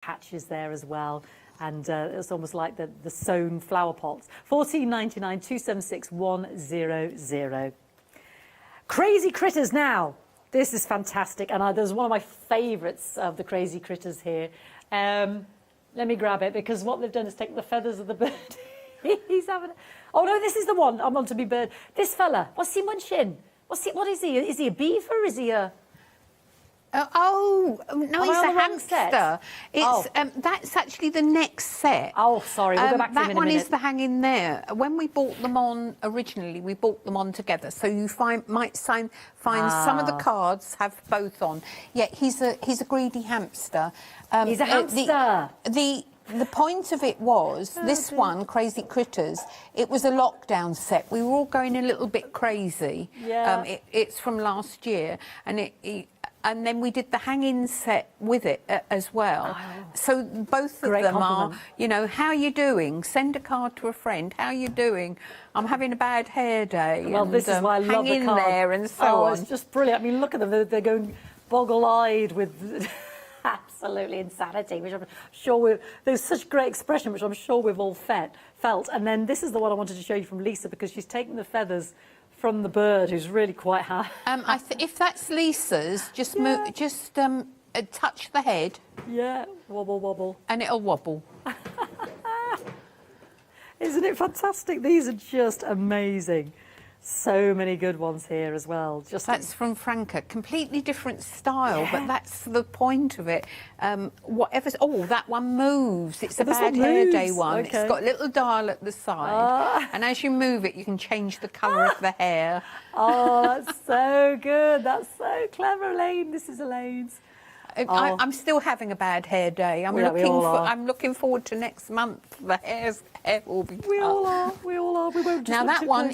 patches there as well. And it's almost like the sewn flower pots. $14.99, 276 100. Crazy Critters now. This is fantastic. And there's one of my favourites of the Crazy Critters here. Let me grab it, because what they've done is take the feathers of the bird. He's having... Oh, no, this is the one. I'm on to be bird. This fella, what's he munching? What is he? Is he a beaver? Is he a... no, he's a hamster. It's that's actually the next set. Oh, sorry, we'll go back to him in a minute. That one is the hanging there. When we bought them on originally, we bought them on together, so you might find some of the cards have both on. Yeah, he's a greedy hamster. He's a hamster. The point of it was, this one, Crazy Critters, it was a lockdown set. We were all going a little bit crazy. Yeah. It's from last year, and then we did the hanging set with it as well. Oh. So both of them are, you know, how are you doing? Send a card to a friend. How are you doing? I'm having a bad hair day. Well, this is why I love the card. Hang in there and so on. It's just brilliant. I mean, look at them. They're going boggle-eyed with absolutely insanity, which I'm sure there's such great expression, which I'm sure we've all felt. And then this is the one I wanted to show you from Lisa, because she's taken the feathers from the bird, who's really quite high. If that's Lisa's, just touch the head. Yeah, wobble, wobble. And it'll wobble. Isn't it fantastic? These are just amazing. So many good ones here as well. That's from Franca. Completely different style, but that's the point of it. Oh, that one moves. It's a bad hair day one. Okay. It's got a little dial at the side, and as you move it, you can change the colour of the hair. Oh, that's so good. That's so clever, Elaine. This is Elaine's. I'm still having a bad hair day. I'm looking forward to next month. The hair will be. We all are. We all are. We won't. Now that one,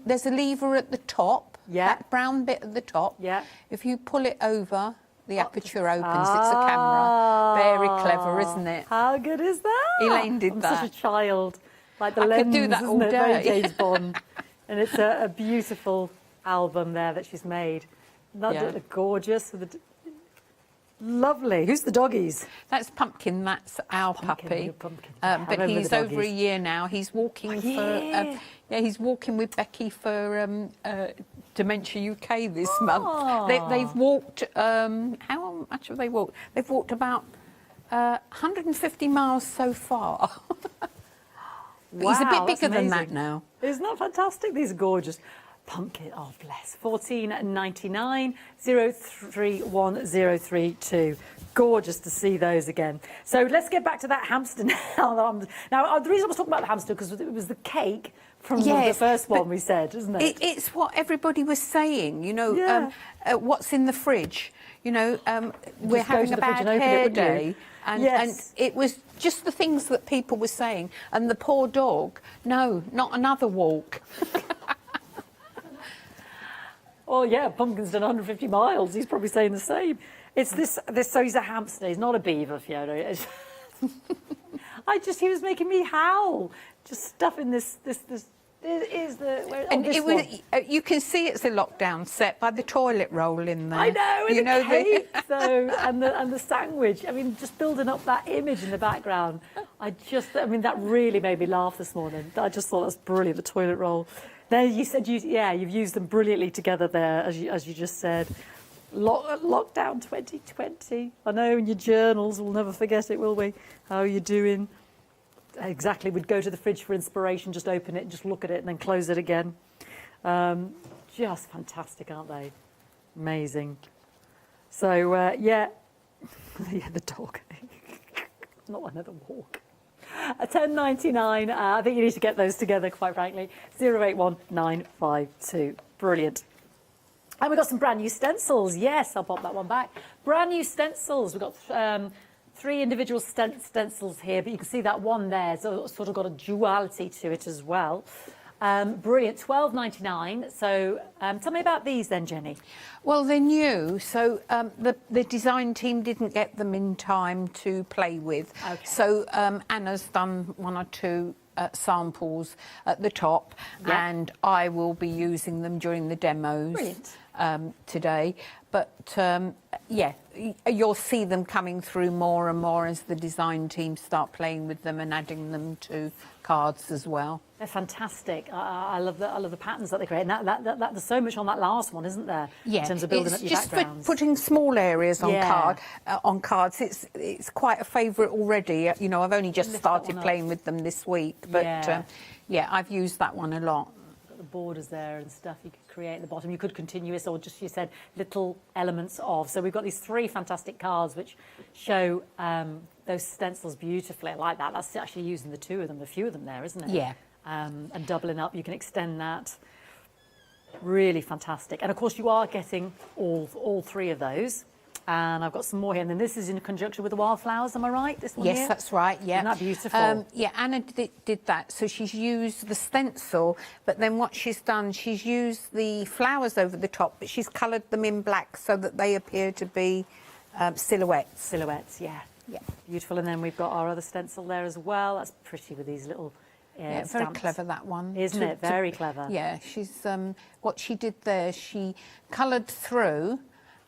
there's a lever at the top. Yeah. That brown bit at the top. Yeah. If you pull it over, the aperture opens. It's a camera. Very clever, isn't it? How good is that? Elaine did I'm that. Such a child. Like the I lens, could do that all day. Very James Bond. And it's a beautiful album there that she's made. Not gorgeous. Lovely. Who's the doggies? That's Pumpkin. That's our puppy. Pumpkin. But he's over a year now. He's walking he's walking with Becky for Dementia UK this month. They've walked. How much have they walked? They've walked about 150 miles so far. Wow, he's a bit bigger than that now. Isn't that fantastic? These are gorgeous. Pumpkin, oh bless. $14.99, 031032. Gorgeous to see those again. So let's get back to that hamster now. Now, the reason I was talking about the hamster, because it was the cake from the first one we said, isn't it? It's what everybody was saying, you know, what's in the fridge. You know, we're having a bad hair day. And it was just the things that people were saying. And the poor dog, no, not another walk. Well, yeah, Pumpkin's done 150 miles. He's probably saying the same. It's this. So he's a hamster. He's not a beaver, Fiona. He was making me howl. Just stuffing this. You can see it's a lockdown set by the toilet roll in there. I know, and the cake, though, and the sandwich. I mean, just building up that image in the background. That really made me laugh this morning. I just thought that's brilliant. The toilet roll. There, you said you've used them brilliantly together there, as you just said. Lockdown 2020. I know, in your journals, we'll never forget it, will we? How are you doing? Exactly. We'd go to the fridge for inspiration, just open it, just look at it, and then close it again. Just fantastic, aren't they? Amazing. So the dog. Not another walk. $10.99. I think you need to get those together, quite frankly. 081952. Brilliant. And we've got some brand new stencils. Yes, I'll pop that one back. Brand new stencils. We've got 3 individual stencils here, but you can see that one there. So it's sort of got a duality to it as well. Brilliant. $12.99. So tell me about these then, Jenny. Well, they're new, so the design team didn't get them in time to play with. Okay. So Anna's done 1 or 2 samples at the top, and I will be using them during the demos. Brilliant. today. But yeah, you'll see them coming through more and more as the design team start playing with them and adding them to cards as well. They're fantastic. I love the patterns that they create. And there's so much on that last one, isn't there? Yeah, in terms of building it's up your just backgrounds. for putting small areas on Yeah. on cards. It's quite a favourite already. You know, I've only just Lift that started one up. playing with them this week, but Yeah. yeah, I've used that one a lot. Got the borders there and stuff you could create at the bottom. You could continuous or just, you said, little elements of. So we've got these 3 fantastic cards which show those stencils beautifully. I like that. That's actually using the 2 of them, a few of them there, isn't it? Yeah. And doubling up, you can extend that. Really fantastic. And of course you are getting all 3 of those. And I've got some more here. And then this is in conjunction with the wildflowers, am I right? This one Yes, here? that's right. Yeah, Isn't that beautiful? Yeah, Anna did that. So she's used the stencil, but then what she's done, she's used the flowers over the top, but she's coloured them in black so that they appear to be silhouettes. Silhouettes, yeah. Yeah. Beautiful. And then we've got our other stencil there as well. That's pretty with these little Yeah, very stamps. clever, that one. Isn't it? Very clever. Yeah, she's what she did there, she coloured through,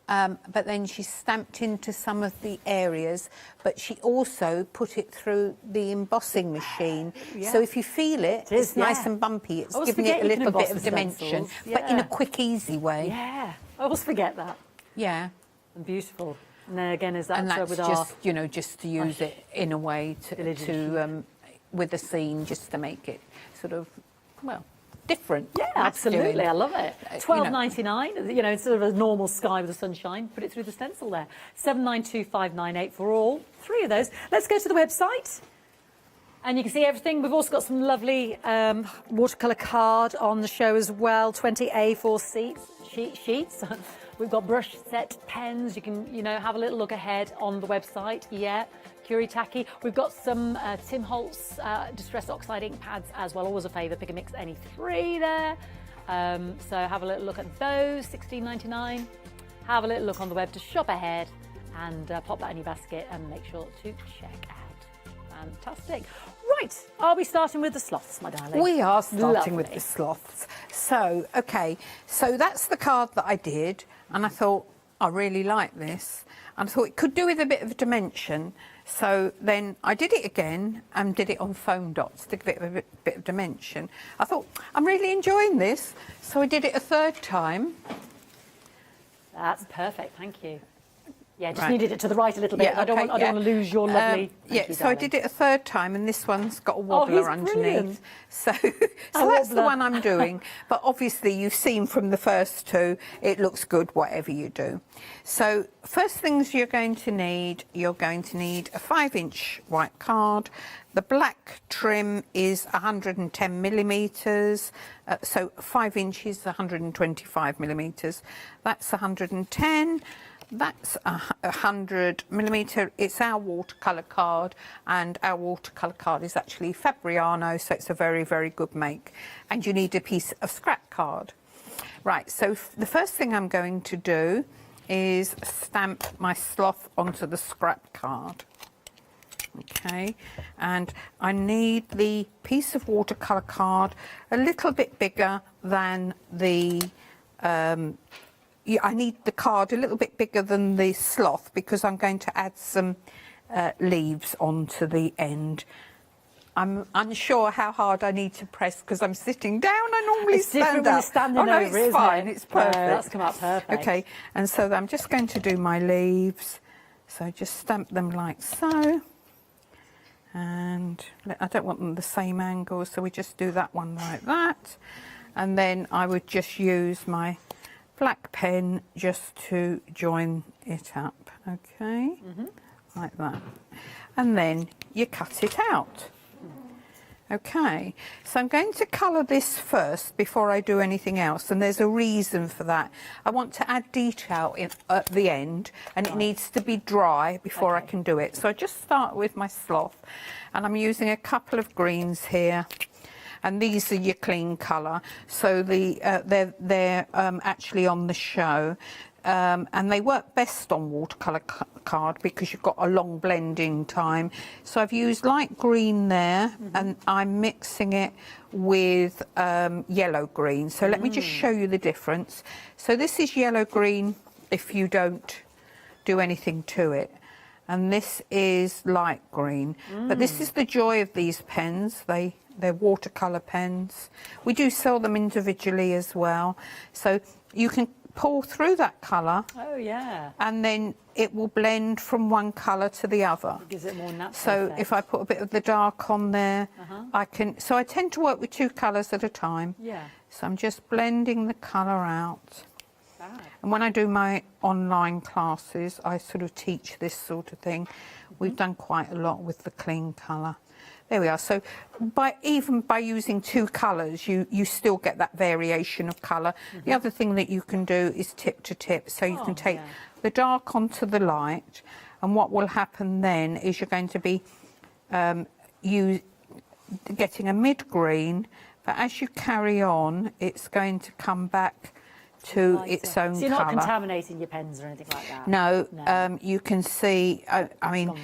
but then she stamped into some of the areas, but she also put it through the embossing machine. Yeah. So if you feel it, It is, it's nice yeah. and bumpy. It's I always giving it forget a you can little bit emboss of the dimension, stencils. but in a Yeah. quick, easy way. Yeah. I always forget that. Yeah. And beautiful. And then again, is that And that's with just, our... you know, just to use it in a way to with a scene, just to make it sort of, well, different. Yeah, That's absolutely. doing. I love it. you know. $12.99. You know, it's sort of a normal sky with the sunshine. Put it through the stencil there. 792,598 for all 3 of those. Let's go to the website. And you can see everything. We've also got some lovely watercolour card on the show as well. 20 A4 sheets. We've got brush set pens. You can, you know, have a little look ahead on the website. Yeah. Curie Tacky. We've got some Tim Holtz Distress Oxide ink pads as well. Always a favourite. Pick and mix any 3 there. So have a little look at those. $16.99. Have a little look on the web to shop ahead and pop that in your basket and make sure to check out. Fantastic. Right, are we starting with the sloths, my darling? We are starting with Lovely. the sloths. So, okay, so that's the card that I did, and I thought, I really like this. And I thought it could do with a bit of dimension. So then I did it again and did it on foam dots to give it a bit of dimension. I thought, I'm really enjoying this. So I did it a 3rd time. That's perfect, thank you. Yeah, just Right. needed it to the right a little bit. Yeah, I don't okay, want to lose your lovely... yeah, Thank you, so I darling. did it a 3rd time, and this one's got a he's wobbler underneath. brilliant. So that's the wobbler. one I'm doing. But obviously, you've seen from the first 2, it looks good whatever you do. So first things you're going to need a 5-inch white card. The black trim is 110 millimetres, so 5 inches, 125 millimetres. That's 110. That's 100 millimetre. It's our watercolour card, and our watercolour card is actually Fabriano, so it's a very, very good make. And you need a piece of scrap card. Right, so the first thing I'm going to do is stamp my sloth onto the scrap card. Okay, and I need the piece of watercolour card a little bit bigger than the I need the card a little bit bigger than the sloth because I'm going to add some leaves onto the end. I'm unsure how hard I need to press because I'm sitting down. I normally It's different stand when up. you're standing oh, no, over, it's isn't fine. it? It's perfect. Yeah, that's come out perfect. Okay, and so I'm just going to do my leaves. So just stamp them like so. And I don't want them the same angle, so we just do that one like that. And then I would just use my black pen just to join it up, okay, like that. And then you cut it out. Okay, so I'm going to colour this first before I do anything else, and there's a reason for that. I want to add detail at the end, and it needs to be dry before I can do it. So I just start with my sloth, and I'm using a couple of greens here. And these are your clean colour, so they're actually on the show, and they work best on watercolour card because you've got a long blending time. So I've used light green there, and I'm mixing it with yellow green. So let me just show you the difference. So this is yellow green if you don't do anything to it, and this is light green. But this is the joy of these pens. They're watercolour pens. We do sell them individually as well. So you can pour through that colour. Oh, yeah. And then it will blend from one colour to the other. It gives it more natural So effect. if I put a bit of the dark on there, I can... So I tend to work with 2 colours at a time. Yeah. So I'm just blending the colour out. Fab. And when I do my online classes, I sort of teach this sort of thing. We've done quite a lot with the clean colour. There we are. So even by using 2 colours, you still get that variation of colour. The other thing that you can do is tip to tip. So you can take the dark onto the light, and what will happen then is you're going to be getting a mid-green, but as you carry on, it's going to come back to its own colour. So you're not contaminating your pens or anything like that? No. You can see, I mean,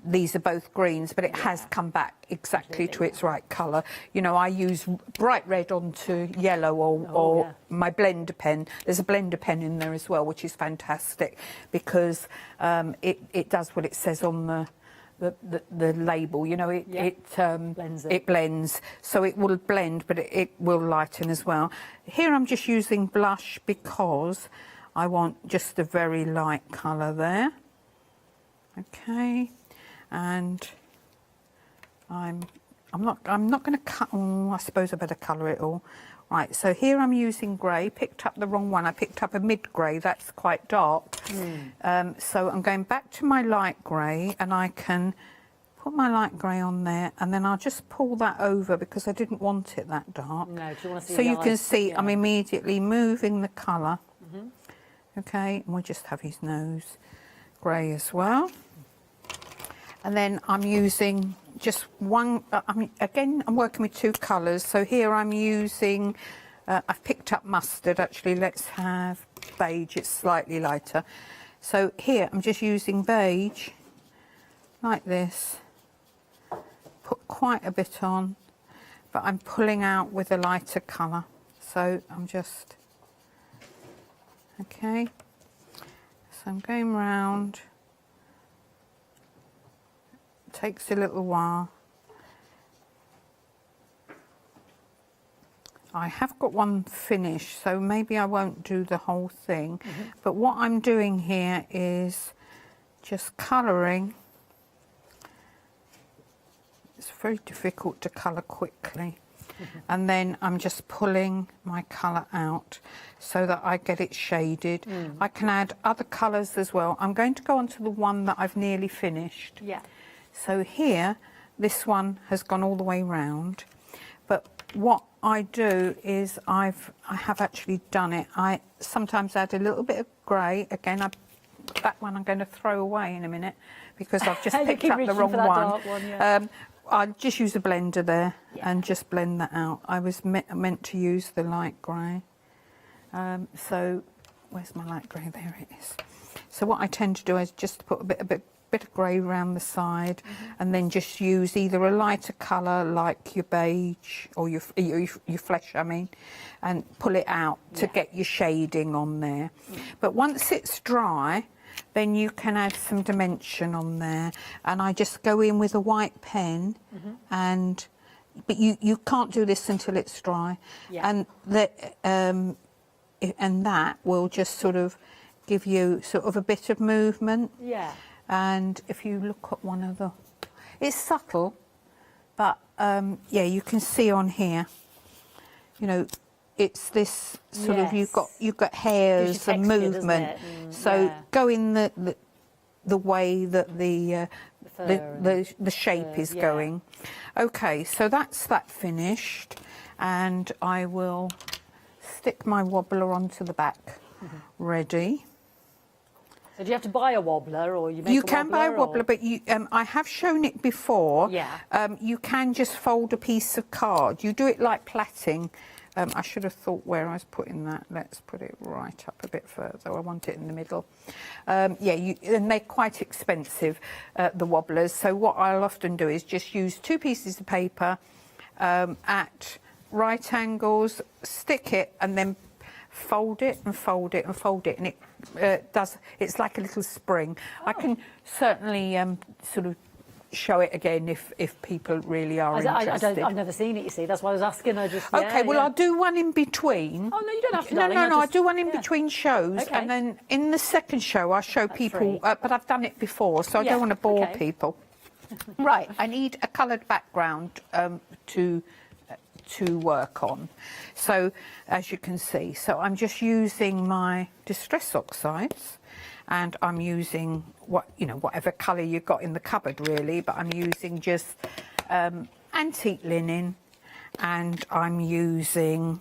these are both greens, but it has come back exactly to its right colour. You know, I use bright red onto yellow or my blender pen. There's a blender pen in there as well, which is fantastic because it does what it says on the label. You know, it blends, so it will blend, but it will lighten as well. Here I'm just using blush because I want just a very light colour there. Okay. And I'm not going to cut. I suppose I better colour it all. Right. So here I'm using grey. Picked up the wrong one. I picked up a mid grey. That's quite dark. So I'm going back to my light grey, and I can put my light grey on there, and then I'll just pull that over because I didn't want it that dark. No. Do you want to see? So you can see I'm immediately moving the colour. Okay. And we'll just have his nose grey as well. And then I'm using just one, again, I'm working with 2 colours. So here I'm using, I've picked up mustard, actually. Let's have beige, it's slightly lighter. So here I'm just using beige, like this. Put quite a bit on, but I'm pulling out with a lighter colour. So I'm just, okay. So I'm going round. Takes a little while. I have got one finished, so maybe I won't do the whole thing. But what I'm doing here is just colouring. It's very difficult to colour quickly. And then I'm just pulling my colour out so that I get it shaded. I can add other colours as well. I'm going to go on to the one that I've nearly finished. Yeah. So here, this one has gone all the way round, but what I do is I have actually done it. I sometimes add a little bit of grey. Again, that one I'm going to throw away in a minute because I've just picked up the wrong one. I just use a blender there and just blend that out. I was meant to use the light grey. So where's my light grey? There it is. So what I tend to do is just put a bit of grey around the side, and then just use either a lighter colour like your beige or your flesh, I mean, and pull it out to get your shading on there. But once it's dry, then you can add some dimension on there, and I just go in with a white pen, but you can't do this until it's dry, and that will just sort of give you sort of a bit of movement. Yeah. And if you look at one of the, it's subtle, but yeah, you can see on here, you know, it's this sort of, you've got hairs and movement. So go in the way that the shape is going. Okay, so that's that finished, and I will stick my wobbler onto the back, ready. So do you have to buy a wobbler, or you make You can buy a wobbler, but I have shown it before. Yeah. You can just fold a piece of card. You do it like plaiting, I should have thought where I was putting that. Let's put it right up a bit further. I want it in the middle. Yeah, and they're quite expensive, the wobblers. So what I'll often do is just use 2 pieces of paper at right angles, stick it, and then fold it and fold it and fold it, and it it's like a little spring. I can certainly sort of show it again if people really are interested. I've never seen it, you see. That's why I was asking. Okay, well, I'll do one in between. Oh, no, you don't have to, No, darling. I'll do one in between shows, Okay. and then in the second show I'll show people, but I've done it before, so I don't want to bore people. Right, I need a coloured background to work on. So, as you can see, so I'm just using my Distress Oxides, and I'm using whatever colour you've got in the cupboard really, but I'm using just antique linen, and I'm using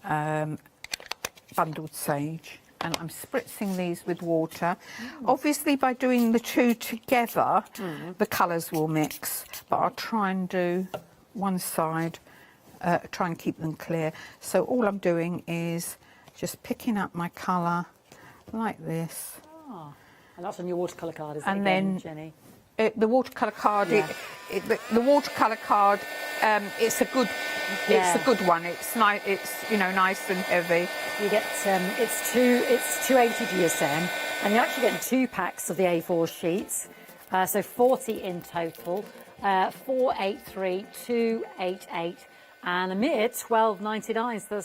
bundled sage, and I'm spritzing these with water. Obviously by doing the 2 together the colours will mix, but I'll try and do one side, try and keep them clear. So all I'm doing is just picking up my colour like this. Oh, and that's on your watercolour card, isn't it, and then Jenny? The watercolour card, the watercolour card, it's a good one. It's nice. It's nice and heavy. You get it's 280 GSM, and you're actually getting 2 packs of the A4 sheets, so 40 in total. 483, 288, and a mere 12.99. So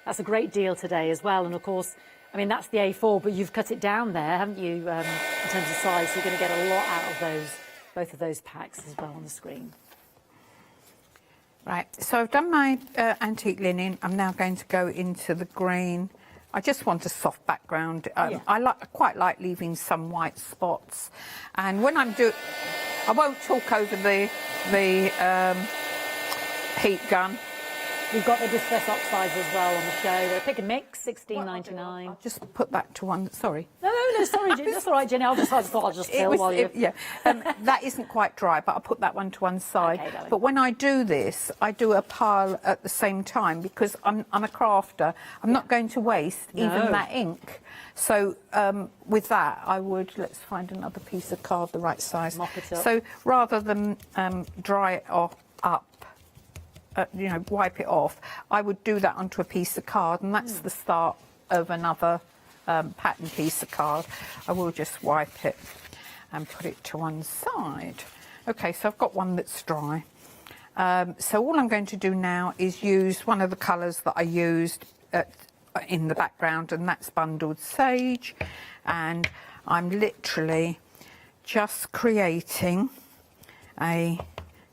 that's a great deal today as well. And of course, I mean, that's the A4, but you've cut it down there, haven't you, in terms of size? So you're going to get a lot out of both of those packs as well on the screen. Right, so I've done my antique linen. I'm now going to go into the green. I just want a soft background. I quite like leaving some white spots. And when I'm doing, I won't talk over the heat gun. We've got the Distress Oxides as well on the show. They're a pick and mix, $16.99. I'll just put that to one. Sorry. No, sorry, Jenny. That's all right, Jenny. I thought I'll just fill while you. Yeah, that isn't quite dry, but I'll put that one to one side. Okay, but when I do this, I do a pile at the same time because I'm a crafter. I'm not going to waste even that ink. So with that, let's find another piece of card the right size. Mop it up. So rather than dry it up, wipe it off, I would do that onto a piece of card, and that's the start of another pattern piece of card. I will just wipe it and put it to one side. Okay, so I've got one that's dry. So all I'm going to do now is use one of the colours that I used in the background, and that's bundled sage, and I'm literally just creating a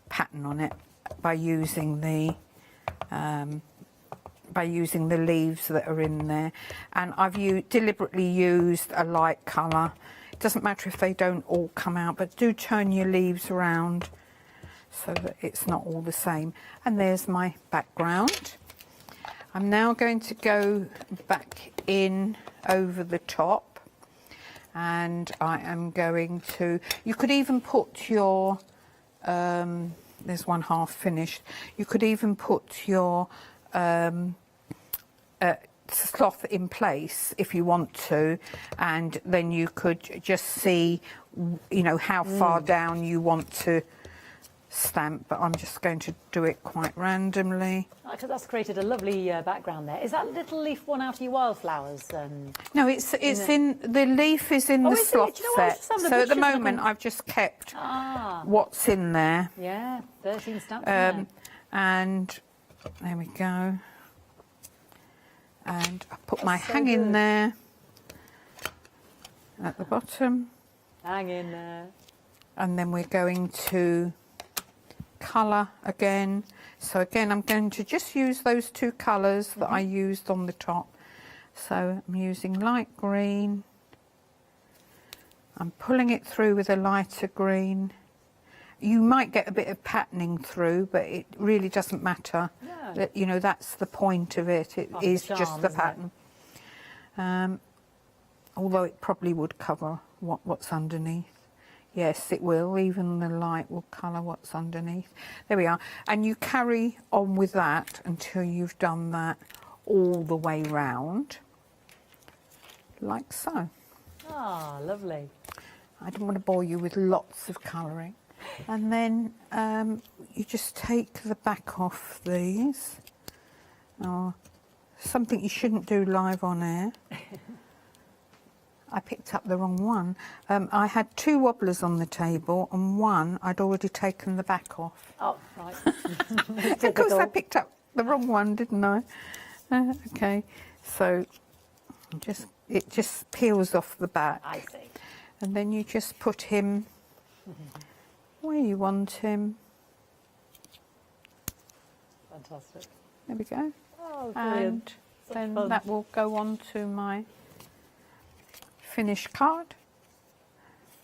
pattern on it by using the leaves that are in there. And I've deliberately used a light colour. It doesn't matter if they don't all come out, but do turn your leaves around so that it's not all the same. And there's my background. I'm now going to go back in over the top, and I am going to, you could even put your there's one half finished. You could even put your cloth in place if you want to, and then you could just see, how far down you want to stamp. But I'm just going to do it quite randomly. That's created a lovely background there. Is that little leaf one out of your wildflowers? No, it's in the leaf is in the sloth set. So at the moment I've just kept what's in there. Yeah, 13 stamps. And there we go. And I put my hang in there at the bottom. Hang in there. And then we're going to colour again. So again, I'm going to just use those 2 colours that I used on the top. So I'm using light green. I'm pulling it through with a lighter green. You might get a bit of patterning through, but it really doesn't matter. Yeah. That's the point of it. It is just the pattern. Although it probably would cover what's underneath. Yes, it will. Even the light will colour what's underneath. There we are. And you carry on with that until you've done that all the way round, like so. Ah, lovely. I don't want to bore you with lots of colouring. And then you just take the back off these. Oh, something you shouldn't do live on air. I picked up the wrong one. I had 2 wobblers on the table and one I'd already taken the back off. Oh, right. Of course I picked up the wrong one, didn't I? Okay, so it just peels off the back. I see. And then you just put him where you want him. Fantastic. There we go. Oh, brilliant. And then that will go on to my finished card.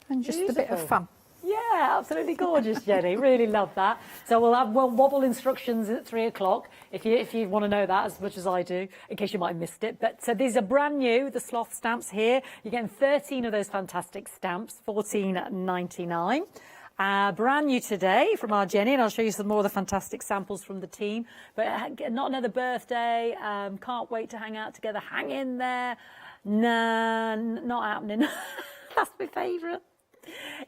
And just a bit of fun. Yeah, absolutely gorgeous, Jenny. Really love that. So we'll have wobble instructions at 3 o'clock if you want to know that as much as I do, in case you might have missed it. But so these are brand new, the sloth stamps here. You're getting 13 of those fantastic stamps, $14.99. Brand new today from our Jenny, and I'll show you some more of the fantastic samples from the team. But not another birthday. Can't wait to hang out together. Hang in there. Nah, not happening. That's my favourite.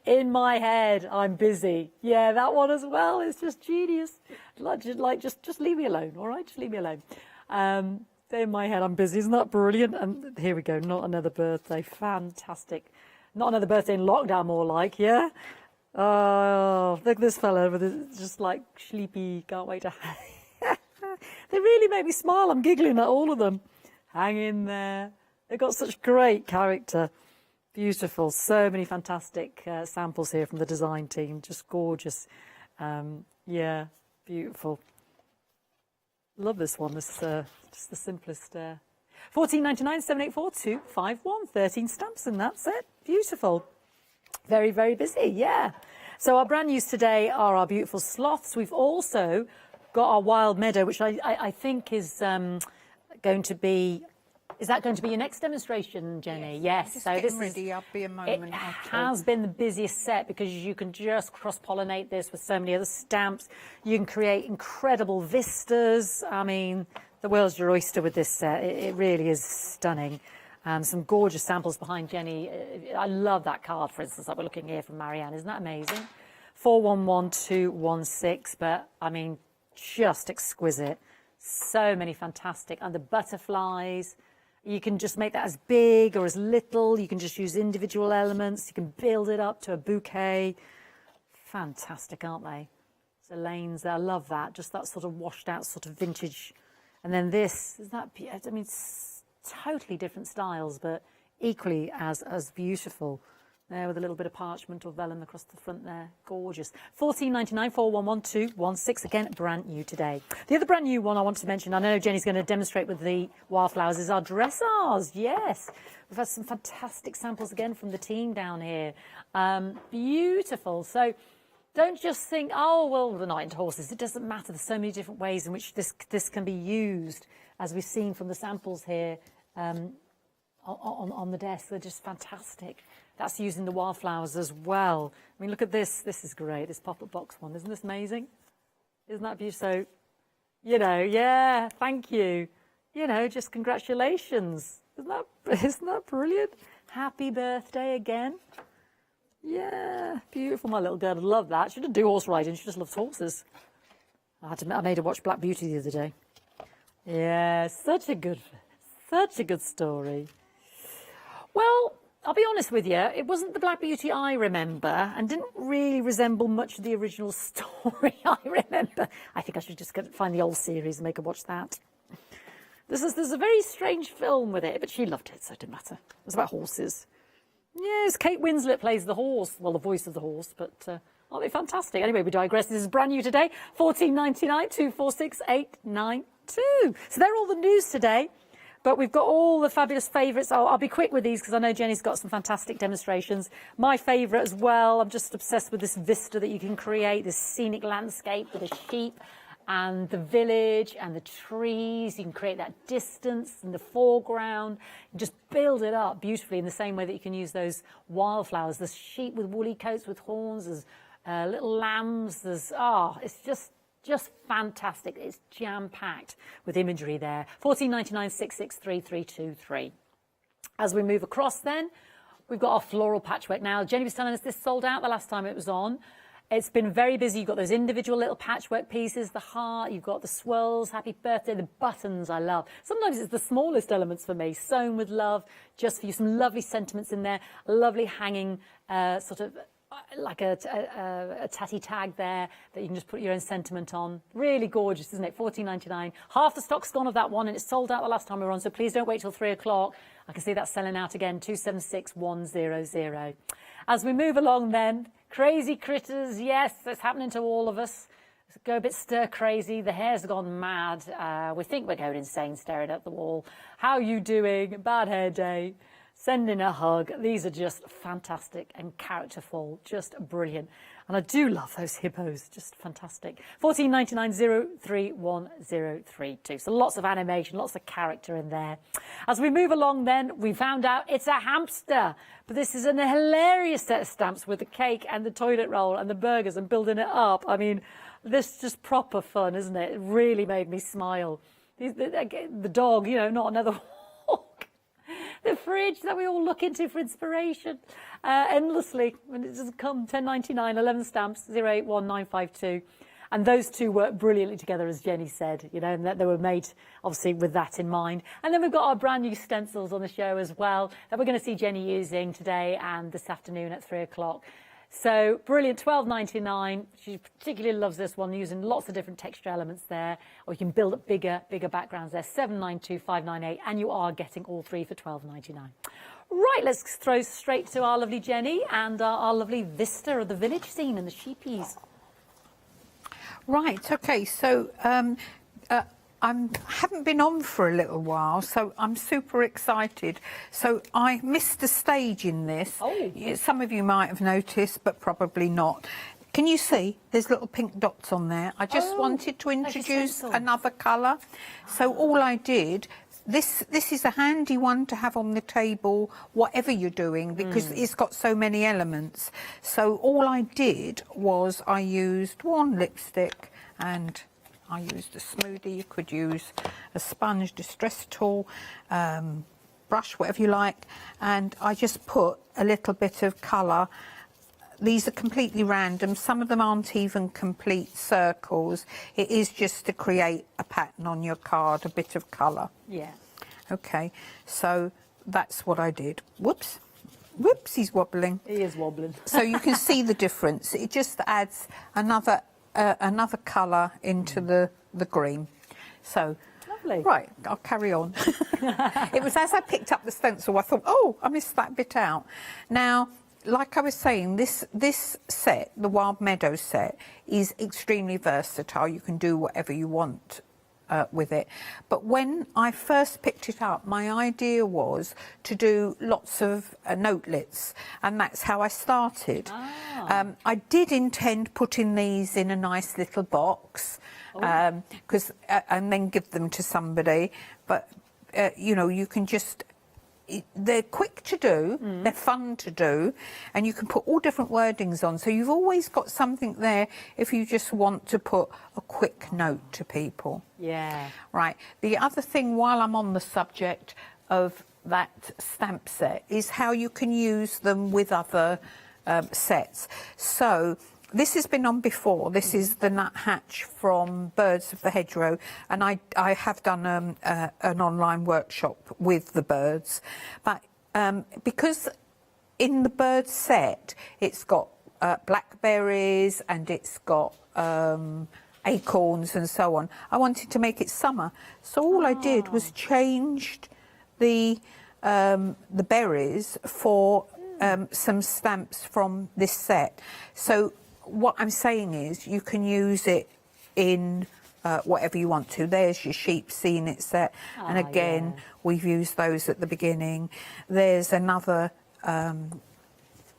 In my head, I'm busy. Yeah, that one as well. It's just genius. Just leave me alone, all right? Just leave me alone. In my head, I'm busy. Isn't that brilliant? And here we go. Not another birthday. Fantastic. Not another birthday in lockdown, more like, yeah? Oh, look at this fella with his, just like sleepy. Can't wait to hang. They really make me smile. I'm giggling at all of them. Hang in there. They've got such great character. Beautiful. So many fantastic samples here from the design team. Just gorgeous. Yeah, beautiful. Love this one. This just the simplest. $14.99, 784 251. 13 stamps and that's it. Beautiful. Very, very busy. Yeah. So our brand news today are our beautiful sloths. We've also got our wild meadow, which I think is going to be. Is that going to be your next demonstration, Jenny? Yes. Just so this ready. I'll be a moment. It has been the busiest set because you can just cross-pollinate this with so many other stamps. You can create incredible vistas. I mean, the world's your oyster with this set. It really is stunning. Some gorgeous samples behind Jenny. I love that card, for instance, that we're looking here from Marianne. Isn't that amazing? 411216. But I mean, just exquisite. So many fantastic. And the butterflies. You can just make that as big or as little. You can just use individual elements. You can build it up to a bouquet. Fantastic, aren't they? So lanes there, I love that. Just that sort of washed out sort of vintage. And then this, is that, I mean, it's totally different styles, but equally as beautiful. There with a little bit of parchment or vellum across the front there. Gorgeous. $14.99, 411216. Again, brand new today. The other brand new one I want to mention, I know Jenny's going to demonstrate with the wildflowers, is our dressage. Yes. We've had some fantastic samples again from the team down here. Beautiful. So don't just think, oh, well, we're not into horses. It doesn't matter. There's so many different ways in which this can be used, as we've seen from the samples here on the desk. They're just fantastic. That's using the wildflowers as well. I mean, look at this. This is great, this pop-up box one. Isn't this amazing? Isn't that beautiful? So, you know, yeah, thank you. You know, just congratulations. Isn't that brilliant? Happy birthday again. Yeah, beautiful, my little girl. I love that. She didn't do horse riding. She just loves horses. I made her watch Black Beauty the other day. Yeah, such a good story. Well, I'll be honest with you, it wasn't the Black Beauty I remember and didn't really resemble much of the original story I remember. I think I should just find the old series and make her watch that. There's a very strange film with it, but she loved it, so it didn't matter. It was about horses. Yes, Kate Winslet plays the horse, well, the voice of the horse, but aren't they fantastic? Anyway, we digress. This is brand new today, $14.99, 246892. So they're all the news today. But we've got all the fabulous favourites. I'll be quick with these because I know Jenny's got some fantastic demonstrations. My favourite as well, I'm just obsessed with this vista that you can create, this scenic landscape with a sheep and the village and the trees. You can create that distance in the foreground. You just build it up beautifully in the same way that you can use those wildflowers. There's sheep with woolly coats with horns. There's little lambs. There's, it's just fantastic. It's jam-packed with imagery there. 14.99 663 323. As we move across then, we've got our floral patchwork. Now, Jenny was telling us this sold out the last time it was on. It's been very busy. You've got those individual little patchwork pieces, the heart, you've got the swirls, happy birthday, the buttons I love. Sometimes it's the smallest elements for me, sewn with love, just for you. Some lovely sentiments in there, a lovely hanging sort of like a tatty tag there that you can just put your own sentiment on. Really gorgeous, isn't it? 14.99. Half the stock's gone of that one, and it's sold out the last time we were on, so please don't wait till 3 o'clock. I can see that selling out again, 276100. As we move along then, crazy critters, yes, that's happening to all of us. Go a bit stir crazy, the hair's gone mad. We think we're going insane staring at the wall. How are you doing? Bad hair day. Sending a hug. These are just fantastic and characterful, just brilliant. And I do love those hippos, just fantastic. 14.99 031032. So lots of animation, lots of character in there. As we move along then, we found out it's a hamster. But this is a hilarious set of stamps with the cake and the toilet roll and the burgers and building it up. I mean, this is just proper fun, isn't it? It really made me smile. The dog, you know, not another the fridge that we all look into for inspiration endlessly. When it doesn't come, 10.99, 11 stamps, 081952. And those two work brilliantly together, as Jenny said, you know, and that they were made, obviously, with that in mind. And then we've got our brand new stencils on the show as well that we're going to see Jenny using today and this afternoon at 3 o'clock. So brilliant, 12.99. She particularly loves this one, using lots of different texture elements there, or you can build up bigger backgrounds there. 792,598, and you are getting all three for 12.99. Right, let's throw straight to our lovely Jenny and our lovely vista of the village scene and the sheepies. Right, okay, so I haven't been on for a little while, so I'm super excited. So I missed a stage in this. Oh. Some of you might have noticed, but probably not. Can you see? There's little pink dots on there. I just wanted to introduce another colour. So all I did, this is a handy one to have on the table, whatever you're doing, because it's got so many elements. So all I did was I used one lipstick and I used a smoothie. You could use a sponge, distress tool, brush, whatever you like. And I just put a little bit of colour. These are completely random. Some of them aren't even complete circles. It is just to create a pattern on your card, a bit of colour. Yeah. Okay, so that's what I did. Whoops. Whoops, he's wobbling. He is wobbling. So you can see the difference. It just adds another colour into the green. So, lovely. Right, I'll carry on. It was as I picked up the stencil, I thought, oh, I missed that bit out. Now, like I was saying, this set, the Wild Meadow set, is extremely versatile. You can do whatever you want with it. But when I first picked it up, my idea was to do lots of notelets, and that's how I started. I did intend putting these in a nice little box, and then give them to somebody. But you know, you can just, they're quick to do, they're fun to do, and you can put all different wordings on. So you've always got something there if you just want to put a quick note to people. Yeah. Right. The other thing, while I'm on the subject of that stamp set, is how you can use them with other sets. So this has been on before. This is the nuthatch from Birds of the Hedgerow, and I have done an online workshop with the birds. But because in the bird set it's got blackberries and it's got acorns and so on, I wanted to make it summer. So all I did was changed the berries for some stamps from this set. So what I'm saying is you can use it in whatever you want to. There's your sheep scenic set, and again we've used those at the beginning. There's another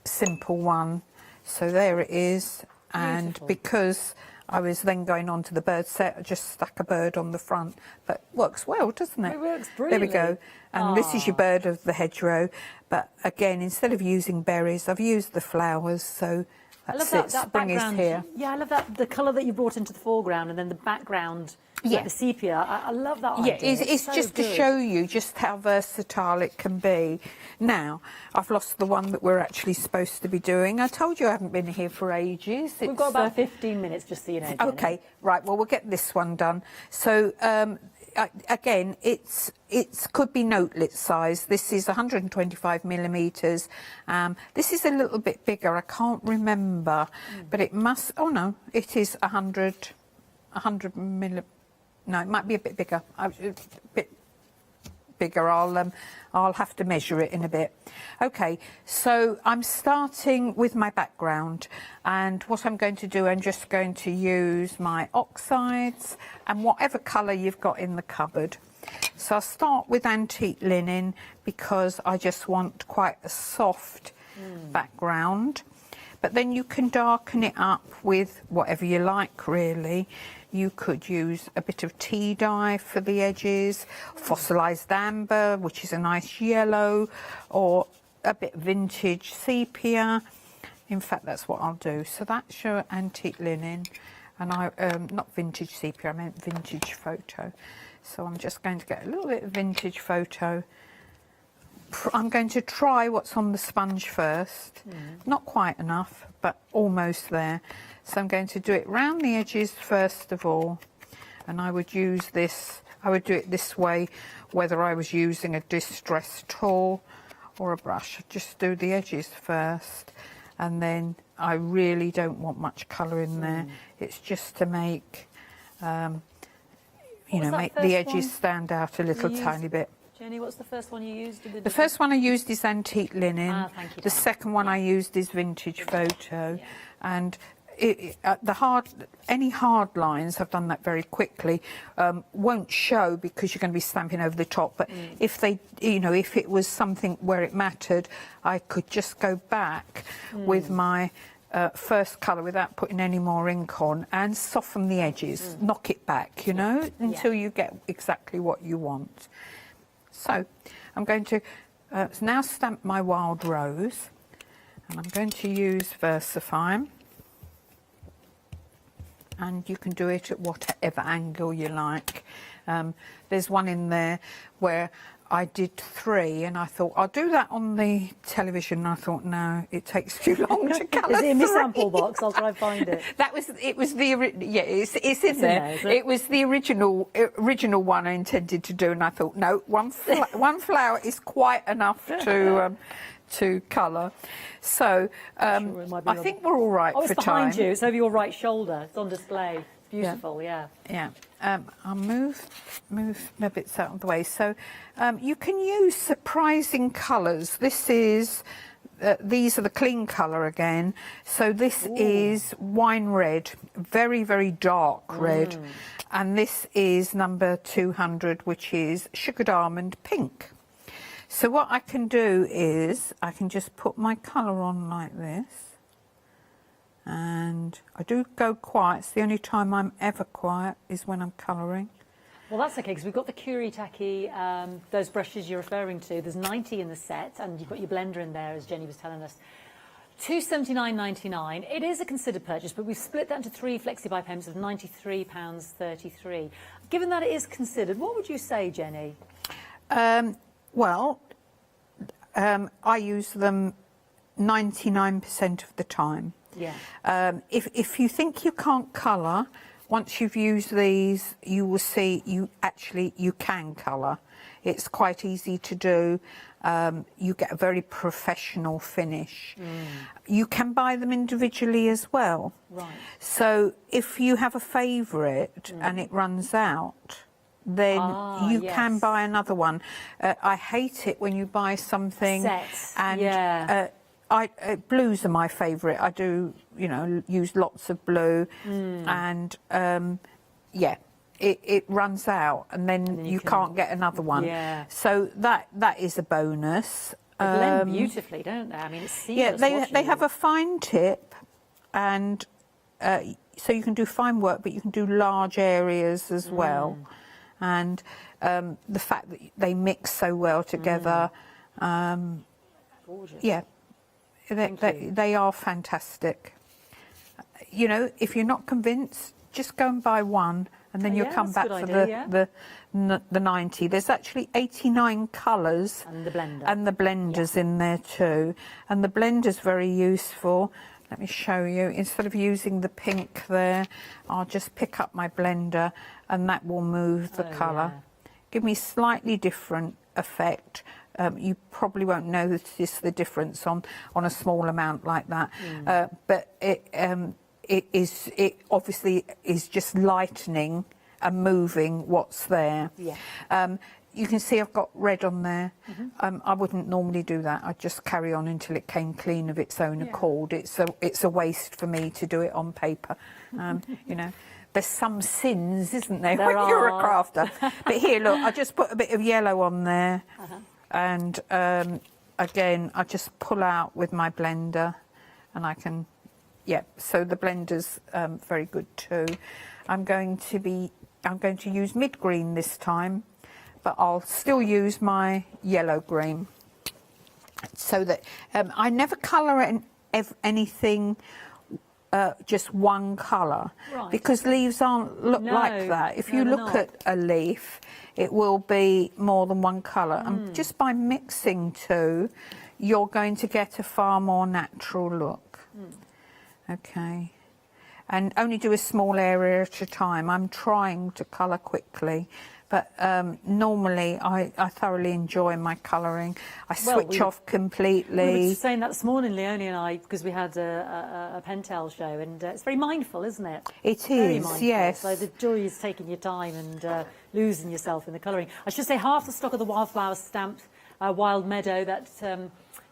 simple one, so there it is. And because I was then going on to the bird set. I just stuck a bird on the front, but works well, doesn't it? It works There we brilliantly. go. And this is your bird of the hedgerow. But again, instead of using berries, I've used the flowers. So I love that's that it. Spring is background. here. Yeah, I love that, the colour that you brought into the foreground and then the background, Yeah. like the sepia. I love that Yeah, idea. it's so just to good. show you just how versatile it can be. Now, I've lost the one that we're actually supposed to be doing. I told you I haven't been here for ages. We've got about 15 minutes, just so you know, Jenny. Okay, right. Well, we'll get this one done. So again, it's could be notelet size. This is 125 millimeters. This is a little bit bigger. I can't remember, but it must. Oh no, it is 100 millimeters. No, it might be a bit bigger. A bit bigger. I'll have to measure it in a bit. Okay, so I'm starting with my background, and what I'm going to do, I'm just going to use my oxides and whatever colour you've got in the cupboard. So I'll start with antique linen because I just want quite a soft background. But then you can darken it up with whatever you like, really. You could use a bit of tea dye for the edges, fossilised amber, which is a nice yellow, or a bit vintage sepia. In fact, that's what I'll do. So that's your antique linen, and not vintage sepia, I meant vintage photo. So I'm just going to get a little bit of vintage photo. I'm going to try what's on the sponge first. Not quite enough, but almost there. So I'm going to do it round the edges first of all. And I would use this, I would do it this way, whether I was using a distress tool or a brush. Just do the edges first. And then I really don't want much colour in there. It's just to make, make the edges stand out a little tiny bit. Jenny, what's the first one you used? The first one I used is antique linen. Thank you, the darling. second one I used is vintage photo. And any hard lines, I've done that very quickly, won't show because you're going to be stamping over the top. But if they, if it was something where it mattered, I could just go back with my first colour without putting any more ink on and soften the edges, knock it back, until you get exactly what you want. So I'm going to now stamp my wild rose, and I'm going to use VersaFine, and you can do it at whatever angle you like. There's one in there where I did 3, and I thought I'll do that on the television. And I thought no, it takes too long to colour. Is it in my sample box? I'll try and find it. It's in there. Is it? It was the original one I intended to do, and I thought no, one flower is quite enough to colour. So Sure, it might be I think we're all right Oh, for it's behind time. you. It's over your right shoulder. It's on display. Beautiful, yeah. Yeah, I'll move my bits out of the way. So you can use surprising colours. This is, these are the clean colour again. So this is wine red, very, very dark red. And this is number 200, which is sugared almond pink. So what I can do is I can just put my colour on like this. And I do go quiet. It's the only time I'm ever quiet is when I'm colouring. Well, that's okay, because we've got the Kuritake, those brushes you're referring to. There's 90 in the set, and you've got your blender in there, as Jenny was telling us. £279.99. It is a considered purchase, but we've split that into 3 flexi-buy payments of £93.33. Given that it is considered, what would you say, Jenny? I use them 99% of the time. Yeah. If you think you can't colour, once you've used these, you will see you can colour. It's quite easy to do. You get a very professional finish. You can buy them individually as well. Right. So if you have a favourite and it runs out, then you can buy another one. I hate it when you buy something Sets. and blues are my favourite. I do, use lots of blue, and it runs out, and then you can't get another one. Yeah. So that is a bonus. They blend beautifully, don't they? I mean, it's seamless. Yeah, they have a fine tip, and so you can do fine work, but you can do large areas as well. And the fact that they mix so well together, Gorgeous. yeah, they are fantastic. You know, if you're not convinced, just go and buy one, and then you'll come back for the 90. There's actually 89 colours. And the blender. And the blenders in there too. And the blender's very useful. Let me show you. Instead of using the pink there, I'll just pick up my blender and that will move the colour. Give me slightly different effect. You probably won't notice the difference on a small amount like that. But it obviously is just lightening and moving what's there. You can see I've got red on there. I wouldn't normally do that. I'd just carry on until it came clean of its own accord. It's a waste for me to do it on paper. You know, there's some sins, isn't there, when you're a crafter? But here, look, I just put a bit of yellow on there. And again, I just pull out with my blender and I can, so the blender's very good too. I'm going to use mid-green this time, but I'll still use my yellow green, so that I never colour anything just one colour, because leaves aren't like that. If you look at a leaf, it will be more than one colour, and just by mixing two, you're going to get a far more natural look. Okay. And only do a small area at a time. I'm trying to colour quickly, but normally I thoroughly enjoy my colouring. I switch off completely. We were saying that this morning, Leonie and I, because we had a Pentel show, and it's very mindful, isn't it? It is, yes. So the joy is taking your time and losing yourself in the colouring. I should say half the stock of the Wildflower stamped Wild Meadow that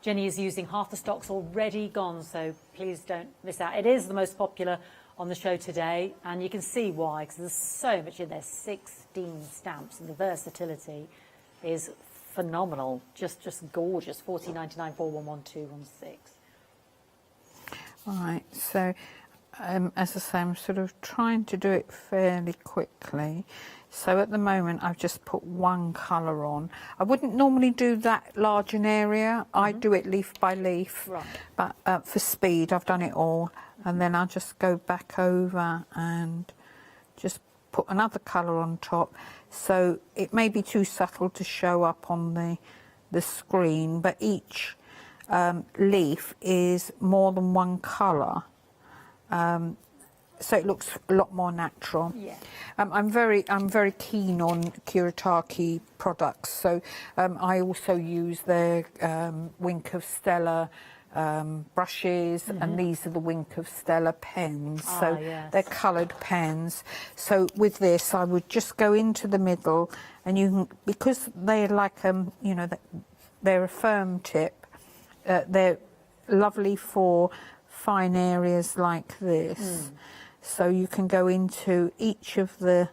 Jenny is using, half the stock's already gone, so please don't miss out. It is the most popular on the show today, and you can see why, because there's so much in there, 16 stamps, and the versatility is phenomenal, just gorgeous. 14.99 411216. All right, so as I say, I'm sort of trying to do it fairly quickly. So at the moment, I've just put one colour on. I wouldn't normally do that large an area. I do it leaf by leaf, but for speed, I've done it all. And then I'll just go back over and just put another colour on top. So it may be too subtle to show up on the screen, but each leaf is more than one colour. So it looks a lot more natural. I'm very keen on Kuretake products. So I also use their Wink of Stella brushes, and these are the Wink of Stella pens. So they're coloured pens. So with this, I would just go into the middle, and you can, because they're like you know, they're a firm tip. They're lovely for fine areas like this. So you can go into each of the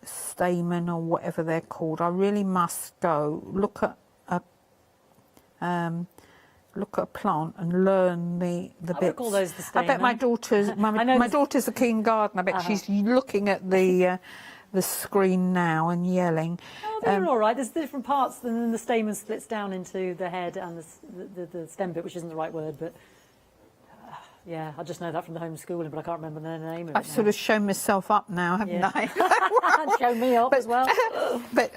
stamen or whatever they're called. I really must go look at a plant and learn the bits. I call those the stamen. I bet my daughter's a keen gardener. I bet she's looking at the screen now and yelling. Oh, they're all right. There's different parts, and then the stamen splits down into the head and the stem bit, which isn't the right word, but yeah, I just know that from the homeschooling, but I can't remember the name of it. I've sort of shown myself up now, haven't I? Show me up as well. But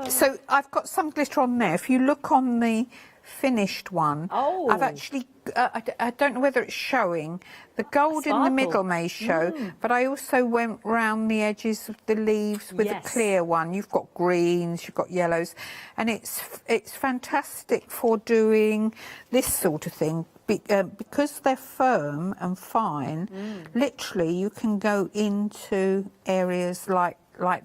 so I've got some glitter on there. If you look on the finished one, I've actually I don't know whether it's showing. The gold in the middle may show, but I also went round the edges of the leaves with a clear one. You've got greens, you've got yellows, and it's fantastic for doing this sort of thing. Because they're firm and fine, literally you can go into areas like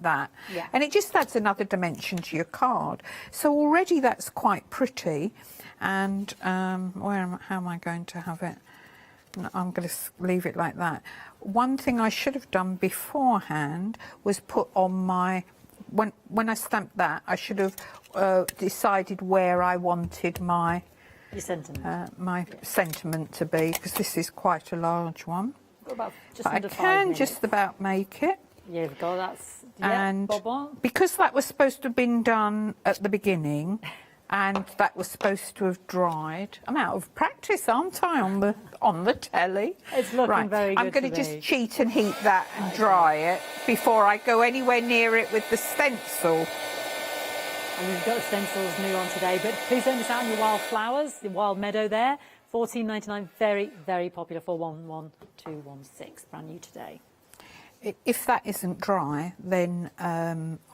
that, and it just adds another dimension to your card. So already that's quite pretty. And how am I going to have it? No, I'm going to leave it like that. One thing I should have done beforehand was put on my, when I stamped that, I should have decided where I wanted my sentiment. My sentiment to be, because this is quite a large one. Got about just I under 5 can minutes. just about make it. You've got that's And bob on. because that was supposed to have been done at the beginning and that was supposed to have dried, I'm out of practice, aren't I, on the telly? It's looking very good. I'm going to to just me. cheat and heat that and dry it before I go anywhere near it with the stencil. And we've got stencils new on today, but please don't miss out on your wild flowers, the wild meadow there. $14.99, very, very popular for 11216, brand new today. If that isn't dry, then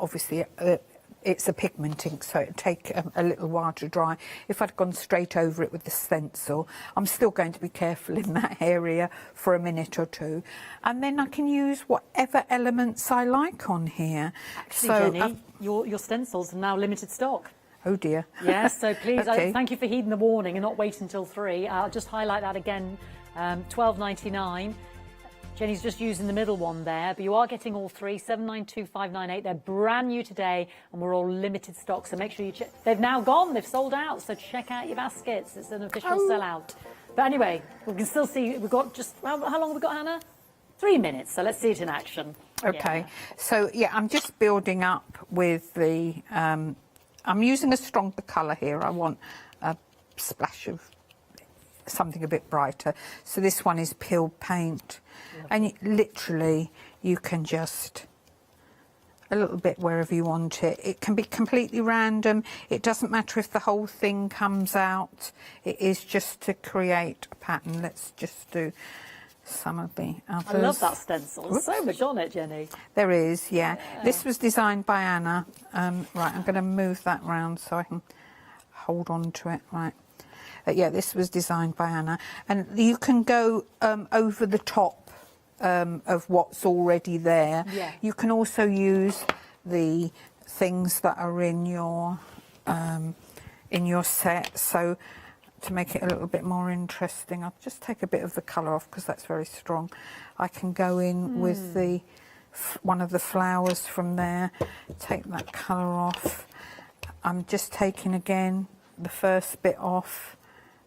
obviously it's a pigment ink, so it'd take a little while to dry. If I'd gone straight over it with the stencil, I'm still going to be careful in that area for a minute or two. And then I can use whatever elements I like on here. Actually, So Jenny, your stencils are now limited stock. oh dear. Yes, so please, Okay. thank you for heeding the warning and not waiting until 3. I'll just highlight that again, $12.99. Jenny's just using the middle one there, but you are getting all 3, 792,598. They're brand new today, and we're all limited stock, so make sure you check. They've now gone, they've sold out, so check out your baskets. It's an official sellout. But anyway, we can still see, we've got just, how long have we got, Hannah? 3 minutes, so let's see it in action. Okay, Yeah. so yeah, I'm just building up with the, I'm using a stronger colour here. I want a splash of something a bit brighter. So this one is peeled paint. And literally you can just, a little bit wherever you want it. It can be completely random. It doesn't matter if the whole thing comes out. It is just to create a pattern. Let's just do some of the others. I love that stencil. There's so much on it, Jenny. There is, yeah. This was designed by Anna. Right, I'm going to move that round so I can hold on to it. Right. Yeah, this was designed by Anna. And you can go over the top of what's already there. Yeah. You can also use the things that are in your set. So to make it a little bit more interesting, I'll just take a bit of the colour off because that's very strong. I can go in with the one of the flowers from there, take that colour off. I'm just taking again the first bit off,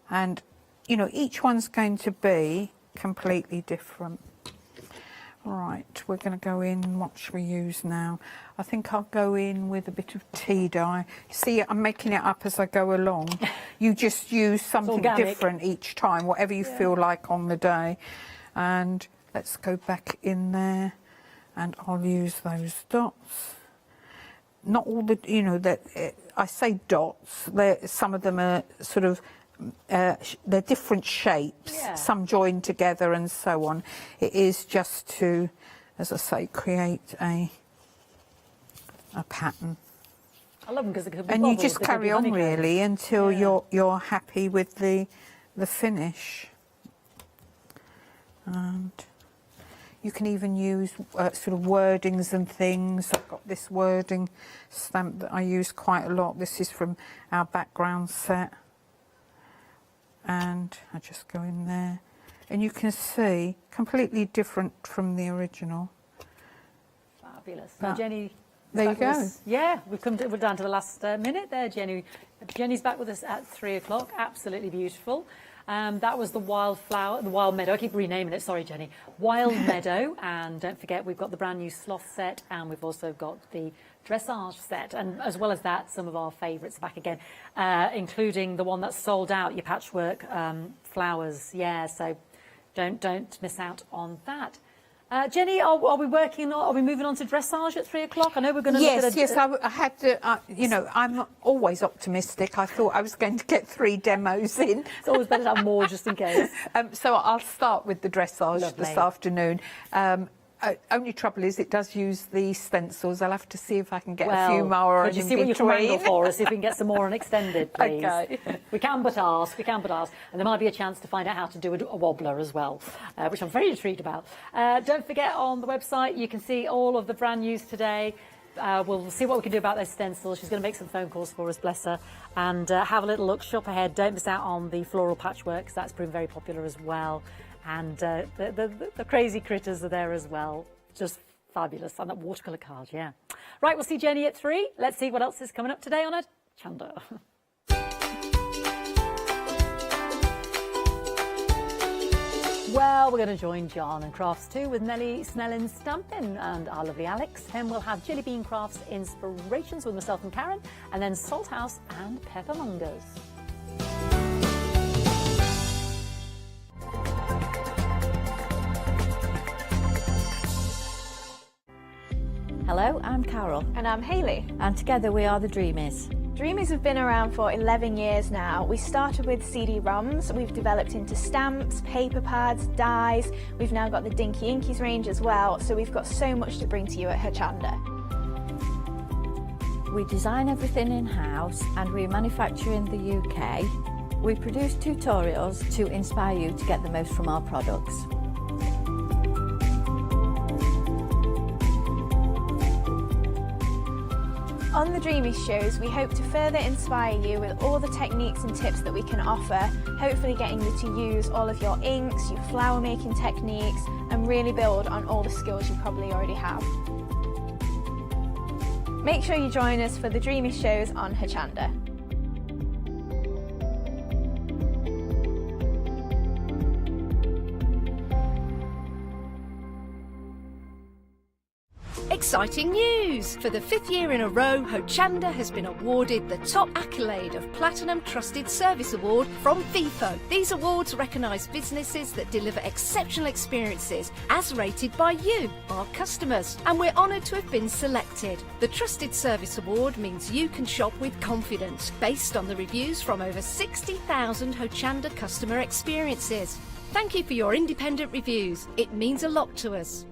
and you know, each one's going to be completely different. Right, we're going to go in, what should we use now? I think I'll go in with a bit of tea dye. See, I'm making it up as I go along. You just use something organic. different each time, whatever you feel like on the day. And let's go back in there, and I'll use those dots. Not all the, you know, that I say dots, some of them are sort of, they're different shapes, Yeah. some joined together and so on. It is just to, as I say, create a pattern. I love them because they could be And you bubbles, just they could be carry on honeycomb. really until Yeah. you're happy with the finish. And you can even use sort of wordings and things. I've got this wording stamp that I use quite a lot. This is from our background set. And I just go in there. And you can see, completely different from the original. Fabulous. But Now, Jenny. there you back with go. us. Yeah, we're down to the last minute there, Jenny. Jenny's back with us at 3 o'clock. Absolutely beautiful. That was the wild meadow. I keep renaming it. Sorry, Jenny. Wild meadow. And don't forget, we've got the brand new sloth set, and we've also got the dressage set. And as well as that, some of our favourites back again, including the one that's sold out, your patchwork flowers. Yeah, so don't miss out on that. Jenny, are we working? Are we moving on to dressage at 3 o'clock? I know we're going to look at Yes, I had to, you know, I'm always optimistic. I thought I was going to get 3 demos in. It's always better to have more just in case. So I'll start with the dressage Lovely. this afternoon. Only trouble is it does use the stencils. I'll have to see if I can get a few more could you in see what you can wrangle between. for us, if we can get some more on extended, please? Okay. We can but ask, and there might be a chance to find out how to do a wobbler as well, which I'm very intrigued about. Don't forget, on the website you can see all of the brand news today. We'll see what we can do about those stencils. She's going to make some phone calls for us, bless her, and have a little look, shop ahead. Don't miss out on the floral patchwork, because that's proven very popular as well. And the crazy critters are there as well. Just fabulous. And that watercolour card, yeah. Right, we'll see Jenny at 3. Let's see what else is coming up today on Hochanda. Well, we're going to join John and Crafts too with Nellie Snellin Stampin and our lovely Alex. Then we'll have Jelly Bean Crafts Inspirations with myself and Karen, and then Salt House and Peppermongers. Hello, I'm Carol. And I'm Hayley. And together we are the Dreamies. Dreamies have been around for 11 years now. We started with CD-ROMs, we've developed into stamps, paper pads, dies. We've now got the Dinky Inkies range as well, so we've got so much to bring to you at Hochanda. We design everything in-house and we manufacture in the UK. We produce tutorials to inspire you to get the most from our products. On the Dreamies shows, we hope to further inspire you with all the techniques and tips that we can offer, hopefully getting you to use all of your inks, your flower making techniques, and really build on all the skills you probably already have. Make sure you join us for the Dreamies shows on Hochanda. Exciting news! For the 5th year in a row, Hochanda has been awarded the top accolade of Platinum Trusted Service Award from Feefo. These awards recognise businesses that deliver exceptional experiences as rated by you, our customers, and we're honoured to have been selected. The Trusted Service Award means you can shop with confidence, based on the reviews from over 60,000 Hochanda customer experiences. Thank you for your independent reviews. It means a lot to us.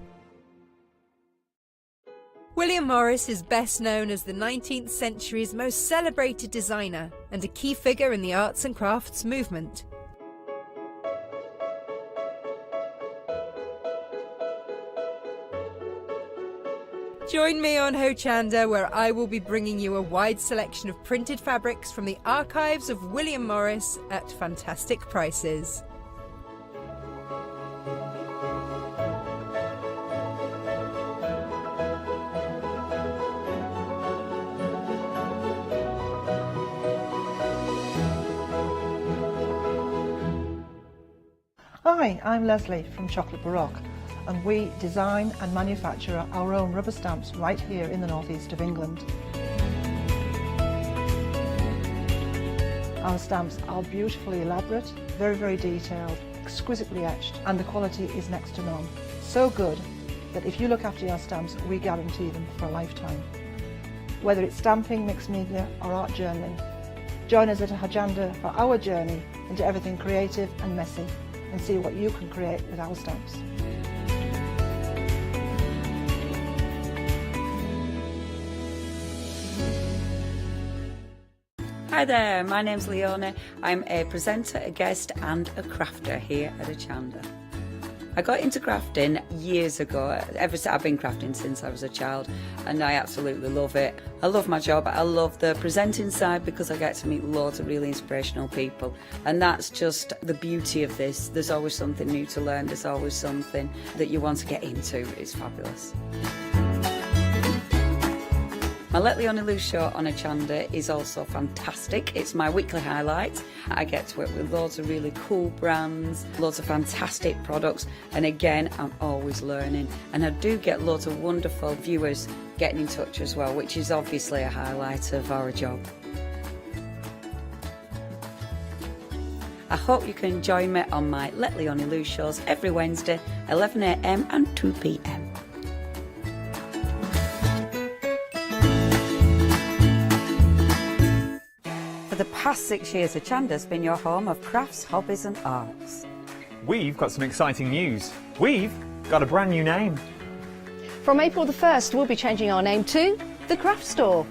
William Morris is best known as the 19th century's most celebrated designer and a key figure in the arts and crafts movement. Join me on Hochanda, where I will be bringing you a wide selection of printed fabrics from the archives of William Morris at fantastic prices. Hi, I'm Leslie from Chocolate Baroque, and we design and manufacture our own rubber stamps right here in the northeast of England. Our stamps are beautifully elaborate, very, very detailed, exquisitely etched, and the quality is next to none. So good that if you look after your stamps, we guarantee them for a lifetime. Whether it's stamping, mixed media, or art journaling, join us at Hochanda for our journey into everything creative and messy, and see what you can create with our stamps. Hi there, my name's Leona. I'm a presenter, a guest and a crafter here at Hochanda. I got into crafting years ago. I've been crafting since I was a child and I absolutely love it. I love my job. I love the presenting side because I get to meet loads of really inspirational people, and that's just the beauty of this. There's always something new to learn. There's always something that you want to get into. It's fabulous. My Let Leona Loose show on Hochanda is also fantastic. It's my weekly highlight. I get to work with loads of really cool brands, loads of fantastic products, and again, I'm always learning. And I do get loads of wonderful viewers getting in touch as well, which is obviously a highlight of our job. I hope you can join me on my Let Leona Loose shows every Wednesday, 11 AM and 2 PM. For the past 6 years, Hochanda's been your home of crafts, hobbies and arts. We've got some exciting news. We've got a brand new name. From April the 1st, we'll be changing our name to The Craft Store.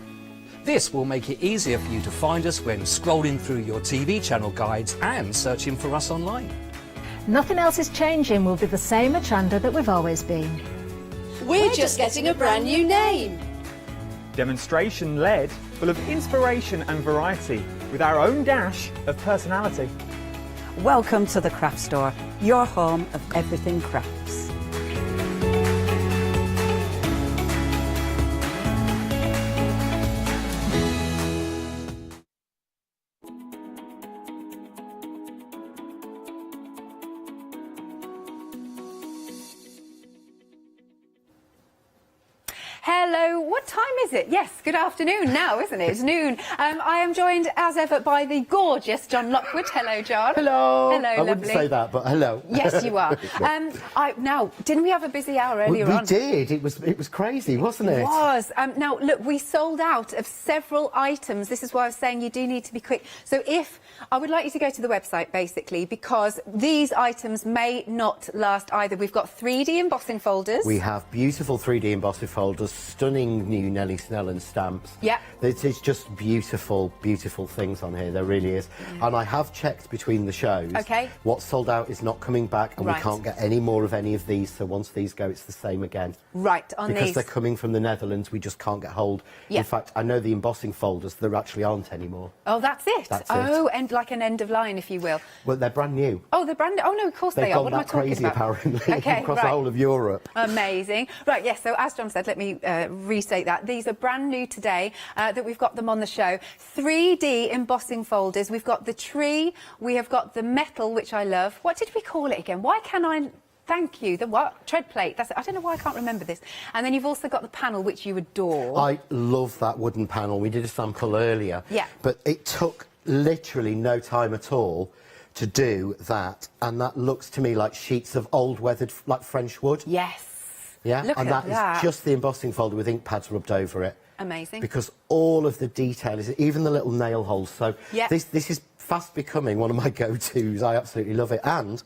This will make it easier for you to find us when scrolling through your TV channel guides and searching for us online. Nothing else is changing. We'll be the same Hochanda that we've always been. We're just getting a brand new name. Demonstration-led, full of inspiration and variety, with our own dash of personality. Welcome to the Craft Store, your home of everything crafts. Hello, what time is it? Yes, good afternoon now, isn't it? It's noon. I am joined, as ever, by the gorgeous John Lockwood. Hello, John. Hello. Hello, I wouldn't say that, but hello. Yes, you are. Now, didn't we have a busy hour earlier on? We did. It was crazy, wasn't it? It was. Now, look, we sold out of several items. This is why I was saying you do need to be quick. So I would like you to go to the website, basically, because these items may not last either. We've got 3D embossing folders. We have beautiful 3D embossing folders, stunning new Nellie Snellen stamps. Yeah. It's just beautiful, beautiful things on here. There really is. Yeah. And I have checked between the shows. Okay. What's sold out is not coming back, and we can't get any more of any of these. So once these go, it's the same again. Right, because they're coming from the Netherlands, we just can't get hold. Yeah. In fact, I know the embossing folders, there actually aren't anymore. Oh, that's it? That's it. And like an end of line, if you will. Well, they're brand new. Oh, they're brand new. Oh, no, of course they are. What am I talking crazy, about? Apparently, okay, across the whole of Europe. Amazing. Right, yes, so as John said, let me restate that. These are brand new today, that we've got them on the show. 3D embossing folders. We've got the tree, we have got the metal, which I love. What did we call it again? Why can I... Thank you. The what? Tread plate. That's it. I don't know why I can't remember this. And then you've also got the panel, which you adore. I love that wooden panel. We did a sample earlier. Yeah. But it took literally no time at all to do that. And that looks to me like sheets of old weathered, like French wood. Yes. Yeah. Look and at that is just the embossing folder with ink pads rubbed over it. Amazing. Because all of the detail is, even the little nail holes. So this is fast becoming one of my go-tos. I absolutely love it. And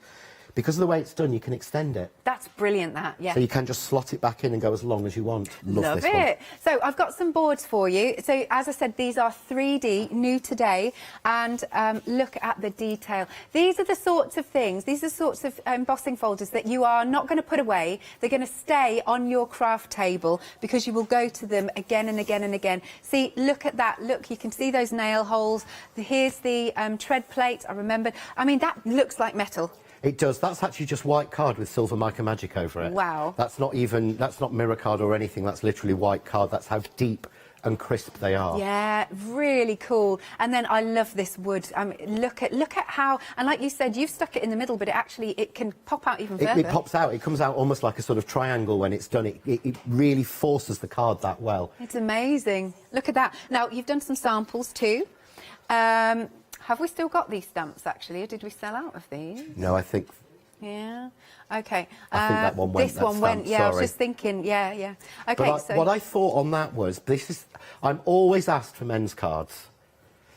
because of the way it's done, you can extend it. That's brilliant, that, yeah. So you can just slot it back in and go as long as you want. Love this it. So I've got some boards for you. So, as I said, these are 3D, new today, and look at the detail. These are the sorts of things, these are the sorts of embossing folders that you are not going to put away. They're going to stay on your craft table because you will go to them again and again and again. See, look at that. Look, you can see those nail holes. Here's the tread plate, I remembered. I mean, that looks like metal. It does. That's actually just white card with silver mica magic over it. Wow. That's not mirror card or anything. That's literally white card. That's how deep and crisp they are. Yeah, really cool. And then I love this wood. Look at how, and like you said, you've stuck it in the middle, but it can pop out even further. It pops out. It comes out almost like a sort of triangle when it's done. It really forces the card that well. It's amazing. Look at that. Now, you've done some samples too. Have we still got these stamps, actually, or did we sell out of these? No, I think... Yeah. OK. I think that one went. This one went, yeah, sorry. I was just thinking, yeah. OK, but what I thought on that was, I'm always asked for men's cards.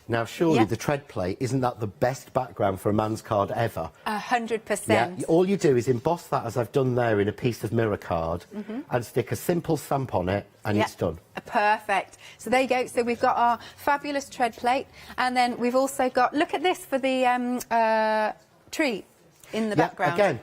Now, surely the tread plate, isn't that the best background for a man's card ever? 100%. Yeah, all you do is emboss that, as I've done there, in a piece of mirror card and stick a simple stamp on it, and it's done. Perfect. So there you go. So we've got our fabulous tread plate, and then we've also got, look at this for the tree in the background. Again,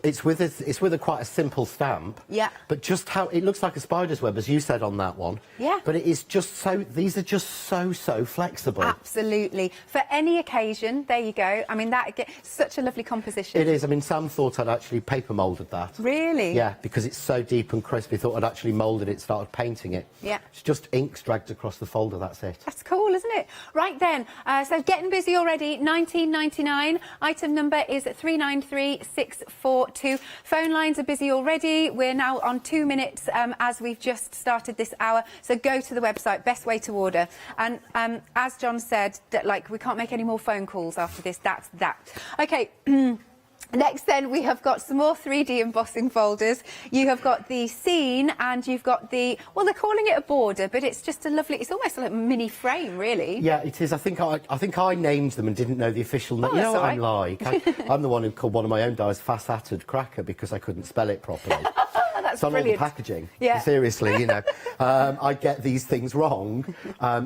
it's with quite a simple stamp. Yeah. But just how it looks like a spider's web, as you said on that one. Yeah. But it is just so. These are just so flexible. Absolutely. For any occasion, there you go. I mean, that such a lovely composition. It is. I mean, Sam thought I'd actually paper moulded that. Really? Yeah, because it's so deep and crisp. He thought I'd actually moulded it, started painting it. Yeah. It's just inks dragged across the folder. That's it. That's cool, isn't it? Right then. So getting busy already. £19.99. Item number is 393642. Phone lines are busy already. We're now on 2 minutes as we've just started this hour. So go to the website, best way to order. And as John said, that, we can't make any more phone calls after this. That's that. OK. Next then, we have got some more 3D embossing folders. You have got the scene and you've got the, well, they're calling it a border, but it's just a lovely, it's almost like a mini frame, really. Yeah, it is. I think I named them and didn't know the official name. You know what I'm like? I'm the one who called one of my own dyes Faceted Cracker because I couldn't spell it properly. That's on all the brilliant. packaging. Yeah. Seriously, I get these things wrong.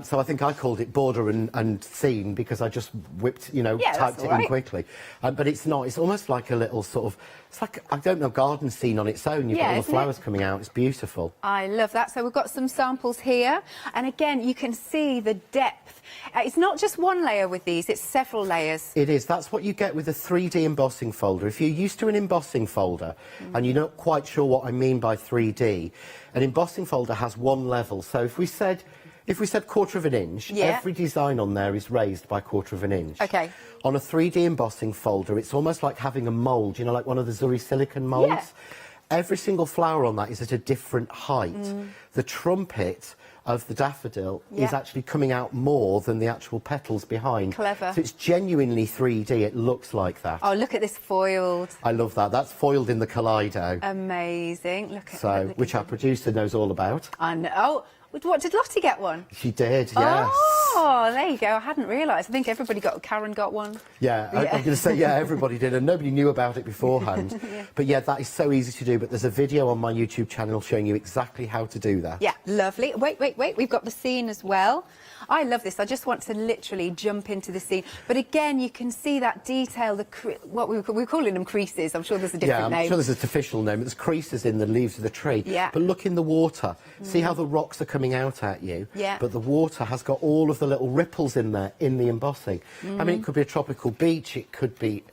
So I think I called it border and scene because I just whipped, typed it in quickly. But it's not. It's almost like a little sort of, it's like, I don't know, garden scene on its own. You've got all the flowers coming out. It's beautiful. I love that. So we've got some samples here. And again, you can see the depth. It's not just one layer with these, it's several layers. It is. That's what you get with a 3D embossing folder. If you're used to an embossing folder and you're not quite sure what I mean by 3D, an embossing folder has one level. So if we said 1/4 of an inch, every design on there is raised by 1/4 of an inch. Okay. On a 3D embossing folder, it's almost like having a mould, like one of the Zuri silicon moulds. every single flower on that is at a different height. The trumpet of the daffodil is actually coming out more than the actual petals behind. Clever. So it's genuinely 3D. It looks like that. Oh, look at this foiled. I love that. That's foiled in the Kaleido. Amazing. Look at So, look which at our producer knows all about. I know. Oh, what, did Lottie get one? She did, yes. Oh, there you go. I hadn't realised. I think everybody got. Karen got one. Yeah, I'm going to say, yeah, everybody did, and nobody knew about it beforehand. But yeah, that is so easy to do, but there's a video on my YouTube channel showing you exactly how to do that. Yeah, lovely. Wait. We've got the scene as well. I love this. I just want to literally jump into the scene. But again, you can see that detail, what we're calling them creases. I'm sure there's a different name. Yeah, I'm sure there's an official name. There's creases in the leaves of the tree. Yeah. But look in the water. See how the rocks are coming out at you? Yeah. But the water has got all of the little ripples in there, in the embossing. I mean, it could be a tropical beach. It could be...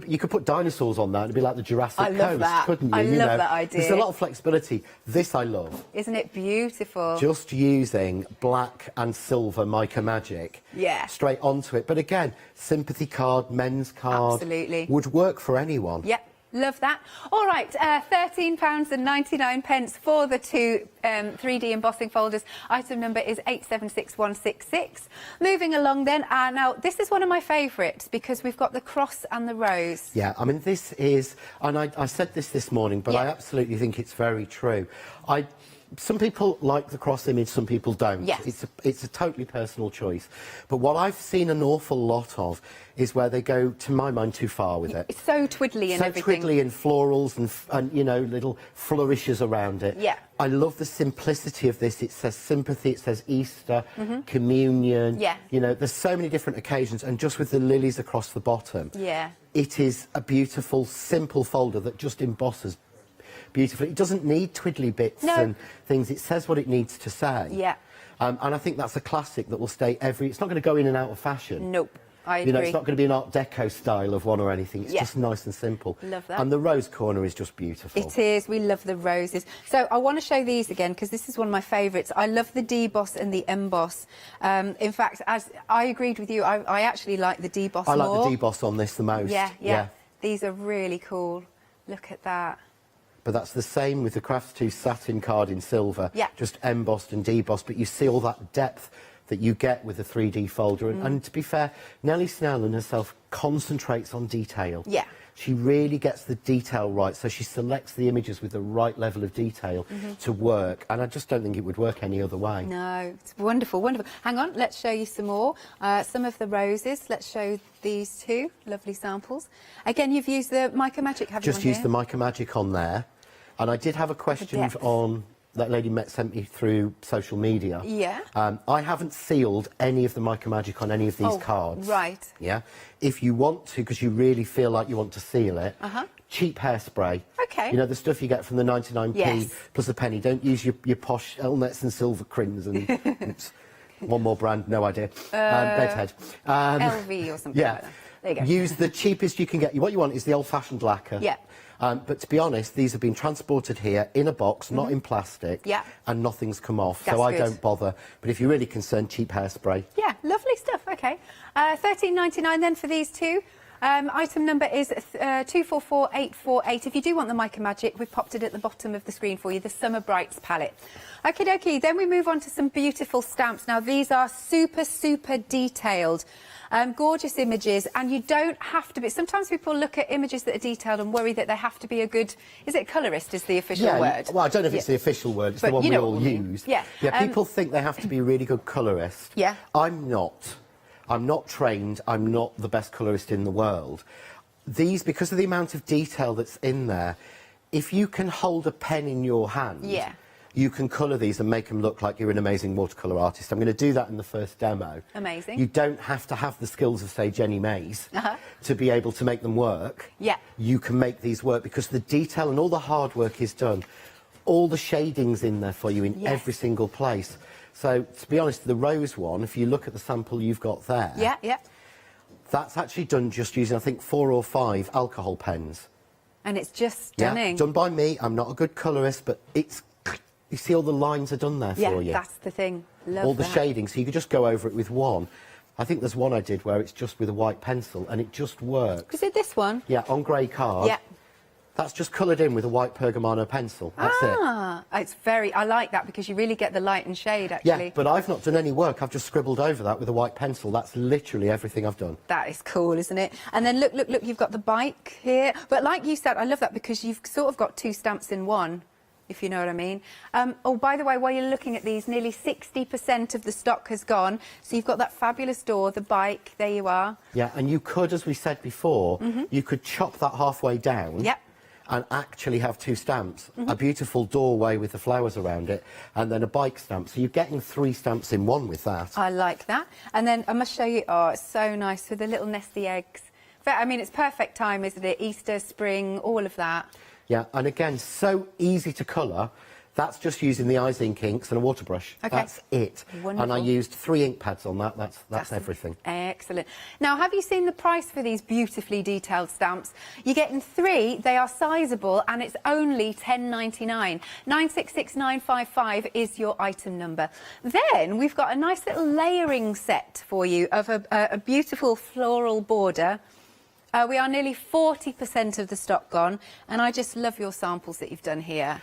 you could put dinosaurs on that. It'd be like the Jurassic Coast, couldn't you? I love that idea. There's a lot of flexibility. This I love. Isn't it beautiful? Just using black and silver mica magic straight onto it. But again, sympathy card, men's card, absolutely would work for anyone. Yeah. Love that. All right, £13.99 for the two 3D embossing folders. Item number is 876166. Moving along then, now this is one of my favourites because we've got the cross and the rose. Yeah, I mean, this is, and I said this morning, but I absolutely think it's very true. Some people like the cross image, some people don't. Yes. It's a totally personal choice. But what I've seen an awful lot of is where they go, to my mind, too far with it. It's so twiddly and everything. So twiddly and florals and, you know, little flourishes around it. Yeah. I love the simplicity of this. It says sympathy, it says Easter, communion. Yeah. You know, there's so many different occasions, and just with the lilies across the bottom. Yeah. It is a beautiful, simple folder that just embosses beautifully. It doesn't need twiddly bits and things. It says what it needs to say. Yeah. And I think that's a classic that will stay it's not going to go in and out of fashion. Nope. I agree. You know, it's not going to be an Art Deco style of one or anything. It's just nice and simple. Love that. And the rose corner is just beautiful. It is. We love the roses. So I want to show these again because this is one of my favourites. I love the deboss and the emboss. In fact, as I agreed with you, I actually like the deboss more. I like the deboss on this the most. Yeah. These are really cool. Look at that. But that's the same with the Crafts 2 satin card in silver. Yeah. Just embossed and debossed, but you see all that depth that you get with the 3D folder. And to be fair, Nellie Snellen herself concentrates on detail. Yeah. She really gets the detail right, so she selects the images with the right level of detail to work, and I just don't think it would work any other way. No, it's wonderful, wonderful. Hang on, let's show you some more. Some of the roses. Let's show these two lovely samples. Again, you've used the Mica Magic, have you? Just used the Mica Magic on there, and I did have a question on that lady sent me through social media. Yeah. I haven't sealed any of the Mica Magic on any of these cards. Right. Yeah. If you want to, because you really feel like you want to seal it, cheap hairspray. Okay. You know, the stuff you get from the 99p plus a penny. Don't use your posh Elnets and Silver Crins and oops, one more brand, no idea. Bedhead. LV or something like that. There you go. Use the cheapest you can get. What you want is the old-fashioned lacquer. Yeah. But to be honest, these have been transported here in a box, not in plastic, and nothing's come off, so I don't bother. But if you're really concerned, cheap hairspray. Yeah, lovely stuff. Okay, £13.99 then for these two. Item number is 244848. If you do want the Mica Magic, we've popped it at the bottom of the screen for you, the Summer Brights palette. Okie dokie, then we move on to some beautiful stamps. Now, these are super, super detailed. Gorgeous images, and you don't have to be... Sometimes people look at images that are detailed and worry that they have to be a good... Is it colourist is the official word? Well, I don't know if it's the official word, it's the one we all use. Yeah. People think they have to be a really good colourist. Yeah. I'm not. I'm not trained, I'm not the best colourist in the world. These, because of the amount of detail that's in there, if you can hold a pen in your hand... you can colour these and make them look like you're an amazing watercolour artist. I'm going to do that in the first demo. Amazing. You don't have to have the skills of, say, Jenny Mays to be able to make them work. Yeah. You can make these work because the detail and all the hard work is done. All the shading's in there for you in every single place. So, to be honest, the rose one, if you look at the sample you've got there... that's actually done just using, I think, 4 or 5 alcohol pens. And it's just stunning. Yeah, done by me. I'm not a good colourist, but it's... You see all the lines are done there for you. Yeah, that's the thing. Love all the that. shading, so you could just go over it with one. I think there's one I did where it's just with a white pencil, and it just works. Is it this one? Yeah, on grey card. Yeah. That's just coloured in with a white Pergamano pencil. That's it. I like that because you really get the light and shade, actually. Yeah, but I've not done any work. I've just scribbled over that with a white pencil. That's literally everything I've done. That is cool, isn't it? And then look, you've got the bike here. But like you said, I love that because you've sort of got 2 stamps in one, if you know what I mean. Oh, by the way, while you're looking at these, nearly 60% of the stock has gone. So you've got that fabulous door, the bike, there you are. Yeah, and you could, as we said before, you could chop that halfway down. Yep. And actually have 2 stamps, a beautiful doorway with the flowers around it, and then a bike stamp. So you're getting 3 stamps in one with that. I like that. And then I must show you, oh, it's so nice with the little nesty eggs. I mean, it's perfect time, isn't it? Easter, spring, all of that. Yeah, and again, so easy to colour. That's just using the eyes ink inks and a water brush. Okay. That's it. Wonderful. And I used 3 ink pads on that. That's everything. Excellent. Now, have you seen the price for these beautifully detailed stamps? You're getting 3, they are sizable, and it's only £10.99. 966955 is your item number. Then we've got a nice little layering set for you of a beautiful floral border. We are nearly 40% of the stock gone, and I just love your samples that you've done here.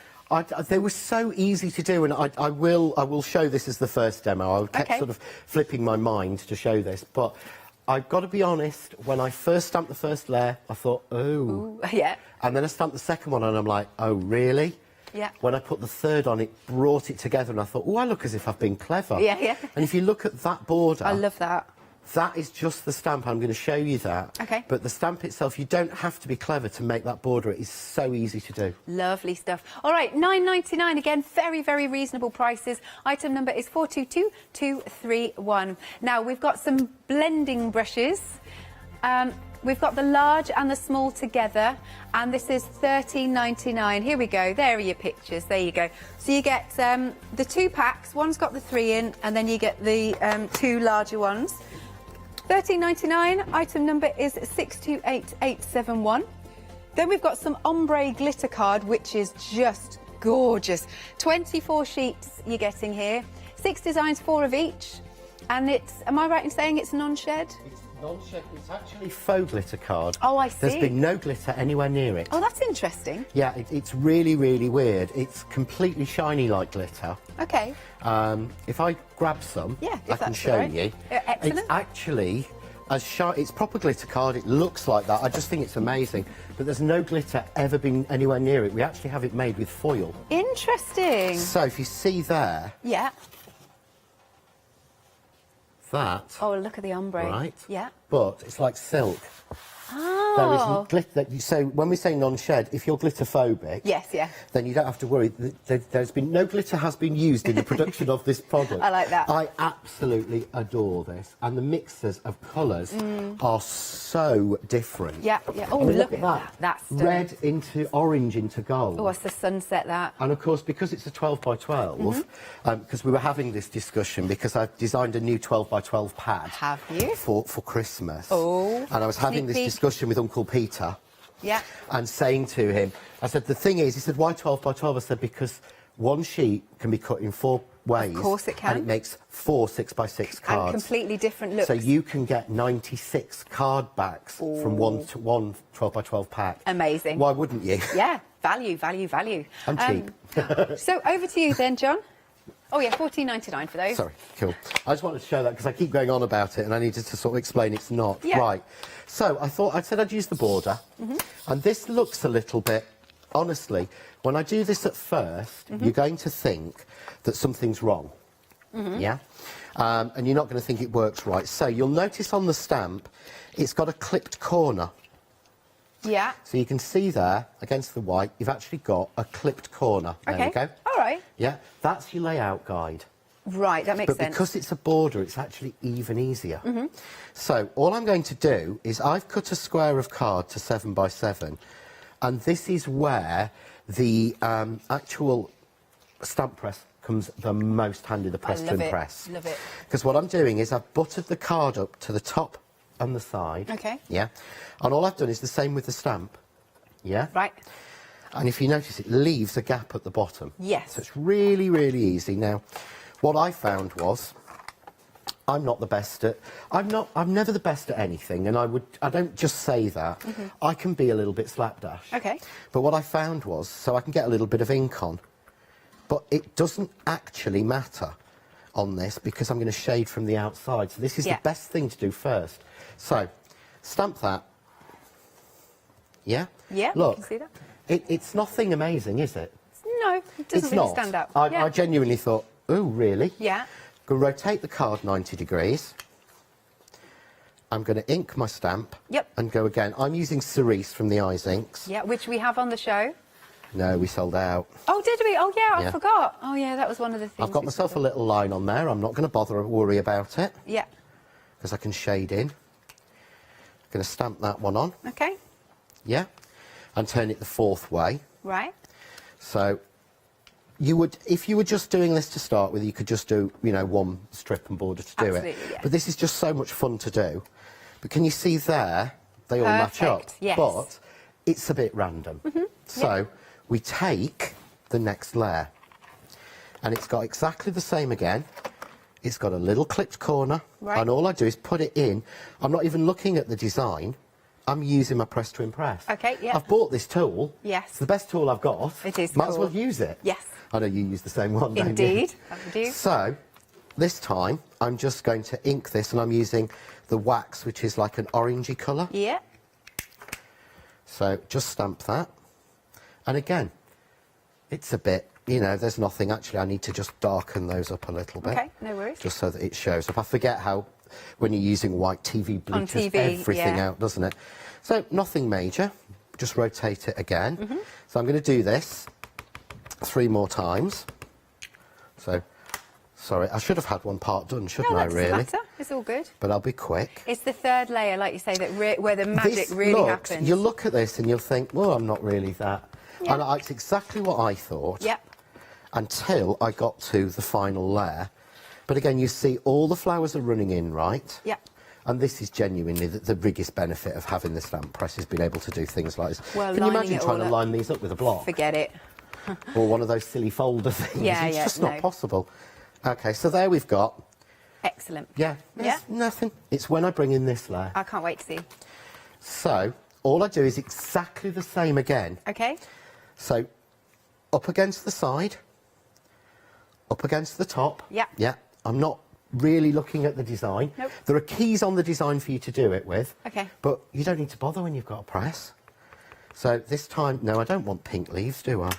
They were so easy to do, and I will show this as the first demo. I kept sort of flipping my mind to show this, but I've got to be honest, when I first stamped the first layer, I thought, oh. Ooh, yeah. And then I stamped the second one, and I'm like, oh, really? Yeah. When I put the third on, it brought it together, and I thought, oh, I look as if I've been clever. Yeah, yeah. And if you look at that border... I love that. That is just the stamp. I'm going to show you that. Okay. But the stamp itself, you don't have to be clever to make that border. It is so easy to do. Lovely stuff. All right, £9.99 again, very, very reasonable prices. Item number is 422231. Now, we've got some blending brushes. We've got the large and the small together, and this is £13.99. Here we go. There are your pictures. There you go. So you get the 2 packs. One's got the 3 in, and then you get the 2 larger ones. £13.99. Item number is 628871. Then we've got some ombre glitter card, which is just gorgeous. 24 sheets you're getting here. 6 designs, 4 of each. And it's, am I right in saying it's non-shed? Non-shed. It's actually faux glitter card. Oh, I see. There's been no glitter anywhere near it. Oh, that's interesting. Yeah, it's really, really weird. It's completely shiny like glitter. Okay. If I grab some, I can show you. Excellent. It's actually as shiny. It's proper glitter card. It looks like that. I just think it's amazing. But there's no glitter ever been anywhere near it. We actually have it made with foil. Interesting. So if you see there. Yeah. That. Oh, look at the ombre. Right. Yeah. But it's like silk. Oh. There isn't glitter. So when we say non-shed, if you're glitter phobic, yes, yeah, then you don't have to worry. There's been no glitter has been used in the production of this product. I like that. I absolutely adore this, and the mixes of colours are so different. Yeah, yeah. Oh, I mean, look at that. That's red into orange into gold. Oh, it's the sunset, that. And of course, because it's a 12 by 12, because we were having this discussion, because I've designed a new 12 by 12 pad. Have you? For Christmas. Oh. And I was having this discussion with Uncle Peter. Yeah. And saying to him, I said, the thing is, he said, why 12 by 12? I said, because one sheet can be cut in 4 ways. Of course it can. And it makes 4 6 by 6 cards. And completely different looks. So you can get 96 card backs from one 12 by 12 pack. Amazing. Why wouldn't you? Yeah, value, value, value. I'm cheap. So over to you then, John. Oh yeah, £14.99 for those. Sorry, cool. I just wanted to show that because I keep going on about it and I needed to sort of explain it's not. Yeah. Right. So I said I'd use the border. And this looks a little bit, honestly, when I do this at first, you're going to think that something's wrong. Yeah? And you're not going to think it works right. So you'll notice on the stamp, it's got a clipped corner. Yeah. So you can see there, against the white, you've actually got a clipped corner. There we go. All right. Yeah, that's your layout guide. Right, that makes sense. But because it's a border, it's actually even easier. So all I'm going to do is I've cut a square of card to 7 by 7, and this is where the actual stamp press comes the most handy, the press to impress. Love it. Because what I'm doing is I've buttered the card up to the top and the side. Okay. Yeah. And all I've done is the same with the stamp. Yeah. Right. And if you notice, it leaves a gap at the bottom. Yes. So it's really, really easy. Now, what I found was, I'm not the best at... I'm never the best at anything, and I don't just say that. I can be a little bit slapdash. Okay. But what I found was, so I can get a little bit of ink on, but it doesn't actually matter on this because I'm going to shade from the outside. So this is the best thing to do first. So, stamp that. Yeah? Yeah, look, you can see that. It's nothing amazing, is it? No, it doesn't really stand out. I genuinely thought, oh, really? Yeah. Going to rotate the card 90 degrees. I'm going to ink my stamp. Yep. And go again. I'm using Cerise from the Eyes Inks. Yeah, which we have on the show. No, we sold out. Oh, did we? Oh, yeah, I forgot. Oh, yeah, that was one of the things. I've got myself a little line on there. I'm not going to bother or worry about it. Yeah. Because I can shade in. Going to stamp that one on. Okay. Yeah. And turn it the 4th way. Right. So you would, if you were just doing this to start with, you could just do, you know, one strip and border to do Absolutely, it. yeah. But this is just so much fun to do. But can you see there? They all match up. Yes. But it's a bit random. So we take the next layer. And it's got exactly the same again. It's got a little clipped corner. Right. And all I do is put it in. I'm not even looking at the design. I'm using my press to impress. Okay, yeah. I've bought this tool. Yes. It's the best tool I've got. It is Might as cool. well use it. Yes. I know you use the same one, don't you? Indeed, I do. So, this time, I'm just going to ink this, and I'm using the wax, which is like an orangey colour. Yeah. So, just stamp that. And again, it's a bit, you know, there's nothing. Actually, I need to just darken those up a little bit. Okay, no worries. Just so that it shows up. I forget how, when you're using white TV, bleaches everything out, doesn't it? So, nothing major. Just rotate it again. So, I'm going to do this 3 more times. So, sorry, I should have had one part done, shouldn't I, really? No, that doesn't matter. It's all good. But I'll be quick. It's the 3rd layer, like you say, that where the magic This really looks, happens. you'll look at this and you'll think, well, I'm not really that. Yeah. And it's exactly what I thought. Yep. Until I got to the final layer. But again, you see all the flowers are running in, right? Yep. And this is genuinely the biggest benefit of having the stamp press, is being able to do things like this. Well, can you lining imagine it trying all to up. line these up with a block? Forget it. Or one of those silly folder things. Yeah, it's yeah, just no. not possible. OK, so there we've got... Excellent. Yeah, nothing. It's when I bring in this layer. I can't wait to see. So, all I do is exactly the same again. Okay. So, up against the side, up against the top. Yeah. Yeah. I'm not really looking at the design. Nope. There are keys on the design for you to do it with. Okay. But you don't need to bother when you've got a press. So this time, no, I don't want pink leaves, do I?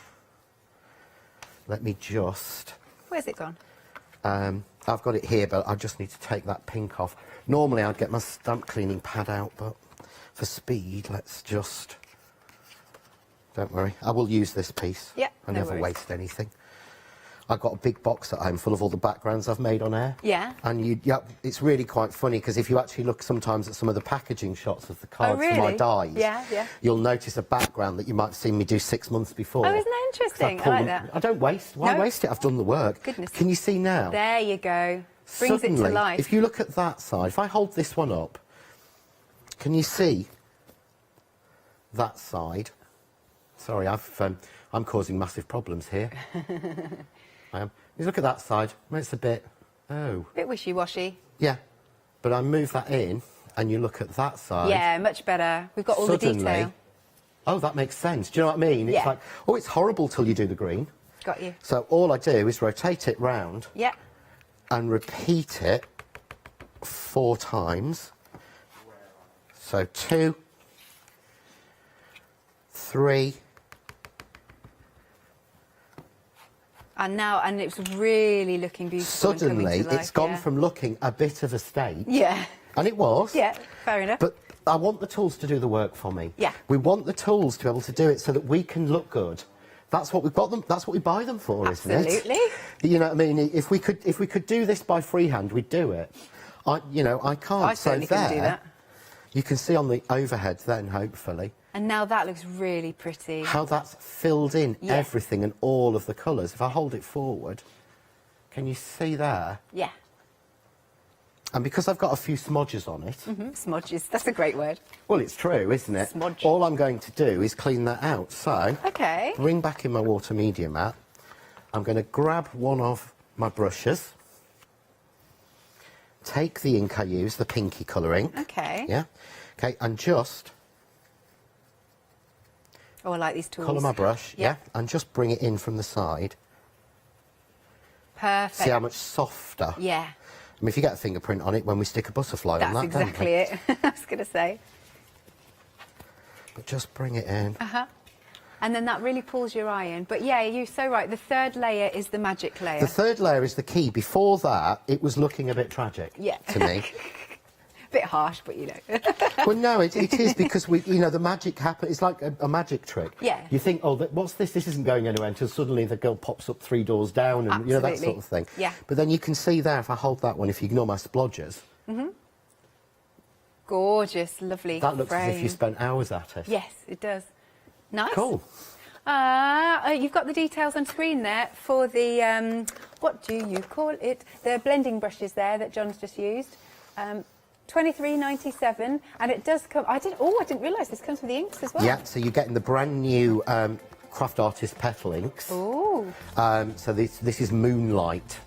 Let me just... Where's it gone? I've got it here, but I just need to take that pink off. Normally, I'd get my stamp cleaning pad out, but for speed, let's just... Don't worry, I will use this piece. Yeah, I no never worries. waste anything. I've got a big box at home full of all the backgrounds I've made on air. Yeah. And it's really quite funny, because if you actually look sometimes at some of the packaging shots of the cards for my really? dies, Yeah. you'll notice a background that you might have seen me do 6 months before. Oh, isn't that 'Cause interesting? I pull like them- that. I don't waste. Why No. waste it? I've done the work. Goodness. Can you see now? There you go. Brings Suddenly, it to life. if you look at that side, if I hold this one up, can you see that side? Sorry, I'm causing massive problems here. I am. You look at that side, it's a bit, Bit wishy-washy. yeah. But I move that in, and you look at that side. Yeah, much better. We've got all the Suddenly, detail. oh, that makes sense. Do you know what I mean? It's Yeah. like, oh, it's horrible till you do the green. Got you. So all I do is rotate it round Yeah. and repeat it 4 times. So 2, 3. And it's really looking beautiful. and coming Suddenly, to life, it's gone yeah. from looking a bit of a state. Yeah. And it was. Yeah, fair enough. But I want the tools to do the work for me. Yeah. We want the tools to be able to do it so that we can look good. That's what we've got them. That's what we buy them for, isn't it? Absolutely. You know what I mean? If we could do this by freehand, we'd do it. I can't. I certainly couldn't do that. You can see on the overhead then, hopefully, And now that looks really pretty. how that's filled in Yeah. everything and all of the colours. If I hold it forward, can you see there? Yeah. And because I've got a few smodges on it, Smudges. That's a great word. well, it's true, isn't it? Smudge. All I'm going to do is clean that out. So, Okay. bring back in my water media mat. I'm going to grab one of my brushes. take the ink I use, the pinky colour ink. Okay. Yeah. Okay, and just Oh, I like these tools. colour my brush, yeah, and just bring it in from the side. Perfect. See how much softer? Yeah. I mean, if you get a fingerprint on it when we stick a butterfly on that, That's exactly it. I was going to say. But just bring it in. And then that really pulls your eye in. But yeah, you're so right. The third layer is the magic layer. The third layer is the key. Before that, it was looking a bit tragic to me. Bit harsh, but you know. Well, no, it is because the magic happens. It's like a magic trick. Yeah. You think, oh, what's this? This isn't going anywhere until suddenly the girl pops up 3 doors down, and that sort of thing. Yeah. But then you can see there, if I hold that one, if you ignore my splodgers. Gorgeous, lovely. That looks frame. as if you spent hours at it. Yes, it does. Nice. Cool. You've got the details on screen there for the, what do you call it? The blending brushes there that John's just used. $23.97, and it does come. I didn't realise this comes with the inks as well. Yeah, so you're getting the brand new Craft Artist Petal inks. Ooh. So this is Moonlight,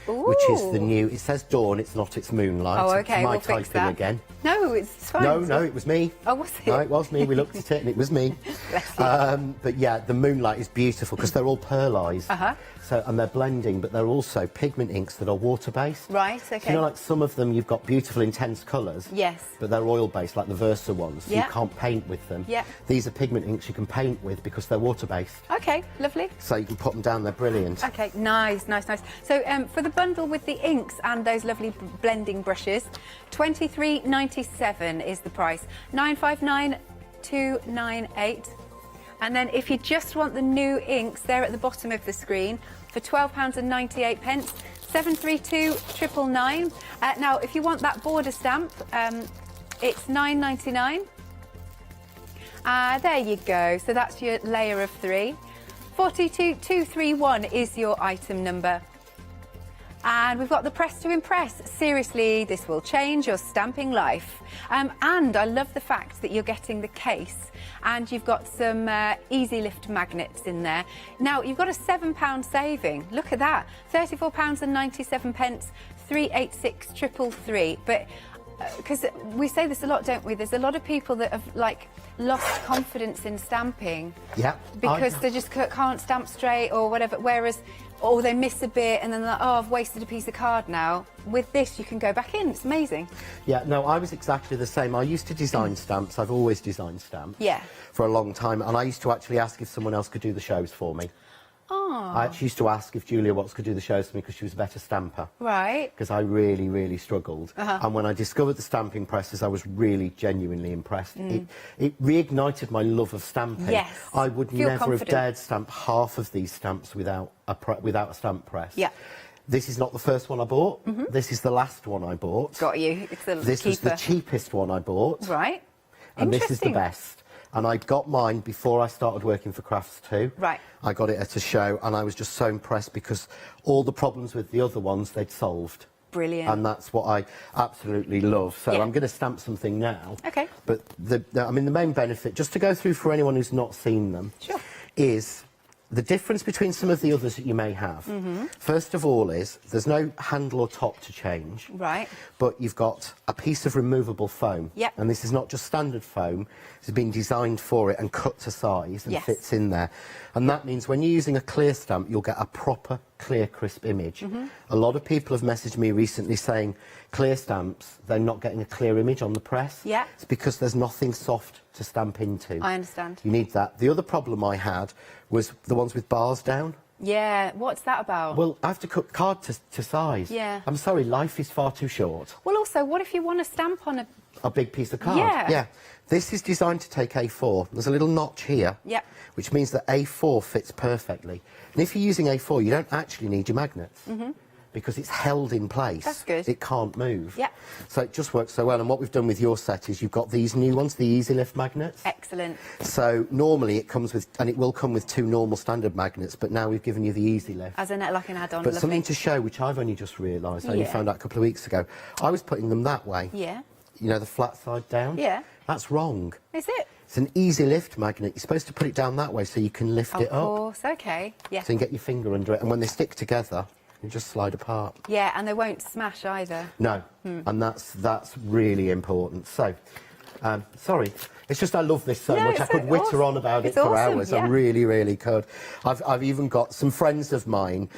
Ooh. which is the new. It says Dawn. It's not. It's Moonlight. Oh, okay. It's my We'll fix typing that. again. No, it's fine. No, it was me. Oh, was it? No, it was me. We looked at it and it was me. Bless you. But yeah, the Moonlight is beautiful because they're all pearlised. So, and they're blending, but they're also pigment inks that are water-based. Right, okay. So, like some of them, you've got beautiful, intense colours. Yes. But they're oil-based, like the Versa ones. So Yeah. you can't paint with them. Yeah. These are pigment inks you can paint with because they're water-based. Okay, lovely. So you can put them down, they're brilliant. Okay, nice. So for the bundle with the inks and those lovely blending brushes, $23.97 is the price. $959.298. And then if you just want the new inks, they're at the bottom of the screen for £12.98. 732-999. Now, if you want that border stamp, it's $9.99. There you go. So that's your layer of 3. 42231 is your item number. And we've got the Press to Impress. Seriously, this will change your stamping life. And I love the fact that you're getting the case and you've got some easy lift magnets in there. Now, you've got a £7 saving. Look at that. £34.97, 386-333. But because we say this a lot, don't we? There's a lot of people that have lost confidence in stamping. Yeah. Because they just can't stamp straight or whatever. Whereas, or they miss a bit and then they're like, oh, I've wasted a piece of card now. With this, you can go back in. It's amazing. Yeah, no, I was exactly the same. I used to design stamps. I've always designed stamps. Yeah. For a long time. And I used to actually ask if someone else could do the shows for me. Oh. I actually used to ask if Julia Watts could do the shows for me because she was a better stamper. Right. Because I really, really struggled. And when I discovered the stamping presses, I was really genuinely impressed. It reignited my love of stamping. Yes. I would Feel never confident. have dared stamp half of these stamps without a stamp press. Yeah. This is not the first one I bought. This is the last one I bought. Got you. It's the This keeper. was the cheapest one I bought. Right. And this is the Interesting. best. And I got mine before I started working for Crafts 2. Right. I got it at a show and I was just so impressed because all the problems with the other ones they'd solved. Brilliant. And that's what I absolutely love. So Yeah. I'm going to stamp something now. Okay. But the main benefit, just to go through for anyone who's not seen them, is the difference between some of the others that you may have. First of all is there's no handle or top to change. Right. But you've got a piece of removable foam. Yep. And this is not just standard foam. It's been designed for it and cut to size and Yes. fits in there. And that means when you're using a clear stamp, you'll get a proper, clear, crisp image. A lot of people have messaged me recently saying clear stamps, they're not getting a clear image on the press. Yeah. It's because there's nothing soft to stamp into. I understand. You need that. The other problem I had was the ones with bars down. Yeah. What's that about? Well, I have to cut card to size. Yeah. I'm sorry, life is far too short. Well, also, what if you want to stamp on A big piece of card. Yeah. This is designed to take A4. There's a little notch here. Yep. Which means that A4 fits perfectly. And if you're using A4, you don't actually need your magnets. Because it's held in place. That's good. It can't move. Yep. So it just works so well. And what we've done with your set is you've got these new ones, the Easy Lift magnets. Excellent. So normally it comes with, and it will come with 2 normal standard magnets, but now we've given you the Easy Lift. As like an add-on. But lovely. something to show, which I've only just realised, I only Yeah. found out a couple of weeks ago. I was putting them that way. Yeah. You know, the flat side down? Yeah. That's wrong. Is it? It's an Easy Lift magnet. You're supposed to put it down that way so you can lift it Of up. course. Okay. Yeah. So you can get your finger under it, and when they stick together, You just slide apart. Yeah, and they won't smash either. No, and that's really important. So, sorry, it's just I love this so much. I could witter on about it for hours. I really, really could. I've even got some friends of mine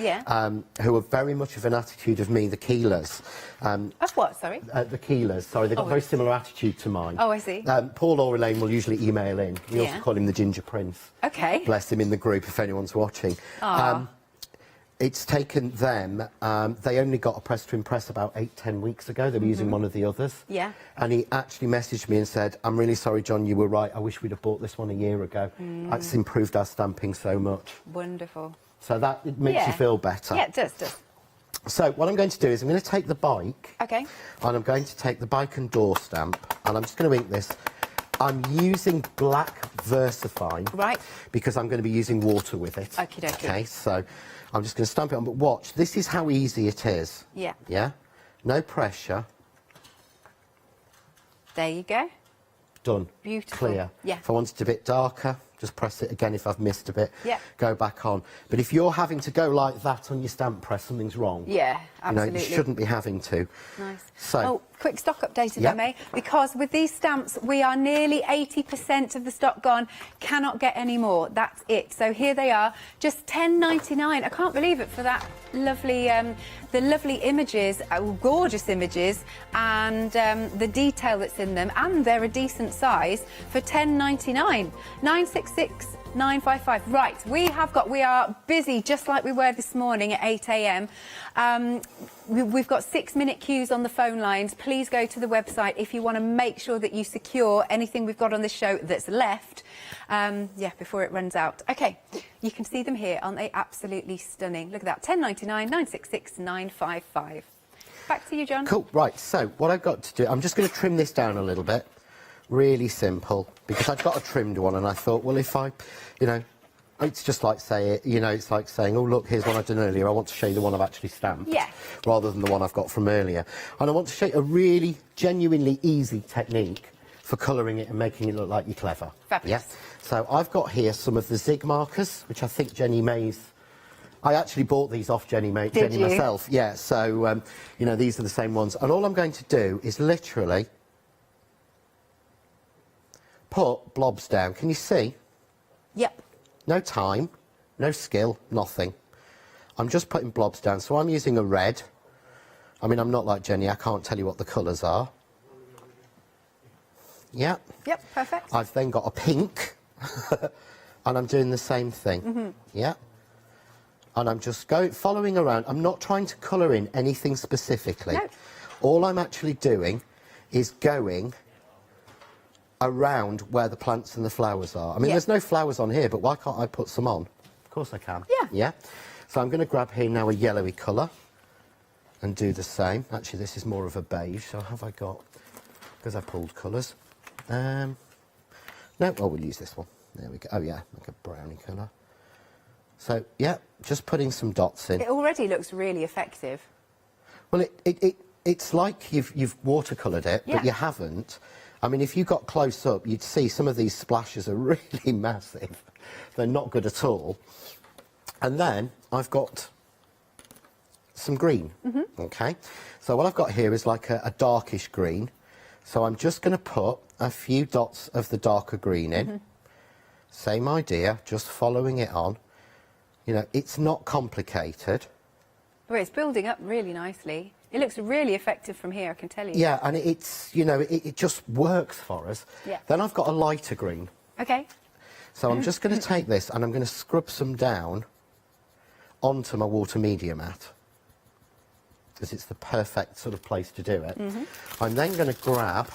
who are very much of an attitude of me, the Keelers. Of what, sorry? The Keelers, sorry. They've got a very similar attitude to mine. Oh, I see. Paul or Elaine will usually email in. We also call him the Ginger Prince. Okay. Bless him in the group if anyone's watching. It's taken them, they only got a press to impress about 8-10 weeks ago. They were using one of the others. Yeah. And he actually messaged me and said, I'm really sorry, John, you were right. I wish we'd have bought this one a year ago. It's improved our stamping so much. Wonderful. So that it makes you feel better. Yeah, it does. So what I'm going to do is I'm going to take the bike. Okay. And I'm going to take the bike and door stamp. And I'm just going to ink this. I'm using black VersaFine. Right. Because I'm going to be using water with it. Okie dokie. Okay, so I'm just going to stamp it on. But watch, this is how easy it is. Yeah. Yeah? No pressure. There you go. Done. Beautiful. Clear. Yeah. If I want it a bit darker, just press it again if I've missed a bit. Yeah. Go back on. But if you're having to go like that on your stamp press, something's wrong. Yeah, absolutely. You shouldn't be having to. Nice. So, quick stock update, if I may, because with these stamps, we are nearly 80% of the stock gone. Cannot get any more. That's it. So here they are, just £10.99. I can't believe it for that lovely, the lovely images, gorgeous images, and the detail that's in them, and they're a decent size for £10.99. 966 955. Right, we are busy just like we were this morning at 8 a.m. We've got 6-minute queues on the phone lines. Please go to the website if you want to make sure that you secure anything we've got on the show that's left, before it runs out. Okay, you can see them here. Aren't they absolutely stunning? Look at that, 10.99, 966 955. Back to you, John. Cool, right, so what I've got to do, I'm just going to trim this down a little bit. Really simple, because I've got a trimmed one, and I thought, well, if I, it's just like it's like saying, oh, look, here's one I've done earlier. I want to show you the one I've actually stamped, rather than the one I've got from earlier. And I want to show you a really genuinely easy technique for colouring it and making it look like you're clever. Fabulous. Yeah. So I've got here some of the Zig markers, which I think Jenny May's. I actually bought these off Jenny myself. Yeah. So these are the same ones, and all I'm going to do is literally put blobs down. Can you see? Yep. No time, no skill, nothing. I'm just putting blobs down. So I'm using a red. I mean, I'm not like Jenny. I can't tell you what the colours are. Yeah. Yep, perfect. I've then got a pink. And I'm doing the same thing. Yeah. And I'm just following around. I'm not trying to colour in anything specifically. No. All I'm actually doing is going around where the plants and the flowers are. I mean, there's no flowers on here, but why can't I put some on? Of course I can. Yeah. Yeah. So I'm going to grab here now a yellowy colour and do the same. Actually, this is more of a beige. So have I got, because I pulled colours. No, well, we'll use this one. There we go. Oh, yeah, like a brownie colour. So, yeah, just putting some dots in. It already looks really effective. Well, it's like you've watercoloured it, but you haven't. I mean, if you got close up, you'd see some of these splashes are really massive. They're not good at all. And then I've got some green. Okay. So what I've got here is like a darkish green. So I'm just going to put a few dots of the darker green in. Same idea, just following it on. It's not complicated. Well, it's building up really nicely. It looks really effective from here, I can tell you. Yeah, and it's, it just works for us. Yeah. Then I've got a lighter green. Okay. So I'm just going to take this and I'm going to scrub some down onto my water media mat, because it's the perfect sort of place to do it. I'm then going to grab...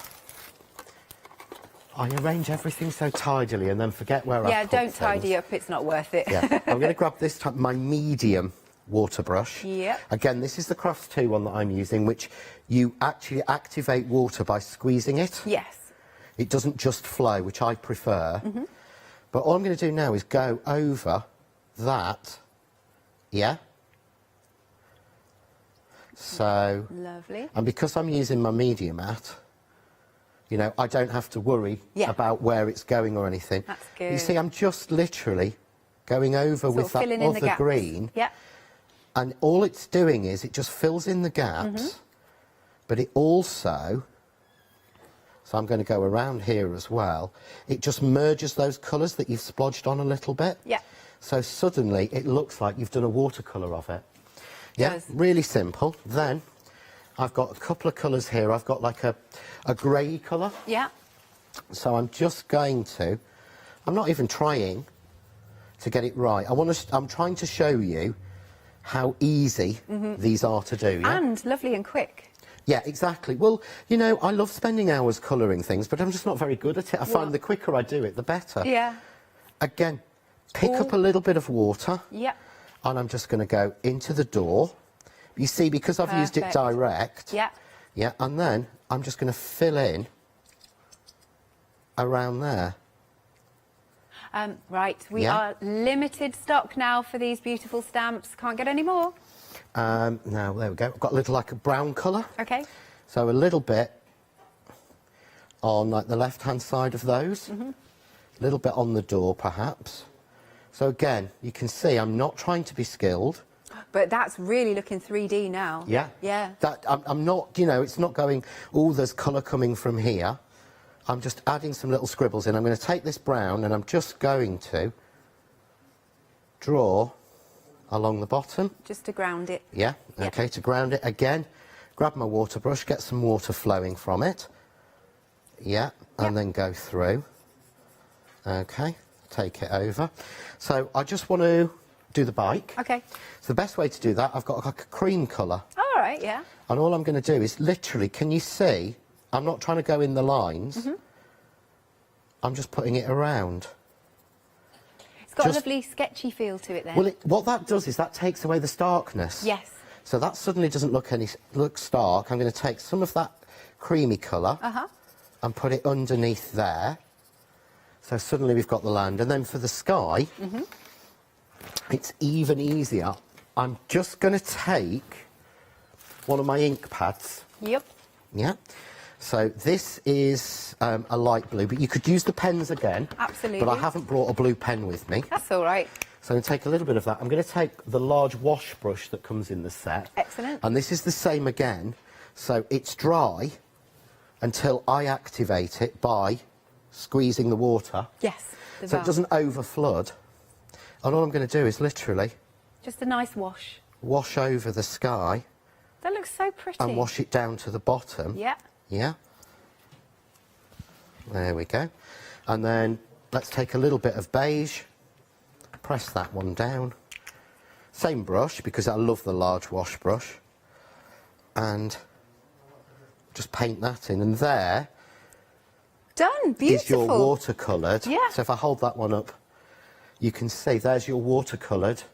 I arrange everything so tidily and then forget where I put don't tidy up, it's not worth it. Yeah, I'm going to grab this time, my medium water brush. Yep. Again, this is the Crafts 2 one that I'm using, which you actually activate water by squeezing it. Yes. It doesn't just flow, which I prefer. But all I'm going to do now is go over that. Yeah. So. Lovely. And because I'm using my media mat, I don't have to worry about where it's going or anything. That's good. You see, I'm just literally going over with that other green. Yeah. And all it's doing is it just fills in the gaps, but it also, so I'm going to go around here as well, it just merges those colours that you've splodged on a little bit. Yeah. So suddenly it looks like you've done a watercolour of it. Yeah, does. really simple. Then I've got a couple of colours here. I've got like a grey colour. Yeah. So I'm just going to, I'm not even trying to get it right. I'm trying to show you how easy these are to do. Yeah? And lovely and quick. Yeah, exactly. Well, you know, I love spending hours colouring things, but I'm just not very good at it. I find the quicker I do it, the better. Yeah. Again, pick up a little bit of water. Yeah. And I'm just going to go into the door. You see, because I've used it direct. Yeah. Yeah, and then I'm just going to fill in around there. Right, we are limited stock now for these beautiful stamps. Can't get any more. Now, there we go. I've got a little, like, a brown colour. Okay. So a little bit on, like, the left-hand side of those. A little bit on the door, perhaps. So, again, you can see I'm not trying to be skilled. But that's really looking 3D now. Yeah. Yeah. I'm not, you know, it's not going, oh, there's colour coming from here. I'm just adding some little scribbles in. I'm going to take this brown and I'm just going to draw along the bottom. Just to ground it. Yeah, okay, to ground it again. Grab my water brush, get some water flowing from it. Yeah, and then go through. Okay, take it over. So I just want to do the bike. Okay. So the best way to do that, I've got like a cream colour. All right, yeah. And all I'm going to do is literally, can you see? I'm not trying to go in the lines. I'm just putting it around. It's got a lovely sketchy feel to it then. Well, what that does is that takes away the starkness. Yes. So that suddenly doesn't look stark. I'm going to take some of that creamy colour and put it underneath there. So suddenly we've got the land. And then for the sky, it's even easier. I'm just going to take one of my ink pads. Yep. Yeah. So this is a light blue, but you could use the pens again. Absolutely. But I haven't brought a blue pen with me. That's all right. So I'm going to take a little bit of that. I'm going to take the large wash brush that comes in the set. Excellent. And this is the same again. So it's dry until I activate it by squeezing the water. Yes. So it doesn't over flood. And all I'm going to do is literally just a nice wash. Wash over the sky. That looks so pretty. And wash it down to the bottom. Yeah. Yeah. There we go. And then let's take a little bit of beige. Press that one down. Same brush, because I love the large wash brush. And just paint that in. And there done. Beautiful. Is your watercoloured. Yeah. So if I hold that one up, you can see there's your watercoloured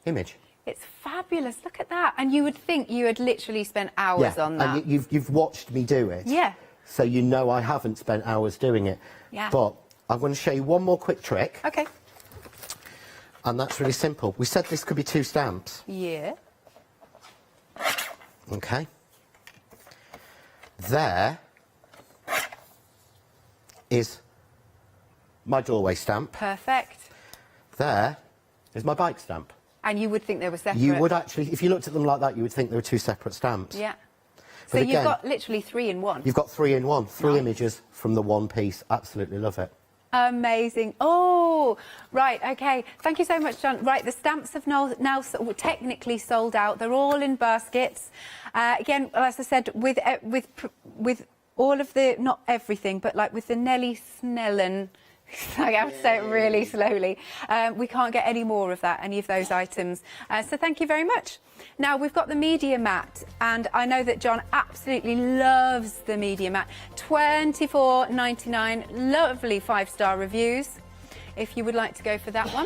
image. It's fabulous. Look at that. And you would think you had literally spent hours on that. And you've watched me do it. Yeah. So you know I haven't spent hours doing it. Yeah. But I'm going to show you one more quick trick. Okay. And that's really simple. We said this could be 2 stamps. Yeah. Okay. There is my doorway stamp. Perfect. There is my bike stamp. And you would think they were separate. You would actually, if you looked at them like that, you would think they were 2 separate stamps. Yeah. But So again, you've got literally 3 in 1. You've got 3 in 1. 3 Nice. images from the one piece. Absolutely love it. Amazing. Oh, right, OK. Thank you so much, John. Right, the stamps have now technically sold out. They're all in baskets. Again, as I said, with all of the, not everything, but like with the Nelly Snellen, I have to say it really slowly. We can't get any more of that, any of those items. So thank you very much. Now, we've got the media mat, and I know that John absolutely loves the media mat. $24.99, lovely 5-star reviews, if you would like to go for that one.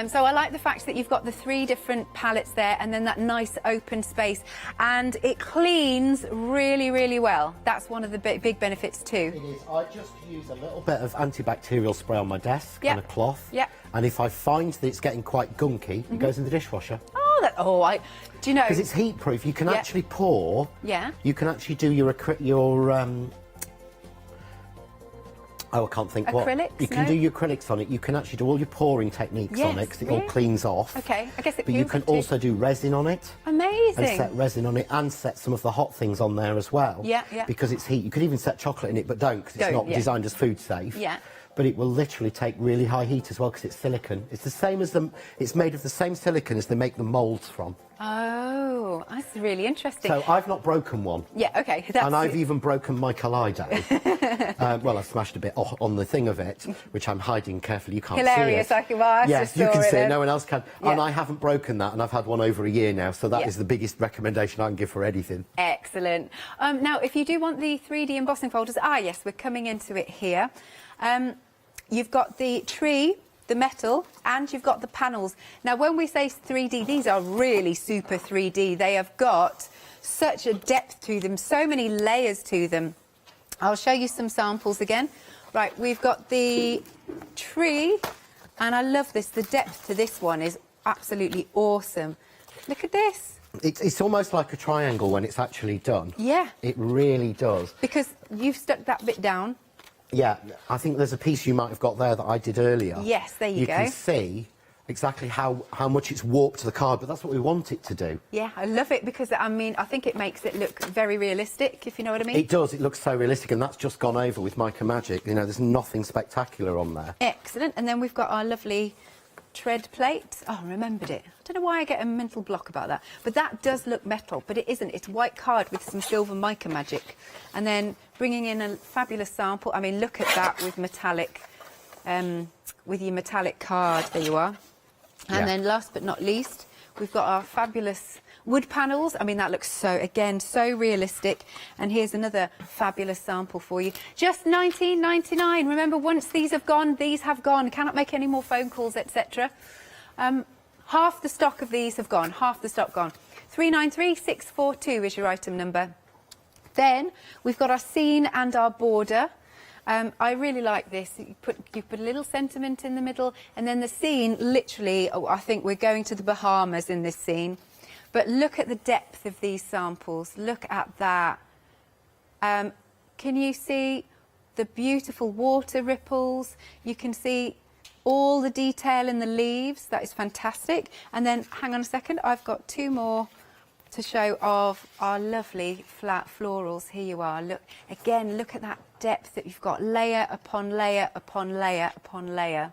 So I like the fact that you've got the 3 different palettes there and then that nice open space, and it cleans really, really well. That's one of the big benefits too. It is. I just use a little bit of antibacterial spray on my desk and a cloth. Yep. And if I find that it's getting quite gunky, it goes in the dishwasher. Do you know? Because it's heat proof. You can actually pour. Yeah. You can actually do Oh, I can't think what. Acrylics? You can No? do your acrylics on it. You can actually do all your pouring techniques on it because it all cleans off. Okay, I guess it But you peels can it too. also do resin on it. Amazing. And set resin on it and set some of the hot things on there as well. Yeah, yeah. Because it's heat. You could even set chocolate in it, but don't because it's Don't, not yeah. designed as food safe. Yeah. But it will literally take really high heat as well because it's silicon. It's the same as it's made of the same silicon as they make the moulds from. Oh, that's really interesting. So I've not broken one. Yeah, okay. And I've even broken my Kaleido. Well, I've smashed a bit on the thing of it, which I'm hiding carefully. You can't Hilarious, see it. I can watch Yes, the you can story see it. then. No one else can. Yeah. And I haven't broken that, and I've had one over a year now, so that is the biggest recommendation I can give for anything. Excellent. Now, if you do want the 3D embossing folders, yes, we're coming into it here. You've got the tree, the metal, and you've got the panels. Now, when we say 3D, these are really super 3D. They have got such a depth to them, so many layers to them. I'll show you some samples again. Right, we've got the tree, and I love this. The depth to this one is absolutely awesome. Look at this. It's almost like a triangle when it's actually done. Yeah. It really does. Because you've stuck that bit down. Yeah, I think there's a piece you might have got there that I did earlier. Yes, there you go. You can see exactly how much it's warped the card, but that's what we want it to do. Yeah, I love it because, I mean, I think it makes it look very realistic, if you know what I mean. It does. It looks so realistic, and that's just gone over with Mica Magic. You know, there's nothing spectacular on there. Excellent. And then we've got our lovely tread plate. Oh, I remembered it. I don't know why I get a mental block about that. But that does look metal, but it isn't. It's white card with some silver Mica Magic. And then bringing in a fabulous sample. I mean, look at that with metallic, with your metallic card. There you are. And then last but not least, we've got our fabulous wood panels. I mean, that looks so realistic. And here's another fabulous sample for you. Just £19.99. Remember, once these have gone, these have gone. Cannot make any more phone calls, etc. Half the stock of these have gone. Half the stock gone. 393642 is your item number. Then we've got our scene and our border. I really like this. You put a little sentiment in the middle, and then the scene, literally, I think we're going to the Bahamas in this scene. But look at the depth of these samples. Look at that. Can you see the beautiful water ripples? You can see all the detail in the leaves. That is fantastic. And then, hang on a second, I've got two more to show of our lovely flat florals. Here you are. Look again, look at that depth that you've got, layer upon layer upon layer upon layer.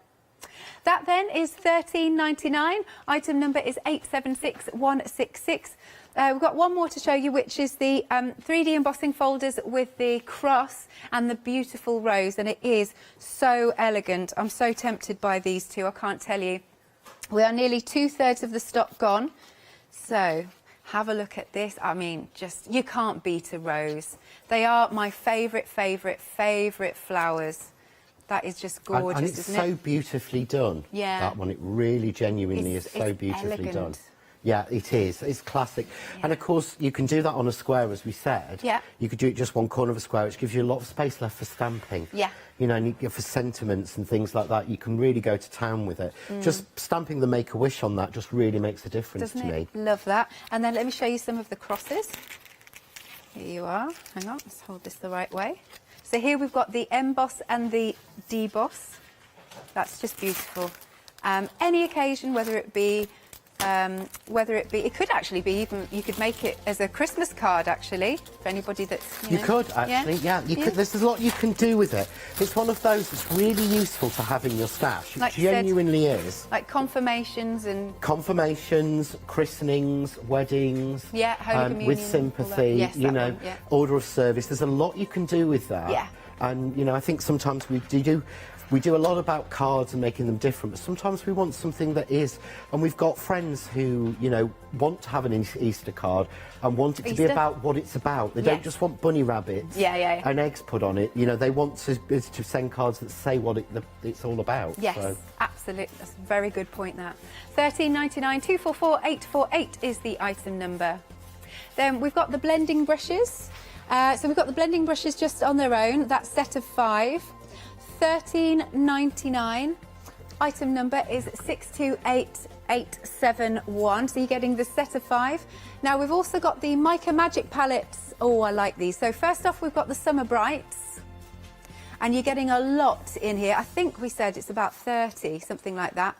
That then is £13.99. Item number is 876166. We've got one more to show you, which is the 3D embossing folders with the cross and the beautiful rose, and it is so elegant. I'm so tempted by these two, I can't tell you. We are nearly 2/3 of the stock gone, so have a look at this. I mean, just, you can't beat a rose. They are my favourite flowers. That is just gorgeous, and it's isn't so it? beautifully done. Yeah. That one, it really genuinely is so it's beautifully elegant. done. Yeah, it is. It's classic. Yeah. And of course, you can do that on a square, as we said. Yeah. You could do it just one corner of a square, which gives you a lot of space left for stamping. Yeah. You know, and for sentiments and things like that, you can really go to town with it. Just stamping the Make-A-Wish on that just really makes a difference Doesn't to it? me. Love that. And then let me show you some of the crosses. Here you are. Hang on, let's hold this the right way. So here we've got the emboss and the deboss. That's just beautiful. Any occasion, whether it be, it could actually be even, you could make it as a Christmas card, actually, for anybody that's, You could, actually, yeah. Could, there's a lot you can do with it. It's one of those that's really useful to have in your stash. Like It genuinely is. Like confirmations and... Confirmations, christenings, weddings. Yeah, Holy Communion. With all that. sympathy, Yes, you that know, one, yeah. order of service. There's a lot you can do with that. Yeah. And, you know, I think sometimes we do a lot about cards and making them different, but sometimes we want something that is, and we've got friends who, you know, want to have an Easter card and want it to be about what it's about. They don't just want bunny rabbits and eggs put on it. You know, they want to send cards that say what it's all about. Yes, so. absolutely. That's a very good point, that. £13.99, 244848 is the item number. Then we've got the blending brushes. So we've got the blending brushes just on their own. That set of 5. £13.99. Item number is 628871. So you're getting the set of 5. Now we've also got the Mica Magic palettes. Oh, I like these. So first off, we've got the Summer Brights. And you're getting a lot in here. I think we said it's about 30, something like that.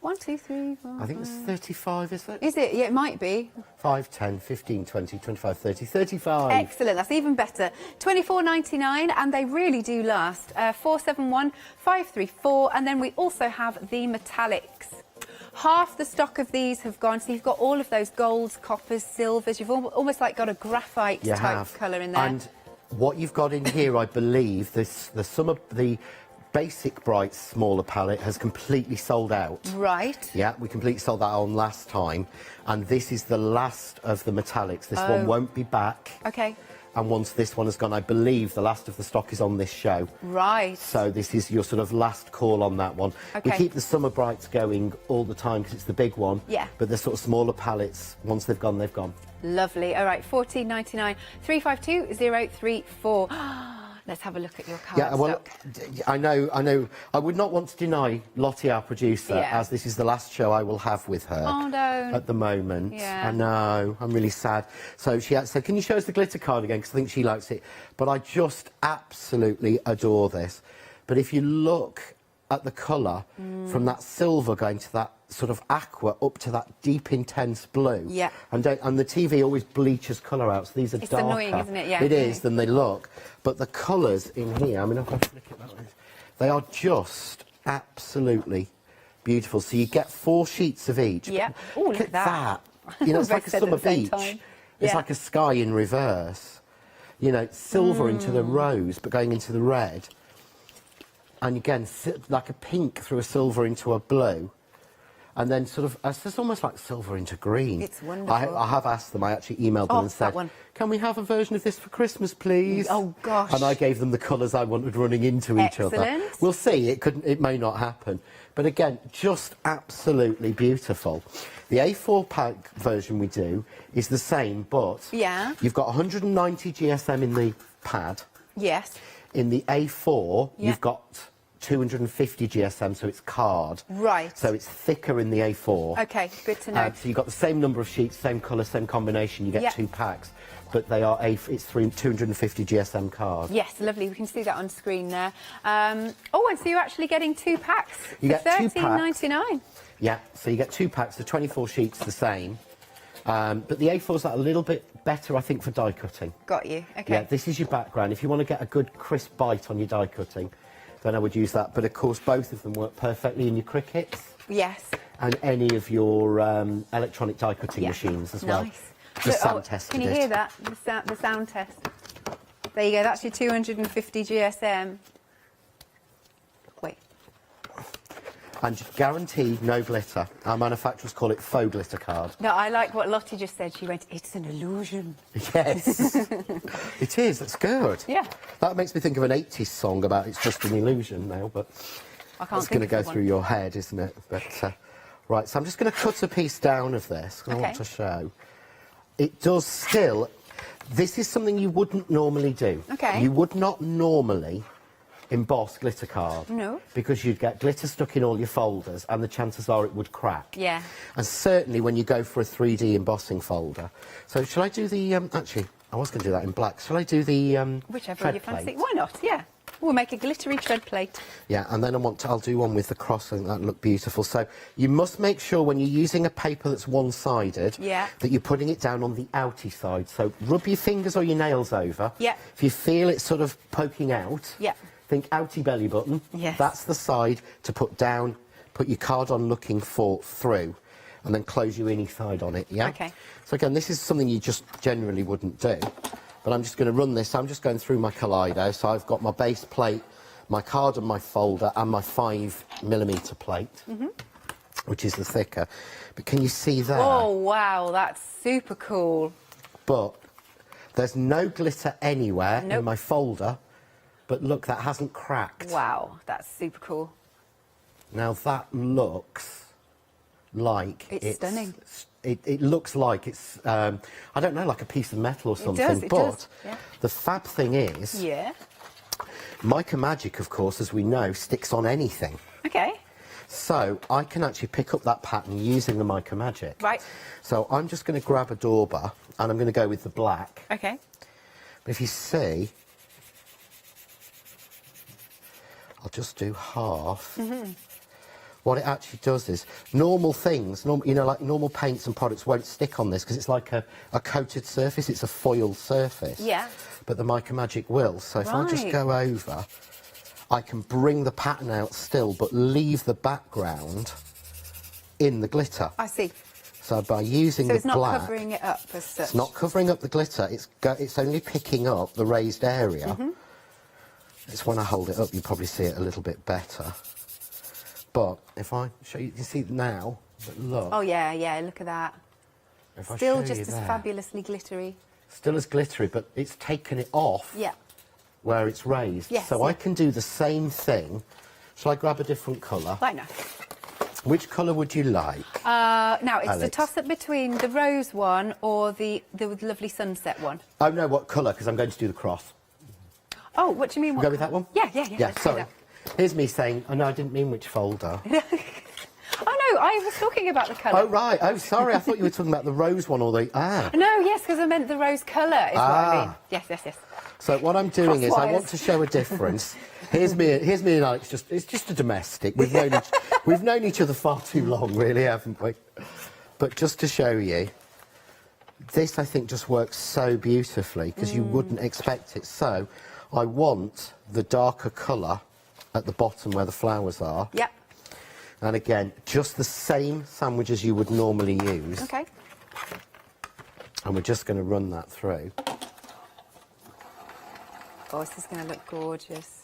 1, 2, 3, 4, I think it's 35, is it? Is it? Yeah, it might be. 5, 10, 15, 20, 25, 30, 35. Excellent, that's even better. £24.99, and they really do last. 471 534, and then we also have the metallics. Half the stock of these have gone, so you've got all of those golds, coppers, silvers. You've almost like got a graphite type colour in there. And what you've got in here, I believe, the basic bright smaller palette has completely sold out. Right. Yeah, we completely sold that on last time, and this is the last of the metallics. This one won't be back. Okay. And once this one has gone, I believe the last of the stock is on this show. Right. So this is your sort of last call on that one. Okay. We keep the summer brights going all the time because it's the big one. Yeah. But the sort of smaller palettes, once they've gone, they've gone. Lovely. All right, £14.99, 352 034. Let's have a look at your card Yeah, well, stock. I know. I would not want to deny Lottie, our producer, as this is the last show I will have with her. Oh, no. At the moment. Yeah. I know. I'm really sad. So she said, can you show us the glitter card again? Because I think she likes it. But I just absolutely adore this. But if you look at the colour from that silver going to that sort of aqua up to that deep intense blue. Yeah. And the TV always bleaches colour out, so these are It's darker. annoying, isn't it? Yeah. It is than they look. But the colours in here, I mean, if I flick it that way, they are just absolutely beautiful. So you get 4 sheets of each. Yeah. Oh, look at that. You know, it's like a Both said summer at the same beach. time. It's Yeah. like a sky in reverse. You know, it's silver into the rose, but going into the red. And again, like a pink through a silver into a blue. And then sort of, it's almost like silver into green. It's wonderful. I have asked them, I actually emailed them and said, can we have a version of this for Christmas, please? Oh, gosh. And I gave them the colours I wanted running into each other. Excellent. We'll see, it may not happen. But again, just absolutely beautiful. The A4 pack version we do is the same, but you've got 190 GSM in the pad. Yes. In the A4, you've got 250 GSM, so it's card. Right. So it's thicker in the A4. Okay, good to know. So you've got the same number of sheets, same colour, same combination. You get 2 packs, but they are it's 250 GSM card. Yes, lovely. We can see that on screen there. And so you're actually getting 2 packs You for get 2 packs. £13.99. Yeah, so you get 2 packs, the 24 sheets the same. But the A4's a little bit better, I think, for die cutting. Got you. Okay. Yeah, this is your background. If you want to get a good crisp bite on your die cutting, then I would use that. But of course, both of them work perfectly in your crickets. Yes. And any of your electronic die cutting machines as well. Nice. The sound tested Can you hear that? The sound test. There you go. That's your 250 GSM. Wait. And guaranteed no glitter. Our manufacturers call it faux glitter card. No, I like what Lottie just said. She went, it's an illusion. Yes. It is. That's good. Yeah. That makes me think of an 80s song about it's just an illusion now, but I can't it's going to go through your head, isn't it? But right, so I'm just going to cut a piece down of this because I want to show. It does still... This is something you wouldn't normally do. Okay. You would not normally emboss glitter card. No. Because you'd get glitter stuck in all your folders and the chances are it would crack. Yeah. And certainly when you go for a 3D embossing folder. So shall I do the... actually, I was going to do that in black. Shall I do the whichever tread you fancy. plate? Why not? Yeah. We'll make a glittery tread plate. Yeah, and then I'll do one with the cross. I think that'll look beautiful. So you must make sure when you're using a paper that's one-sided that you're putting it down on the outy side. So rub your fingers or your nails over. Yeah. If you feel it sort of poking out, think outy belly button. Yes. That's the side to put down, put your card on looking for through, and then close your innie side on it, yeah? Okay. So again, this is something you just generally wouldn't do. But I'm just going to run this. I'm just going through my Kaleido. So I've got my base plate, my card and my folder, and my 5mm plate, which is the thicker. But can you see there? Oh, wow, that's super cool. But there's no glitter anywhere in my folder. But look, that hasn't cracked. Wow, that's super cool. Now that looks like it's stunning. It looks like it's, I don't know, like a piece of metal or something. It but does. Yeah. the fab thing is, Yeah. Mica Magic, of course, as we know, sticks on anything. Okay. So I can actually pick up that pattern using the Mica Magic. Right. So I'm just going to grab a dauber and I'm going to go with the black. Okay. But if you see, I'll just do half. What it actually does is, normal things, you know, like normal paints and products won't stick on this because it's like a coated surface, it's a foiled surface. Yeah. But the Mica Magic will. So if I just go over, I can bring the pattern out still, but leave the background in the glitter. I see. So by using the black... So it's not covering it up as such? It's not covering up the glitter, it's only picking up the raised area. It's when I hold it up, you probably see it a little bit better. But if I show you, you can see now, but look. Oh, yeah, yeah, look at that. If I Still show just you as there, fabulously glittery. Still as glittery, but it's taken it off Yeah. where it's raised. Yes, so I can do the same thing. Shall I grab a different colour? Right now. Which colour would you like? Now, it's Alex? a toss-up between the rose one or the lovely sunset one. Oh, no, what colour? Because I'm going to do the cross. Oh, what do you mean? We'll go with that one? Yeah, yeah, yeah. Yeah, let's do sorry. that. Here's me saying, oh, no, I didn't mean which folder. Oh, no, I was talking about the colour. Oh, right. Oh, sorry. I thought you were talking about the rose one or the... Ah. No, yes, because I meant the rose colour is what I mean. Yes, yes, yes. So what I'm doing is I Crosswise. want to show a difference. Here's me and Alex. It's just a domestic. We've known each other far too long, really, haven't we? But just to show you, this I think just works so beautifully because you wouldn't expect it. So I want the darker colour at the bottom where the flowers are. Yep. And again, just the same sandwich as you would normally use. Okay. And we're just going to run that through. Oh, this is going to look gorgeous.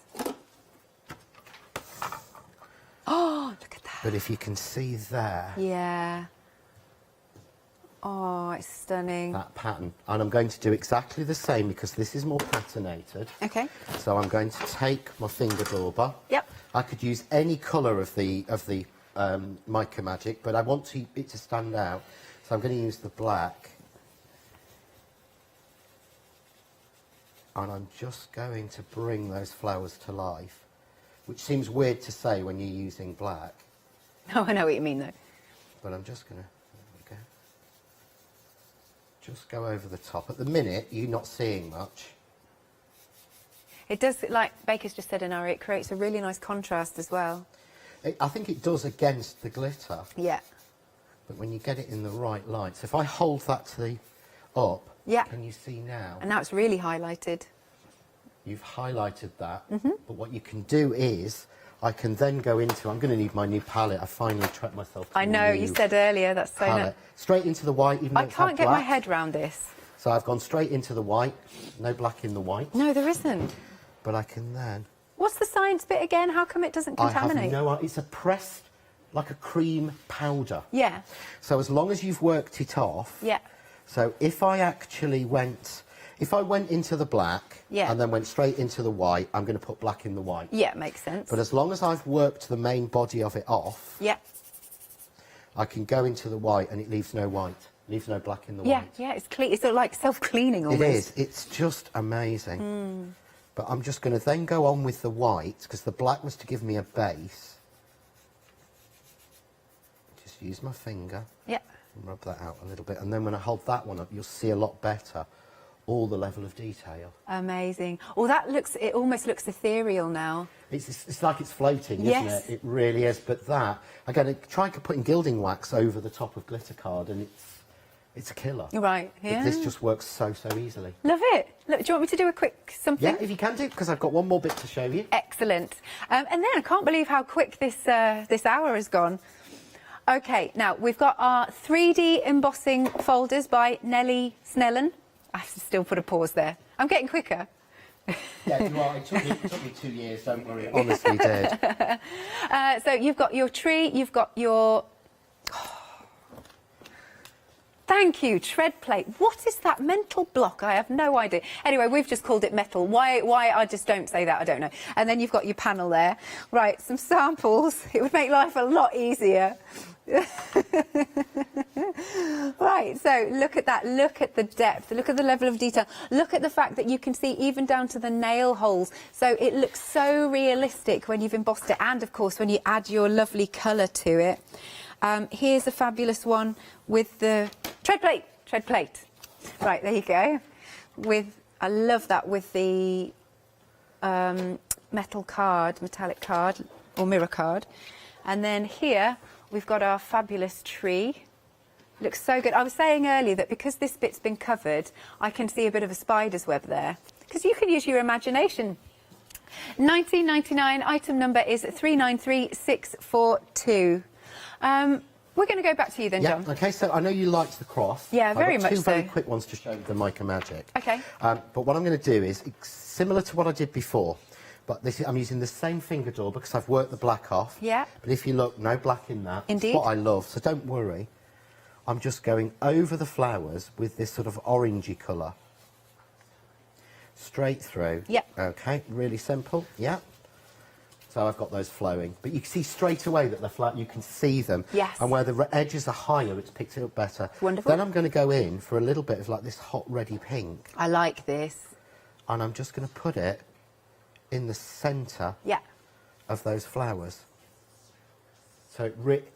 Oh, look at that. But if you can see there, Yeah. Oh, it's stunning. that pattern. And I'm going to do exactly the same because this is more patternated. Okay. So I'm going to take my finger dauber. Yep. I could use any colour of the Mica Magic, but I want it to stand out. So I'm going to use the black. And I'm just going to bring those flowers to life, which seems weird to say when you're using black. No, I know what you mean, though. But I'm just going to, there we go. Just go over the top. At the minute, you're not seeing much. It does, like Baker's just said in our, it creates a really nice contrast as well. I think it does against the glitter. Yeah. But when you get it in the right light, so if I hold that to the up, Yeah. can you see now? And now it's really highlighted. You've highlighted that. But what you can do is, I can then go into, I'm going to need my new palette. I finally trapped myself to I know, you said earlier, that's so nice. palette. Straight into the white, even though I it's had can't get my black. head round this. So I've gone straight into the white. No black in the white. No, there isn't. But I can then... What's the science bit again? How come it doesn't I contaminate? have no idea. It's a pressed, like a cream powder. Yeah. So as long as you've worked it off... Yeah. So if I actually went... If I went into the black Yeah. and then went straight into the white, I'm going to put black in the white. Yeah, makes sense. But as long as I've worked the main body of it off, Yeah. I can go into the white and it leaves no white. Leaves no black in the Yeah, white. yeah, it's clean. It's sort of like self-cleaning almost. It is. It's just amazing. But I'm just going to then go on with the white, because the black was to give me a base. Just use my finger. Yeah. And rub that out a little bit. And then when I hold that one up, you'll see a lot better all the level of detail. Amazing. Oh, that looks, it almost looks ethereal now. It's like it's floating, Yes. isn't it? It really is. But that, again, try putting gilding wax over the top of glitter card, and it's a killer. Right, yeah. This just works so easily. Love it. Look, do you want me to do a quick something? Yeah, if you can do, because I've got one more bit to show you. Excellent. And then I can't believe how quick this hour has gone. Okay, now we've got our 3D embossing folders by Nellie Snellen. I have to still put a pause there. I'm getting quicker. Yeah, you are. It took me 2 years, don't worry. It honestly did. So you've got your tree, you've got your... Thank you, tread plate. What is that mental block? I have no idea. Anyway, we've just called it metal. Why I just don't say that, I don't know. And then you've got your panel there. Right, some samples. It would make life a lot easier. Right, so look at that. Look at the depth. Look at the level of detail. Look at the fact that you can see even down to the nail holes. So it looks so realistic when you've embossed it. And, of course, when you add your lovely colour to it. Here's a fabulous one with the tread plate. Right, there you go. I love that with the metallic card or mirror card. And then here we've got our fabulous tree. Looks so good. I was saying earlier that because this bit's been covered, I can see a bit of a spider's web there. Because you can use your imagination. $19.99, item number is 393642. We're going to go back to you then, John. OK, so I know you liked the cross. Yeah, very much so. I've got two very quick ones to show the Mica Magic. OK. But what I'm going to do is similar to what I did before, but I'm using the same finger door because I've worked the black off. Yeah. But if you look, no black in that. Indeed. It's what I love, so don't worry. I'm just going over the flowers with this sort of orangey colour. Straight through. Yep. OK, really simple. Yeah. So I've got those flowing. But you can see straight away that they're flat, you can see them. Yes. And where the edges are higher, it's picked it up better. Wonderful. Then I'm going to go in for a little bit of like this hot ready pink. I like this. And I'm just going to put it in the centre of those flowers. So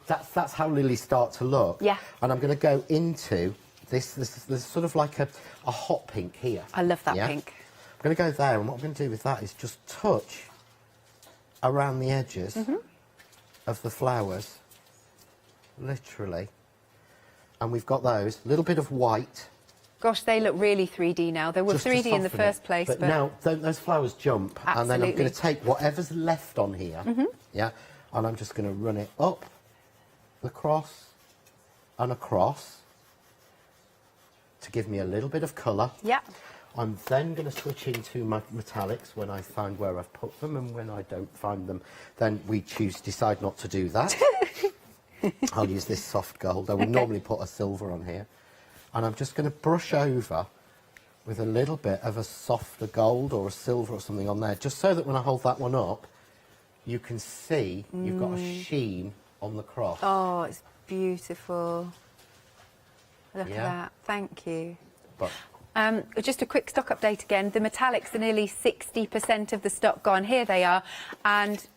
that's how lilies start to look. Yeah. And I'm going to go into this there's sort of like a hot pink here. I love that pink. I'm going to go there, and what I'm going to do with that is just touch around the edges of the flowers, literally. And we've got those, a little bit of white. Gosh, they look really 3D now. They were just 3D in the first place. But now, don't those flowers jump? Absolutely. And then I'm going to take whatever's left on here, and I'm just going to run it up, across, and across, to give me a little bit of colour. Yeah. I'm then going to switch into my metallics when I find where I've put them, and when I don't find them, then we decide not to do that. I'll use this soft gold. I would normally put a silver on here. And I'm just going to brush over with a little bit of a softer gold or a silver or something on there, just so that when I hold that one up, you can see you've got a sheen on the cross. Oh, it's beautiful. Look at that. Thank you. But just a quick stock update again. The metallics are nearly 60% of the stock gone. Here they are. And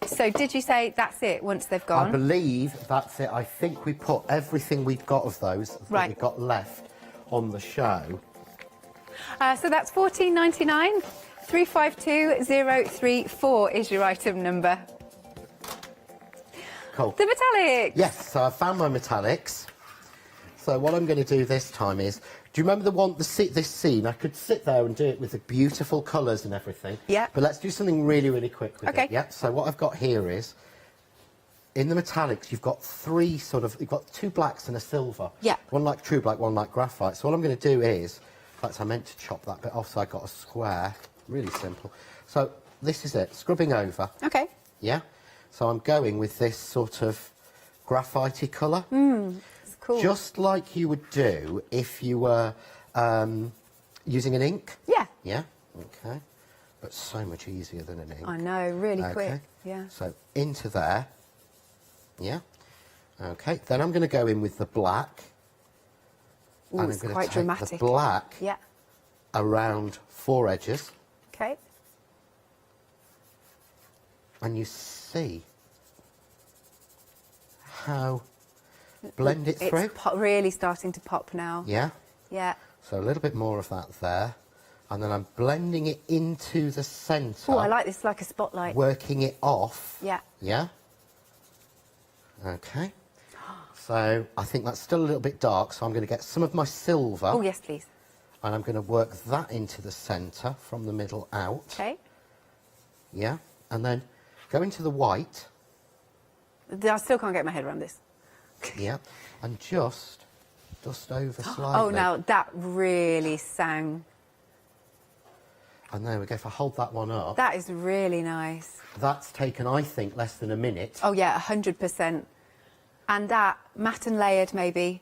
so did you say that's it once they've gone? I believe that's it. I think we put everything we've got of those that we've got left on the show. So that's $14.99. 352034 is your item number. Cool. The metallics. Yes, so I found my metallics. So what I'm going to do this time is, do you remember this scene? I could sit there and do it with the beautiful colours and everything. Yeah. But let's do something really, really quick with it. Yeah. So what I've got here is, in the metallics, you've got you've got two blacks and a silver. Yeah. One like true black, one like graphite. So what I'm going to do is, in fact, I meant to chop that bit off, so I got a square. Really simple. So this is it, scrubbing over. Okay. Yeah. So I'm going with this sort of graphite-y colour. It's cool. Just like you would do if you were using an ink. Yeah. Yeah. Okay. But so much easier than an ink. I know, really quick. Yeah. So into there. Yeah. Okay. Then I'm going to go in with the black. Ooh, and it's I'm going quite to take dramatic. the black around 4 edges. Okay. And you see how blend it through. It's really starting to pop now. Yeah. Yeah. So a little bit more of that there. And then I'm blending it into the centre. Oh, I like this, like a spotlight. Working it off. Yeah. Yeah. Okay. So I think that's still a little bit dark, so I'm going to get some of my silver. Oh, yes, please. And I'm going to work that into the centre from the middle out. Okay. Yeah. And then go into the white. I still can't get my head around this. Yeah. And just dust over slightly. Oh, now that really sang. And there we go. If I hold that one up. That is really nice. That's taken, I think, less than a minute. Oh, yeah, 100%. And that, matte and layered, maybe.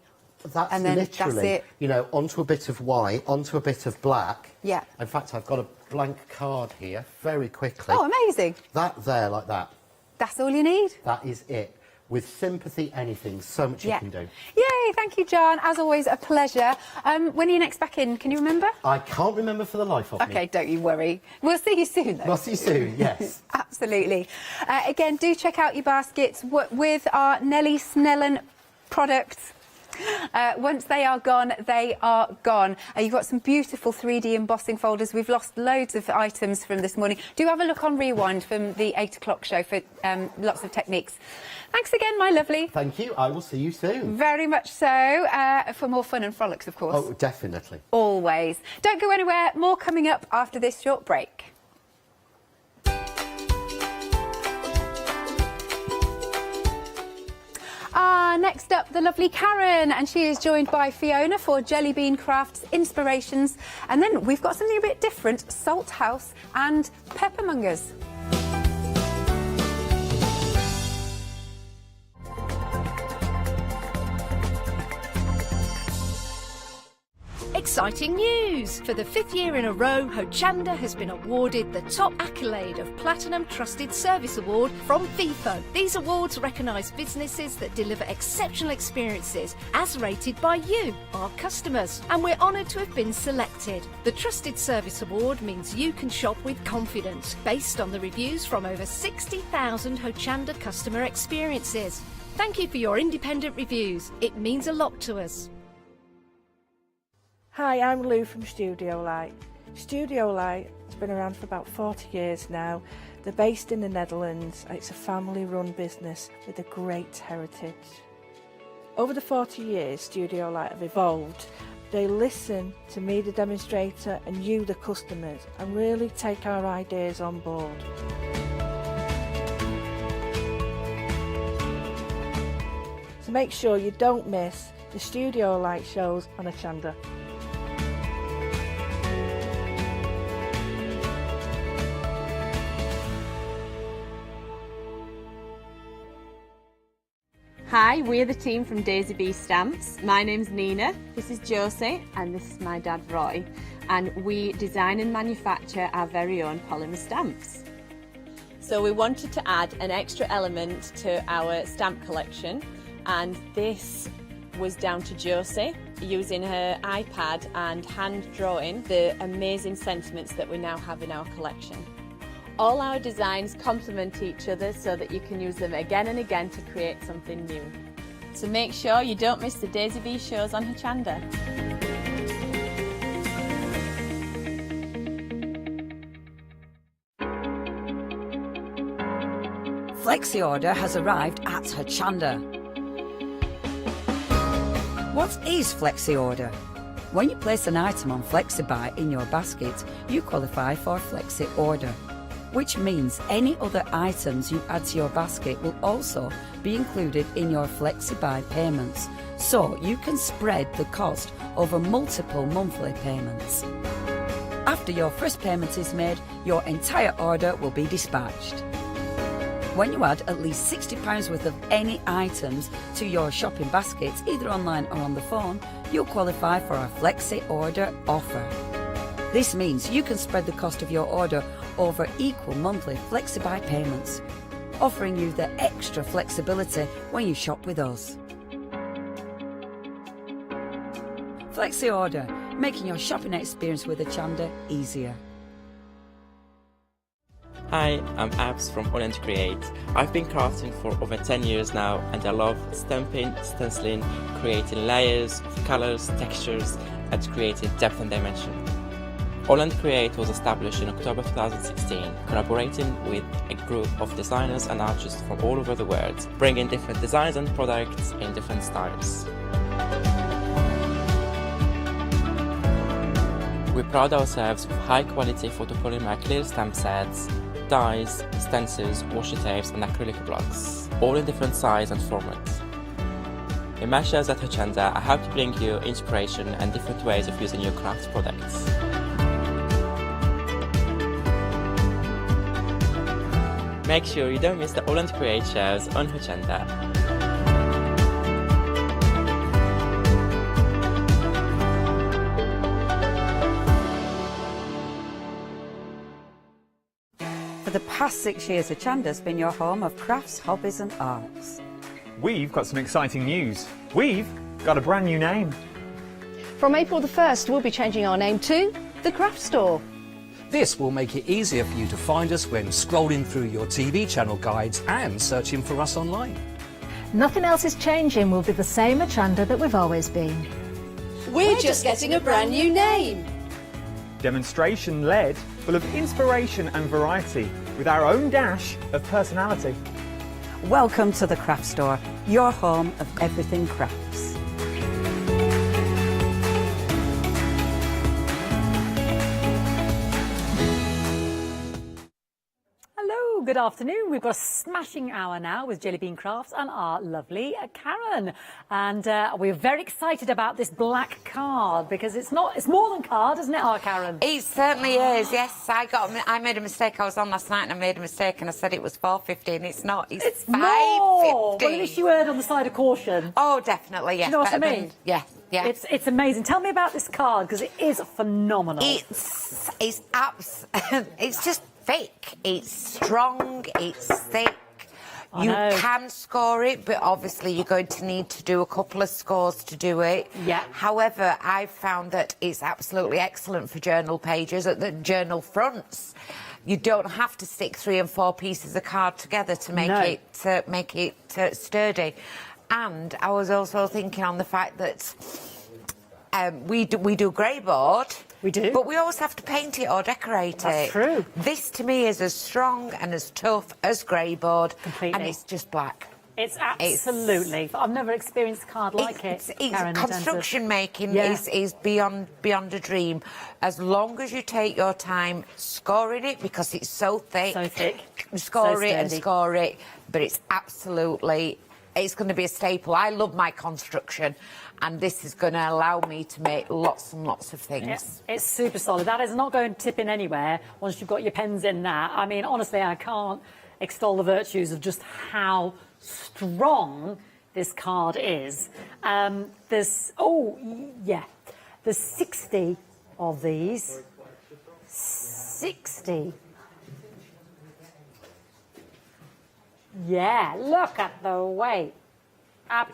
That's and then literally, that's it. you know, onto a bit of white, onto a bit of black. Yeah. In fact, I've got a blank card here, very quickly. Oh, amazing. That there, like that. That's all you need? That is it. With sympathy, anything, so much you can do. Yay, thank you, John. As always, a pleasure. When are you next back in? Can you remember? I can't remember for the life of me. OK, don't you worry. We'll see you soon, though. We'll see you soon, yes. Absolutely. Again, do check out your baskets with our Nellie Snellen products. Once they are gone, they are gone. You've got some beautiful 3D embossing folders. We've lost loads of items from this morning. Do have a look on Rewind from the 8 o'clock show for lots of techniques. Thanks again, my lovely. Thank you. I will see you soon. Very much so. For more fun and frolics, of course. Oh, definitely. Always. Don't go anywhere. More coming up after this short break. Next up, the lovely Karen, and she is joined by Fiona for Jelly Bean Crafts Inspirations. And then we've got something a bit different, Salt House and Peppermongers. Exciting news! For the 5th year in a row, Hochanda has been awarded the top accolade of Platinum Trusted Service Award from Feefo. These awards recognise businesses that deliver exceptional experiences as rated by you, our customers. And we're honoured to have been selected. The Trusted Service Award means you can shop with confidence, based on the reviews from over 60,000 Hochanda customer experiences. Thank you for your independent reviews. It means a lot to us. Hi, I'm Lou from Studio Light. Studio Light has been around for about 40 years now. They're based in the Netherlands. It's a family-run business with a great heritage. Over the 40 years Studio Light have evolved. They listen to me, the demonstrator, and you, the customers, and really take our ideas on board. So make sure you don't miss the Studio Light shows on Hochanda. Hi, we're the team from Daisy Bee Stamps. My name's Nina, this is Josie, and this is my dad Roy. And we design and manufacture our very own polymer stamps. So we wanted to add an extra element to our stamp collection, and this was down to Josie using her iPad and hand drawing the amazing sentiments that we now have in our collection. All our designs complement each other so that you can use them again and again to create something new. So make sure you don't miss the Daisy Bee shows on Hochanda. Flexi Order has arrived at Hochanda. What is Flexi Order? When you place an item on FlexiBuy in your basket, you qualify for Flexi Order, which means any other items you add to your basket will also be included in your FlexiBuy payments, so you can spread the cost over multiple monthly payments. After your first payment is made, your entire order will be dispatched. When you add at least £60 worth of any items to your shopping baskets, either online or on the phone, you'll qualify for our Flexi Order offer. This means you can spread the cost of your order over equal monthly FlexiBuy payments, offering you the extra flexibility when you shop with us. Flexi Order, making your shopping experience with Hochanda easier. Hi, I'm Abs from Holland Create. I've been crafting for over 10 years now, and I love stamping, stenciling, creating layers of colours, textures, and creating depth and dimension. Holland Create was established in October 2016, collaborating with a group of designers and artists from all over the world, bringing different designs and products in different styles. We pride ourselves with high-quality photopolymer clear stamp sets, dies, stencils, washi tapes and acrylic blocks, all in different size and format. In my shows at Hochanda, I hope to bring you inspiration and different ways of using your craft products. Make sure you don't miss the Holland Create shows on Hochanda. For the past 6 years, Hochanda's been your home of crafts, hobbies and arts. We've got some exciting news. We've got a brand new name. From April the 1st, we'll be changing our name to The Craft Store. This will make it easier for you to find us when scrolling through your TV channel guides and searching for us online. Nothing else is changing. We'll be the same Hochanda that we've always been. We're just getting a brand new name. Demonstration led, full of inspiration and variety, with our own dash of personality. Welcome to the Craft Store, your home of everything crafts. Hello, good afternoon. We've got a smashing hour now with Jelly Bean Crafts and our lovely Karen. And we're very excited about this black card because it's more than card, isn't it, Karen? It certainly is, yes. I made a mistake. I was on last night and I made a mistake and I said it was £4.50 and it's not. It's £5.50. Well, at least you erred on the side of caution. Oh, definitely, yes. Do you know what I mean? Yeah. Yeah. It's amazing. Tell me about this card because it is phenomenal. It's just thick. It's strong. It's thick. You can score it, but obviously you're going to need to do a couple of scores to do it. Yeah. However, I've found that it's absolutely excellent for journal pages, at the journal fronts. You don't have to stick 3 and 4 pieces of card together to make it sturdy. And I was also thinking on the fact that we do grey board. We do. But we always have to paint it or decorate it. That's true. This to me is as strong and as tough as grey board. Completely. And it's just black. It's absolutely. I've never experienced a card like it. Karen, construction making is beyond a dream. As long as you take your time scoring it, because it's so thick. So thick. Score it and score it. But it's absolutely... It's going to be a staple. I love my construction, and this is going to allow me to make lots and lots of things. Yes, it's super solid. That is not going to tip in anywhere once you've got your pens in that. I mean, honestly, I can't extol the virtues of just how strong this card is. There's 60 of these. 60. Yeah, look at the weight. I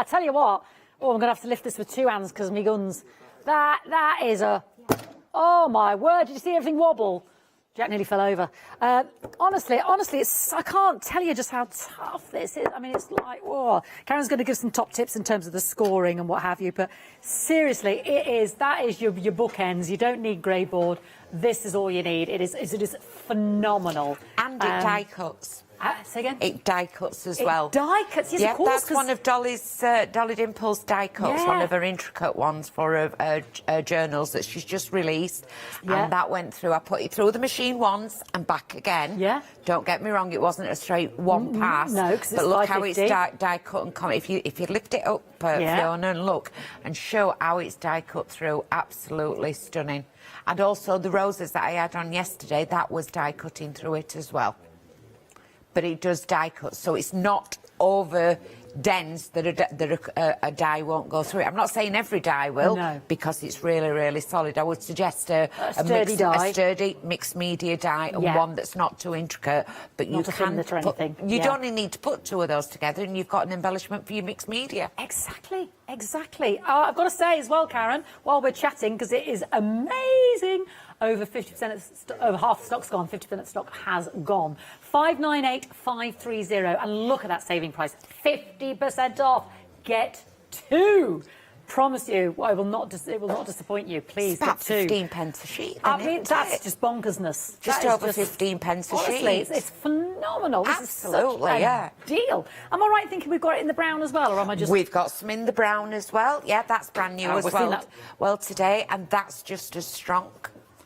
tell you what, I'm going to have to lift this with 2 hands because my guns. That is a... Oh, my word, did you see everything wobble? Jack nearly fell over. Honestly, I can't tell you just how tough this is. I mean, it's like, whoa. Karen's going to give some top tips in terms of the scoring and what have you, but seriously, that is your bookends. You don't need grey board. This is all you need. It is phenomenal. And it die cuts. Say again? It die cuts as well. Die cuts, yes, of course. That's one of Dolly Dimple's die cuts, one of her intricate ones for her journals that she's just released. Yeah. And that went through. I put it through the machine once and back again. Yeah. Don't get me wrong, it wasn't a straight one pass. No, because but look how it's die cut and come. If you lift it up, Fiona, and look and show how it's die cut through, absolutely stunning. And also the roses that I had on yesterday, that was die cutting through it as well. But it does die cut, so it's not over dense that a die won't go through it. I'm not saying every die will, because it's really, really solid. I would suggest a sturdy mixed media die and one that's not too intricate. But you you'd only need to put 2 of those together and you've got an embellishment for your mixed media. Exactly. I've got to say as well, Karen, while we're chatting, because it is amazing. Over 50% over half the stock's gone, 50% of the stock has gone. 598,530, and look at that saving price, 50% off. Get 2. Promise you, it will not disappoint you. Please, it's about get 2. 15 pence a sheet. I mean, that's just bonkersness. Just over 15 pence a sheet. Honestly, it's phenomenal. Absolutely, this is such a deal. Am I right thinking we've got it in the brown as well, or am I just? We've got some in the brown as well. Yeah, that's brand new as well. Well, today, and that's just as strong.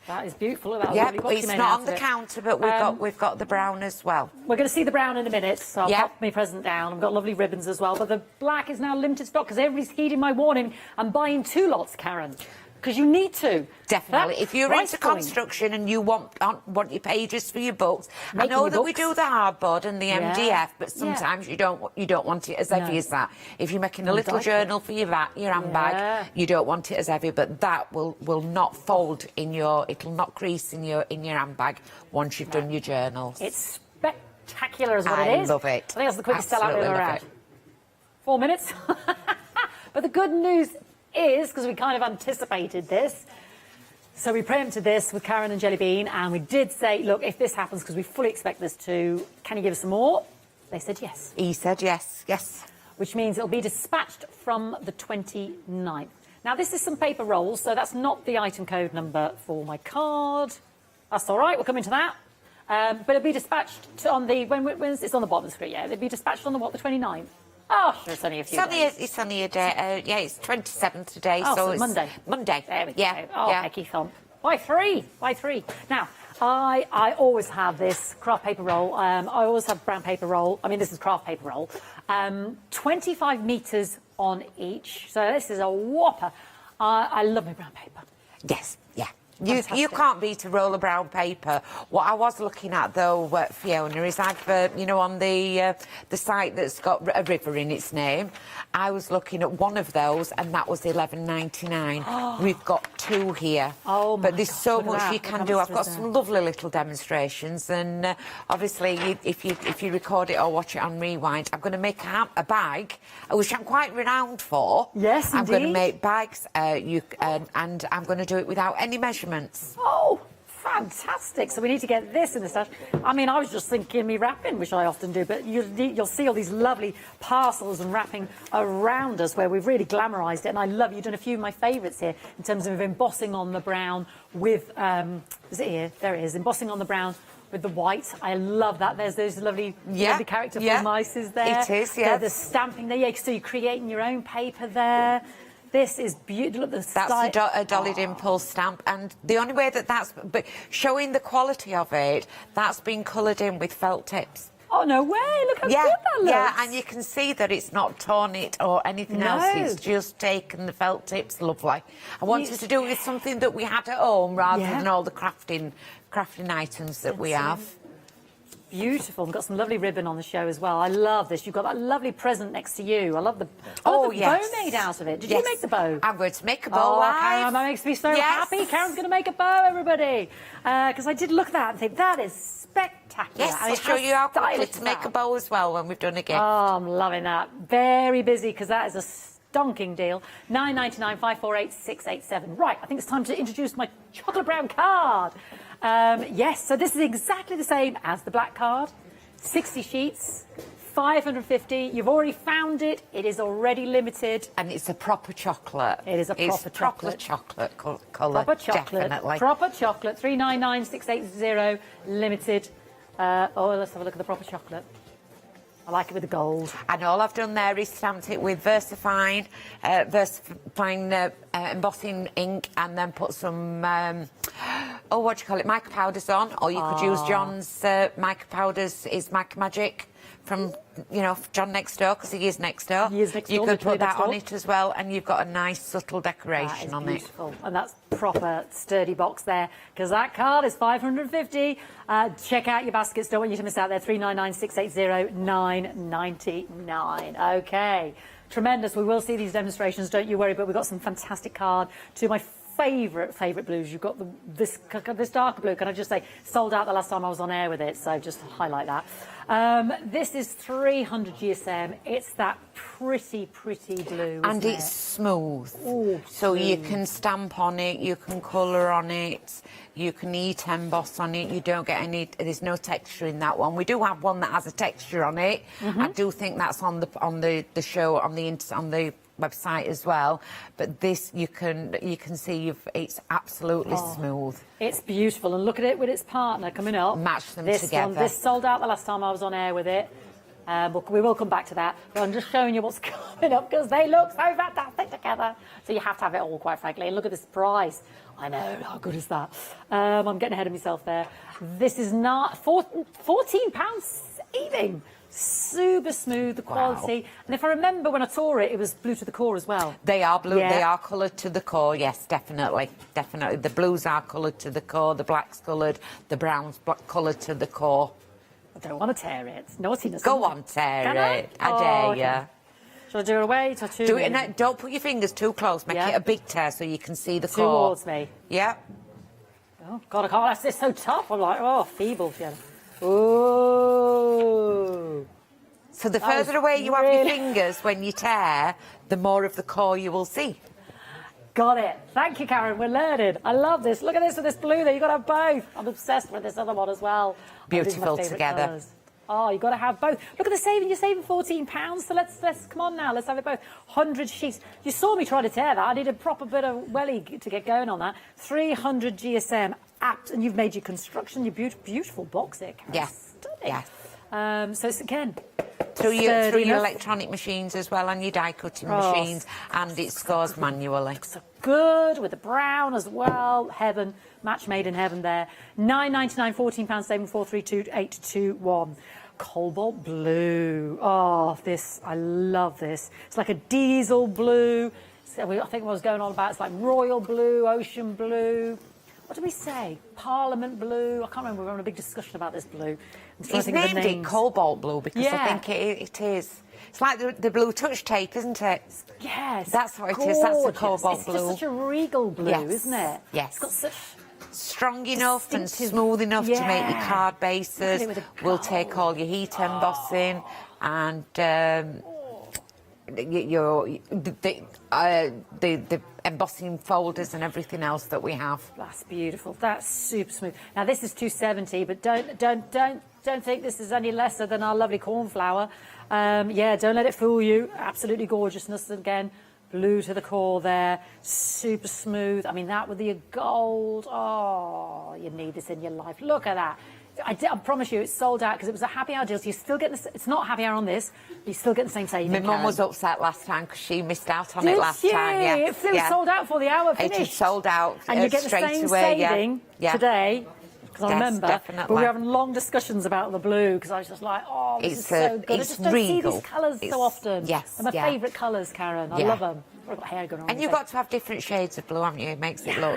That is beautiful. It's not on the counter, but we've got the brown as well. We're going to see the brown in a minute, so I'll pop my present down. I've got lovely ribbons as well, but the black is now limited stock because everybody's heeding my warning. I'm buying 2 lots, Karen, because you need to. Definitely. If you're into construction and you want your pages for your books, I know that we do the hardboard and the MDF, but sometimes you don't want it as heavy as that. If you're making a little journal for your handbag, you don't want it as heavy, but that will not fold it'll not crease in your handbag once you've done your journals. It's spectacular is what it is. I love it. I think that's the quickest sell out we've ever had. 4 minutes. But the good news is, because we kind of anticipated this, so we preempted this with Karen and Jelly Bean, and we did say, look, if this happens, because we fully expect this to, can you give us some more? They said yes. He said yes, yes. which means it'll be dispatched from the 29th. Now, this is some paper rolls, so that's not the item code number for my card. That's all right, we'll come into that. But it'll be dispatched on the, it's on the bottom of the screen, yeah. It'll be dispatched on the, what, the 29th? Oh, sure, it's only a few days. It's only a day, yeah, it's 27th today, Oh, so it's Monday. Monday. There we yeah, go. Oh, yeah. Becky Thump. By three. Now, I always have this craft paper roll. I always have brown paper roll. I mean, this is craft paper roll. 25 metres on each. So this is a whopper. I love my brown paper. Yes, yeah. You can't beat a roll of brown paper. What I was looking at, though, Fiona, is I've, you know, on the site that's got a river in its name, I was looking at one of those, and that was $11.99. We've got two here. Oh, my But there's gosh, so look at much that. you can Look do. how I've much got there's some there. lovely little demonstrations, and obviously, if you record it or watch it on Rewind, I'm going to make a bag, which I'm quite renowned for. Yes, I'm going to indeed. make bags, and I'm going to do it without any measurements. Oh, fantastic. So we need to get this in the stash. I mean, I was just thinking me wrapping, which I often do, but you'll see all these lovely parcels and wrapping around us where we've really glamorised it. And I love, you've done a few of my favourites here in terms of embossing on the brown with, is it here? There it is, embossing on the brown with the white. I love that. There's those lovely character mices there. It is, yeah. The stamping there. Yeah, so you're creating your own paper there. This is beautiful. That's a Dolly Dimple stamp, and the only way but showing the quality of it, that's been coloured in with felt tips. Oh, no way. Look how good that looks. Yeah, and you can see that it's not torn it or anything else. It's just taken the felt tips. Lovely. I wanted to do it with something that we had at home rather than all the crafting items that we have. Beautiful. We've got some lovely ribbon on the show as well. I love this. You've got that lovely present next to you. I love the bow made out of it. Did you make the bow? I'm going to make a bow live. Karen, that makes me so happy. Karen's going to make a bow, everybody. Because I did look at that and think, that is spectacular. Yes, and I'll show you how quickly to make a bow as well when we've done a gift. Oh, I'm loving that. Very busy, because that is a stonking deal. $9.99, 548 687. Right, I think it's time to introduce my chocolate brown card. Yes, so this is exactly the same as the black card. 60 sheets, 550. You've already found it. It is already limited. And it's a proper chocolate. It is a proper chocolate. chocolate colour, Proper chocolate. definitely. Proper chocolate. 399 680 limited. Let's have a look at the proper chocolate. I like it with the gold. And all I've done there is stamped it with VersaFine embossing ink, and then put some, what do you call it, mica powders on. Or you could use John's mica powders, is Mica Magic, from, you know, John next door, because he is next door. He is next door. You could put that on it as well, and you've got a nice subtle decoration on it. Beautiful. And that's proper sturdy box there, because that card is 550. Check out your baskets. Don't want you to miss out there. 399 680 999. Okay. Tremendous. We will see these demonstrations, don't you worry, but we've got some fantastic card. Two of my favourite blues. You've got this darker blue. Can I just say, sold out the last time I was on air with it, so just highlight that. This is 300 GSM. It's that pretty blue, and it's smooth. Ooh, so you can stamp on it, you can colour on it, you can heat emboss on it. You don't get any, there's no texture in that one. We do have one that has a texture on it. I do think that's on the show, on the website as well, but this you can see it's absolutely smooth. It's beautiful, and look at it with its partner coming up. Match them this together. This sold out the last time I was on air with it. We will come back to that, but I'm just showing you what's coming up because they look so fantastic together. So you have to have it all, quite frankly. And look at this price. I know, how good is that? I'm getting ahead of myself there. This is not £14 saving. Super smooth, the quality. And if I remember when I tore it, it was blue to the core as well. They are blue, they are coloured to the core, yes, definitely. The blues are coloured to the core, the black's coloured, the brown's coloured to the core. I don't want to tear it. It's naughtiness. Go on, tear it. I dare you. Shall I do it away? Do it, and don't put your fingers too close. Make it a big tear so you can see the core. Towards me. Yeah. Oh, God, I can't. It's so tough. I'm like, oh, feeble, Fiona. Ooh. So the further away you have your fingers when you tear, the more of the core you will see. Got it. Thank you, Karen. We're learning. I love this. Look at this with this blue there. You've got to have both. I'm obsessed with this other one as well. Beautiful together. Colours. Oh, you've got to have both. Look at the saving. You're saving £14. So let's come on now. Let's have it both. 100 sheets. You saw me try to tear that. I need a proper bit of welly to get going on that. 300 GSM. And you've made your construction, your beautiful box there. Yes. Stunning. Yes. So it's again. Through your electronic machines as well, and your die cutting machines, and it scores manually. So good with the brown as well. Heaven, match made in heaven there. £9.99, £14 saving, 432821. Cobalt blue. Oh, this, I love this. It's like a diesel blue. So I think what I was going on about, it's like royal blue, ocean blue. What did we say? Parliament blue. I can't remember. We were having a big discussion about this blue. He's named it cobalt blue because I think it is. It's like the blue touch tape, isn't it? Yes. That's what it is. That's the cobalt blue. It's just such a regal blue, isn't it? Yes. It's got such strong enough and smooth enough to make your card bases. Will take all your heat embossing and the embossing folders and everything else that we have. That's beautiful. That's super smooth. Now this is 270, but don't think this is any lesser than our lovely cornflower. Yeah, don't let it fool you. Absolutely gorgeousness again. Blue to the core there, super smooth. I mean, that with the gold. Oh, you need this in your life. Look at that. I promise you, it's sold out because it was a happy hour deal. So you're still getting it's not a happy hour on this. You still get the same saving. My mum was upset last time because she missed out on it last time. Yeah, it was sold out for the hour finished. It is sold out, and you get the same saving today. Because I remember, definitely. But we were having long discussions about the blue because I was just like, oh, this is so good. I just don't see these colours so often. Yes, they're my favourite colours, Karen. I love them. I've got hair going on. And you've got to have different shades of blue, haven't you? It makes it look.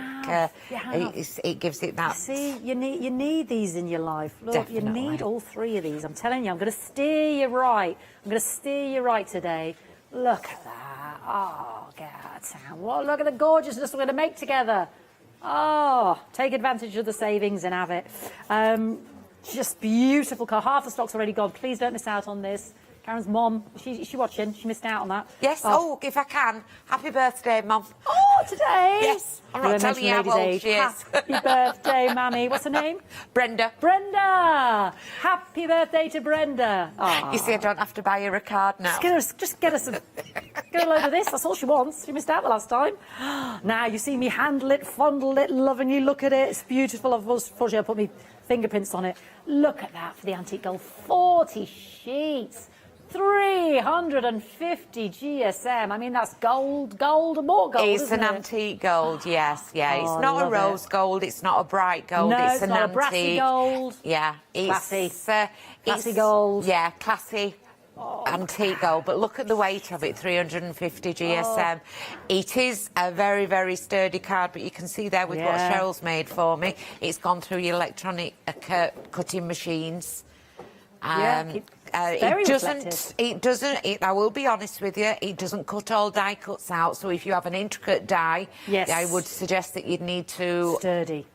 It gives it that. See, you need these in your life. Look, Definitely. you need all three of these. I'm telling you, I'm going to steer you right. I'm going to steer you right today. Look at that. Oh, get out of town. Well, look at the gorgeousness we're going to make together. Oh, take advantage of the savings and have it. Just beautiful car. Half the stock's already gone. Please don't miss out on this. Karen's mom, is she watching? She missed out on that. Yes. Oh, if I can. Happy birthday, Mum. Oh, today? Yes. I'm not telling you how old she is. Happy birthday, Mammy. What's her name? Brenda. Brenda. Happy birthday to Brenda. Oh. You see, I don't have to buy her a card now. Just get her a load of this. That's all she wants. She missed out the last time. Now you see me handle it, fondle it, lovingly look at it. It's beautiful. Unfortunately, I put my fingerprints on it. Look at that for the antique gold. 40 sheets. 350 GSM. I mean, that's gold, and more gold. It's an antique gold, yes, yeah. It's not a rose gold. It's not a bright gold. No, it's an not antique. A brassy gold. Yeah, Classy. Classy gold. Yeah, classy. Antique gold, but look at the weight of it, 350 GSM. It is a very, very sturdy card, but you can see there with what Cheryl's made for me. It's gone through your electronic cutting machines. It doesn't. I will be honest with you. It doesn't cut all die cuts out. So if you have an intricate die, I would suggest that you'd need to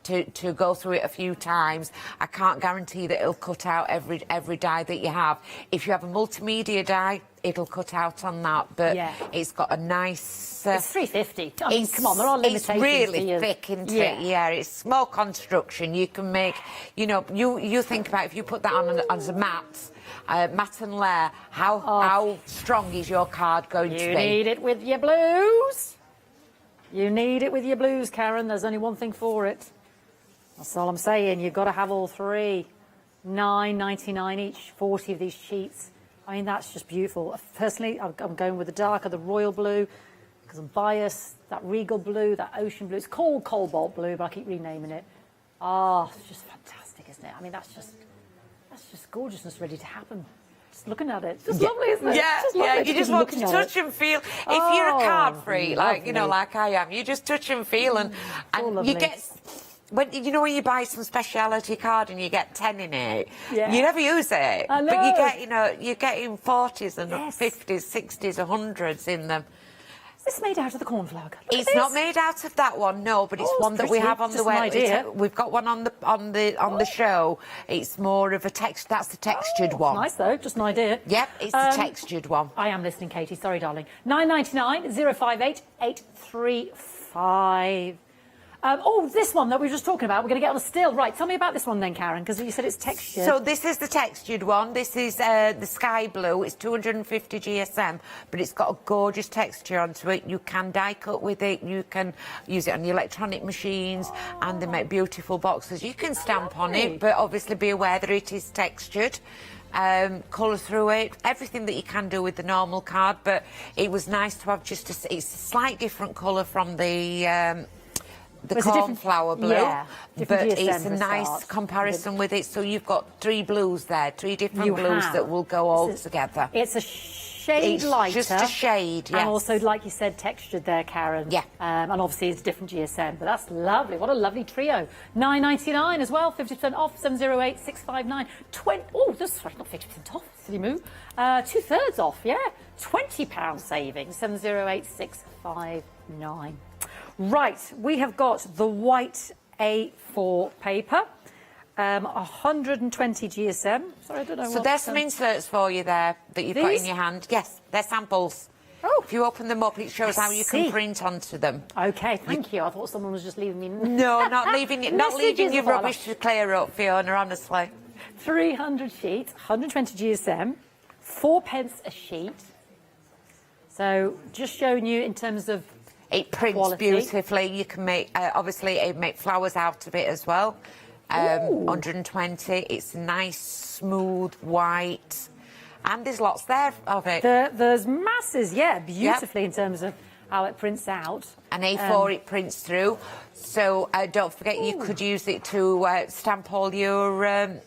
to go through it a few times. I can't guarantee that it'll cut out every die that you have. If you have a multimedia die, it'll cut out on that. But it's got a nice. It's 350. I mean, come on, there are limitations. It's really thick, isn't it? Yeah, it's small construction. You can make, you think about if you put that on as a mat and layer, how strong is your card going to be? You need it with your blues. You need it with your blues, Karen. There's only one thing for it. That's all I'm saying. You've got to have all three. $9.99 each, 40 of these sheets. I mean, that's just beautiful. Personally, I'm going with the darker, the royal blue, because I'm biased. That regal blue, that ocean blue. It's called cobalt blue, but I keep renaming it. Oh, it's just fantastic, isn't it? I mean, that's just gorgeousness ready to happen. Just looking at it. It's just lovely, isn't it? Yeah, you just want to touch and feel. If you're a card freak, like I am, you just touch and feel, and you get. When you buy some speciality card and you get 10 in it, you never use it. I know. But you're getting 40s and 50s, 60s, 100s in them. Is this made out of the cornflower? It's not made out of that one, no, but it's one that we have on the web. We've got one on the show. It's more of a text. That's the textured one. Nice though, just an idea. Yep, it's the textured one. I am listening, Katie. Sorry, darling. $9.99 058 835. Oh, this one that we were just talking about, we're going to get on a still. Right, tell me about this one then, Karen, because you said it's textured. So this is the textured one. This is the sky blue. It's 250 GSM, but it's got a gorgeous texture onto it. You can die cut with it. You can use it on your electronic machines, and they make beautiful boxes. You can stamp on it, but obviously be aware that it is textured. Colour through it, everything that you can do with the normal card, but it was nice to have just it's a slight different colour from the cornflower blue, but it's a nice comparison with it. So you've got 3 blues there, 3 different blues that will go all together. It's a shade lighter. Just a shade, yes. And also, like you said, textured there, Karen. Yeah. And obviously it's different GSM, but that's lovely. What a lovely trio. $9.99 as well, 50% off, 708 659 20. Oh, this is not 50% off, silly move. 2/3 off, yeah. £20 savings, 708 659. Right, we have got the white A4 paper, 120 GSM. Sorry, I don't know. So there's some inserts for you there that you've got in your hand. Yes, they're samples. Oh. If you open them up, it shows how you can print onto them. Okay, thank you. I thought someone was just leaving me. No, not leaving your rubbish to clear up, Fiona, honestly. 300 sheets, 120 GSM, 4p a sheet. So just showing you in terms of it prints quality. Beautifully. You can make, obviously, make flowers out of it as well. 120. It's nice, smooth, white, and there's lots there of it. There's masses, yeah, beautifully in terms of how it prints out. An A4 it prints through. So don't forget, you could use it to stamp all your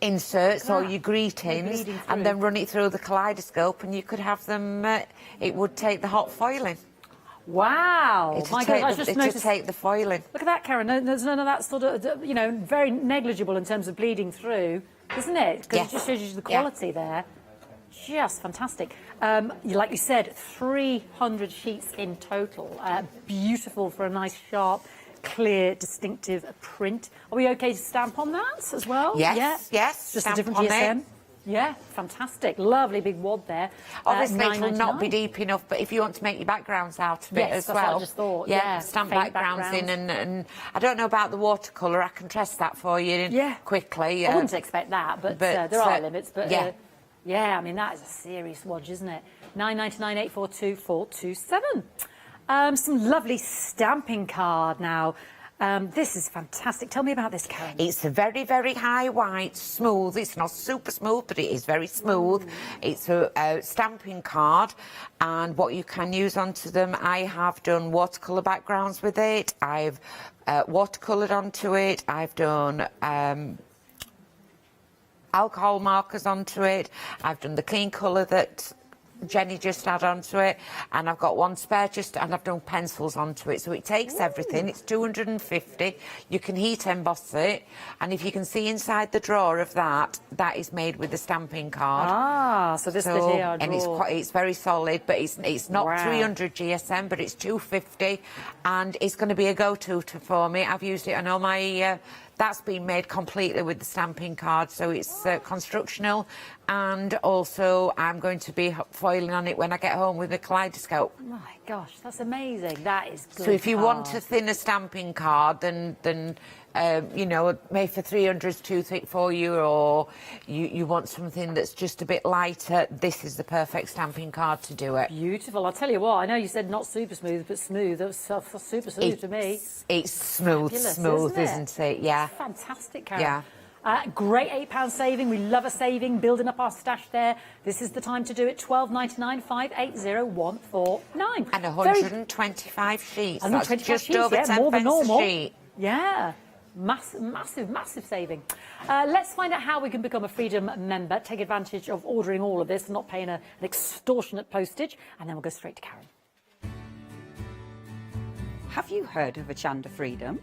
inserts or your greetings, and then run it through the kaleidoscope, and you could have them. It would take the hot foiling. Wow! My God, I just noticed. To take the foiling. Look at that, Karen. There's none of that sort of, you know, very negligible in terms of bleeding through, isn't it? Because it just shows you the quality there. Just fantastic. Like you said, 300 sheets in total. Beautiful for a nice, sharp, clear, distinctive print. Are we okay to stamp on that as well? Yes, yes. Just a different GSM. Yeah, fantastic. Lovely big wad there. Obviously, it will not be deep enough, but if you want to make your backgrounds out of it as well. That's what I just thought. Yeah, stamp backgrounds in, and I don't know about the watercolour. I can test that for you quickly. I wouldn't expect that, but there are limits. But yeah, I mean, that is a serious wodge, isn't it? 999 842 427. Some lovely stamping card now. This is fantastic. Tell me about this, Karen. It's a very, very high white, smooth. It's not super smooth, but it is very smooth. It's a stamping card, and what you can use onto them, I have done watercolour backgrounds with it. I've watercoloured onto it. I've done alcohol markers onto it. I've done the clean colour that Jenny just had onto it, and I've got one spare and I've done pencils onto it. So it takes everything. It's 250. You can heat emboss it, and if you can see inside the drawer of that, that is made with the stamping card. Ah, so this bit here, and it's very solid, but it's not 300 GSM, but it's 250, and it's going to be a go-to for me. I've used it on all my. That's been made completely with the stamping card, so it's constructional, and also I'm going to be foiling on it when I get home with the kaleidoscope. My gosh, that's amazing. That is good. So if you want a thinner stamping card, then you know, made for 300 is too thick for you, or you want something that's just a bit lighter, this is the perfect stamping card to do it. Beautiful. I'll tell you what, I know you said not super smooth, but smooth. That was super smooth to me. It's smooth, isn't it? Yeah. It's fantastic, Karen. Yeah. Great £8 saving. We love a saving, building up our stash there. This is the time to do it. $12.99 580 149. And 125 sheets. And that's 25 just sheets, over 10 more than pence normal. a sheet. Yeah. Massive saving. Let's find out how we can become a Freedom member, take advantage of ordering all of this and not paying an extortionate postage, and then we'll go straight to Karen. Have you heard of Hochanda Freedom?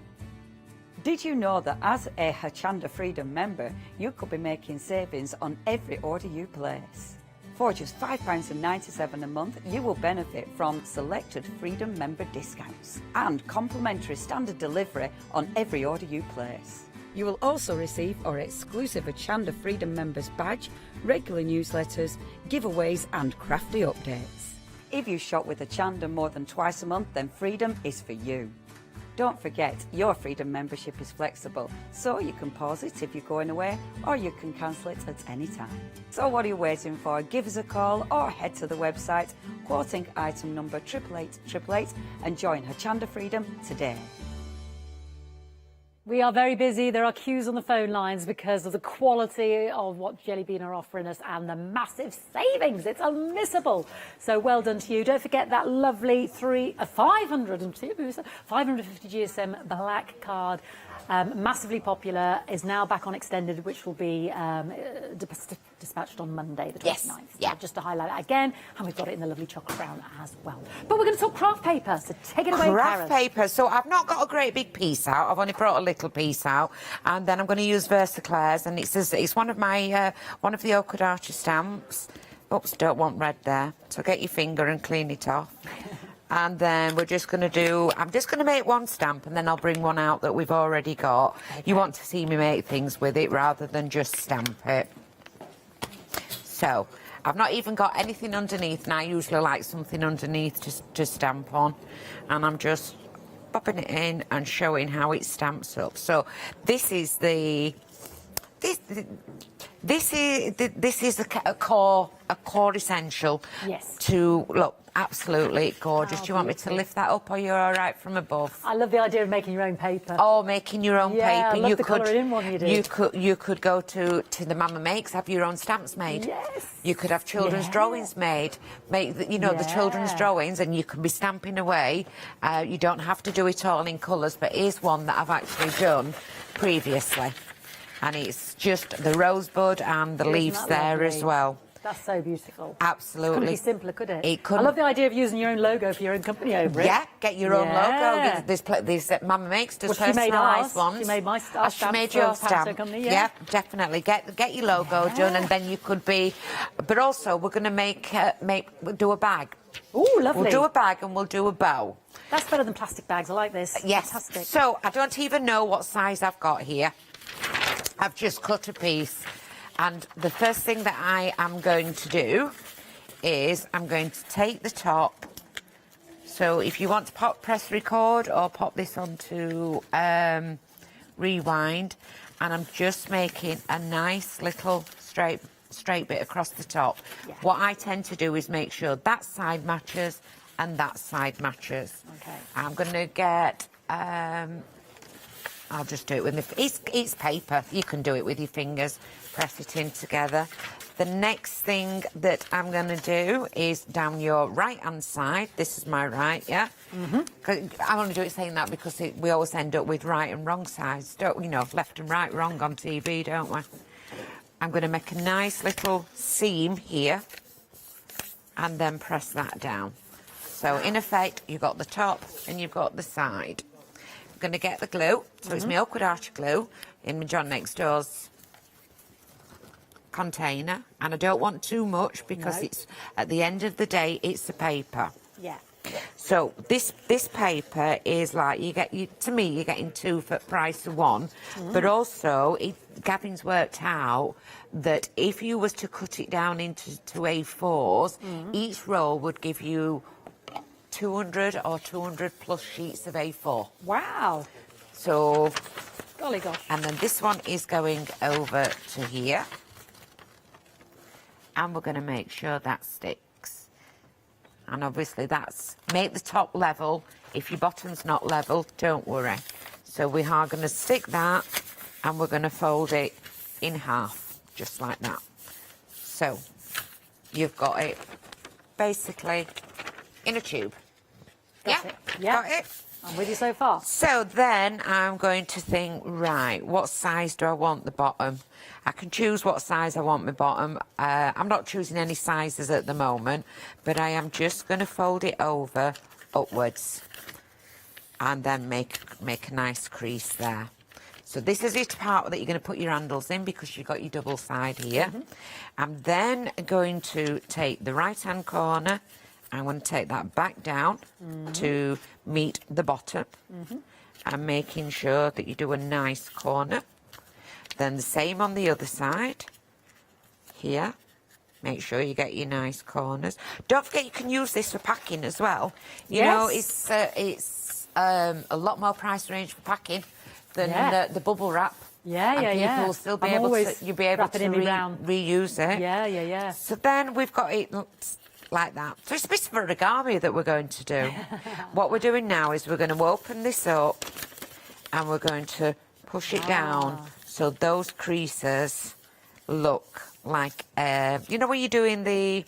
Did you know that as a Hochanda Freedom member, you could be making savings on every order you place? For just £5.97 a month, you will benefit from selected Freedom member discounts and complimentary standard delivery on every order you place. You will also receive our exclusive Hochanda Freedom members badge, regular newsletters, giveaways and crafty updates. If you shop with Hochanda more than twice a month, then Freedom is for you. Don't forget, your Freedom membership is flexible, so you can pause it if you're going away, or you can cancel it at any time. So what are you waiting for? Give us a call or head to the website, quoting item number 88888, and join Hochanda Freedom today. We are very busy. There are queues on the phone lines because of the quality of what Jelly Bean are offering us and the massive savings. It's unmissable. So well done to you. Don't forget that lovely 550 GSM black card. Massively popular, is now back on extended, which will be dispatched on Monday, the 29th. Yes, yeah. So just to highlight that again, and we've got it in the lovely chocolate brown as well. But we're going to talk craft paper, so take it away, Craft Karen. paper. So I've not got a great big piece out. I've only brought a little piece out, and then I'm going to use Versaclares, and it's one of my one of the Hochanda stamps. Oops, don't want red there. So get your finger and clean it off. And then we're just going to I'm just going to make one stamp, and then I'll bring one out that we've already got. Okay. You want to see me make things with it rather than just stamp it. So I've not even got anything underneath, and I usually like something underneath to stamp on. And I'm just popping it in and showing how it stamps up. So this is this is a core essential. Yes. To look absolutely gorgeous. Do you want me to lift that up, or you're all right from above? I love the idea of making your own paper. Oh, making your own paper. I love the colouring in one you did. You could go to the Mama Makes, have your own stamps made. Yes. You could have children's drawings made. Make the children's drawings, and you can be stamping away. You don't have to do it all in colours, but here's one that I've actually done previously, and it's just the rosebud and the leaves there as well. That's so beautiful. Absolutely. It couldn't be simpler, could it? It couldn't. I love the idea of using your own logo for your own company over it. Yeah, get your own logo. This Mama Makes does personalised ones. She made my stamp. She made your stamp. Company, yeah, definitely. Get your logo done, and then you could be. But also, we're going to we'll do a bag. Oh, lovely. We'll do a bag and we'll do a bow. That's better than plastic bags. I like this. Yes. Fantastic. So I don't even know what size I've got here. I've just cut a piece. And the first thing that I am going to do is I'm going to take the top. So if you want to press record or pop this onto rewind, and I'm just making a nice little straight bit across the top. Yeah. What I tend to do is make sure that side matches and that side matches. Okay. I'm going to get... I'll just do it with it's paper. You can do it with your fingers. Press it in together. The next thing that I'm going to do is down your right-hand side. This is my right, yeah? Mm-hmm. I only do it saying that because we always end up with right and wrong sides. Don't we? Left and right, wrong on TV, don't we? I'm going to make a nice little seam here and then press that down. So, in effect, you've got the top and you've got the side. I'm going to get the glue. So, it's my Hochanda glue in my John Next Door's container, and I don't want too much because it's at the end of the day it's the paper. Yeah. So this paper is like to me you're getting two for the price of one, but also Gavin's worked out that if you was to cut it down into A4s, each roll would give you 200 or 200 plus sheets of A4. Wow. So, golly gosh. And then this one is going over to here. And we're going to make sure that sticks. And obviously make the top level. If your bottom's not level, don't worry. So we are going to stick that, and we're going to fold it in half, just like that. So you've got it basically in a tube. Got it. Yeah. Got it? I'm with you so far. So then I'm going to think, right, what size do I want the bottom? I can choose what size I want my bottom. I'm not choosing any sizes at the moment, but I am just going to fold it over upwards and then make a nice crease there. So this is the part that you're going to put your handles in because you've got your double side here. I'm then going to take the right-hand corner. I'm going to take that back down to meet the bottom. And making sure that you do a nice corner. Then the same on the other side. Here. Make sure you get your nice corners. Don't forget you can use this for packing as well. You know, it's a lot more price range for packing than the bubble wrap. Yeah, and people will still be able to. You'll be able to reuse it. Yeah. So then we've got it like that. So it's a bit of origami that we're going to do. What we're doing now is we're going to open this up and we're going to push it down so those creases look like, you know when you're doing the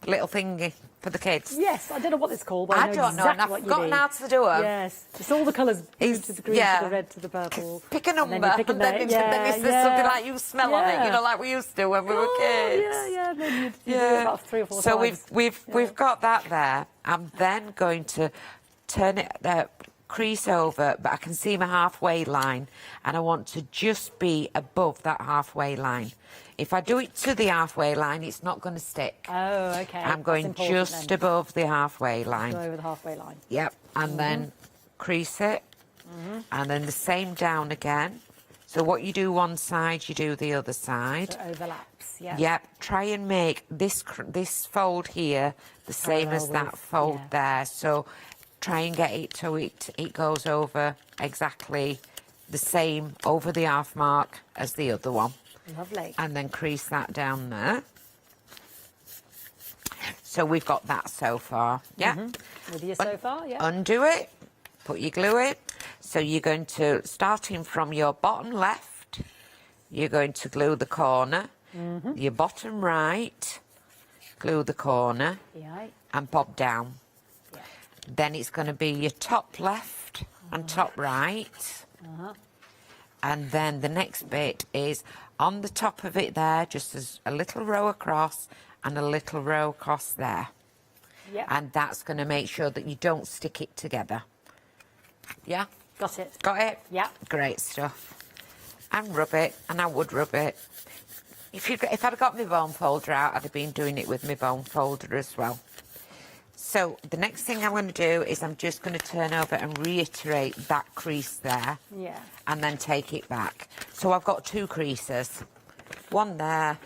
little thingy for the kids? Yes, I don't know what it's called, but I know don't know, and exactly I've forgotten how to do them. Yes, it's all the colours, blue to the green to the red to the purple. Pick a number, and then something like you smell on it, you know, like we used to when we were kids. Then you do it about 3 or 4 so times. we've got that there. I'm then going to turn it, crease over, but I can see my halfway line, and I want to just be above that halfway line. If I do it to the halfway line, it's not going to stick. Oh, okay. I'm going just above the halfway line. Go over the halfway line. Yep, and then crease it, and then the same down again. So what you do one side, you do the other side. So it overlaps, yeah. Yep, try and make this fold here the same as that fold there. So try and get it so it goes over exactly the same over the half mark as the other one. Lovely. And then crease that down there. So we've got that so far. Yeah. With you so far, yeah. Undo it. Put your glue in. So you're going to, starting from your bottom left, you're going to glue the corner. Your bottom right, glue the corner. And bob down. Then it's going to be your top left and top right. And then the next bit is on the top of it there, just as a little row across and a little row across there. And that's going to make sure that you don't stick it together. Yeah? Got it. Got it? Yeah. Great stuff. And rub it, and I would rub it. If I'd have got my bone folder out, I'd have been doing it with my bone folder as well. So the next thing I'm going to do is I'm just going to turn over and reiterate that crease there. Yeah. And then take it back. So I've got 2 creases. One there.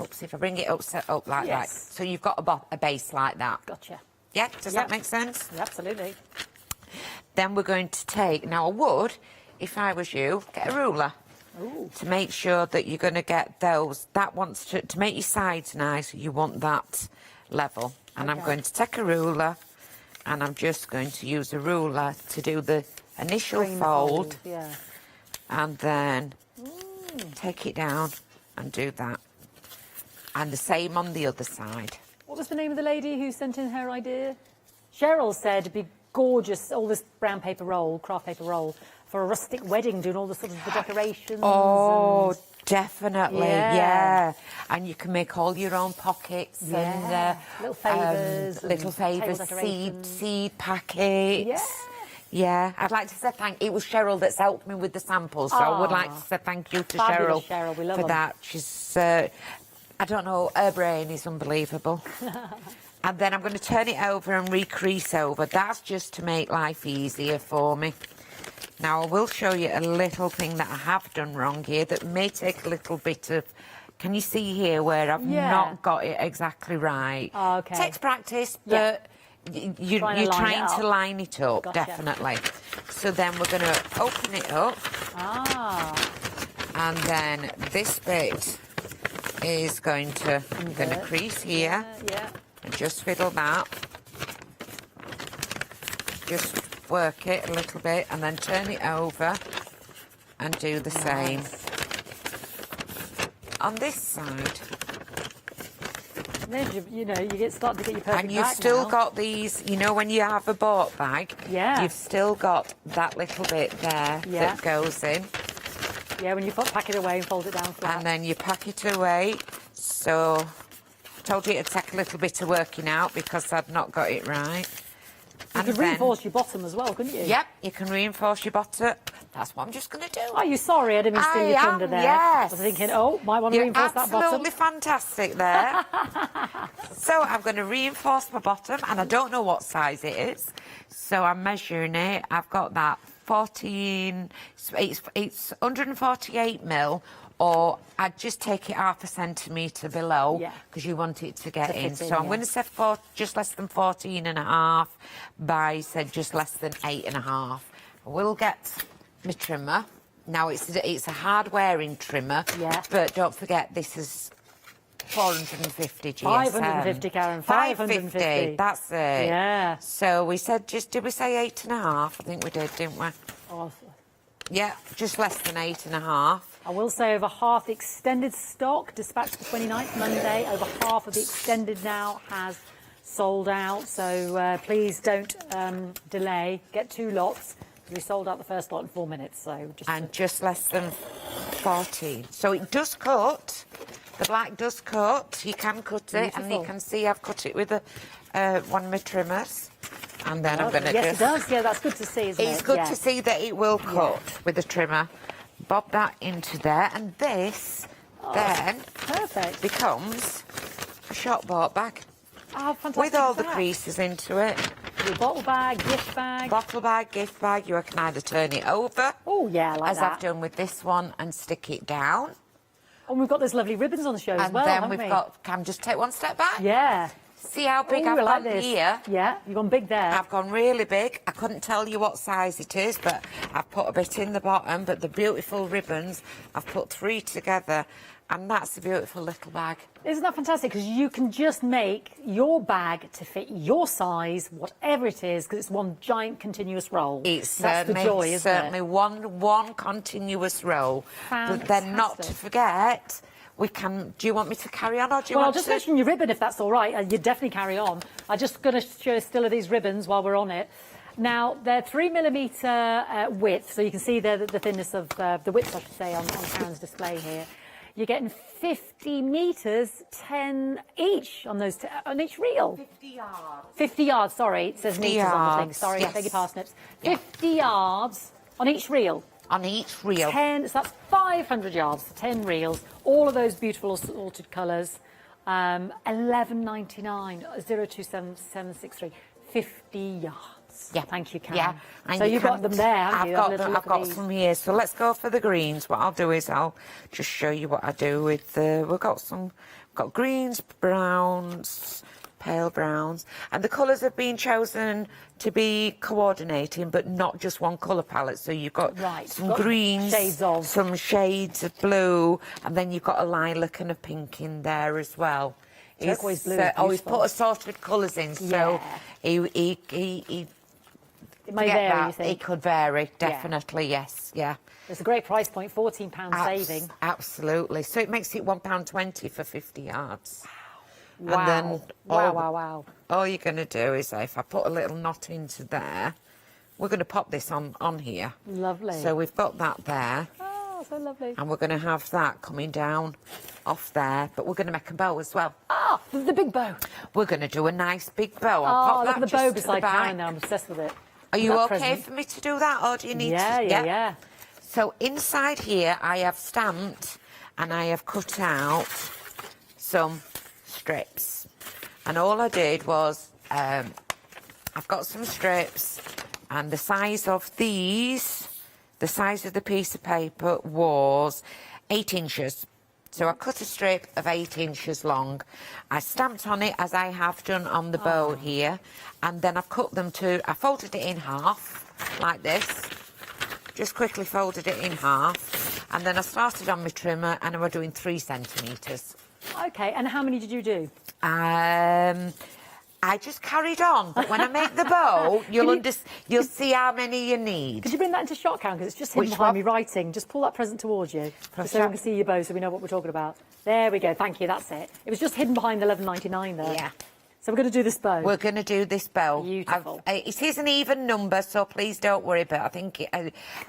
Oops, if I bring it up, set up like that. So you've got a base like that. Gotcha. Yeah, does that make sense? Absolutely. Then we're going to take, now I would, if I was you, get a ruler. To make sure that you're going to get those, that wants to make your sides nice, you want that level. And I'm going to take a ruler, and I'm just going to use a ruler to do the initial fold. And then take it down and do that. And the same on the other side. What was the name of the lady who sent in her idea? Cheryl said it'd be gorgeous, all this brown paper roll, craft paper roll, for a rustic wedding, doing all the sort of the decorations. Oh, definitely, yeah. And you can make all your own pockets and little favours, seed packets. Yeah, I'd like to say it was Cheryl that's helped me with the samples, so I would like to say thank you to Fabulous, Cheryl we love for them. that. She's, I don't know, her brain is unbelievable. And then I'm going to turn it over and recrease over. That's just to make life easier for me. Now, I will show you a little thing that I have done wrong here that may take a little bit of... Can you see here where I've not got it exactly right? Oh, okay. Takes practice, but you're trying to line it up, definitely. So then we're going to open it up. And then this bit is going to crease here. And just fiddle that. Just work it a little bit and then turn it over and do the same. On this side. Then you get starting to get your perfect And you've bag still now. got these, you know, when you have a bought bag, you've still got that little bit there that goes in. Yeah, when you pack it away and fold it down flat. And then you pack it away. So, I told you it'd take a little bit of working out because I'd not got it right. You could reinforce your bottom as well, couldn't you? Yep, you can reinforce your bottom. That's what I'm just going to do. Are you sorry? I didn't mean to steal your thunder there. Yes. I was thinking, might want to reinforce that bottom. Absolutely fantastic there. So I'm going to reinforce my bottom, and I don't know what size it is. So I'm measuring it. I've got that 14, it's 148 mil or I'd just take it 1/2 centimetre below because you want it to get in. So I'm going to say just less than 14.5 by, said, just less than 8.5. We'll get my trimmer. Now, it's a hard-wearing trimmer, but don't forget this is 450 GSM. 550, Karen, 550. That's it. Yeah. So we said, did we say 8.5? I think we did, didn't we? Oh. Yeah, just less than 8.5. I will say over half the extended stock, dispatched the 29th, Monday, over half of the extended now has sold out. So please don't delay. Get 2 lots. We sold out the first lot in 4 minutes. So just less than 14. So it does cut. The black does cut. You can cut it, and you can see I've cut it with one of my trimmers. And then I'm going to it does. Yeah, that's good to see, isn't it? It's good to see that it will cut with the trimmer. Bob that into there, and this then becomes a shop bought bag. Oh, fantastic. With all the creases into it. Your bottle bag, gift bag. Bottle bag, gift bag. You can either turn it over. Oh, yeah, like as I've done with this one, and stick it down. And we've got those lovely ribbons on the show as well, And then we've got, can just take one step back? Yeah. See how big I've gone here? Yeah, you've gone big there. I've gone really big. I couldn't tell you what size it is, but I've put a bit in the bottom. But the beautiful ribbons, I've put 3 together, and that's a beautiful little bag. Isn't that fantastic? Because you can just make your bag to fit your size, whatever it is, because it's one giant continuous roll. It's that's the joy, isn't certainly it? one continuous roll. Fantastic. But then not to forget, we can. Do you want me to carry on, or do you Well, want I'll just to? mention your ribbon if that's all right. You definitely carry on. I'm just going to show still of these ribbons while we're on it. Now, they're 3mm width, so you can see the thinness of the width, I should say, on Karen's display here. You're getting 50 metres, 10 each on those on each reel. 50 yards. 50 yards, sorry. It says 50 metres on the thing. yards, Sorry, yes. beg your parsnips. 50 yards on each reel. On each reel. 10, so that's 500 yards for 10 reels. All of those beautiful assorted colours. 11.99, 027763. 50 yards. Yeah. Thank you, Karen. Yeah. And So you've got them there, haven't you? I've got some here. So let's go for the greens. What I'll do is I'll just show you what I do with the... We've got greens, browns, pale browns, and the colours have been chosen to be coordinating, but not just one colour palette. So you've got some greens, some shades of blue, and then you've got a lilac and a pink in there as well. Turquoise blue. He's put assorted colours in, so he it may vary, you think? It could vary, definitely, yes, yeah. It's a great price point, £14 saving. Absolutely. So it makes it £1.20 for 50 yards. Wow. And then wow. All you're going to do is, if I put a little knot into there, we're going to pop this on here. Lovely. So we've got that there. Oh, so lovely. And we're going to have that coming down off there, but we're going to make a bow as well. Ah, the big bow. We're going to do a nice big bow. I'll pop look that at the bow just to beside the back. Karen now. I'm obsessed with it. Are you That okay present. for me to do that, or do you need to? Yeah. So inside here, I have stamped and I have cut out some strips. And all I did was, I've got some strips, and the size of these, the size of the piece of paper was 8 inches. So I cut a strip of 8 inches long. I stamped on it as I have done on the bow here, and then I've cut them I folded it in half, like this. Just quickly folded it in half, and then I started on my trimmer, and I was doing 3 centimetres. Okay, and how many did you do? I just carried on, but when I make the bow, you'll see how many you need. Could you bring that into shot, Karen? Because it's just hidden behind me writing. Just pull that present towards you, just so we can see your bow, so we know what we're talking about. There we go. Thank you. That's it. It was just hidden behind the 11.99 there. Yeah. So we're going to do this bow. We're going to do this bow. Beautiful. It is an even number, so please don't worry. But I think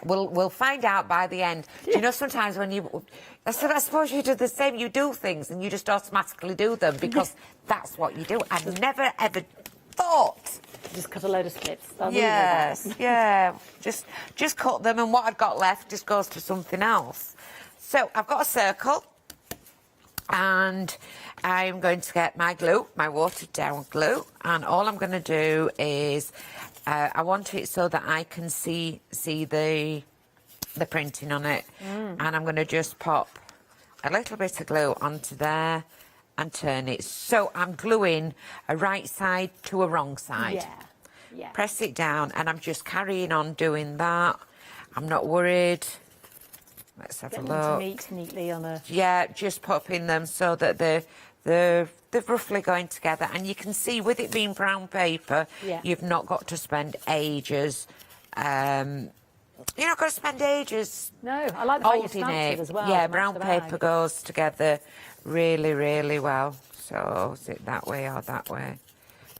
we'll find out by the end. Do you know, sometimes when I suppose you do the same. You do things and you just automatically do them because that's what you do. I've never ever thought. Just cut a load of strips. Yes, yeah. Just cut them, and what I've got left just goes to something else. So I've got a circle, and I'm going to get my glue, my watered down glue, and all I'm going to do is I want it so that I can see the printing on it, and I'm going to just pop a little bit of glue onto there and turn it. So I'm gluing a right side to a wrong side. Yeah, yeah. Press it down, and I'm just carrying on doing that. I'm not worried. Let's have a Get look. them to meet neatly on a... Yeah, just popping them so that they're roughly going together. And you can see with it being brown paper, you've not got to spend ages. You're not going to spend ages. No, I like the fact you holding stamped it. it as well. Yeah, to match brown the bag. paper goes together really, really well. So is it that way or that way?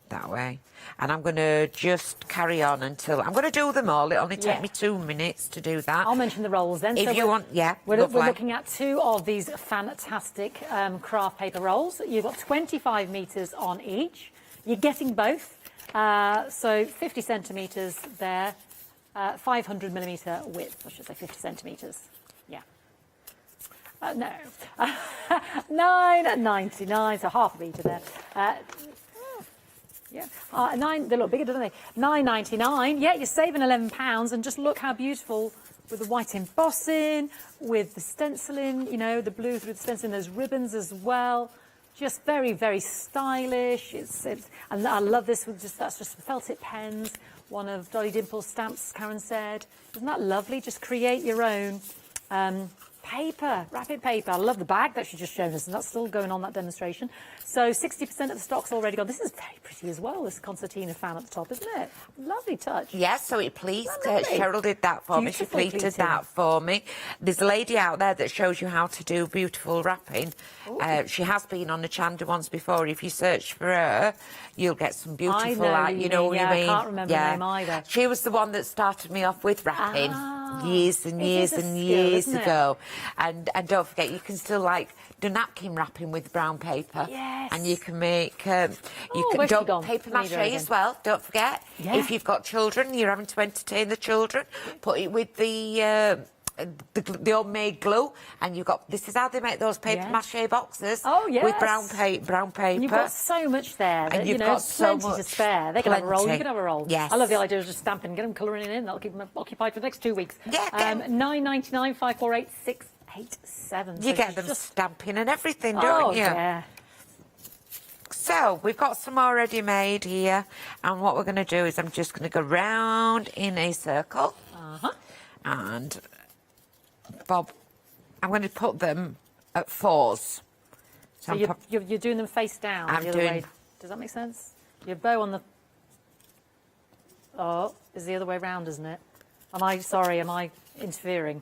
That way. And I'm going to just carry on until... I'm going to do them all. It'll only take me 2 minutes to do that. I'll mention the rolls then. If So you want, yeah, we're lovely. looking at 2 of these fantastic craft paper rolls. You've got 25 metres on each. You're getting both. So 50 centimetres there, 500 millimetre width, I should say 50 centimetres. Yeah. No. 9.99, so half a metre there. Yeah, they look bigger, don't they? $9.99. Yeah, you're saving £11, and just look how beautiful with the white embossing, with the stenciling, you know, the blue through the stenciling, those ribbons as well. Just very, very stylish. And I love this with that's just felt tip pens. One of Dolly Dimple's stamps, Karen said. Isn't that lovely? Just create your own paper, rapid paper. I love the bag that she just shown us, and that's still going on, that demonstration. So 60% of the stock's already gone. This is very pretty as well, this concertina fan at the top, isn't it? Lovely touch. Yes, so it pleased. Cheryl did that for me. She pleated that for me. There's a lady out there that shows you how to do beautiful wrapping. She has been on the Chanda once before. If you search for her, you'll get some beautiful, you know what I mean? I can't remember the name either. She was the one that started me off with wrapping years and years and skill, years isn't it? ago. And don't forget, you can still do napkin wrapping with brown paper. Yes. And you can make paper mache as well, don't forget. Yeah. If you've got children, you're having to entertain the children, put it with the homemade glue, and you've got, this is how they make those paper mache boxes. Oh, yes. With brown paper. And you've got so much there. And you've you know, got so plenty much. to spare. They can have a roll. You can have a roll. Yes. I love the idea of just stamping, get them colouring in. That'll keep them occupied for the next 2 weeks. Yeah. $9.99, 548 687. You get them stamping and everything, don't you? Yeah. So we've got some already made here, and what we're going to do is I'm just going to go round in a circle, and Bob, I'm going to put them at 4s. So you're doing them face down. I'm the other doing. way. Does that make sense? Your bow on the. Oh, is the other way round, isn't it? Am I interfering?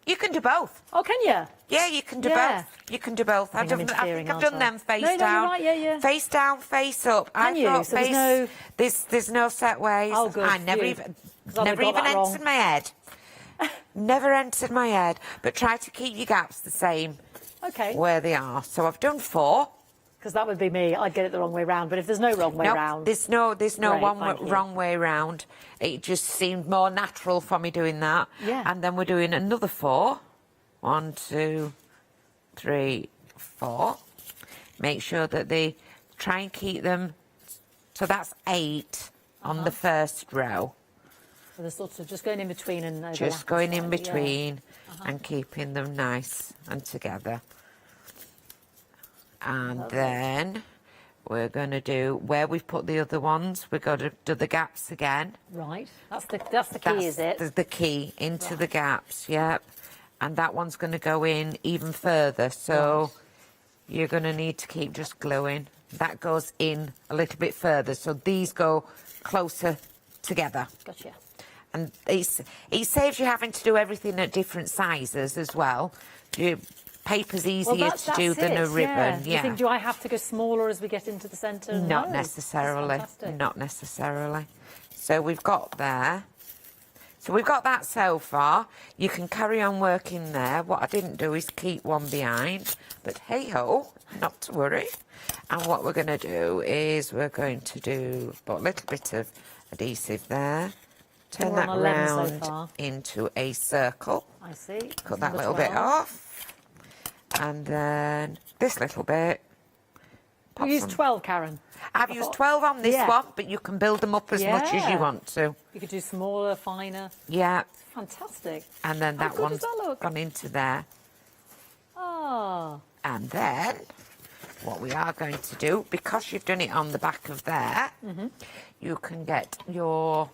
You can do both. Oh, can you? Yeah, you can do both. You can do both. I think I've done them face down. You're right, yeah. Face down, face up. Can you? So there's no set ways. Oh, good. I never even entered my head. Never entered my head. But try to keep your gaps the same. Okay. Where they are. So I've done 4. Because that would be me. I'd get it the wrong way round. But if there's no wrong way round, there's no wrong way round. It just seemed more natural for me doing that. Yeah. And then we're doing another 4. 1, 2, 3, 4. Make sure that they try and keep them. So that's 8 on the first row. So they're sort of just going in between and overlapping. Just going in slightly, between and keeping them nice and together. And then we're going to do, where we've put the other ones, we've got to do the gaps again. Right. That's the key, is it? That's the key into the gaps, yep. And that one's going to go in even further, so you're going to need to keep just gluing. That goes in a little bit further, so these go closer together. Gotcha. And it saves you having to do everything at different sizes as well. Paper's easier to do than a ribbon. Yeah. You think, do I have to go smaller as we get into the centre? Not No. necessarily. Not necessarily. So we've got there. So we've got that so far. You can carry on working there. What I didn't do is keep one behind. But hey-ho, not to worry. And what we're going to do is we're going to do a little bit of adhesive there. Turn that round into a circle. I see. Cut that little bit off. And then this little bit. You used 12, Karen. I've used 12 on this one, but you can build them up as much as you want to. You could do smaller, finer. Yeah. Fantastic. And then that good one's does that look? gone into there. Oh. And then what we are going to do, because you've done it on the back of there, you can get your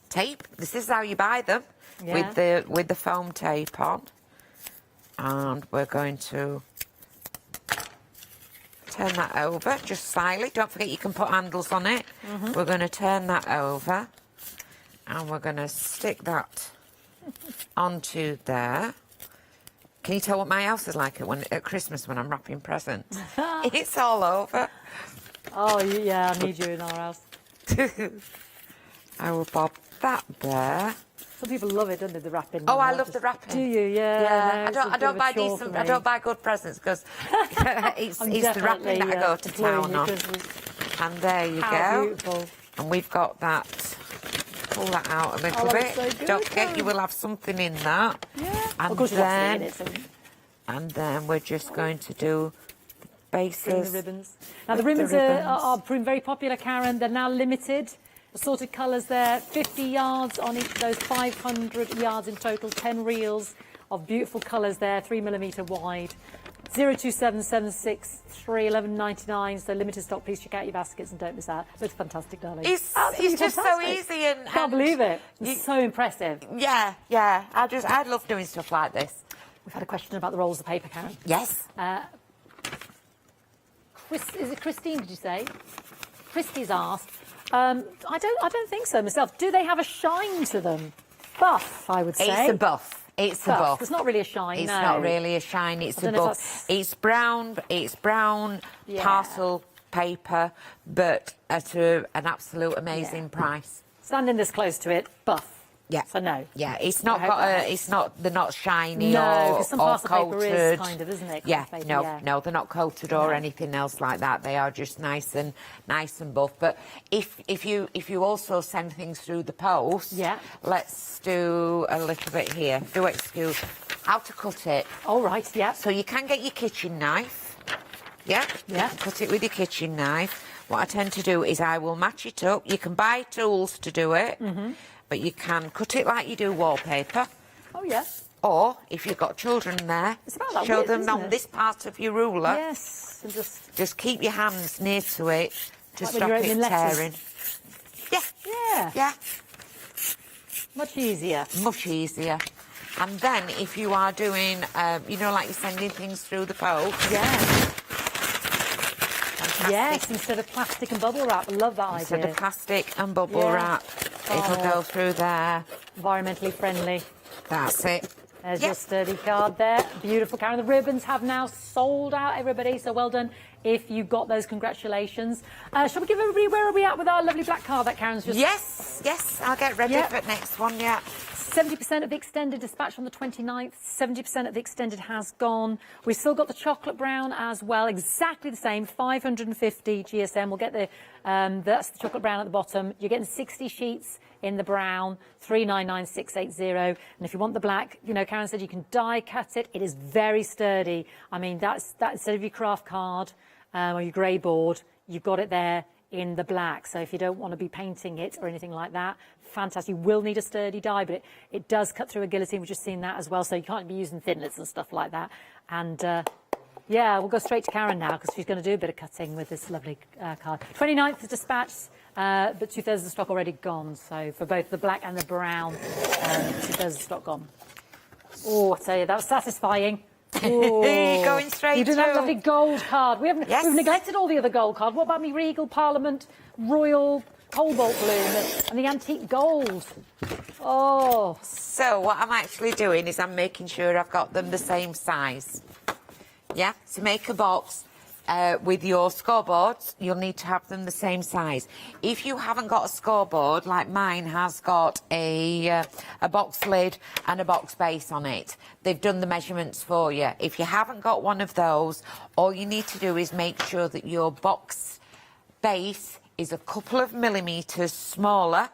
tape. This is how you buy them, with the foam tape on. And we're going to turn that over just slightly. Don't forget you can put handles on it. We're going to turn that over and we're going to stick that onto there. Can you tell what my house is like at Christmas when I'm wrapping presents? It's all over. Oh, yeah, I need you in our house. I will bob that there. Some people love it, don't they, the wrapping? Oh, I love the wrapping. Do you? Yeah. No, I don't buy decent. I don't buy good presents because it's the wrapping that I go to town on. And there you go. Beautiful. And we've got that. Pull that out a little bit. So good, Don't forget you will have something in that. Yeah. And of course, then, it, so. And then we're just going to do the bases. The ribbons. Now the ribbons are proving very popular, Karen. They're now limited. Assorted colours there, 50 yards on each of those, 500 yards in total, 10 reels of beautiful colours there, 3mm wide. 02776311199, so limited stock. Please check out your baskets and don't miss out. It's fantastic, darling. It's just so easy and can't believe it. It's so impressive. Yeah. I love doing stuff like this. We've had a question about the rolls of paper, Karen. Yes. Is it Christine? Did you say? Christy's asked. I don't think so myself. Do they have a shine to them? Buff, I would say. It's a buff. It's a buff. It's not really a shine. It's not really a shine. It's a buff. It's brown. It's brown parcel paper, but at an absolute amazing price. Standing this close to it, buff. Yeah. So no. Yeah, it's not got a. It's not. They're not shiny no, or some parcel coated. paper is kind of, isn't it? Yeah. Paper, no, they're not coated or anything else like that. They are just nice and buff. But if you also send things through the post, let's do a little bit here. Do excuse how to cut it. All right. Yeah. So you can get your kitchen knife. Yeah. Cut it with your kitchen knife. What I tend to do is I will match it up. You can buy tools to do it. But you can cut it like you do wallpaper. Oh, yeah. Or, if you've got children there, show them on this part of your ruler. Yes. And just keep your hands near to it to like stop it tearing. Yeah. Much easier. Much easier. And then, if you are doing, like you're sending things through the post. Yes, instead of plastic and bubble wrap. I love that idea. Instead of plastic and bubble wrap. It'll go through there. Environmentally friendly. That's it. There's your sturdy card there. Beautiful, Karen. The ribbons have now sold out, everybody, so well done. If you got those, congratulations. Shall we give everybody, where are we at with our lovely black card that Karen's just... Yes, I'll get ready for the next one, 70% of the extended dispatch on the 29th, 70% of the extended has gone. We've still got the chocolate brown as well, exactly the same, 550 GSM. We'll get that's the chocolate brown at the bottom. You're getting 60 sheets in the brown, 399,680. And if you want the black, Karen said you can die cut it. It is very sturdy. I mean, that instead of your craft card or your grey board, you've got it there in the black. So if you don't want to be painting it or anything like that, fantastic. You will need a sturdy die, but it does cut through a guillotine. We've just seen that as well. So you can't be using thinlits and stuff like that. And we'll go straight to Karen now because she's going to do a bit of cutting with this lovely card. 29th is dispatched, but 2/3 of the stock already gone. So for both the black and the brown, 2/3 of the stock gone. Oh, I tell you, that was satisfying. Going straight You did that lovely gold card. We've neglected all the other gold card. What about me Regal, Parliament, Royal, Cobalt Blue and the antique gold? Oh. So what I'm actually doing is I'm making sure I've got them the same size. Yeah, to make a box with your scoreboards, you'll need to have them the same size. If you haven't got a scoreboard, like mine has got a box lid and a box base on it, they've done the measurements for you. If you haven't got one of those, all you need to do is make sure that your box base is a couple of millimetres smaller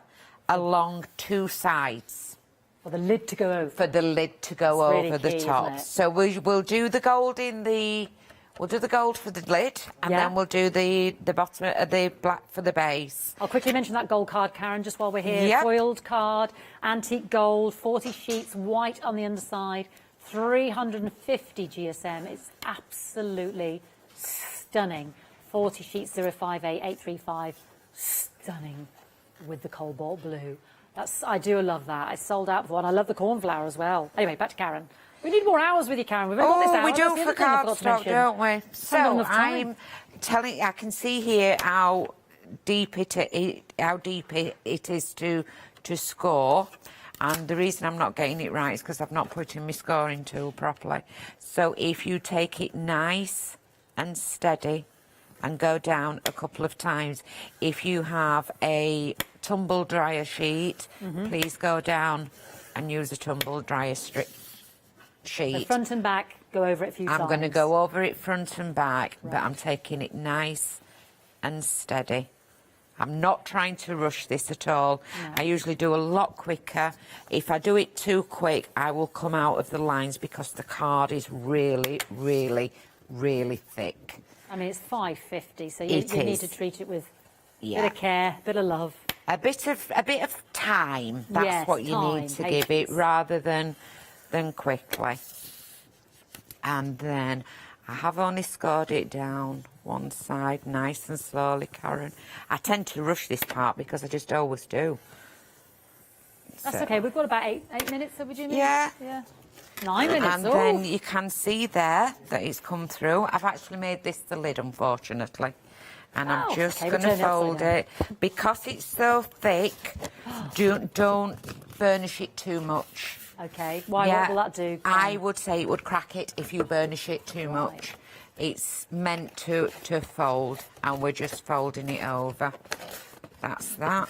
along two sides. For the lid to go over. For the lid to go over really the key, top. So we'll do the gold in the... We'll do the gold for the lid, and then we'll do the bottom of the black for the base. I'll quickly mention that gold card, Karen, just while we're here. Foiled card, antique gold, 40 sheets, white on the underside, 350 GSM. It's absolutely stunning. 40 sheets, 058835. Stunning with the cobalt blue. I do love that. I sold out for one. I love the cornflower as well. Anyway, back to Karen. We need more hours with you, Karen. We've only got this hour. We do That's the for other thing I forgot to cardstock, mention. don't we? So Haven't got enough time. I'm telling you, I can see here how deep it is to score. And the reason I'm not getting it right is because I've not put in my scoring tool properly. So if you take it nice and steady and go down a couple of times, if you have a tumble dryer sheet, please go down and use a tumble dryer sheet. So front and back, go over it a few times. I'm going to go over it front and back, but I'm taking it nice and steady. I'm not trying to rush this at all. No. I usually do a lot quicker. If I do it too quick, I will come out of the lines because the card is really, really, really thick. I mean, it's 550, so you need to treat it with a bit of care, a bit of love. A bit of time. That's what you need to give it, rather than quickly. And then I have only scored it down one side, nice and slowly, Karen. I tend to rush this part because I just always do. That's okay. We've got about 8 minutes, have we, Jimmy? Yeah. 9 minutes. And then you can see there that it's come through. I've actually made this the lid, unfortunately. And I'm just going to fold it. Because it's so thick, don't burnish it too much. Okay. What will that do? I would say it would crack it if you burnish it too much. It's meant to fold, and we're just folding it over. That's that.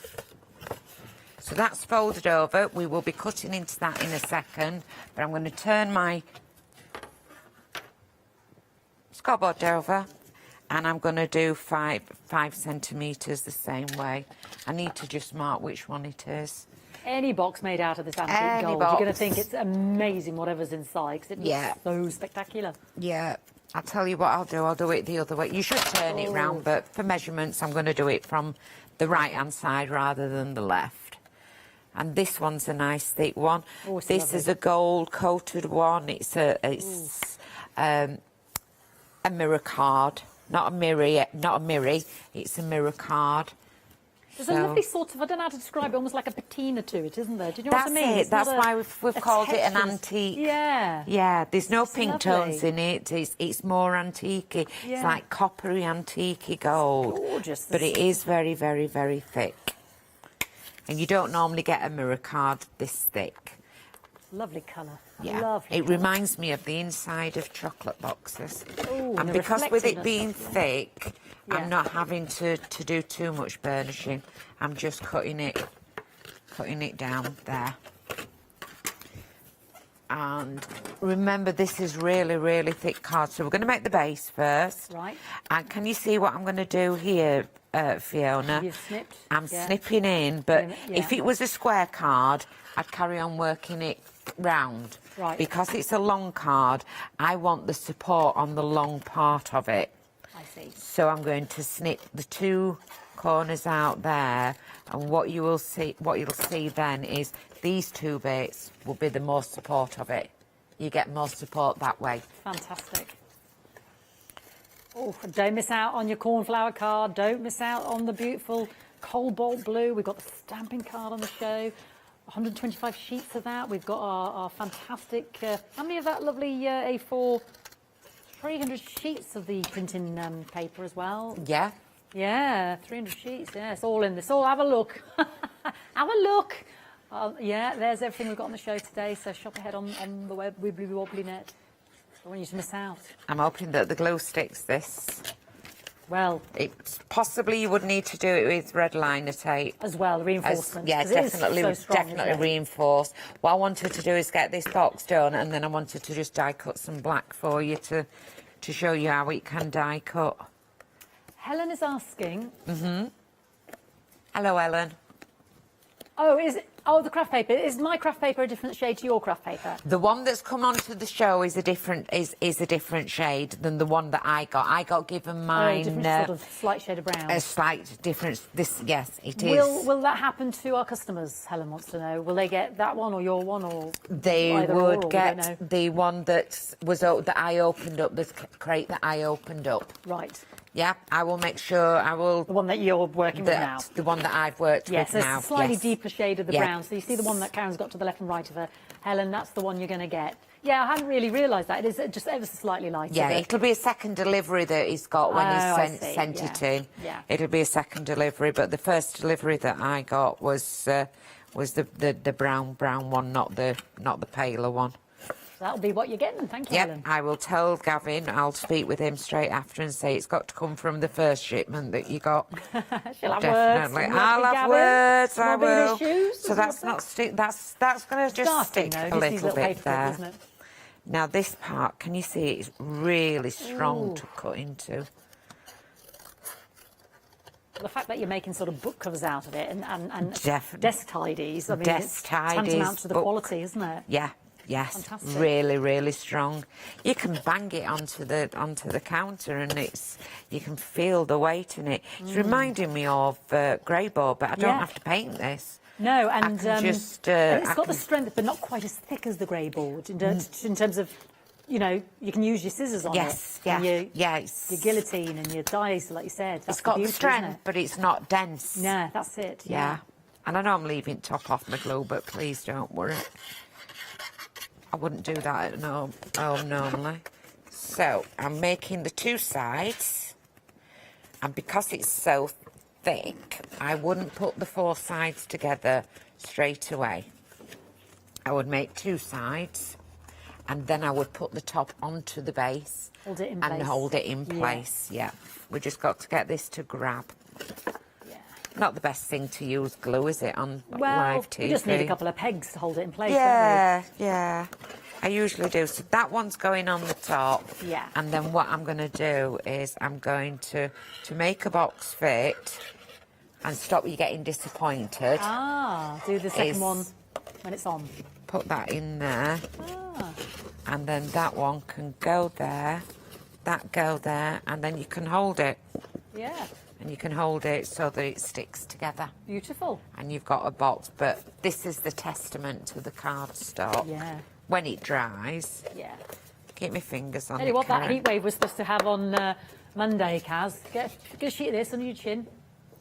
So that's folded over. We will be cutting into that in a second, but I'm going to turn my scoreboard over, and I'm going to do 5 centimetres the same way. I need to just mark which one it is. Any box made out of this antique gold, you're going to think it's amazing whatever's inside, because it looks so spectacular. Yeah. I'll tell you what I'll do. I'll do it the other way. You should turn it round, but for measurements, I'm going to do it from the right-hand side rather than the left. And this one's a nice thick one. This is a gold-coated one. It's a mirror card, not a mirror. It's a mirror card. There's a lovely sort of, I don't know how to describe it, almost like a patina to it, isn't there? Do you know what I mean? That's it. That's why we've called it an antique. Yeah. Yeah, there's no pink tones in it. It's more antique-y. It's like coppery antique-y gold. It's gorgeous. But it is very, very, very thick. And you don't normally get a mirror card this thick. Lovely colour. Yeah. Lovely it reminds me of the inside of chocolate boxes. Ooh, and because with it being thick, I'm not having to do too much burnishing. I'm just cutting it down there. And remember, this is really, really thick card. So we're going to make the base first. Right. And can you see what I'm going to do here, Fiona? You've snipped. I'm snipping in, but if it was a square card, I'd carry on working it round. Right. Because it's a long card, I want the support on the long part of it. I see. So I'm going to snip the 2 corners out there, and what you'll see then is these 2 bits will be the most support of it. You get more support that way. Fantastic. Oh, don't miss out on your cornflower card. Don't miss out on the beautiful cobalt blue. We've got the stamping card on the show. 125 sheets of that. We've got our fantastic, how many of that lovely A4? 300 sheets of the printing paper as well. Yeah. Yeah, 300 sheets. Yeah, it's all in this. Oh, have a look. Have a look. Yeah, there's everything we've got on the show today. So shop ahead on the web, Wibbly Wobbly Net. I don't want you to miss out. I'm hoping that the glue sticks this. Well, it's possibly you would need to do it with red liner tape as well, reinforcement. Yeah, definitely reinforce. What I wanted to do is get this box done, and then I wanted to just die cut some black for you to show you how it can die cut. Helen is asking. Hello, Ellen. Oh, is it? Oh, the craft paper. Is my craft paper a different shade to your craft paper? The one that's come onto the show is a different shade than the one that I got. I got given mine. Different sort of slight shade of brown. A slight difference. Yes, it is. Will that happen to our customers? Helen wants to know. Will they get that one or your one, or they either would or, get the one that I opened up, the crate that I opened up. Right. Yeah, I will make sure. I will. The one that you're working with now. The one that I've worked with so now. It's a slightly deeper shade of the Yeah. brown. So you see the one that Karen's got to the left and right of her. Helen, that's the one you're going to get. Yeah, I hadn't really realised that. It is just ever so slightly lighter. Yeah, it'll be a second delivery that he's got when he's sent it in. Yeah. It'll be a second delivery, but the first delivery that I got was the brown one, not the paler one. That'll be what you're getting. Thank you, Helen. I will tell Gavin. I'll speak with him straight after and say it's got to come from the first shipment that you got. She'll have Definitely. words. I'll have words. I will. Issues, so that's not stick. That's going to just stick a little bit there. Isn't it? Now this part, can you see it's really strong to cut into? The fact that you're making sort of book covers out of it and Definitely. desk tidies, I mean, it's tantamount to the quality, isn't it? Yeah. Yes, Fantastic. really, really strong. You can bang it onto the counter, and you can feel the weight in it. It's reminding me of grey board, but I don't have to paint this. No, and and it's got the strength, but not quite as thick as the grey board in terms of, you know, you can use your scissors on it. Yeah, and your guillotine and your dies, like you said. That's it's got the beauty, strength, isn't it? but it's not dense. No, that's it. Yeah. And I know I'm leaving top off my glue, but please don't worry. I wouldn't do that at home normally. So I'm making the two sides, and because it's so thick, I wouldn't put the four sides together straight away. I would make two sides, and then I would put the top onto the base Hold it in and place. hold it in place. Yeah, we just got to get this to grab. Not the best thing to use glue, is it, on live TV? We just need a couple of pegs to hold it in place, Yeah, don't we? yeah. I usually do. So that one's going on the top. Yeah. And then what I'm going to do is I'm going to make a box fit and stop you getting disappointed. Do the second one when it's on. Put that in there. And then that one can go there, that go there, and then you can hold it. Yeah. And you can hold it so that it sticks together. Beautiful. And you've got a box, but this is the testament to the cardstock. Yeah. When it dries. Yeah. Keep my fingers on Tell it, you what, that Karen. heat wave was supposed to have on Monday, Kaz. Get a sheet of this under your chin.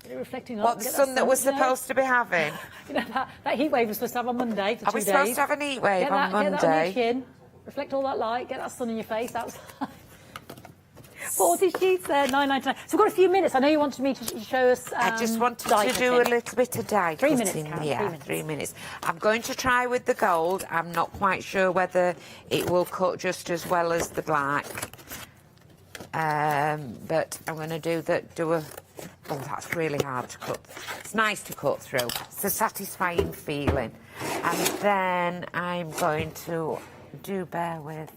Get it reflecting What, up. the Get sun that we're you know. supposed to be having? You know, that heat wave was supposed to have on Monday for 2 days. Are we supposed to have an heat wave on Get that on Monday? your chin. Reflect all that light. Get that sun in your face outside. 40 sheets there, $9.99. So we've got a few minutes. I know you wanted me to show us. I just wanted die to do a cutting. little bit of die 3 cutting. minutes, Karen, Yeah, 3 minutes. 3 minutes. I'm going to try with the gold. I'm not quite sure whether it will cut just as well as the black. But I'm going to do a... Oh, that's really hard to cut. It's nice to cut through. It's a satisfying feeling. And then I'm going to bear with...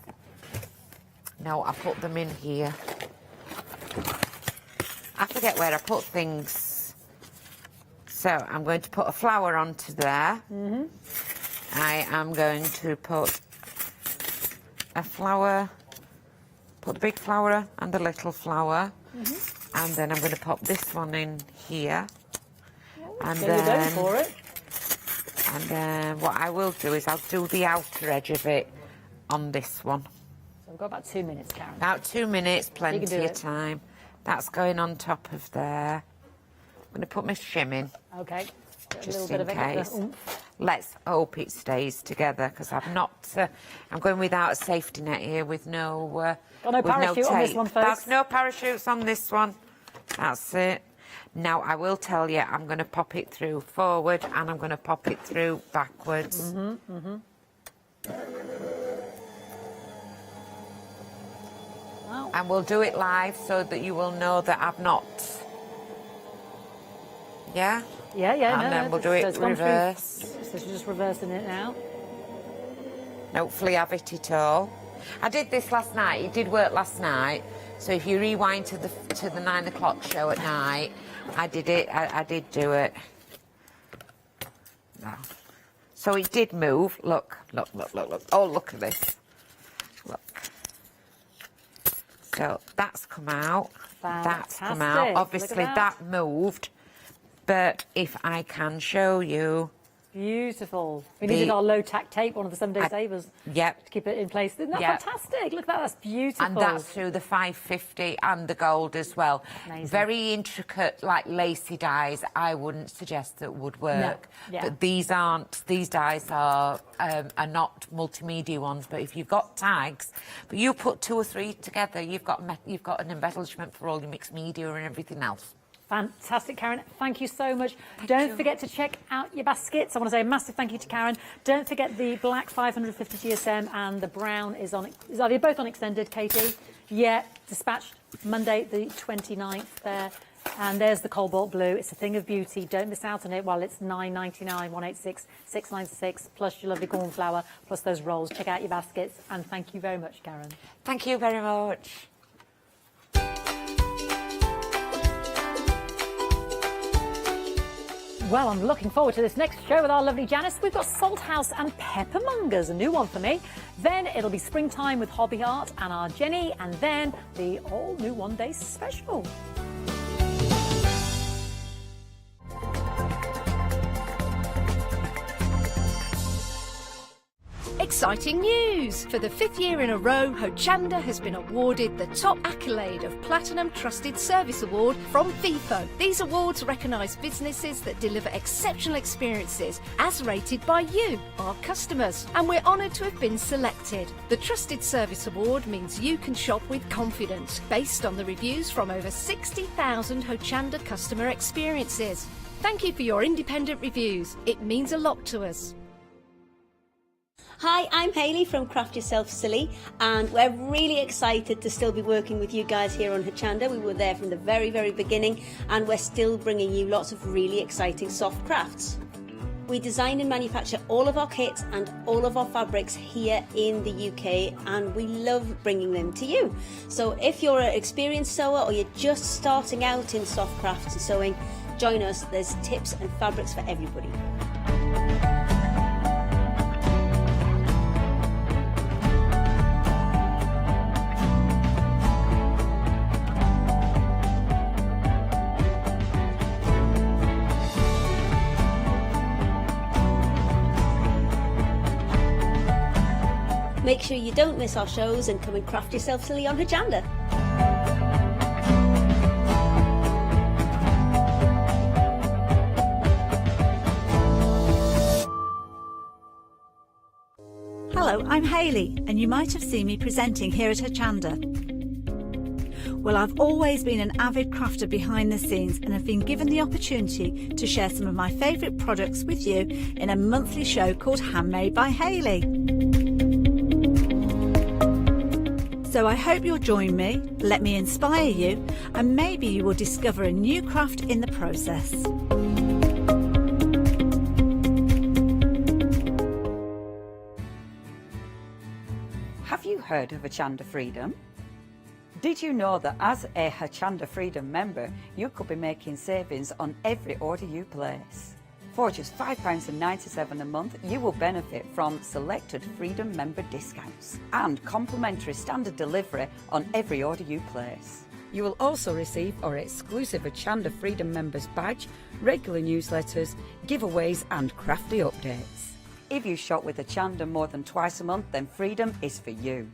No, I put them in here. I forget where I put things. So I'm going to put a flower onto there. I am going to put a flower, put the big flower and the little flower. And then I'm going to pop this one in here. And There you go then, for it. and then what I will do is I'll do the outer edge of it on this one. So we've got about 2 minutes, Karen. About 2 minutes, plenty do of it. time. That's going on top of there. I'm going to put my shim in. Okay. Get a Just little bit in of extra case. oomph. Let's hope it stays together, because I'm not. I'm going without a safety net here with no. Got no with parachute on this tape. one, folks. That's no parachutes on this one. That's it. Now I will tell you, I'm going to pop it through forward and I'm going to pop it through backwards. And we'll do it live so that you will know that I've not. Yeah? Yeah, And then we'll do it it's gone through. reverse. So she's just reversing it now. Hopefully have it all. I did this last night. It did work last night. So if you rewind to the 9 o'clock show at night, I did it. I did do it. No. So it did move. Look, look, look, look, look. Oh, look at this. Look. So that's come out. That's come out. Fantastic. Obviously, Look at that. moved. But if I can show you... Beautiful. We needed our low-tack tape, one of the 7-day savers. Yep. To keep it in place. Isn't that Yep. fantastic? Look at that, that's beautiful. And that's through the 550 and the gold as well. Amazing. Very intricate, like lacy dies, I wouldn't suggest that would work. No. Yeah. But these aren't, these dies are not multimedia ones, but if you've got tags, but you put 2 or 3 together, you've got an embellishment for all your mixed media and everything else. Fantastic, Karen. Thank you so much. Don't forget to check out your baskets. I want to say a massive thank you to Karen. Don't forget the black 550 GSM and the brown is on. Are they both on extended, Katie? Yeah, dispatched Monday the 29th there. And there's the cobalt blue. It's a thing of beauty. Don't miss out on it while it's $9.99, $186, $696, plus your lovely cornflower, plus those rolls. Check out your baskets. And thank you very much, Karen. Thank you very much. Well, I'm looking forward to this next show with our lovely Janice. We've got Salt House and Peppermongers, a new one for me. Then it'll be springtime with Hobby Art and our Jenny, and then the all-new one-day special. Exciting news! For the 5th year in a row, Hochanda has been awarded the top accolade of Platinum Trusted Service Award from Feefo. These awards recognise businesses that deliver exceptional experiences as rated by you, our customers. And we're honoured to have been selected. The Trusted Service Award means you can shop with confidence, based on the reviews from over 60,000 Hochanda customer experiences. Thank you for your independent reviews. It means a lot to us. Hi, I'm Hayley from Craft Yourself Silly, and we're really excited to still be working with you guys here on Hochanda. We were there from the very, very beginning, and we're still bringing you lots of really exciting soft crafts. We design and manufacture all of our kits and all of our fabrics here in the UK, and we love bringing them to you. So if you're an experienced sewer or you're just starting out in soft crafts and sewing, join us. There's tips and fabrics for everybody. Make sure you don't miss our shows and come and craft yourself silly on Hochanda. Hello, I'm Hayley, and you might have seen me presenting here at Hochanda. Well, I've always been an avid crafter behind the scenes and have been given the opportunity to share some of my favourite products with you in a monthly show called Handmade by Hayley. So I hope you'll join me, let me inspire you, and maybe you will discover a new craft in the process. Have you heard of Hochanda Freedom? Did you know that as a Hochanda Freedom member, you could be making savings on every order you place? For just £5.97 a month, you will benefit from selected Freedom member discounts and complimentary standard delivery on every order you place. You will also receive our exclusive Hochanda Freedom members badge, regular newsletters, giveaways and crafty updates. If you shop with Hochanda more than twice a month, then Freedom is for you.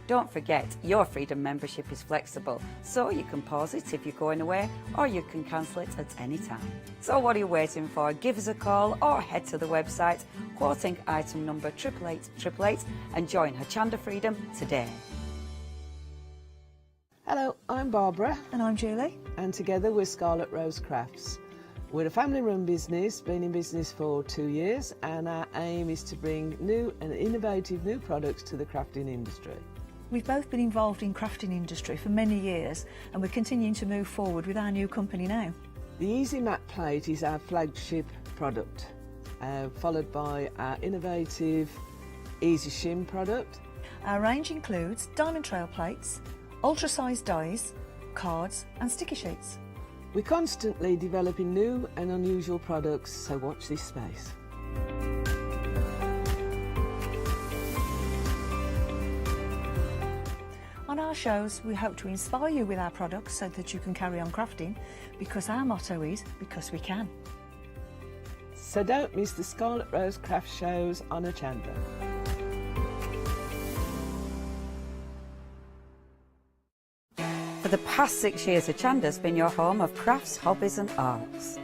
Don't forget, your Freedom membership is flexible, so you can pause it if you're going away, or you can cancel it at any time. So what are you waiting for? Give us a call or head to the website, quoting item number 88888, and join Hochanda Freedom today. Hello, I'm Barbara. And I'm Julie. And together we're Scarlet Rose Crafts. We're a family-run business, been in business for 2 years, and our aim is to bring new and innovative new products to the crafting industry. We've both been involved in crafting industry for many years, and we're continuing to move forward with our new company now. The Easy Mat Plate is our flagship product, followed by our innovative Easy Shim product. Our range includes diamond trail plates, ultra-sized dies, cards and sticky sheets. We're constantly developing new and unusual products, so watch this space. On our shows, we hope to inspire you with our products so that you can carry on crafting, because our motto is, because we can. So don't miss the Scarlet Rose craft shows on Hochanda. For the past 6 years, Hochanda's been your home of crafts, hobbies and arts.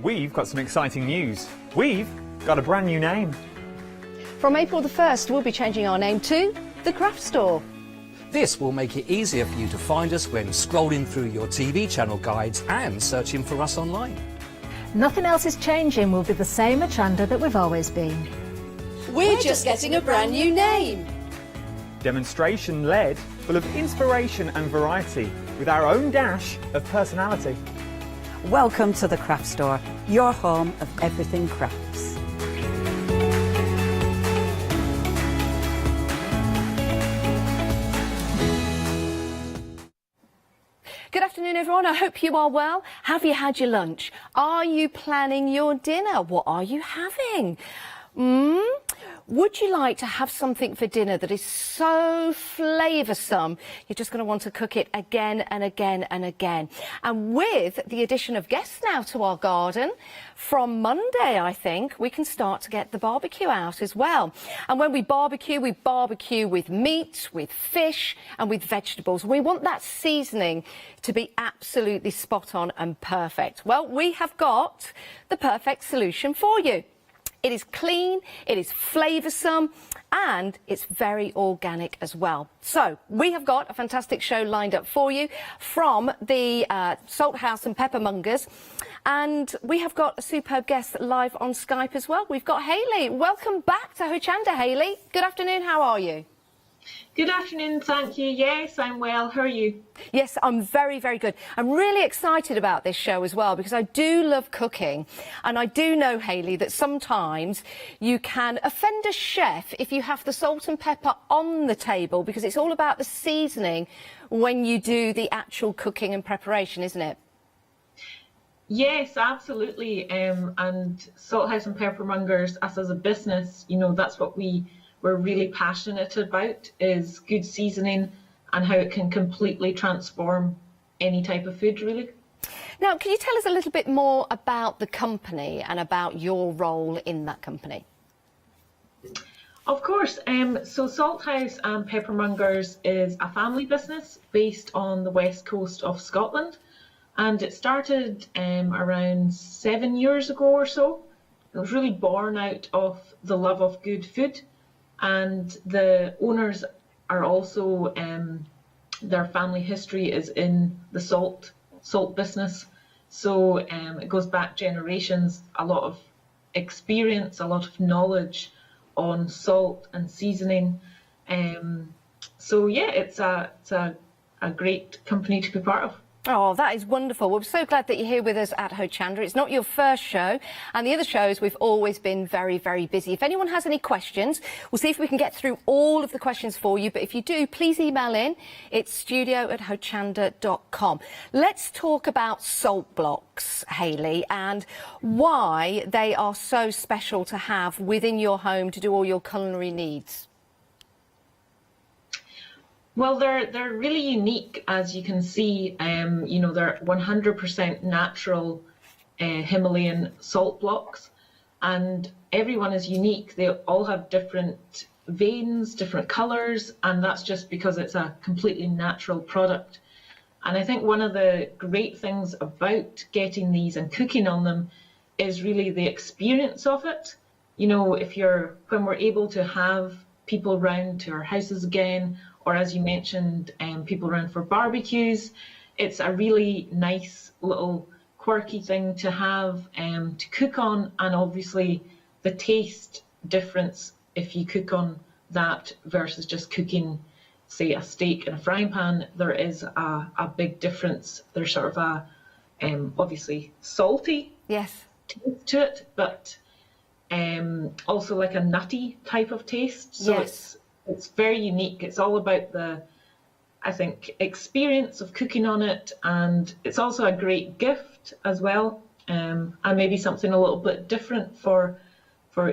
We've got some exciting news. We've got a brand new name. From April the 1st, we'll be changing our name to The Craft Store. This will make it easier for you to find us when scrolling through your TV channel guides and searching for us online. Nothing else is changing. We'll be the same Hochanda that we've always been. We're just getting a brand new name. Demonstration-led, full of inspiration and variety, with our own dash of personality. Welcome to the Craft Store, your home of everything crafts. Good afternoon, everyone. I hope you are well. Have you had your lunch? Are you planning your dinner? What are you having? Would you like to have something for dinner that is so flavoursome, you're just going to want to cook it again and again and again? And with the addition of guests now to our garden, from Monday, I think, we can start to get the barbecue out as well. And when we barbecue with meat, with fish and with vegetables. We want that seasoning to be absolutely spot on and perfect. Well, we have got the perfect solution for you. It is clean, it is flavoursome, and it's very organic as well. So we have got a fantastic show lined up for you from the Salt House and Peppermongers, and we have got a superb guest live on Skype as well. We've got Hayley. Welcome back to Hochanda, Hayley. Good afternoon, how are you? Good afternoon, thank you. Yes, I'm well. How are you? Yes, I'm very, very good. I'm really excited about this show as well because I do love cooking, and I do know, Hayley, that sometimes you can offend a chef if you have the salt and pepper on the table, because it's all about the seasoning when you do the actual cooking and preparation, isn't it? Yes, absolutely. And Salt House and Peppermongers, us as a business, you know, that's what we're really passionate about, is good seasoning and how it can completely transform any type of food, really. Now, can you tell us a little bit more about the company and about your role in that company? Of course. So Salt House and Peppermongers is a family business based on the west coast of Scotland, and it started around 7 years ago or so. It was really born out of the love of good food. And the owners are also, their family history is in the salt business. So it goes back generations, a lot of experience, a lot of knowledge on salt and seasoning. So yeah, it's a great company to be part of. Oh, that is wonderful. We're so glad that you're here with us at Hochanda. It's not your first show, and the other shows we've always been very, very busy. If anyone has any questions, we'll see if we can get through all of the questions for you. But if you do, please email in. It's studio@hochanda.com. Let's talk about salt blocks, Hayley, and why they are so special to have within your home to do all your culinary needs. Well, they're really unique, as you can see. You know, they're 100% natural Himalayan salt blocks, and everyone is unique. They all have different veins, different colours, and that's just because it's a completely natural product. And I think one of the great things about getting these and cooking on them is really the experience of it. You know, when we're able to have people round to our houses again, or as you mentioned, people around for barbecues, it's a really nice little quirky thing to have to cook on, and obviously the taste difference if you cook on that versus just cooking, say, a steak in a frying pan, there is a big difference. There's sort of a obviously salty taste to it, but also like a nutty type of taste. So it's very unique. It's all about the, I think, experience of cooking on it, and it's also a great gift as well, and maybe something a little bit different for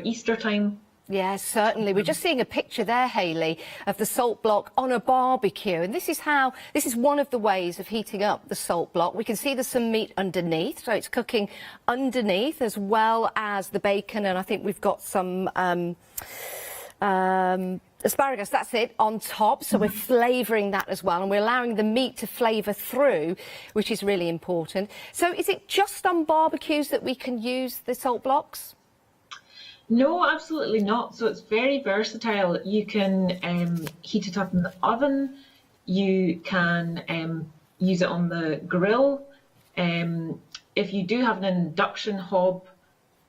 Easter time. Yeah, certainly. We're just seeing a picture there, Hayley, of the salt block on a barbecue. And this is one of the ways of heating up the salt block. We can see there's some meat underneath, so it's cooking underneath as well as the bacon. And I think we've got some asparagus, that's it, on top. So we're flavouring that as well. And we're allowing the meat to flavour through, which is really important. So is it just on barbecues that we can use the salt blocks? No, absolutely not. So it's very versatile. You can heat it up in the oven. You can use it on the grill. If you do have an induction hob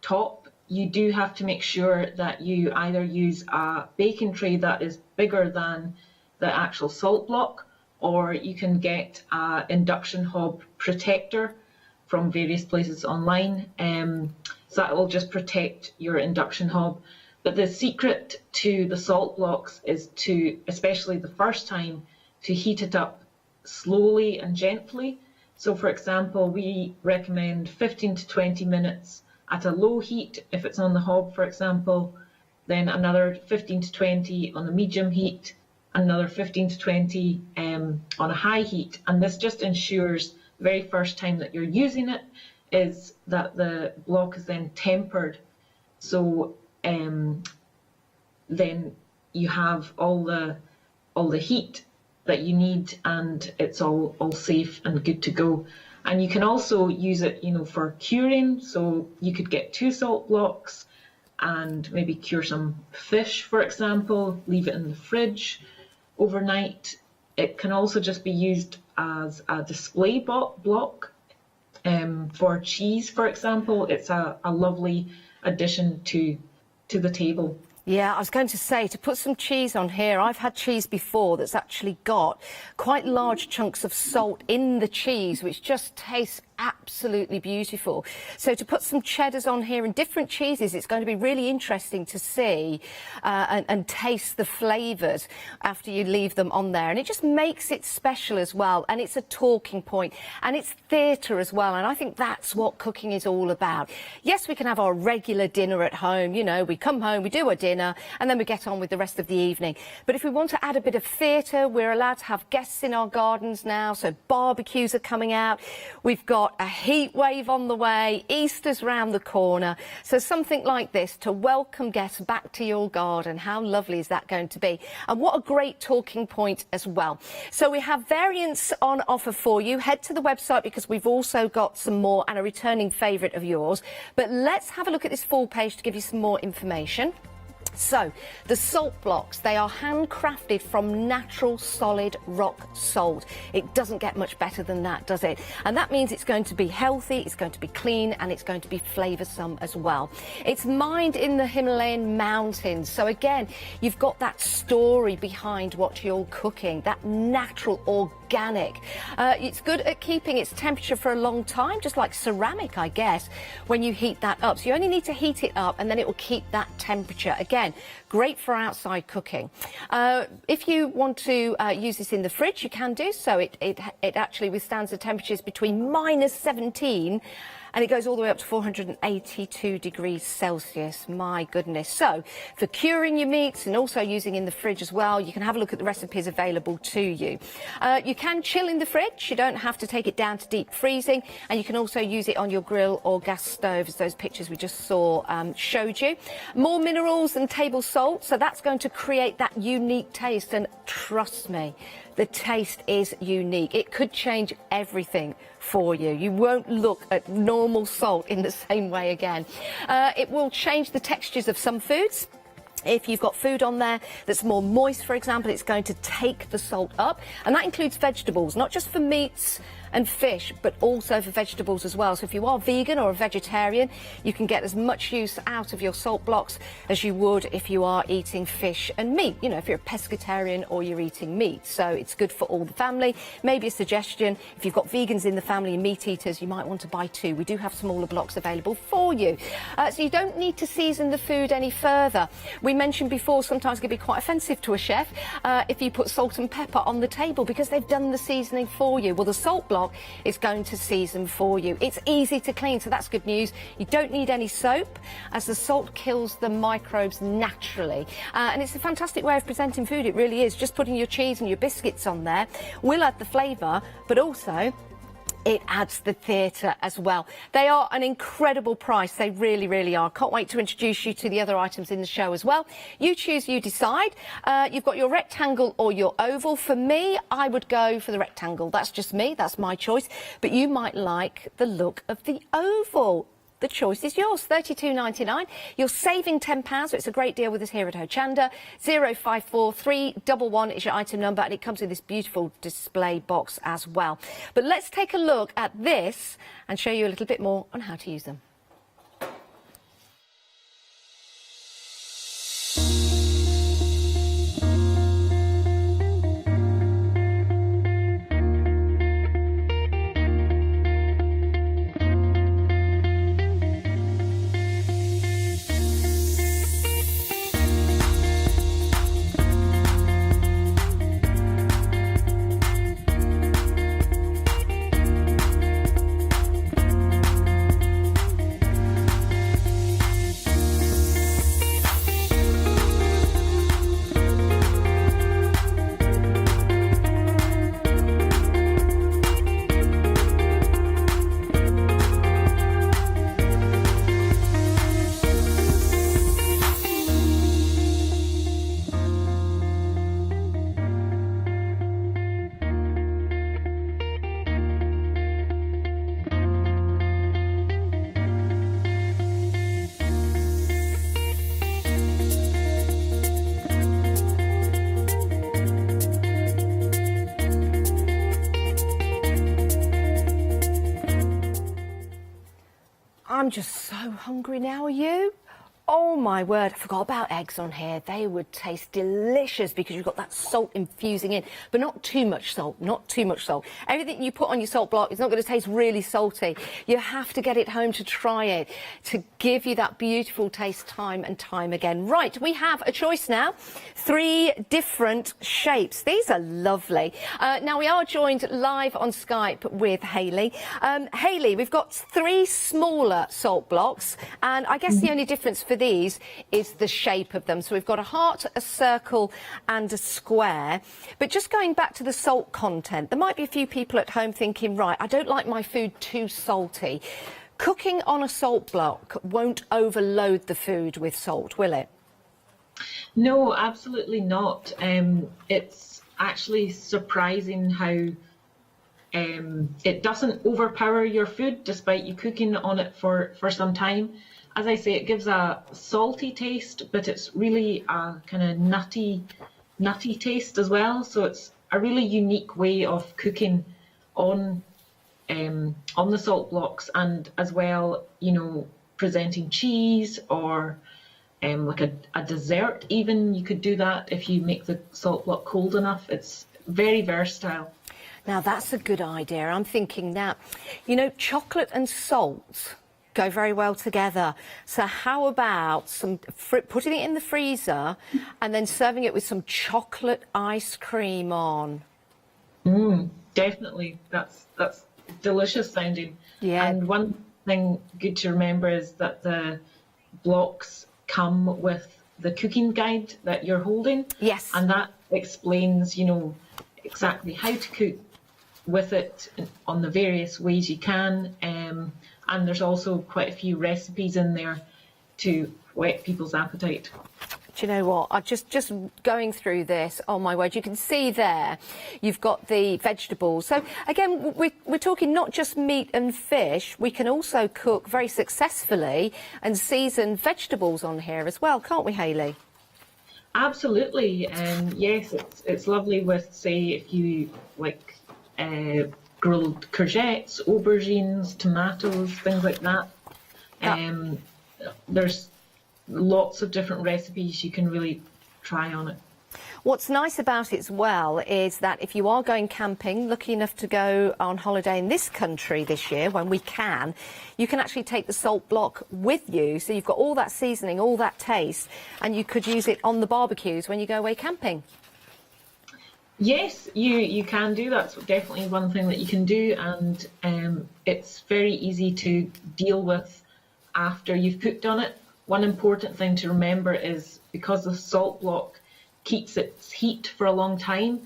top, you do have to make sure that you either use a baking tray that is bigger than the actual salt block, or you can get an induction hob protector from various places online. So that will just protect your induction hob. But the secret to the salt blocks is to, especially the first time, to heat it up slowly and gently. So for example, we recommend 15 to 20 minutes at a low heat if it's on the hob, for example, then another 15 to 20 on a medium heat, another 15 to 20 on a high heat. And this just ensures the very first time that you're using it is that the block is then tempered. So then you have all the heat that you need, and it's all safe and good to go. And you can also use it, for curing. So you could get 2 salt blocks and maybe cure some fish, for example, leave it in the fridge overnight. It can also just be used as a display block for cheese, for example. It's a lovely addition to the table. Yeah, I was going to say, to put some cheese on here, I've had cheese before that's actually got quite large chunks of salt in the cheese, which just tastes absolutely beautiful. So to put some cheddars on here and different cheeses, it's going to be really interesting to see and taste the flavours after you leave them on there. And it just makes it special as well. And it's a talking point, and it's theatre as well. And I think that's what cooking is all about. Yes, we can have our regular dinner at home. We come home, we do our dinner, and then we get on with the rest of the evening. But if we want to add a bit of theatre, we're allowed to have guests in our gardens now. So barbecues are coming out. We've got a heat wave on the way, Easter's round the corner, so something like this to welcome guests back to your garden. How lovely is that going to be? And what a great talking point as well. So we have variants on offer for you. Head to the website because we've also got some more and a returning favourite of yours. But let's have a look at this full page to give you some more information. So, the salt blocks, they are handcrafted from natural solid rock salt. It doesn't get much better than that, does it? And that means it's going to be healthy, it's going to be clean, and it's going to be flavoursome as well. It's mined in the Himalayan mountains. So again, you've got that story behind what you're cooking, that natural, organic. It's good at keeping its temperature for a long time, just like ceramic, I guess, when you heat that up. So you only need to heat it up and then it will keep that temperature. Again, great for outside cooking. If you want to use this in the fridge, you can do so. It actually withstands the temperatures between -17 and it goes all the way up to 482 degrees Celsius. My goodness. So for curing your meats and also using in the fridge as well, you can have a look at the recipes available to you. You can chill in the fridge. You don't have to take it down to deep freezing, and you can also use it on your grill or gas stove, as those pictures we just saw showed you. More minerals than table salt, so that's going to create that unique taste, and trust me, the taste is unique. It could change everything for you. You won't look at normal salt in the same way again. It will change the textures of some foods. If you've got food on there that's more moist, for example, it's going to take the salt up. And that includes vegetables, not just for meats and fish, but also for vegetables as well. So if you are vegan or a vegetarian, you can get as much use out of your salt blocks as you would if you are eating fish and meat, if you're a pescatarian or you're eating meat. So it's good for all the family. Maybe a suggestion, if you've got vegans in the family and meat eaters, you might want to buy 2. We do have smaller blocks available for you. So you don't need to season the food any further. We mentioned before, sometimes it can be quite offensive to a chef if you put salt and pepper on the table because they've done the seasoning for you. Well, the salt block block, it's going to season for you. It's easy to clean, so that's good news. You don't need any soap, as the salt kills the microbes naturally. And it's a fantastic way of presenting food, it really is. Just putting your cheese and your biscuits on there will add the flavour, but also it adds the theatre as well. They are an incredible price. They really, really are. Can't wait to introduce you to the other items in the show as well. You choose, you decide. You've got your rectangle or your oval. For me, I would go for the rectangle. That's just me. That's my choice. But you might like the look of the oval. The choice is yours. $32.99. You're saving £10, so it's a great deal with us here at Hochanda. 054311 is your item number, and it comes with this beautiful display box as well. But let's take a look at this and show you a little bit more on how to use them. I'm just so hungry now, are you? Oh my word, I forgot about eggs on here. They would taste delicious because you've got that salt infusing in, but not too much salt, not too much salt. Everything you put on your salt block is not going to taste really salty. You have to get it home to try it, to give you that beautiful taste time and time again. Right, we have a choice now. 3 different shapes. These are lovely. Now we are joined live on Skype with Hayley. Hayley, we've got 3 smaller salt blocks, and I guess the only difference for these is the shape of them. So we've got a heart, a circle and a square. But just going back to the salt content, there might be a few people at home thinking, right, I don't like my food too salty. Cooking on a salt block won't overload the food with salt, will it? No, absolutely not. It's actually surprising how it doesn't overpower your food despite you cooking on it for some time. As I say, it gives a salty taste, but it's really a kind of nutty taste as well. So it's a really unique way of cooking on the salt blocks, and as well, you know, presenting cheese or like a dessert even. You could do that if you make the salt block cold enough. It's very versatile. Now that's a good idea. I'm thinking that, you know, chocolate and salt go very well together. So how about putting it in the freezer and then serving it with some chocolate ice cream on? Definitely. That's delicious sounding. Yeah. And one thing good to remember is that the blocks come with the cooking guide that you're holding. Yes. And that explains, you know, exactly how to cook with it on the various ways you can. And there's also quite a few recipes in there to whet people's appetite. Do you know what? I just going through this, oh my word, you can see there you've got the vegetables. So again, we're talking not just meat and fish, we can also cook very successfully and season vegetables on here as well, can't we, Hayley? Absolutely. Yes, it's lovely with, say, if you like grilled courgettes, aubergines, tomatoes, things like that. There's lots of different recipes you can really try on it. What's nice about it as well is that if you are going camping, lucky enough to go on holiday in this country this year, when we can, you can actually take the salt block with you. So you've got all that seasoning, all that taste, and you could use it on the barbecues when you go away camping. Yes, you can do. That's definitely one thing that you can do, and it's very easy to deal with after you've cooked on it. One important thing to remember is because the salt block keeps its heat for a long time,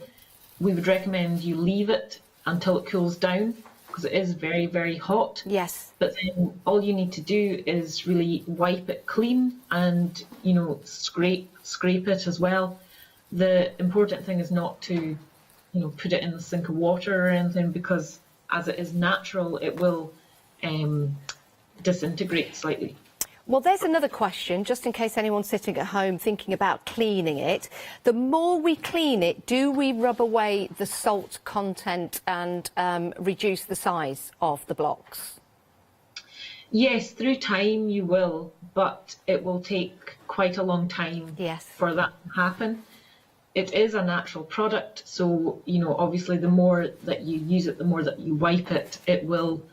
we would recommend you leave it until it cools down because it is very, very hot. Yes. But then all you need to do is really wipe it clean and, you know, scrape it as well. The important thing is not to, you know, put it in the sink of water or anything because as it is natural, it will disintegrate slightly. Well, there's another question, just in case anyone's sitting at home thinking about cleaning it. The more we clean it, do we rub away the salt content and reduce the size of the blocks? Yes, through time you will, but it will take quite a long time for that to happen. It is a natural product, so, you know, obviously the more that you use it, the more that you wipe it, it will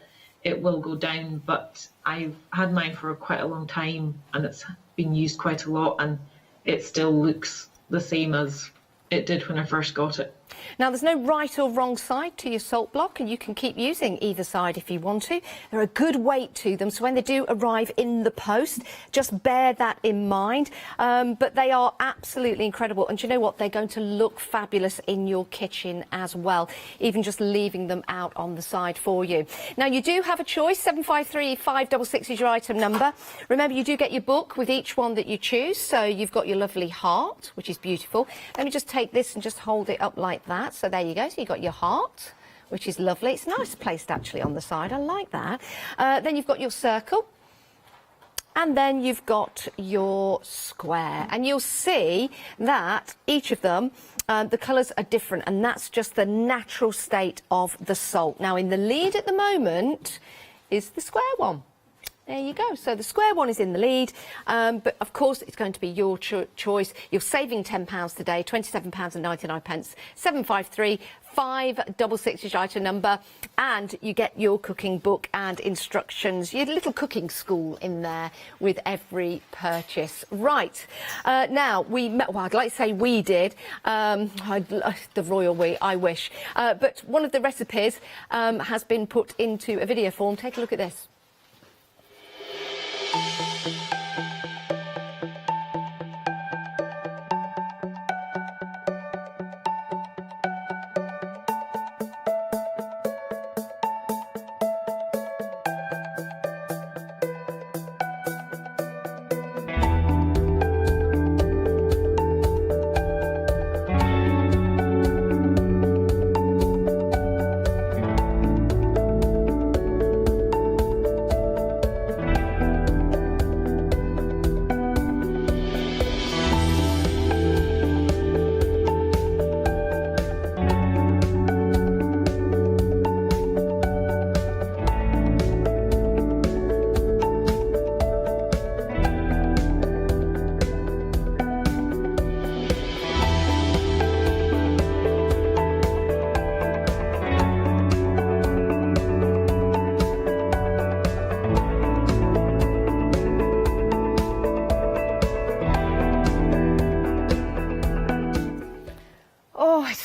go down. But I've had mine for quite a long time and it's been used quite a lot and it still looks the same as it did when I first got it. Now, there's no right or wrong side to your salt block, and you can keep using either side if you want to. They're a good weight to them, so when they do arrive in the post, just bear that in mind. But they are absolutely incredible, and do you know what? They're going to look fabulous in your kitchen as well, even just leaving them out on the side for you. Now, you do have a choice. 753 566 is your item number. Remember, you do get your book with each one that you choose, so you've got your lovely heart, which is beautiful. Let me just take this and just hold it up like that. So there you go. So you've got your heart, which is lovely. It's nice placed actually on the side. I like that. Then you've got your circle. And then you've got your square. And you'll see that each of them, the colours are different. And that's just the natural state of the salt. Now, in the lead at the moment is the square one. There you go. So the square one is in the lead, but of course it's going to be your choice. You're saving £10 today, £27.99. 753 566 is your item number, and you get your cooking book and instructions, your little cooking school in there with every purchase. Right, now I'd like to say we did, the royal we, I wish, but one of the recipes has been put into a video form. Take a look at this.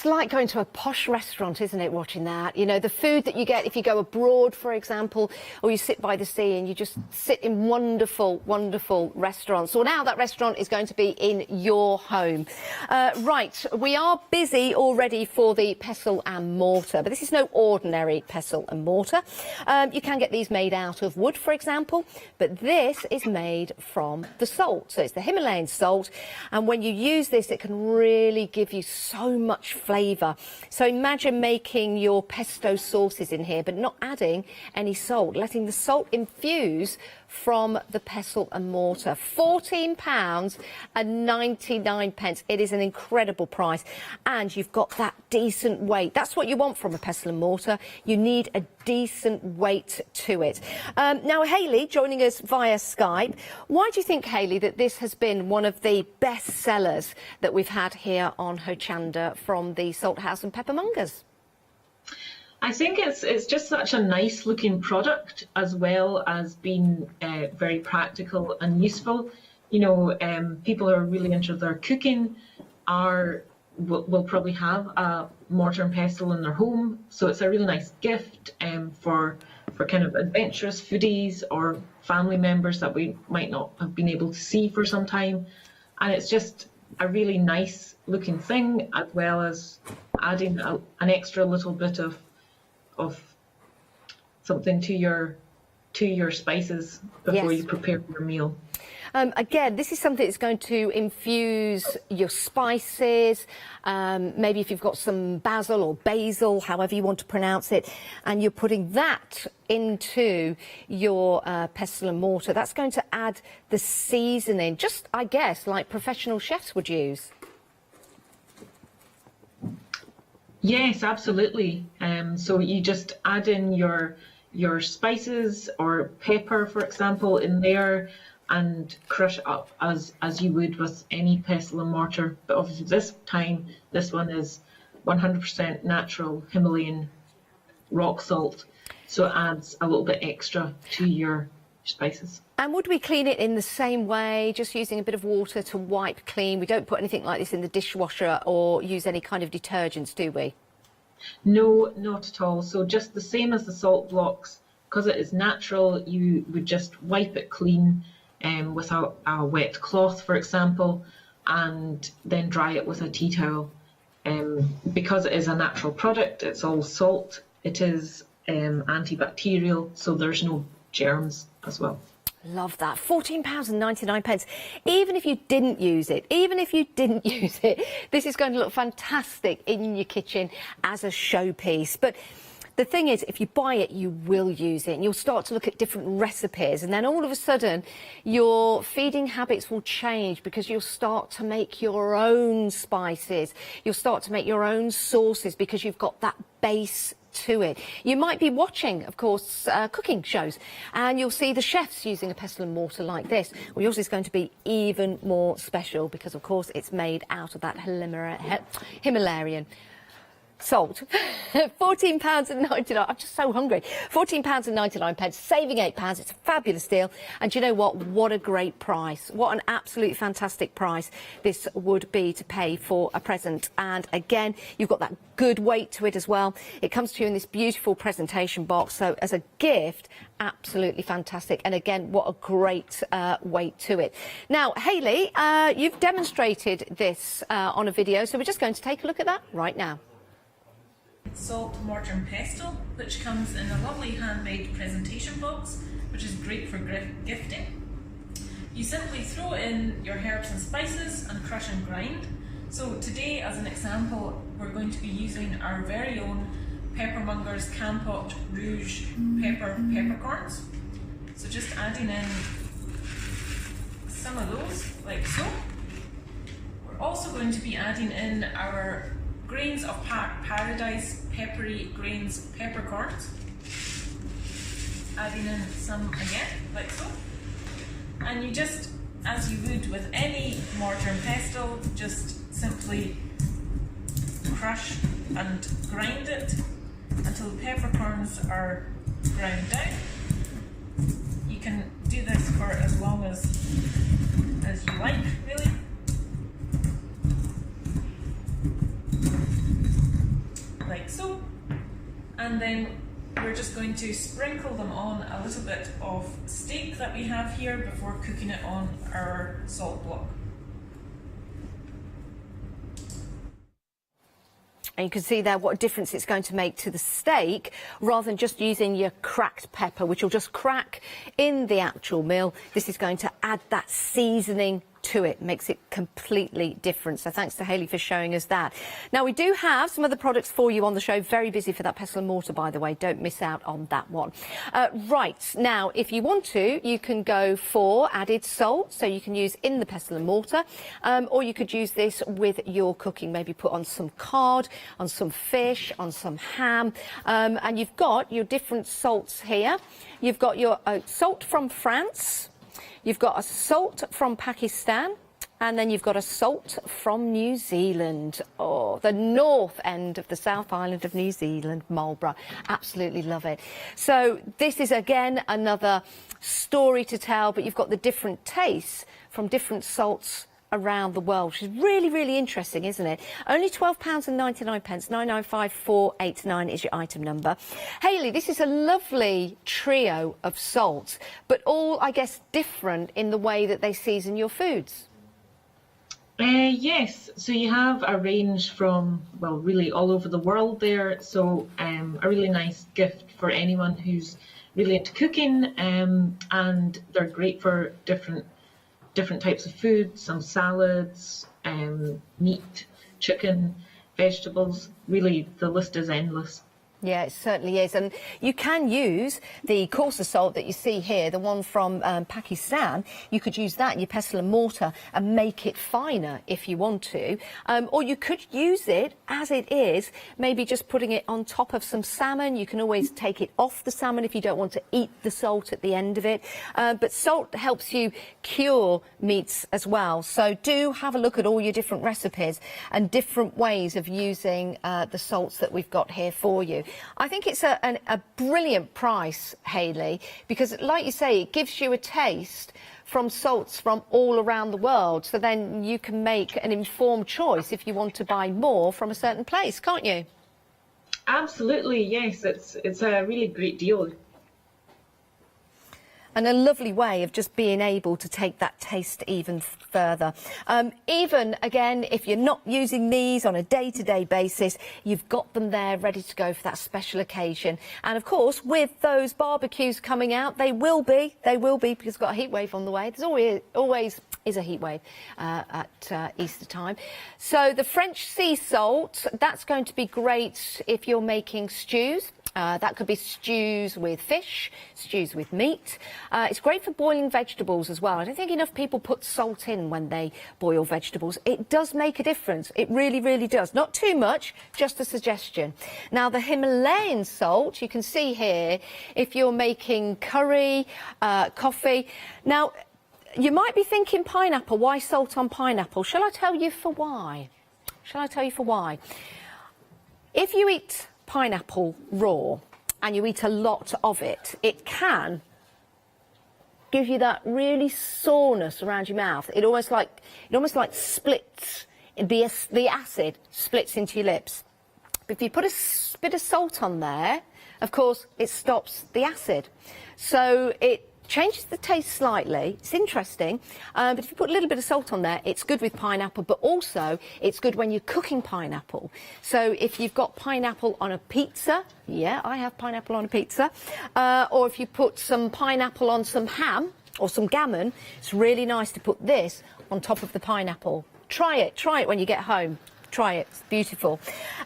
Like going to a posh restaurant, isn't it, watching that? You know, the food that you get if you go abroad, for example, or you sit by the sea and you just sit in wonderful, wonderful restaurants. So now that restaurant is going to be in your home. Right, we are busy already for the pestle and mortar, but this is no ordinary pestle and mortar. You can get these made out of wood, for example, but this is made from the salt. So it's the Himalayan salt, and when you use this, it can really give you so much flavour. So imagine making your pesto sauces in here, but not adding any salt, letting the salt infuse from the pestle and mortar. £14.99. It is an incredible price, and you've got that decent weight. That's what you want from a pestle and mortar. You need a decent weight to it. Now, Hayley, joining us via Skype. Why do you think, Hayley, that this has been one of the best sellers that we've had here on Hochanda from the Salt House and Peppermongers? I think it's just such a nice looking product, as well as being very practical and useful. You know, people who are really into their cooking are will probably have a mortar and pestle in their home, so it's a really nice gift for kind of adventurous foodies or family members that we might not have been able to see for some time. And it's just a really nice looking thing, as well as adding an extra little bit of something to your spices before you prepare your meal. Again, this is something that's going to infuse your spices, maybe if you've got some basil or basil, however you want to pronounce it, and you're putting that into your pestle and mortar. That's going to add the seasoning, just, I guess, like professional chefs would use. Yes, absolutely. So you just add in your spices or pepper, for example, in there, and crush it up as you would with any pestle and mortar. But obviously this time, this one is 100% natural Himalayan rock salt, so it adds a little bit extra to your spices. And would we clean it in the same way, just using a bit of water to wipe clean? We don't put anything like this in the dishwasher or use any kind of detergents, do we? No, not at all. So just the same as the salt blocks, because it is natural, you would just wipe it clean with a wet cloth, for example, and then dry it with a tea towel. Because it is a natural product, it's all salt, it is antibacterial, so there's no germs as well. Love that. £14.99. Even if you didn't use it, this is going to look fantastic in your kitchen as a showpiece. But the thing is, if you buy it, you will use it, and you'll start to look at different recipes, and then all of a sudden your feeding habits will change, because you'll start to make your own spices, you'll start to make your own sauces, because you've got that base to it. You might be watching, of course, cooking shows, and you'll see the chefs using a pestle and mortar like this. Well, yours is going to be even more special, because of course it's made out of that Himalayan salt. £14.99. I'm just so hungry. £14.99, saving £8. It's a fabulous deal. And do you know what? What a great price. What an absolutely fantastic price this would be to pay for a present. And again, you've got that good weight to it as well. It comes to you in this beautiful presentation box. So as a gift, absolutely fantastic. And again, what a great weight to it. Now, Hayley, you've demonstrated this on a video, so we're just going to take a look at that right now. Salt, mortar and pestle, which comes in a lovely handmade presentation box, which is great for gifting. You simply throw in your herbs and spices and crush and grind. So today, as an example, we're going to be using our very own Peppermonger's Campot Rouge peppercorns. So just adding in some of those, like so. We're also going to be adding in our grains of paradise peppery grains peppercorns. Adding in some again, like so. And you just, as you would with any mortar and pestle, just simply crush and grind it until the peppercorns are ground down. You can do this for as long as you like, really. Like so. And then we're just going to sprinkle them on a little bit of steak that we have here before cooking it on our salt block. And you can see there what a difference it's going to make to the steak, rather than just using your cracked pepper, which will just crack in the actual meal. This is going to add that seasoning to it, makes it completely different. So thanks to Hayley for showing us that. Now, we do have some other products for you on the show. Very busy for that pestle and mortar, by the way. Don't miss out on that one. Right, now, if you want to, you can go for added salt, so you can use in the pestle and mortar, or you could use this with your cooking, maybe put on some cod, on some fish, on some ham, and you've got your different salts here. You've got your salt from France, you've got a salt from Pakistan, and then you've got a salt from New Zealand. Oh, the north end of the South Island of New Zealand, Marlborough. Absolutely love it. So this is, again, another story to tell, but you've got the different tastes from different salts around the world, which is really, really interesting, isn't it? Only £12.99, 995489 is your item number. Hayley, this is a lovely trio of salts, but all, I guess, different in the way that they season your foods. Yes, so you have a range from, well, really all over the world there. So a really nice gift for anyone who's really into cooking, and they're great for different types of food, some salads, meat, chicken, vegetables. Really, the list is endless. Yeah, it certainly is. And you can use the coarser salt that you see here, the one from Pakistan. You could use that in your pestle and mortar and make it finer if you want to. Or you could use it as it is, maybe just putting it on top of some salmon. You can always take it off the salmon if you don't want to eat the salt at the end of it. But salt helps you cure meats as well. So do have a look at all your different recipes and different ways of using the salts that we've got here for you. I think it's a brilliant price, Hayley, because like you say, it gives you a taste from salts from all around the world. So then you can make an informed choice if you want to buy more from a certain place, can't you? Absolutely, yes. It's a really great deal. And a lovely way of just being able to take that taste even further. Even, again, if you're not using these on a day-to-day basis, you've got them there ready to go for that special occasion. And, of course, with those barbecues coming out, they will be, because we've got a heat wave on the way. There's always is a heat wave at Easter time. So the French sea salt, that's going to be great if you're making stews. That could be stews with fish, stews with meat. It's great for boiling vegetables as well. I don't think enough people put salt in when they boil vegetables. It does make a difference. It really, really does. Not too much, just a suggestion. Now, the Himalayan salt, you can see here, if you're making curry, coffee. Now, you might be thinking pineapple. Why salt on pineapple? Shall I tell you for why? If you eat pineapple raw and you eat a lot of it, it can give you that really soreness around your mouth. It almost like splits. The acid splits into your lips. But if you put a bit of salt on there, of course, it stops the acid. So it changes the taste slightly. It's interesting, but if you put a little bit of salt on there, it's good with pineapple, but also it's good when you're cooking pineapple. So if you've got pineapple on a pizza, yeah, I have pineapple on a pizza, or if you put some pineapple on some ham or some gammon, it's really nice to put this on top of the pineapple. Try it when you get home. Try it, it's beautiful.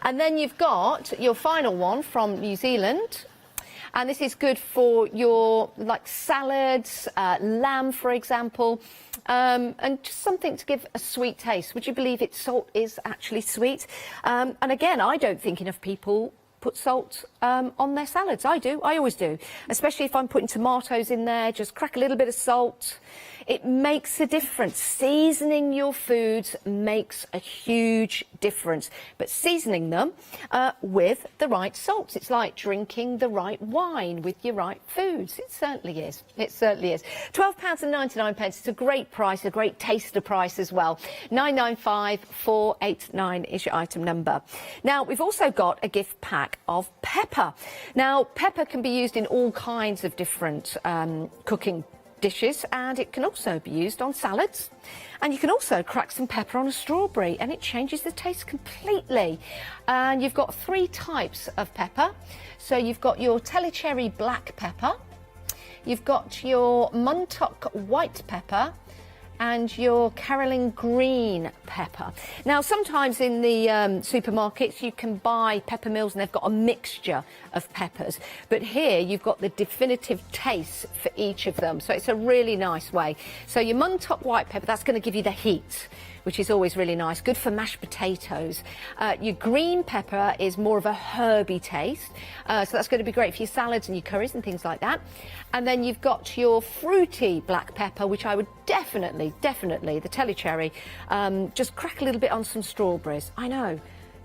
And then you've got your final one from New Zealand. And this is good for your, like, salads, lamb, for example, and just something to give a sweet taste. Would you believe salt is actually sweet? And again, I don't think enough people put salt on their salads. I do. I always do. Especially if I'm putting tomatoes in there, just crack a little bit of salt. It makes a difference. Seasoning your foods makes a huge difference. But seasoning them with the right salts. It's like drinking the right wine with your right foods. It certainly is. It certainly is. £12.99. It's a great price, a great taster price as well. 995489 is your item number. Now, we've also got a gift pack of pepper. Now, pepper can be used in all kinds of different cooking dishes, and it can also be used on salads, and you can also crack some pepper on a strawberry and it changes the taste completely. And you've got 3 types of pepper. So you've got your Telecherry black pepper, you've got your Montauk white pepper, and your Caroline green pepper. Now, sometimes in the supermarkets you can buy pepper mills and they've got a mixture of peppers, but here you've got the definitive taste for each of them, so it's a really nice way. So your Montauk white pepper, that's going to give you the heat, which is always really nice, good for mashed potatoes. Your green pepper is more of a herby taste, so that's going to be great for your salads and your curries and things like that. And then you've got your fruity black pepper, which I would definitely, the Telecherry, just crack a little bit on some strawberries. I know,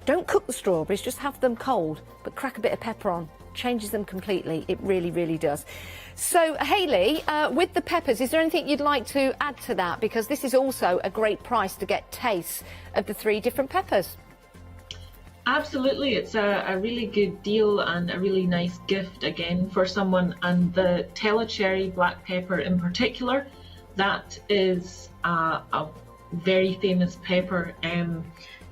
Don't cook the strawberries, just have them cold, but crack a bit of pepper on. Changes them completely. It really, really does. So, Hayley, with the peppers, is there anything you'd like to add to that? Because this is also a great price to get tastes of the 3 different peppers. Absolutely, it's a really good deal and a really nice gift again for someone. And the Telecherry black pepper in particular, that is a very famous pepper.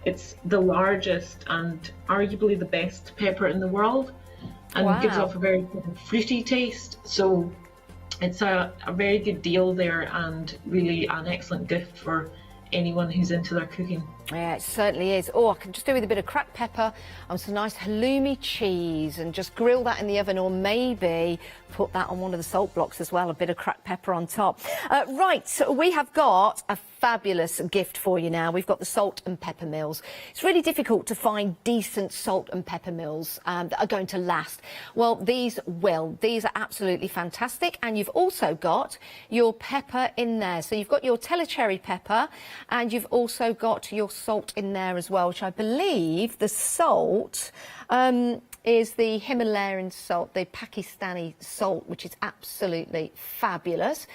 It's the largest and arguably the best pepper in the world, and gives off a very fruity taste. So it's a very good deal there, and really an excellent gift for anyone who's into their cooking. Yeah, it certainly is. Oh, I can just do with a bit of cracked pepper and some nice halloumi cheese and just grill that in the oven, or maybe put that on one of the salt blocks as well, a bit of cracked pepper on top. Right, so we have got a fabulous gift for you now. We've got the salt and pepper mills. It's really difficult to find decent salt and pepper mills that are going to last. Well, these will. These are absolutely fantastic. And you've also got your pepper in there. So you've got your Telecherry pepper, and you've also got your salt in there as well, which I believe the salt is the Himalayan salt, the Pakistani salt, which is absolutely fabulous.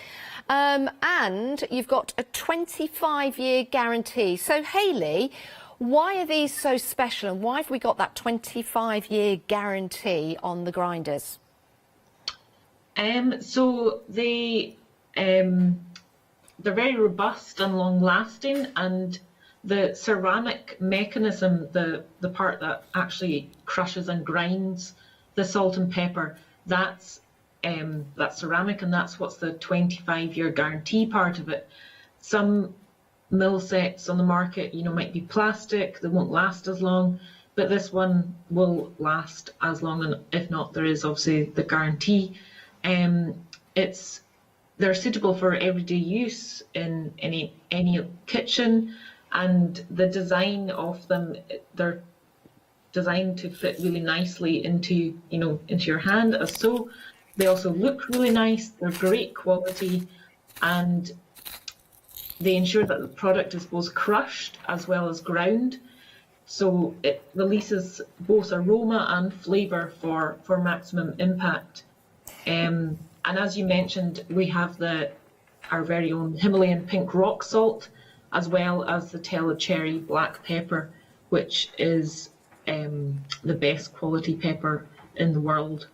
And you've got a 25-year guarantee. So, Hayley, why are these so special, and why have we got that 25-year guarantee on the grinders? So they're very robust and long-lasting, and the ceramic mechanism, the part that actually crushes and grinds the salt and pepper, that's ceramic, and that's what's the 25-year guarantee part of it. Some mill sets on the market, might be plastic, they won't last as long, but this one will last as long, and if not, there is obviously the guarantee. They're suitable for everyday into any kitchen, and the design of them, they're designed to fit really nicely into your hand as so. They also look really nice, they're great quality, and they ensure that the product is both crushed as well as ground, so it releases both aroma and flavour for maximum impact. And as you mentioned, we have our very own Himalayan pink rock salt, as well as the Telecherry black pepper, which is the best quality pepper in the world.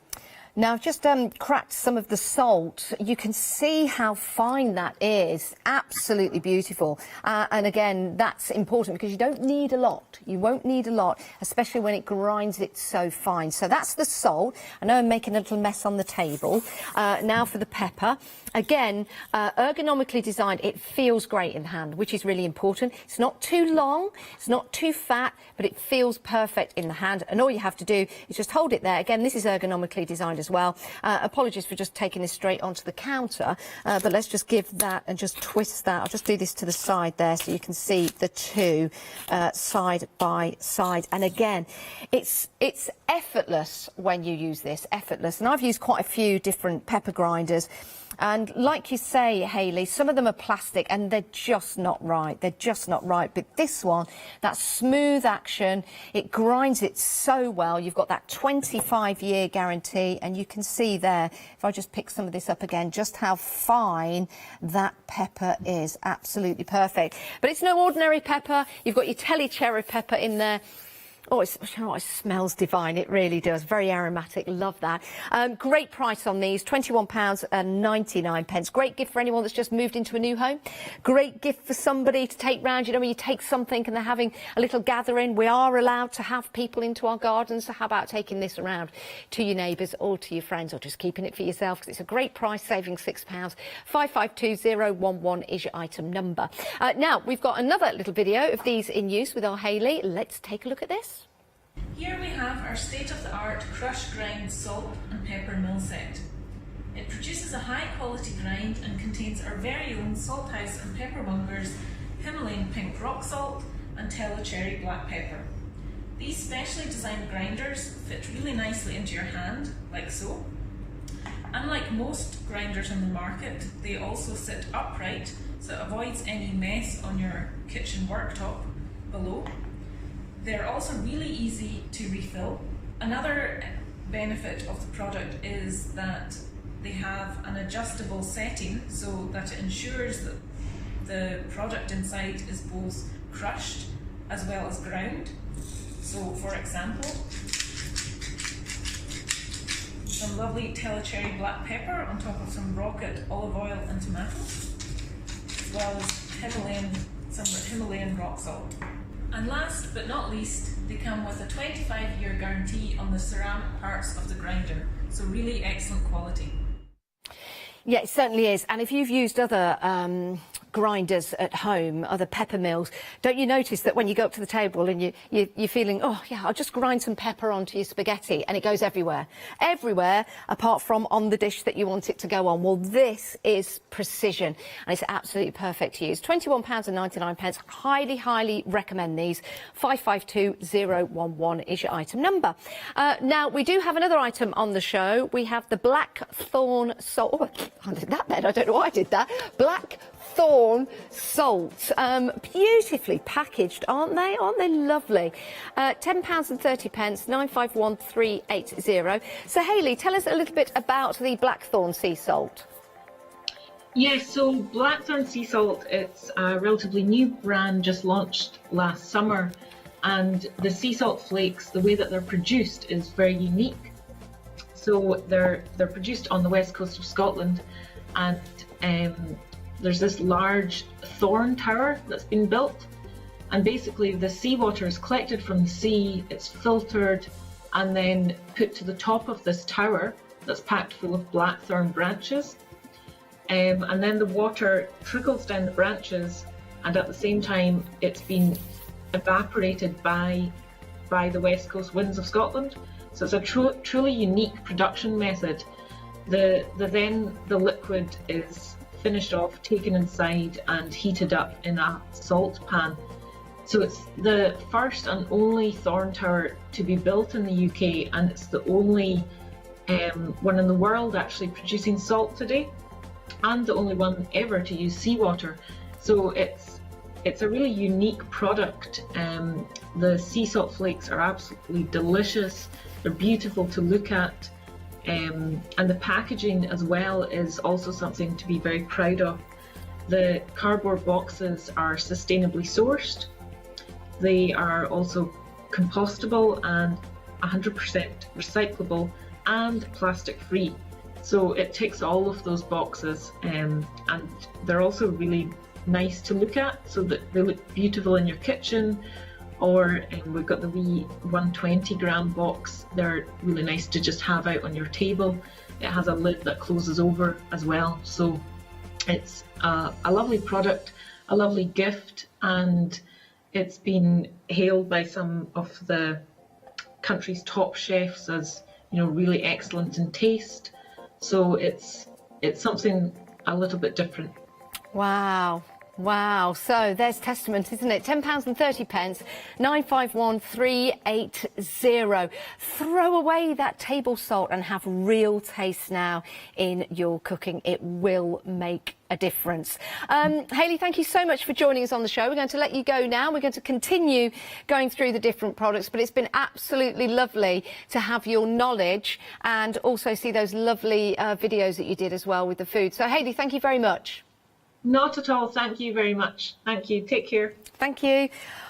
Now, I've just cracked some of the salt. You can see how fine that is. Absolutely beautiful. And again, that's important because you don't need a lot. You won't need a lot, especially when it grinds it so fine. So that's the salt. I know I'm making a little mess on the table. Now for the pepper. Again, ergonomically designed. It feels great in hand, which is really important. It's not too long, it's not too fat, but it feels perfect in the hand. And all you have to do is just hold it there. Again, this is ergonomically designed as well. Apologies for just taking this straight onto the counter, but let's just give that and just twist that. I'll just do this to the side there so you can see the two side by side. And again, it's effortless when you use this, effortless. And I've used quite a few different pepper grinders. And like you say, Hayley, some of them are plastic and they're just not right. They're just not right. But this one, that smooth action, it grinds it so well. You've got that 25-year guarantee, and you can see there, if I just pick some of this up again, just how fine that pepper is. Absolutely perfect. But it's no ordinary pepper. You've got your Telecherry pepper in there. Oh, it smells divine. It really does. Very aromatic. Love that. Great price on these. £21.99. Great gift for anyone that's just moved into a new home. Great gift for somebody to take round. When you take something and they're having a little gathering, we are allowed to have people into our gardens. So how about taking this around to your neighbours or to your friends, or just keeping it for yourself, because it's a great price, saving £6. 552011 is your item number. Now, we've got another little video of these in use with our Hayley. Let's take a look at this. Here we have our state-of-the-art crush grind salt and pepper mill set. It produces a high quality grind and contains our very own Salt House and Pepper Mongers Himalayan pink rock salt and Telecherry black pepper. These specially designed grinders fit really nicely into your hand, like so. Unlike most grinders on the market, they also sit upright, so it avoids any mess on your kitchen worktop below. They're also really easy to refill. Another benefit of the product is that they have an adjustable setting so that it ensures that the product inside is both crushed as well as ground. So for example, some lovely Telecherry black pepper on top of some rocket olive oil and tomatoes, as well as some Himalayan rock salt. And last but not least, they come with a 25-year guarantee on the ceramic parts of the grinder, so really excellent quality. Yeah, it certainly is. And if you've used other grinders at home, other pepper mills, don't you notice that when you go up to the table and you're feeling, oh yeah, I'll just grind some pepper onto your spaghetti, and it goes everywhere. Everywhere apart from on the dish that you want it to go on. Well, this is precision and it's absolutely perfect to use. £21.99. Highly, highly recommend these. 552011 is your item number. Now, we do have another item on the show. We have the Blackthorn salt. Oh, I did that then. I don't know why I did that. Blackthorn salt. Beautifully packaged, aren't they? Aren't they lovely? £10.30, 951380. So, Hayley, tell us a little bit about the Blackthorn sea salt. Yes, so Blackthorn Sea Salt, it's a relatively new brand just launched last summer, and the sea salt flakes, the way that they're produced is very unique. So they're produced on the west coast of Scotland, and there's this large thorn tower that's been built, and basically the seawater is collected from the sea, it's filtered and then put to the top of this tower that's packed full of blackthorn branches. And then the water trickles down the branches, and at the same time it's been evaporated by the west coast winds of Scotland. So it's a truly unique production method. Then the liquid is finished off, taken inside and heated up in a salt pan. So it's the first and only thorn tower to be built in the UK, and it's the only one in the world actually producing salt today, and the only one ever to use seawater. So it's a really unique product. The sea salt flakes are absolutely delicious. They're beautiful to look at, and the packaging as well is also something to be very proud of. The cardboard boxes are sustainably sourced. They are also compostable and 100% recyclable and plastic free. So it ticks all of those boxes, and they're also really nice to look at, so that they look beautiful in your kitchen. Or we've got the wee 120-gram box. They're really nice to just have out on your table. It has a lid that closes over as well. So it's a lovely product, a lovely gift, and it's been hailed by some of the country's top chefs as, you know, really excellent in taste. So it's something a little bit different. Wow. Wow, so there's testament, isn't it? £10.30, 951380. Throw away that table salt and have real taste now in your cooking. It will make a difference. Hayley, thank you so much for joining us on the show. We're going to let you go now. We're going to continue going through the different products, but it's been absolutely lovely to have your knowledge and also see those lovely videos that you did as well with the food. So, Hayley, thank you very much. Not at all. Thank you very much. Thank you. Take care. Thank you.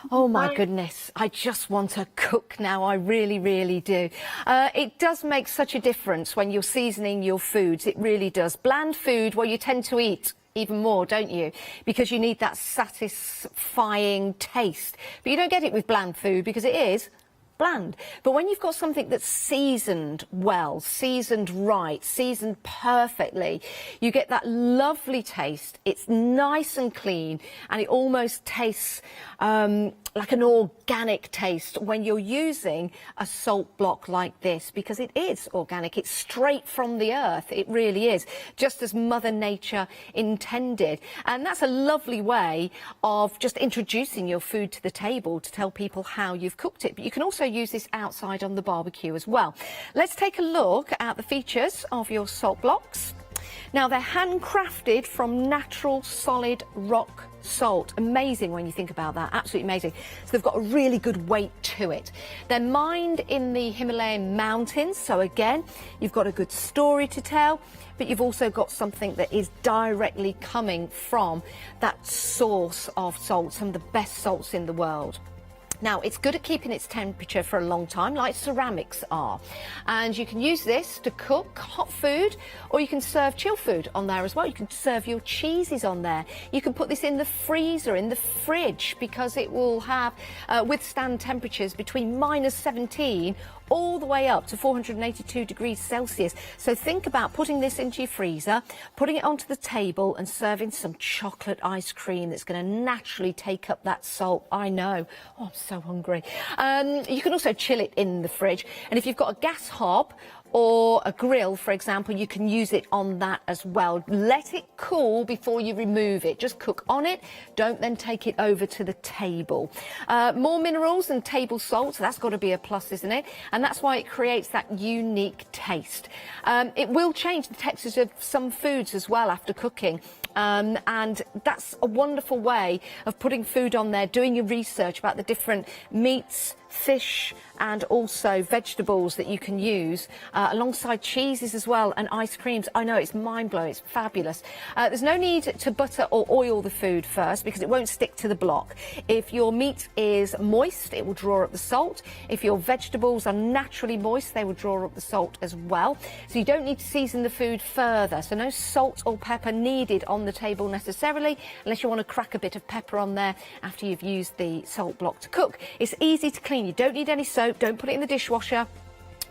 Oh, my goodness. I just want to cook now. I really, really do. It does make such a difference when you're seasoning your foods. It really does. Bland food, well, you tend to eat even more, don't you? Because you need that satisfying taste. But you don't get it with bland food because it is bland. But when you've got something that's seasoned well, seasoned right, seasoned perfectly, you get that lovely taste. It's nice and clean, and it almost tastes like an organic taste when you're using a salt block like this, because it is organic. It's straight from the earth. It really is, just as Mother Nature intended. And that's a lovely way of just introducing your food to the table to tell people how you've cooked it. But you can also use this outside on the barbecue as well. Let's take a look at the features of your salt blocks. Now, they're handcrafted from natural solid rock salt. Amazing when you think about that, absolutely amazing. So they've got a really good weight to it. They're mined in the Himalayan mountains, so again, you've got a good story to tell, but you've also got something that is directly coming from that source of salt, some of the best salts in the world. Now, it's good at keeping its temperature for a long time, like ceramics are. And you can use this to cook hot food, or you can serve chilled food on there as well. You can serve your cheeses on there. You can put this in the freezer, in the fridge, because it will have withstand temperatures between -17 all the way up to 482 degrees Celsius. So think about putting this into your freezer, putting it onto the table and serving some chocolate ice cream that's going to naturally take up that salt. I know. Oh, I'm so hungry. You can also chill it in the fridge. And if you've got a gas hob or a grill, for example, you can use it on that as well. Let it cool before you remove it. Just cook on it. Don't then take it over to the table. More minerals than table salt, so that's got to be a plus, isn't it? And that's why it creates that unique taste. It will change the textures of some foods as well after cooking. And that's a wonderful way of putting food on there, doing your research about the different meats, fish and also vegetables that you can use alongside cheeses as well and ice creams. I know, it's mind-blowing, it's fabulous. There's no need to butter or oil the food first because it won't stick to the block. If your meat is moist, it will draw up the salt. If your vegetables are naturally moist, they will draw up the salt as well. So you don't need to season the food further. So no salt or pepper needed on the table necessarily, unless you want to crack a bit of pepper on there after you've used the salt block to cook. It's easy to clean. You don't need any soap. Don't put it in the dishwasher,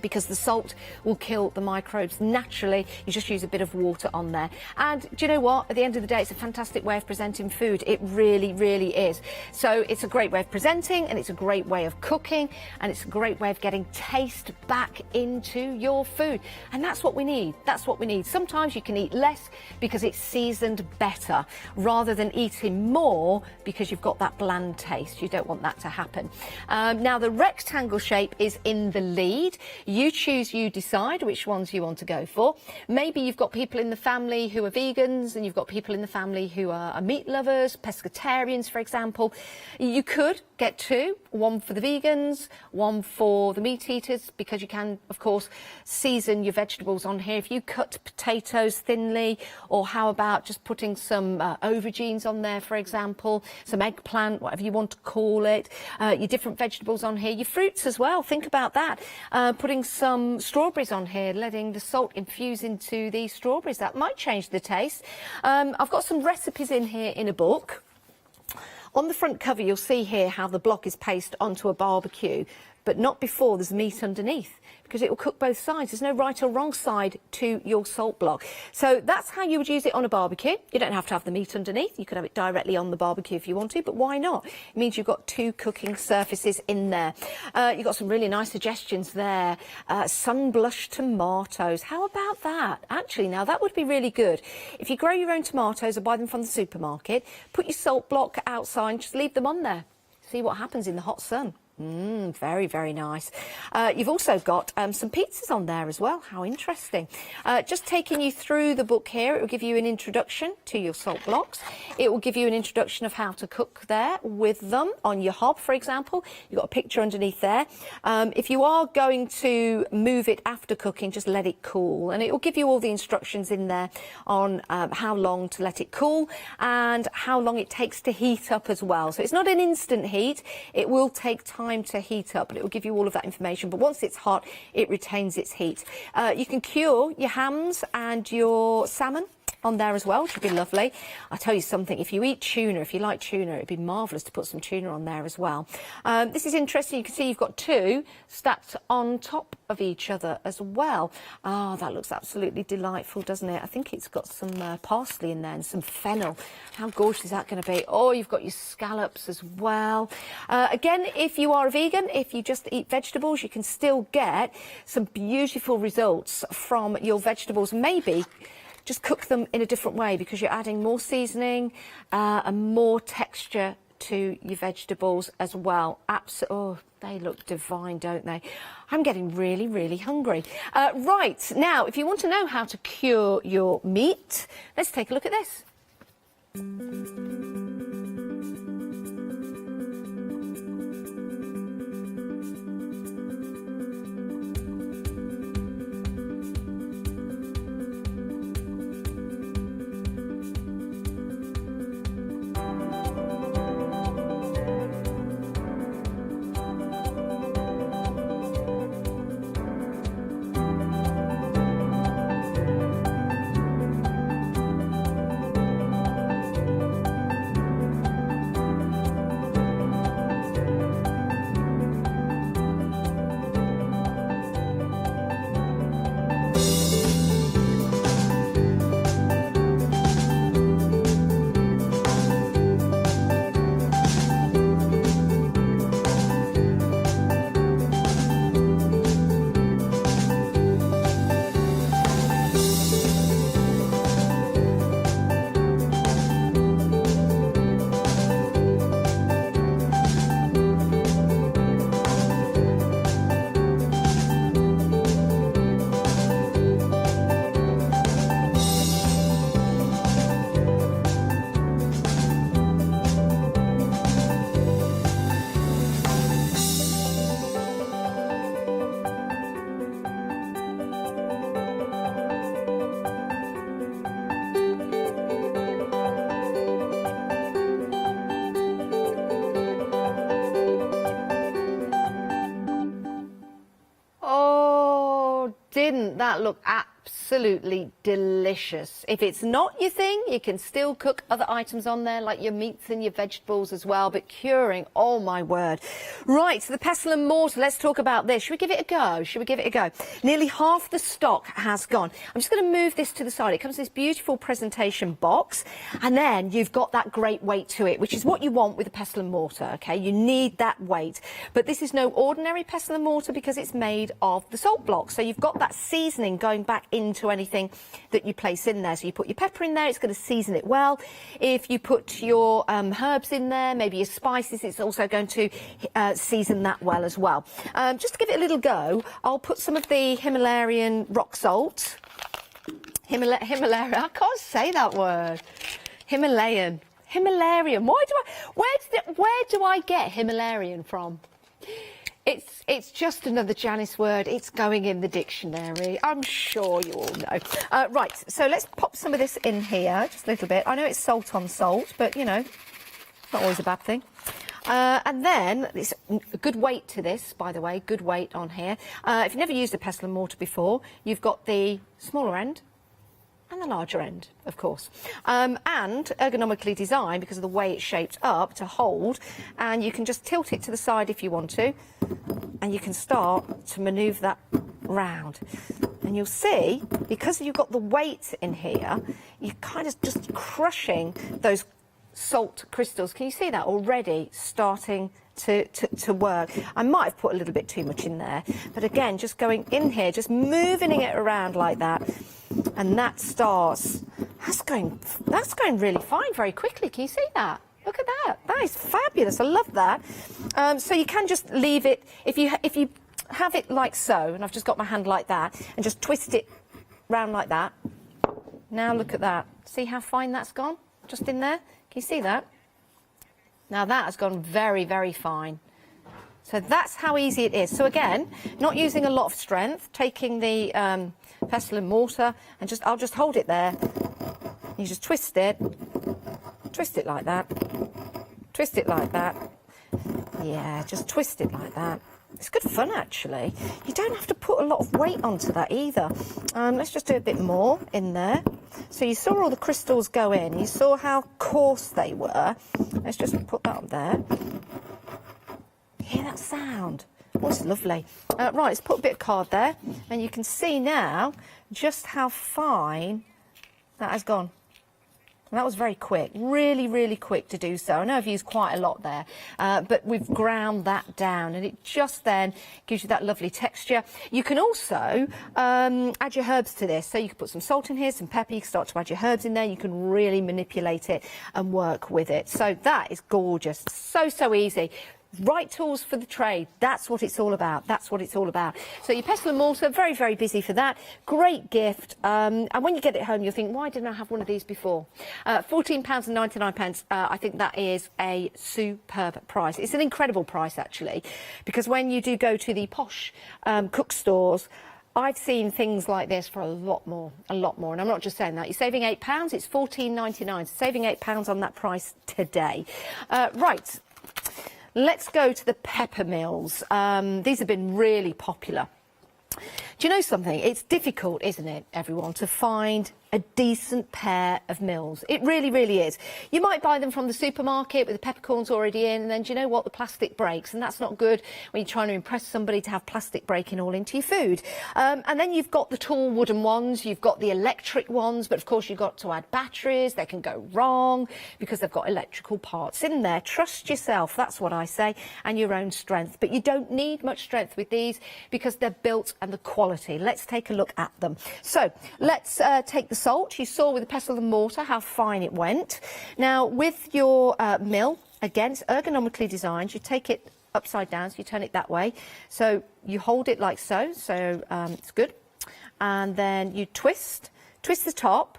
because the salt will kill the microbes naturally. You just use a bit of water on there. And do you know what? At the end of the day, it's a fantastic way of presenting food. It really, really is. So it's a great way of presenting, and it's a great way of cooking, and it's a great way of getting taste back into your food. And that's what we need. That's what we need. Sometimes you can eat less because it's seasoned better, rather than eating more because you've got that bland taste. You don't want that to happen. Now, the rectangle shape is in the lead. You choose, you decide which ones you want to go for. Maybe you've got people in the family who are vegans, and you've got people in the family who are meat lovers, pescatarians, for example. You could get two, one for the vegans, one for the meat eaters, because you can, of course, season your vegetables on here. If you cut potatoes thinly, or how about just putting some aubergines on there, for example, some eggplant, whatever you want to call it, your different vegetables on here, your fruits as well. Think about that. Putting some strawberries on here, letting the salt infuse into the strawberries. That might change the taste. I've got some recipes in here in a book. On the front cover, you'll see here how the block is placed onto a barbecue, but not before there's meat underneath, because it will cook both sides. There's no right or wrong side to your salt block. So that's how you would use it on a barbecue. You don't have to have the meat underneath. You could have it directly on the barbecue if you want to, but why not? It means you've got two cooking surfaces in there. You've got some really nice suggestions there. Sun-blushed tomatoes. How about that? Actually, now that would be really good. If you grow your own tomatoes or buy them from the supermarket, put your salt block outside and just leave them on there. See what happens in the hot sun. Very, very nice. You've also got some pizzas on there as well. How interesting. Just taking you through the book here, it will give you an introduction to your salt blocks. It will give you an introduction of how to cook there with them on your hob, for example. You've got a picture underneath there. If you are going to move it after cooking, just let it cool. And it will give you all the instructions in there on how long to let it cool and how long it takes to heat up as well. So it's not an instant heat. It will take time to heat up, but it will give you all of that information. But once it's hot, it retains its heat. You can cure your hams and your salmon on there as well, which would be lovely. I'll tell you something, if you eat tuna, if you like tuna, it'd be marvellous to put some tuna on there as well. This is interesting. You can see you've got two stacked on top of each other as well. Oh, that looks absolutely delightful, doesn't it? I think it's got some parsley in there and some fennel. How gorgeous is that going to be? Oh, you've got your scallops as well. Again, if you are a vegan, if you just eat vegetables, you can still get some beautiful results from your vegetables. Maybe just cook them in a different way, because you're adding more seasoning and more texture to your vegetables as well. Oh, they look divine, don't they? I'm getting really, really hungry. Right, now, if you want to know how to cure your meat, let's take a look at this. Didn't that look absolutely delicious? If it's not your thing, you can still cook other items on there, like your meats and your vegetables as well, but curing, oh my word. Right, so the pestle and mortar, let's talk about this. Should we give it a go? Should we give it a go? Nearly half the stock has gone. I'm just going to move this to the side. It comes in this beautiful presentation box, and then you've got that great weight to it, which is what you want with a pestle and mortar, okay? You need that weight. But this is no ordinary pestle and mortar because it's made of the salt blocks. So you've got that seasoning going back into anything that you place in there. So you put your pepper in there, it's going to season it well. If you put your herbs in there, maybe your spices, it's also going to season that well as well. Just to give it a little go, I'll put some of the Himalayan rock salt. Himalayan, I can't say that word. Himalayan. Where do I get Himalayan from? It's just another Janice word. It's going in the dictionary. I'm sure you all know. Right, so let's pop some of this in here, just a little bit. I know it's salt on salt, but, you know, it's not always a bad thing. And then, it's a good weight to this, by the way, good weight on here. If you've never used a pestle and mortar before, you've got the smaller end and the larger end, of course. And ergonomically designed, because of the way it's shaped up, to hold. And you can just tilt it to the side if you want to. And you can start to manoeuvre that round. And you'll see, because you've got the weight in here, you're kind of just crushing those salt crystals. Can you see that already starting to work? I might have put a little bit too much in there. But again, just going in here, just moving it around like that. And that starts, that's going really fine very quickly. Can you see that? Look at that. That is fabulous. I love that. So you can just leave it, if you have it like so, and I've just got my hand like that, and just twist it round like that. Now look at that. See how fine that's gone? Just in there. Can you see that? Now that has gone very, very fine. So that's how easy it is. So again, not using a lot of strength, taking the pestle and mortar, and I'll just hold it there. You just twist it like that, twist it like that. Yeah, just twist it like that. It's good fun, actually. You don't have to put a lot of weight onto that either. Let's just do a bit more in there. So you saw all the crystals go in. You saw how coarse they were. Let's just put that up there. Hear that sound? Oh, it's lovely. Right, let's put a bit of card there. And you can see now just how fine that has gone. And that was very quick, really, really quick to do so. I know I've used quite a lot there, but we've ground that down, and it just then gives you that lovely texture. You can also add your herbs to this. So you can put some salt in here, some pepper, you can start to add your herbs in there. You can really manipulate it and work with it. So that is gorgeous. So, so easy. Right tools for the trade. That's what it's all about. That's what it's all about. So your pestle and mortar, very, very busy for that. Great gift. And when you get it home, you'll think, why didn't I have one of these before? £14.99. I think that is a superb price. It's an incredible price, actually, because when you do go to the posh cook stores, I've seen things like this for a lot more, and I'm not just saying that. You're saving £8, it's £14.99, so saving £8 on that price today. Right. Let's go to the pepper mills. These have been really popular. Do you know something? It's difficult, isn't it, everyone, to find a decent pair of mills. It really, really is. You might buy them from the supermarket with the peppercorns already in, and then do you know what? The plastic breaks, and that's not good when you're trying to impress somebody to have plastic breaking all into your food. And then you've got the tall wooden ones, you've got the electric ones, but of course you've got to add batteries. They can go wrong because they've got electrical parts in there. Trust yourself, that's what I say, and your own strength. But you don't need much strength with these because they're built and the quality. Let's take a look at them. So let's take the salt. You saw with the pestle and mortar how fine it went. Now with your mill, again, it's ergonomically designed. You take it upside down, so you turn it that way. So you hold it like so, it's good. And then you twist the top.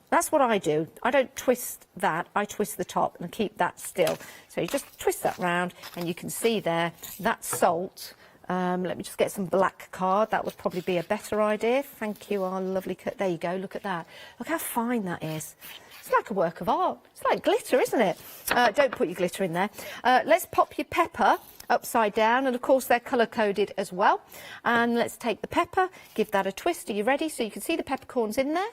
That's what I do. I don't twist that, I twist the top and keep that still. So you just twist that round, and you can see there, that salt. Let me just get some black card. That would probably be a better idea. Thank you, our lovely cut. There you go, look at that. Look how fine that is. It's like a work of art. It's like glitter, isn't it? Don't put your glitter in there. Let's pop your pepper upside down, and of course they're colour-coded as well. And let's take the pepper, give that a twist. Are you ready? So you can see the peppercorns in there.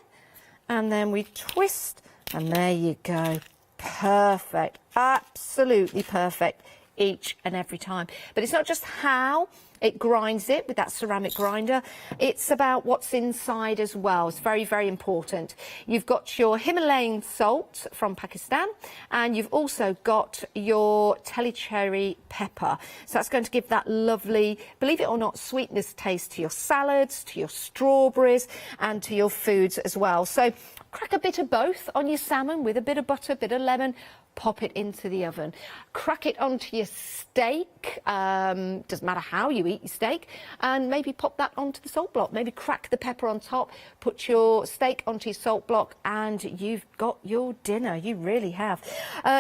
And then we twist, and there you go. Perfect. Absolutely perfect each and every time. But it's not just how it grinds it with that ceramic grinder, it's about what's inside as well. It's very, very important. You've got your Himalayan salt from Pakistan, and you've also got your cherry pepper. So that's going to give that lovely, believe it or not, sweetness taste to your salads, to your strawberries, and to your foods as well. So crack a bit of both on your salmon with a bit of butter, a bit of lemon, pop it into the oven. Crack it onto your steak, doesn't matter how you eat your steak, and maybe pop that onto the salt block. Maybe crack the pepper on top, put your steak onto your salt block, and you've got your dinner. You really have.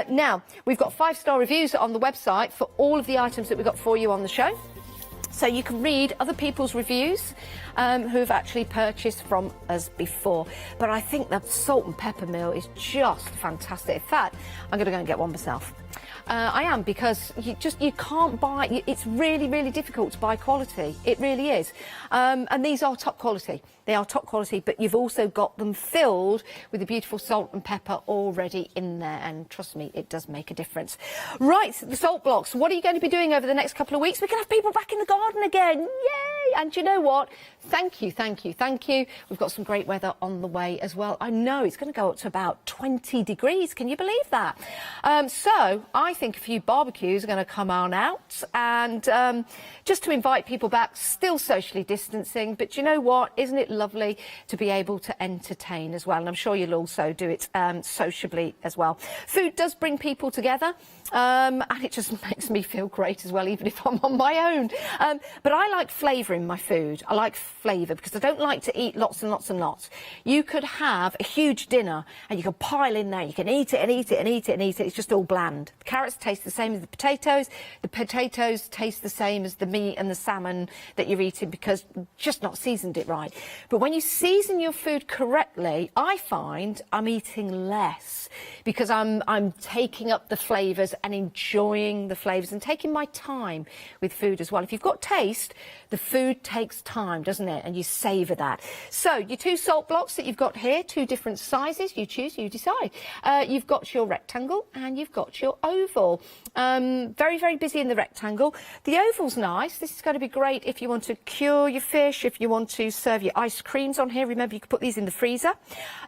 Now, we've got 5-star reviews on the website for all of the items that we've got for you on the show. So you can read other people's reviews who've actually purchased from us before. But I think the salt and pepper mill is just fantastic. In fact, I'm going to go and get one myself. I am, because you can't buy, it's really, really difficult to buy quality. It really is. And these are top quality. They are top quality, but you've also got them filled with the beautiful salt and pepper already in there. And trust me, it does make a difference. Right, the salt blocks. What are you going to be doing over the next couple of weeks? We're going to have people back in the garden again. Yay! And you know what? Thank you, thank you, thank you. We've got some great weather on the way as well. I know it's going to go up to about 20 degrees. Can you believe that? So I think a few barbecues are going to come on out, and just to invite people back, still socially distancing. But you know what? Isn't it lovely to be able to entertain as well? And I'm sure you'll also do it sociably as well. Food does bring people together, and it just makes me feel great as well, even if I'm on my own. But I like flavour in my food. I like flavour because I don't like to eat lots and lots and lots. You could have a huge dinner and you can pile in there. You can eat it and eat it and eat it and eat it. It's just all bland. The carrots taste the same as the potatoes. The potatoes taste the same as the meat and the salmon that you're eating because you've just not seasoned it right. But when you season your food correctly, I find I'm eating less because I'm taking up the flavours and enjoying the flavours and taking my time with food as well. If you've got taste, the food food takes time, doesn't it? And you savour that. So your 2 salt blocks that you've got here, 2 different sizes, you choose, you decide. You've got your rectangle and you've got your oval. Very, very busy in the rectangle. The oval's nice. This is going to be great if you want to cure your fish, if you want to serve your ice creams on here. Remember, you can put these in the freezer.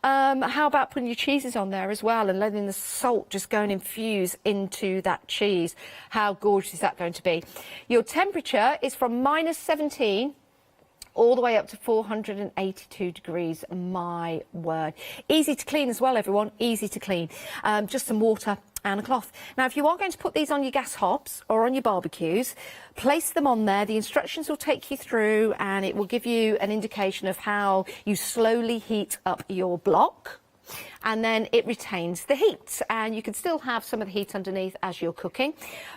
How about putting your cheeses on there as well and letting the salt just go and infuse into that cheese? How gorgeous is that going to be? Your temperature is from -17 all the way up to 482 degrees, my word. Easy to clean as well, everyone, easy to clean. Just some water and a cloth. Now, if you are going to put these on your gas hobs or on your barbecues, place them on there. The instructions will take you through and it will give you an indication of how you slowly heat up your block. And then it retains the heat, and you can still have some of the heat underneath as you're cooking,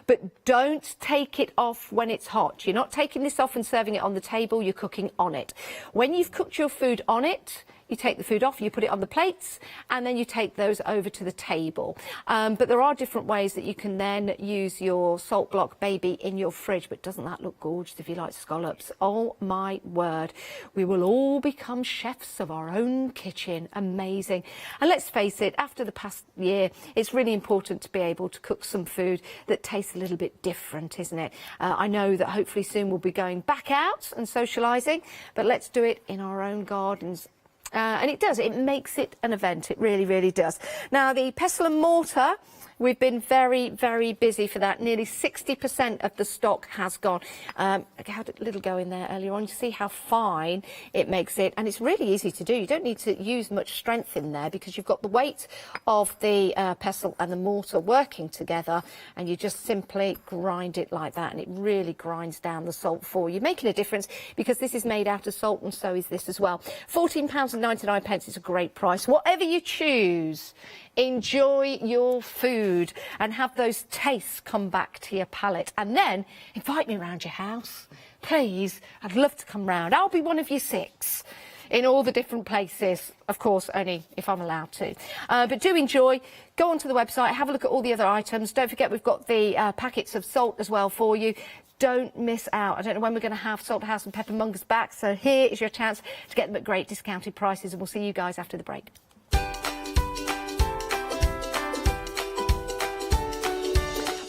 but don't take it off when it's hot. You're not taking this off and serving it on the table, you're cooking on it. When you've cooked your food on it, you take the food off, you put it on the plates, and then you take those over to the table. But there are different ways that you can then use your salt block baby in your fridge. But doesn't that look gorgeous if you like scallops? Oh my word. We will all become chefs of our own kitchen. Amazing. And let's face it, after the past year, it's really important to be able to cook some food that tastes a little bit different, isn't it? I know that hopefully soon we'll be going back out and socialising, but let's do it in our own gardens. And it makes it an event. It really, really does. Now, the pestle and mortar, we've been very, very busy for that. Nearly 60% of the stock has gone. I had a little go in there earlier on. You see how fine it makes it. And it's really easy to do. You don't need to use much strength in there because you've got the weight of the pestle and the mortar working together. And you just simply grind it like that. And it really grinds down the salt for you, making a difference because this is made out of salt and so is this as well. £14.99 is a great price. Whatever you choose, enjoy your food and have those tastes come back to your palate, and then invite me around your house, please. I'd love to come round. I'll be one of your 6 in all the different places, of course, only if I'm allowed to. But do enjoy. Go onto the website, have a look at all the other items. Don't forget we've got the packets of salt as well for you. Don't miss out. I don't know when we're going to have Salt House and Peppermongers back, so here is your chance to get them at great discounted prices, and we'll see you guys after the break.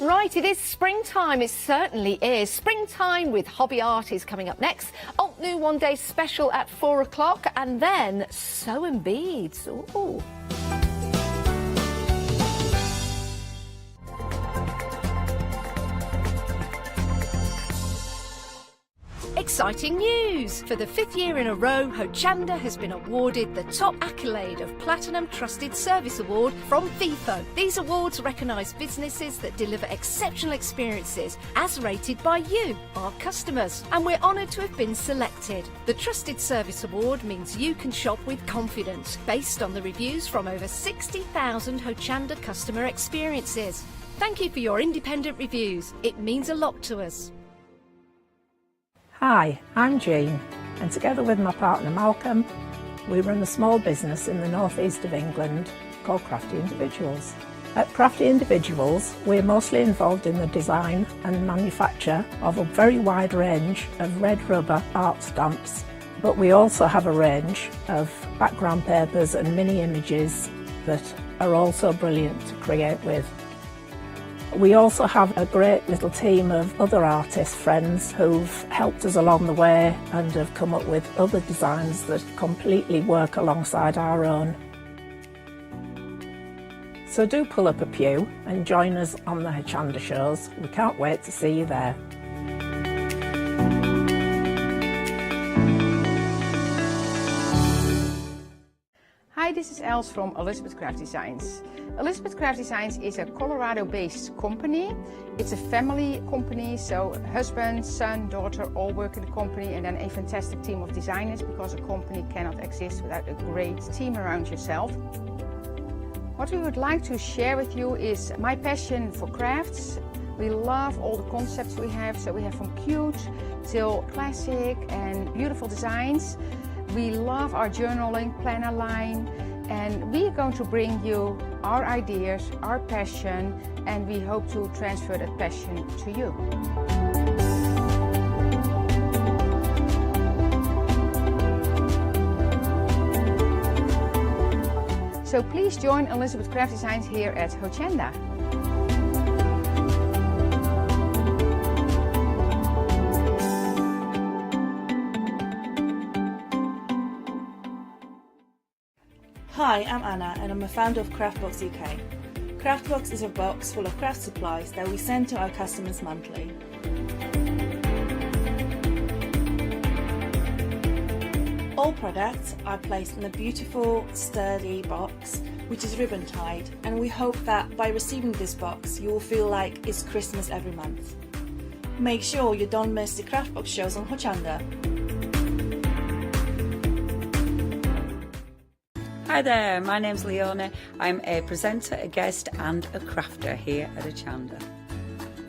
Right, it is springtime. It certainly is. Springtime with Hobby Art is coming up next. Alt New One Day Special at 4 o'clock, and then Sewing Beads. Ooh. Exciting news! For the 5th year in a row, Hochanda has been awarded the top accolade of Platinum Trusted Service Award from Feefo. These awards recognise businesses that deliver exceptional experiences as rated by you, our customers. And we're honoured to have been selected. The Trusted Service Award means you can shop with confidence, based on the reviews from over 60,000 Hochanda customer experiences. Thank you for your independent reviews. It means a lot to us. Hi, I'm Jean, and together with my partner Malcolm, we run a small business in the northeast of England called Crafty Individuals. At Crafty Individuals, we're mostly involved in the design and manufacture of a very wide range of red rubber art stamps, but we also have a range of background papers and mini images that are also brilliant to create with. We also have a great little team of other artist friends who've helped us along the way and have come up with other designs that completely work alongside our own. So do pull up a pew and join us on the Hochanda shows. We can't wait to see you there. Hi, this is Els from Elizabeth Craft Designs. Elizabeth Craft Designs is a Colorado-based company. It's a family company, so husband, son, daughter all work in the company, and then a fantastic team of designers, because a company cannot exist without a great team around yourself. What we would like to share with you is my passion for crafts. We love all the concepts we have, so we have from cute till classic and beautiful designs. We love our journaling planner line, and we are going to bring you our ideas, our passion, and we hope to transfer that passion to you. So please join Elizabeth Craft Designs here at Hochanda. Hi, I'm Anna and I'm a founder of Craftbox UK. Craftbox is a box full of craft supplies that we send to our customers monthly. All products are placed in a beautiful, sturdy box, which is ribbon tied, and we hope that by receiving this box, you will feel like it's Christmas every month. Make sure you don't miss the Craftbox shows on Hochanda. Hi there, my name's Leona. I'm a presenter, a guest and a crafter here at Hochanda.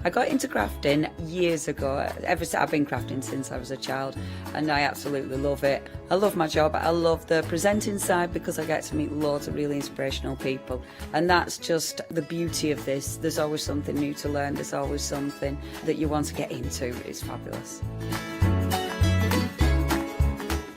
I got into crafting years ago. I've been crafting since I was a child and I absolutely love it. I love my job. I love the presenting side because I get to meet loads of really inspirational people, and that's just the beauty of this. There's always something new to learn. There's always something that you want to get into. It's fabulous.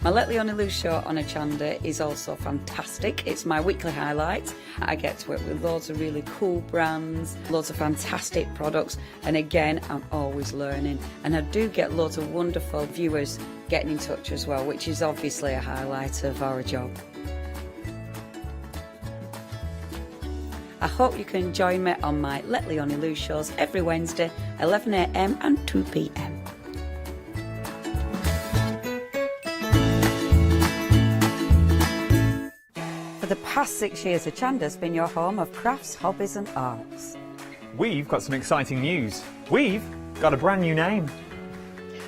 My Let Leona Loose show on Hochanda is also fantastic. It's my weekly highlight. I get to work with loads of really cool brands, loads of fantastic products, and again, I'm always learning. And I do get loads of wonderful viewers getting in touch as well, which is obviously a highlight of our job. I hope you can join me on my Let Leona Loose shows every Wednesday, 11 AM and 2 PM. For the past 6 years, Hochanda's been your home of crafts, hobbies and arts. We've got some exciting news. We've got a brand new name.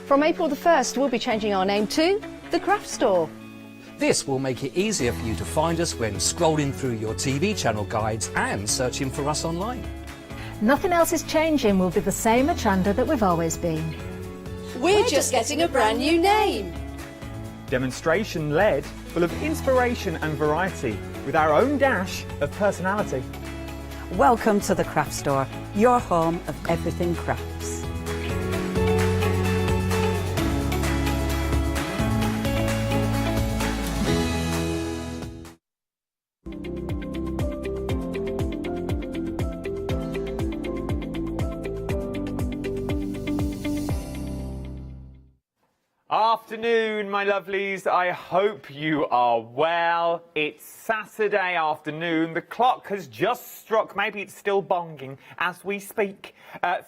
From April the 1st, we'll be changing our name to The Craft Store. This will make it easier for you to find us when scrolling through your TV channel guides and searching for us online. Nothing else is changing. We'll be the same Hochanda that we've always been. We're just getting a brand new name. Demonstration-led, full of inspiration and variety, with our own dash of personality. Welcome to The Craft Store, your home of everything crafts. Afternoon, my lovelies. I hope you are well. It's Saturday afternoon. The clock has just struck, maybe it's still bonging as we speak,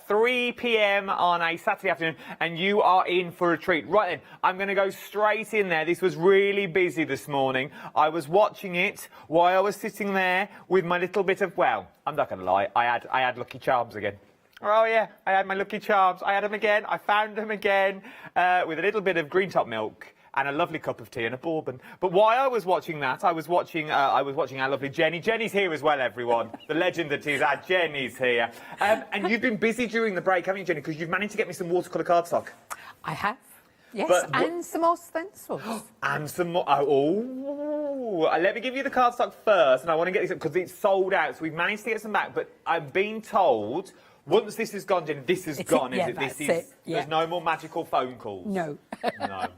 3 PM on a Saturday afternoon, and you are in for a treat. Right then, I'm going to go straight in there. This was really busy this morning. I was watching it while I was sitting there with my little bit of, well, I'm not going to lie, I had Lucky Charms again. Oh yeah, I had my Lucky Charms. I had them again. I found them again with a little bit of green top milk and a lovely cup of tea and a bourbon. But while I was watching that, I was watching our lovely Jenny. Jenny's here as well, everyone. The legend that is our Jenny's here. And you've been busy during the break, haven't you, Jenny? Because you've managed to get me some watercolour cardstock. I have. Yes, But and some more stencils. And some more. Oh, let me give you the cardstock first, and I want to get this because it's sold out. So we've managed to get some back. But I've been told, once this is gone, Jenny, this is gone, is it? This is. There's no more magical phone calls. No. No.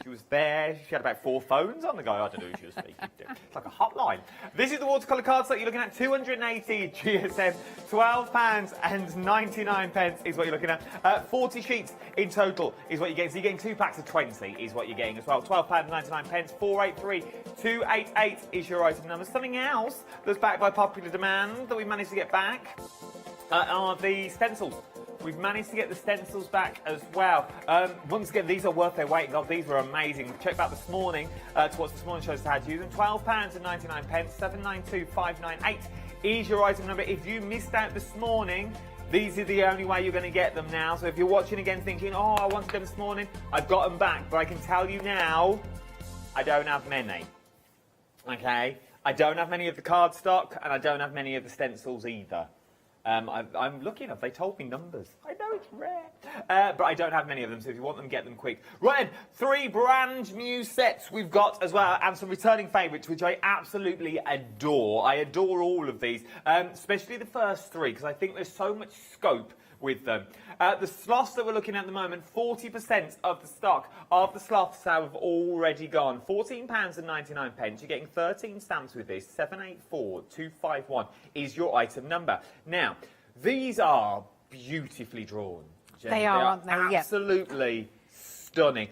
She was there. She had about 4 phones on the go. I don't know who she was speaking to. It's like a hotline. This is the watercolour cardstock. You're looking at 280 GSM, £12.99 is what you're looking at. 40 sheets in total is what you're getting. So you're getting 2 packs of 20 is what you're getting as well. £12.99. 483-288 is your item number. Something else that's backed by popular demand that we managed to get back are the stencils. We've managed to get the stencils back as well. Once again, these are worth their weight in gold. These were amazing. Check back this morning to watch this morning shows how to use them. £12.99, 792-598 is your item number. If you missed out this morning, these are the only way you're going to get them now. So if you're watching again thinking, oh, I wanted them this morning, I've got them back. But I can tell you now, I don't have many. Okay? I don't have many of the cardstock, and I don't have many of the stencils either. I'm lucky enough, they told me numbers. I know it's rare. But I don't have many of them, so if you want them, get them quick. Right then, 3 brand new sets we've got as well, and some returning favourites, which I absolutely adore. I adore all of these, especially the first 3, because I think there's so much scope with them. The sloths that we're looking at the moment, 40% of the stock of the sloths have already gone. £14.99. You're getting 13 stamps with this. 784251 is your item number. Now, these are beautifully drawn. Jenny. They are, aren't they? Absolutely stunning.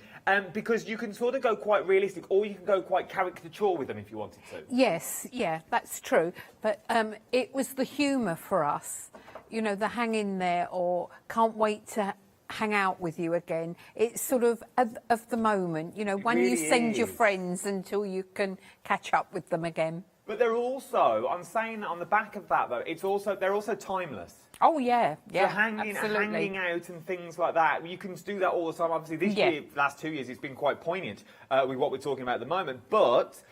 Because you can sort of go quite realistic, or you can go quite caricature with them if you wanted to. Yes, yeah, that's true. But it was the humour for us, you know, the hang in there or can't wait to hang out with you again. It's sort of the moment, you know, when really you send your is. friends until you can catch up with them again. But they're also, I'm saying that on the back of that though, they're also timeless. Oh yeah, yeah, so hanging out and things like that, you can do that all the time. Obviously, this year, last 2 years, it's been quite poignant with what we're talking about at the moment. But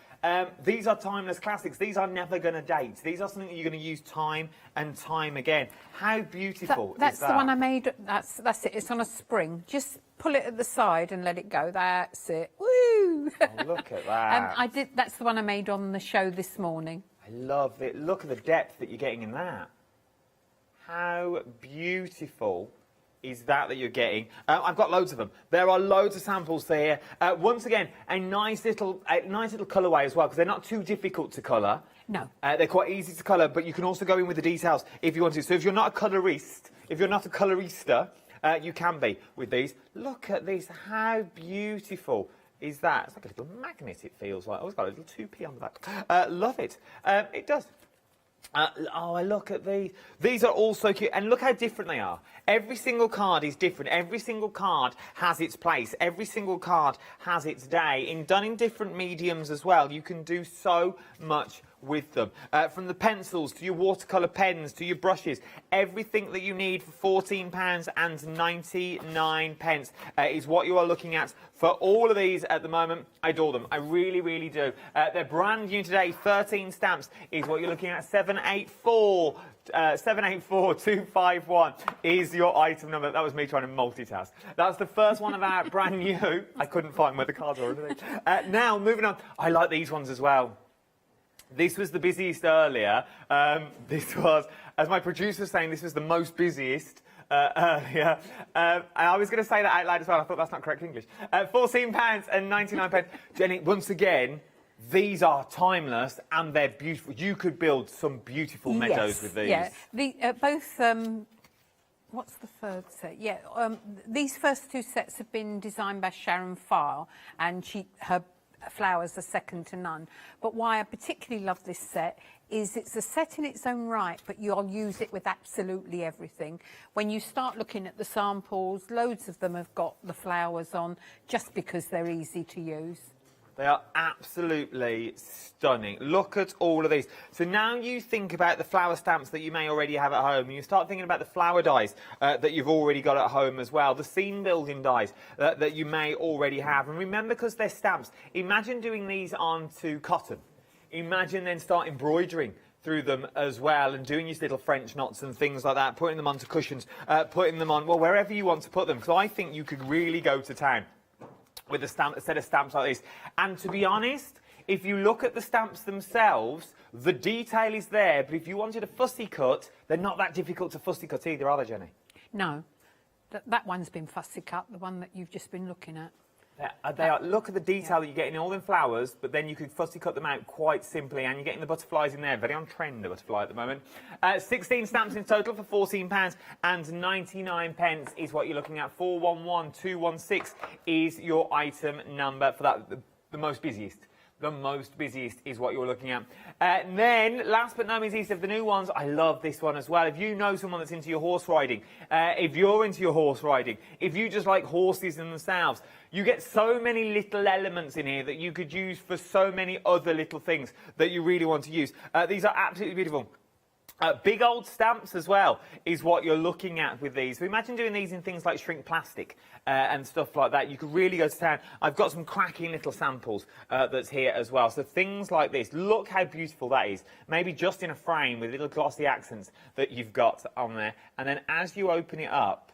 these are timeless classics. These are never going to date. These are something that you're going to use time and time again. How beautiful That's is that? the one I made. That's it. It's on a spring. Just pull it at the side and let it go. That's it. Woo! Oh, look at that. That's the one I made on the show this morning. I love it. Look at the depth that you're getting in that. How beautiful is that you're getting? I've got loads of them. There are loads of samples there. Once again, a nice little colourway as well, because they're not too difficult to colour. No. They're quite easy to colour, but you can also go in with the details if you want to. So if you're not a colourist, if you're not a colourista, you can be with these. Look at this. How beautiful is that? It's like a little magnet, it feels like. Oh, it's got a little 2p on the back. Love it. It does. Oh, I look at these. These are all so cute. And look how different they are. Every single card is different. Every single card has its place. Every single card has its day. Done in different mediums as well. You can do so much with them. From the pencils to your watercolour pens to your brushes, everything that you need for £14.99 is what you are looking at for all of these at the moment. I adore them. I really, really do. They're brand new today. 13 stamps is what you're looking at. 784251 is your item number. That was me trying to multitask. That's the first one of our brand new. I couldn't find where the cards were. Now, moving on. I like these ones as well. This was the busiest earlier. This was, as my producer was saying, this was the most busiest earlier. And I was going to say that out loud as well. I thought that's not correct English. £14.99. Jenny, once again, these are timeless and they're beautiful. You could build some beautiful meadows with these. Yeah, both. What's the third set? Yeah, these first two sets have been designed by Sharon Farr, and her flowers are second to none. But why I particularly love this set is it's a set in its own right, but you'll use it with absolutely everything. When you start looking at the samples, loads of them have got the flowers on just because they're easy to use. They are absolutely stunning. Look at all of these. So now you think about the flower stamps that you may already have at home, and you start thinking about the flower dies that you've already got at home as well, the scene building dies that you may already have. And remember, because they're stamps, imagine doing these onto cotton. Imagine then start embroidering through them as well and doing your little French knots and things like that, putting them onto cushions, putting them on, well, wherever you want to put them. So I think you could really go to town with a set of stamps like this. And to be honest, if you look at the stamps themselves, the detail is there, but if you wanted a fussy cut, they're not that difficult to fussy cut either, are they, Jenny? No, that one's been fussy cut, the one that you've just been looking at. They are. Look at the detail that you get in all them flowers, but then you could fussy cut them out quite simply, and you're getting the butterflies in there. Very on trend, the butterfly at the moment. 16 stamps in total for £14.99 is what you're looking at. 411216 is your item number for that, the most busiest. The most busiest is what you're looking at. Then, last but not least, of the new ones, I love this one as well. If you know someone that's into your horse riding, if you're into your horse riding, if you just like horses in themselves, you get so many little elements in here that you could use for so many other little things that you really want to use. These are absolutely beautiful. Big old stamps as well is what you're looking at with these. So imagine doing these in things like shrink plastic and stuff like that. You could really go to town. I've got some cracking little samples that's here as well. So things like this. Look how beautiful that is. Maybe just in a frame with little glossy accents that you've got on there. And then as you open it up,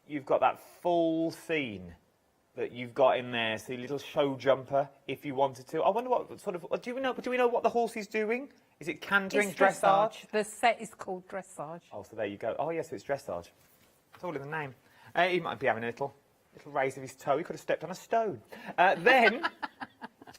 you've got that full scene that you've got in there. So your little show jumper, if you wanted to. I wonder what sort of, do we know what the horse is doing? Is it cantering, It's dressage? The set is called dressage. Oh, so there you go. Oh, yes, it's dressage. It's all in the name. He might be having a little raise of his toe. He could have stepped on a stone. Then,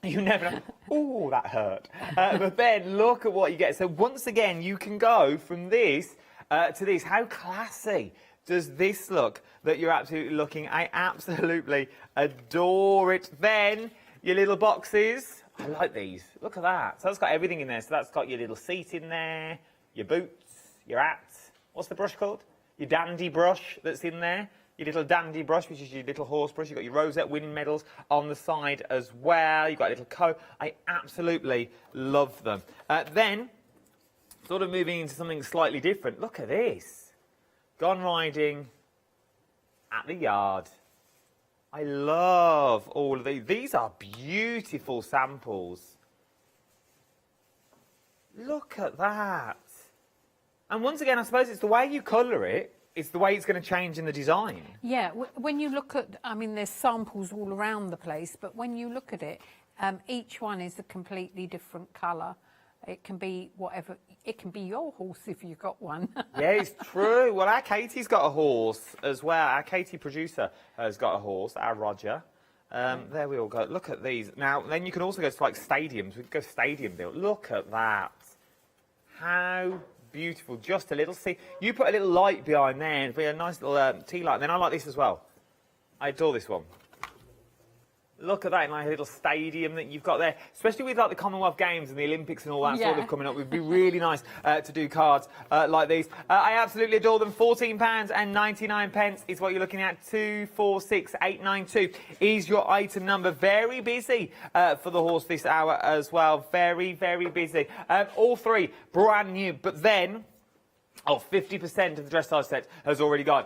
you never know. Oh, that hurt. But then, look at what you get. So once again, you can go from this to this. How classy does this look that you're absolutely looking? I absolutely adore it. Then, your little boxes. I like these. Look at that. So that's got everything in there. So that's got your little seat in there, your boots, your hat. What's the brush called? Your dandy brush that's in there. Your little dandy brush, which is your little horse brush. You've got your rosette winning medals on the side as well. You've got a little coat. I absolutely love them. Then, sort of moving into something slightly different. Look at this. Gone riding at the yard. I love all of these. These are beautiful samples. Look at that. And once again, I suppose it's the way you colour it. It's the way it's going to change in the design. Yeah, when you look at, I mean, there's samples all around the place, but when you look at it, each one is a completely different colour. It can be whatever, it can be your horse if you've got one. Yeah, it's true. Well, our Katie's got a horse as well. Our Katie producer has got a horse, our Roger. There we all go. Look at these. Now, then you can also go to like stadiums. We could go stadium build. Look at that. How beautiful. Just a little seat. You put a little light behind there. It'd be a nice little tea light. And then I like this as well. I adore this one. Look at that, in like a little stadium that you've got there, especially with like the Commonwealth Games and the Olympics and all that sort of coming up. It would be really nice to do cards like these. I absolutely adore them. £14.99 is what you're looking at. 246892 is your item number. Very busy for the horse this hour as well. Very, very busy. All three brand new, but then 50% of the dressage set has already gone.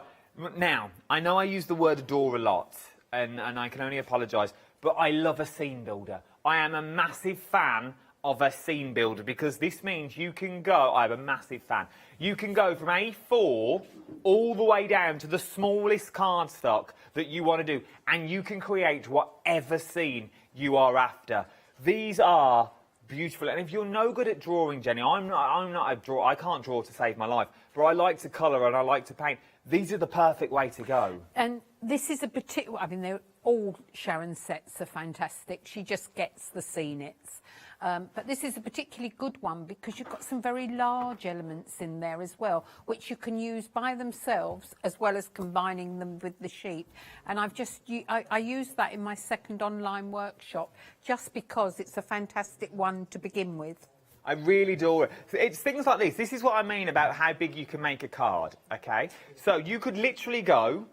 Now, I know I use the word adore a lot. And I can only apologise, but I love a scene builder. I am a massive fan of a scene builder because this means you can go, I'm a massive fan, you can go from A4 all the way down to the smallest cardstock that you want to do, and you can create whatever scene you are after. These are beautiful, and if you're no good at drawing, Jenny, I'm not a drawer, I can't draw to save my life, but I like to colour and I like to paint. These are the perfect way to go. And this is a particular, I mean, all Sharon's sets are fantastic. She just gets the scenets. But this is a particularly good one because you've got some very large elements in there as well, which you can use by themselves as well as combining them with the sheet. And I used that in my second online workshop just because it's a fantastic one to begin with. I really adore it. It's things like this. This is what I mean about how big you can make a card, okay? So you could literally go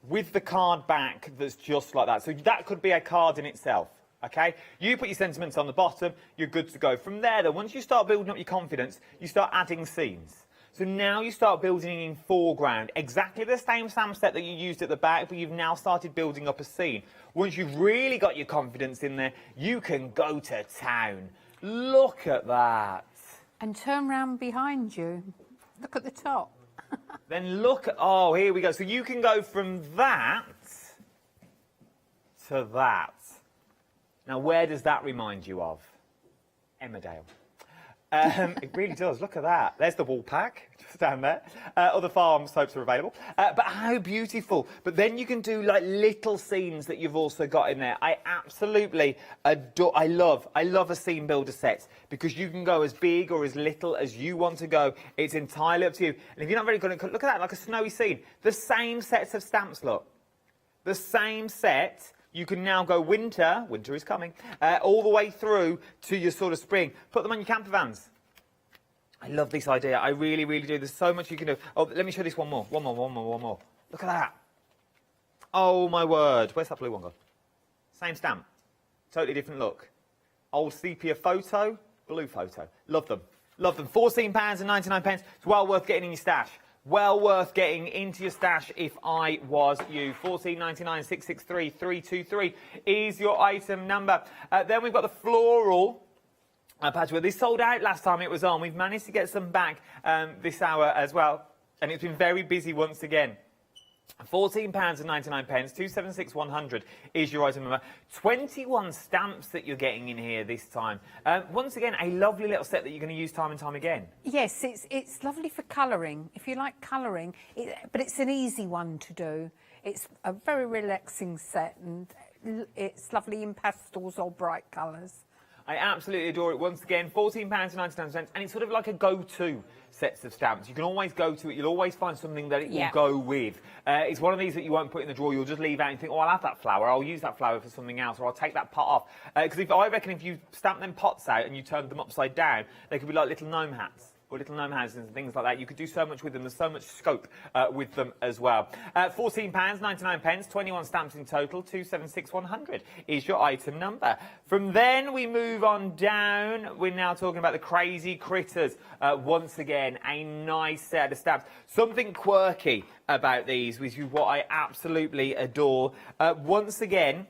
with the card back that's just like that. So that could be a card in itself, okay? You put your sentiments on the bottom, you're good to go. From there, though, once you start building up your confidence, you start adding scenes. So now you start building in foreground, exactly the same stamp set that you used at the back, but you've now started building up a scene. Once you've really got your confidence in there, you can go to town. Look at that. And turn round behind you. Look at the top. Then look at, oh, here we go. So you can go from that to that. Now, where does that remind you of? Emmerdale. It really does. Look at that. There's the wool pack, just down there. Other farm soaps are available. But how beautiful. But then you can do like little scenes that you've also got in there. I absolutely adore, I love a scene builder set because you can go as big or as little as you want to go. It's entirely up to you. And if you're not very good at, look at that, like a snowy scene. The same sets of stamps, look. The same set. You can now go winter is coming, all the way through to your sort of spring. Put them on your camper vans. I love this idea. I really, really do. There's so much you can do. Oh, let me show this one more. One more. Look at that. Oh, my word. Where's that blue one gone? Same stamp. Totally different look. Old sepia photo, blue photo. Love them. Love them. £14.99. It's well worth getting in your stash. Well worth getting into your stash if I was you. £14.99, 663 323 is your item number. Then we've got the floral patchwork. This sold out last time it was on. We've managed to get some back this hour as well. And it's been very busy once again. £14.99, 276 is your item number. 21 stamps that you're getting in here this time. Once again, a lovely little set that you're going to use time and time again. Yes, it's lovely for colouring. If you like colouring, but it's an easy one to do. It's a very relaxing set, and it's lovely in pastels or bright colours. I absolutely adore it. Once again, £14.99, and it's sort of like a go-to sets of stamps. You can always go to it. You'll always find something that it will go with. It's one of these that you won't put in the drawer. You'll just leave out and think, oh, I'll have that flower. I'll use that flower for something else, or I'll take that pot off. Because I reckon if you stamp them pots out and you turned them upside down, they could be like little gnome hats. Or little gnome houses and things like that. You could do so much with them. There's so much scope with them as well. £14.99, 21 stamps in total. 276 is your item number. From then we move on down. We're now talking about the Crazy Critters. Once again, a nice set of stamps. Something quirky about these, which is what I absolutely adore. Once again,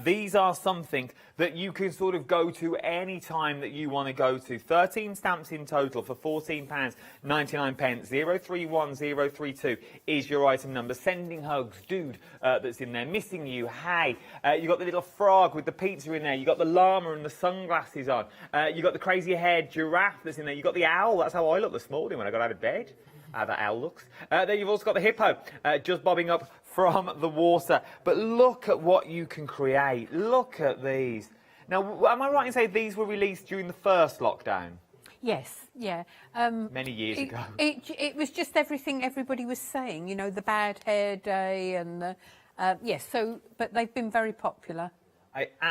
these are something that you can sort of go to any time that you want to go to. 13 stamps in total for £14.99. 031032 is your item number. Sending hugs, dude, that's in there. Missing you, hey. You got the little frog with the pizza in there. You got the llama and the sunglasses on. You got the crazy haired giraffe that's in there. You got the owl. That's how I looked this morning when I got out of bed. How that owl looks. Then you've also got the hippo just bobbing up from the water. But look at what you can create. Look at these. Now, am I right in saying these were released during the first lockdown? Yes, yeah. Many years ago. It was just everything everybody was saying, you know, the bad hair day and the... yes, so, but they've been very popular.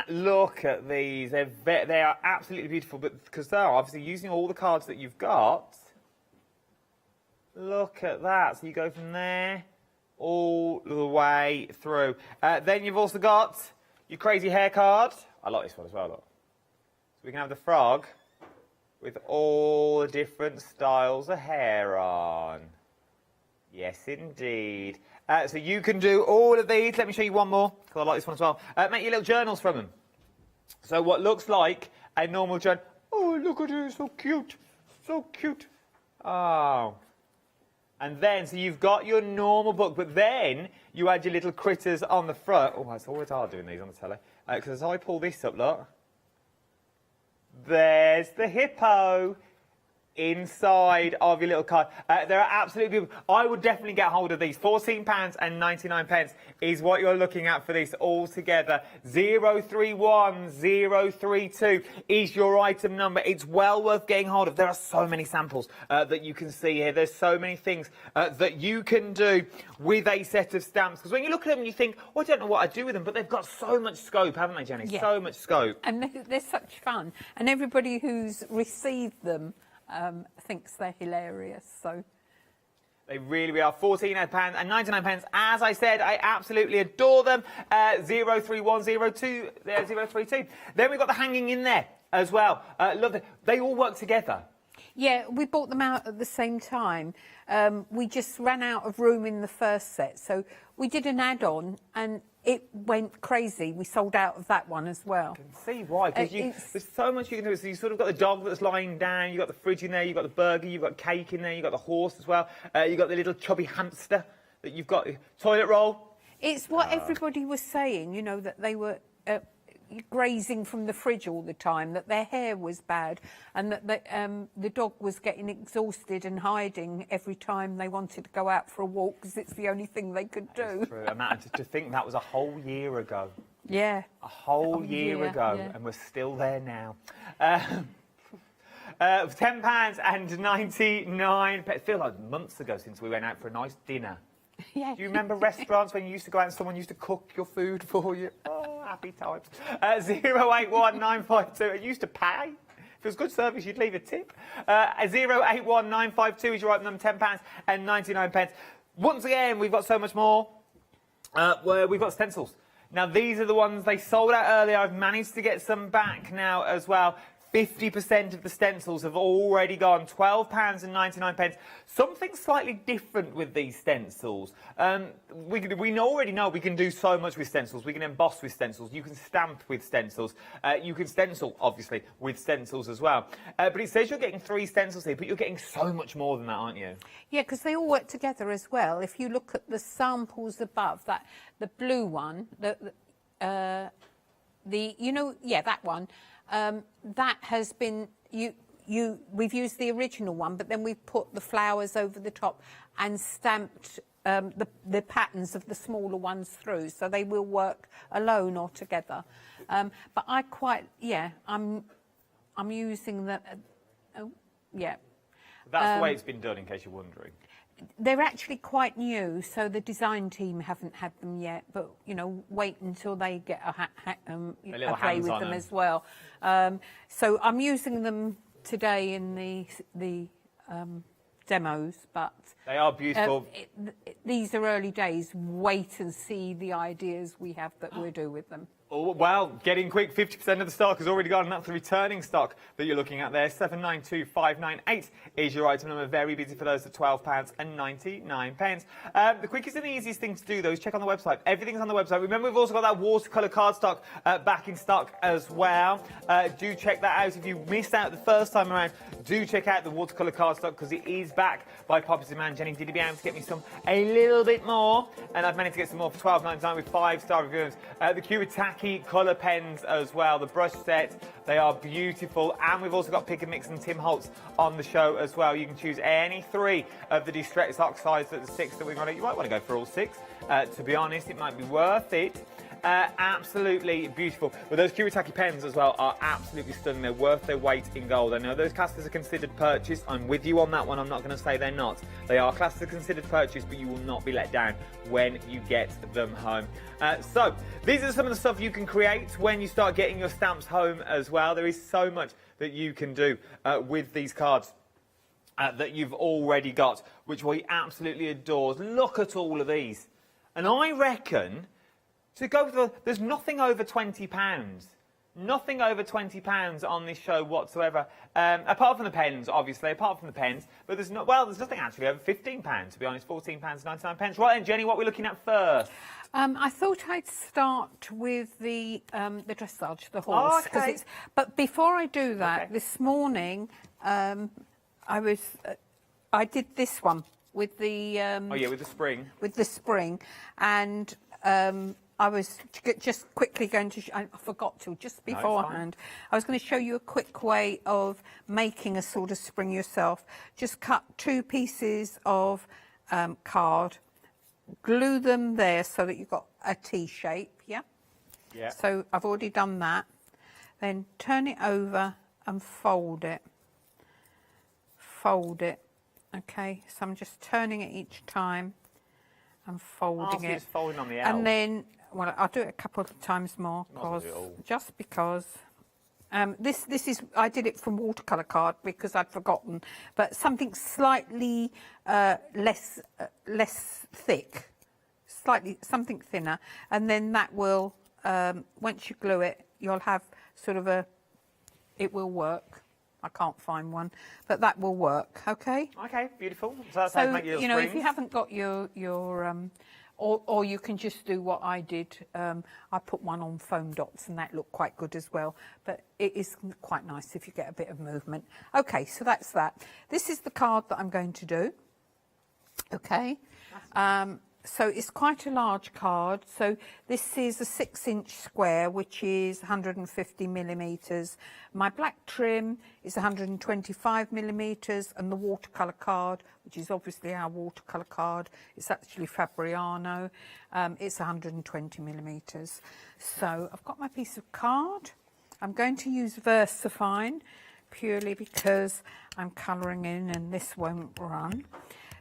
Look at these. They are absolutely beautiful, but because they're obviously using all the cards that you've got. Look at that. So you go from there all the way through. Then you've also got your crazy hair card. I like this one as well, look. So we can have the frog with all the different styles of hair on. Yes, indeed. So you can do all of these. Let me show you one more, because I like this one as well. Make your little journals from them. So what looks like a normal journal. Oh, look at it. So cute. So cute. Oh. And then, so you've got your normal book, but then you add your little critters on the front. Oh, it's always hard doing these on the telly. Because as I pull this up, look. There's the hippo inside of your little card. They're absolutely beautiful. I would definitely get hold of these. £14.99 is what you're looking at for this all together. 031032 is your item number. It's well worth getting hold of. There are so many samples that you can see here. There's so many things that you can do with a set of stamps. Because when you look at them and you think, oh, I don't know what I'd do with them, but they've got so much scope, haven't they, Jenny? Yeah. So much scope. And they're such fun. And everybody who's received them thinks they're hilarious, so... They really are. £14.99. As I said, I absolutely adore them. 031032. Then we've got the hanging in there as well. Love it. They all work together. Yeah, we bought them out at the same time. We just ran out of room in the first set, so we did an add-on and it went crazy. We sold out of that one as well. I can see why, because there's so much you can do. So you've sort of got the dog that's lying down, you've got the fridge in there, you've got the burger, you've got cake in there, you've got the horse as well, you've got the little chubby hamster that you've got, toilet roll. It's what everybody was saying, you know, that they were grazing from the fridge all the time, that their hair was bad, and that the dog was getting exhausted and hiding every time they wanted to go out for a walk because it's the only thing they could do. That's true. And to think that was a whole year ago. Yeah. A whole year ago, yeah. and we're still there now. £10.99. It feels like months ago since we went out for a nice dinner. Yeah. Do you remember restaurants when you used to go out and someone used to cook your food for you? Oh, happy times. 081952. It used to pay. If it was good service, you'd leave a tip. 081952 is your item number, £10.99. Once again, we've got so much more. Where we've got stencils. Now, these are the ones they sold out earlier. I've managed to get some back now as well. 50% of the stencils have already gone, £12.99. Something slightly different with these stencils. We already know we can do so much with stencils. We can emboss with stencils. You can stamp with stencils. You can stencil, obviously, with stencils as well. But it says you're getting 3 stencils here, but you're getting so much more than that, aren't you? Yeah, because they all work together as well. If you look at the samples above, the blue one, that one. That has been we've used the original one, but then we've put the flowers over the top and stamped the patterns of the smaller ones through, so they will work alone or together. But I'm using the That's the way it's been done, in case you're wondering. They're actually quite new, so the design team haven't had them yet. But wait until they get a play with them as well. So I'm using them today in the demos, but they are beautiful. These are early days. Wait and see the ideas we have that we'll do with them. Oh, well, get in quick. 50% of the stock has already gone, and that's the returning stock that you're looking at there. 792598 is your item number. Very busy for those at £12.99. The quickest and the easiest thing to do, though, is check on the website. Everything's on the website. Remember, we've also got that watercolour cardstock back in stock as well. Do check that out. If you missed out the first time around, do check out the watercolour cardstock, because it is back by Poppy's Man. Jenny, did you be able to get me some a little bit more? And I've managed to get some more for £12.99 with 5-star reviews. The Kuretake colour pens as well, the brush set, they are beautiful. And we've also got Pick and Mix and Tim Holtz on the show as well. You can choose any 3 of the Distress Oxides at the 6 that we've got. You might want to go for all 6. To be honest, it might be worth it. Absolutely beautiful. But those Kuretake pens as well are absolutely stunning. They're worth their weight in gold. I know those classed as a considered purchase. I'm with you on that one. I'm not going to say they're not. They are classed as a considered purchase, but you will not be let down when you get them home. So these are some of the stuff you can create when you start getting your stamps home as well. There is so much that you can do with these cards that you've already got, which we absolutely adore. Look at all of these. And I reckon, to go for there's nothing over £20. Nothing over £20 on this show whatsoever, apart from the pens, obviously, but there's nothing actually over £15, to be honest, £14.99. Right then, Jenny, what are we looking at first? I thought I'd start with the dressage, the horse. Oh, okay. But before I do that, this morning I did this one with the with the spring. With the spring, and I was just quickly going to, I forgot to, just beforehand, I was going to show you a quick way of making a sort of spring yourself. Just cut 2 pieces of card, glue them there so that you've got a T shape, yeah? Yeah. So I've already done that. Then turn it over and fold it. Fold it, okay? So I'm just turning it each time and folding it. It's folding on the L. And then, well, I'll do it a couple of times more, just because. This is, I did it from watercolour card because I'd forgotten, but something slightly less thick, something thinner, and then that will, once you glue it, you'll have sort of it will work. I can't find one, but that will work. Okay. Okay, beautiful. So that's how you make your you know, if springs. you haven't got your or you can just do what I did. I put one on foam dots, and that looked quite good as well. But it is quite nice if you get a bit of movement. Okay, so that's that. This is the card that I'm going to do. Okay. So it's quite a large card. So this is a 6-inch square, which is 150 millimetres. My black trim is 125 millimetres, and the watercolour card, which is obviously our watercolour card, it's actually Fabriano, it's 120 millimetres. So I've got my piece of card. I'm going to use VersaFine purely because I'm colouring in and this won't run.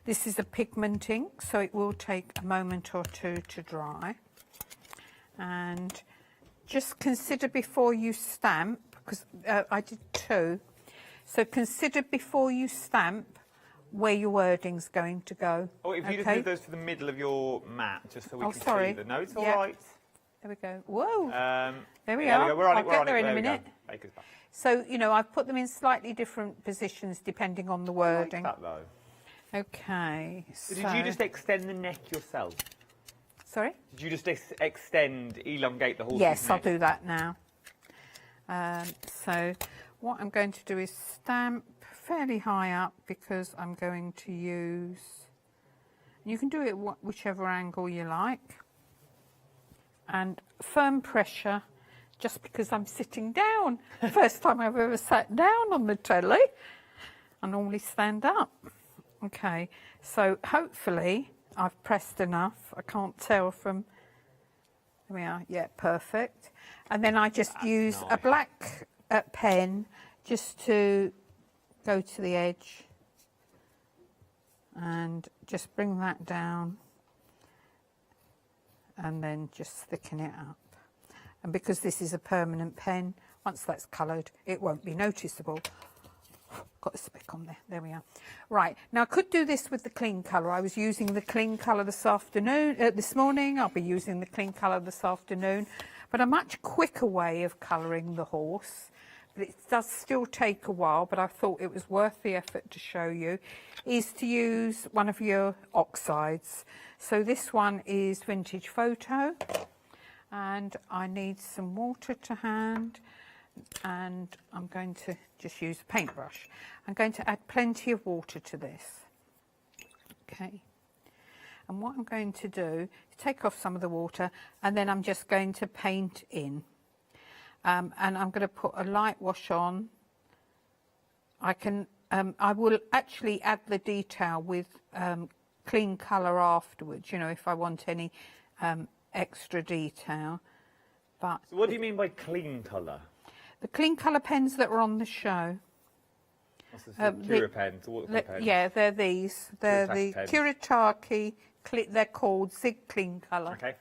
This is a pigment ink, so it will take a moment or 2 to dry. And just consider before you stamp, because I did 2. So consider before you stamp where your wording's going to go. Oh, if you just move those to the middle of your mat, just so we can see them. No, it's all right. There we go. Whoa. There we yeah, are. We're on I'll it. We're get on there it. in a There we go. minute. Baker's back. So, you know, I've put them in slightly different positions depending on the wording. I like that though. Okay. So, Did you just extend the neck yourself? Sorry? Did you just elongate the horse's Yes, I'll neck? do that now. So what I'm going to do is stamp fairly high up because I'm going to use, you can do it whichever angle you like, and firm pressure just because I'm sitting down. First time I've ever sat down on the telly. I normally stand up. Okay, so hopefully I've pressed enough. I can't tell from, there we are, yeah, perfect. And then I just use a black pen just to go to the edge and just bring that down and then just thicken it up. And because this is a permanent pen, once that's coloured, it won't be noticeable. Got a speck on there. There we are. Right, now I could do this with the clean colour. I was using the clean colour this morning. I'll be using the clean colour this afternoon. But a much quicker way of colouring the horse, but it does still take a while, but I thought it was worth the effort to show you, is to use one of your oxides. So this one is Vintage Photo, and I need some water to hand, and I'm going to just use a paintbrush. I'm going to add plenty of water to this. Okay. And what I'm going to do is take off some of the water, and then I'm just going to paint in. And I'm going to put a light wash on. I will actually add the detail with clean colour afterwards, you know, if I want any extra detail. But So what do you mean by clean colour? the clean colour pens that were on the show. What's this? Cura pens, watercolour pens? Yeah, they're these. They're the Kuretake Kuretake. They're called Zig Clean Colour. Okay.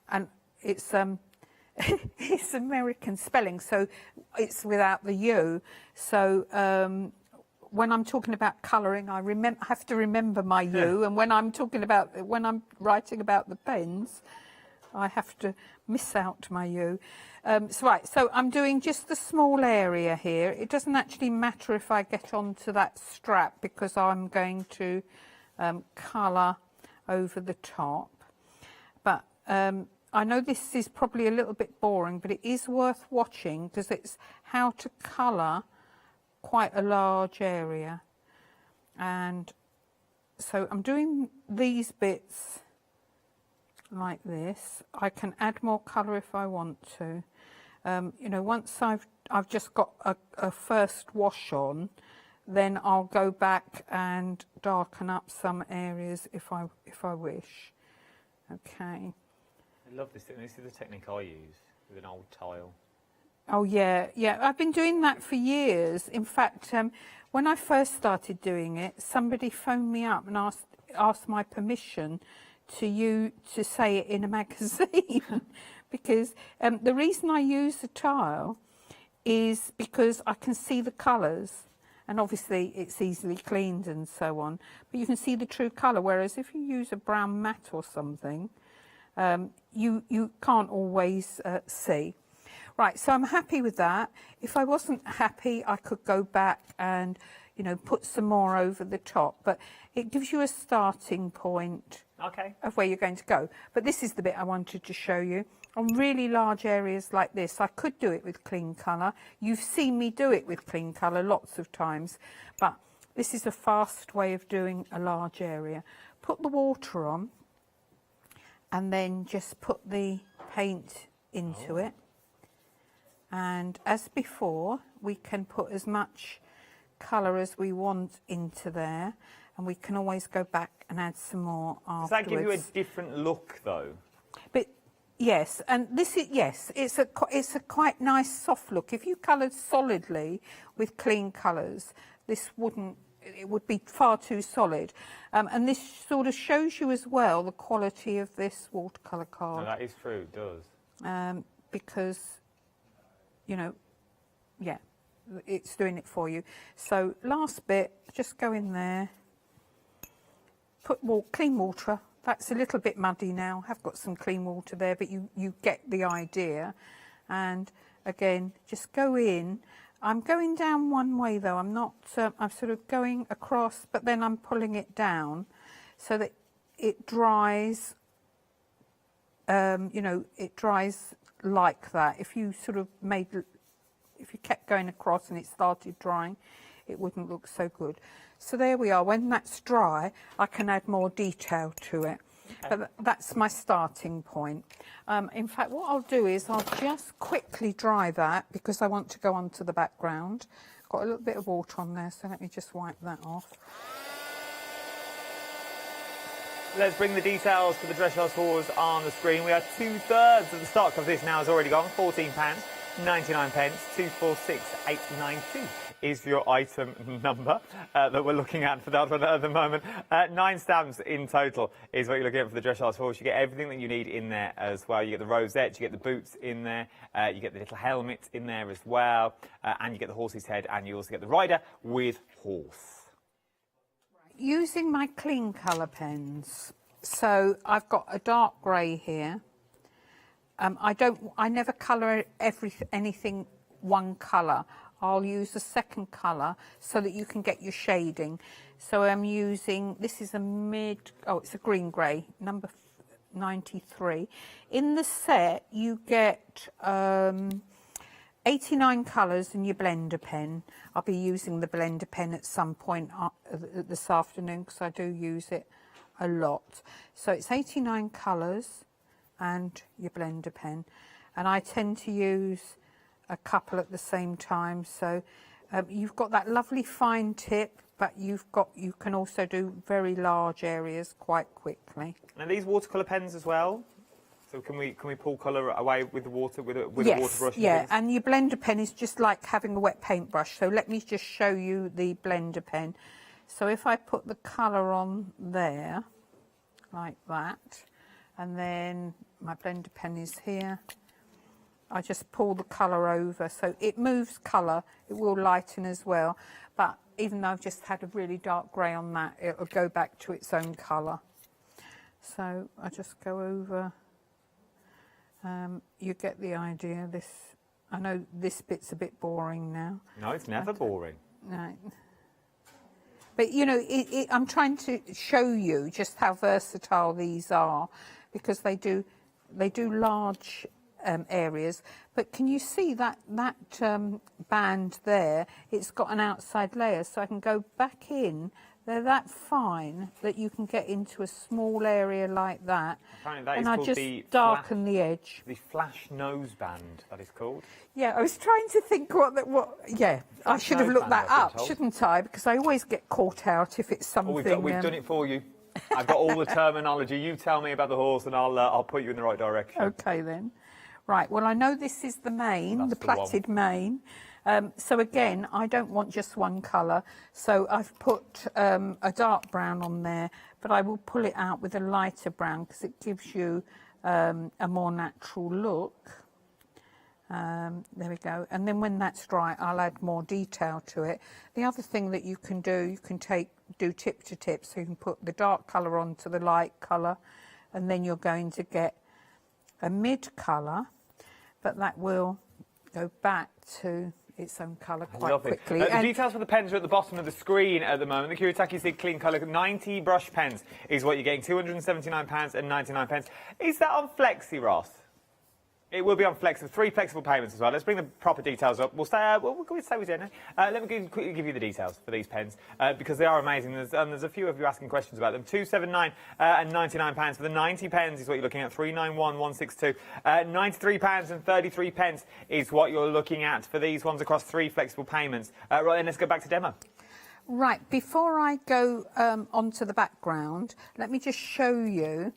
And it's it's American spelling, so it's without the U. So when I'm talking about colouring, I have to remember my U, and when I'm writing about the pens, I have to miss out my U. So I'm doing just the small area here. It doesn't actually matter if I get onto that strap because I'm going to colour over the top. But I know this is probably a little bit boring, but it is worth watching because it's how to colour quite a large area. And so I'm doing these bits like this. I can add more colour if I want to. You know, once I've just got a first wash on, then I'll go back and darken up some areas if I wish. Okay. I love this. This is the technique I use with an old tile. Oh yeah, yeah. I've been doing that for years. In fact, when I first started doing it, somebody phoned me up and asked my permission to say it in a magazine because the reason I use the tile is because I can see the colours, and obviously it's easily cleaned and so on, but you can see the true colour, whereas if you use a brown matte or something, you can't always see. Right, so I'm happy with that. If I wasn't happy, I could go back and, you know, put some more over the top, but it gives you a starting point of where you're going to go. But this is the bit I wanted to show you. On really large areas like this, I could do it with clean colour. You've seen me do it with clean colour lots of times, but this is a fast way of doing a large area. Put the water on and then just put the paint into it. And as before, we can put as much colour as we want into there, and we can always go back and add some more afterwards. Does that give you a different look, though? But yes, and this is it's a quite nice soft look. If you coloured solidly with clean colours, this wouldn't. It would be far too solid. And this sort of shows you as well the quality of this watercolour card. No, that is true. It does. Because, you know, yeah, it's doing it for you. So last bit, just go in there, put clean water That's a little bit muddy now. I've got some clean water there, but you get the idea. And again, just go in. I'm going down one way though. I'm not, I'm sort of going across, but then I'm pulling it down so that it dries, you know, it dries like that. If you sort of if you kept going across and it started drying, it wouldn't look so good. So there we are. When that's dry, I can add more detail to it. But that's my starting point. In fact, what I'll do is I'll just quickly dry that because I want to go on to the background. Got a little bit of water on there, so let me just wipe that off. Let's bring the details for the dressage haulers on the screen. We are 2/3 of the stock of this now has already gone. £14.99. 246892 is your item number that we're looking at for that one at the moment. 9 stamps in total is what you're looking at for the dressage horse. You get everything that you need in there as well. You get the rosette, you get the boots in there, you get the little helmet in there as well, and you get the horse's head, and you also get the rider with horse. Using my clean colour pens, so I've got a dark grey here. I never colour anything one colour. I'll use a second colour so that you can get your shading. So I'm using, this is a it's a green grey, number 93. In the set, you get 89 colours in your blender pen. I'll be using the blender pen at some point this afternoon because I do use it a lot. So it's 89 colours and your blender pen. And I tend to use a couple at the same time. So you've got that lovely fine tip, but you can also do very large areas quite quickly. And these watercolour pens as well? So can we pull colour away with the water with a Yes, water brush? yeah, and your blender pen is just like having a wet paintbrush. So let me just show you the blender pen. So if I put the colour on there, like that, and then my blender pen is here, I just pull the colour over. So it moves colour, it will lighten as well. But even though I've just had a really dark grey on that, it'll go back to its own colour. So I just go over. You get the idea. I know this bit's a bit boring now. No, it's never boring. No. But, you know, I'm trying to show you just how versatile these are because they do large areas. But can you see that band there? It's got an outside layer, so I can go back in. They're that fine that you can get into a small area like that. Apparently that and is I called just the darken the edge. The flash nose band, that is called. Yeah, I was trying to think yeah, I should have looked that up, shouldn't I? Because I always get caught out if it's something. Oh, we've done it for you. I've got all the terminology. You tell me about the horse and I'll put you in the right direction. Okay then. Right, well I know this is the mane, the plaited mane. So again, I don't want just one colour, so I've put a dark brown on there, but I will pull it out with a lighter brown because it gives you a more natural look. There we go. And then when that's dry, I'll add more detail to it. The other thing that you can do, you can do tip to tip, so you can put the dark colour onto the light colour, and then you're going to get a mid colour, but that will go back to its own colour quite quickly. The details for the pens are at the bottom of the screen at the moment. The Kuretake Sig Clean Colour 90 brush pens is what you're getting, £279.99. Is that on Flexi, Ross? It will be on Flexi, 3 flexible payments as well. Let's bring the proper details up. We'll stay with Jenna. Let me quickly give you the details for these pens because they are amazing. There's a few of you asking questions about them. £279 and £99 for the 90 pens is what you're looking at. £391,162. £93 and 33 pence is what you're looking at for these ones across 3 flexible payments. Right, then let's go back to demo. Right, before I go onto the background, let me just show you.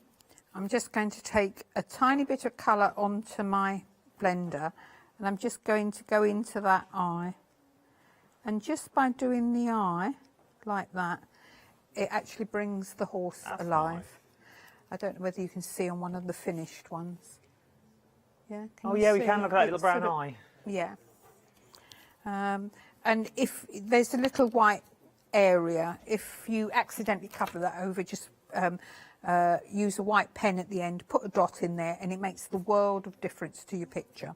I'm just going to take a tiny bit of colour onto my blender and I'm just going to go into that eye. And just by doing the eye, like that, it actually brings the horse alive. Nice. I don't know whether you can see on one of the finished ones. Yeah. We can look at that little brown eye. Yeah. And if there's a little white area, if you accidentally cover that over, just use a white pen at the end, put a dot in there, and it makes the world of difference to your picture.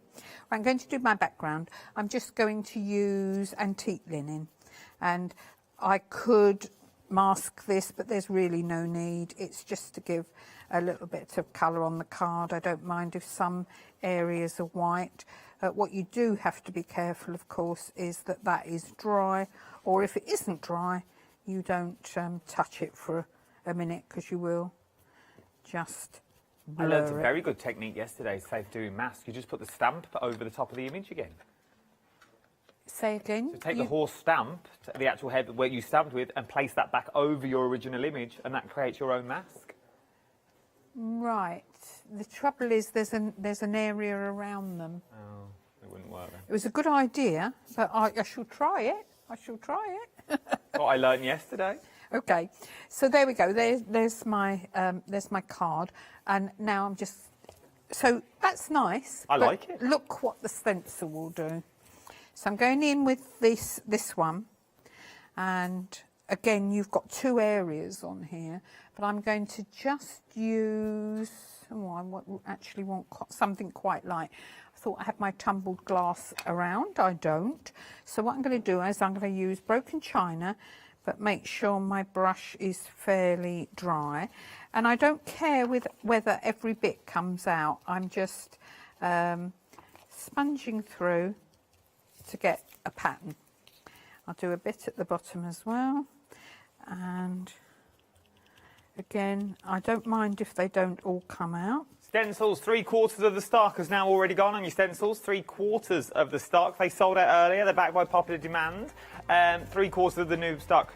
I'm going to do my background. I'm just going to use antique linen, and I could mask this, but there's really no need. It's just to give a little bit of colour on the card. I don't mind if some areas are white. What you do have to be careful, of course, is that that is dry, or if it isn't dry, you don't touch it for a minute, because you will just blur I learned a it. very good technique yesterday, say for doing masks. You just put the stamp over the top of the image again. Say again? So take the horse stamp, the actual head where you stamped with, and place that back over your original image, and that creates your own mask. Right. The trouble is there's an area around them. Oh, it wouldn't work then. It was a good idea, but I shall try it. I shall try it. What I learned yesterday. Okay, so there we go. There's my card, and now I'm just. So that's nice. I like it. Look what the stencil will do. So I'm going in with this one, and again you've got two areas on here, but I'm going to just use. Oh, I actually want something quite light. I thought I had my tumbled glass around. I don't. So what I'm going to do is I'm going to use broken china, but make sure my brush is fairly dry. And I don't care whether every bit comes out. I'm just sponging through to get a pattern. I'll do a bit at the bottom as well. And again, I don't mind if they don't all come out. Stencils, 3/4 of the stock has now already gone on your stencils. 3/4 of the stock. They sold out earlier. They're backed by popular demand. 3/4 of the new stock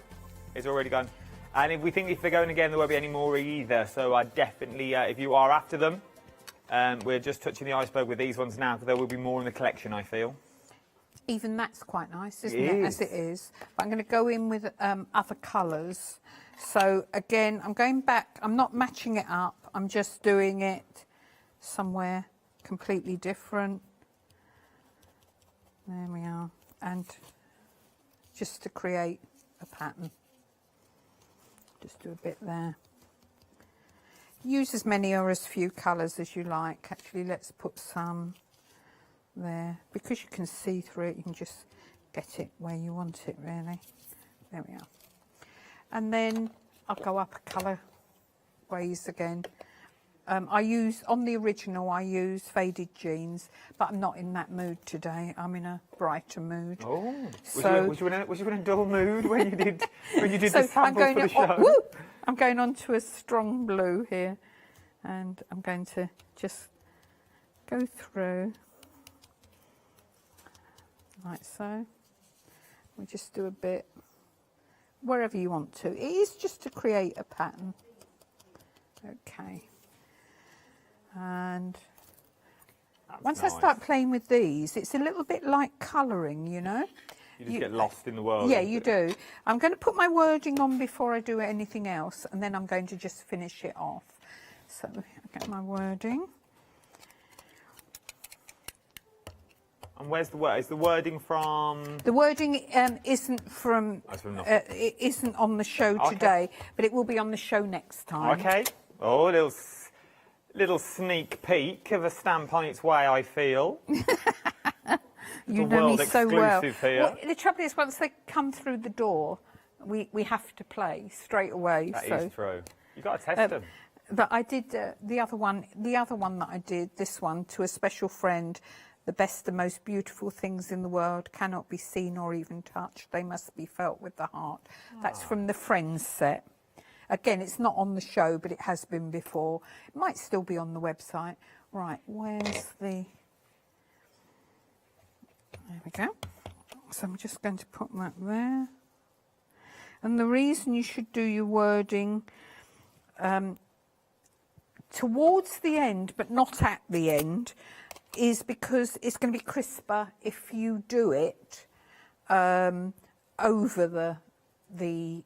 is already gone. And if they're going again, there won't be any more either. So I definitely, if you are after them, we're just touching the iceberg with these ones now, because there will be more in the collection, I feel. Even that's quite nice, isn't it? As it is. But I'm going to go in with other colours. So again, I'm going back. I'm not matching it up. I'm just doing it somewhere completely different. There we are. And just to create a pattern. Just do a bit there. Use as many or as few colours as you like. Actually, let's put some there. Because you can see through it, you can just get it where you want it, really. There we are. And then I'll go up a colour ways again. On the original, I use faded jeans, but I'm not in that mood today. I'm in a brighter mood. Oh, so, was you in a dull mood when you did the sample for the show? I'm going on to a strong blue here, and I'm going to just go through like so. We just do a bit wherever you want to. It is just to create a pattern. Okay. And once I start playing with these, it's a little bit like colouring, you know. You just get lost in the world. Yeah, you do. I'm going to put my wording on before I do anything else, and then I'm going to just finish it off. So I get my wording. And where's the word? Is the wording from? The wording isn't from. It isn't on the show today, but it will be on the show next time. Okay. Oh, little sneak peek of a stamp on its way, I feel. You know me so well. Here. Well, the trouble is, once they come through the door, we have to play straight away. That is true. You've got to test them. But I did the other one that I did, this one, to a special friend. The best and most beautiful things in the world cannot be seen or even touched. They must be felt with the heart. That's from the Friends set. Again, it's not on the show, but it has been before. It might still be on the website. Right, where's the... There we go. So I'm just going to put that there. And the reason you should do your wording towards the end, but not at the end, is because it's going to be crisper if you do it over the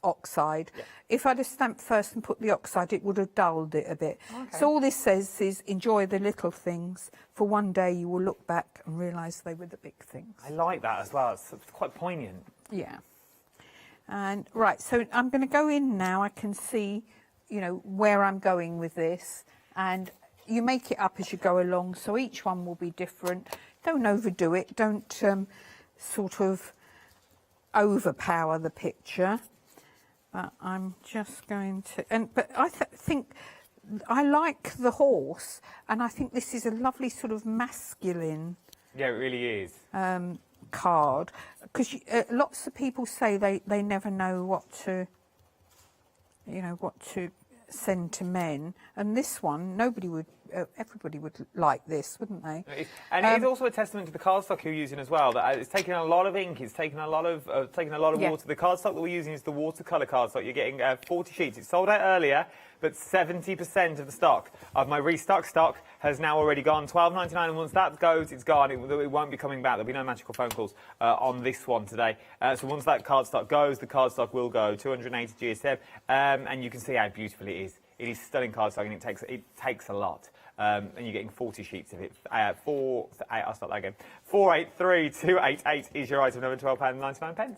oxide. Yeah. If I'd have stamped first and put the oxide, it would have dulled it a bit. Okay. So all this says is enjoy the little things, for one day you will look back and realise they were the big things. I like that as well. It's quite poignant. Yeah. And right, so I'm going to go in now. I can see you know, where I'm going with this, and you make it up as you go along, so each one will be different. Don't overdo it, don't sort of overpower the picture. But I'm just going to, but I think I like the horse, and I think this is a lovely sort of masculine. Yeah, it really is. Card, because lots of people say they never know what to, you know, what to send to men, and this one everybody would like this, wouldn't they? And it is also a testament to the cardstock you're using as well. That it's taken a lot of ink, it's taken a lot of water. The cardstock that we're using is the watercolour cardstock. You're getting 40 sheets. It sold out earlier, but 70% of the stock of my restock stock has now already gone. $12.99, and once that goes, it's gone. It won't be coming back. There'll be no magical phone calls on this one today. So once that cardstock goes, the cardstock will go. 280 GSM, and you can see how beautiful it is. It is stunning cardstock, and it takes a lot. And you're getting 40 sheets of it. I'll start that again. 483288 is your item number, £12.99.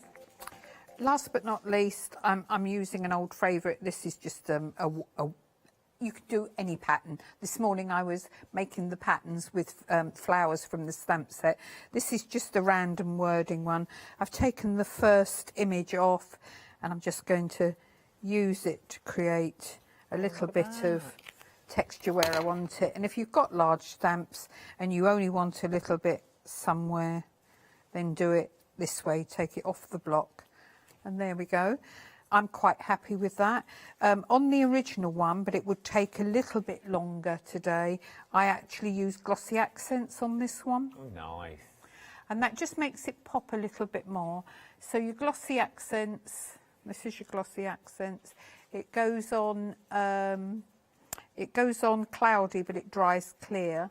Last but not least, I'm using an old favourite. This is just you could do any pattern. This morning I was making the patterns with flowers from the stamp set. This is just a random wording one. I've taken the first image off, and I'm just going to use it to create a little bit of texture where I want it. And if you've got large stamps and you only want a little bit somewhere, then do it this way. Take it off the block, and there we go. I'm quite happy with that. On the original one, but it would take a little bit longer today, I actually used glossy accents on this one. Oh, nice. And that just makes it pop a little bit more. So your glossy accents, this is your glossy accents. It goes on cloudy, but it dries clear.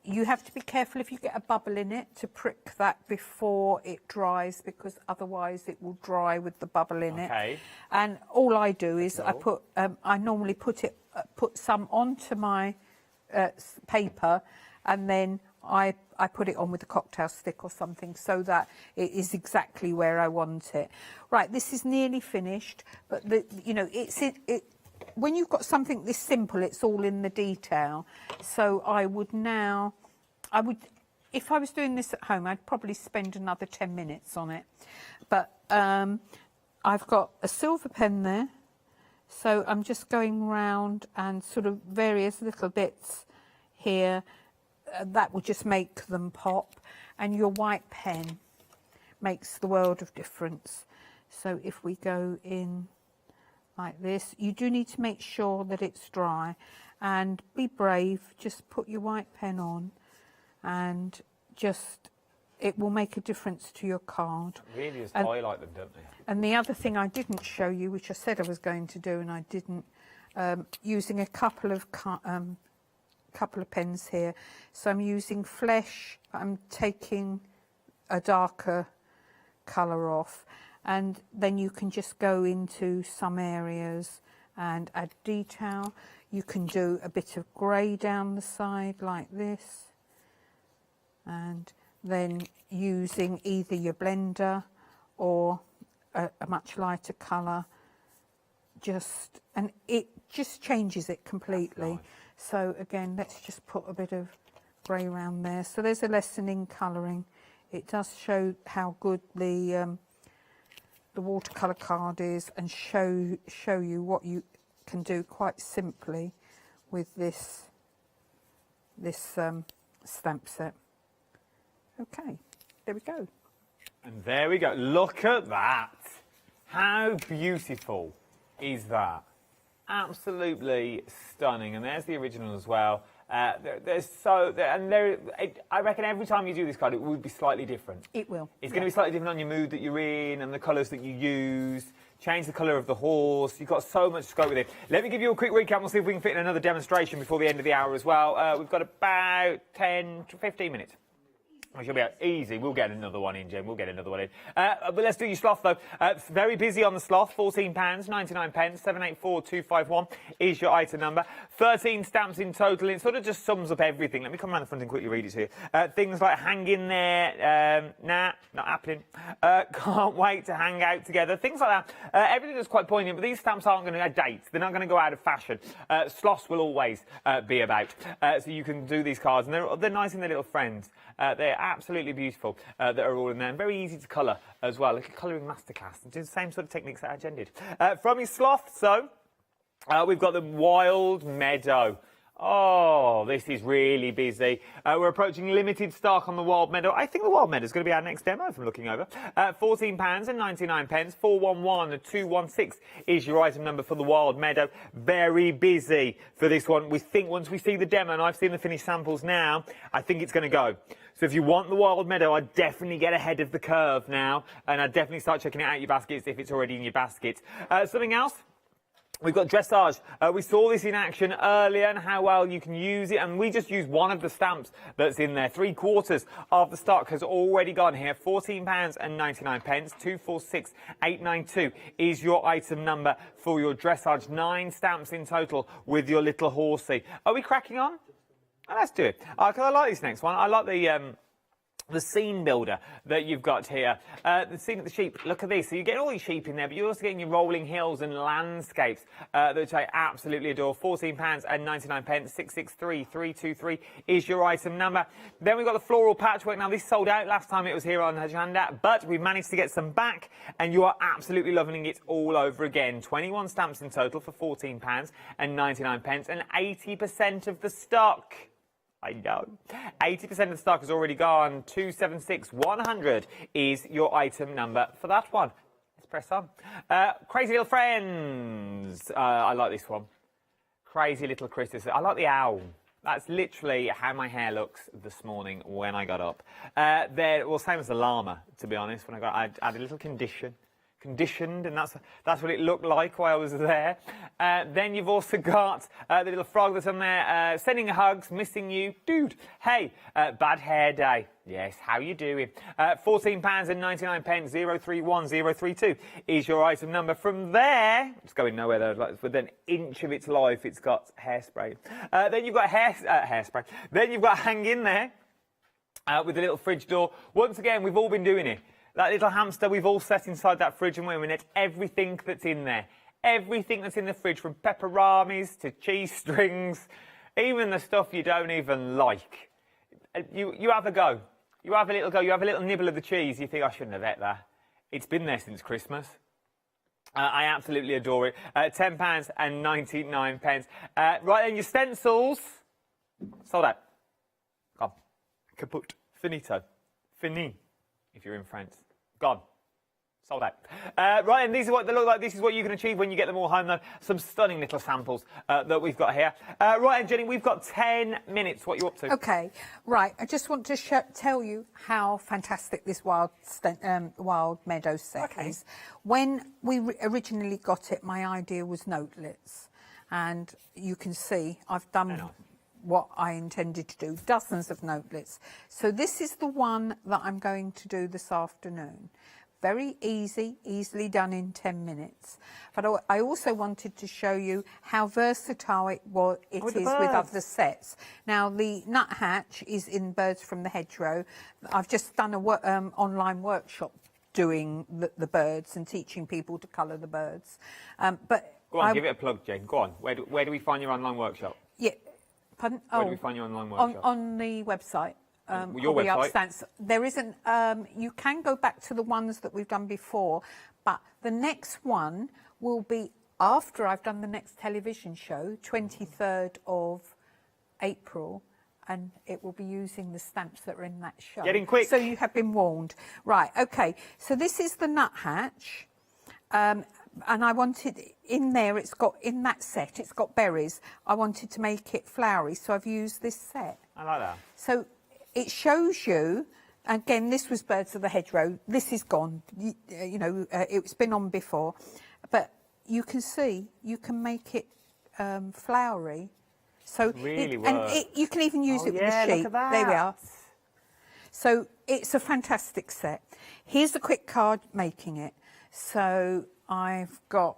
You have to be careful if you get a bubble in it to prick that before it dries, because otherwise it will dry with the bubble in it. And all I do is I normally put some onto my paper, and then I put it on with a cocktail stick or something, so that it is exactly where I want it. Right, this is nearly finished, but you know, when you've got something this simple, it's all in the detail. So if I was doing this at home, I'd probably spend another 10 minutes on it. But I've got a silver pen there, so I'm just going round and sort of various little bits here. That will just make them pop. And your white pen makes the world of difference. So if we go in like this, you do need to make sure that it's dry, and be brave. Just put your white pen on, and it will make a difference to your card. Really just highlight them, don't they? And the other thing I didn't show you, which I said I was going to do and I didn't, using a couple of pens here. So I'm using Flesh. I'm taking a darker colour off, and then you can just go into some areas and add detail. You can do a bit of grey down the side like this, and then using either your blender or a much lighter colour, and it just changes it completely. Nice. So again, let's just put a bit of grey around there. So there's a lesson in colouring. It does show how good the watercolour card is, and show you what you can do quite simply with this stamp set. Okay, there we go. And there we go. Look at that. How beautiful is that? Absolutely stunning. And there's the original as well. I reckon every time you do this card, it will be slightly different. It will. It's going to be slightly different on your mood that you're in and the colours that you use. Change the colour of the horse. You've got so much scope with it. Let me give you a quick recap. We'll see if we can fit in another demonstration before the end of the hour as well. We've got about 10 to 15 minutes. I should be easy. We'll get another one in, Jen. We'll get another one in. But let's do your sloth, though. Very busy on the sloth. £14.99. 784251 is your item number. 13 stamps in total. It sort of just sums up everything. Let me come around the front and quickly read it to you. Things like hang in there. Nah, not happening. Can't wait to hang out together. Things like that. Everything that's quite poignant, but these stamps aren't going to date. They're not going to go out of fashion. Sloths will always be about. So you can do these cards, and they're nice and they're little friends. They're absolutely beautiful that are all in there, and very easy to colour as well. Little colouring masterclass. Do the same sort of techniques that Jen did. From your sloth, so we've got the Wild Meadow. Oh, this is really busy. We're approaching limited stock on the Wild Meadow. I think the Wild Meadow is going to be our next demo from looking over. £14.99. 411216 is your item number for the Wild Meadow. Very busy for this one. We think once we see the demo, and I've seen the finished samples now, I think it's going to go. So if you want the Wild Meadow, I'd definitely get ahead of the curve now, and I'd definitely start checking it out in your baskets if it's already in your basket. Something else? We've got dressage. We saw this in action earlier and how well you can use it, and we just used one of the stamps that's in there. 3/4 of the stock has already gone here. £14.99. 246892 is your item number for your dressage. 9 stamps in total with your little horsey. Are we cracking on? Oh, let's do it. Because I like this next one. I like the scene builder that you've got here. The scene of the sheep. Look at this. So you get all your sheep in there, but you're also getting your rolling hills and landscapes, which I absolutely adore. £14.99. 663323 is your item number. Then we've got the floral patchwork. Now, this sold out last time it was here on Hochanda, but we've managed to get some back, and you are absolutely loving it all over again. 21 stamps in total for £14.99, and 80% of the stock. I know. 80% of the stock has already gone. 276100 is your item number for that one. Let's press on. Crazy Little Friends. I like this one. Crazy Little Christmas. I like the owl. That's literally how my hair looks this morning when I got up. Well, same as the llama, to be honest. When I had a little conditioned, and that's what it looked like while I was there. Then you've also got the little frog that's on there, sending hugs, missing you. Dude, hey, bad hair day. Yes, how you doing? £14.99, 031032 is your item number. From there, it's going nowhere though, like, with an inch of its life, it's got hairspray. Then you've got hairspray. Then you've got hang in there with the little fridge door. Once again, we've all been doing it. That little hamster we've all set inside that fridge, and we're in it. Everything that's in there. Everything that's in the fridge, from pepperonis to cheese strings, even the stuff you don't even like. You have a go. You have a little go. You have a little nibble of the cheese. You think, I shouldn't have ate that. It's been there since Christmas. I absolutely adore it. £10.99. Right then, your stencils. Sold out. Gone. Kaput. Finito. Fini. If you're in France. Gone. Sold out. Right, and these are what they look like. This is what you can achieve when you get them all home, though. Some stunning little samples that we've got here. Right, and Jenny, we've got 10 minutes. What are you up to? OK, right. I just want to tell you how fantastic this Wild Meadow set is. When we originally got it, my idea was notelets. And you can see I've done what I intended to do, dozens of notelets. So this is the one that I'm going to do this afternoon. Very easy, easily done in 10 minutes. But I also wanted to show you how versatile it is with other sets. Now, the nuthatch is in Birds from the Hedgerow. I've just done an online workshop doing the birds and teaching people to colour the birds. But go on, give it a plug, Jane. Go on. Where do we find your online workshop? Yeah. Pardon? Where do we find your online workshop? On the website. Your website? There isn't. You can go back to the ones that we've done before, but the next one will be after I've done the next television show, 23rd of April, and it will be using the stamps that are in that show. Getting quick. So you have been warned. Right, OK. So this is the nuthatch. And I wanted, in there, it's got, in that set, it's got berries. I wanted to make it flowery, so I've used this set. I like that. So it shows you, again, this was Birds of the Hedgerow. This is gone. It's been on before. But you can see, you can make it flowery. So really works. And you can even use it with the sheep. Look at that. There we are. So it's a fantastic set. Here's a quick card making it. So I've got,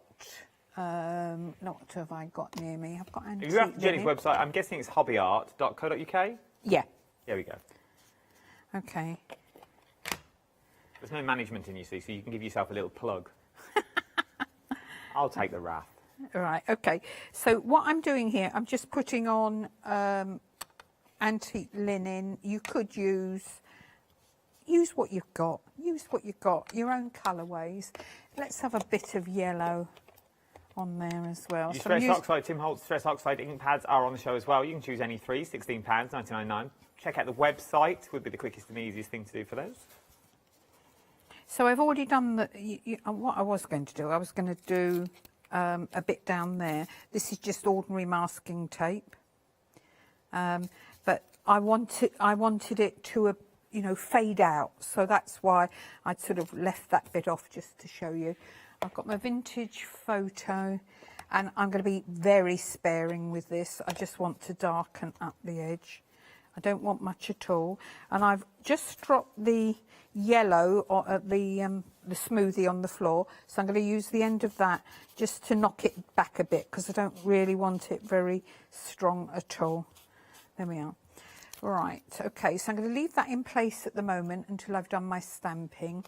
what have I got near me? I've got antique If you have Jenny's linen. website, I'm guessing it's hobbyart.co.uk? Yeah. There we go. Okay. There's no management in, you see, so you can give yourself a little plug. I'll take the wrath. All right, okay. So what I'm doing here, I'm just putting on antique linen. You could use what you've got. Use what you've got, your own colourways. Let's have a bit of yellow on there as well. Your So Stress Oxide, Tim Holt's Stress Oxide ink pads are on the show as well. You can choose any three, £16, 99.9. Check out the website, would be the quickest and easiest thing to do for those. So I've already done what I was going to do. I was going to do a bit down there. This is just ordinary masking tape, but I wanted it to fade out. So that's why I'd sort of left that bit off just to show you. I've got my vintage photo, and I'm going to be very sparing with this. I just want to darken up the edge. I don't want much at all. And I've just dropped the yellow or the smoothie on the floor, so I'm going to use the end of that just to knock it back a bit, because I don't really want it very strong at all. There we are. Right, okay, so I'm going to leave that in place at the moment until I've done my stamping.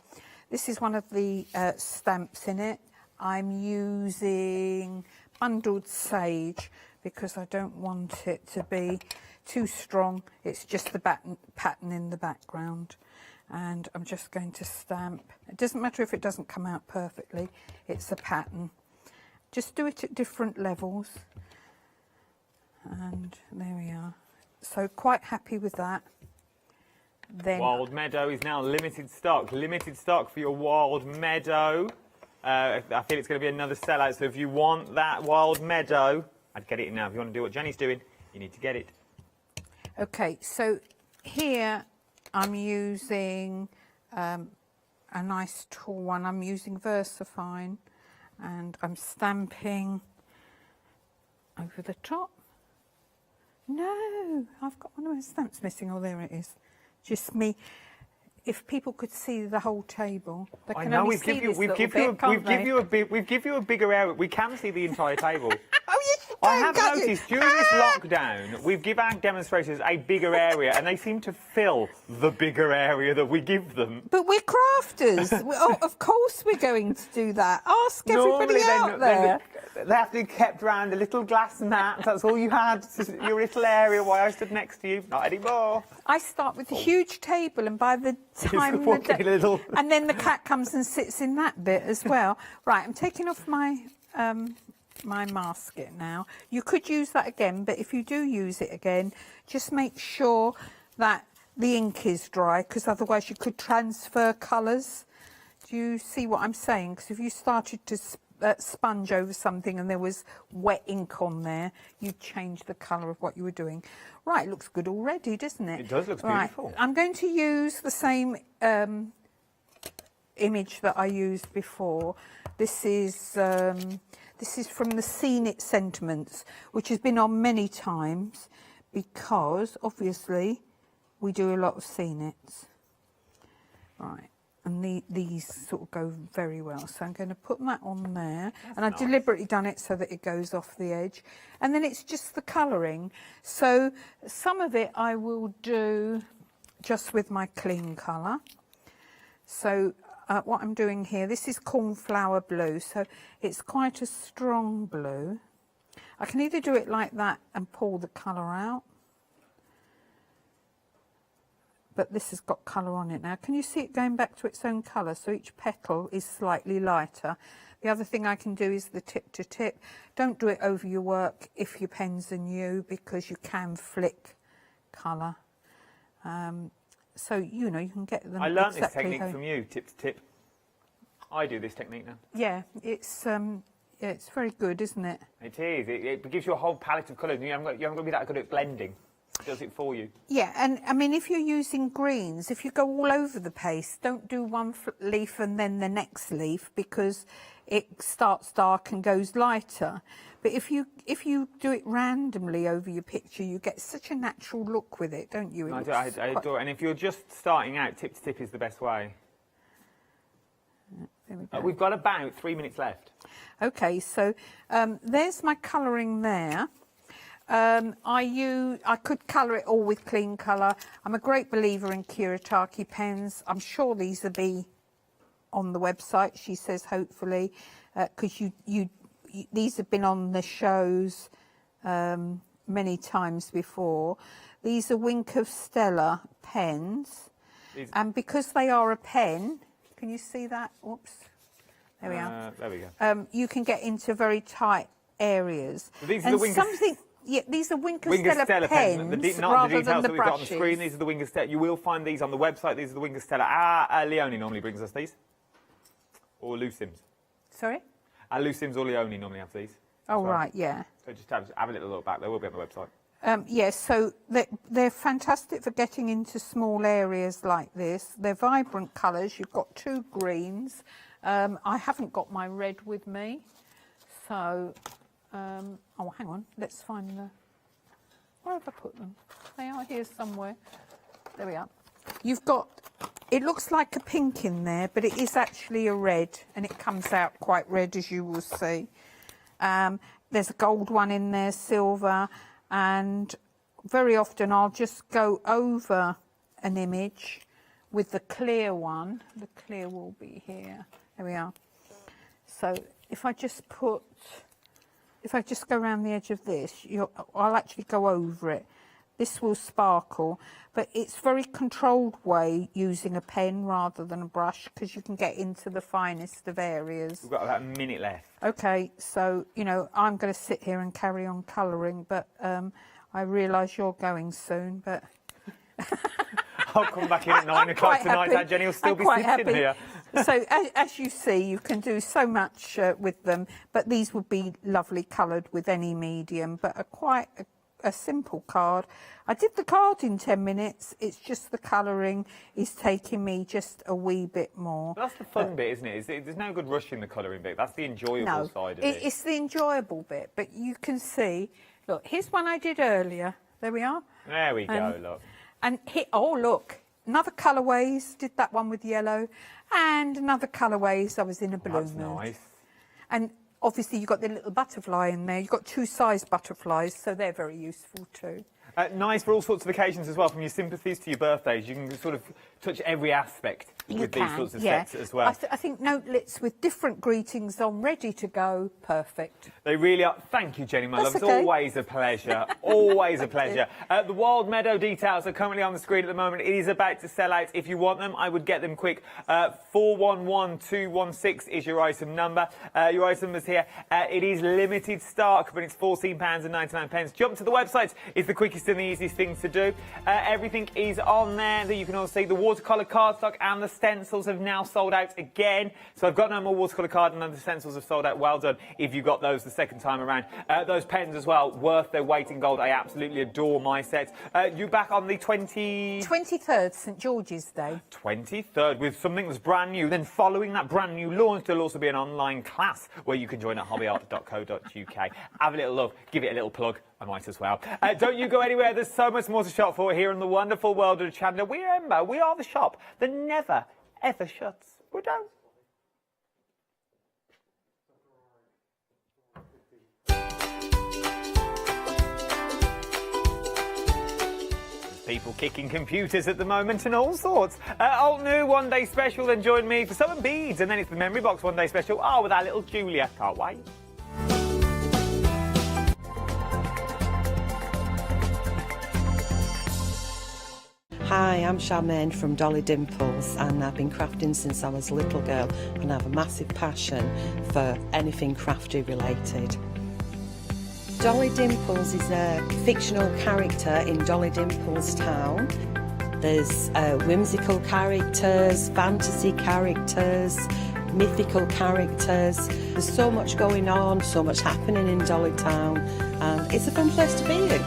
This is one of the stamps in it. I'm using bundled sage because I don't want it to be too strong. It's just the pattern in the background. And I'm just going to stamp. It doesn't matter if it doesn't come out perfectly, it's a pattern. Just do it at different levels. And there we are. So quite happy with that. Then Wild Meadow is now limited stock. Limited stock for your Wild Meadow. I feel it's going to be another sellout, so if you want that Wild Meadow, I'd get it now. If you want to do what Jenny's doing, you need to get it. Okay, so here I'm using a nice tall one. I'm using VersaFine, and I'm stamping over the top. No, I've got one of my stamps missing. Oh, there it is. Just me. If people could see the whole table, they can only see this little bit, can't they? We've give you a bigger area. We can see the entire table. Oh, yes, you I can, have can't you? noticed during this lockdown, we've given our demonstrators a bigger area, and they seem to fill the bigger area that we give them. But we're crafters. Of course we're going to do that. Ask everybody out there. They have to be kept round a little glass mat. That's all you had. Your little area while I stood next to you. Not anymore. I start with a huge table, and by the time and then the cat comes and sits in that bit as well. Right, I'm taking off my my masket now. You could use that again, but if you do use it again, just make sure that the ink is dry, because otherwise you could transfer colours. Do you see what I'm saying? Because if you started to sponge over something and there was wet ink on there, you'd change the colour of what you were doing. Right, it looks good already, doesn't it? It does look beautiful. Right, I'm going to use the same image that I used before. This is from the Scene It Sentiments, which has been on many times because obviously we do a lot of Scene It's. Right. And these sort of go very well. So I'm going to put that on there. And I've deliberately done it so that it goes off the edge. And then it's just the colouring. So some of it I will do just with my clean colour. So what I'm doing here, this is cornflower blue. So it's quite a strong blue. I can either do it like that and pull the colour out. But this has got colour on it now. Can you see it going back to its own colour? So each petal is slightly lighter. The other thing I can do is the tip to tip. Don't do it over your work if your pen's are new, because you can flick colour. So, you know, you can get them. I learnt this technique from you, tip to tip. I do this technique now. Yeah, it's very good, isn't it? It is. It gives you a whole palette of colours. You haven't got to be that good at blending. It does it for you. Yeah, and I mean, if you're using greens, if you go all over the place, don't do one leaf and then the next leaf, because it starts dark and goes lighter. But if you do it randomly over your picture, you get such a natural look with it, don't you? I adore it. And if you're just starting out, tip to tip is the best way. There we go. We've got about 3 minutes left. Okay, so there's my colouring there. I could colour it all with clean colour. I'm a great believer in Kiritaki pens. I'm sure these will be on the website, she says, hopefully, because these have been on the shows many times before. These are Wink of Stella pens, and because they are a pen, can you see that? Oops, there we are. There we go. You can get into very tight areas. So these are the Wink of Yeah, these are Wink of Wink of Stella pens, pens, not rather the details than the that we've got on the brushes. screen. These are the Wink of Stella. You will find these on the website. These are the Wink of Stella. Leone normally brings us these. Or Lou Sims. Sorry? Lou Sims or Leone normally have these. Oh, So- right, yeah. So just have a little look back. They will be on the website. Yes, so they're fantastic for getting into small areas like this. They're vibrant colours. You've got two greens. I haven't got my red with me. So, oh, hang on. Let's find the... Where have I put them? They are here somewhere. There we are. You've got... It looks like a pink in there, but it is actually a red, and it comes out quite red, as you will see. There's a gold one in there, silver, and very often I'll just go over an image with the clear one. The clear will be here. There we are. So if I just go around the edge of this, I'll actually go over it. This will sparkle, but it's very controlled way using a pen rather than a brush, because you can get into the finest of areas. We've got about a minute left. Okay, so, I'm going to sit here and carry on colouring, but I realise you're going soon, but... I'll come back in at 9 o'clock tonight, and Jenny will still be sitting here. So, as you see, you can do so much with them, but these would be lovely coloured with any medium, but quite a simple card. I did the card in 10 minutes. It's just the colouring is taking me just a wee bit more. That's the fun bit, isn't it? There's no good rushing the colouring bit. That's the enjoyable side of it. It's the enjoyable bit, but you can see, look, here's one I did earlier. There we are. There we go, look. And oh, look, another colourways, did that one with yellow, and another colourways, I was in a blue That's mood. nice. And obviously you've got the little butterfly in there. You've got two size butterflies, so they're very useful too. Nice for all sorts of occasions as well, from your sympathies to your birthdays. You can sort of touch every aspect with these sorts of sets as well. I think notelets with different greetings on, ready to go, perfect. They really are. Thank you, Jenny, my love. That's It's okay. always a pleasure. Always a pleasure. The Wild Meadow details are currently on the screen at the moment. It is about to sell out. If you want them, I would get them quick. 411216 is your item number. Your item number's here. It is limited stock, but it's £14.99. Jump to the website. It's the quickest and the easiest thing to do. Everything is on there that you can all see. The watercolour cardstock and the stencils have now sold out again. So I've got no more watercolour card, and the stencils have sold out. Well done if you got those the second time around. Those pens as well, worth their weight in gold. I absolutely adore my sets. You back on the 23rd, St George's Day. 23rd with something that's brand new. Then following that brand new launch, there'll also be an online class where you can join at hobbyart.co.uk. Have a little look, give it a little plug. I might as well. Don't you go anywhere. There's so much more to shop for here in the wonderful world of Hochanda. Remember, we are the shop that never, ever shuts. We don't. People kicking computers at the moment and all sorts. Alt new one day special, then join me for some beads, and then it's the memory box one day special. With our little Julia. Can't wait. Hi, I'm Charmaine from Dolly Dimples, and I've been crafting since I was a little girl, and I have a massive passion for anything crafty related. Dolly Dimples is a fictional character in Dolly Dimples Town. There's whimsical characters, fantasy characters, mythical characters. There's so much going on, so much happening in Dolly Town, and it's a fun place to be in.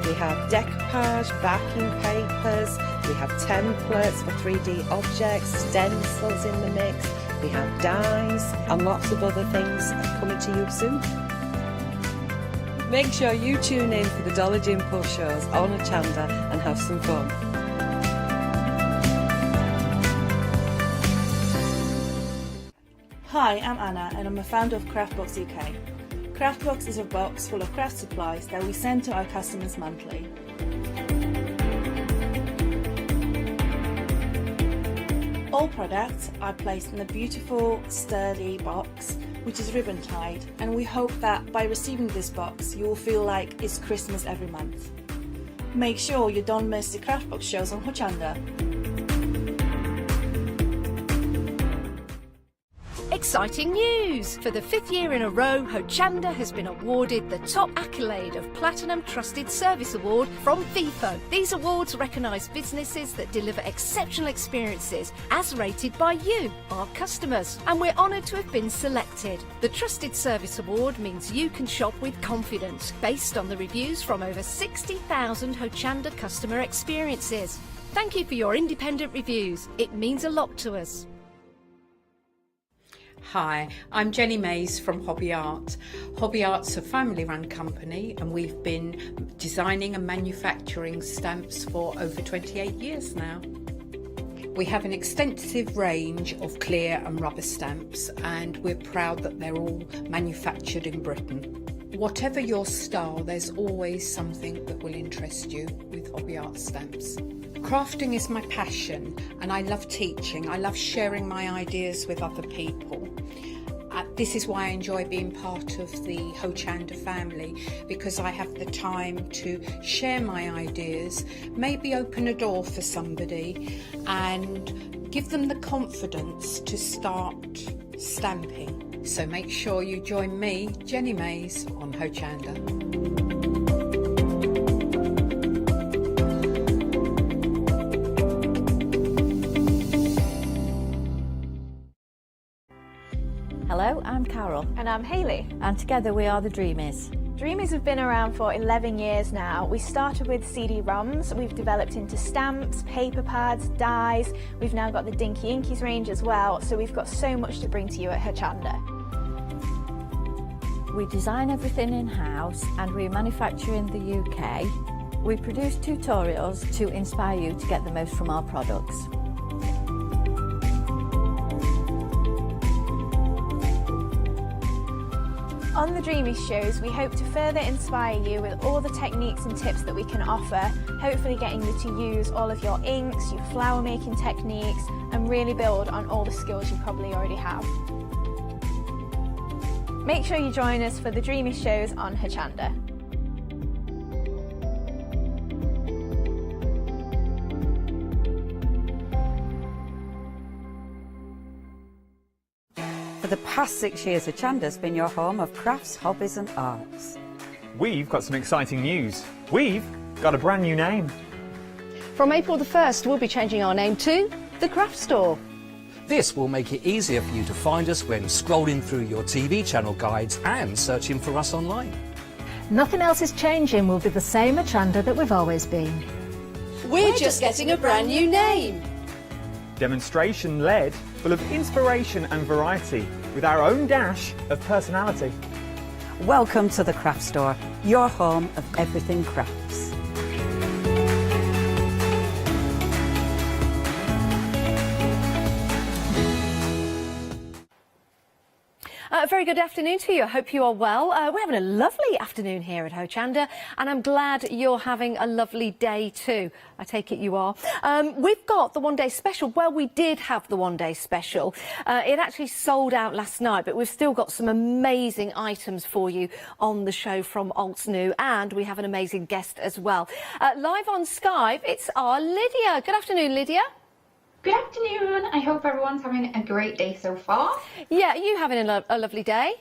We have decoupage, backing papers, we have templates for 3D objects, stencils in the mix, we have dies and lots of other things coming to you soon. Make sure you tune in for the Dollar Dimple shows on Hochanda and have some fun. Hi, I'm Anna and I'm a founder of Craftbox UK. Craftbox is a box full of craft supplies that we send to our customers monthly. All products are placed in a beautiful, sturdy box, which is ribbon tied, and we hope that by receiving this box you will feel like it's Christmas every month. Make sure you don't miss the Craftbox shows on Hochanda. Exciting news! For the 5th year in a row, Hochanda has been awarded the top accolade of Platinum Trusted Service Award from Feefo. These awards recognise businesses that deliver exceptional experiences as rated by you, our customers. And we're honoured to have been selected. The Trusted Service Award means you can shop with confidence, based on the reviews from over 60,000 Hochanda customer experiences. Thank you for your independent reviews. It means a lot to us. Hi, I'm Jenny Mays from Hobby Art. Hobby Art's a family-run company and we've been designing and manufacturing stamps for over 28 years now. We have an extensive range of clear and rubber stamps and we're proud that they're all manufactured in Britain. Whatever your style, there's always something that will interest you with Hobby Art stamps. Crafting is my passion and I love teaching. I love sharing my ideas with other people. This is why I enjoy being part of the Hochanda family, because I have the time to share my ideas, maybe open a door for somebody and give them the confidence to start stamping. So make sure you join me, Jenny Mays, on Hochanda. Hello, I'm Carol. And I'm Hayley. And together we are the Dreamies. Dreamies have been around for 11 years now. We started with CD-ROMs, we've developed into stamps, paper pads, dies. We've now got the Dinky Inkies range as well, so we've got so much to bring to you at Hochanda. We design everything in-house and we manufacture in the UK. We produce tutorials to inspire you to get the most from our products. On the Dreamies shows, we hope to further inspire you with all the techniques and tips that we can offer, hopefully getting you to use all of your inks, your flower making techniques, and really build on all the skills you probably already have. Make sure you join us for the Dreamies shows on Hochanda. For the past 6 years, Hochanda's been your home of crafts, hobbies and arts. We've got some exciting news. We've got a brand new name. From April the 1st, we'll be changing our name to The Craft Store. This will make it easier for you to find us when scrolling through your TV channel guides and searching for us online. Nothing else is changing. We'll be the same Hochanda that we've always been. We're just getting a brand new name. Demonstration-led, full of inspiration and variety, with our own dash of personality. Welcome to the Craft Store, your home of everything crafts. A very good afternoon to you. I hope you are well. We're having a lovely afternoon here at Hochanda, and I'm glad you're having a lovely day too. I take it you are. We've got the one-day special. Well, we did have the one-day special. It actually sold out last night, but we've still got some amazing items for you on the show from Alts New, and we have an amazing guest as well. Live on Skype, it's our Lydia. Good afternoon, Lydia. Good afternoon. I hope everyone's having a great day so far. Yeah, you having a lovely day?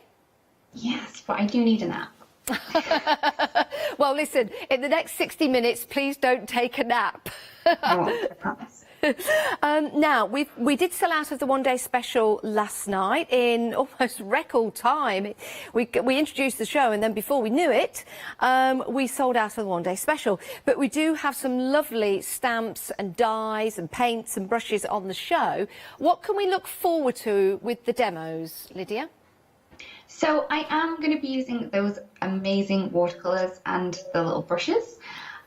Yes, but I do need a nap. Well, listen, in the next 60 minutes, please don't take a nap. I won't, I promise. Now, we did sell out of the one-day special last night in almost record time. We introduced the show, and then before we knew it, we sold out of the one-day special. But we do have some lovely stamps and dies and paints and brushes on the show. What can we look forward to with the demos, Lydia? So I am going to be using those amazing watercolours and the little brushes.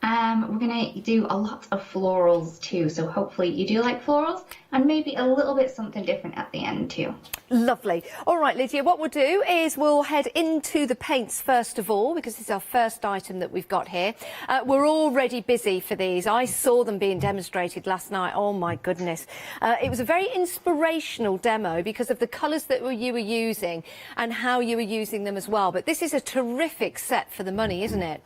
We're going to do a lot of florals too, so hopefully you do like florals, and maybe a little bit something different at the end too. Lovely. All right, Lydia, what we'll do is we'll head into the paints first of all, because it's our first item that we've got here. We're already busy for these. I saw them being demonstrated last night. Oh my goodness. It was a very inspirational demo because of the colours that you were using and how you were using them as well. But this is a terrific set for the money, isn't it?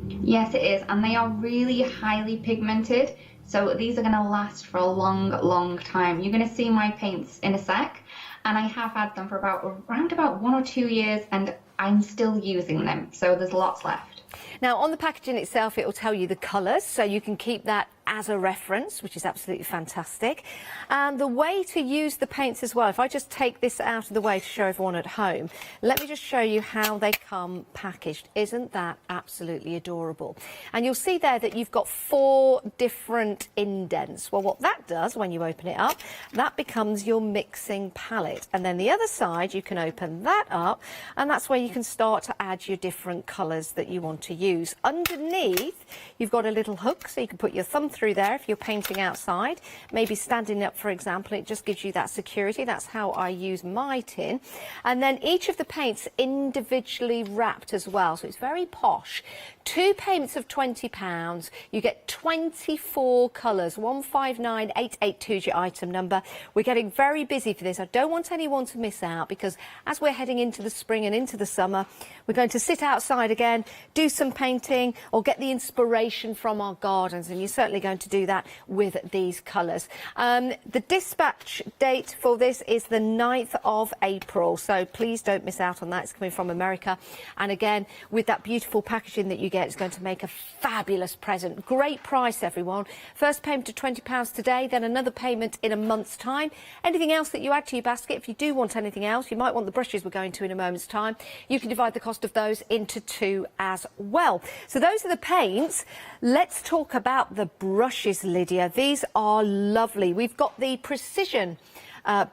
Yes, it is, and they are really highly pigmented, so these are going to last for a long time. You're going to see my paints in a sec, and I have had them for around about 1 or 2 years, and I'm still using them, so there's lots left. Now, on the packaging itself, it will tell you the colours, so you can keep that as a reference, which is absolutely fantastic. And the way to use the paints as well, if I just take this out of the way to show everyone at home, let me just show you how they come packaged. Isn't that absolutely adorable? And you'll see there that you've got 4 different indents. Well, what that does when you open it up, that becomes your mixing palette. And then the other side, you can open that up, and that's where you can start to add your different colours that you want to use. Underneath, you've got a little hook, so you can put your thumb through there if you're painting outside, maybe standing up, for example. It just gives you that security. That's how I use my tin. And then each of the paints individually wrapped as well, so it's very posh. 2 paints of £20. You get 24 colours. 159882 is your item number. We're getting very busy for this. I don't want anyone to miss out, because as we're heading into the spring and into the summer, we're going to sit outside again, do some painting, or get the inspiration from our gardens, and you're certainly going to do that with these colours. The dispatch date for this is the 9th of April, so please don't miss out on that. It's coming from America, and again, with that beautiful packaging that you get, it's going to make a fabulous present. Great price, everyone. First payment of £20 today, then another payment in a month's time. Anything else that you add to your basket, if you do want anything else, you might want the brushes we're going to in a moment's time, you can divide the cost of those into 2 as well. So those are the paints. Let's talk about the brushes, Lydia. These are lovely. We've got the precision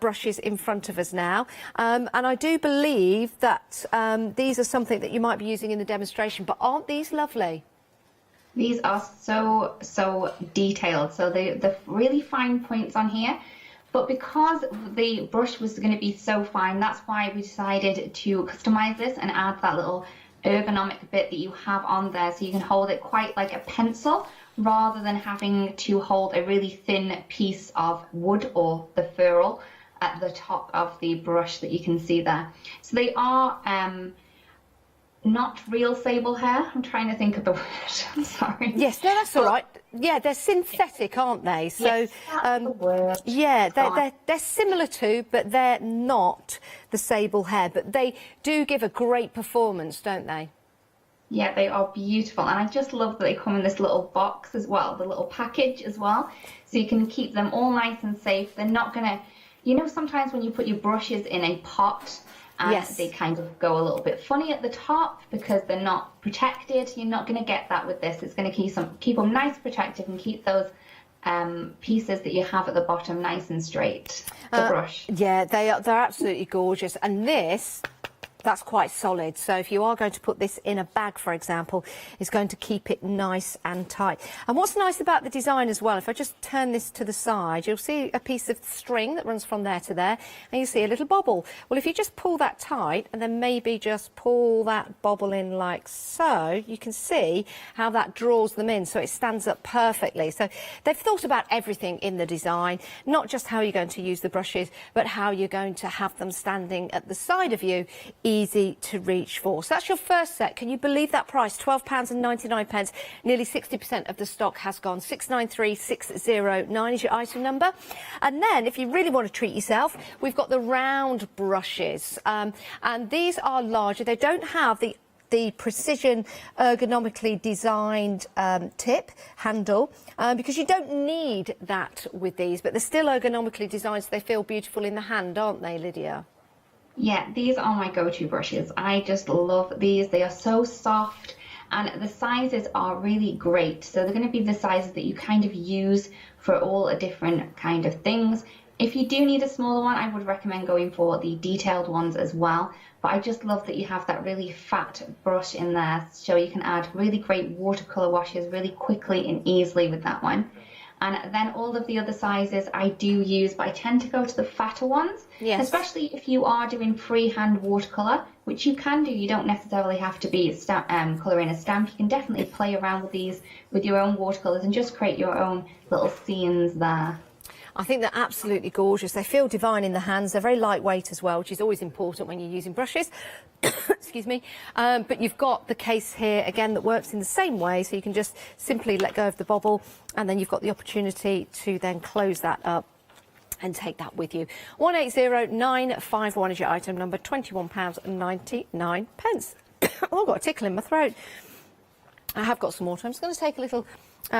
brushes in front of us now, and I do believe that these are something that you might be using in the demonstration, but aren't these lovely? These are so detailed, so the really fine points on here, but because the brush was going to be so fine, that's why we decided to customize this and add that little ergonomic bit that you have on there, so you can hold it quite like a pencil, rather than having to hold a really thin piece of wood or the ferrule at the top of the brush that you can see there. So they are not real sable hair. I'm trying to think of the word. I'm sorry. Yes, no, that's all right. Yeah, they're synthetic, aren't they? So, yes, that's the word. yeah, they're similar to, but they're not the sable hair. But they do give a great performance, don't they? Yeah, they are beautiful, and I just love that they come in this little box as well, the little package as well, so you can keep them all nice and safe. They're not gonna, you know, sometimes when you put your brushes in a pot, yes, they kind of go a little bit funny at the top because they're not protected. You're not gonna get that with this. It's gonna keep them nice, protected, and keep those pieces that you have at the bottom nice and straight. The brush. Yeah, they're absolutely gorgeous, and this, that's quite solid. So if you are going to put this in a bag, for example, it's going to keep it nice and tight. And what's nice about the design as well, if I just turn this to the side, you'll see a piece of string that runs from there to there, and you see a little bobble. Well, if you just pull that tight and then maybe just pull that bobble in like so, you can see how that draws them in, so it stands up perfectly. So they've thought about everything in the design, not just how you're going to use the brushes, but how you're going to have them standing at the side of you, easy to reach for. So that's your first set. Can you believe that price? £12.99. Nearly 60% of the stock has gone. 693609 is your item number. And then if you really want to treat yourself, we've got the round brushes. And these are larger. They don't have the the precision ergonomically designed tip handle because you don't need that with these, but they're still ergonomically designed so they feel beautiful in the hand, aren't they, Lydia? Yeah, these are my go-to brushes. I just love these. They are so soft and the sizes are really great. So they're going to be the sizes that you kind of use for all different kind of things. If you do need a smaller one, I would recommend going for the detailed ones as well. But I just love that you have that really fat brush in there, so you can add really great watercolor washes really quickly and easily with that one. And then all of the other sizes I do use, but I tend to go to the fatter ones, especially if you are doing freehand watercolor, which you can do. You don't necessarily have to be colouring a stamp. You can definitely play around with these with your own watercolors and just create your own little scenes there. I think they're absolutely gorgeous. They feel divine in the hands. They're very lightweight as well, which is always important when you're using brushes. Excuse me. But you've got the case here, again, that works in the same way. So you can just simply let go of the bobble, and then you've got the opportunity to then close that up and take that with you. 180951 is your item number, £21.99. Oh, I've got a tickle in my throat. I have got some water. I'm just going to take a little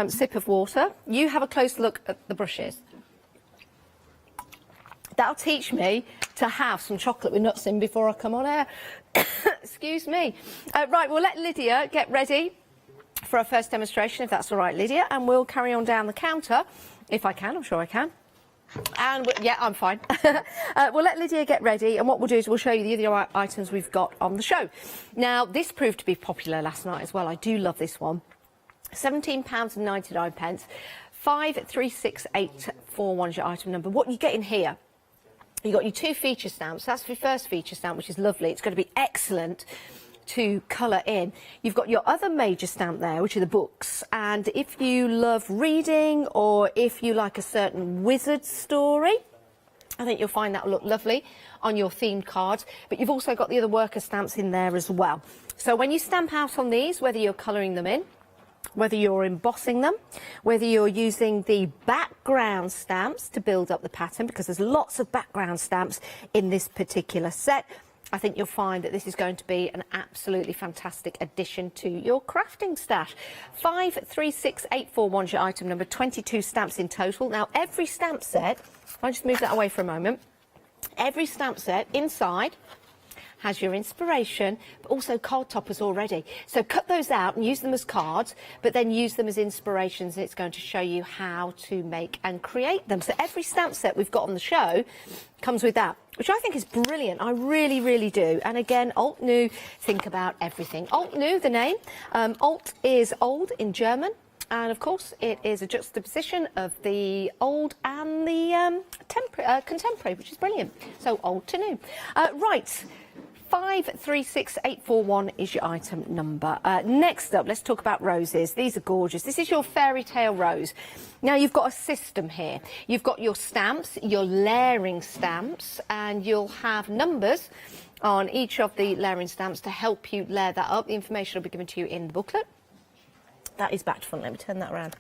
sip of water. You have a close look at the brushes. That'll teach me to have some chocolate with nuts in before I come on air. Excuse me. Right, we'll let Lydia get ready for our first demonstration, if that's all right, Lydia, and we'll carry on down the counter, if I can. I'm sure I can. And yeah, I'm fine. We'll let Lydia get ready, and what we'll do is we'll show you the other items we've got on the show. Now, this proved to be popular last night as well. I do love this one. £17.99. 536841 is your item number. What you get in here, you've got your 2 feature stamps. That's your first feature stamp, which is lovely. It's going to be excellent to colour in. You've got your other major stamp there, which are the books. And if you love reading, or if you like a certain wizard story, I think you'll find that will look lovely on your themed cards. But you've also got the other worker stamps in there as well. So when you stamp out on these, whether you're colouring them in, whether you're embossing them, whether you're using the background stamps to build up the pattern, because there's lots of background stamps in this particular set, I think you'll find that this is going to be an absolutely fantastic addition to your crafting stash. 536841 is your item number, 22 stamps in total. Now, every stamp set, I'll just move that away for a moment, every stamp set inside has your inspiration, but also card toppers already. So cut those out and use them as cards, but then use them as inspirations, and it's going to show you how to make and create them. So every stamp set we've got on the show comes with that, which I think is brilliant. I really, really do. And again, Alt New, think about everything. Alt New, the name. Alt is old in German. And of course, it is a juxtaposition of the old and the contemporary, which is brilliant. So old to new. Right. 536841 is your item number. Next up, let's talk about roses. These are gorgeous. This is your fairy tale rose. Now, you've got a system here. You've got your stamps, your layering stamps, and you'll have numbers on each of the layering stamps to help you layer that up. The information will be given to you in the booklet. That is back to front. Let me turn that around.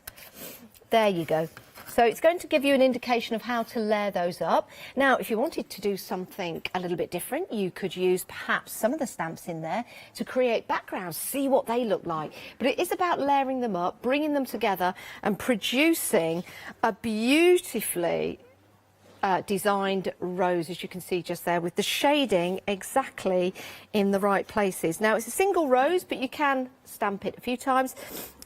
There you go. So it's going to give you an indication of how to layer those up. Now, if you wanted to do something a little bit different, you could use perhaps some of the stamps in there to create backgrounds, see what they look like. But it is about layering them up, bringing them together and producing a beautifully designed rose, as you can see just there, with the shading exactly in the right places. Now, it's a single rose, but you can stamp it a few times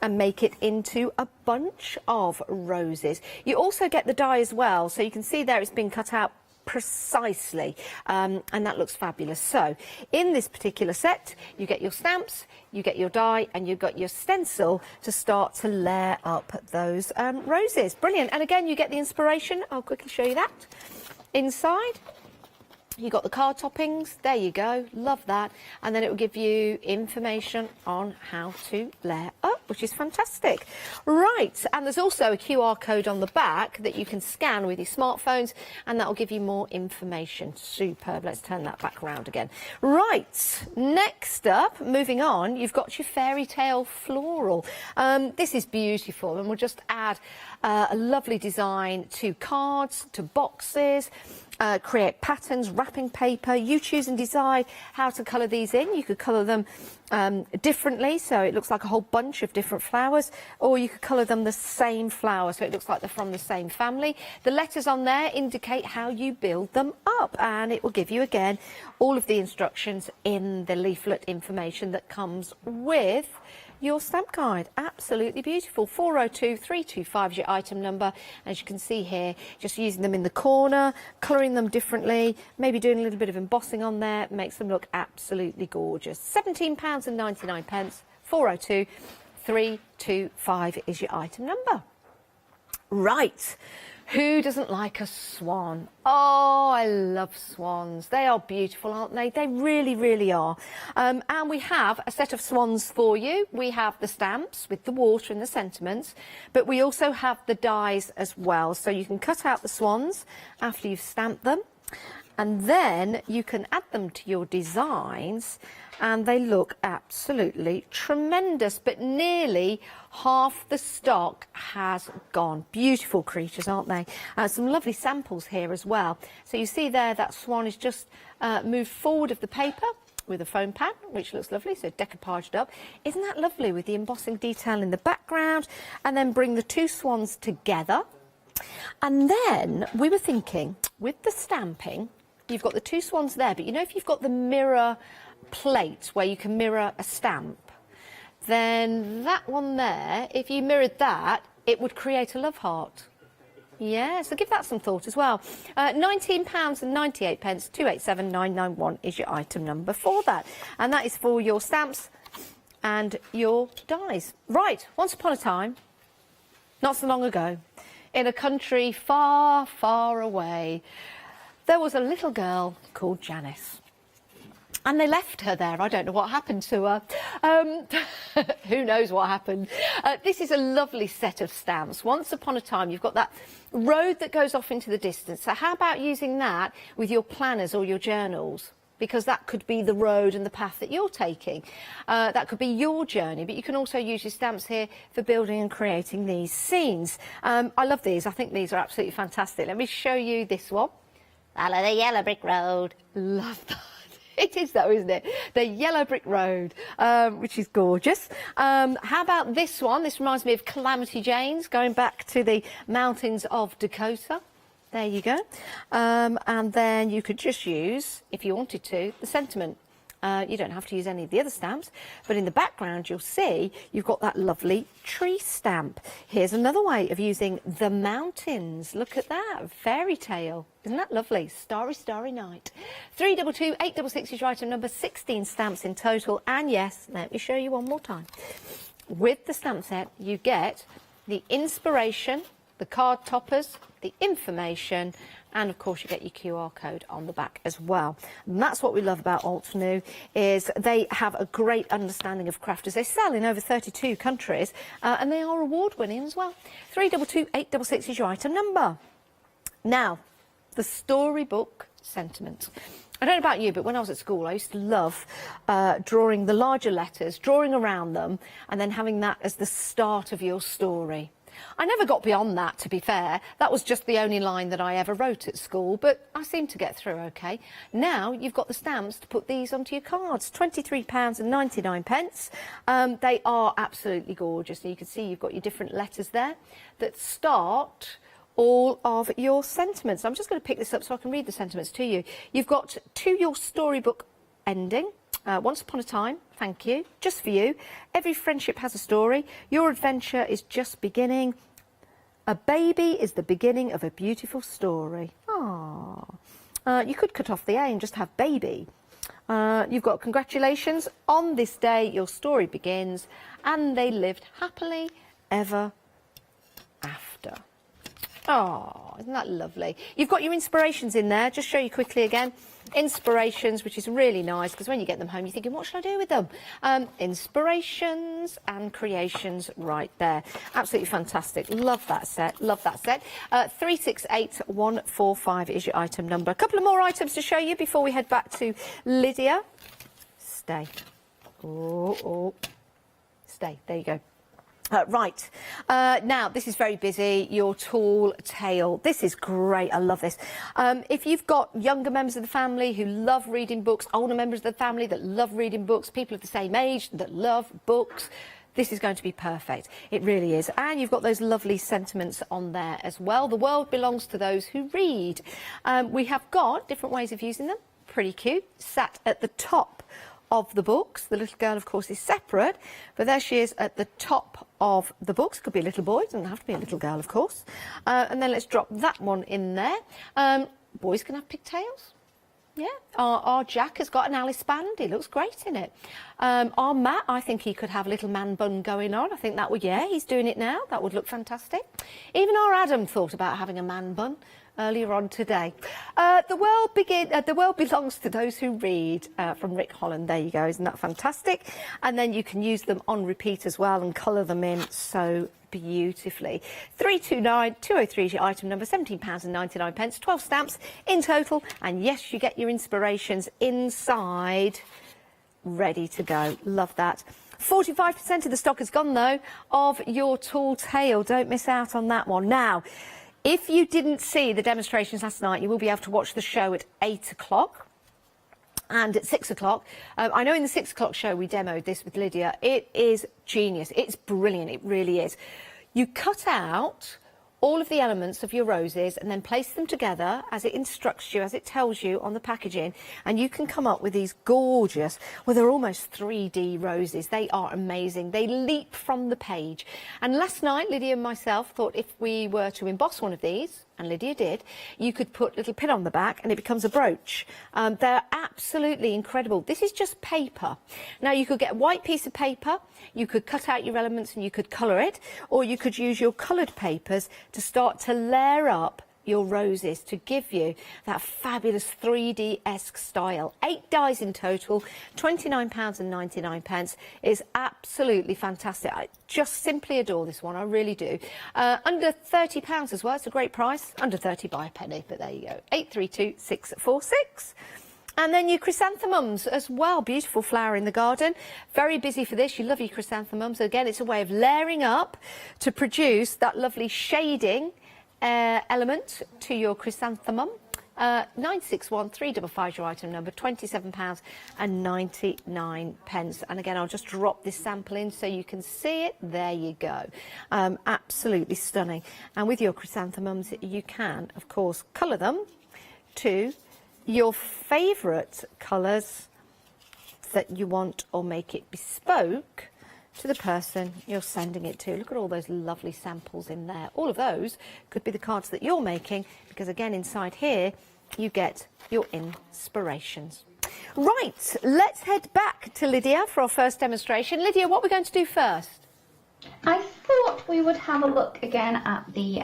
and make it into a bunch of roses. You also get the die as well, so you can see there it's been cut out precisely, and that looks fabulous. So in this particular set, you get your stamps, you get your die, and you've got your stencil to start to layer up those roses. Brilliant. And again, you get the inspiration. I'll quickly show you that. Inside, you got the card toppings. There you go. Love that. And then it will give you information on how to layer up, which is fantastic. Right. And there's also a QR code on the back that you can scan with your smartphones, and that will give you more information. Superb. Let's turn that back around again. Right. Next up, moving on, you've got your fairy tale floral. This is beautiful, and we'll just add a lovely design to cards, to boxes, create patterns, wrapping paper. You choose and decide how to colour these in. You could colour them differently, so it looks like a whole bunch of different flowers, or you could colour them the same flower, so it looks like they're from the same family. The letters on there indicate how you build them up, and it will give you, again, all of the instructions in the leaflet information that comes with your stamp guide. Absolutely beautiful. 402325 is your item number. As you can see here, just using them in the corner, colouring them differently, maybe doing a little bit of embossing on there, makes them look absolutely gorgeous. £17.99. 402325 is your item number. Right. Who doesn't like a swan? Oh, I love swans. They are beautiful, aren't they? They really, really are. And we have a set of swans for you. We have the stamps with the water and the sentiments, but we also have the dies as well. So you can cut out the swans after you've stamped them, and then you can add them to your designs, and they look absolutely tremendous. But nearly half the stock has gone. Beautiful creatures, aren't they? Some lovely samples here as well. So you see there, that swan is just moved forward of the paper with a foam pad, which looks lovely, so decoupaged up. Isn't that lovely, with the embossing detail in the background? And then bring the two swans together. And then we were thinking, with the stamping, you've got the two swans there, but you know, if you've got the mirror plate where you can mirror a stamp, then that one there, if you mirrored that, it would create a love heart. Yeah, so give that some thought as well. £19.98, 287991 is your item number for that. And that is for your stamps and your dies. Right, once upon a time, not so long ago, in a country far, far away, there was a little girl called Janice. And they left her there. I don't know what happened to her. Who knows what happened. This is a lovely set of stamps. Once upon a time, you've got that road that goes off into the distance. So how about using that with your planners or your journals? Because that could be the road and the path that you're taking. That could be your journey, but you can also use your stamps here for building and creating these scenes. I love these. I think these are absolutely fantastic. Let me show you this one. Follow the yellow brick road. Love that. It is though, isn't it? The yellow brick road, which is gorgeous. How about this one? This reminds me of Calamity Jane's, going back to the mountains of Dakota. There you go. And then you could just use, if you wanted to, the sentiment. You don't have to use any of the other stamps, but in the background you'll see you've got that lovely tree stamp. Here's another way of using the mountains. Look at that, fairy tale. Isn't that lovely? Starry, starry night. 322866 is your item number, 16 stamps in total. And yes, let me show you one more time. With the stamp set, you get the inspiration, the card toppers, the information, and of course you get your QR code on the back as well. And that's what we love about Altanu, is they have a great understanding of crafters. They sell in over 32 countries, and they are award-winning as well. 322866 is your item number. Now, the storybook sentiment. I don't know about you, but when I was at school, I used to love drawing the larger letters, drawing around them, and then having that as the start of your story. I never got beyond that, to be fair. That was just the only line that I ever wrote at school, but I seemed to get through okay. Now you've got the stamps to put these onto your cards. £23.99. They are absolutely gorgeous. And you can see you've got your different letters there that start all of your sentiments. I'm just going to pick this up so I can read the sentiments to you. You've got to your storybook ending. Once upon a time, thank you, just for you. Every friendship has a story. Your adventure is just beginning. A baby is the beginning of a beautiful story. Aww. You could cut off the A and just have baby. You've got congratulations. On this day, your story begins. And they lived happily ever after. Oh, isn't that lovely? You've got your inspirations in there. Just show you quickly again. Inspirations, which is really nice, because when you get them home, you're thinking, what should I do with them? Inspirations and creations right there. Absolutely fantastic. Love that set. Love that set. 368145 is your item number. A couple of more items to show you before we head back to Lydia. Stay. Oh. Stay. There you go. Right, now this is very busy, your tall tale. This is great, I love this. If you've got younger members of the family who love reading books, older members of the family that love reading books, people of the same age that love books, this is going to be perfect. It really is. And you've got those lovely sentiments on there as well. The world belongs to those who read. We have got different ways of using them. Pretty cute. Sat at the top of the books. The little girl, of course, is separate, but there she is at the top of the books. Could be a little boy, doesn't have to be a little girl, of course. And then let's drop that one in there. Boys can have pigtails. Yeah, our Jack has got an Alice band. He looks great in it. Our Matt, I think he could have a little man bun going on. I think that would, yeah, he's doing it now. That would look fantastic. Even our Adam thought about having a man bun earlier on today. The world belongs to those who read, from Rick Holland. There you go, isn't that fantastic? And then you can use them on repeat as well and colour them in so beautifully. 329-203 is your item number, £17.99, 12 stamps in total, and yes, you get your inspirations inside ready to go. Love that. 45% of the stock has gone though of your tall tale. Don't miss out on that one. Now, if you didn't see the demonstrations last night, you will be able to watch the show at 8 o'clock and at 6 o'clock. I know in the 6 o'clock show we demoed this with Lydia. It is genius. It's brilliant. It really is. You cut out all of the elements of your roses and then place them together as it instructs you, as it tells you on the packaging, and you can come up with these gorgeous, well, they're almost 3D roses. They are amazing. They leap from the page. And last night, Lydia and myself thought if we were to emboss one of these, and Lydia did, you could put a little pin on the back and it becomes a brooch. They're absolutely incredible. This is just paper. Now, you could get a white piece of paper, you could cut out your elements and you could colour it, or you could use your coloured papers to start to layer up your roses to give you that fabulous 3D-esque style. 8 dies in total, £29.99 is absolutely fantastic. I just simply adore this one, I really do. Under £30 as well, it's a great price. Under 30 by a penny, but there you go. 832646. And then your chrysanthemums as well. Beautiful flower in the garden. Very busy for this. You love your chrysanthemums. Again, it's a way of layering up to produce that lovely shading element to your chrysanthemum. 961355 your item number, £27.99. And again, I'll just drop this sample in so you can see it. There you go. Absolutely stunning. And with your chrysanthemums, you can, of course, colour them to your favourite colours that you want, or make it bespoke to the person you're sending it to. Look at all those lovely samples in there. All of those could be the cards that you're making, because again, inside here, you get your inspirations. Right, let's head back to Lydia for our first demonstration. Lydia, what are we going to do first? I thought we would have a look again at the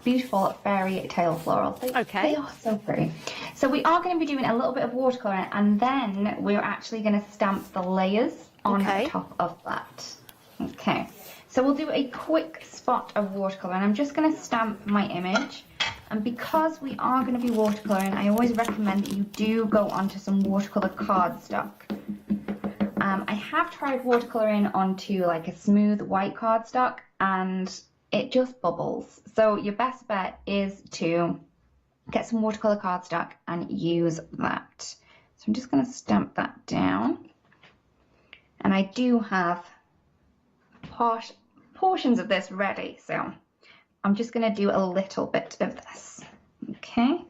beautiful fairy tale florals. Okay. They are so pretty. So we are going to be doing a little bit of watercolour, and then we're actually going to stamp the layers on top of that. Okay, so we'll do a quick spot of watercolour, and I'm just going to stamp my image. And because we are going to be watercolouring, I always recommend that you do go onto some watercolour cardstock. I have tried watercolouring onto like a smooth white cardstock, and it just bubbles. So your best bet is to get some watercolour cardstock and use that. So I'm just going to stamp that down. And I do have portions of this ready, so I'm just going to do a little bit of this. Okay,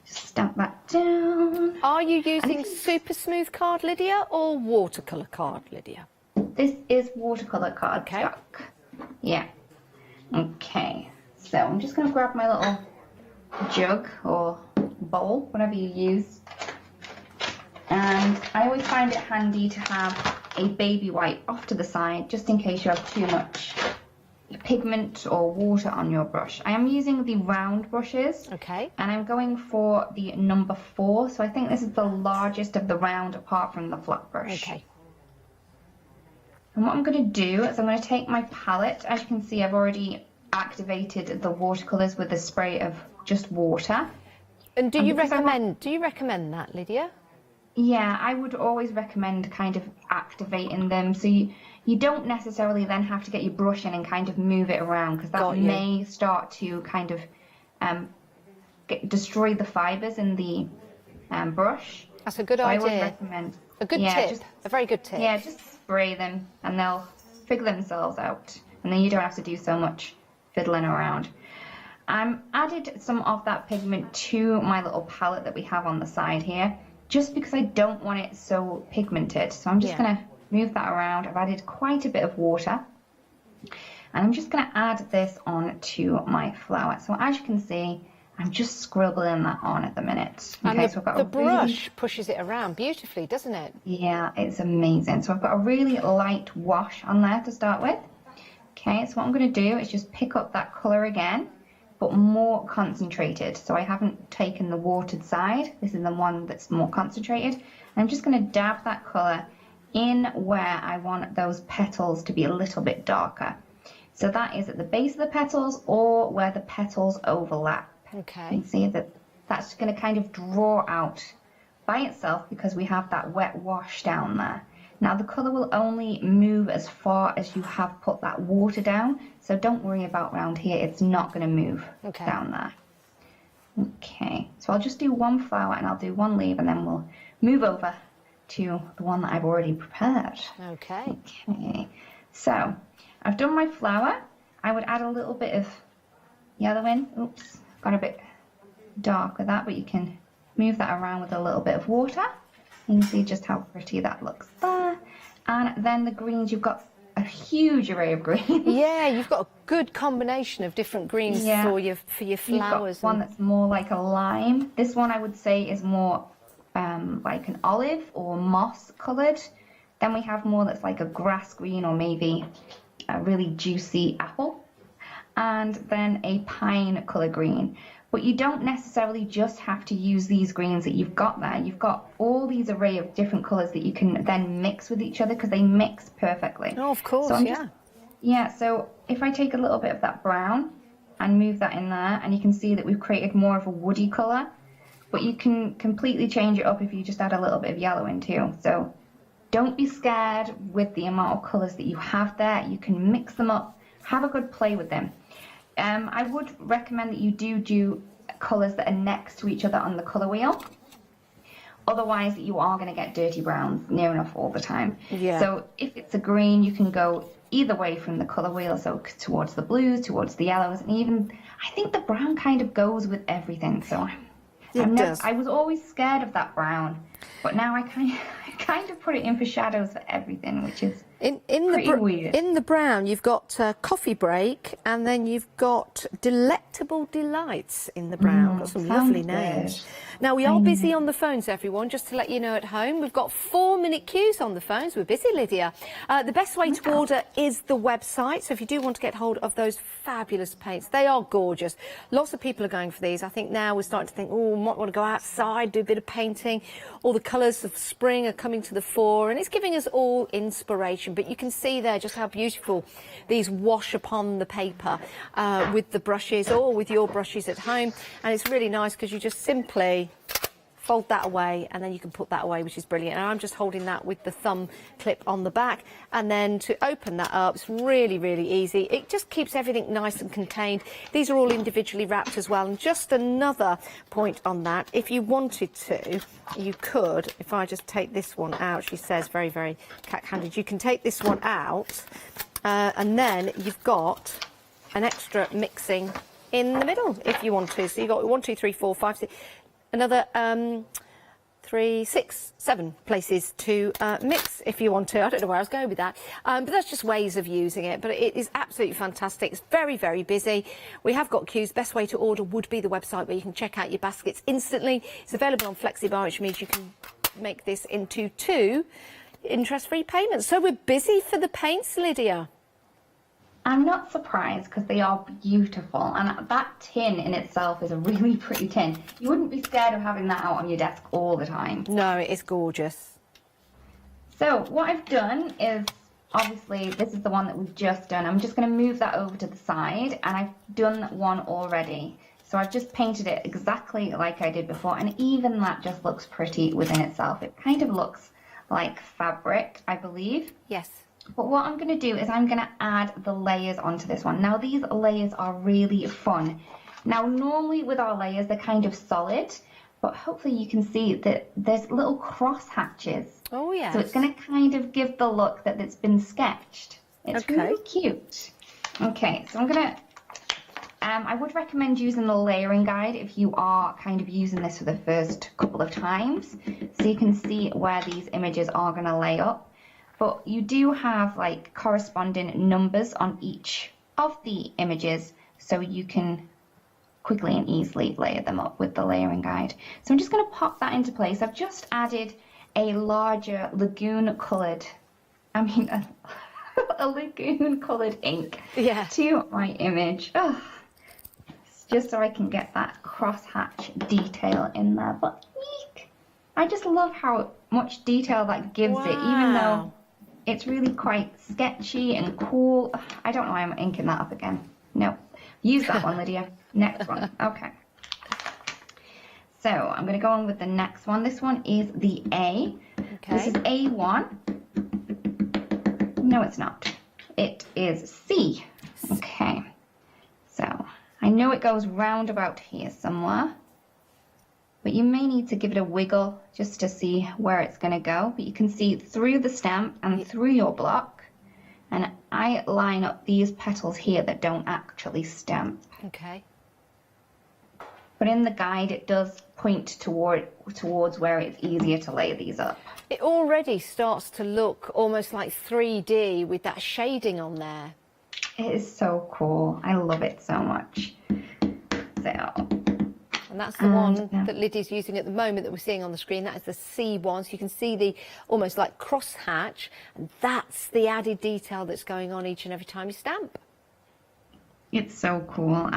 just stamp that down. Are you using super smooth card, Lydia, or watercolour card, Lydia? This is watercolour cardstock. Okay. Yeah. Okay, so I'm just going to grab my little jug or bowl, whatever you use. And I always find it handy to have a baby wipe off to the side, just in case you have too much pigment or water on your brush. I am using the round brushes. Okay. And I'm going for the number 4. So I think this is the largest of the round apart from the flat brush. Okay. And what I'm going to do is I'm going to take my palette. As you can see, I've already activated the watercolours with a spray of just water. And do you recommend that, Lydia? Yeah, I would always recommend kind of activating them. So You don't necessarily then have to get your brush in and kind of move it around, because that may start to kind of destroy the fibres in the brush. That's a good idea. idea. I would recommend a good tip. A very good tip. Yeah, just spray them and they'll figure themselves out, and then you don't have to do so much fiddling around. Added some of that pigment to my little palette that we have on the side here, just because I don't want it so pigmented. So I'm just going to move that around. I've added quite a bit of water, and I'm just going to add this on to my flower. So as you can see, I'm just scribbling that on at the minute. And Okay, so I've got the brush pushes it around beautifully, doesn't it? Yeah, it's amazing. So I've got a really light wash on there to start with. Okay, so what I'm going to do is just pick up that colour again, but more concentrated. So I haven't taken the watered side. This is the one that's more concentrated. And I'm just going to dab that colour in where I want those petals to be a little bit darker. So that is at the base of the petals or where the petals overlap. Okay. You can see that that's going to kind of draw out by itself because we have that wet wash down there. Now the colour will only move as far as you have put that water down, so don't worry about round here, it's not going to move down there. Okay, so I'll just do one flower and I'll do one leaf, and then we'll move over to the one that I've already prepared. Okay. Okay, so I've done my flower. I would add a little bit of yellow in. Oops, got a bit dark with that, but you can move that around with a little bit of water. You can see just how pretty that looks there. And then the greens, you've got a huge array of greens. Yeah, you've got a good combination of different greens for your flowers. You've got one that's more like a lime. This one I would say is more like an olive or moss coloured. Then we have more that's like a grass green or maybe a really juicy apple. And then a pine colour green. But you don't necessarily just have to use these greens that you've got there. You've got all these array of different colours that you can then mix with each other because they mix perfectly. Oh, of course, so so if I take a little bit of that brown and move that in there, and you can see that we've created more of a woody colour, but you can completely change it up if you just add a little bit of yellow in too. So don't be scared with the amount of colours that you have there. You can mix them up, have a good play with them. I would recommend that you do colours that are next to each other on the colour wheel. Otherwise, you are going to get dirty browns near enough all the time. Yeah. So if it's a green, you can go either way from the colour wheel, so towards the blues, towards the yellows, and even, I think the brown kind of goes with everything. So I was always scared of that brown, but now I kind of put it in for shadows for everything, which is pretty weird. In the brown, you've got Coffee Break, and then you've got Delectable Delights in the brown. Got some lovely names. Now, we are busy on the phones, everyone, just to let you know at home. We've got 4-minute queues on the phones. We're busy, Lydia. The best way to order is the website. So if you do want to get hold of those fabulous paints, they are gorgeous. Lots of people are going for these. I think now we're starting to think, oh, might want to go outside, do a bit of painting. All the colours of spring are coming to the fore, and it's giving us all inspiration. But you can see there just how beautiful these wash upon the paper with the brushes or with your brushes at home. And it's really nice because you just simply fold that away and then you can put that away, which is brilliant. And I'm just holding that with the thumb clip on the back, and then to open that up, it's really, really easy. It just keeps everything nice and contained. These are all individually wrapped as well. And just another point on that, if you wanted to, you could, if I just take this one out, she says very, very cat-handed, you can take this one out and then you've got an extra mixing in the middle if you want to. So you've got 1, 2, 3, 4, 5, 6, another 3, 6, 7 places to mix if you want to. I don't know where I was going with that, but that's just ways of using it. But it is absolutely fantastic. It's very, very busy. We have got queues. Best way to order would be the website where you can check out your baskets instantly. It's available on FlexiBuy, which means you can make this into 2 interest-free payments. So we're busy for the paints, Lydia. I'm not surprised because they are beautiful, and that tin in itself is a really pretty tin. You wouldn't be scared of having that out on your desk all the time. No, it is gorgeous. So what I've done is, obviously this is the one that we've just done. I'm just going to move that over to the side, and I've done one already. So I've just painted it exactly like I did before, and even that just looks pretty within itself. It kind of looks like fabric, I believe. Yes. But what I'm going to do is I'm going to add the layers onto this one. Now these layers are really fun. Now normally with our layers they're kind of solid, but hopefully you can see that there's little cross hatches. Oh yeah. So it's going to kind of give the look that it's been sketched. It's really cute. Okay, so I'm going to, I would recommend using the layering guide if you are kind of using this for the first couple of times, so you can see where these images are going to lay up. But you do have like corresponding numbers on each of the images, so you can quickly and easily layer them up with the layering guide. So I'm just going to pop that into place. I've just added a larger lagoon coloured, a lagoon coloured ink to my image. Oh, just so I can get that crosshatch detail in there. But eek, I just love how much detail that gives it, even though it's really quite sketchy and cool. I don't know why I'm inking that up again. No, use that one, Lydia. Next one. Okay. So I'm going to go on with the next one. This one is the A. Okay. This is A1. No, it's not. It is C. Okay. So I know it goes round about here somewhere, but you may need to give it a wiggle just to see where it's going to go. But you can see through the stamp and through your block. And I line up these petals here that don't actually stamp. Okay. But in the guide, it does point towards where it's easier to lay these up. It already starts to look almost like 3D with that shading on there. It is so cool. I love it so much. So, and that's the one that Lydia's using at the moment that we're seeing on the screen. That is the C1. So you can see the almost like crosshatch, and that's the added detail that's going on each and every time you stamp. It's so cool.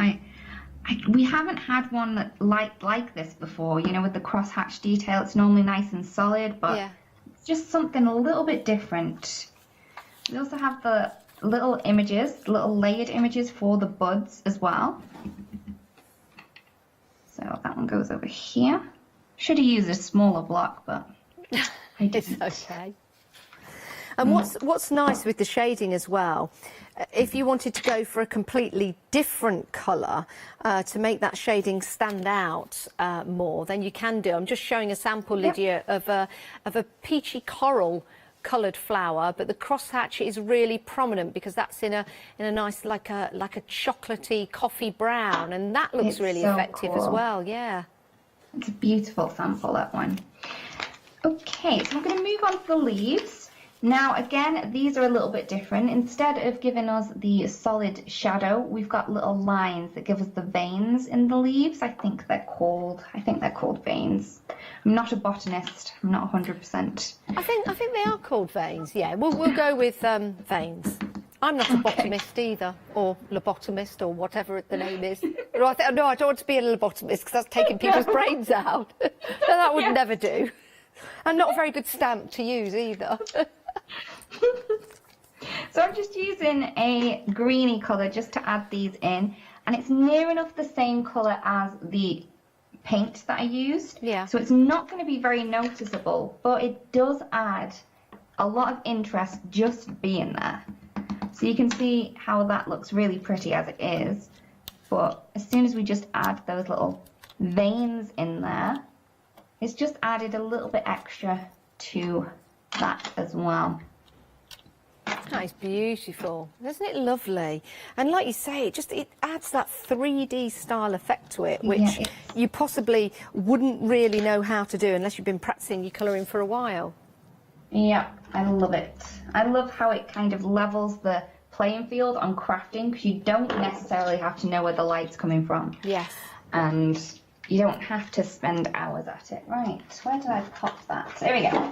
We haven't had one that like this before, you know, with the crosshatch detail. It's normally nice and solid, but it's just something a little bit different. We also have the little images, little layered images for the buds as well. So that one goes over here. Should have used a smaller block, but I didn't. It's okay. And what's nice with the shading as well, if you wanted to go for a completely different colour to make that shading stand out more, then you can do. I'm just showing a sample, Lydia, of a peachy coral coloured flower, but the crosshatch is really prominent because that's in a nice like a chocolatey coffee brown, and that looks really so effective as well. Yeah, it's a beautiful sample, that one. Okay, so I'm going to move on to the leaves. Now again, these are a little bit different. Instead of giving us the solid shadow, we've got little lines that give us the veins in the leaves. I think they're called veins. I'm not a botanist. I'm not 100%. I think they are called veins. Yeah, we'll go with veins. I'm not a botanist either, or lobotomist, or whatever the name is. No, I don't want to be a lobotomist because that's taking people's brains out. So that would never do. And not a very good stamp to use either. So I'm just using a greeny colour just to add these in, and it's near enough the same colour as the paint that I used. Yeah. So it's not going to be very noticeable, but it does add a lot of interest just being there. So you can see how that looks really pretty as it is, but as soon as we just add those little veins in there, it's just added a little bit extra to that as well. That is beautiful. Isn't it lovely? And like you say, it adds that 3D style effect to it, which you possibly wouldn't really know how to do unless you've been practicing your colouring for a while. Yeah, I love it. I love how it kind of levels the playing field on crafting, because you don't necessarily have to know where the light's coming from. Yes. And you don't have to spend hours at it. Right, where did I pop that? There we go.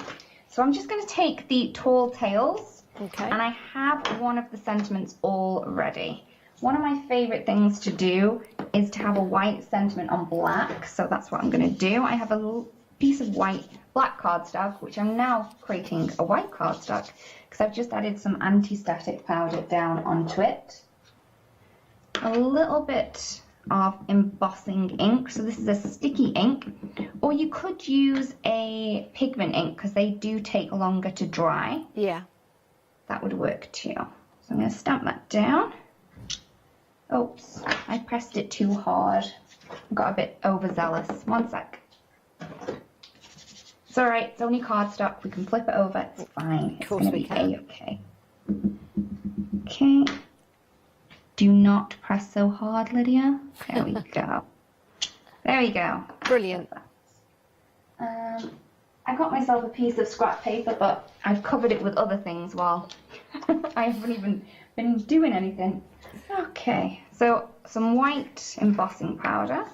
So I'm just going to take the tall tails, and I have one of the sentiments all ready. One of my favourite things to do is to have a white sentiment on black, so that's what I'm going to do. I have a piece of black cardstock, which I'm now creating a white cardstock, because I've just added some anti-static powder down onto it. A little bit of embossing ink, so this is a sticky ink, or you could use a pigment ink because they do take longer to dry. Yeah. that would work too. So I'm going to stamp that down. Oops, I pressed it too hard. I got a bit overzealous. One sec. It's all right. It's only cardstock. We can flip it over. It's fine. It's going to be A-okay. Okay. Do not press so hard, Lydia. There we go. There we go. Brilliant. I got myself a piece of scrap paper, but I've covered it with other things while I haven't even been doing anything. Okay, so some white embossing powder.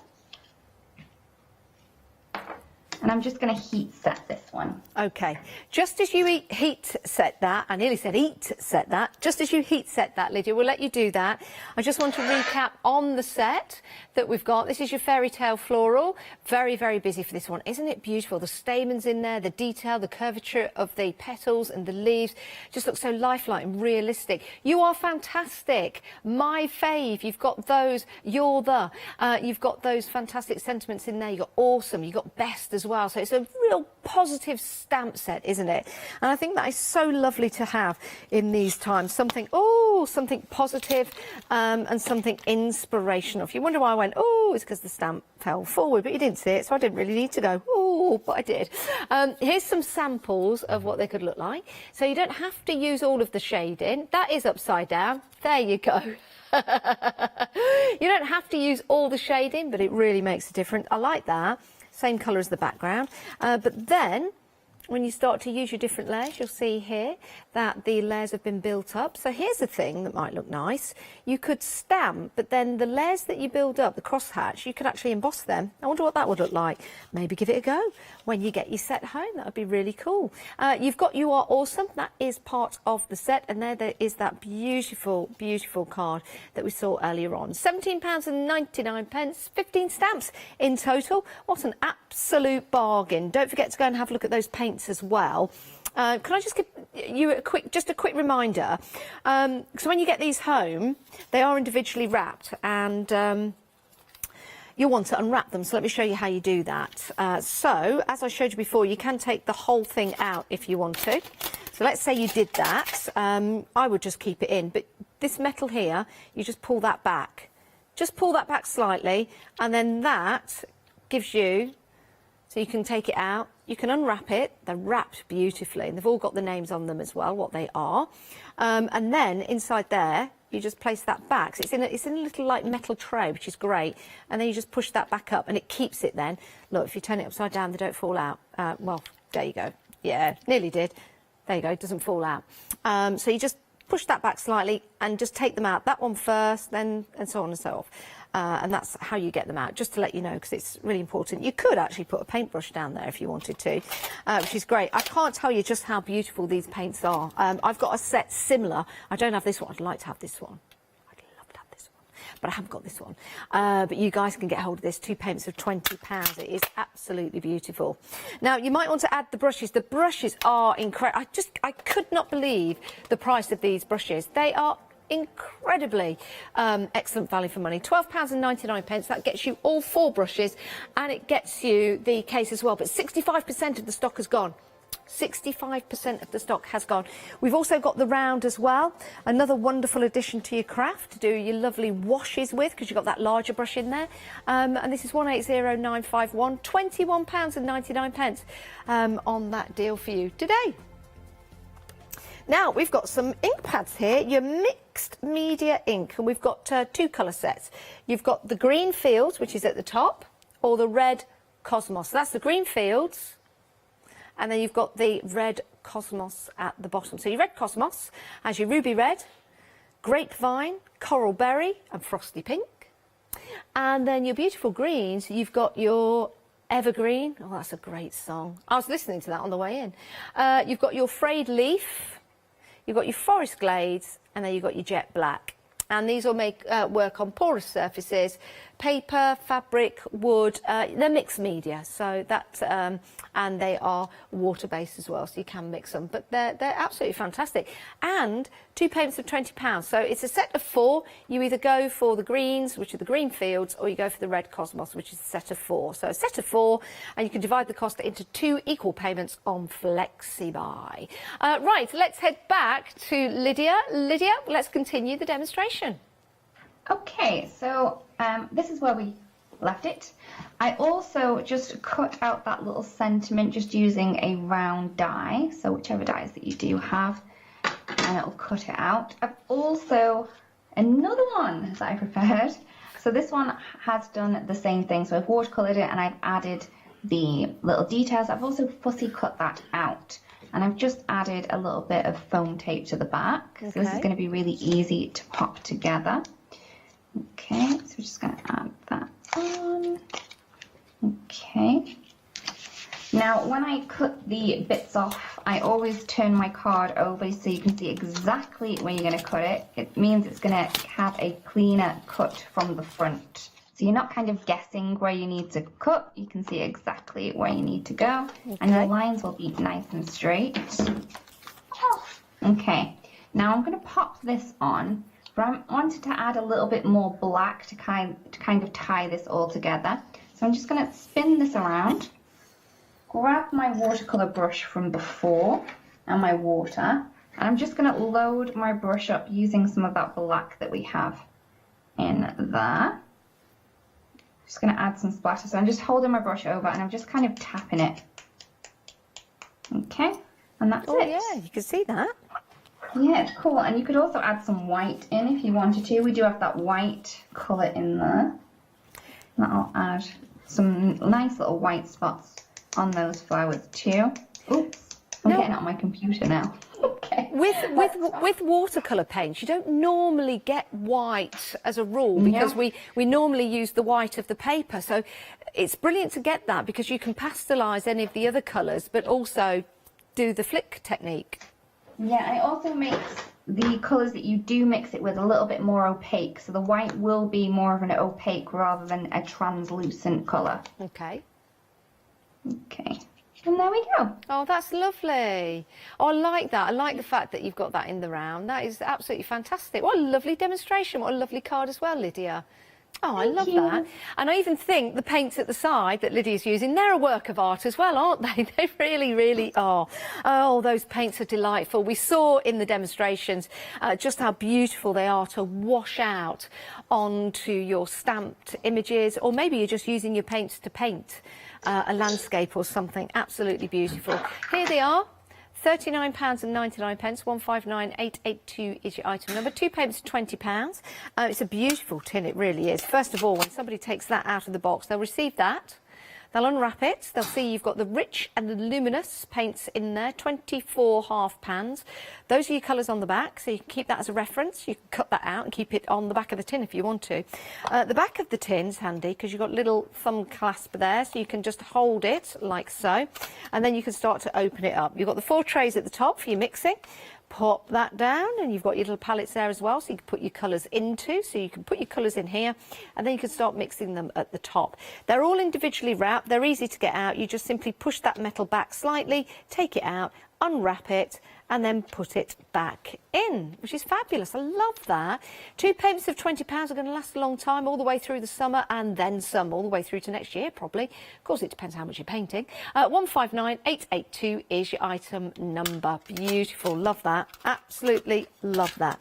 And I'm just going to heat set this one. Okay, just as you heat set that, I nearly said eat set that, just as you heat set that, Lydia, we'll let you do that. I just want to recap on the set that we've got. This is your fairy tale floral. Very, very busy for this one. Isn't it beautiful? The stamens in there, the detail, the curvature of the petals and the leaves just looks so lifelike and realistic. You are fantastic. My fave. You've got those, you're the. You've got those fantastic sentiments in there. You've got awesome. You've got best as well. So it's a real positive stamp set, isn't it? And I think that is so lovely to have in these times. Something, something positive, and something inspirational. If you wonder why I went, it's because the stamp fell forward, but you didn't see it, so I didn't really need to go, but I did. Here's some samples of what they could look like. So you don't have to use all of the shading. That is upside down. There you go. You don't have to use all the shading, but it really makes a difference. I like that. Same colour as the background. But then, when you start to use your different layers, you'll see here that the layers have been built up. So here's the thing that might look nice. You could stamp, but then the layers that you build up, the crosshatch, you could actually emboss them. I wonder what that would look like. Maybe give it a go when you get your set home. That would be really cool. You've got You Are Awesome. That is part of the set. And there is that beautiful, beautiful card that we saw earlier on. £17.99, 15 stamps in total. What an absolute bargain. Don't forget to go and have a look at those paints as well. Can I just give you a quick reminder? So when you get these home, they are individually wrapped, and you'll want to unwrap them. So let me show you how you do that. So as I showed you before, you can take the whole thing out if you want to. So let's say you did that. I would just keep it in, but this metal here, you just pull that back. Just pull that back slightly, and then that gives you, so you can take it out. You can unwrap it. They're wrapped beautifully, and they've all got the names on them as well, what they are. And then inside there, you just place that back. So it's in a little like metal tray, which is great. And then you just push that back up, and it keeps it then. Look, if you turn it upside down, they don't fall out. Well, there you go. Yeah, nearly did. There you go, it doesn't fall out. So you just push that back slightly and just take them out. That one first, then, and so on and so forth. And that's how you get them out, just to let you know, because it's really important. You could actually put a paintbrush down there if you wanted to, which is great. I can't tell you just how beautiful these paints are. I've got a set similar. I don't have this one. I'd like to have this one. I'd love to have this one, but I haven't got this one. But you guys can get hold of this. 2 paints of £20. It is absolutely beautiful. Now, you might want to add the brushes. The brushes are incredible. I could not believe the price of these brushes. They are incredibly excellent value for money. £12.99. That gets you all 4 brushes, and it gets you the case as well. But 65% of the stock has gone. 65% of the stock has gone. We've also got the round as well. Another wonderful addition to your craft to do your lovely washes with, because you've got that larger brush in there. And this is 180951. £21.99 on that deal for you today. Now, we've got some ink pads here, your mixed media ink, and we've got 2 colour sets. You've got the green fields, which is at the top, or the red cosmos. So that's the green fields, and then you've got the red cosmos at the bottom. So your red cosmos has your ruby red, grapevine, coral berry, and frosty pink. And then your beautiful greens, you've got your evergreen. Oh, that's a great song. I was listening to that on the way in. You've got your frayed leaf. You've got your forest glades, and then you've got your jet black. And these will make work on porous surfaces, paper, fabric, wood. They're mixed media, so that and they are water-based as well, so you can mix them. But they're absolutely fantastic. And 2 payments of £20. So it's a set of 4. You either go for the greens, which are the green fields, or you go for the red cosmos, which is a set of 4. So a set of 4, and you can divide the cost into 2 equal payments on FlexiBuy. Right, let's head back to Lydia. Lydia, let's continue the demonstration. Okay, so this is where we left it. I also just cut out that little sentiment just using a round die, so whichever dies that you do have, and it'll cut it out. I've also, another one that I prepared, so this one has done the same thing, so I've watercoloured it and I've added the little details. I've also fussy cut that out, and I've just added a little bit of foam tape to the back, so this is going to be really easy to pop together. Okay, so we're just going to add that on. Okay. Now, when I cut the bits off, I always turn my card over so you can see exactly where you're going to cut it. It means it's going to have a cleaner cut from the front. So you're not kind of guessing where you need to cut. You can see exactly where you need to go. And your lines will be nice and straight. Okay. Now I'm going to pop this on. But I wanted to add a little bit more black to kind of tie this all together. So I'm just going to spin this around, grab my watercolour brush from before and my water, and I'm just going to load my brush up using some of that black that we have in there. Just going to add some splatter. So I'm just holding my brush over and I'm just kind of tapping it. Okay, and that's it. Oh yeah, you can see that. Yeah, it's cool. And you could also add some white in if you wanted to. We do have that white colour in there. That'll add some nice little white spots on those flowers too. Oops, I'm getting out my computer now. Okay. With watercolour paints, you don't normally get white as a rule because we normally use the white of the paper. So it's brilliant to get that because you can pastelise any of the other colours, but also do the flick technique. Yeah, it also makes the colours that you do mix it with a little bit more opaque. So the white will be more of an opaque rather than a translucent colour. Okay. Okay. And there we go. Oh, that's lovely. Oh, I like that. I like the fact that you've got that in the round. That is absolutely fantastic. What a lovely demonstration. What a lovely card as well, Lydia. Oh, I love that. And I even think the paints at the side that Lydia's using, they're a work of art as well, aren't they? They really, really are. Oh, those paints are delightful. We saw in the demonstrations just how beautiful they are to wash out onto your stamped images, or maybe you're just using your paints to paint a landscape or something. Absolutely beautiful. Here they are. £39.99, 159882 is your item number. 2 payments, £20. It's a beautiful tin, it really is. First of all, when somebody takes that out of the box, they'll receive that. They'll unwrap it. They'll see you've got the rich and the luminous paints in there, 24 half pans. Those are your colours on the back, so you can keep that as a reference. You can cut that out and keep it on the back of the tin if you want to. The back of the tin's handy because you've got a little thumb clasp there, so you can just hold it like so, and then you can start to open it up. You've got the 4 trays at the top for your mixing. Pop that down, and you've got your little palettes there as well, so you can put your colours into. So you can put your colours in here, and then you can start mixing them at the top. They're all individually wrapped. They're easy to get out. You just simply push that metal back slightly, take it out, unwrap it, and then put it back in, which is fabulous. I love that. 2 payments of £20 are going to last a long time, all the way through the summer and then some, all the way through to next year probably. Of course, it depends how much you're painting. 159882 is your item number. Beautiful. Love that. Absolutely love that.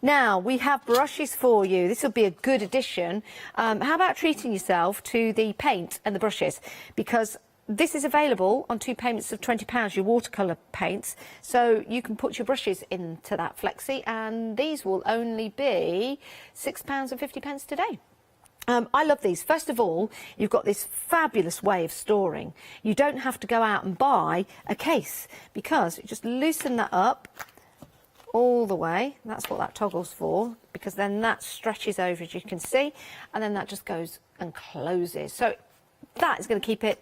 Now, we have brushes for you. This will be a good addition. How about treating yourself to the paint and the brushes? Because this is available on 2 payments of £20, your watercolour paints, so you can put your brushes into that flexi, and these will only be £6.50 today. I love these. First of all, you've got this fabulous way of storing. You don't have to go out and buy a case because you just loosen that up all the way. That's what that toggle's for, because then that stretches over, as you can see, and then that just goes and closes. So that is going to keep it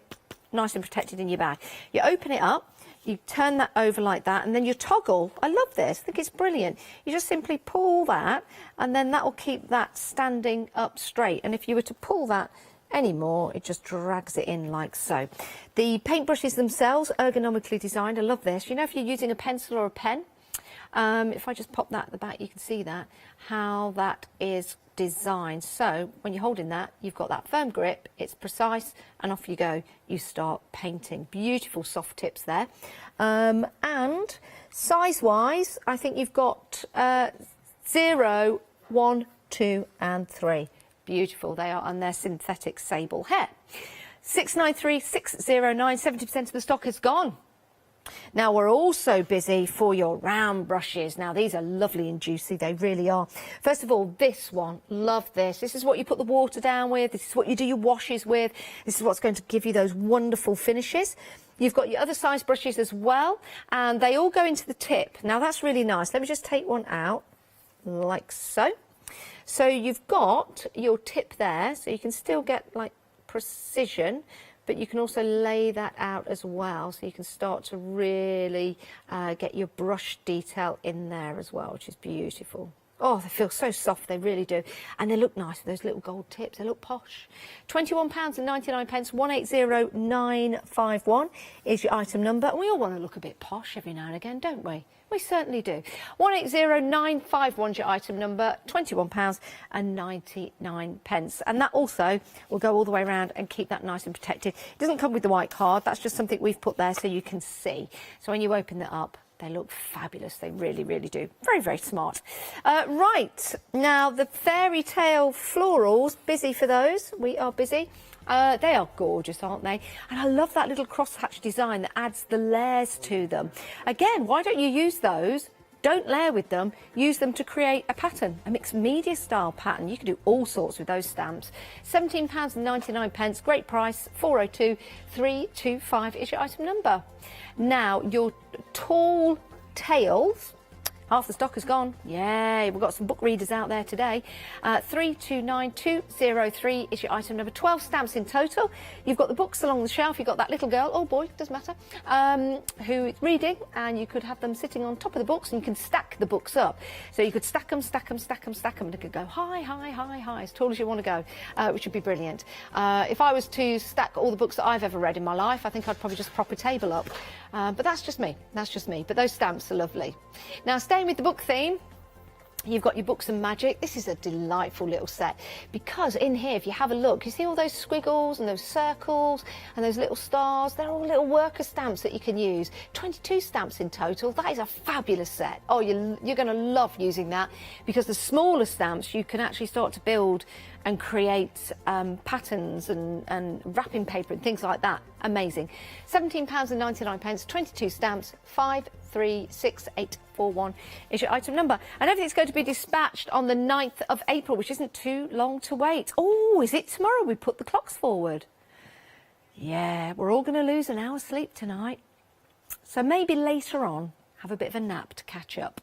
nice and protected in your bag. You open it up, You turn that over like that, and then you toggle. I love this. I think it's brilliant. You just simply pull that, and then that will keep that standing up straight. And if you were to pull that anymore, it just drags it in like so. The paintbrushes themselves, ergonomically designed. I love this. You know, if you're using a pencil or a pen, if I just pop that at the back, you can see that, how that is designed. So when you're holding that, you've got that firm grip, it's precise, and off you go. You start painting. Beautiful soft tips there. And size-wise, I think you've got 0, 1, 2 and 3. Beautiful they are, and they're synthetic sable hair. 693-609, 70% of the stock has gone. Now we're also busy for your round brushes. Now these are lovely and juicy, they really are. First of all, this one, love this. This is what you put the water down with, this is what you do your washes with, this is what's going to give you those wonderful finishes. You've got your other size brushes as well, and they all go into the tip. Now that's really nice. Let me just take one out, like so. So you've got your tip there, so you can still get like precision, but you can also lay that out as well, so you can start to really get your brush detail in there as well, which is beautiful. Oh, they feel so soft, they really do. And they look nice with those little gold tips, they look posh. £21.99, 180951 is your item number. And we all want to look a bit posh every now and again, don't we? We certainly do. 180951 is your item number, £21.99. And that also will go all the way around and keep that nice and protected. It doesn't come with the white card, that's just something we've put there so you can see. So when you open that up, they look fabulous. They really, really do. Very, very smart. Right, now the fairy tale florals, busy for those. We are busy. They are gorgeous, aren't they? And I love that little crosshatch design that adds the layers to them. Again, why don't you use those? Don't layer with them, use them to create a pattern, a mixed media style pattern. You can do all sorts with those stamps. £17.99, great price, 402325 is your item number. Now, your tall tails, half the stock has gone. Yay, we've got some book readers out there today. 329203 is your item number. 12 stamps in total. You've got the books along the shelf. You've got that little girl, oh boy, doesn't matter, who is reading, and you could have them sitting on top of the books, and you can stack the books up. So you could stack them, stack them, stack them, stack them, and it could go high, high, high, high, as tall as you want to go, which would be brilliant. If I was to stack all the books that I've ever read in my life, I think I'd probably just prop a table up. But that's just me. That's just me. But those stamps are lovely. Now, staying with the book theme, you've got your books and magic. This is a delightful little set, because in here, if you have a look, you see all those squiggles and those circles and those little stars. They're all little worker stamps that you can use. 22 stamps in total. That is a fabulous set. Oh, you're going to love using that, because the smaller stamps you can actually start to build and create patterns and wrapping paper and things like that. Amazing. £17.99, 22 stamps, 536841 is your item number. And everything's going to be dispatched on the 9th of April, which isn't too long to wait. Oh, is it tomorrow we put the clocks forward? Yeah, we're all going to lose an hour's sleep tonight. So maybe later on, have a bit of a nap to catch up.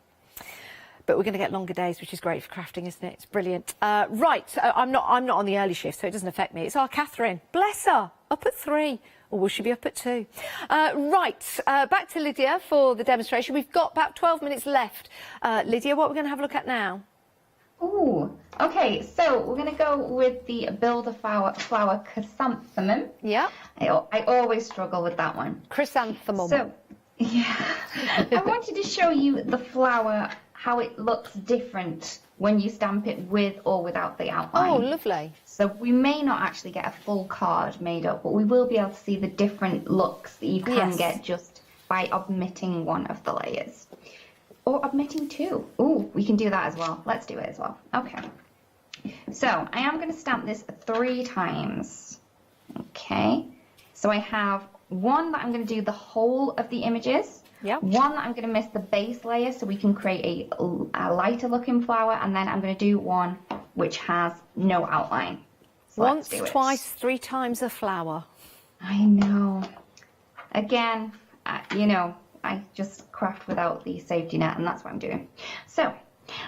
But we're going to get longer days, which is great for crafting, isn't it? It's brilliant. Right, I'm not on the early shift, so it doesn't affect me. It's our Catherine. Bless her. Up at 3. Or will she be up at 2? Right, back to Lydia for the demonstration. We've got about 12 minutes left. Lydia, what we're going to have a look at now? Ooh, okay, so we're going to go with the Build-A-Flower chrysanthemum. Yeah. I always struggle with that one. Chrysanthemum. So, yeah. I wanted to show you the flower, how it looks different when you stamp it with or without the outline. Oh, lovely. So we may not actually get a full card made up, but we will be able to see the different looks that you can get just by omitting one of the layers. Or omitting 2. Ooh, we can do that as well. Let's do it as well. Okay. So I am going to stamp this 3 times. Okay. So I have one that I'm going to do the whole of the images. Yep. One that I'm going to miss the base layer so we can create a lighter looking flower, and then I'm going to do one which has no outline. So once, twice, 3 times a flower. I know. Again, you know, I just craft without the safety net, and that's what I'm doing. So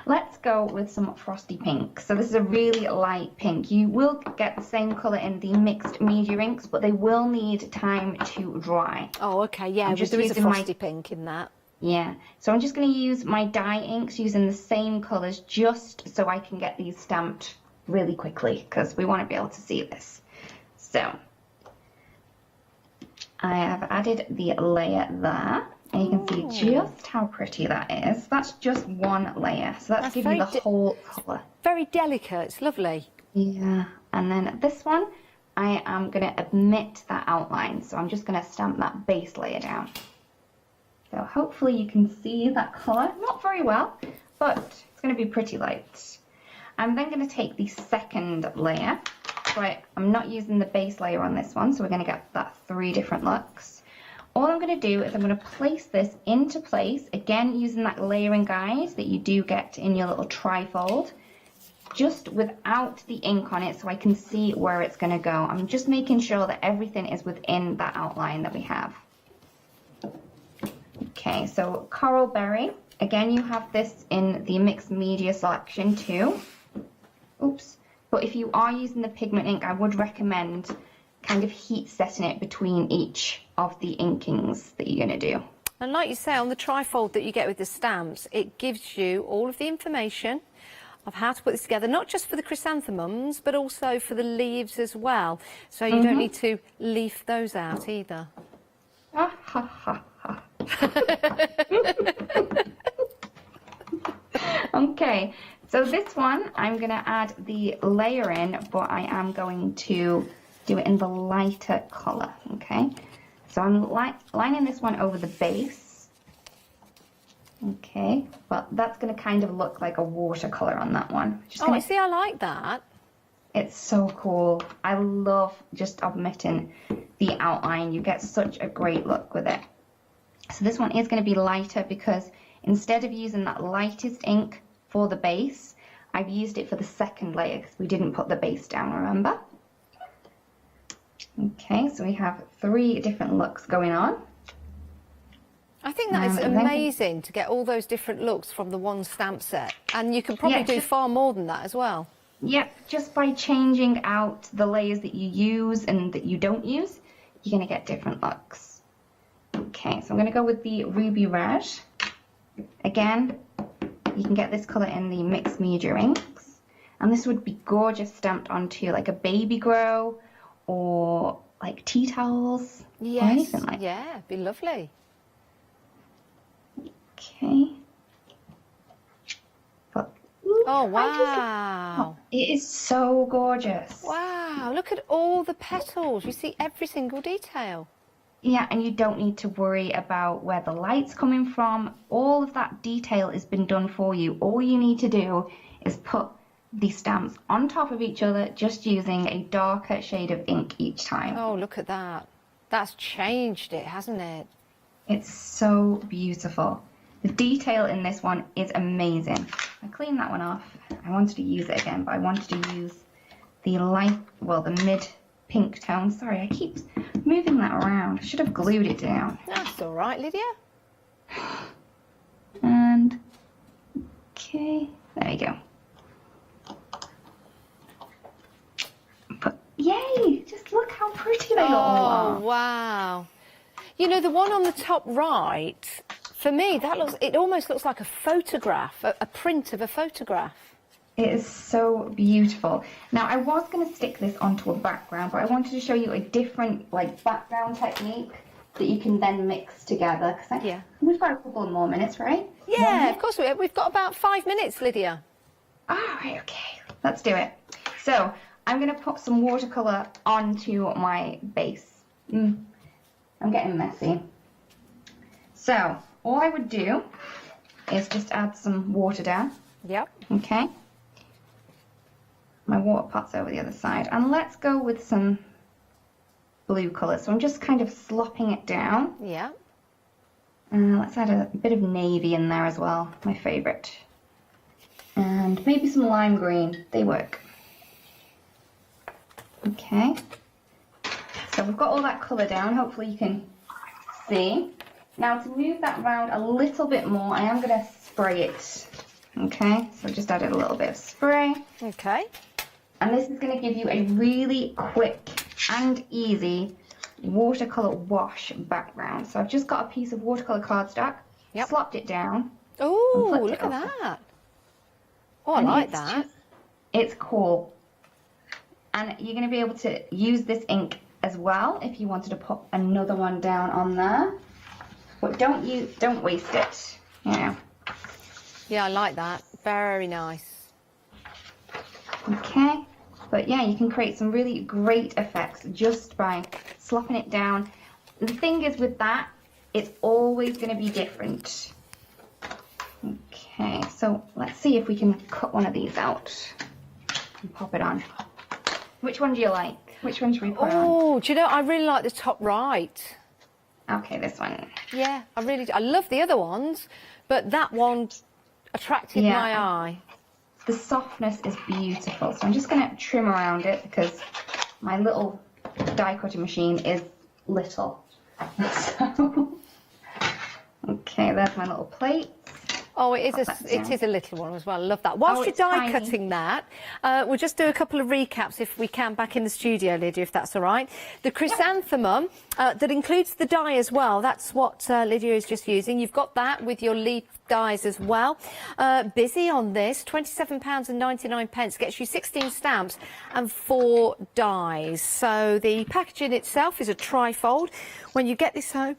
Let's go with some frosty pink. So this is a really light pink. You will get the same colour in the mixed media inks, but they will need time to dry. Oh, okay, yeah, just there is a using my- frosty pink in that. Yeah, so I'm just going to use my dye inks using the same colours just so I can get these stamped really quickly because we want to be able to see this. So I have added the layer there. And you can see just how pretty that is. That's just one layer. So that's giving you the whole colour. Very delicate. It's lovely. Yeah. And then this one, I am going to omit that outline. So I'm just going to stamp that base layer down. So hopefully you can see that colour. Not very well, but it's going to be pretty light. I'm then going to take the second layer. So I'm not using the base layer on this one. So we're going to get that 3 different looks. All I'm going to do is I'm going to place this into place, again using that layering guide that you do get in your little trifold, just without the ink on it so I can see where it's going to go. I'm just making sure that everything is within that outline that we have. Okay, so Coral Berry, again you have this in the mixed media selection too. Oops, but if you are using the pigment ink, I would recommend kind of heat setting it between each of the inkings that you're going to do. And like you say, on the trifold that you get with the stamps, it gives you all of the information of how to put this together, not just for the chrysanthemums, but also for the leaves as well. So you don't need to leaf those out either. Ha ha ha ha. Okay, so this one, I'm going to add the layer in, but I am going to do it in the lighter colour, okay? So I'm lining this one over the base. Okay, but that's going to kind of look like a watercolour on that one. I see, I like that. It's so cool. I love just omitting the outline. You get such a great look with it. So this one is going to be lighter because instead of using that lightest ink for the base, I've used it for the second layer because we didn't put the base down, remember? Okay, so we have 3 different looks going on. I think that is amazing to get all those different looks from the one stamp set. And you can probably do far more than that as well. Yep, just by changing out the layers that you use and that you don't use, you're going to get different looks. Okay, so I'm going to go with the Ruby Red. Again, you can get this colour in the mixed media inks. And this would be gorgeous stamped onto like a baby grow or like tea towels. Yes, or anything like that. Yeah, it'd be lovely. Okay. Oh, wow. It is so gorgeous. Wow, look at all the petals. You see every single detail. Yeah, and you don't need to worry about where the light's coming from. All of that detail has been done for you. All you need to do is put the stamps on top of each other, just using a darker shade of ink each time. Oh, look at that. That's changed it, hasn't it? It's so beautiful. The detail in this one is amazing. I cleaned that one off. I wanted to use it again, but I wanted to use the light, well, the mid pink tone. Sorry, I keep moving that around. I should have glued it down. That's all right, Lydia. And, okay, there you go. But, yay, just look how pretty they all are. Oh, wow. You know, the one on the top right, for me, it almost looks like a photograph, a print of a photograph. It is so beautiful. Now, I was going to stick this onto a background, but I wanted to show you a different background technique that you can then mix together. Yeah. We've got a couple more minutes, right? Yeah, of course we have. We've got about 5 minutes, Lydia. All right, okay. Let's do it. So, I'm going to put some watercolour onto my base. I'm getting messy. So, all I would do is just add some water down. Yep. Okay. My water pot's over the other side. And let's go with some blue colour. So I'm just kind of slopping it down. Yeah. Let's add a bit of navy in there as well, my favourite. And maybe some lime green. They work. Okay. So we've got all that colour down. Hopefully you can see. Now to move that around a little bit more, I am going to spray it Okay, so just added a little bit of spray. Okay. And this is going to give you a really quick and easy watercolour wash background. So I've just got a piece of watercolour cardstock, slopped it down. Oh, look at that. Oh, I like that. It's cool. And you're going to be able to use this ink as well if you wanted to pop another one down on there. But don't waste it, you know. Yeah, I like that. Very nice. Okay. But yeah, you can create some really great effects just by slopping it down. The thing is with that, it's always going to be different. Okay, so let's see if we can cut one of these out and pop it on. Which one do you like? Which one should we put on? Oh, do you know, I really like the top right. Okay, this one. Yeah, I really do. I love the other ones, but that one attracted my eye. The softness is beautiful, so I'm just going to trim around it because my little die cutting machine is little. So, okay, there's my little plate. Oh, it is a little one as well. I love that. Whilst you're die cutting that, we'll just do a couple of recaps if we can back in the studio, Lydia, if that's all right. The chrysanthemum that includes the die as well. That's what Lydia is just using. You've got that with your leaf dies as well. Busy on this, £27.99 gets you 16 stamps and 4 dies. So the packaging itself is a trifold. When you get this home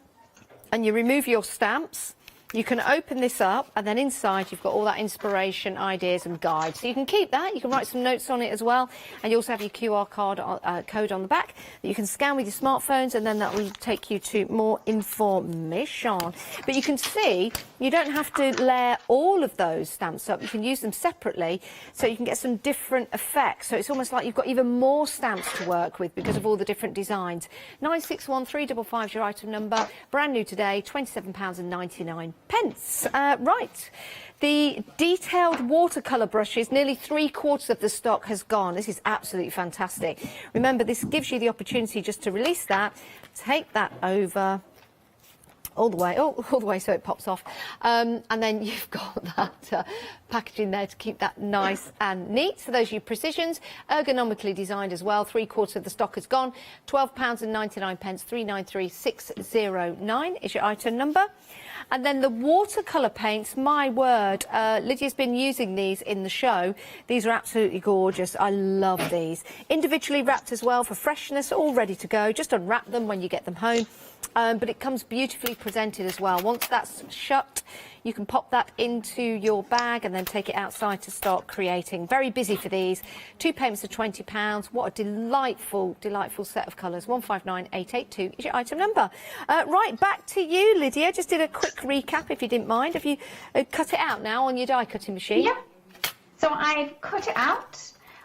and you remove your stamps, you can open this up, and then inside you've got all that inspiration, ideas and guides. So you can keep that, you can write some notes on it as well, and you also have your QR code on the back that you can scan with your smartphones, and then that will take you to more information. But you can see you don't have to layer all of those stamps up. You can use them separately, so you can get some different effects. So it's almost like you've got even more stamps to work with because of all the different designs. 961355 is your item number. Brand new today, £27.99. Right, the detailed watercolour brushes, nearly 3/4 of the stock has gone. This is absolutely fantastic. Remember, this gives you the opportunity just to release that, take that over all the way so it pops off, and then you've got that packaging there to keep that nice and neat. So those are your precisions, ergonomically designed as well. 3/4 of the stock has gone. £12.99, 393609 is your item number. And then the watercolour paints, my word, Lydia's been using these in the show. These are absolutely gorgeous. I love these. Individually wrapped as well for freshness, all ready to go. Just unwrap them when you get them home. But it comes beautifully presented as well. Once that's shut, you can pop that into your bag and then take it outside to start creating. Very busy for these. 2 payments of £20. What a delightful, delightful set of colours. 159882 is your item number. Right, back to you, Lydia. Just did a quick recap, if you didn't mind. Have you cut it out now on your die cutting machine? Yeah. So I've cut it out.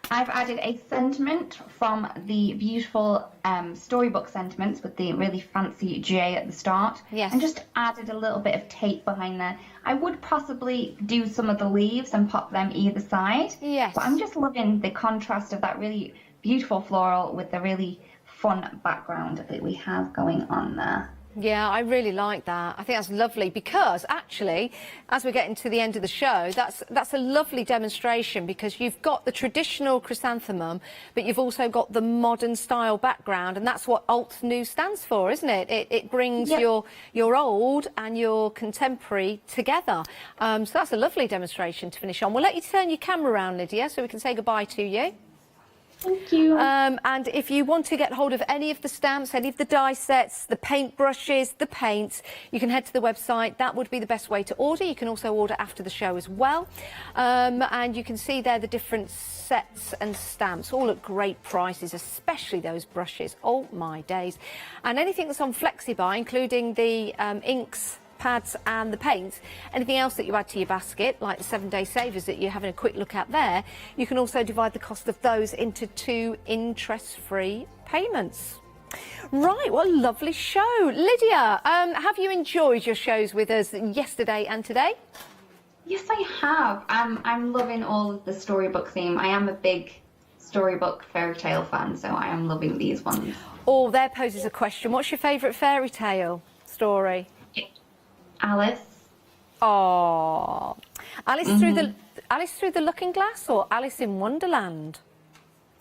I've added a sentiment from the beautiful storybook sentiments with the really fancy J at the start. Yes. And just added a little bit of tape behind there. I would possibly do some of the leaves and pop them either side. Yes. But I'm just loving the contrast of that really beautiful floral with the really fun background that we have going on there. Yeah, I really like that. I think that's lovely because actually, as we're getting to the end of the show, that's a lovely demonstration because you've got the traditional chrysanthemum, but you've also got the modern style background, and that's what Alt New stands for, isn't it? It brings your old and your contemporary together. So that's a lovely demonstration to finish on. We'll let you turn your camera around, Lydia, so we can say goodbye to you. Thank you. And if you want to get hold of any of the stamps, any of the die sets, the paint brushes, the paints, you can head to the website. That would be the best way to order. You can also order after the show as well. And you can see there the different sets and stamps, all at great prices, especially those brushes. Oh, my days. And anything that's on FlexiBuy, including the inks, pads and the paints, anything else that you add to your basket, like the 7-day savers that you're having a quick look at there, you can also divide the cost of those into 2 interest-free payments. Right, what a lovely show. Lydia, have you enjoyed your shows with us yesterday and today? Yes, I have. I'm loving all of the storybook theme. I am a big storybook fairy tale fan, so I am loving these ones. Oh, there poses a question. What's your favourite fairy tale story? Alice. Oh, Alice through the Looking Glass or Alice in Wonderland?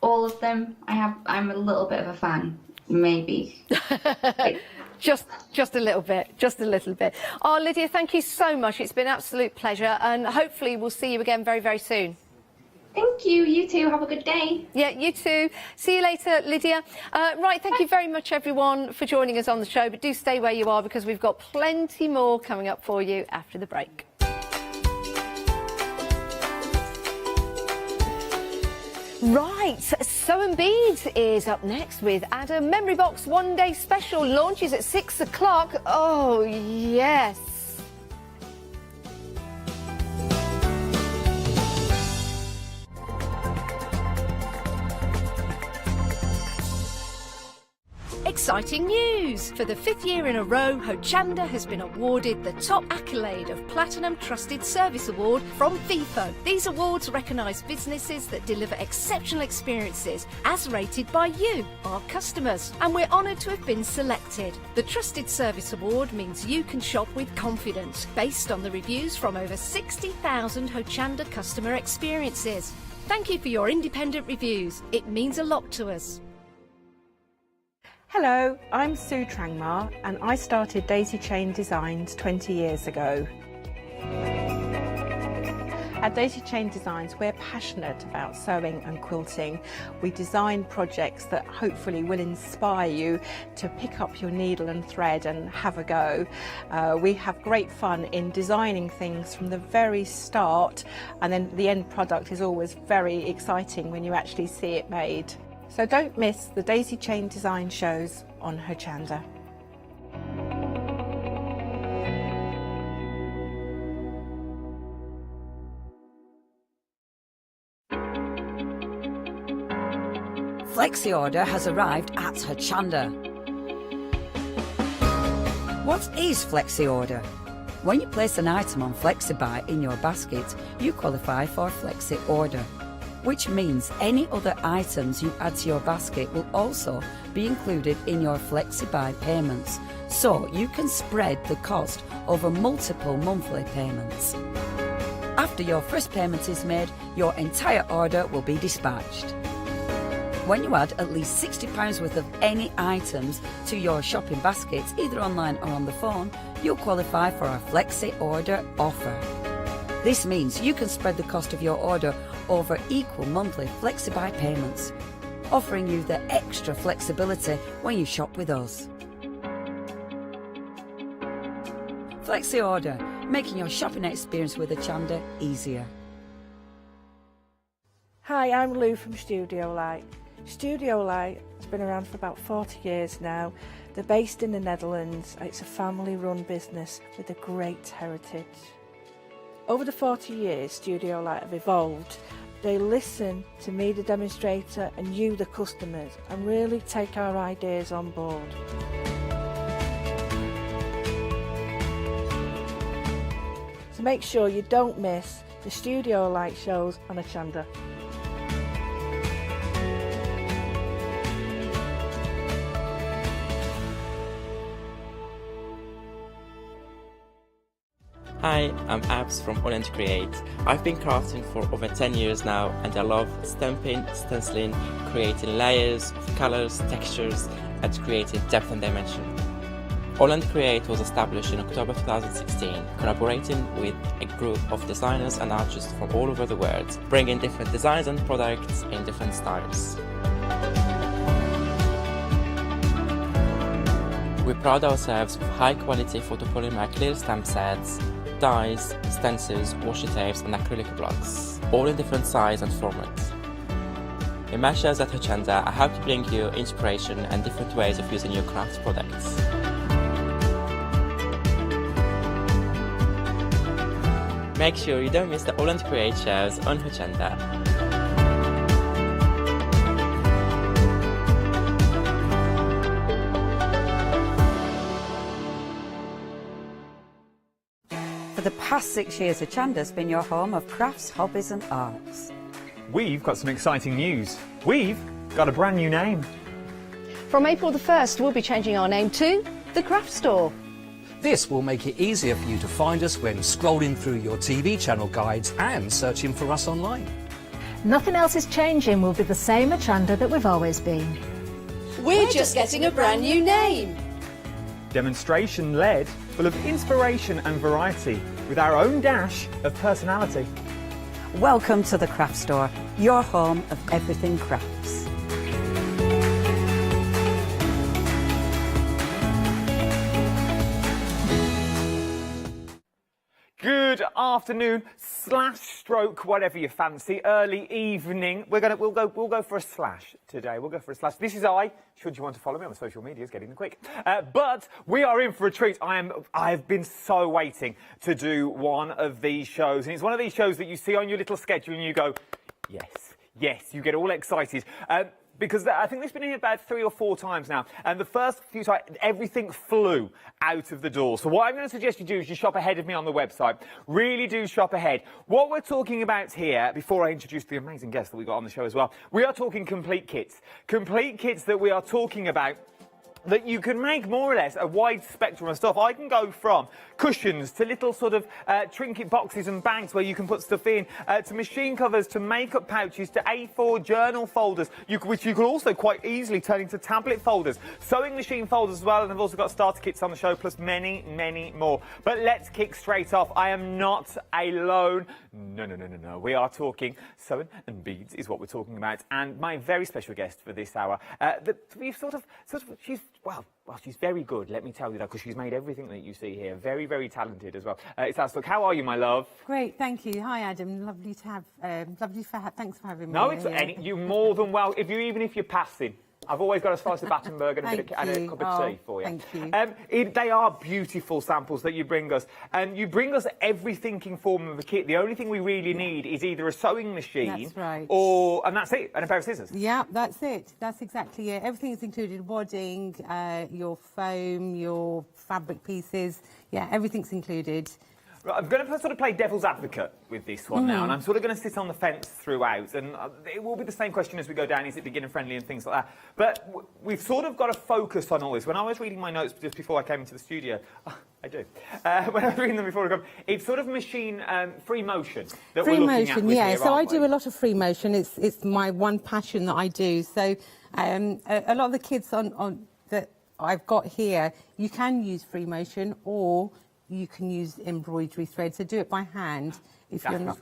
All of them. I'm a little bit of a fan, maybe. Just a little bit, just a little bit. Oh, Lydia, thank you so much. It's been an absolute pleasure, and hopefully we'll see you again very, very soon. Thank you. You too. Have a good day. Yeah, you too. See you later, Lydia. Right, thank you very much, everyone, for joining us on the show, but do stay where you are because we've got plenty more coming up for you after the break. Right, Sew and Beads is up next with Adam. Memory Box One Day Special launches at 6 o'clock. Oh, yes. Exciting news! For the 5th year in a row, Hochanda has been awarded the top accolade of Platinum Trusted Service Award from Feefo. These awards recognise businesses that deliver exceptional experiences as rated by you, our customers. And we're honoured to have been selected. The Trusted Service Award means you can shop with confidence, based on the reviews from over 60,000 Hochanda customer experiences. Thank you for your independent reviews. It means a lot to us. Hello, I'm Sue Trangmar and I started Daisy Chain Designs 20 years ago. At Daisy Chain Designs, we're passionate about sewing and quilting. We design projects that hopefully will inspire you to pick up your needle and thread and have a go. We have great fun in designing things from the very start, and then the end product is always very exciting when you actually see it made. So don't miss the Daisy Chain Design shows on Hochanda. Flexi Order has arrived at Hochanda. What is Flexi Order? When you place an item on FlexiBuy in your basket, you qualify for Flexi Order, which means any other items you add to your basket will also be included in your FlexiBuy payments, so you can spread the cost over multiple monthly payments. After your first payment is made, your entire order will be dispatched. When you add at least £60 worth of any items to your shopping basket, either online or on the phone, you'll qualify for our Flexi Order offer. This means you can spread the cost of your order over equal monthly FlexiBuy payments, offering you the extra flexibility when you shop with us. Flexi Order, making your shopping experience with Hochanda easier. Hi, I'm Lou from Studio Light. Studio Light has been around for about 40 years now. They're based in the Netherlands. It's a family-run business with a great heritage. Over the 40 years, Studio Light have evolved. They listen to me, the demonstrator, and you, the customers, and really take our ideas on board. So make sure you don't miss the Studio Light shows on Hochanda. Hi, I'm Abs from Holland Create. I've been crafting for over 10 years now and I love stamping, stenciling, creating layers of colours, textures and creating depth and dimension. Holland Create was established in October 2016, collaborating with a group of designers and artists from all over the world, bringing different designs and products in different styles. We pride ourselves with high quality photopolymer clear stamp sets, dies, stencils, washi tapes and acrylic blocks, all in different size and formats. In my shows at Hochanda, I hope to bring you inspiration and different ways of using your craft products. Make sure you don't miss the Holland Create shows on Hochanda. For the past 6 years, Hochanda's been your home of crafts, hobbies and arts. We've got some exciting news. We've got a brand new name. From April the 1st, we'll be changing our name to The Craft Store. This will make it easier for you to find us when scrolling through your TV channel guides and searching for us online. Nothing else is changing. We'll be the same Hochanda that we've always been. We're just getting a brand new name. Demonstration-led, full of inspiration and variety, with our own dash of personality. Welcome to the Craft Store, your home of everything crafts. Good afternoon, slash stroke, whatever you fancy, early evening. We'll go for a slash today. We'll go for a slash. This is I, should you want to follow me on the social medias, getting them quick. But we are in for a treat. I've been so waiting to do one of these shows. And it's one of these shows that you see on your little schedule and you go, yes, yes, you get all excited. Because I think this has been here about 3 or 4 times now. And the first few times, everything flew out of the door. So what I'm going to suggest you do is you shop ahead of me on the website. Really do shop ahead. What we're talking about here, before I introduce the amazing guests that we got on the show as well, we are talking complete kits. Complete kits that we are talking about that you can make more or less a wide spectrum of stuff. I can go from cushions to little sort of trinket boxes and bags where you can put stuff in, to machine covers, to makeup pouches, to A4 journal folders, which you can also quite easily turn into tablet folders, sewing machine folders as well, and I've also got starter kits on the show, plus many, many more. But let's kick straight off. I am not alone. No. We are talking sewing and beads is what we're talking about. And my very special guest for this hour, we've sort of, she's, well, she's very good, let me tell you that, because she's made everything that you see here. Very, very talented as well. It's Alice. Look, how are you, my love? Great, thank you. Hi, Adam. Lovely to have. Thanks for having me. No, you're more than well. Even if you're passing. I've always got a slice of Battenberg and a cup of tea for you. Thank you. They are beautiful samples that you bring us. And you bring us every thinking form of a kit. The only thing we really need is either a sewing machine, that's right, and that's it, and a pair of scissors. Yeah, that's it. That's exactly it. Everything is included: wadding, your foam, your fabric pieces. Yeah, everything's included. Right, I'm going to sort of play devil's advocate with this one now, and I'm sort of going to sit on the fence throughout, and it will be the same question as we go down, is it beginner friendly and things like that. But we've sort of got to focus on all this. When I was reading my notes just before I came into the studio, I do. When I was reading them before I come, it's sort of machine free motion that free we're looking motion, at with yeah. here, So I aren't we? do a lot of free motion. It's my one passion that I do. So a lot of the kids on that I've got here, you can use free motion or you can use embroidery thread, so do it by hand if you're not.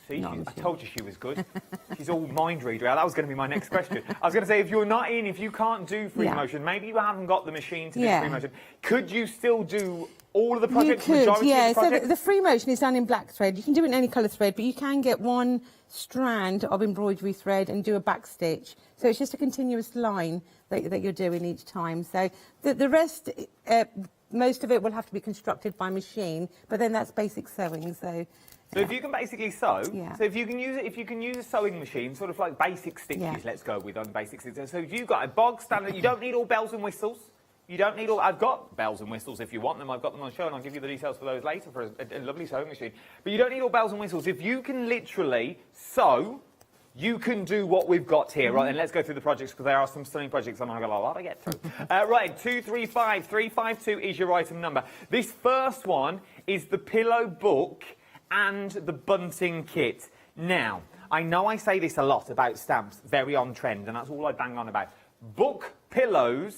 See, I told you she was good. She's all mind reader. That was going to be my next question. I was going to say, if you can't do free motion, maybe you haven't got the machine to do free motion, could you still do all of the projects? You could, majority of the So projects? the free motion is done in black thread. You can do it in any colour thread, but you can get one strand of embroidery thread and do a back stitch. So it's just a continuous line that you're doing each time. So the rest, most of it will have to be constructed by machine, but then that's basic sewing. So if you can basically sew, so if you can use a sewing machine, sort of like basic stitches, let's go with on basic stitches. So if you've got a bog standard, you don't need all bells and whistles. You don't need all. I've got bells and whistles if you want them. I've got them on show, and I'll give you the details for those later for a lovely sewing machine. But you don't need all bells and whistles. If you can literally sew, you can do what we've got here, right? And let's go through the projects, because there are some stunning projects, and I've got a lot to get through. Right, 235 352 is your item number. This first one is the pillow book and the bunting kit. Now, I know I say this a lot about stamps, very on trend, and that's all I bang on about. Book pillows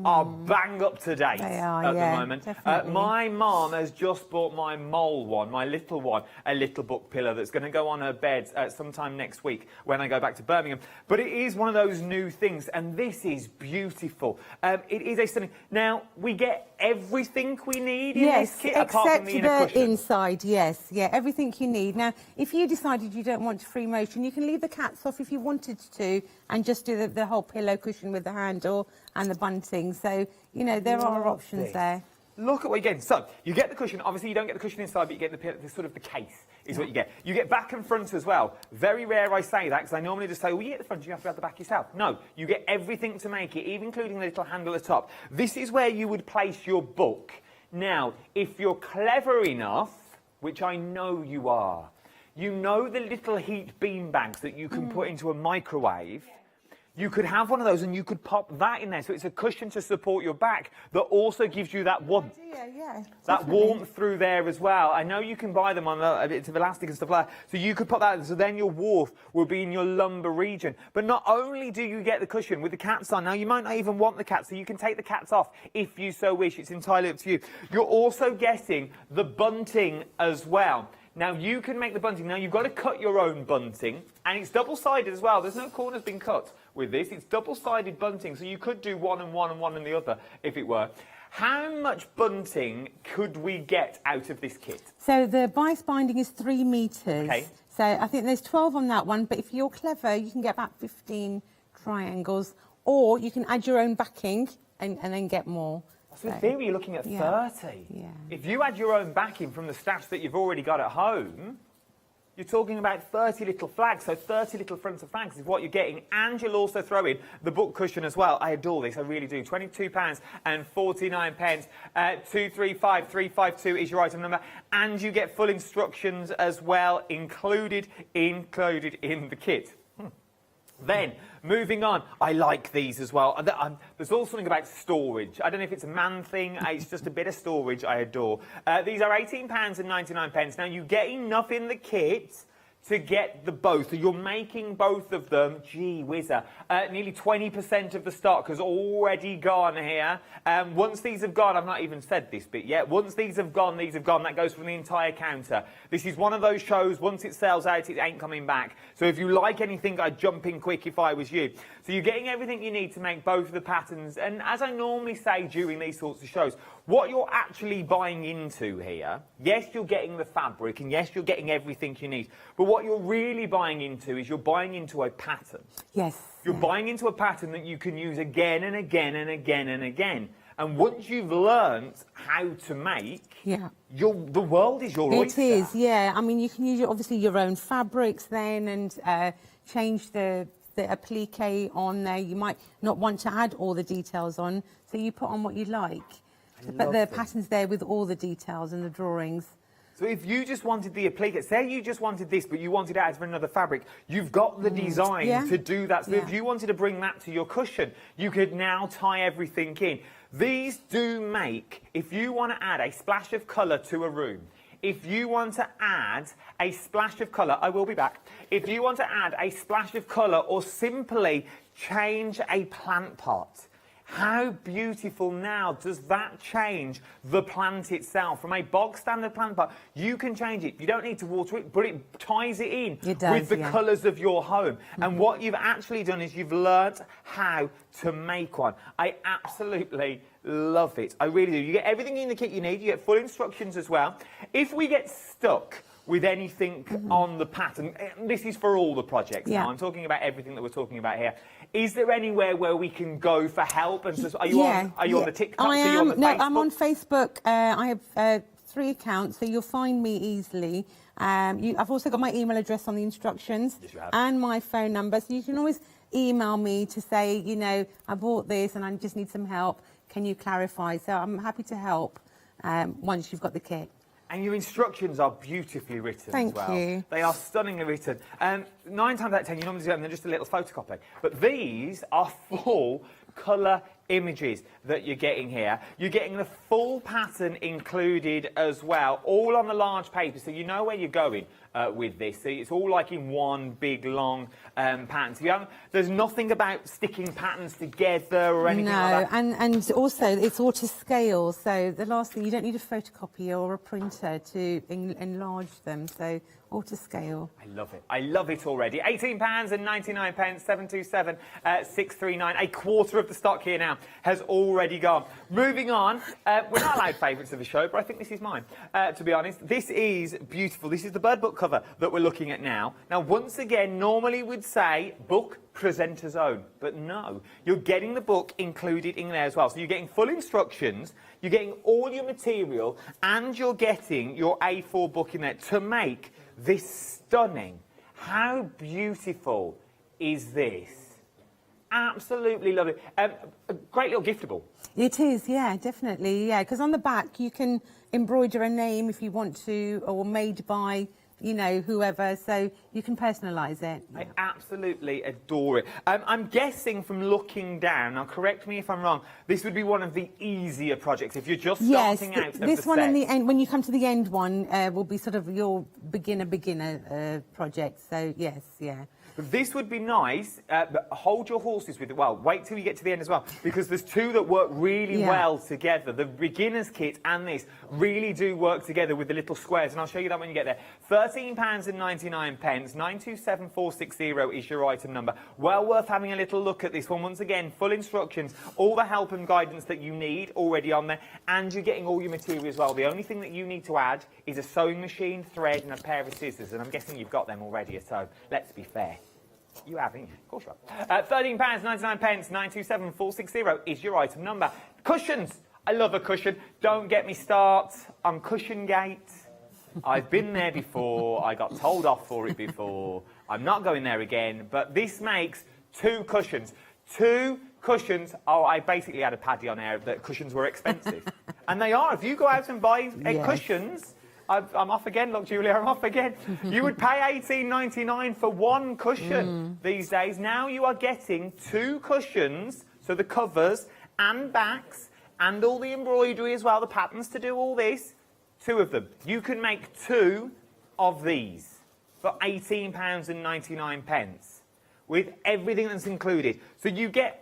are bang up to date at the moment. My mum has just bought my mole one, my little one, a little book pillow that's going to go on her bed sometime next week when I go back to Birmingham. But it is one of those new things, and this is beautiful. It is a stunning. Now, we get everything we need in this kit, apart from the inner cushion. Inside, yes. Yeah, everything you need. Now, if you decided you don't want free motion, you can leave the cats off if you wanted to and just do the whole pillow cushion with the handle and the bunting. So, you know, there are options there. Look at what you get. So, you get the cushion. Obviously, you don't get the cushion inside, but you get the sort of the case is what you get. You get back and front as well. Very rare I say that, because I normally just say, well, you get the front, you have to have the back yourself. No, you get everything to make it, even including the little handle at the top. This is where you would place your book. Now, if you're clever enough, which I know you are, you know the little heat bean bags that you can put into a microwave. You could have one of those and you could pop that in there. So it's a cushion to support your back that also gives you that warmth. Yeah, That warmth through there as well. I know you can buy them on a bit of elastic and stuff like that. So you could pop that, so then your warmth will be in your lumbar region. But not only do you get the cushion with the cats on, now you might not even want the cats, so you can take the cats off if you so wish. It's entirely up to you. You're also getting the bunting as well. Now, you can make the bunting. Now, you've got to cut your own bunting, and it's double-sided as well. There's no corners being cut with this. It's double-sided bunting, so you could do one and one and one and the other, if it were. How much bunting could we get out of this kit? So the bias binding is 3 metres. Okay. So I think there's 12 on that one, but if you're clever, you can get about 15 triangles, or you can add your own backing and then get more. So in theory, you're looking at 30. Yeah. If you add your own backing from the stash that you've already got at home, you're talking about 30 little flags. So 30 little fronts of flags is what you're getting. And you'll also throw in the book cushion as well. I adore this, I really do. £22.49. 235352 is your item number. And you get full instructions as well, included in the kit. Then, moving on, I like these as well. There's also something about storage. I don't know if it's a man thing, it's just a bit of storage I adore. These are £18.99. Now, you get enough in the kit to get the both. So you're making both of them. Gee whizzer. Nearly 20% of the stock has already gone here. Once these have gone, I've not even said this bit yet. Once these have gone, That goes from the entire counter. This is one of those shows, once it sells out, it ain't coming back. So if you like anything, I'd jump in quick if I was you. So you're getting everything you need to make both of the patterns. And as I normally say during these sorts of shows, what you're actually buying into here, yes, you're getting the fabric, and yes, you're getting everything you need. But what you're really buying into is you're buying into a pattern. Yes. You're buying into a pattern that you can use again and again and again and again. And once you've learnt how to make, the world is your oyster. It is, yeah. I mean, you can use obviously your own fabrics then and change the applique on there. You might not want to add all the details on, so you put on what you like. But the pattern's there with all the details and the drawings. So if you just wanted the applique, say you just wanted this, but you wanted it out of another fabric, you've got the design to do that. So if you wanted to bring that to your cushion, you could now tie everything in. These do make, if you want to add a splash of colour to a room, if you want to add a splash of colour, I will be back. If you want to add a splash of colour or simply change a plant pot, how beautiful now does that change the plant itself? From a bog standard plant pot, you can change it. You don't need to water it, but it ties it in with the colours of your home. And what you've actually done is you've learnt how to make one. I absolutely love it. I really do. You get everything in the kit you need. You get full instructions as well. If we get stuck with anything on the pattern, this is for all the projects now. I'm talking about everything that we're talking about here. Is there anywhere where we can go for help? And are you on the TikTok? I am. I'm on Facebook. I have 3 accounts, so you'll find me easily. I've also got my email address on the instructions and my phone number, so you can always email me to say, you know, I bought this and I just need some help. Can you clarify? So I'm happy to help once you've got the kit. And your instructions are beautifully written as well. Thank you. They are stunningly written. 9 times out of 10, you normally do them, they're just a little photocopy. But these are full colour images that you're getting here. You're getting the full pattern included as well, all on the large paper, so you know where you're going with this. So it's all like in one big, long pattern. So there's nothing about sticking patterns together or anything like that. No, and also it's all to scale. So the last thing, you don't need a photocopier or a printer to enlarge them. So all to scale. I love it. I love it already. £18.99, 727 639. A quarter of the stock here now has already gone. Moving on, we're not allowed favourites of the show, but I think this is mine, to be honest. This is beautiful. This is the bird book cover that we're looking at now. Now, once again, normally we'd say book presenter's own, but no, you're getting the book included in there as well. So you're getting full instructions, you're getting all your material, and you're getting your A4 book in there to make this stunning. How beautiful is this? Absolutely love it. A great little giftable. It is, yeah, definitely, yeah. Because on the back you can embroider a name if you want to, or made by you know, whoever, so you can personalise it. I absolutely adore it. I'm guessing from looking down, now correct me if I'm wrong, this would be one of the easier projects if you're just starting out of this the one set. in the end, when you come to the end one, will be sort of your beginner project, so yes, yeah. But this would be nice, but hold your horses with it. Well, wait till you get to the end as well, because there's two that work really well together. The beginner's kit and this really do work together with the little squares, and I'll show you that when you get there. £13.99, 927460 is your item number. Well worth having a little look at this one. Once again, full instructions, all the help and guidance that you need already on there, and you're getting all your material as well. The only thing that you need to add is a sewing machine, thread, and a pair of scissors, and I'm guessing you've got them already, so let's be fair. You have, haven't you? Of course you have. £13.99, 927460 is your item number. Cushions. I love a cushion. Don't get me started on Cushion Gate. I've been there before. I got told off for it before. I'm not going there again. But this makes two cushions. Two cushions. Oh, I basically had a paddy on air that cushions were expensive. And they are. If you go out and buy cushions... I'm off again, look, Julia, I'm off again. You would pay $18.99 for one cushion these days. Now you are getting two cushions, so the covers and backs, and all the embroidery as well, the patterns to do all this, two of them. You can make two of these for £18.99 with everything that's included. So you get...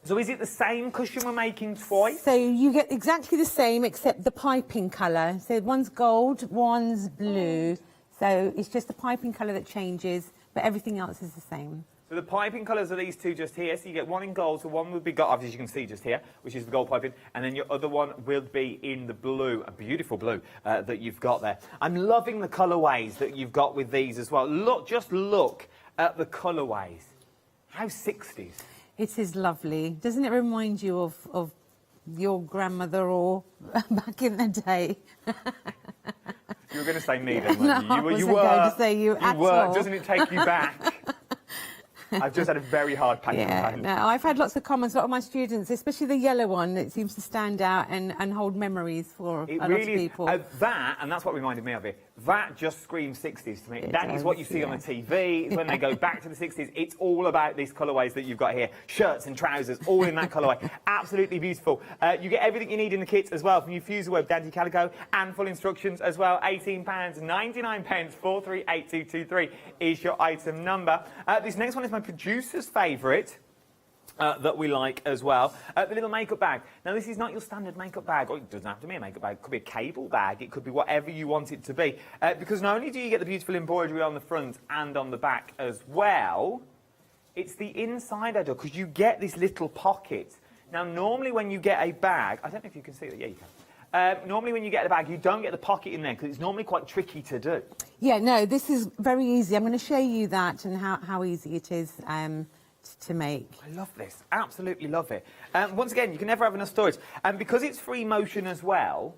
So is it the same cushion we're making twice? So you get exactly the same except the piping colour. So one's gold, one's blue. So it's just the piping colour that changes, but everything else is the same. So the piping colours are these two just here. So you get one in gold, so one will be gold, obviously you can see just here, which is the gold piping, and then your other one will be in the blue, a beautiful blue that you've got there. I'm loving the colourways that you've got with these as well. Look, just look at the colourways. How 60s. It is lovely. Doesn't it remind you of your grandmother or back in the day? You were going to say me then, weren't you? No, I wasn't going to say you at all. Doesn't it take you back? I've just had a very hard panic attack. No, I've had lots of comments. A lot of my students, especially the yellow one, it seems to stand out and hold memories for a lot of people. That, and that's what reminded me of it, that just screams 60s to me. That is what you see on the TV. When they go back to the 60s, it's all about these colourways that you've got here. Shirts and trousers, all in that colourway. Absolutely beautiful. You get everything you need in the kit as well, from your Fuser Web Dandy Calico, and full instructions as well. £18.99, 438223 is your item number. This next one is my producer's favourite. That we like as well. The little makeup bag. Now, this is not your standard makeup bag. Or it doesn't have to be a makeup bag. It could be a cable bag. It could be whatever you want it to be. Because not only do you get the beautiful embroidery on the front and on the back as well, it's the inside I do, because you get this little pocket. Now, normally when you get a bag, I don't know if you can see that. Yeah, you can. Normally when you get a bag, you don't get the pocket in there because it's normally quite tricky to do. Yeah, no, this is very easy. I'm going to show you that and how easy it is to make. I love this. Absolutely love it. Once again, you can never have enough storage. And because it's free motion as well,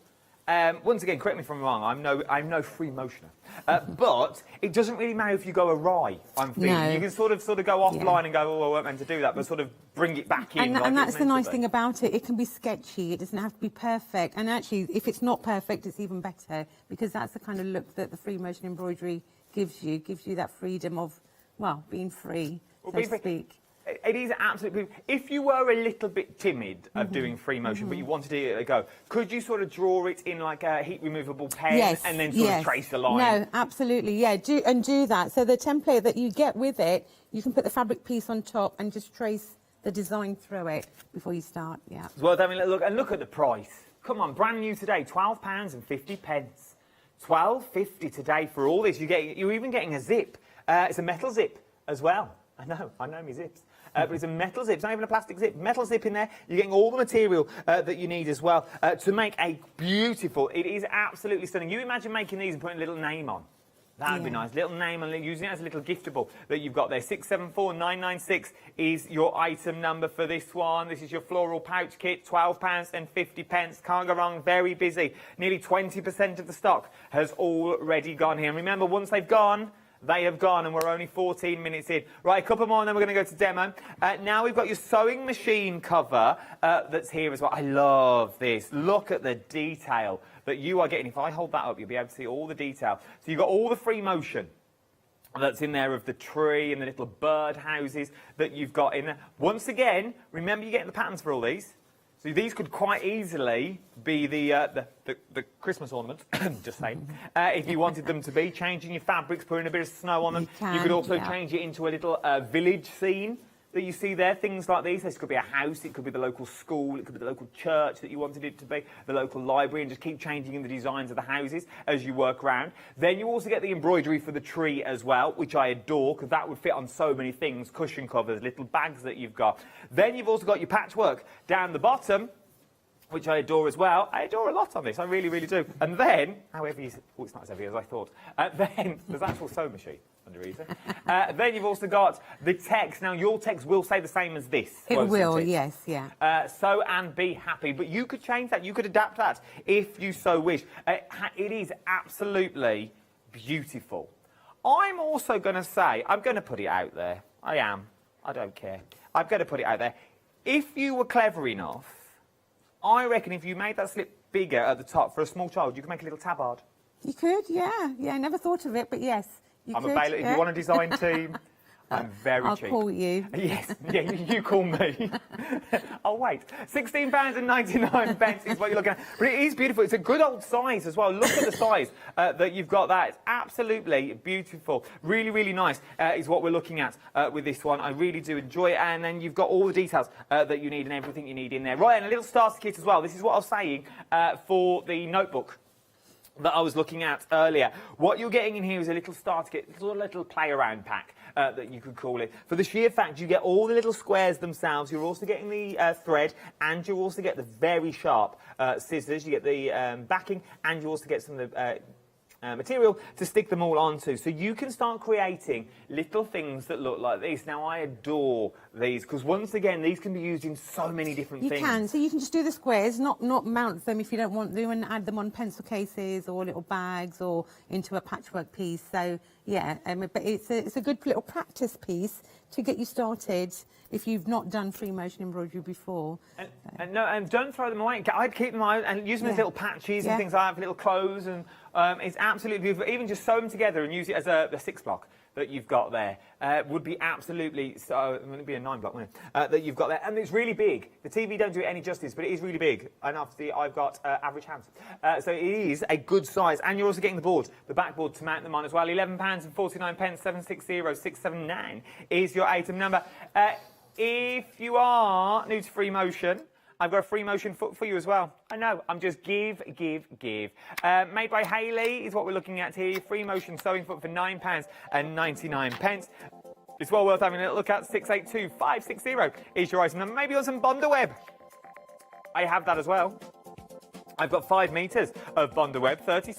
once again, correct me if I'm wrong, I'm no free motioner. But it doesn't really matter if you go awry, I'm feeling. No. You can sort of go offline and go, oh, I weren't meant to do that, but sort of bring it back in. And that's the nice thing about it. It can be sketchy. It doesn't have to be perfect. And actually, if it's not perfect, it's even better, because that's the kind of look that the free motion embroidery gives you. Gives you that freedom of, well, being free, so to speak. It is absolutely... If you were a little bit timid of doing free motion, but you wanted to go, could you sort of draw it in like a heat removable pen and then sort of trace the line? No, absolutely, yeah, do that. So the template that you get with it, you can put the fabric piece on top and just trace the design through it before you start, yeah. It's worth having a look. And look at the price. Come on, brand new today, £12.50. £12.50 today for all this. You're even getting a zip. It's a metal zip as well. I know my zips. But it's a metal zip, it's not even a plastic zip. Metal zip in there. You're getting all the material that you need as well to make a beautiful... It is absolutely stunning. You imagine making these and putting a little name on. That would be nice. Little name and using it as a little giftable that you've got there. 674996 is your item number for this one. This is your floral pouch kit, £12.50. Can't go wrong, very busy. Nearly 20% of the stock has already gone here. And remember, once they've gone, They have gone, and we're only 14 minutes in. Right, a couple more, and then we're going to go to demo. Now we've got your sewing machine cover that's here as well. I love this. Look at the detail that you are getting. If I hold that up, you'll be able to see all the detail. So you've got all the free motion that's in there of the tree and the little bird houses that you've got in there. Once again, remember you're getting the patterns for all these. So these could quite easily be the Christmas ornament, just saying. If you wanted them to be, changing your fabrics, putting a bit of snow on them. You could also change it into a little village scene that you see there, things like these. This could be a house, it could be the local school, it could be the local church that you wanted it to be, the local library, and just keep changing in the designs of the houses as you work around. Then you also get the embroidery for the tree as well, which I adore, because that would fit on so many things, cushion covers, little bags that you've got. Then you've also got your patchwork down the bottom, which I adore as well. I adore a lot on this, I really, really do. And then, how heavy is it? Oh, it's not as heavy as I thought. Then, there's an actual sewing machine under either. Then you've also got the text. Now, your text will say the same as this. It will, yes, yeah. Sew and be happy. But you could change that. You could adapt that if you so wish. It is absolutely beautiful. I'm also going to say, I'm going to put it out there. I am. I don't care. I'm going to put it out there. If you were clever enough, I reckon if you made that slip bigger at the top for a small child, you could make a little tabard. You could, yeah. Yeah, I never thought of it, but yes. I'm available. If you want a design team, I'm very cheap. I'll call you. Yes, yeah, you call me. I'll wait. £16.99 is what you're looking at. But it is beautiful. It's a good old size as well. Look at the size that you've got there. It's absolutely beautiful. Really, really nice is what we're looking at with this one. I really do enjoy it. And then you've got all the details that you need and everything you need in there. Right, and a little starter kit as well. This is what I was saying for the notebook that I was looking at earlier. What you're getting in here is a little starter kit, a little play-around pack that you could call it. For the sheer fact you get all the little squares themselves, you're also getting the thread, and you also get the very sharp scissors, you get the backing, and you also get some of the material to stick them all onto. So you can start creating little things that look like this. Now, I adore these, because once again, these can be used in so many different things. You can. So you can just do the squares, not mount them if you don't want to, and add them on pencil cases or little bags or into a patchwork piece. So, yeah, but it's a good little practice piece to get you started if you've not done free motion embroidery before. And don't throw them away. I'd keep them out and use them as little patches and things like that for little clothes, and it's absolutely beautiful. Even just sew them together and use it as a 6-block that you've got there would be absolutely, so it would be a 9-block, wouldn't it? That you've got there. And it's really big. The TV don't do it any justice, but it is really big. And obviously I've got average hands. So it is a good size. And you're also getting the board, the backboard to mount them on as well. £11.49, 760679 is your item number. If you are new to free motion, I've got a free motion foot for you as well. I know, I'm just give. Made by Hayley is what we're looking at here. Free motion sewing foot for £9.99. It's well worth having a look at. 682560 is your item number. Maybe on some Bonderweb. I have that as well. I've got 5 metres of Bonderweb, 30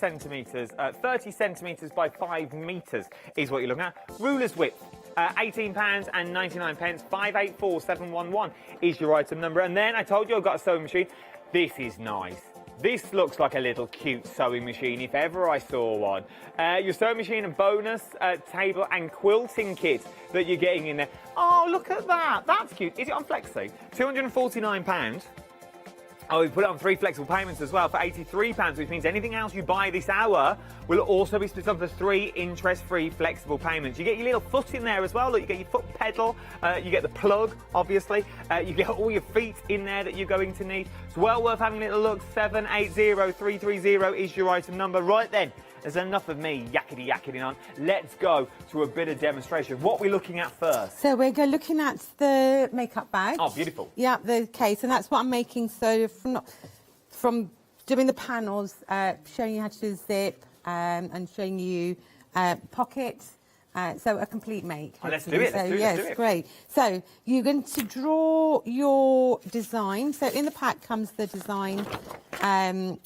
centimetres by 5 metres is what you're looking at. Ruler's width. £18.99, 584711 is your item number. And then I told you I've got a sewing machine. This is nice. This looks like a little cute sewing machine if ever I saw one. Your sewing machine and bonus table and quilting kit that you're getting in there. Oh, look at that. That's cute. Is it on Flexi? £249. Oh, we put it on 3 flexible payments as well for £83, which means anything else you buy this hour will also be split up for 3 interest-free flexible payments. You get your little foot in there as well. Look, you get your foot pedal, you get the plug, obviously. You get all your feet in there that you're going to need. It's well worth having a little look. 780330 is your item number. Right then, there's enough of me yakety on. Let's go to a bit of demonstration. What are we looking at first? So we're looking at the makeup bag. Oh, beautiful. Yeah, the case, and that's what I'm making. So from doing the panels, showing you how to do the zip, and showing you pockets. So a complete make. Oh, let's do it. Yes, great. So you're going to draw your design. So in the pack comes the design,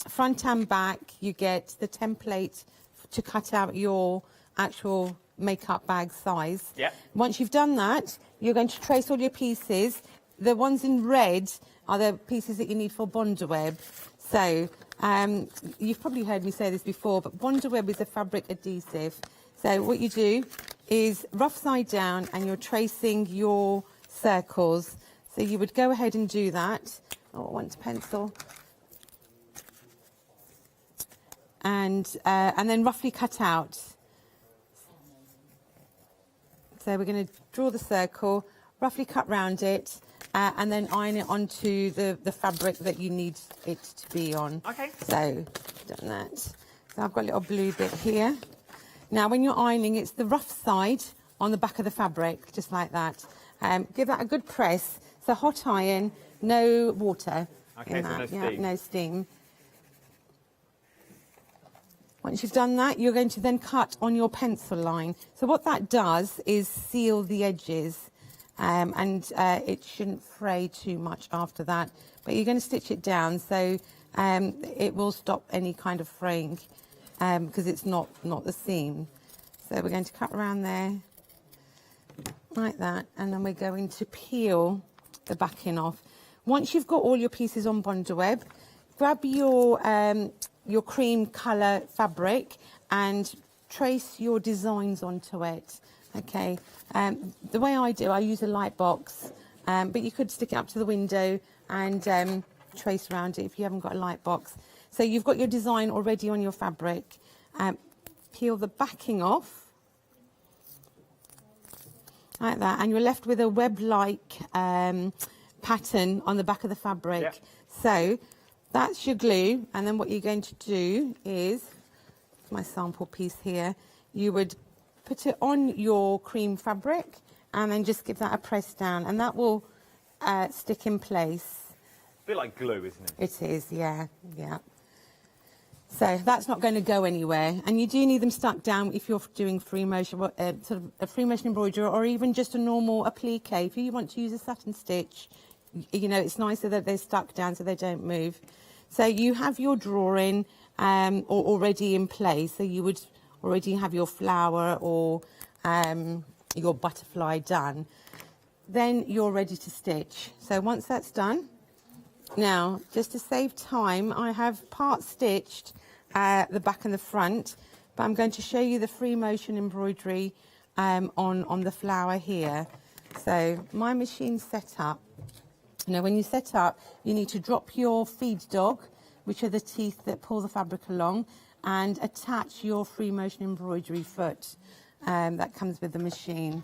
front and back. You get the template to cut out your actual makeup bag size. Yeah. Once you've done that, you're going to trace all your pieces. The ones in red are the pieces that you need for Bonderweb. So you've probably heard me say this before, but Bonderweb is a fabric adhesive. So what you do is rough side down and you're tracing your circles. So you would go ahead and do that. Oh, I want a pencil. And then roughly cut out. So we're going to draw the circle, roughly cut round it, and then iron it onto the fabric that you need it to be on. Okay. So, done that. So I've got a little blue bit here. Now, when you're ironing, it's the rough side on the back of the fabric, just like that. Give that a good press. So hot iron, no water. Okay, in so that. no Yeah, steam. no steam. Once you've done that, you're going to then cut on your pencil line. So what that does is seal the edges, and it shouldn't fray too much after that. But you're going to stitch it down, so it will stop any kind of fraying, because it's not the seam. So we're going to cut around there, like that, and then we're going to peel the backing off. Once you've got all your pieces on Bondaweb, grab your cream colour fabric and trace your designs onto it. Okay, the way I do, I use a light box, but you could stick it up to the window and trace around it if you haven't got a light box. So you've got your design already on your fabric. Peel the backing off, like that, and you're left with a web-like pattern on the back of the fabric. Yep. So that's your glue, and then what you're going to do is, my sample piece here, you would put it on your cream fabric and then just give that a press down, and that will stick in place. A bit like glue, isn't it? It is, yeah, yeah. So that's not going to go anywhere, and you do need them stuck down if you're doing free motion, sort of a free motion embroidery, or even just a normal applique. If you want to use a satin stitch, you know, it's nicer that they're stuck down so they don't move. So you have your drawing already in place. So you would already have your flower or your butterfly done. Then you're ready to stitch. So once that's done, now just to save time, I have part stitched the back and the front, but I'm going to show you the free motion embroidery on the flower here. So my machine's set up. Now, when you set up, you need to drop your feed dog, which are the teeth that pull the fabric along, and attach your free motion embroidery foot that comes with the machine.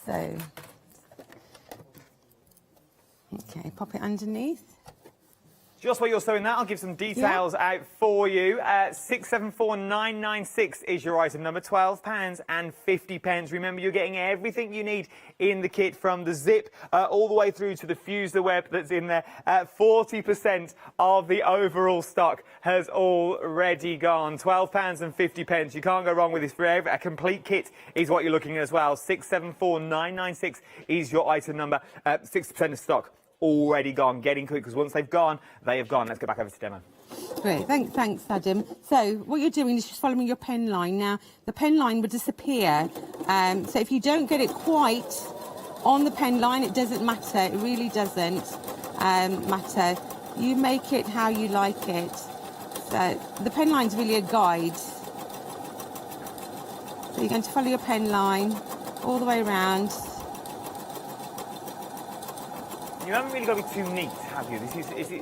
So, okay, pop it underneath. Just while you're sewing that, I'll give some details out for you. 674996 is your item number, £12.50. Remember, you're getting everything you need in the kit, from the zip all the way through to the fuse the web that's in there. 40% of the overall stock has already gone. £12.50. You can't go wrong with this. For a complete kit is what you're looking at as well. 674996 is your item number. 60% of stock already gone. Getting quick, because once they've gone, they have gone. Let's go back over to demo. Great, thanks Adam. So what you're doing is just following your pen line. Now the pen line would disappear, so if you don't get it quite on the pen line, it doesn't matter. It really doesn't matter. You make it how you like it. So the pen line's really a guide. So you're going to follow your pen line all the way around. You haven't really got to be too neat, have you?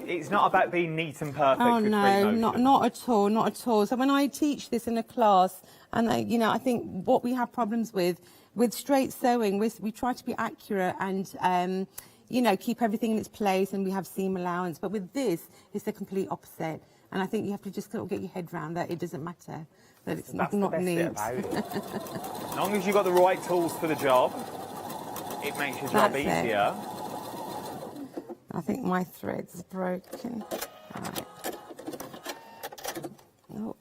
It's not about being neat and perfect. Oh with free no, motion. not at all, not at all. So when I teach this in a class, and you know, I think what we have problems with straight sewing, we try to be accurate and you know, keep everything in its place, and we have seam allowance. But with this, it's the complete opposite. And I think you have to just sort of get your head around that it doesn't matter, that it's not neat. As long as you've got the right tools for the job, it makes your job easier. I think my thread's broken. Right. Oh,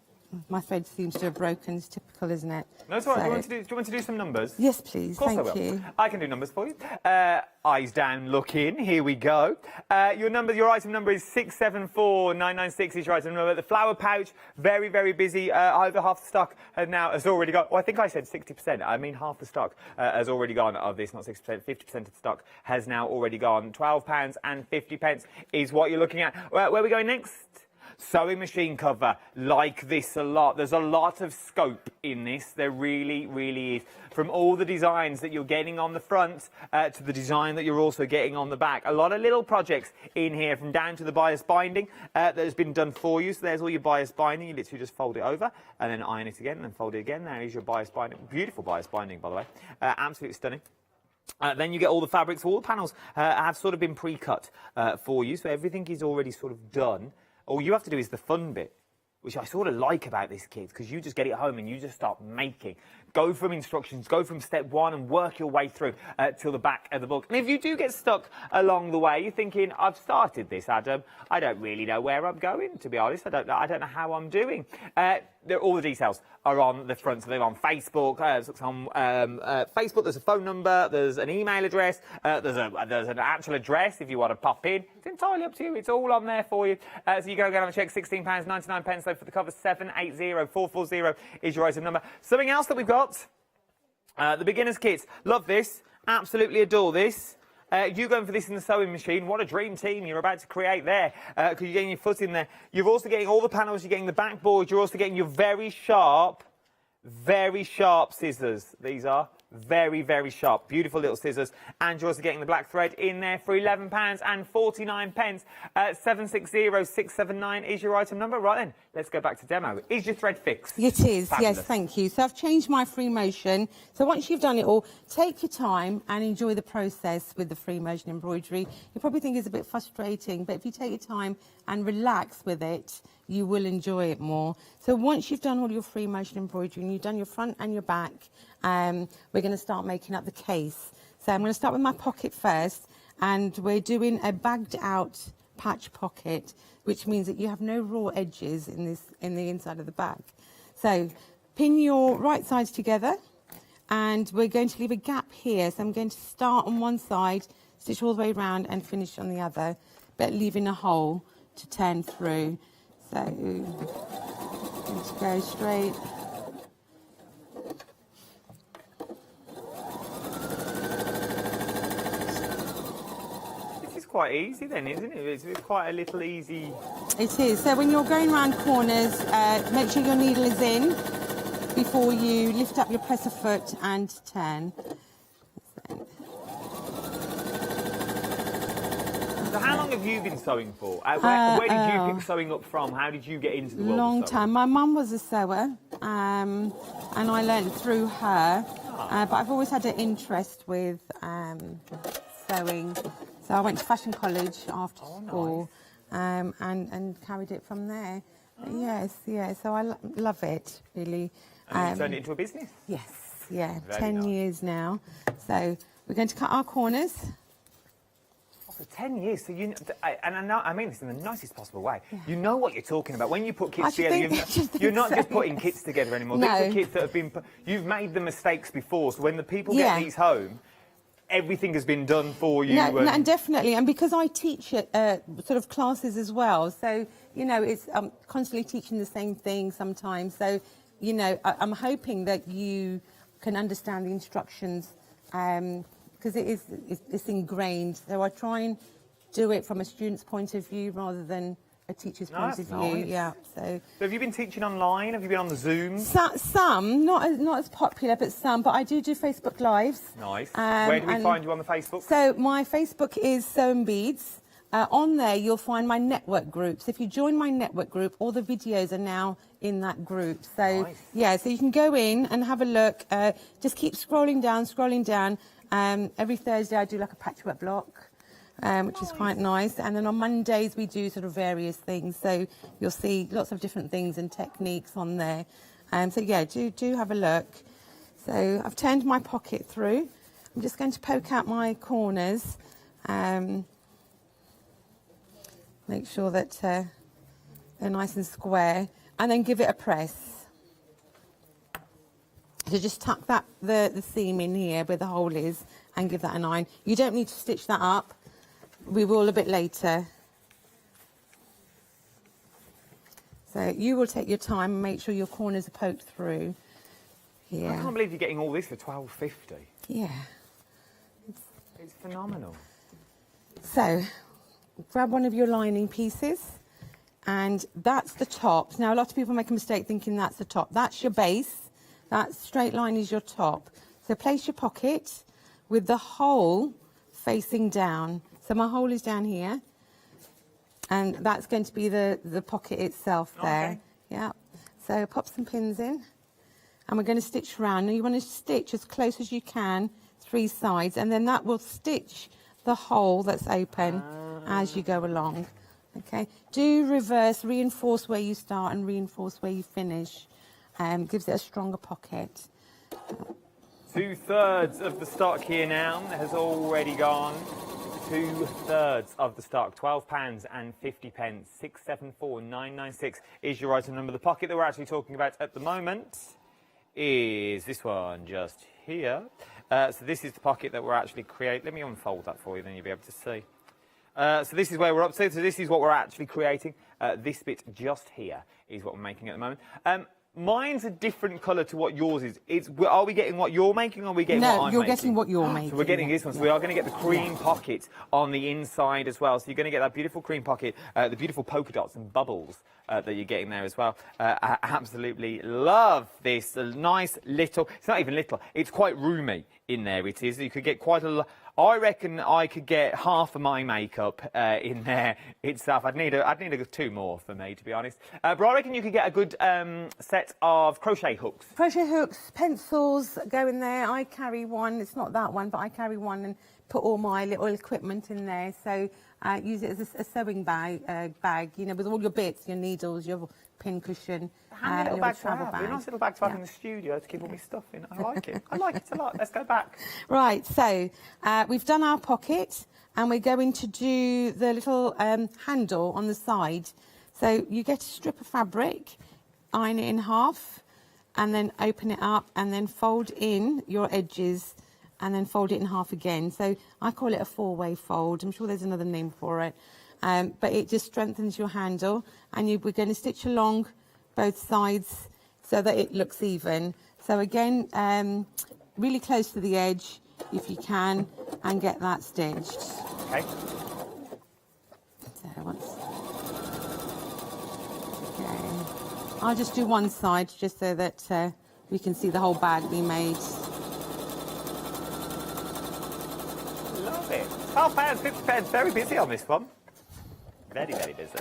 my thread seems to have broken. It's typical, isn't it? No, it's all right. Do you want to do some numbers? Yes, please. Of course Thank I will. you. I can do numbers for you. Eyes down, look in. Here we go. Your item number is 674996 is your item number. The flower pouch, very, very busy. Over half the stock has already gone. Oh, I think I said 60%. I mean, half the stock has already gone of this, not 60%. 50% of the stock has now already gone. £12.50 is what you're looking at. Where are we going next? Sewing machine cover, like this a lot. There's a lot of scope in this. There really, really is. From all the designs that you're getting on the front to the design that you're also getting on the back. A lot of little projects in here, from down to the bias binding that has been done for you. So there's all your bias binding. You literally just fold it over and then iron it again and then fold it again. There is your bias binding. Beautiful bias binding, by the way. Absolutely stunning. Then you get all the fabrics. All the panels have sort of been pre-cut for you, so everything is already sort of done. All you have to do is the fun bit, which I sort of like about this kit, because you just get it home and you just start making. Go from instructions, go from step one and work your way through till the back of the book. And if you do get stuck along the way, you're thinking, I've started this, Adam. I don't really know where I'm going, to be honest. I don't know how I'm doing. All the details are on the front, so they're on Facebook. Facebook, there's a phone number, there's an email address, there's an actual address if you want to pop in. It's entirely up to you. It's all on there for you. So you go and have a check. £16.99 though for the cover. 780440 is your item number. Something else that we've got, the beginner's kits. Love this. Absolutely adore this. You going for this in the sewing machine. What a dream team you're about to create there, because you're getting your foot in there. You're also getting all the panels, you're getting the backboard, you're also getting your very sharp scissors. These are very, very sharp, beautiful little scissors. And you're also getting the black thread in there for £11.49. 760679 is your item number. Right then, let's go back to demo. Is your thread fixed? It is, Fabulous. yes, thank you. So I've changed my free motion. So once you've done it all, take your time and enjoy the process with the free motion embroidery. You probably think it's a bit frustrating, but if you take your time and relax with it, you will enjoy it more. So once you've done all your free motion embroidery and you've done your front and your back, we're going to start making up the case. So I'm going to start with my pocket first, and we're doing a bagged out patch pocket, which means that you have no raw edges in the inside of the bag. So pin your right sides together, and we're going to leave a gap here. So I'm going to start on one side, stitch all the way around and finish on the other, but leaving a hole to turn through. So let's go straight. This is quite easy then, isn't it? It's quite a little easy. It is. So when you're going around corners, make sure your needle is in before you lift up your presser foot and turn. So how long have you been sewing for? Where did you pick sewing up from? How did you get into the world Long of sewing? time. My mum was a sewer, and I learned through her. But I've always had an interest with sewing. So I went to fashion college after school, nice. and carried it from there. Yes, yeah. So I love it, really. And you turned it into a business? Yes, yeah. Very 10 nice. years now. So we're going to cut our corners. For 10 years, so you and I mean this in the nicest possible way. Yeah. You know what you're talking about when you put kits together. You're not just putting kits together anymore. No. These are kits that have been. You've made the mistakes before, so when the people get these home, everything has been done for you. No, and definitely, and because I teach sort of classes as well, so you know, it's constantly teaching the same thing sometimes. So you know, I'm hoping that you can understand the instructions. Because it's ingrained. So I try and do it from a student's point of view rather than a teacher's point of view. Nice. Yeah. So have you been teaching online? Have you been on the Zoom? Some, not as popular, but some. But I do Facebook Lives. Nice. Where do we find you on the Facebook? So my Facebook is Sew and Beads. On there, you'll find my network groups. If you join my network group, all the videos are now in that group. So nice. Yeah, so you can go in and have a look. Just keep scrolling down. Every Thursday I do like a patchwork block, which is quite nice. And then on Mondays we do sort of various things. So you'll see lots of different things and techniques on there. So yeah, do have a look. So I've turned my pocket through. I'm just going to poke out my corners. Make sure that they're nice and square. And then give it a press. So just tuck the seam in here where the hole is and give that an iron. You don't need to stitch that up. We will a bit later. So you will take your time and make sure your corners are poked through here. I can't believe you're getting all this for £12.50. Yeah. It's phenomenal. So grab one of your lining pieces and that's the top. Now, a lot of people make a mistake thinking that's the top. That's your base. That straight line is your top. So place your pocket with the hole facing down. So my hole is down here, and that's going to be the pocket itself there. Okay. Yeah. So pop some pins in, and we're going to stitch around. Now you want to stitch as close as you can, 3 sides, and then that will stitch the hole that's open as you go along. Okay. Do reverse, reinforce where you start and reinforce where you finish. Gives it a stronger pocket. 2/3 of the stock here now has already gone. 2/3 of the stock, £12.50. 674,996 is your item number. The pocket that we're actually talking about at the moment is this one just here. So this is the pocket that we're actually creating. Let me unfold that for you, then you'll be able to see. So this is where we're up to. So this is what we're actually creating. This bit just here is what we're making at the moment. Mine's a different colour to what yours is. Are we getting what you're making, or are we getting what I'm making? No, you're getting what you're making. So we're getting this one. So we are going to get the cream pocket on the inside as well. So you're going to get that beautiful cream pocket, the beautiful polka dots and bubbles that you're getting there as well. I absolutely love this. A nice little, it's not even little, it's quite roomy in there. It is. You could get quite a lot. I reckon I could get half of my makeup in there itself. I'd need 2 more for me, to be honest. But I reckon you could get a good set of crochet hooks. Crochet hooks, pencils go in there. I carry one. It's not that one, but I carry one and put all my little equipment in there. So use it as a sewing bag, you know, with all your bits, your needles, your pin cushion. Handy little bag to have. A nice little bag to have in the studio to keep all my stuff in. I like it. I like it a lot. Let's go back. Right, so we've done our pocket, and we're going to do the little handle on the side. So you get a strip of fabric, iron it in half, and then open it up, and then fold in your edges, and then fold it in half again. So I call it a 4-way fold. I'm sure there's another name for it. But it just strengthens your handle, and we're going to stitch along both sides so that it looks even. So again, really close to the edge if you can, and get that stitched. Okay. So okay. I'll just do one side just so that we can see the whole bag we made. Love it. £12, £50. Very busy on this one. Very, very busy.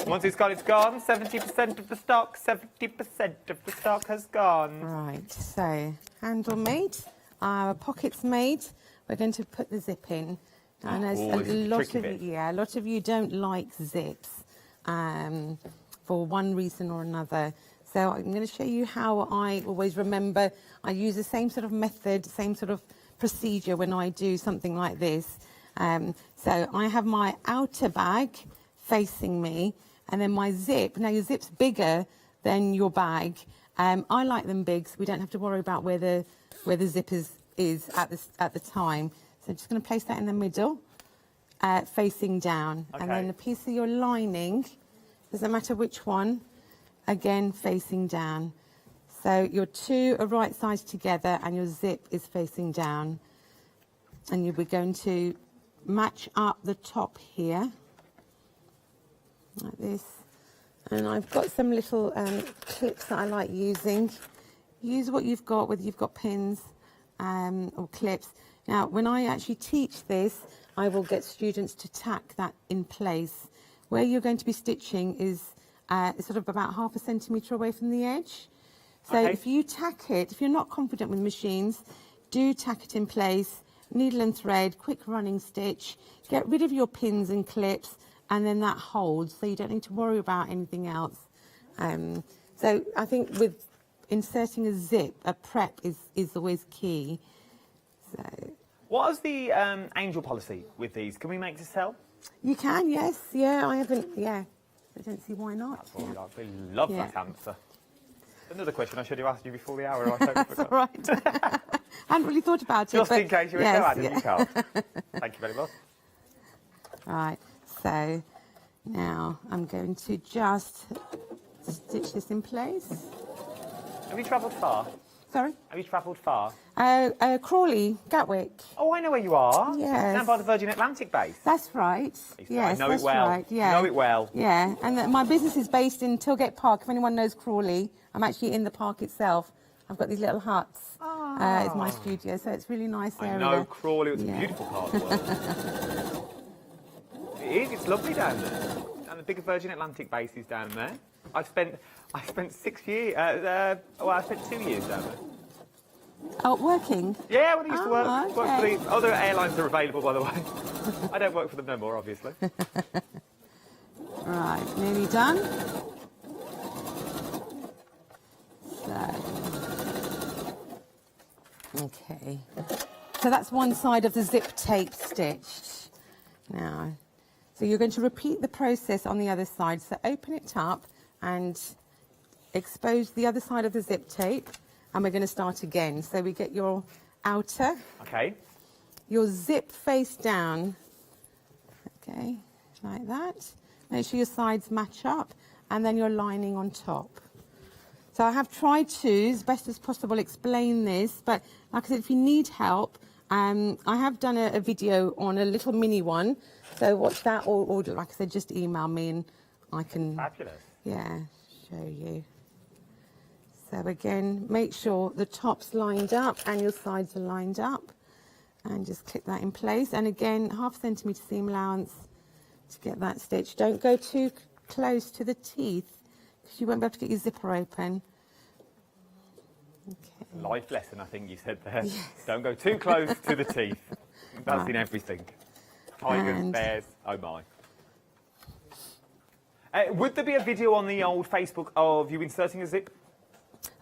Once it's gone. 70% of the stock. 70% of the stock has gone. Right, so handle made, our pockets made. We're going to put the zip in. And a lot of you don't like zips for one reason or another. So I'm going to show you how I always remember. I use the same sort of method, same sort of procedure when I do something like this. So I have my outer bag facing me, and then my zip. Now your zip's bigger than your bag. I like them big, so we don't have to worry about where the zip is at the time. So I'm just going to place that in the middle, facing down, and then a piece of your lining. Doesn't matter which one. Again, facing down. So your 2 are right sides together, and your zip is facing down. And we're going to match up the top here, like this. And I've got some little clips that I like using. Use what you've got, whether you've got pins or clips. Now, when I actually teach this, I will get students to tack that in place. Where you're going to be stitching is sort of about ½ centimetre away from the edge. So if you tack it, if you're not confident with machines, do tack it in place, needle and thread, quick running stitch, get rid of your pins and clips, and then that holds, so you don't need to worry about anything else. So I think with inserting a zip, a prep is always key. So what is the angel policy with these? Can we make to sell? You can, yes. Yeah, I haven't, I don't see why not. That's what we like. We love that answer. Another question I should have asked you before the hour. That's all right. I hadn't really thought about it. Just in case you were Adam, you can't. Thank you very much. Right, so now I'm going to just stitch this in place. Have you travelled far? Sorry? Have you travelled far? Crawley, Gatwick. Oh, I know where you are. Yes. Down by the Virgin Atlantic base. That's right. Yes, I know that's it well. right. Yeah. Know it well. Yeah, and my business is based in Tilgate Park. If anyone knows Crawley, I'm actually in the park itself. I've got these little huts. It's my studio, so it's really nice area. I know Crawley. It's a beautiful part of the world. It is. It's lovely down there. And the bigger Virgin Atlantic base is down there. I spent 6 years. Well, I spent 2 years down there. Oh, working? Yeah, when I used to work. Okay. Work for the other airlines are available, by the way. I don't work for them no more, obviously. Right, nearly done. Okay. So that's one side of the zip tape stitched. Now, so you're going to repeat the process on the other side. So open it up and expose the other side of the zip tape, and we're going to start again. So we get your outer. Okay. Your zip face down. Okay, like that. Make sure your sides match up, and then your lining on top. So I have tried to, as best as possible, explain this, but like I said, if you need help, I have done a video on a little mini one. So watch that, or like I said, just email me and I can, Fabulous. Yeah, show you. So again, make sure the top's lined up and your sides are lined up, and just clip that in place. And again, 1/2 centimetre seam allowance to get that stitch. Don't go too close to the teeth, because you won't be able to get your zipper open. Okay. Life lesson, I think you said there. Yes. Don't go too close to the teeth. That's in everything. Tigers, And- bears, oh my. Would there be a video on the old Facebook of you inserting a zip?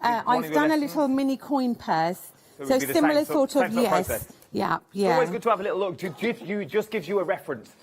I've done a little mini coin purse. So it So would be the similar same sort same of, sort of yes. process? Yeah, It's yeah. always good to have a little look. Just gives you a reference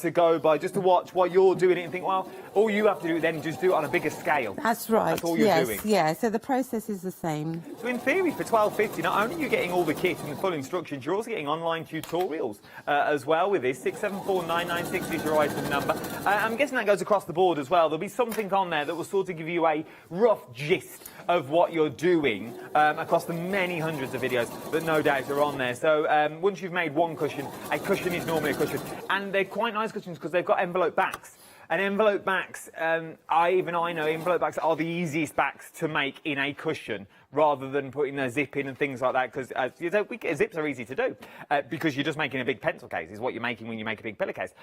to go by, just to watch while you're doing it and think, well, all you have to do then is just do it on a bigger scale. That's right. That's all you're yes, doing. yeah. So the process is the same. So in theory, for $12.50, not only are you getting all the kit and the full instructions, you're also getting online tutorials as well with this. 674996 is your item number. I'm guessing that goes across the board as well. There'll be something on there that will sort of give you a rough gist of what you're doing across the many hundreds of videos that no doubt are on there. So once you've made one cushion, a cushion is normally a cushion. And they're quite nice cushions because they've got envelope backs. And envelope backs, I know envelope backs are the easiest backs to make in a cushion, rather than putting a zip in and things like that, because zips are easy to do, because you're just making a big pencil case, is what you're making when you make a big pillowcase.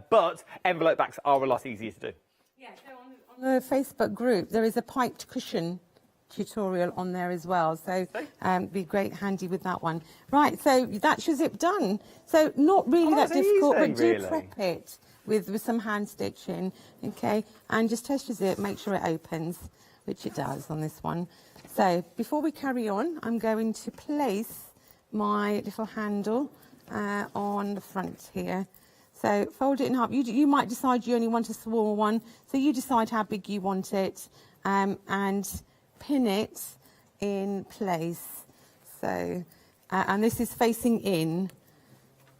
But envelope backs are a lot easier to do. Yeah, so on the Facebook group, there is a piped cushion tutorial on there as well, so be great handy with that one. Right, so that's your zip done. So not really that difficult, but do prep it with some hand stitching, okay, and just test your zip, make sure it opens, which it does on this one. So before we carry on, I'm going to place my little handle on the front here. So fold it in half. You might decide you only want a small one, so you decide how big you want it, and pin it in place. So, and this is facing in,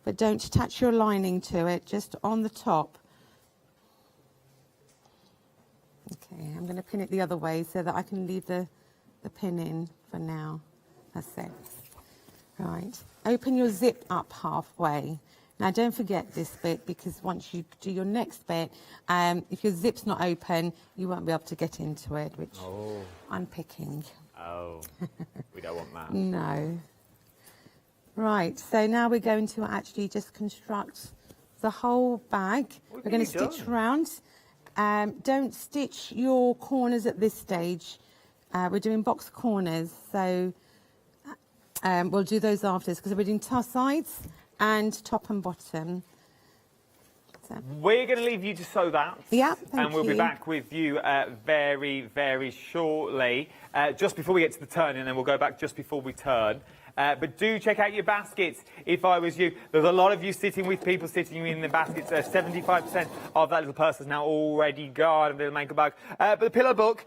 but don't attach your lining to it, just on the top. Okay, I'm going to pin it the other way so that I can leave the pin in for now. That's it. Right, open your zip up halfway. Now don't forget this bit, because once you do your next bit, if your zip's not open, you won't be able to get into it, which I'm picking. Oh, we don't want that. No. Right, so now we're going to actually just construct the whole bag. We're going to stitch round. Don't stitch your corners at this stage. We're doing box corners, so we'll do those after, because we're doing sides and top and bottom. So. We're going to leave you to sew that. Yeah, and we'll be back with you very, very shortly. Just before we get to the turn, and then we'll go back just before we turn. But do check out your baskets if I was you. There's a lot of you sitting with people sitting in the baskets. 75% of that little purse is now already gone, a little makeup bag. But the pillow book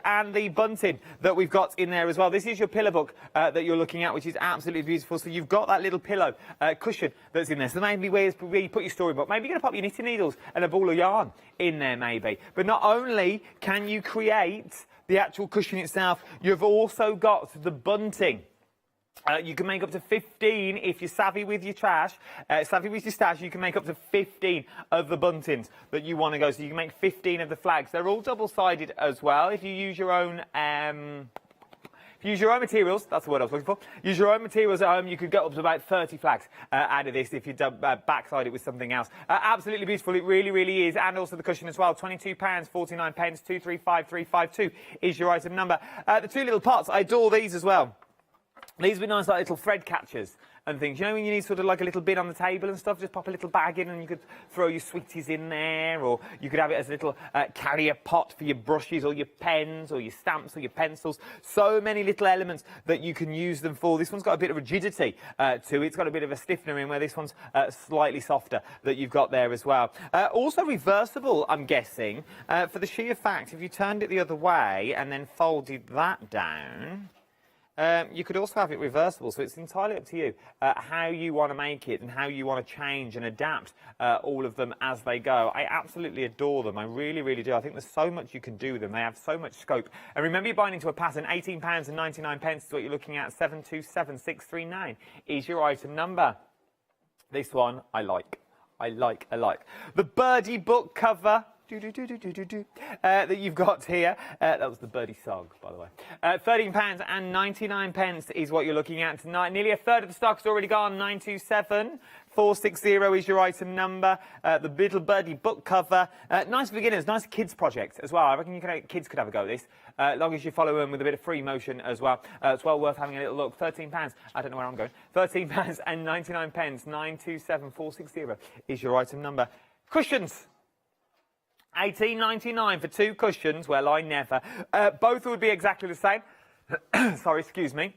and the bunting that we've got in there as well. This is your pillow book that you're looking at, which is absolutely beautiful. So you've got that little pillow cushion that's in there. So maybe where you put your storybook. Maybe you're going to pop your knitting needles and a ball of yarn in there maybe. But not only can you create the actual cushion itself. You've also got the bunting. You can make up to 15 if you're savvy with your trash, savvy with your stash. You can make up to 15 of the buntings that you want to go. So you can make 15 of the flags. They're all double-sided as well. If you use your own, materials, that's the word I was looking for. Use your own materials at home. You could get up to about 30 flags out of this if you backside it with something else. Absolutely beautiful. It really, really is. And also the cushion as well. £22.49. 235352 is your item number. The two little pots. I adore these as well. These would be nice, like little thread catchers and things. You know, when you need sort of like a little bin on the table and stuff, just pop a little bag in and you could throw your sweeties in there, or you could have it as a little carrier pot for your brushes or your pens or your stamps or your pencils. So many little elements that you can use them for. This one's got a bit of rigidity to it. It's got a bit of a stiffener in, where this one's slightly softer that you've got there as well. Also reversible, I'm guessing, for the sheer fact, if you turned it the other way and then folded that down, you could also have it reversible, so it's entirely up to you how you want to make it and how you want to change and adapt all of them as they go. I absolutely adore them. I really, really do. I think there's so much you can do with them. They have so much scope. And remember, you're buying into a pattern. £18.99 is what you're looking at. 727639 is your item number. This one I like. I like. The Birdie book cover. That you've got here. That was the Birdie song, by the way. £13.99 is what you're looking at tonight. Nearly a third of the stock's already gone. 927460 is your item number. The Little Birdie book cover. Nice for beginners, nice kids project as well. I reckon kids could have a go at this, as long as you follow them with a bit of free motion as well. It's well worth having a little look. £13. I don't know where I'm going. £13.99. 927460 is your item number. Cushions. £18.99 for two cushions. Well, I never. Both would be exactly the same. Sorry, excuse me.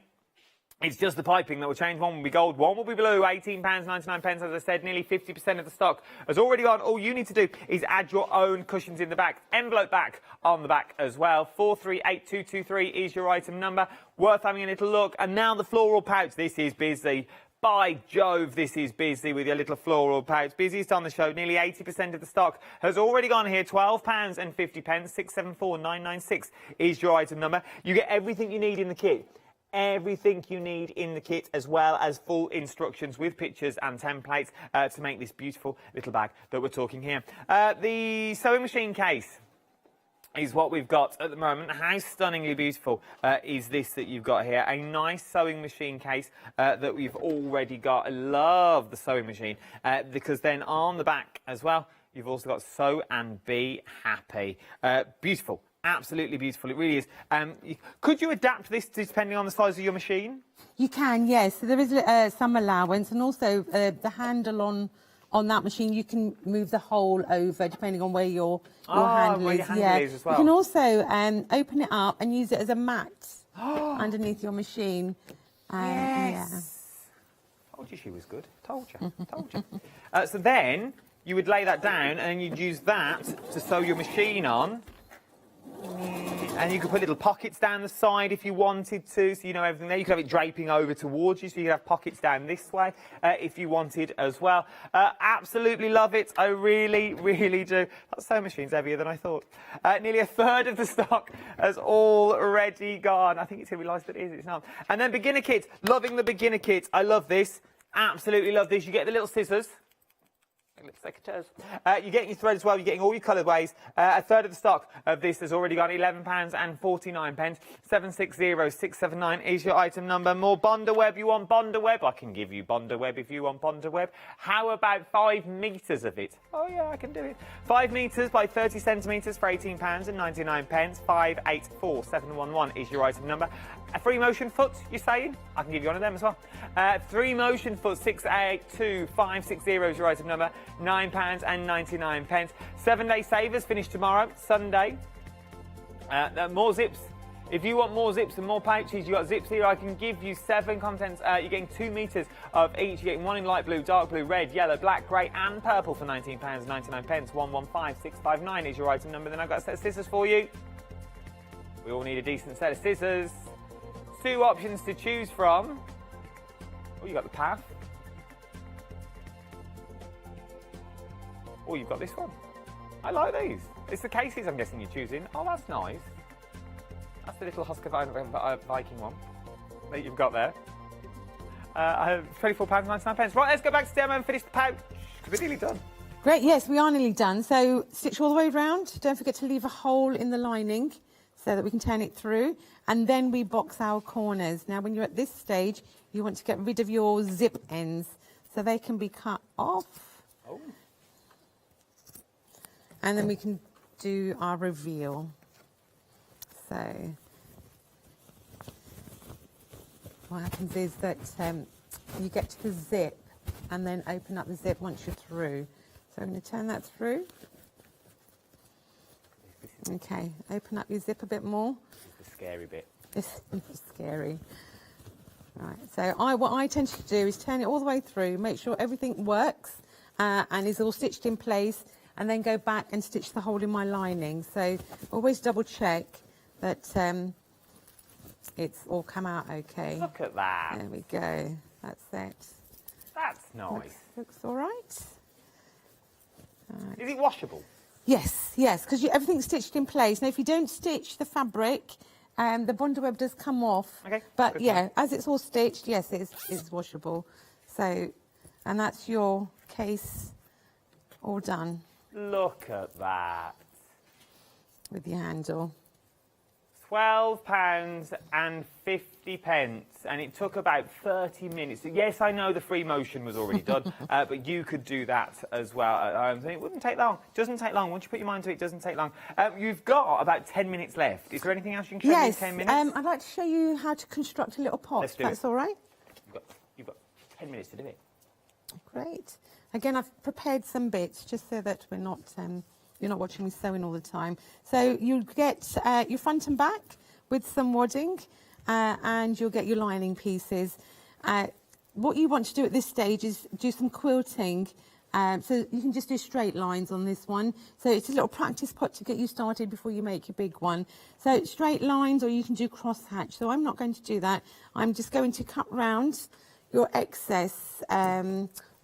It's just the piping that will change. One will be gold, one will be blue. £18.99. As I said, nearly 50% of the stock has already gone. All you need to do is add your own cushions in the back. Envelope back on the back as well. 438223 is your item number. Worth having a little look. And now the floral pouch. This is busy. By Jove, this is busy with your little floral pouch. Busiest on the show. Nearly 80% of the stock has already gone here. £12.50. 674996 is your item number. You get everything you need in the kit. Everything you need in the kit, as well as full instructions with pictures and templates to make this beautiful little bag that we're talking here. The sewing machine case is what we've got at the moment. How stunningly beautiful is this that you've got here? A nice sewing machine case that we've already got. I love the sewing machine because then on the back as well, you've also got sew and be happy. Beautiful. Absolutely beautiful. It really is. Could you adapt this depending on the size of your machine? You can, yes. So there is some allowance, and also the handle on that machine, you can move the hole over depending on where your handle is. As well. You can also open it up and use it as a mat underneath your machine. Yes. Told you she was good. Told you. So then you would lay that down and you'd use that to sew your machine on. And you could put little pockets down the side if you wanted to, so you know everything there. You could have it draping over towards you, so you could have pockets down this way if you wanted as well. Absolutely love it. I really, really do. That sewing machine's heavier than I thought. Nearly a third of the stock has already gone. I think it's here. Realised that it is. It's not. And then beginner kit. Loving the beginner kit. I love this. Absolutely love this. You get the little scissors. You're getting your thread as well, you're getting all your colourways. A third of the stock of this has already gone. £11.49. 760679 is your item number. More Bonderweb. You want Bonderweb? I can give you Bonderweb if you want Bonderweb. How about 5 metres of it? Oh yeah, I can do it. 5 metres by 30 centimetres for £18.99. 584711 is your item number. A free motion foot, you're saying? I can give you one of them as well. 3 motion foot, 682560 is your item number. £9.99. 7-day savers finish tomorrow, Sunday. More zips. If you want more zips and more pouches, you got zips here. I can give you 7 contents. You're getting 2 metres of each. You're getting one in light blue, dark blue, red, yellow, black, grey, and purple for £19.99. 115659 is your item number. Then I've got a set of scissors for you. We all need a decent set of scissors. 2 options to choose from. Oh, you got the path. Oh, you've got this one. I like these. It's the cases I'm guessing you're choosing. Oh, that's nice. That's the little Husqvarna Viking one that you've got there. £24.99. Right, let's go back to the demo and finish the pouch. We're nearly done. Great, yes, we are nearly done. So stitch all the way around. Don't forget to leave a hole in the lining so that we can turn it through. And then we box our corners. Now, when you're at this stage, you want to get rid of your zip ends so they can be cut off. Oh. And then we can do our reveal. So what happens is that you get to the zip and then open up the zip once you're through. So I'm going to turn that through. Okay, open up your zip a bit more. It's the scary bit. It's scary. Right, so what I tend to do is turn it all the way through, make sure everything works and is all stitched in place, and then go back and stitch the hole in my lining. So always double check that it's all come out okay. Look at that. There we go. That's it. That's nice. Looks all right. Is it washable? Yes, yes, because everything's stitched in place. Now, if you don't stitch the fabric, the bondweb does come off. Okay. But yeah, as it's all stitched, yes, it's washable. So, and that's your case all done. Look at that. With your handle. £12.50, and it took about 30 minutes. Yes, I know the free motion was already done, but you could do that as well at home. It wouldn't take long. It doesn't take long. Once you put your mind to it, it doesn't take long. You've got about 10 minutes left. Is there anything else you can show me in 10 minutes? I'd like to show you how to construct a little pot. Let's do That's it. all right? You've got 10 minutes to do it. Great. Again, I've prepared some bits just so that we're not... you're not watching me sewing all the time. So you get your front and back with some wadding and you'll get your lining pieces. What you want to do at this stage is do some quilting. So you can just do straight lines on this one. So it's a little practice pot to get you started before you make your big one. So straight lines, or you can do cross hatch. So I'm not going to do that. I'm just going to cut round your excess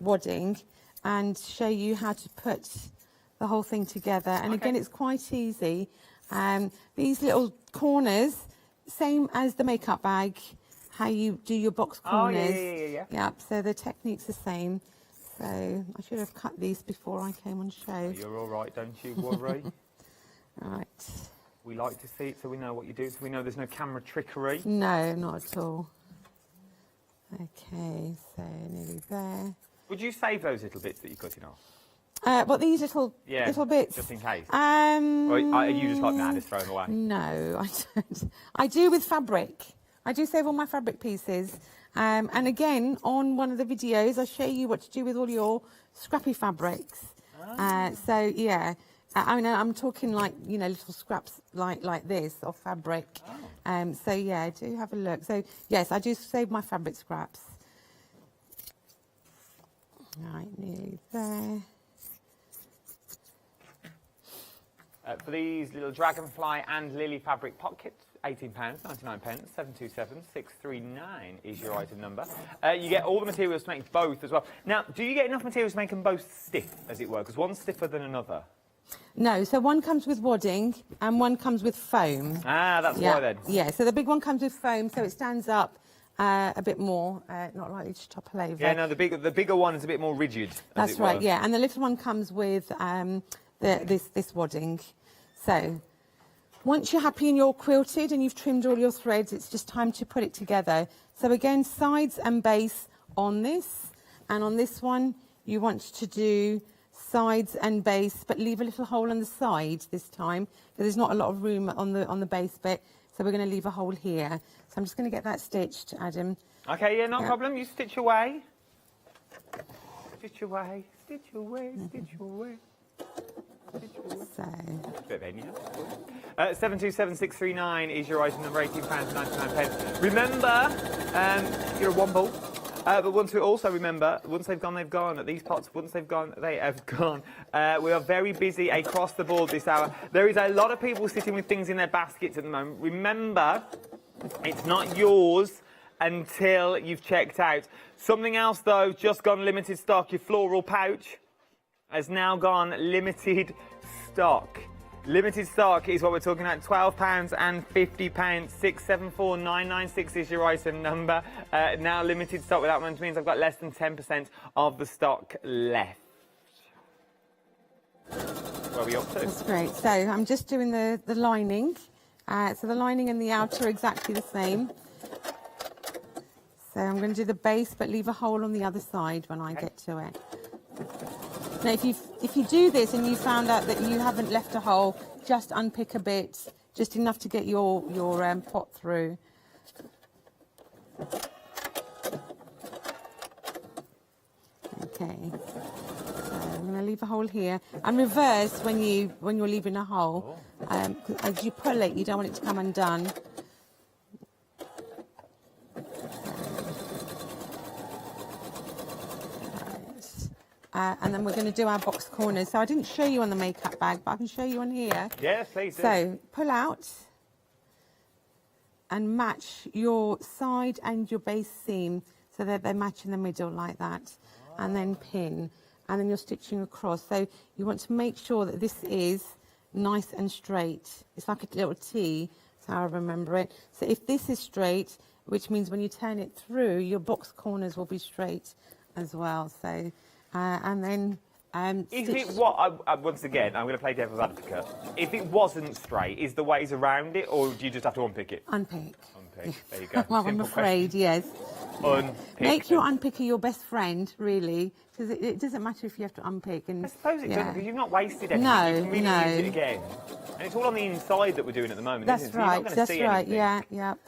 wadding and show you how to put the whole thing together. And again, it's quite easy. These little corners, same as the makeup bag, how you do your box corners. Yeah. Yep, so the technique's the same. So I should have cut these before I came on show. You're all right, don't you worry. Right. We like to see it so we know what you do, so we know there's no camera trickery. No, not at all. Okay, so nearly there. Would you save those little bits that you're cutting off? Well, these little bits. Just in case. Or are you just like, nah, just throw them away? No, I don't. I do with fabric. I do save all my fabric pieces. And again, on one of the videos, I show you what to do with all your scrappy fabrics. So, yeah. I mean, I'm talking like, little scraps like this of fabric. So, yeah, do have a look. So, yes, I do save my fabric scraps. Right, nearly there. For these little dragonfly and lily fabric pockets, £18.99, 727-639 is your item number. You get all the materials to make both as well. Now, do you get enough materials to make them both stiff, as it were? Because one's stiffer than another. No, so one comes with wadding and one comes with foam. Ah, that's why then. Yeah, so the big one comes with foam, so it stands up a bit more, not likely to topple over. Yeah, no, the bigger one is a bit more rigid. That's right, yeah, and the little one comes with this wadding. So once you're happy and you're quilted and you've trimmed all your threads, it's just time to put it together. So again, sides and base on this, and on this one you want to do sides and base, but leave a little hole on the side this time, because there's not a lot of room on the base bit, so we're going to leave a hole here. So I'm just going to get that stitched, Adam. Okay, yeah, no problem. You stitch away. Stitch away, stitch away, stitch away. So. 727-639 is your item number, £18.99. Remember, you're a womble. But once we also remember, once they've gone, they've gone. At these pots, once they've gone, they have gone. We are very busy across the board this hour. There is a lot of people sitting with things in their baskets at the moment. Remember, it's not yours until you've checked out. Something else, though, just gone limited stock. Your floral pouch has now gone limited stock. Limited stock is what we're talking about. £12 and £50. 674996 is your item number. Now limited stock with that one means I've got less than 10% of the stock left. Where are we up to? That's great. So I'm just doing the lining. So the lining and the outer are exactly the same. So I'm going to do the base, but leave a hole on the other side when I get to it. Now, if you do this and you found out that you haven't left a hole, just unpick a bit, just enough to get your pot through. Okay. I'm going to leave a hole here and reverse when you're leaving a hole. As you pull it, you don't want it to come undone. And then we're going to do our box corners. So I didn't show you on the makeup bag, but I can show you on here. Yes, please do. So pull out and match your side and your base seam so that they match in the middle like that. And then pin. And then you're stitching across. So you want to make sure that this is nice and straight. It's like a little T, that's how I remember it. So if this is straight, which means when you turn it through, your box corners will be straight as well. So, and then... Is it what, once again, I'm going to play devil's advocate. If it wasn't straight, is there ways around it, or do you just have to unpick it? Unpick. Unpick, there you go. Well, I'm afraid, yes. Unpick. Make your unpicker your best friend, really, because it doesn't matter if you have to unpick. And I suppose it doesn't, because you've not wasted anything. No, you can really no. use it again. And it's all on the inside that we're doing at the moment, That's isn't it? right, So you're not going to see anything. yeah, yep.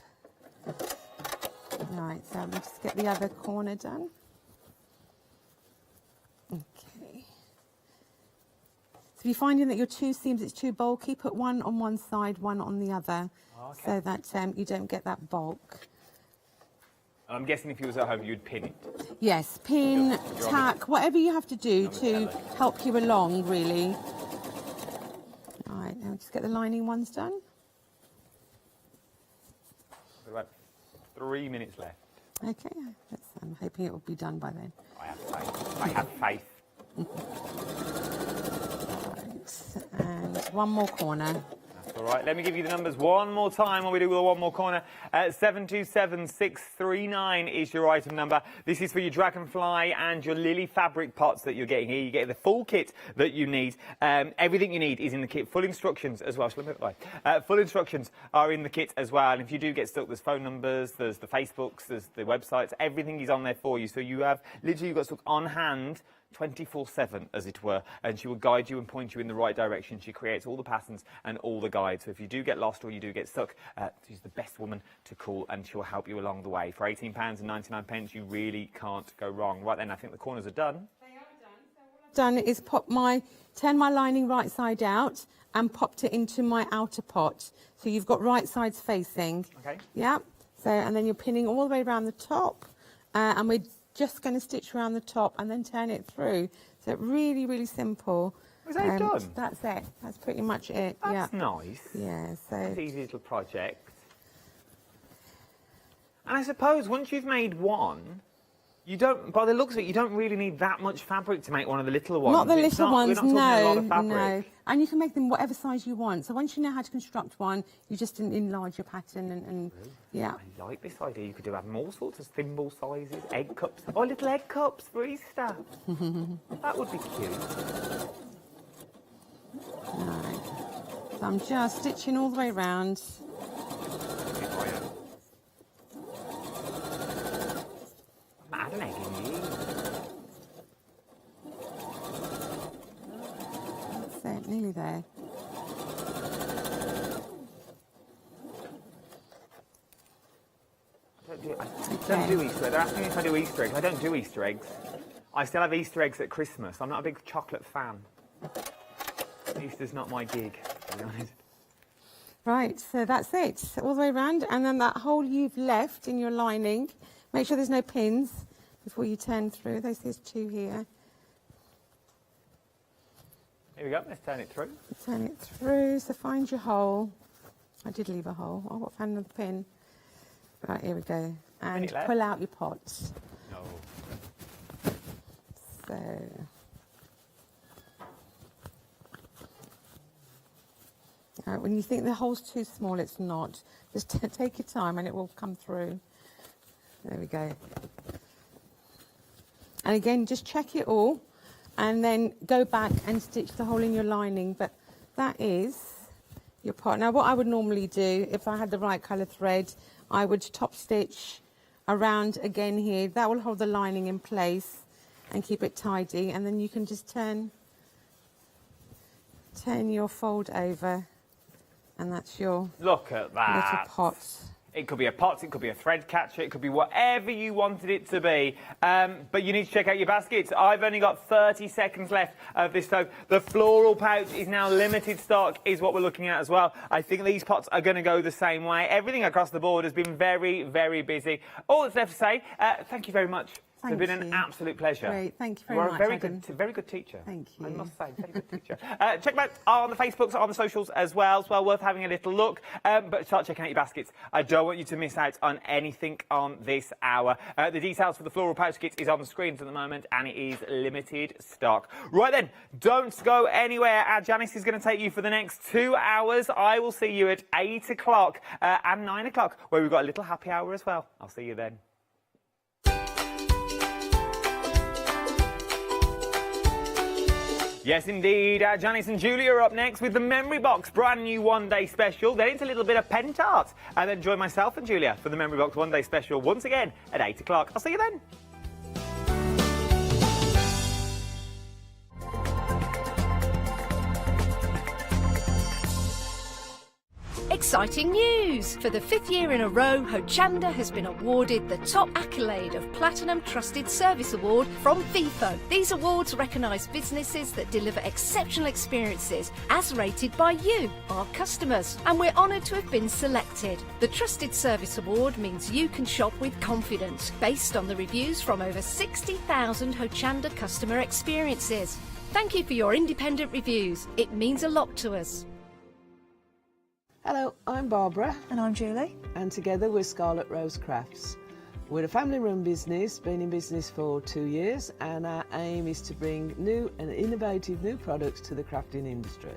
Right, so let's just get the other corner done. Okay. So if you're finding that your two seams, it's too bulky, put one on one side, one on the other, so that you don't get that bulk. And I'm guessing if you was at home, you'd pin it. Yes, pin, tack, whatever you have to do to help you along, really. All right, now just get the lining ones done. We've got about 3 minutes left. Okay, I'm hoping it will be done by then. I have faith. I have faith. Right, and one more corner. That's all right. Let me give you the numbers one more time while we do the one more corner. 727639 is your item number. This is for your dragonfly and your lily fabric pots that you're getting here. You get the full kit that you need. Everything you need is in the kit. Full instructions as well. Full instructions are in the kit as well. And if you do get stuck, there's phone numbers, there's the Facebooks, there's the websites. Everything is on there for you. So you have literally you've got stuff on hand 24/7, as it were, and she will guide you and point you in the right direction. She creates all the patterns and all the guides. So if you do get lost or you do get stuck, she's the best woman to call, and she'll help you along the way. For £18.99, you really can't go wrong. Right then, I think the corners are done. Done is turn my lining right side out and popped it into my outer pot. So you've got right sides facing. Okay. Yeah. So and then you're pinning all the way around the top, and we're just going to stitch around the top and then turn it through. So really, really simple. Was that done? That's it. That's pretty much it. That's yeah. nice. Yeah. So That's an easy little project. And I suppose once you've made one, you don't, by the looks of it, you don't really need that much fabric to make one of the little ones. not the little ones, we're not talking a lot of no. fabric. And you can make them whatever size you want. So once you know how to construct one, you just enlarge your pattern and yeah. I like this idea. You could have all sorts of thimble sizes, egg cups. Oh, little egg cups for Easter. That would be cute. Right. So I'm just stitching all the way around. Add an egg in you. That's it, nearly there. I don't do Easter eggs. They're asking me if I do Easter eggs. I don't do Easter eggs. I still have Easter eggs at Christmas. I'm not a big chocolate fan. Easter's not my gig, to be honest. Right, so that's it, all the way around. And then that hole you've left in your lining, make sure there's no pins before you turn through. There's two here. Here we go, let's turn it through. Turn it through, so find your hole. I did leave a hole. Oh, I found another pin. Right, here we go. And pull out your pots. No. So... When you think the hole's too small, it's not. Just take your time and it will come through. There we go. And again, just check it all and then go back and stitch the hole in your lining. But that is your part. Now, what I would normally do, if I had the right colour thread, I would top stitch around again here. That will hold the lining in place and keep it tidy. And then you can just turn your fold over, and that's your Look at that. little pot. It could be a pot, it could be a thread catcher, it could be whatever you wanted it to be. But you need to check out your baskets. I've only got 30 seconds left of this tote. The floral pouch is now limited stock, is what we're looking at as well. I think these pots are going to go the same way. Everything across the board has been very, very busy. All that's left to say, thank you very much. It's been an absolute pleasure. Great, thank you very much. You are a very good teacher. Thank you. I must say, very good teacher. Check them out on the Facebooks, on the socials as well. It's well worth having a little look. But start checking out your baskets. I don't want you to miss out on anything on this hour. The details for the floral pouch kit is on the screens at the moment, and it is limited stock. Right then, don't go anywhere. Janice is going to take you for the next 2 hours. I will see you at 8 o'clock and 9 o'clock, where we've got a little happy hour as well. I'll see you then. Yes, indeed. Janice and Julia are up next with the Memory Box brand new one-day special. Then it's a little bit of pent art. And then join myself and Julia for the Memory Box one-day special once again at 8 o'clock. I'll see you then. Exciting news! For the 5th year in a row, Hochanda has been awarded the top accolade of Platinum Trusted Service Award from Feefo. These awards recognise businesses that deliver exceptional experiences as rated by you, our customers. And we're honoured to have been selected. The Trusted Service Award means you can shop with confidence, based on the reviews from over 60,000 Hochanda customer experiences. Thank you for your independent reviews. It means a lot to us. Hello, I'm Barbara. And I'm Julie. And together we're Scarlet Rose Crafts. We're a family-run business, been in business for 2 years, and our aim is to bring new and innovative new products to the crafting industry.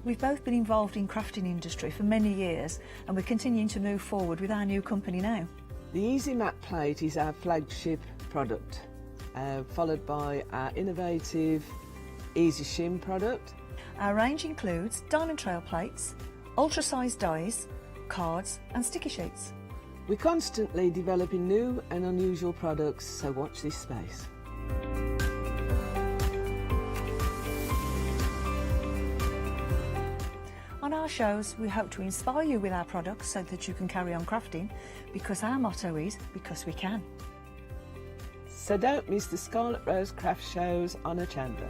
We've both been involved in crafting industry for many years, and we're continuing to move forward with our new company now. The Easy Mat Plate is our flagship product, followed by our innovative Easy Shim product. Our range includes diamond trail plates, ultra-sized dies, cards and sticky sheets. We're constantly developing new and unusual products, so watch this space. On our shows, we hope to inspire you with our products so that you can carry on crafting, because our motto is, because we can. So don't miss the Scarlet Rose Craft shows on Hochanda.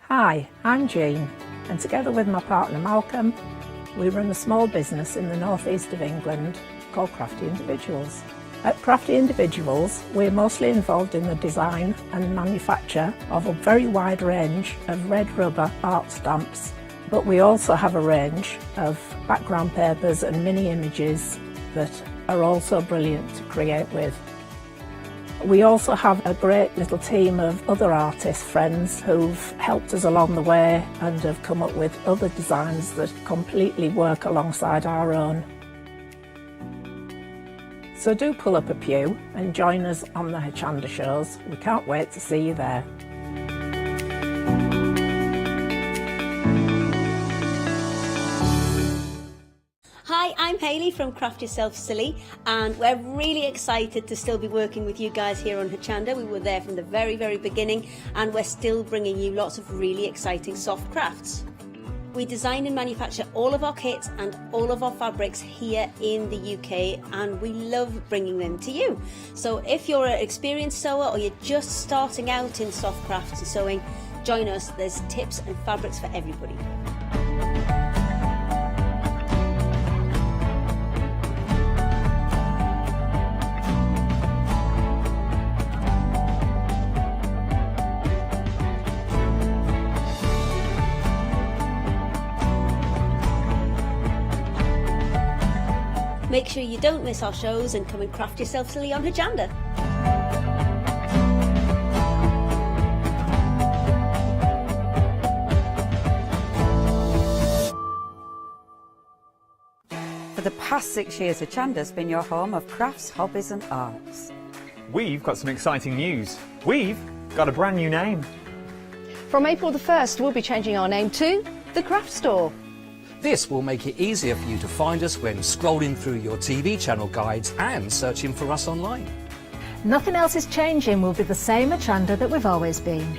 Hi, I'm Jean, and together with my partner Malcolm, we run a small business in the northeast of England called Crafty Individuals. At Crafty Individuals, we're mostly involved in the design and manufacture of a very wide range of red rubber art stamps, but we also have a range of background papers and mini images that are also brilliant to create with. We also have a great little team of other artist friends who've helped us along the way and have come up with other designs that completely work alongside our own. So do pull up a pew and join us on the Hochanda shows. We can't wait to see you there. Hi, I'm Hayley from Craft Yourself Silly, and we're really excited to still be working with you guys here on Hochanda. We were there from the very, very beginning, and we're still bringing you lots of really exciting soft crafts. We design and manufacture all of our kits and all of our fabrics here in the UK, and we love bringing them to you. So if you're an experienced sewer or you're just starting out in soft crafts and sewing, Join us, there's tips and fabrics for everybody. Make sure you don't miss our shows and come and craft yourself silly on Hochanda. For the past 6 years, Hochanda's been your home of crafts, hobbies and arts. We've got some exciting news. We've got a brand new name. From April the 1st, we'll be changing our name to The Craft Store. This will make it easier for you to find us when scrolling through your TV channel guides and searching for us online. Nothing else is changing. We'll be the same Hochanda that we've always been.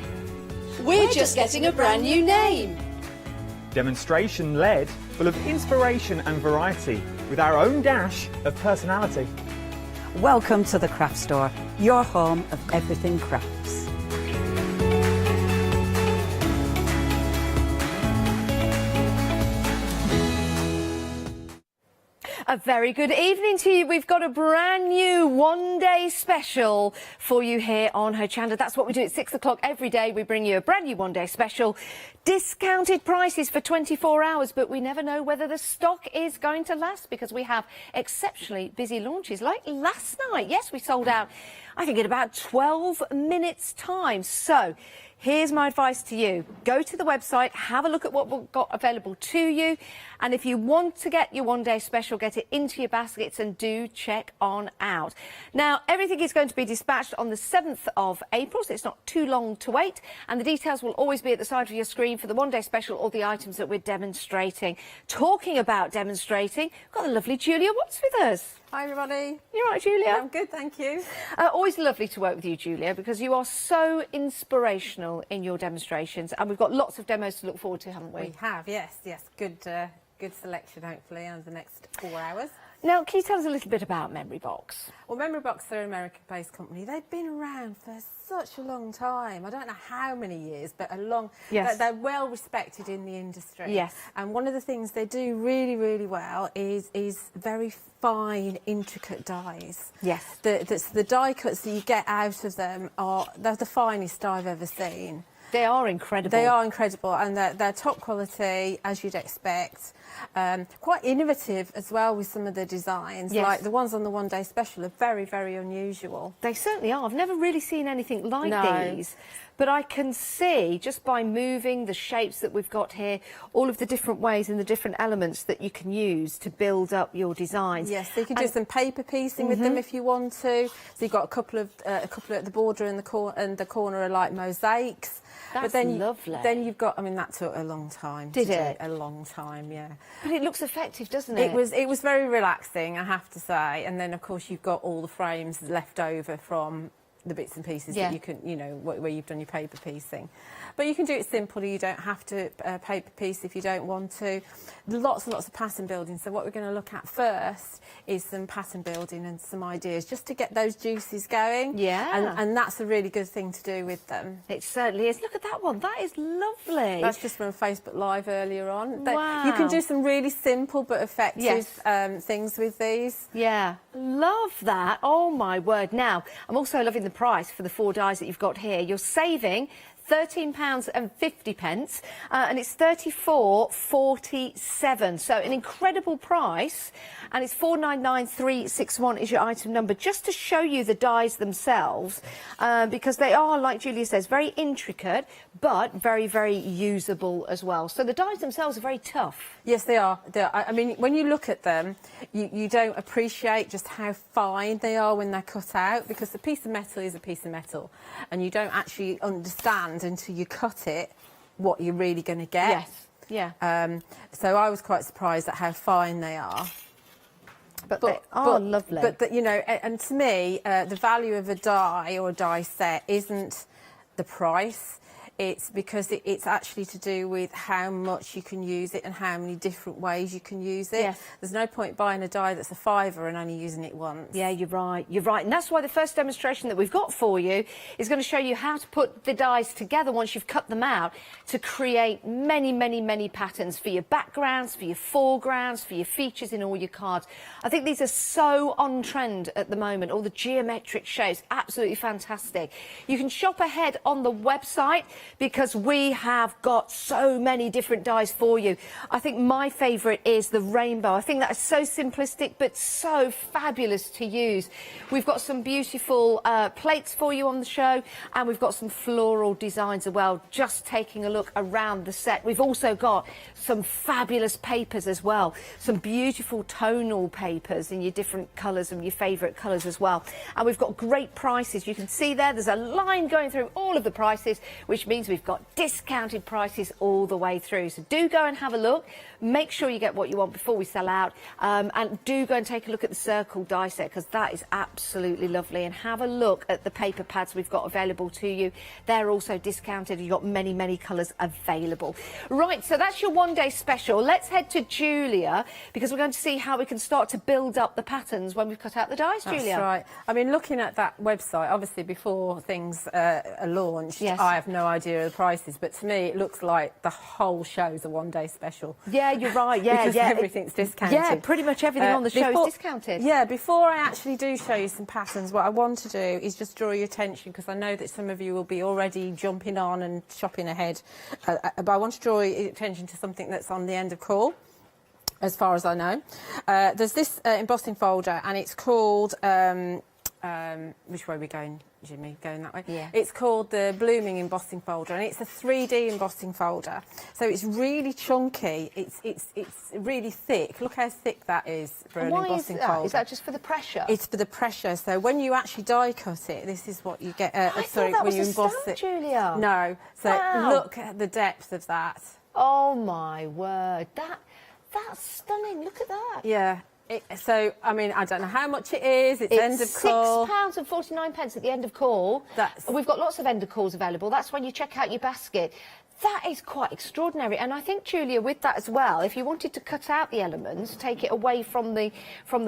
We're just getting a brand new name. Demonstration-led, full of inspiration and variety, with our own dash of personality. Welcome to the Craft Store, your home of everything crafts. A very good evening to you. We've got a brand new one-day special for you here on Hochanda. That's what we do at 6 o'clock every day. We bring you a brand new one-day special. Discounted prices for 24 hours, but we never know whether the stock is going to last because we have exceptionally busy launches. Like last night, yes, we sold out, I think, in about 12 minutes' time. So here's my advice to you. Go to the website, have a look at what we've got available to you. And if you want to get your one-day special, get it into your baskets and do check on out. Now, everything is going to be dispatched on the 7th of April, so it's not too long to wait. And the details will always be at the side of your screen for the one-day special or the items that we're demonstrating. Talking about demonstrating, we've got the lovely Julia Watts with us. Hi everybody. You all right, Julia? I'm good, thank you. Always lovely to work with you, Julia, because you are so inspirational in your demonstrations, and we've got lots of demos to look forward to, haven't we? We have, yes. Good selection, hopefully, over the next 4 hours. Now, can you tell us a little bit about Memory Box? Well, Memory Box are an American-based company. They've been around for such a long time. I don't know how many years, but a long... Yes. They're well respected in the industry. Yes. And one of the things they do really, really well is very fine, intricate dies. Yes. The die cuts that you get out of them they're the finest I've ever seen. They are incredible. They are incredible, and they're top quality, as you'd expect. Quite innovative as well with some of the designs. Yes. Like the ones on the one-day special are very, very unusual. They certainly are. I've never really seen anything like No. these. But I can see, just by moving the shapes that we've got here, all of the different ways and the different elements that you can use to build up your designs. Yes, so you can do some paper piecing with them if you want to. So you've got a couple at the border and the corner are like mosaics. That's but then lovely. Then you've got, I mean, that took a long time. Did to it? do. A long time, yeah. But it looks effective, doesn't it? It was very relaxing, I have to say. And then, of course, you've got all the frames left over from the bits and pieces that you can, you know, where you've done your paper piecing. But you can do it simply. You don't have to paper piece if you don't want to. Lots and lots of pattern building. So what we're going to look at first is some pattern building and some ideas just to get those juices going. Yeah. And that's a really good thing to do with them. It certainly is. Look at that one. That is lovely. That's just from Facebook Live earlier on. Wow. You can do some really simple but effective things with these. Yeah, love that. Oh my word. Now, I'm also loving the price for the 4 dies that you've got here. You're saving £13.50, and it's $34.47. So an incredible price, and it's 499361 is your item number. Just to show you the dies themselves, because they are, like Julia says, very intricate, but very, very usable as well. So the dies themselves are very tough. Yes, they are. I mean, when you look at them, you don't appreciate just how fine they are when they're cut out, because a piece of metal is a piece of metal, and you don't actually understand until you cut it what you're really going to get. Yes, yeah. So I was quite surprised at how fine they are. But they are lovely. But you know, and to me, the value of a die or a die set isn't the price. It's because it's actually to do with how much you can use it and how many different ways you can use it. Yes. There's no point buying a die that's a £5 and only using it once. Yeah, you're right. You're right. And that's why the first demonstration that we've got for you is going to show you how to put the dies together once you've cut them out to create many, many, many patterns for your backgrounds, for your foregrounds, for your features in all your cards. I think these are so on trend at the moment. All the geometric shapes, absolutely fantastic. You can shop ahead on the website because we have got so many different dies for you. I think my favourite is the rainbow. I think that is so simplistic but so fabulous to use. We've got some beautiful plates for you on the show, and we've got some floral designs as well, just taking a look around the set. We've also got some fabulous papers as well, some beautiful tonal papers in your different colours and your favourite colours as well. And we've got great prices. You can see there's a line going through all of the prices, which means we've got discounted prices all the way through. So do go and have a look. Make sure you get what you want before we sell out, and do go and take a look at the circle die set, because that is absolutely lovely. And have a look at the paper pads we've got available to you. They're also discounted. You've got many, many colours available. Right, so that's your one-day special. Let's head to Julia, because we're going to see how we can start to build up the patterns when we've cut out the dies. That's Julia. right. I mean, looking at that website, obviously before things are launched, Yes. I have no idea of the prices, but to me it looks like the whole show's a one-day special. Yeah, you're right. Yeah, because yeah. everything's discounted. Yeah, pretty much everything on the show is discounted. Yeah, before I actually do show you some patterns, what I want to do is just draw your attention, because I know that some of you will be already jumping on and shopping ahead, but I want to draw your attention to something that's on the end of call, as far as I know. There's this embossing folder, and it's called... which way are we going, Jimmy? Going that way? Yeah. It's called the Blooming embossing folder, and it's a 3D embossing folder. So it's really chunky. It's really thick. Look how thick that is for And an why is embossing that? folder. Is that just for the pressure? It's for the pressure. So when you actually die cut it, this is what you get. I thought that was when you a emboss stamp, it. Julia. No. So Wow. look at the depth of that. Oh my word, that's stunning. Look at that. Yeah. So, I mean, I don't know how much it is. It's end of call. £6.49 at the end of call. We've got lots of end of calls available. That's when you check out your basket. That is quite extraordinary. And I think, Julia, with that as well, if you wanted to cut out the elements, take it away from the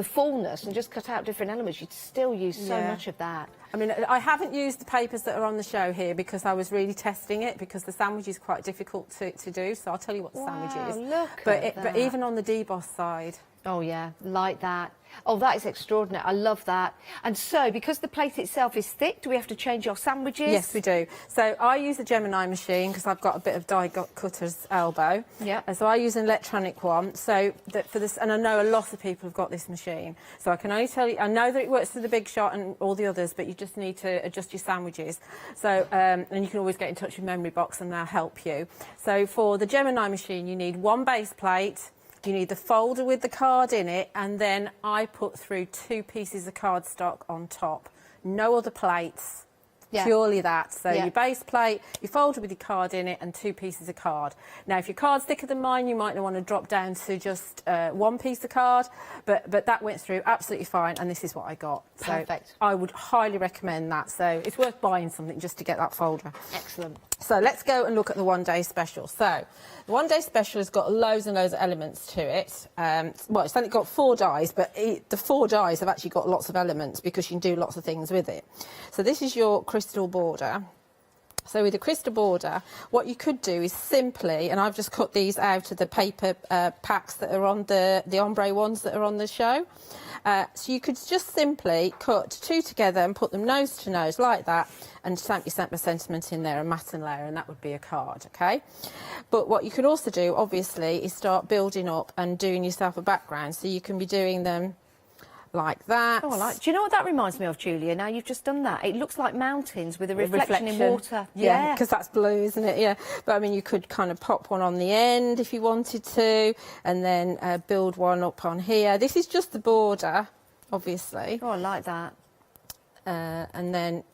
fullness and just cut out different elements, you'd still use so much of that. I mean, I haven't used the papers that are on the show here because I was really testing it, because the sandwich is quite difficult to do. So I'll tell you what the sandwich is. Look But even on the deboss side. Oh, yeah, like that. Oh, that is extraordinary. I love that. And so, because the plate itself is thick, do we have to change our sandwiches? Yes, we do. So I use a Gemini machine because I've got a bit of die cutter's elbow. Yeah. And so I use an electronic one. So for this, and I know a lot of people have got this machine. So I can only tell you, I know that it works for the Big Shot and all the others, but you just need to adjust your sandwiches. So, and you can always get in touch with Memory Box and they'll help you. So for the Gemini machine, you need one base plate. You need the folder with the card in it, and then I put through 2 pieces of cardstock on top. No other plates, purely that. So your base plate, your folder with your card in it, and 2 pieces of card. Now, if your card's thicker than mine, you might want to drop down to just 1 piece of card, but that went through absolutely fine, and this is what I got. Perfect. So I would highly recommend that. So it's worth buying something just to get that folder. Excellent. So let's go and look at the one-day special. So the one-day special has got loads and loads of elements to it. Well, it's only got 4 dies, but the 4 dies have actually got lots of elements because you can do lots of things with it. So this is your crystal border. So with the crystal border, what you could do is simply, and I've just cut these out of the paper packs that are on the ombre ones that are on the show. So you could just simply cut 2 together and put them nose to nose like that, and stamp your sentiment in there and matten layer, and that would be a card, okay? But what you can also do, obviously, is start building up and doing yourself a background. So you can be doing them like that. Oh, I like. Do you know what that reminds me of, Julia? Now you've just done that. It looks like mountains with a reflection in water. Yeah, because that's blue, isn't it? Yeah. But I mean, you could kind of pop one on the end if you wanted to, and then build one up on here. This is just the border, obviously. Oh, I like that. And then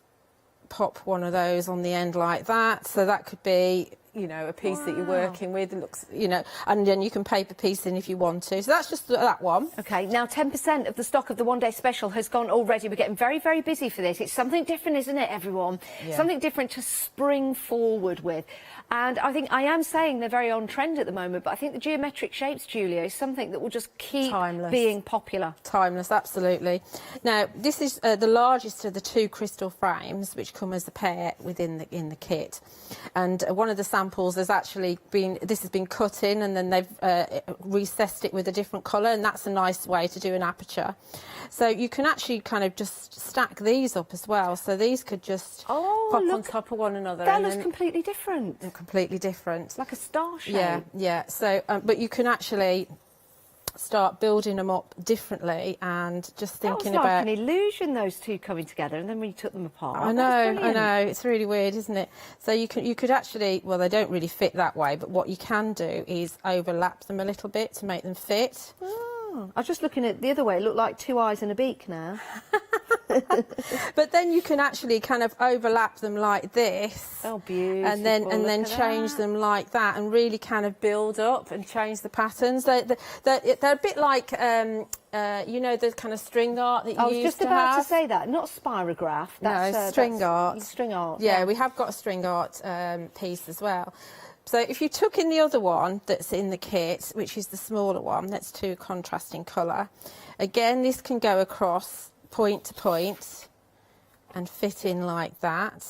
pop one of those on the end like that. So that could be, you know, a piece that you're working with. It looks, you know, and then you can paper piece in if you want to. So that's just that one. Okay, now 10% of the stock of the one-day special has gone already. We're getting very, very busy for this. It's something different, isn't it, everyone? Yeah. Something different to spring forward with. And I think I am saying they're very on trend at the moment, but I think the geometric shapes, Julia, is something that will just keep being popular. Timeless, absolutely. Now, this is the largest of the 2 crystal frames, which come as a pair within the kit. And one of the samples has actually been, this has been cut in, and then they've recessed it with a different colour, and that's a nice way to do an aperture. So you can actually kind of just stack these up as well. So these could just pop on top of one another. That looks completely different. Completely different. It's like a star shape. Yeah, yeah. So, but you can actually start building them up differently, and just thinking that was about like an illusion, those two coming together, and then when you took them apart. I know, it's really weird, isn't it? So you could actually, well, they don't really fit that way, but what you can do is overlap them a little bit to make them fit. Oh, I was just looking at the other way. It looked like 2 eyes and a beak now. But then you can actually kind of overlap them like this. Oh, beautiful. And then change them like that, and really kind of build up and change the patterns. They're a bit like, you know, the kind of string art that you used to have. I was just about to say that, not spirograph. No, string art. String art. Yeah, we have got a string art piece as well. So if you took in the other one that's in the kit, which is the smaller one, that's 2 contrasting colour. Again, this can go across point to point and fit in like that,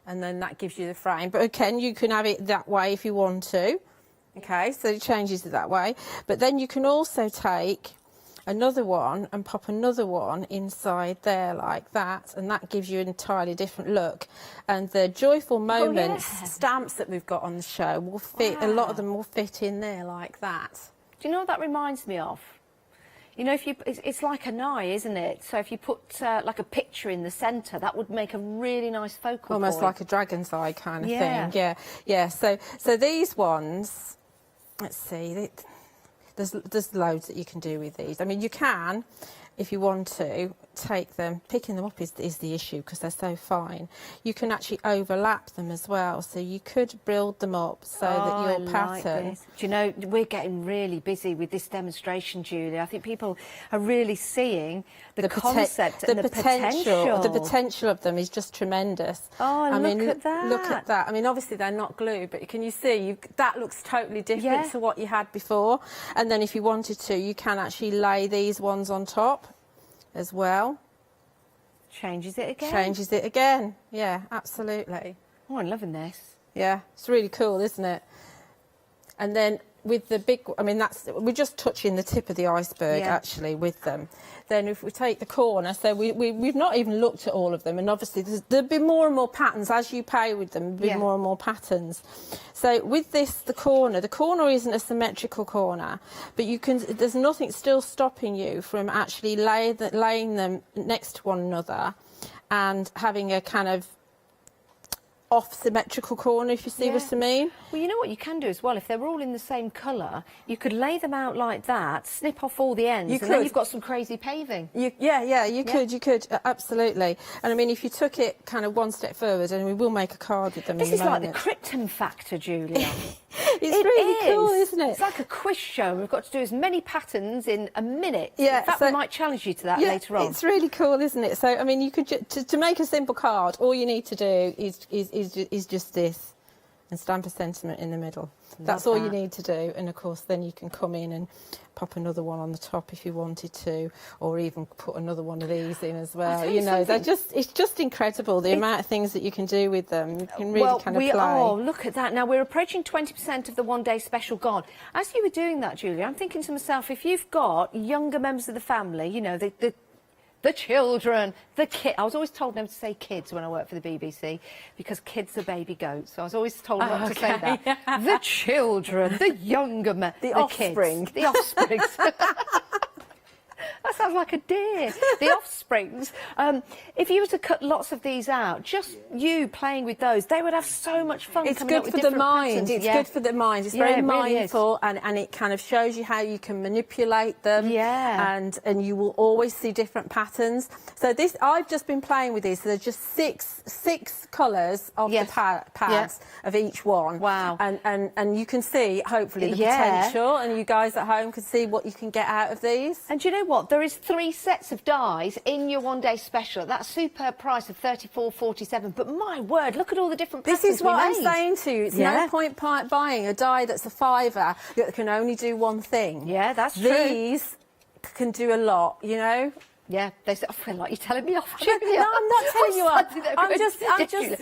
and then that gives you the frame. But again, you can have it that way if you want to. Okay, so it changes it that way. But then you can also take another one and pop another one inside there like that, and that gives you an entirely different look. And the Joyful Moments stamps that we've got on the show will fit, a lot of them will fit in there like that. Do you know what that reminds me of? You know, it's like an eye, isn't it? So if you put like a picture in the centre, that would make a really nice focal Almost point. like a dragon's eye kind of thing. Yeah, yeah. So these ones, let's see, there's loads that you can do with these. I mean, you can, if you want to, take them. Picking them up is the issue because they're so fine. You can actually overlap them as well, so you could build them up so that your pattern. Like do you know, we're getting really busy with this demonstration, Julia. I think people are really seeing the concept and the potential. The potential of them is just tremendous. Oh, I mean, look at that. Look at that. I mean, obviously they're not glue, but can you see that looks totally different to what you had before? And then if you wanted to, you can actually lay these ones on top as well. Changes it again. Changes it again. Yeah, absolutely. Oh, I'm loving this. Yeah, it's really cool, isn't it? And then with the big, I mean, we're just touching the tip of the iceberg actually with them. Then if we take the corner, so we've not even looked at all of them, and obviously there'll be more and more patterns as you play with them. There'll be more and more patterns. So with this, the corner isn't a symmetrical corner, but you can. There's nothing still stopping you from actually laying them next to one another, and having a kind of off-symmetrical corner, if you see what I mean. Well, you know what you can do as well? If they're all in the same colour, you could lay them out like that, snip off all the ends, then you've got some crazy paving. You could, absolutely. And I mean, if you took it kind of one step further, and we will make a card with them in a moment. This is like the Krypton factor, Julia. It's really cool, isn't it? It's like a quiz show. We've got to do as many patterns in a minute. Yeah, in fact, we might challenge you to that later on. It's really cool, isn't it? So, I mean, you could to make a simple card, all you need to do is just this, and stamp a sentiment in the middle. That's all you need to do. And of course, then you can come in and pop another one on the top if you wanted to, or even put another one of these in as well. You know, it's just incredible the amount of things that you can do with them. You can really kind of play. Oh, look at that. Now we're approaching 20% of the one-day special gone. As you were doing that, Julia, I'm thinking to myself, if you've got younger members of the family, you know, the children, the kids. I was always told never to say kids when I worked for the BBC because kids are baby goats. So I was always told not to say that. The children, the younger men, the offspring. Kids, the offspring. That sounds like a deer. The offsprings. If you were to cut lots of these out, just you playing with those, they would have so much fun. It's coming good up with for the mind. It's good for the mind. It's very it really mindful, and it kind of shows you how you can manipulate them. Yeah. And you will always see different patterns. So this, I've just been playing with this. So there's just six colours of the pads of each one. Wow. And you can see hopefully the potential, and you guys at home can see what you can get out of these. And do you know what? There is 3 sets of dies in your one-day special. That's superb price of $34.47. But my word, look at all the different patterns This is what I'm made. saying to you. It's no point buying a die that's a £5 that can only do one thing. Yeah, that's true. These can do a lot, you know. Yeah, they say, I feel like you're telling me off, No, Julia. I'm not telling you off. I'm just Julia.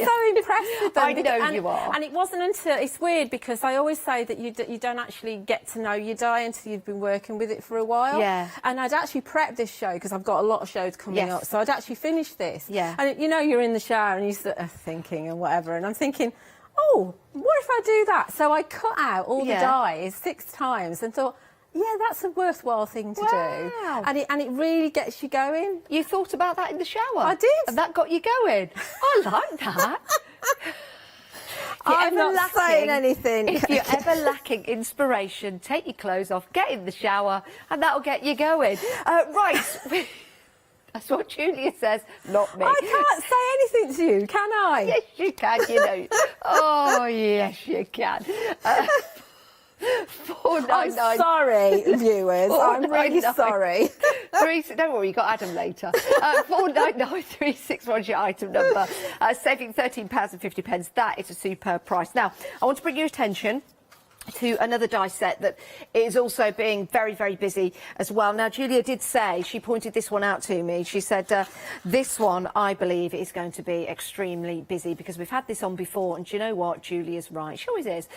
so impressed with them. I know you are. And it wasn't until, it's weird because I always say that you don't actually get to know your die until you've been working with it for a while. Yeah. And I'd actually prepped this show because I've got a lot of shows coming up. So I'd actually finished this. Yeah. And you know, you're in the shower and you're sort of thinking and whatever. And I'm thinking, oh, what if I do that? So I cut out all the dies 6 times and thought, yeah, that's a worthwhile thing to do. And it really gets you going. You thought about that in the shower? I did. And that got you going? I like that. I'm not saying anything. If you're ever lacking inspiration, take your clothes off, get in the shower, and that'll get you going. Right. That's what Julia says, not me. I can't say anything to you, can I? Yes, you can, you know. Oh, yes, you can. I'm sorry, viewers. I'm really sorry. Don't worry, you got Adam later. 499361 your item number. Saving £13.50. That is a superb price. Now, I want to bring your attention to another die set that is also being very, very busy as well. Now, Julia did say, she pointed this one out to me. She said, this one, I believe, is going to be extremely busy because we've had this on before. And do you know what? Julia's right. She always is.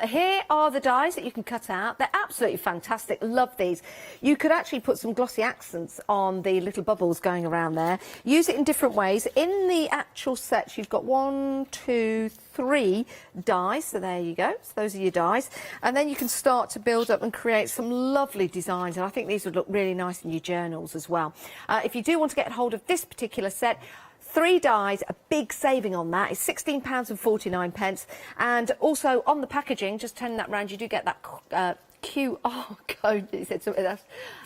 Here are the dies that you can cut out. They're absolutely fantastic. Love these. You could actually put some glossy accents on the little bubbles going around there. Use it in different ways. In the actual sets, you've got 1, 2, 3 dies. So there you go. So those are your dies. And then you can start to build up and create some lovely designs. And I think these would look really nice in your journals as well. If you do want to get hold of this particular set, 3 dies, a big saving on that. It's £16.49. And also on the packaging, just turning that round, you do get that QR code. He said something else.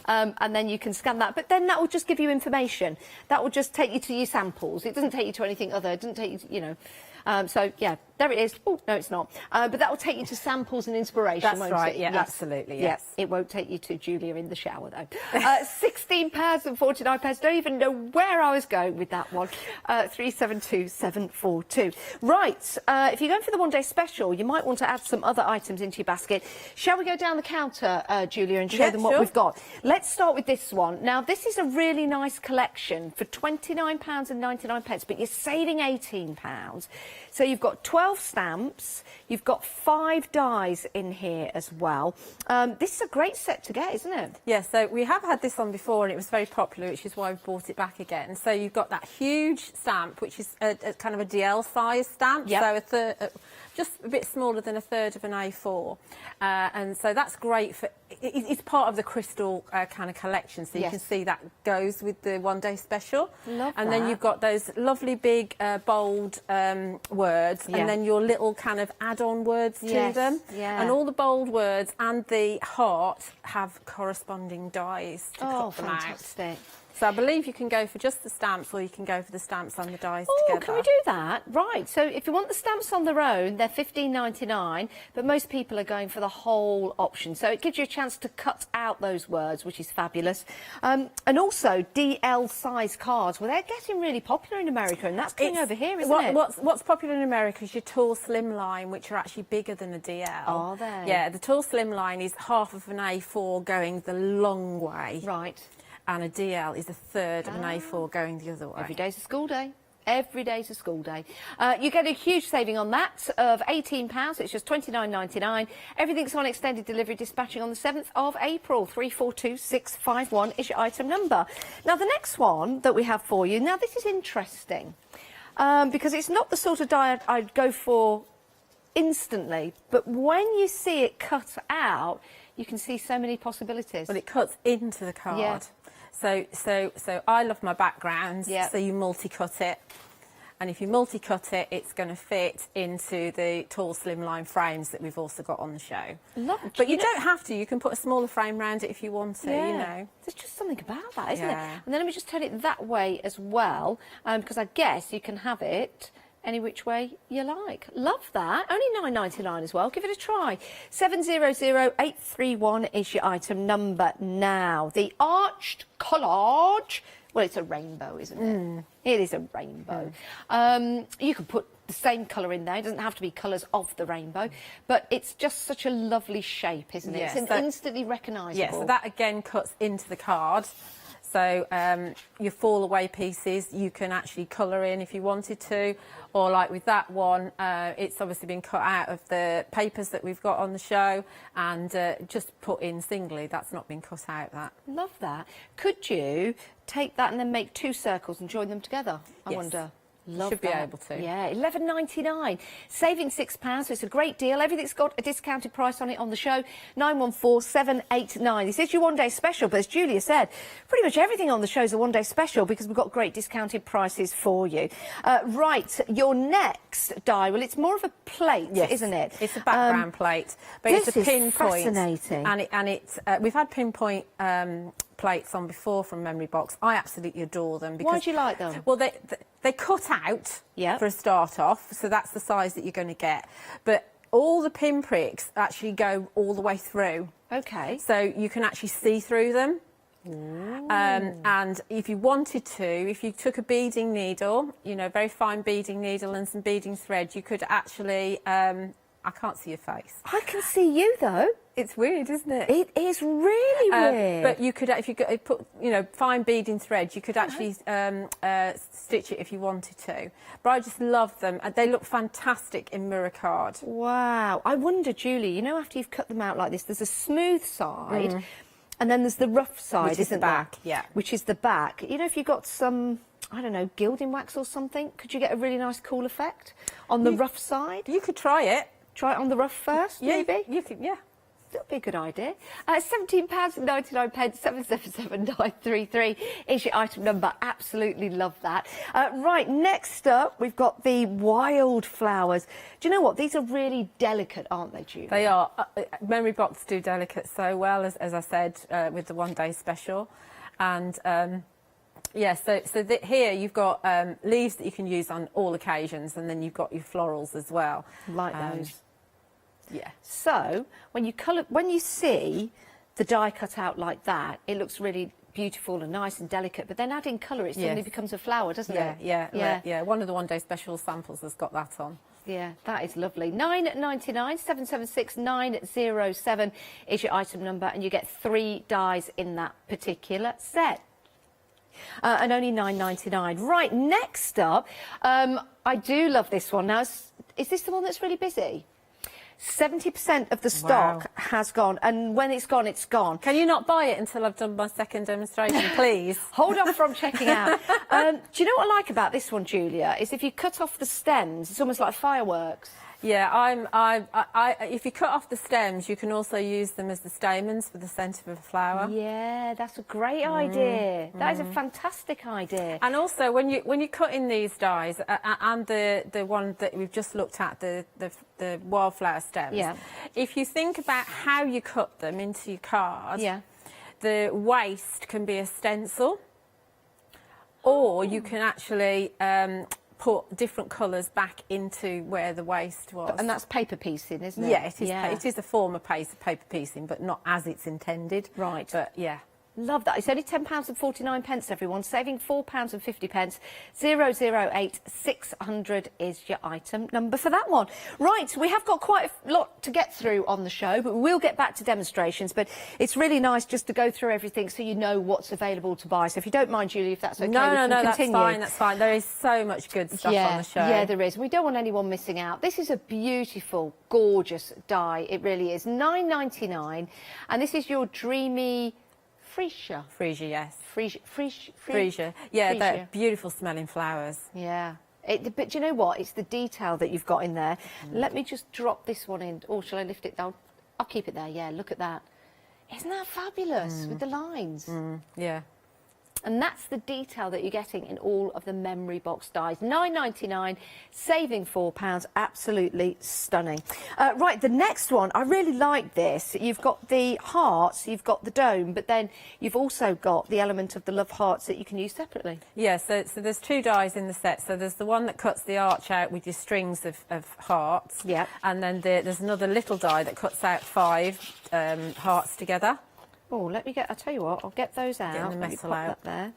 And then you can scan that. But then that will just give you information. That will just take you to your samples. It doesn't take you to anything other. It doesn't take you to, you know. So, yeah, there it is. Oh, no, it's not. But that will take you to samples and inspiration, That's won't right, it? yeah, absolutely, yes. Yeah, it won't take you to Julia in the shower, though. £16.49. Don't even know where I was going with that one. 372742. Right, if you're going for the one-day special, you might want to add some other items into your basket. Shall we go down the counter, Julia, and show them what we've got? Let's start with this one. Now, this is a really nice collection for £29.99, but you're saving £18. So you've got 12 stamps, you've got 5 dies in here as well. This is a great set to get, isn't it? Yeah, so we have had this on before and it was very popular, which is why we brought it back again. So you've got that huge stamp, which is a kind of a DL size stamp, so just a bit smaller than a third of an A4. And so that's great for, it's part of the crystal kind of collection, so you can see that goes with the one-day special. Love and that. then you've got those lovely big bold words, and then your little kind of add-on words to them. Yeah. And all the bold words and the heart have corresponding dies to cut them fantastic. out. So I believe you can go for just the stamps, or you can go for the stamps and the dies together. Can we do that? Right, so if you want the stamps on their own, they're $15.99, but most people are going for the whole option. So it gives you a chance to cut out those words, which is fabulous. And also DL size cards. Well, they're getting really popular in America, and that's coming over here, isn't it? What's popular in America is your tall slim line, which are actually bigger than a DL. Are they? Yeah, the tall slim line is half of an A4 going the long way. Right. And a DL is a third of an A4 going the other way. Every day's a school day. Every day's a school day. You get a huge saving on that of £18. It's just $29.99. Everything's on extended delivery, dispatching on the 7th of April. 342651 is your item number. Now, the next one that we have for you, now this is interesting because it's not the sort of die I'd go for instantly, but when you see it cut out, You can see so many possibilities. Well, it cuts into the card. Yeah. So I love my backgrounds. Yeah. So you multi-cut it. And if you multi-cut it, it's going to fit into the tall, slimline frames that we've also got on the show. Love it. But you don't have to. You can put a smaller frame around it if you want to, you know. There's just something about that, isn't Yeah. it? And then let me just turn it that way as well, because I guess you can have it any which way you like. Love that. Only $9.99 as well. Give it a try. 700831 is your item number now. The arched collage. Well, it's a rainbow, isn't it? It is a rainbow. You can put the same colour in there. It doesn't have to be colours of the rainbow, but it's just such a lovely shape, isn't it? Yes, It's so- instantly recognisable. Yeah, so that again cuts into the card. So your fall away pieces you can actually colour in if you wanted to, or like with that one, it's obviously been cut out of the papers that we've got on the show and just put in singly. That's not been cut out, that. Love that. Could you take that and then make 2 circles and join them together? I Yes. wonder. Love Should be that. able to. Yeah, $11.99. Saving £6, so it's a great deal. Everything's got a discounted price on it on the show. 914789. This is your one-day special, but as Julia said, pretty much everything on the show is a one-day special because we've got great discounted prices for you. Right, your next die, well, it's more of a plate, Yes. isn't it? It's a background plate, but this it's a is pinpoint. fascinating. And it's we've had pinpoint plates on before from Memory Box. I absolutely adore them. Because, Why do you like them? Well, they cut out for a start off, so that's the size that you're going to get. But all the pinpricks actually go all the way through. Okay. So you can actually see through them. And if you wanted to, if you took a beading needle, you know, very fine beading needle and some beading thread, you could actually, I can't see your face. I can see you, though. It's weird, isn't it? It is really weird. But you could, if you put, you know, fine beading thread, you could actually stitch it if you wanted to. But I just love them. They look fantastic in mirror card. Wow. I wonder, Julie, you know, after you've cut them out like this, there's a smooth side and then there's the rough side, Which is the isn't back, there? yeah. Which is the back. You know, if you got some, I don't know, gilding wax or something, could you get a really nice cool effect on the rough side? You could try it. Try it on the rough first, maybe? You could, yeah. That'd be a good idea. £17.99, 777933 is your item number. Absolutely love that. Right, next up, we've got the wildflowers. Do you know what? These are really delicate, aren't they, Julie? They are. Memory Box do delicate so well, as I said, with the one-day special. And, yeah, so here you've got leaves that you can use on all occasions, and then you've got your florals as well. Like those. Yeah. So when you see the die cut out like that, it looks really beautiful and nice and delicate. But then adding colour, it suddenly becomes a flower, doesn't it? Yeah. One of the one-day special samples has got that on. Yeah, that is lovely. $9.99, 776907 is your item number, and you get 3 dies in that particular set. And only $9.99. Right, next up, I do love this one. Now, is this the one that's really busy? 70% of the stock has gone, and when it's gone, it's gone. Can you not buy it until I've done my second demonstration, please? Hold off from checking out. Do you know what I like about this one, Julia? Is if you cut off the stems, it's almost like fireworks. Yeah, if you cut off the stems, you can also use them as the stamens for the centre of a flower. Yeah, that's a great idea. That is a fantastic idea. And also, when you cut in these dies, and the one that we've just looked at, the wildflower stems, if you think about how you cut them into your card, the waste can be a stencil, or you can actually put different colours back into where the waste was. And that's paper piecing, isn't it? Yeah, it is. It is a form of paper piecing, but not as it's intended. Right. But yeah. Love that. It's only £10.49, everyone, saving £4.50. 008600 is your item number for that one. Right, we have got quite a lot to get through on the show, but we'll get back to demonstrations. But it's really nice just to go through everything so you know what's available to buy. So if you don't mind, Julie, if that's okay, No, that's continue. fine, that's fine. There is so much good stuff on the show. Yeah, there is. We don't want anyone missing out. This is a beautiful, gorgeous die. It really is. $9.99, and this is your dreamy freesia. Freesia, yes. Freesia. Yeah, they're beautiful smelling flowers. Yeah. But do you know what? It's the detail that you've got in there. Let me just drop this one in. Or shall I lift it down? I'll keep it there, yeah. Look at that. Isn't that fabulous with the lines? Yeah. And that's the detail that you're getting in all of the memory box dies. £9.99, saving £4, absolutely stunning. Right, the next one, I really like this. You've got the hearts, you've got the dome, but then you've also got the element of the love hearts that you can use separately. Yeah, so there's 2 dies in the set. So there's the one that cuts the arch out with your strings of hearts. Yeah. And then there's another little die that cuts out 5 hearts together. Oh, let me get, I'll tell you what, I'll get those out. Getting the Let me metal pop out. that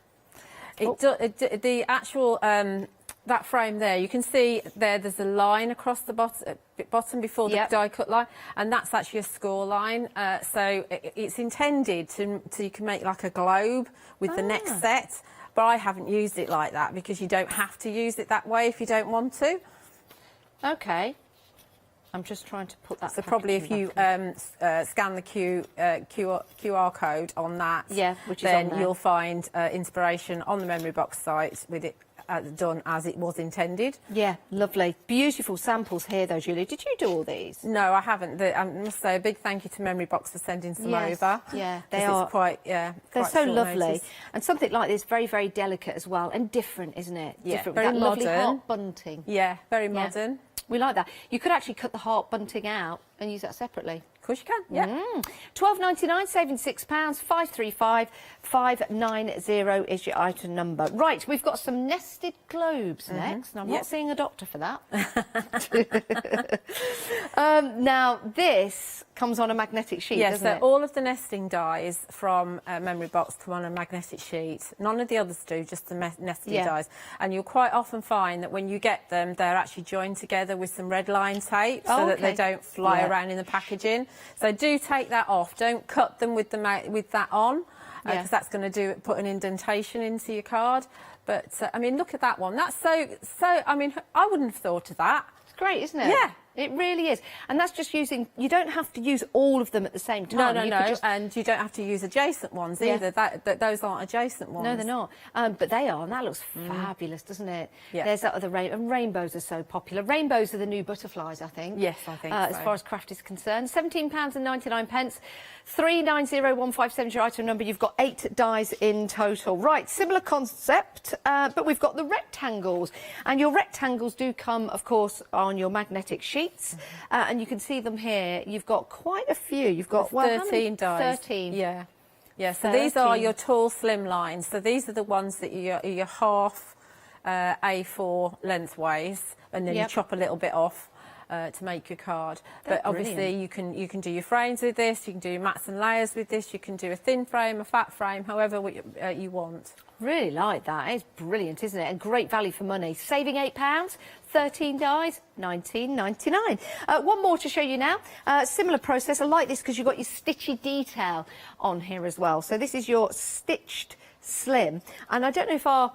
there. The actual, that frame there, you can see there's a line across the bottom before the die cut line, and that's actually a score line. So it's intended to you can make like a globe with the next set, but I haven't used it like that because you don't have to use it that way if you don't want to. Okay. I'm just trying to put that. So probably if you scan the QR code on that, which is then on there. you'll find inspiration on the memory box site with it done as it was intended. Yeah, lovely. Beautiful samples here, though, Julie. Did you do all these? No, I haven't. I must say a big thank you to Memory Box for sending some over. Yeah, they are. It's quite, they're quite so short lovely. notice. And something like this, very, very delicate as well, and different, isn't it? Yeah, different. very with that lovely modern. heart bunting. Yeah, very modern. We like that. You could actually cut the heart bunting out and use that separately. Of course you can, yeah. £12.99, saving £6, 535 590 is your item number. Right, we've got some nested globes next. And I'm not seeing a doctor for that. Now, this comes on a magnetic sheet, doesn't it? all of the nesting dies from Memory Box come on a magnetic sheet. None of the others do, just the nesting dies. And you'll quite often find that when you get them, they're actually joined together with some red line tape so that they don't fly around in the packaging. So do take that off. Don't cut them with that on, because that's going to put an indentation into your card. But I mean, look at that one. That's so. I mean, I wouldn't have thought of that. It's great, isn't it? Yeah. It really is. And that's just using, you don't have to use all of them at the same time. No, and you don't have to use adjacent ones either. Those aren't adjacent ones. No, they're not. But they are, and that looks fabulous, doesn't it? Yeah. There's that other and rainbows are so popular. Rainbows are the new butterflies, I think. Yes, I think so. As far as craft is concerned. £17.99. 390157 is your item number. You've got 8 dies in total. Right, similar concept, but we've got the rectangles. And your rectangles do come, of course, on your magnetic sheet. And you can see them here. You've got quite a few. You've got 13 dies. 13. Yeah. So these are your tall, slim lines. So these are the ones that you're half A4 lengthways, and then you chop a little bit off to make your card. But obviously you can do your frames with this. You can do your mats and layers with this. You can do a thin frame, a fat frame, however you want. Really like that. It's brilliant, isn't it? And great value for money. Saving £8, 13 dies, £19.99. One more to show you now. Similar process. I like this because you've got your stitchy detail on here as well. So this is your stitched slim. And I don't know if our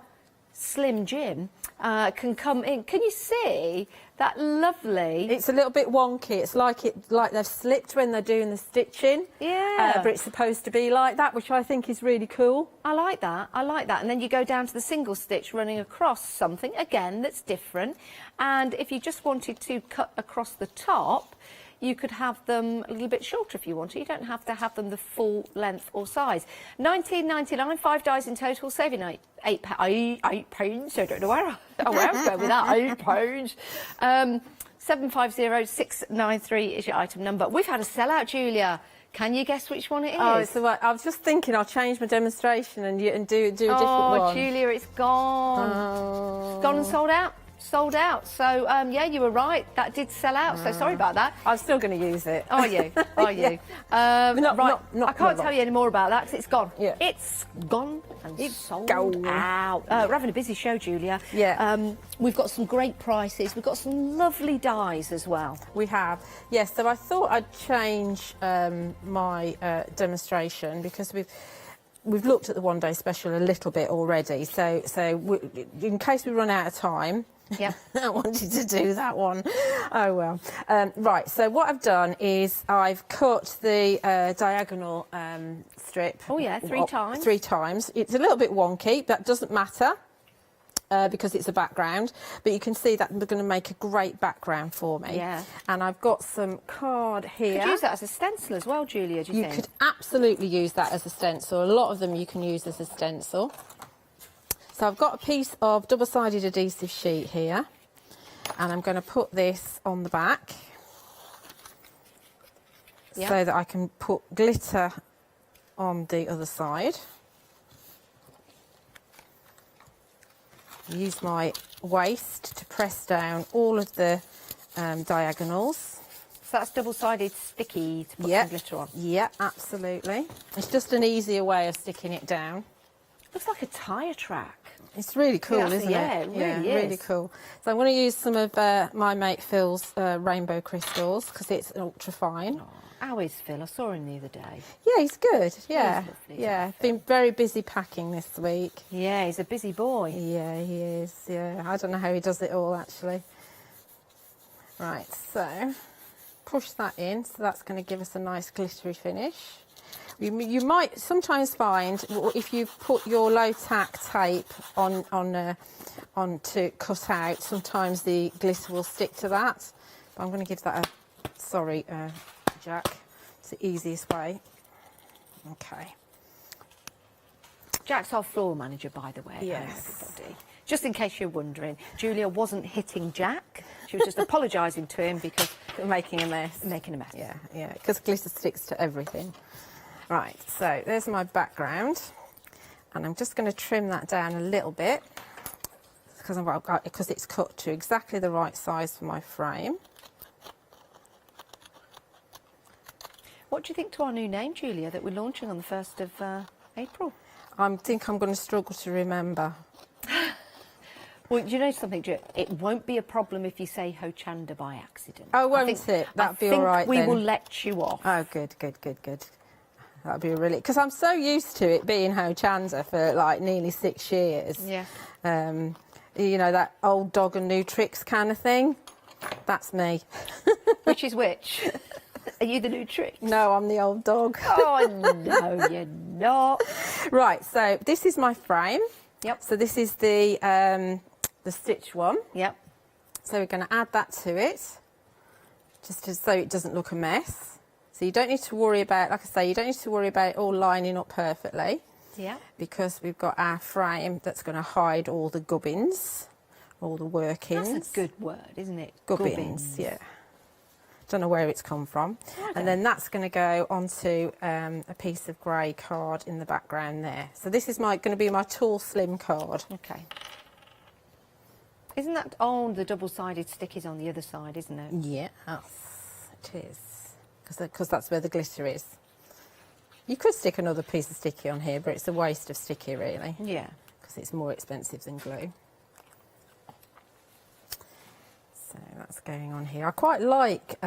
Slim Jim can come in. Can you see that lovely? It's a little bit wonky. It's like they've slipped when they're doing the stitching. Yeah. But it's supposed to be like that, which I think is really cool. I like that. I like that. And then you go down to the single stitch running across something, again, that's different. And if you just wanted to cut across the top, you could have them a little bit shorter if you want to. You don't have to have them the full length or size. £19.99, 5 dies in total, saving £8. I don't know where I'm going with that. £8. 750693 is your item number. We've had a sellout, Julia. Can you guess which one it is? Oh, it's the one. I was just thinking I'll change my demonstration and do a different one. Oh, Julia, it's gone. Oh. It's gone and sold out. Sold out. So, yeah, you were right. That did sell out. So sorry about that. I'm still going to use it. Are you? Are you? Right. I can't tell you any more about that because it's gone. Yeah. It's gone and It's sold gone. out. We're having a busy show, Julia. Yeah. We've got some great prices. We've got some lovely dies as well. We have. Yes, so I thought I'd change my demonstration because we've looked at the one-day special a little bit already. So in case we run out of time, I wanted to do that one. Oh, well. Right, so what I've done is I've cut the diagonal strip. Oh, yeah, 3 times. 3 times. It's a little bit wonky, but doesn't matter. because it's a background, but you can see that they're going to make a great background for me. Yeah. And I've got some card here. Could use that as a stencil as well, Julia, do you think? You could absolutely use that as a stencil. A lot of them you can use as a stencil. So I've got a piece of double-sided adhesive sheet here, and I'm going to put this on the back so that I can put glitter on the other side. Use my waist to press down all of the diagonals. So that's double-sided sticky to put some glitter on? Yeah, absolutely. It's just an easier way of sticking it down. Looks like a tyre track. It's really cool, isn't it? Yeah, it really is. Really cool. So I'm going to use some of my mate Phil's rainbow crystals because it's ultra fine. Oh, how is Phil? I saw him the other day. Yeah, he's good. Yeah, He's lovely, yeah. Been very busy packing this week. Yeah, he's a busy boy. Yeah, he is. Yeah, I don't know how he does it all actually. Right, so push that in. So that's going to give us a nice glittery finish. You might sometimes find if you put your low tack tape on to cut out, sometimes the glitter will stick to that. But I'm going to give that a sorry, Jack. It's the easiest way. Okay. Jack's our floor manager, by the way. Yes. Everybody. Just in case you're wondering, Julia wasn't hitting Jack. She was just apologising to him because making a mess. Making a mess. Yeah, yeah. Because glitter sticks to everything. Right, so there's my background, and I'm just going to trim that down a little bit because it's cut to exactly the right size for my frame. What do you think to our new name, Julia, that we're launching on the 1st of April? I think I'm going to struggle to remember. Well, you know something, Julia? It won't be a problem if you say Hochanda by accident. Oh, won't it? That'd be all right we then. will let you off. Oh, good, good, good, good. That'd be really... Because I'm so used to it being Hochanda for, like, nearly 6 years. Yeah. You know, that old dog and new tricks kind of thing. That's me. Which is which? Are you the new trick? No, I'm the old dog. Oh, no, you're not. Right, so this is my frame. Yep. So this is the stitch one. Yep. So we're going to add that to it, just so it doesn't look a mess. So you don't need to worry about, like I say, you don't need to worry about it all lining up perfectly. Yeah. Because we've got our frame that's going to hide all the gubbins, all the workings. That's a good word, isn't it? Gubbins, yeah. Don't know where it's come from. And then that's going to go onto a piece of grey card in the background there. So this is going to be my tall, slim card. Okay. Isn't that on the double-sided stickies on the other side, isn't it? Yeah, it is. Because that's where the glitter is. You could stick another piece of sticky on here, but it's a waste of sticky, really. Yeah. Because it's more expensive than glue. So that's going on here. I quite like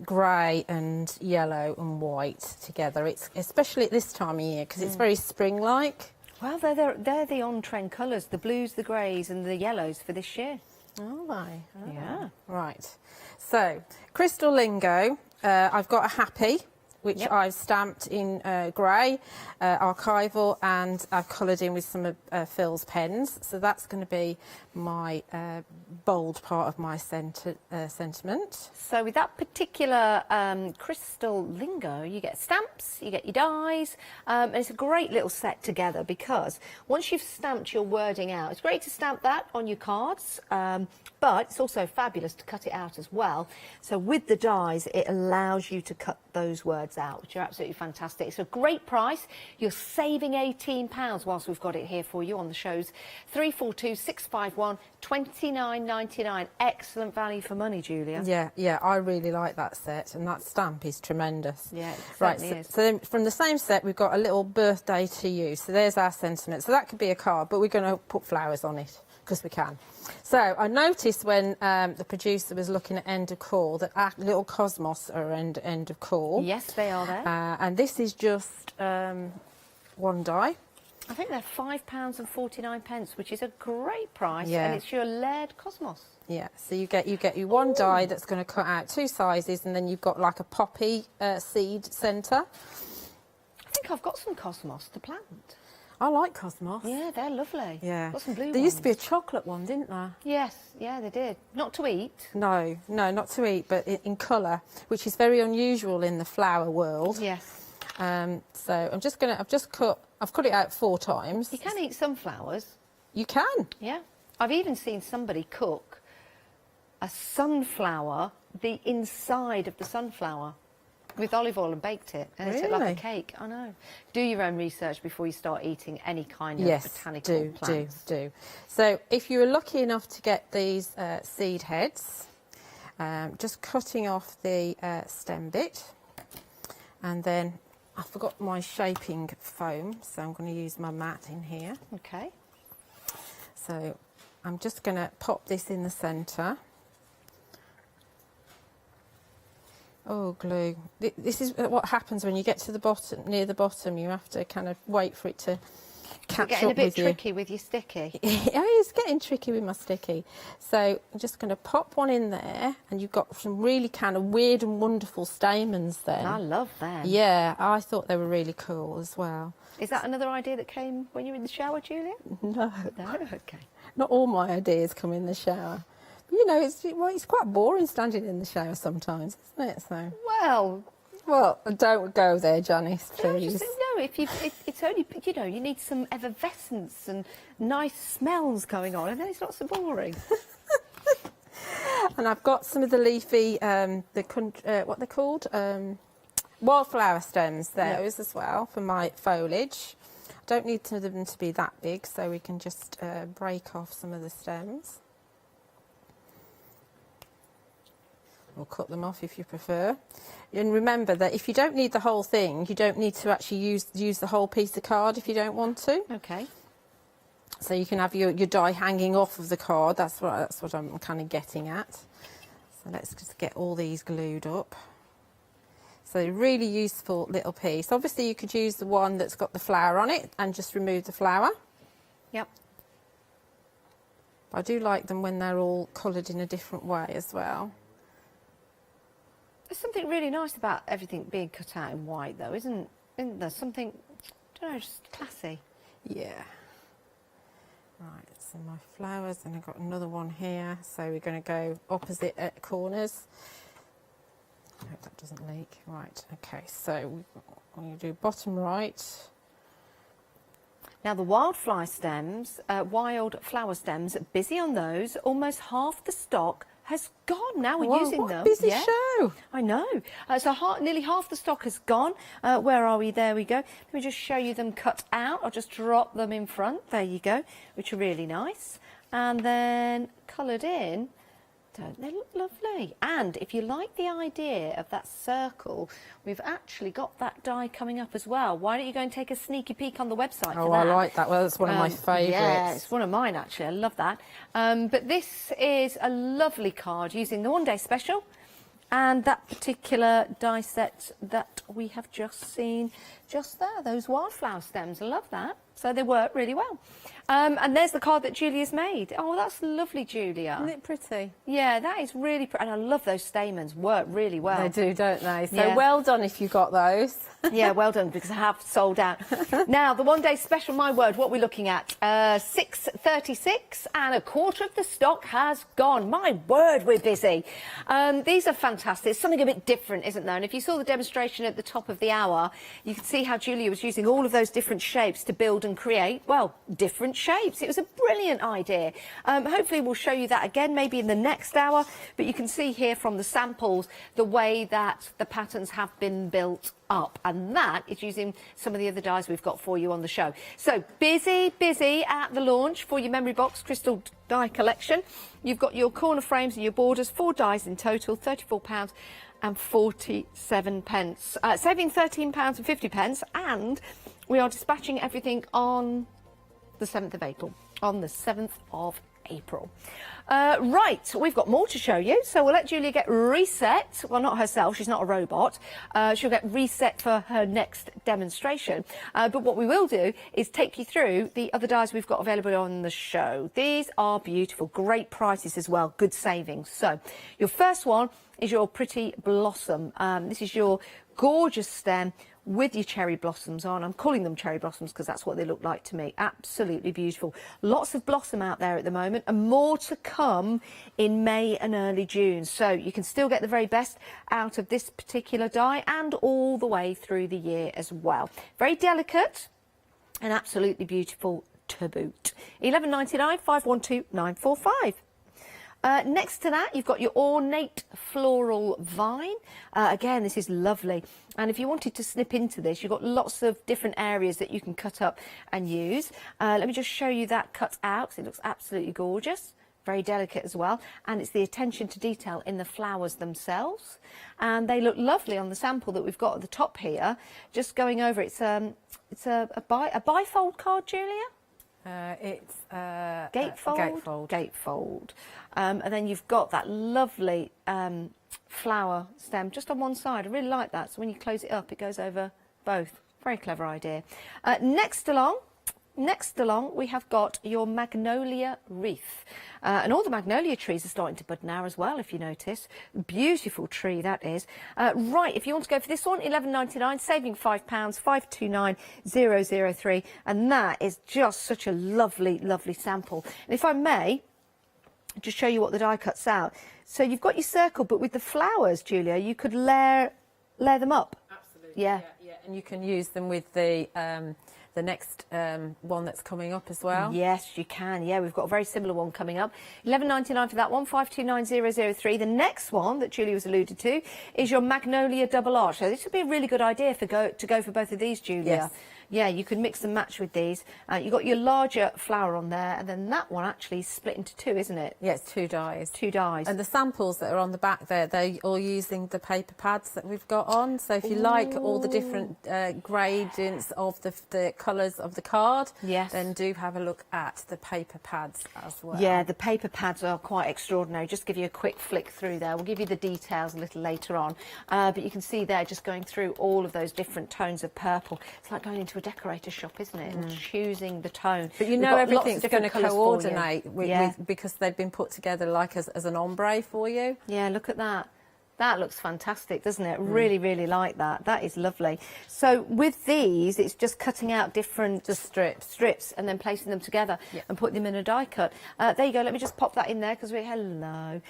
grey and yellow and white together. It's especially at this time of year because it's very spring-like. Well, they're the on-trend colours, the blues, the greys and the yellows for this year. Are they? Oh. Yeah. Right. So, Crystal Lingo, I've got a happy, which I've stamped in grey, archival, and I've coloured in with some of Phil's pens. So that's going to be my bold part of my sentiment. So with that particular Crystal Lingo, you get stamps, you get your dies, and it's a great little set together because once you've stamped your wording out, it's great to stamp that on your cards, but it's also fabulous to cut it out as well. So with the dies, it allows you to cut those words out, which are absolutely fantastic. It's a great price. You're saving £18 whilst we've got it here for you on the shows. 342651, £29.99. Excellent value for money, Julia. Yeah, yeah, I really like that set, and that stamp is tremendous. Yeah, it right. certainly is. So then from the same set, we've got a little birthday to you. So there's our sentiment. So that could be a card, but we're going to put flowers on it because we can. So I noticed when the producer was looking at end of call that our little cosmos are end of call. Yes, they are there. And this is just one die. I think they're £5.49, which is a great price, Yeah. and it's your layered cosmos. Yeah, so you get your one die that's going to cut out two sizes, and then you've got like a poppy seed centre. I think I've got some cosmos to plant. I like Cosmos. Yeah, they're lovely. Yeah. Got some blue There used to be a ones. chocolate one, didn't there? Yes, yeah, they did. Not to eat. No, not to eat, but in colour, which is very unusual in the flower world. Yes. So I've cut it out 4 times. You can eat sunflowers. You can. Yeah. I've even seen somebody cook a sunflower, the inside of the sunflower, with olive oil and baked it. And it's like Really? a cake. I know. Do your own research before you start eating any kind of botanical plants. do. So if you were lucky enough to get these seed heads, just cutting off the stem bit, and then I forgot my shaping foam, so I'm going to use my mat in here. Okay. So I'm just going to pop this in the centre. Oh, glue. This is what happens when you get to the bottom, near the bottom. You have to kind of wait for it to catch up with you. Getting a bit tricky with your sticky. Yeah, it's getting tricky with my sticky. So I'm just going to pop one in there, and you've got some really kind of weird and wonderful stamens then. I love them. Yeah, I thought they were really cool as well. Is that another idea that came when you were in the shower, Julia? No. No? Okay. Not all my ideas come in the shower. You know, it's quite boring standing in the shower sometimes, isn't it? So. Well, don't go there, Janice, please. No, it's only, you know, you need some effervescence and nice smells going on, and then it's not so boring. And I've got some of the leafy, what they're called, wildflower stems, those as well for my foliage. I don't need them to be that big, so we can just break off some of the stems. Or cut them off if you prefer. And remember that if you don't need the whole thing, you don't need to actually use the whole piece of card if you don't want to. Okay. So you can have your die hanging off of the card. That's what I'm kind of getting at. So let's just get all these glued up. So really useful little piece. Obviously you could use the one that's got the flower on it and just remove the flower. Yep. I do like them when they're all coloured in a different way as well. There's something really nice about everything being cut out in white, though, isn't there? Something, I don't know, just classy. Yeah. Right, so my flowers, and I've got another one here. So we're going to go opposite corners. I hope that doesn't leak. Right, okay, so we're going to do bottom right. Now the wildflower stems, wildflower stems, busy on those. Almost half the stock has gone. Now we're using them. What a busy show. I know. So nearly half the stock has gone. Where are we? There we go. Let me just show you them cut out. I'll just drop them in front. There you go, which are really nice. And then coloured in. Don't they look lovely? And if you like the idea of that circle, we've actually got that die coming up as well. Why don't you go and take a sneaky peek on the website for that? I like that. Well, that's one of my favourites. Yeah, it's one of mine, actually. I love that. But this is a lovely card using the one-day special and that particular die set that we have just seen just there, those wildflower stems. I love that. So they work really well. And there's the card that Julia's made. Oh, that's lovely, Julia. Isn't it pretty? Yeah, that is really pretty. And I love those stamens. Work really well. They do, don't they? So Yeah. well done if you got those. Yeah, well done, because I have sold out. Now, the one-day special, my word, what we're looking at, 6.36, and a quarter of the stock has gone. My word, we're busy. These are fantastic. It's something a bit different, isn't there? And if you saw the demonstration at the top of the hour, you could see how Julia was using all of those different shapes to build and create, well, different shapes. It was a brilliant idea. Hopefully we'll show you that again, maybe in the next hour, but you can see here from the samples the way that the patterns have been built up, and that is using some of the other dies we've got for you on the show. So busy at the launch for your memory box crystal die collection. You've got your corner frames and your borders, 4 dies in total, £34 and 47 pence, saving £13 and 50 pence, and we are dispatching everything on the 7th of April. On the 7th of April. Right, we've got more to show you, so we'll let Julia get reset. Well, not herself, she's not a robot. She'll get reset for her next demonstration. But what we will do is take you through the other dies we've got available on the show. These are beautiful, great prices as well, good savings. So, your first one is your Pretty Blossom. This is your gorgeous stem with your cherry blossoms on. I'm calling them cherry blossoms because that's what they look like to me. Absolutely beautiful. Lots of blossom out there at the moment, and more to come in May and early June. So you can still get the very best out of this particular die and all the way through the year as well. Very delicate and absolutely beautiful to boot. $11.99, 512 945. Next to that, you've got your ornate floral vine. Again, this is lovely. And if you wanted to snip into this, you've got lots of different areas that you can cut up and use. Let me just show you that cut out. It looks absolutely gorgeous. Very delicate as well. And it's the attention to detail in the flowers themselves. And they look lovely on the sample that we've got at the top here. Just going over, it's a bifold card, Julia? It's gatefold. Gatefold. And then you've got that lovely flower stem just on one side. I really like that. So when you close it up, it goes over both. Very clever idea. Next along, we have got your magnolia wreath. And all the magnolia trees are starting to bud now as well, if you notice. Beautiful tree, that is. Right, if you want to go for this one, $11.99, saving £5, 529003. And that is just such a lovely, lovely sample. And if I may, just show you what the die cuts out. So you've got your circle, but with the flowers, Julia, you could layer them up. Absolutely. Yeah. And you can use them with the next one that's coming up as well. Yes, you can. Yeah, we've got a very similar one coming up. $11.99 for that one, 529003. The next one that Julia was alluded to is your magnolia double arch. So this would be a really good idea to go for both of these, Julia. Yes. Yeah, you can mix and match with these. You've got your larger flower on there, and then that one actually is split into two, isn't it? Yeah, it's two dies. Two dies. And the samples that are on the back there, they're all using the paper pads that we've got on. So if you like all the different gradients of the colours of the card, yes, then do have a look at the paper pads as well. Yeah, the paper pads are quite extraordinary. Just give you a quick flick through there. We'll give you the details a little later on. But you can see there, just going through all of those different tones of purple. It's like going into a decorator shop, isn't it? And choosing the tone. But you know everything's going to coordinate with, because they've been put together like as an ombre for you. Yeah, look at that. That looks fantastic, doesn't it? Really, really like that. That is lovely. So with these, it's just cutting out different strips and then placing them together and putting them in a die cut. There you go. Let me just pop that in there because hello.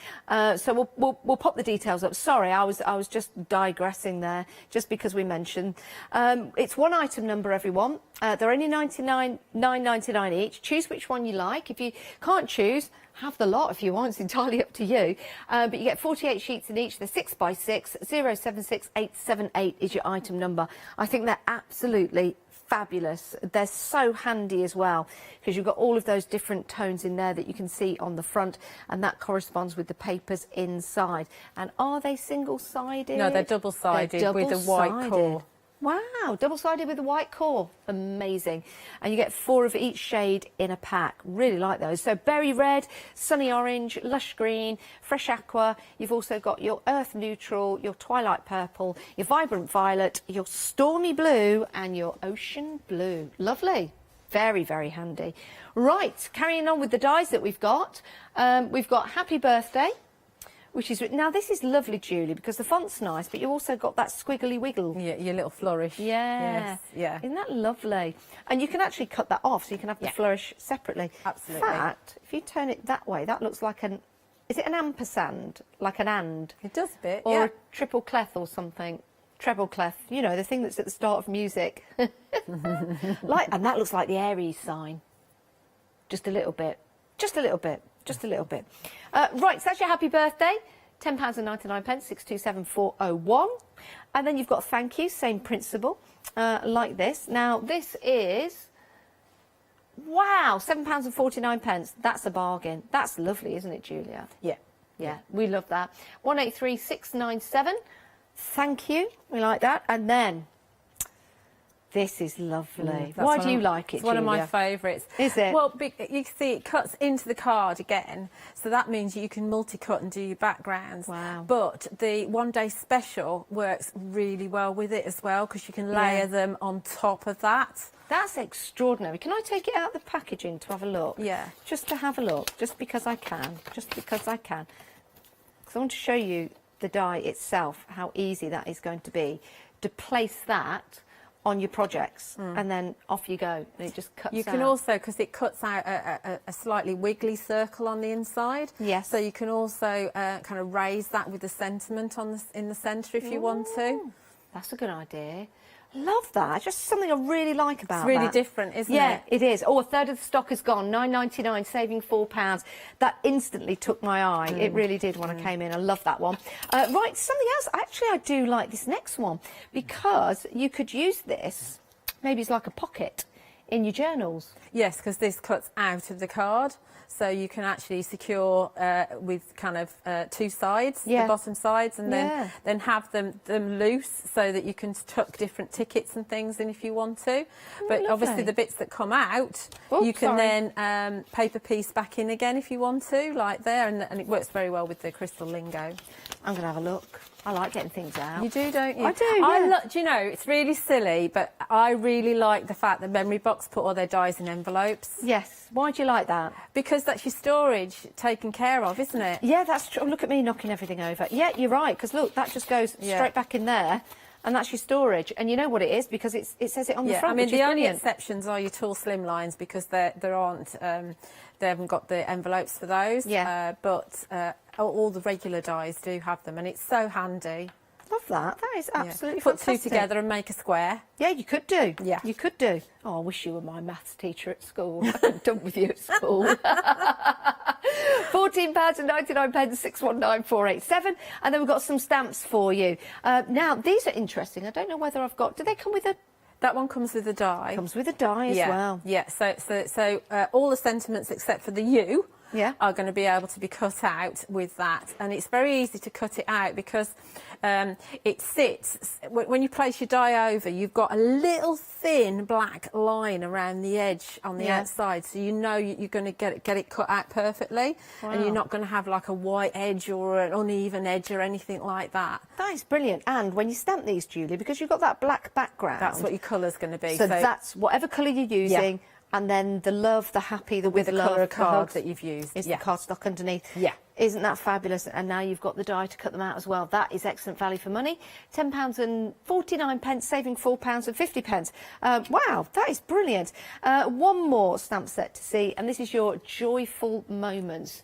So we'll pop the details up. Sorry, I was just digressing there just because we mentioned. It's one item number, everyone. They're only $9.99 each. Choose which one you like. If you can't choose, have the lot if you want. It's entirely up to you. But you get 48 sheets in each. They're 6x6. 076878 is your item number. I think they're absolutely fabulous. They're so handy as well because you've got all of those different tones in there that you can see on the front, and that corresponds with the papers inside. And are they single-sided? No, they're double-sided with a white core. Wow, double-sided with a white core. Amazing. And you get 4 of each shade in a pack. Really like those. So berry red, sunny orange, lush green, fresh aqua. You've also got your earth neutral, your twilight purple, your vibrant violet, your stormy blue and your ocean blue. Lovely. Very, very handy. Right, carrying on with the dies that we've got Happy Birthday, which is, now this is lovely, Julie, because the font's nice, but you also got that squiggly wiggle. Yeah, your little flourish. Yeah. Yes, yeah. Isn't that lovely? And you can actually cut that off, so you can have the flourish separately. Absolutely. In fact, if you turn it that way, that looks like is it an ampersand? Like an and? It does a bit, or a triple clef or something. Treble clef, you know, the thing that's at the start of music. And that looks like the Aries sign. Just a little bit. Just a little bit. Just a little bit. Right, so that's your happy birthday. £10.99, 627401. And then you've got thank you, same principle, like this. Now, this is, wow, £7.49. That's a bargain. That's lovely, isn't it, Julia? Yeah. Yeah, we love that. 183697. Thank you. We like that. And then this is lovely. Why do you like it, It's one of my favourites. Is it? Well, you can see it cuts into the card again, so that means you can multi-cut and do your backgrounds. Wow. But the one-day special works really well with it as well, because you can layer them on top of that. That's extraordinary. Can I take it out of the packaging to have a look? Yeah. Just to have a look, just because I can. Just because I can. Because I want to show you the die itself, how easy that is going to be. To place that on your projects, and then off you go, and it just cuts out. You can also, because it cuts out a slightly wiggly circle on the inside. Yes. So you can also kind of raise that with the sentiment in the centre if you want to. That's a good idea. Love that. Just something I really like about It's really that. different, isn't it? Yeah, it is. Oh, a third of the stock is gone. £9.99, saving £4. That instantly took my eye. It really did when I came in. I love that one. Right, something else. Actually, I do like this next one because you could use this, maybe it's like a pocket in your journals. Yes, because this cuts out of the card. So you can actually secure with kind of two sides, the bottom sides, and then have them loose so that you can tuck different tickets and things in if you want to. But obviously the bits that come out, you can then paper piece back in again if you want to, like there, and it works very well with the crystal lingo. I'm going to have a look. I like getting things out. You do, don't you? I do, yeah. Do you know, it's really silly, but I really like the fact that Memory Box put all their dies in envelopes. Yes. Why do you like that? Because that's your storage taken care of, isn't it? Yeah, that's true. Look at me knocking everything over. Yeah, you're right, because look, that just goes straight back in there, and that's your storage. And you know what it is, because it says it on the front, I mean, which is the only brilliant. exceptions are your tall slim lines, because there aren't, they haven't got the envelopes for those. Yeah. But all the regular dies do have them, and it's so handy. Love that. That is absolutely Put fantastic. two together and make a square. Yeah, you could do. Yeah. You could do. Oh, I wish you were my maths teacher at school. I could have done with you at school. £14.99, 619487. And then we've got some stamps for you. Now, these are interesting. I don't know whether I've got... Do they come with a... That one comes with a die. Comes with a die as well. Yeah, so all the sentiments except for the U are going to be able to be cut out with that. And it's very easy to cut it out because it sits, when you place your die over, you've got a little thin black line around the edge on the outside, so you know you're going to get it cut out perfectly. Wow. And you're not going to have like a white edge or an uneven edge or anything like that. That is brilliant. And when you stamp these, Julie, because you've got that black background... That's what your colour's going to be. So that's whatever colour you're using... And then the love, the happy, the with the love colour of card cards that you've used. is the cardstock underneath. Yeah. Isn't that fabulous? And now you've got the die to cut them out as well. That is excellent value for money. £10.49, saving £4.50. Wow, that is brilliant. One more stamp set to see, and this is your joyful moments.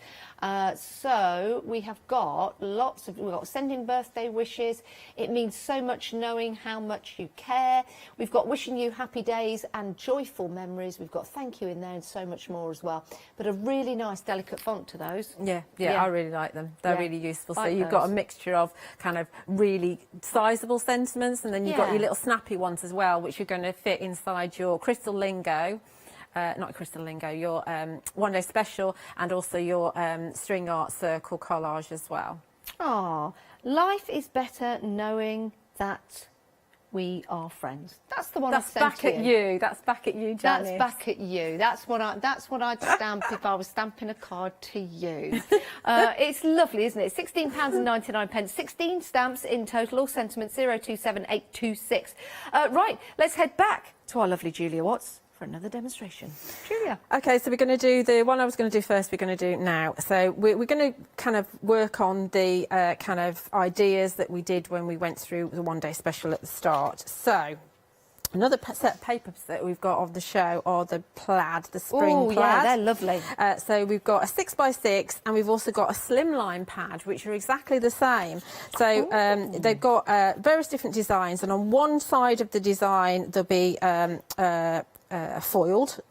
So we have got we've got sending birthday wishes. It means so much knowing how much you care. We've got wishing you happy days and joyful memories. We've got thank you in there and so much more as well. But a really nice, delicate font to those. Yeah, I really like them. They're really useful. So Like you've got a those. mixture of kind of really sizable sentiments, and then you've got your little snappy ones as well, which are going to fit inside your crystal lingo. Not crystal lingo, your one day special, and also your string art circle collage as well. Ah, life is better knowing that we are friends. That's the one I That's sent back to at you. That's back at you, Janice. That's back at you. That's what I'd stamp if I was stamping a card to you. It's lovely, isn't it? £16.99. 16 stamps in total, all sentiments 027826. Right, let's head back to our lovely Julia Watts for another demonstration. Julia. Okay, so we're going to do the one I was going to do first, we're going to do now. So we're going to kind of work on the kind of ideas that we did when we went through the one day special at the start. So another set of papers that we've got on the show are the plaid, the spring plaid. Yeah, they're lovely. So we've got a 6x6 and we've also got a slimline pad, which are exactly the same. So they've got various different designs, and on one side of the design there'll be a foiled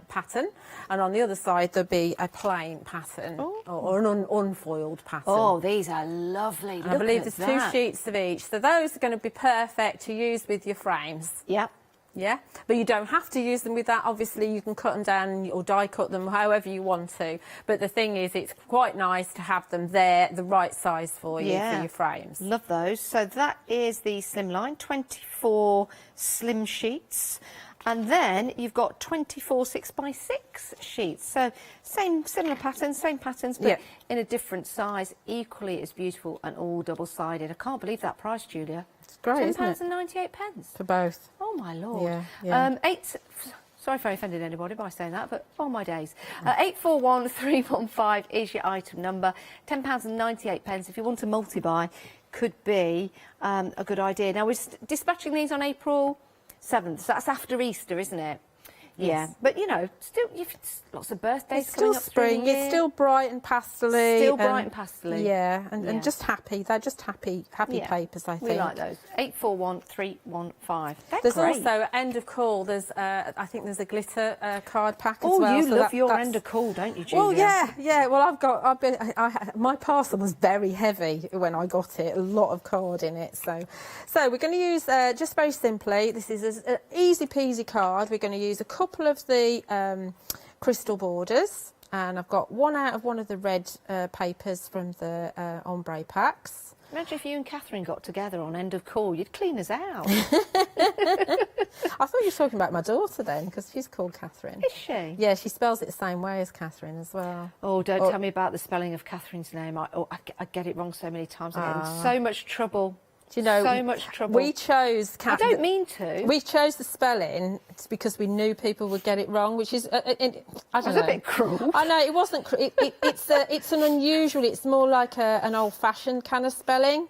pattern, and on the other side there'll be a plain pattern or an unfoiled pattern. Oh, these are lovely. And I believe there's 2 sheets of each, so those are going to be perfect to use with your frames. Yep. Yeah, but you don't have to use them with that. Obviously, you can cut them down or die cut them however you want to. But the thing is, it's quite nice to have them there, the right size for you for your frames. Love those. So that is the slimline, 24 slim sheets. And then you've got 24 6x6 sheets. So similar patterns, same patterns, but in a different size. Equally as beautiful and all double-sided. I can't believe that price, Julia. It's great, isn't it? £10.98 For both. Oh, my Lord. Yeah. Sorry if I offended anybody by saying that, but oh my days. 841315 is your item number. £10.98. If you want to multi-buy, could be a good idea. Now, we're dispatching these on April 7th. So that's after Easter, isn't it? Yes. Yeah, but you know, still, lots of birthdays It's coming still up through spring. the year. It's still bright and pastel-y. Still bright and pastel-y. Yeah, and Yeah. just happy. They're just happy Yeah. papers, I think. We like those. 841315. They're There's great. also at end of call. There's I think there's a glitter card pack as Oh, well. you so love your that's- end of call, don't you, Julia? Well, yeah. Well, my parcel was very heavy when I got it. A lot of card in it. So we're going to use just very simply. This is an easy peasy card. We're going to use a couple of the crystal borders, and I've got one out of one of the red papers from the ombre packs. Imagine if you and Catherine got together on end of call, you'd clean us out. I thought you were talking about my daughter then, because she's called Catherine. Is she? Yeah, she spells it the same way as Catherine as well. Oh, don't tell me about the spelling of Catherine's name. I get it wrong so many times. I get in so much trouble. Do you know, so much trouble. We chose... I don't mean to. We chose the spelling because we knew people would get it wrong, which is... I don't know. a bit cruel. I know, it wasn't... It's an unusual... It's more like an old-fashioned kind of spelling.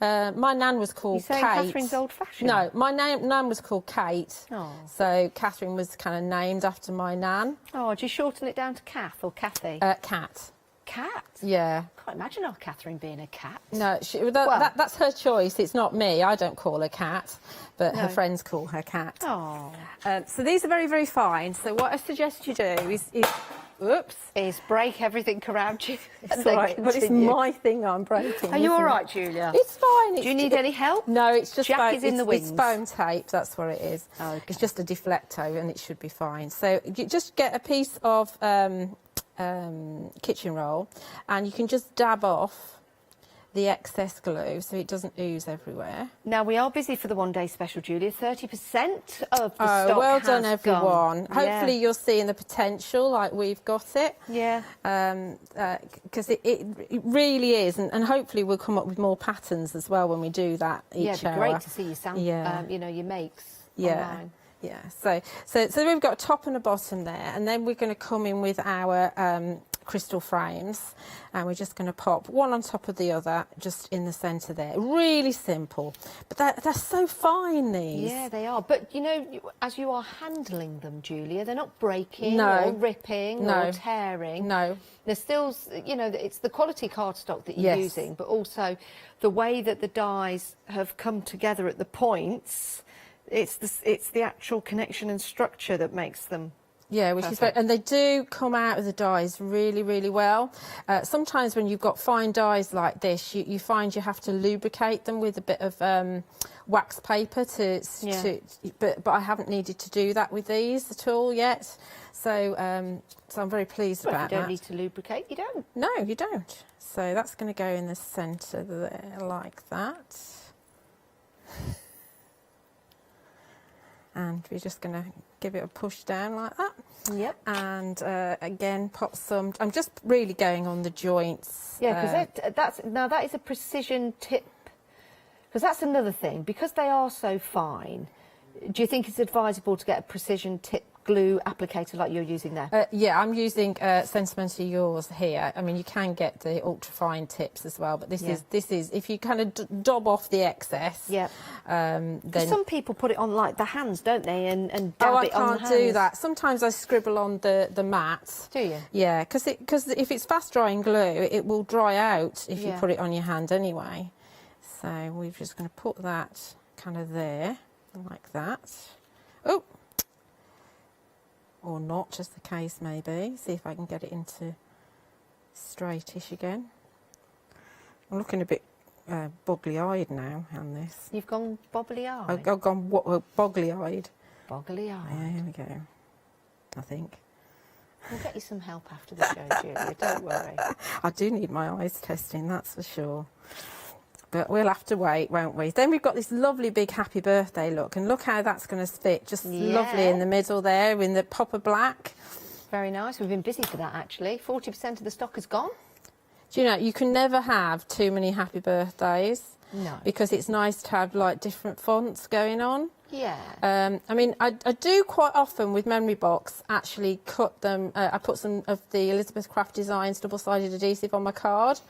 My nan was called Kate. You saying Catherine's old-fashioned? No, my nan was called Kate. Oh. So Catherine was kind of named after my nan. Oh, do you shorten it down to Kath or Kathy? Cat. Cat? Yeah. Can't imagine our Catherine being a cat. No, that's her choice. It's not me. I don't call her Cat, but her friends call her Cat. Oh. So these are very, very fine. So what I suggest you do is break everything around you. It's all right, but it's my thing I'm breaking. Are you all isn't it? right, Julia? It's fine. Do you need any help? No, it's just Jack is in the it's wings. foam tape. That's what it is. Oh, okay. It's just a deflecto, and it should be fine. So you just get a piece of kitchen roll, and you can just dab off the excess glue so it doesn't ooze everywhere. Now, we are busy for the one-day special, Julia. 30% of the stock well has done, everyone. gone. Hopefully Yeah. you're seeing the potential like we've got it. Yeah. Because it really is, and hopefully we'll come up with more patterns as well when we do that each Yeah, it'd be hour. great to see your sample, Yeah. your makes Yeah. online. So we've got a top and a bottom there, and then we're going to come in with our crystal frames, and we're just going to pop one on top of the other just in the centre there. Really simple, but they're so fine, these. Yeah, they are. But, as you are handling them, Julia, they're not breaking No. or ripping No. or tearing. No. They're still, it's the quality cardstock that you're Yes. using, but also the way that the dies have come together at the points. It's the actual connection and structure that makes them. Yeah, which is very, and they do come out of the dies really, really well. Sometimes when you've got fine dies like this, you find you have to lubricate them with a bit of wax paper but I haven't needed to do that with these at all yet. So I'm very pleased about If you don't that. need to lubricate, you don't. No, you don't. So that's going to go in the centre there, like that. And we're just going to give it a push down like that. Yep. And again, pop some. I'm just really going on the joints. Yeah, because that is a precision tip. Because that's another thing. Because they are so fine, do you think it's advisable to get a precision tip glue applicator like you're using there? Yeah, I'm using Sentimental Yours here. I mean, you can get the ultra fine tips as well, but this is if you kind of dob off the excess. Yeah. Then some people put it on like the hands, don't they, and dab it on the I hands. can't do that. Sometimes I scribble on the mat. Do you? Yeah, because if it's fast drying glue, it will dry out if you Yeah. put it on your hand anyway. So we're just going to put that kind of there, like that. Oh. Or not, just the case maybe. See if I can get it into straightish again. I'm looking a bit boggly-eyed now on this. You've gone bobbly-eyed? I've gone boggly-eyed. Boggly-eyed. Yeah, here we go, I think. We'll get you some help after the show, Julia, don't worry. I do need my eyes testing, that's for sure. But we'll have to wait, won't we? Then we've got this lovely big happy birthday look, and look how that's going to fit. Just lovely in the middle there, in the pop of black. Very nice. We've been busy for that, actually. 40% of the stock is gone. Do you know, you can never have too many happy birthdays. No. Because it's nice to have, like, different fonts going on. Yeah. I mean, I do quite often with Memory Box actually cut them. I put some of the Elizabeth Craft Designs double-sided adhesive on my card,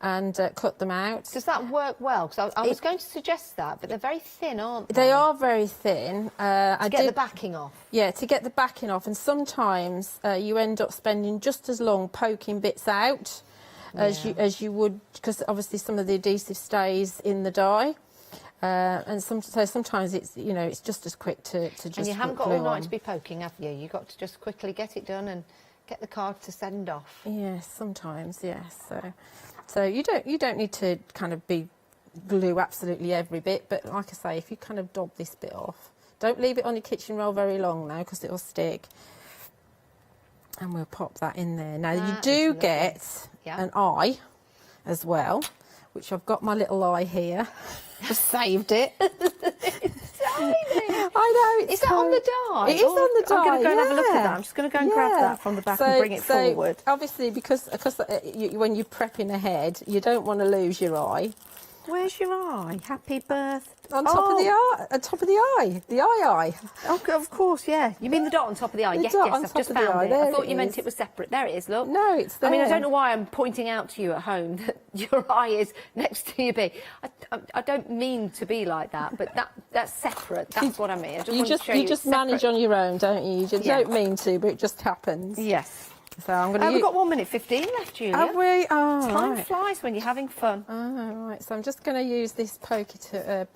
and cut them out. Does that work well? Because I was going to suggest that, but they're very thin, aren't they? They are very thin. To get the backing off. Yeah, to get the backing off, and sometimes you end up spending just as long poking bits out as you would, because obviously some of the adhesive stays in the die. And so sometimes it's it's just as quick to just. And you haven't got glue all night on. to be poking, have you? You've got to just quickly get it done and get the card to send off. Yes, sometimes, yes. So you don't need to kind of glue absolutely every bit, but like I say, if you kind of dob this bit off, don't leave it on your kitchen roll very long now because it'll stick. And we'll pop that in there. Now you do get an eye as well, which I've got my little eye here. I've saved it. It's tiny. I know. Is that on the die? It is on the die. I'm going to go and have a look at that. I'm just going to go and grab that from the back and bring it forward. Obviously, because when you're prepping ahead, you don't want to lose your eye. Where's your eye? Happy birthday. On top of the eye. On top of the eye. The eye. Oh, of course, yeah. You mean the dot on top of the eye? The Yes, dot yes, on I've top just of the found eye. it. There I thought it you meant is. it was separate. There it is, look. No, it's there. I mean, I don't know why I'm pointing out to you at home that your eye is next to your beak. I don't mean to be like that, but that's separate. That's what I mean. You just manage on your own, don't you? You just don't mean to, but it just happens. Yes. So I'm going to. We've got 1 minute 15 left, Julia. Have we? Oh, Time right. flies when you're having fun. Oh, right. So I'm just going to use this pick-up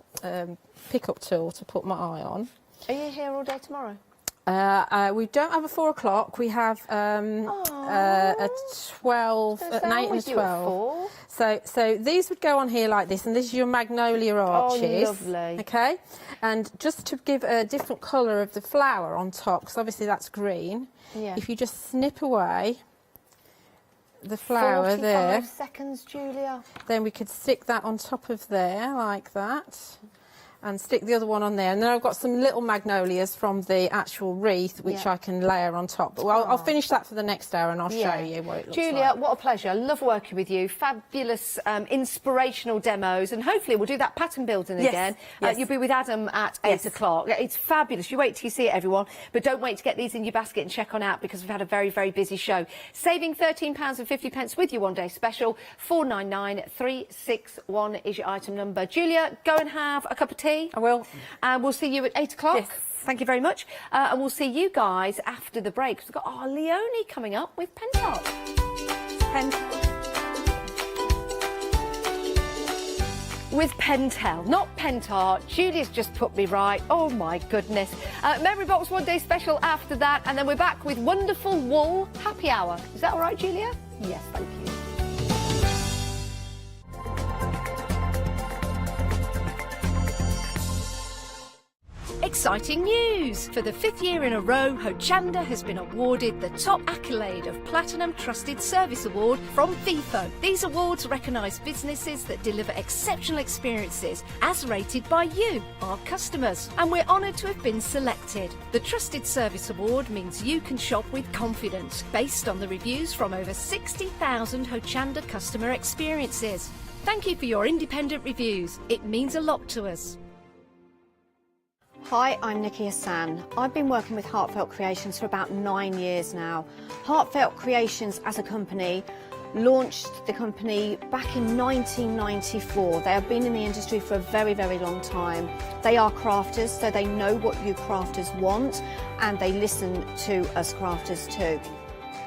tool to put my eye on. Are you here all day tomorrow? We don't have a 4 o'clock. We have a 12, at 8 and a 12. So these would go on here like this, and this is your magnolia arches. Oh, lovely. Okay, and just to give a different colour of the flower on top, because obviously that's green. Yeah. If you just snip away the flower 45 there, seconds, Julia. then we could stick that on top of there like that. And stick the other one on there. And then I've got some little magnolias from the actual wreath, which I can layer on top. But I'll finish that for the next hour and I'll show you what it looks Julia, like. what a pleasure. I love working with you. Fabulous, inspirational demos. And hopefully we'll do that pattern building again. Yes. You'll be with Adam at 8 o'clock. It's fabulous. You wait till you see it, everyone. But don't wait to get these in your basket and check on out because we've had a very, very busy show. Saving £13.50 with your one-day special. 499361 is your item number. Julia, go and have a cup of tea. I will. And we'll see you at 8 o'clock. Yes. Thank you very much. And we'll see you guys after the break. We've got our Leonie coming up with Pentart. With Pentel, not Pentart. Julia's just put me right. Oh my goodness. Memory Box one day special after that, and then we're back with wonderful wool happy hour. Is that all right, Julia? Yes, thank you. Exciting news! For the 5th year in a row, Hochanda has been awarded the top accolade of Platinum Trusted Service Award from Feefo. These awards recognise businesses that deliver exceptional experiences as rated by you, our customers. And we're honoured to have been selected. The Trusted Service Award means you can shop with confidence, based on the reviews from over 60,000 Hochanda customer experiences. Thank you for your independent reviews. It means a lot to us. Hi, I'm Nikki Hassan. I've been working with Heartfelt Creations for about 9 years now. Heartfelt Creations as a company launched the company back in 1994. They have been in the industry for a very, very long time. They are crafters, so they know what you crafters want, and they listen to us crafters too.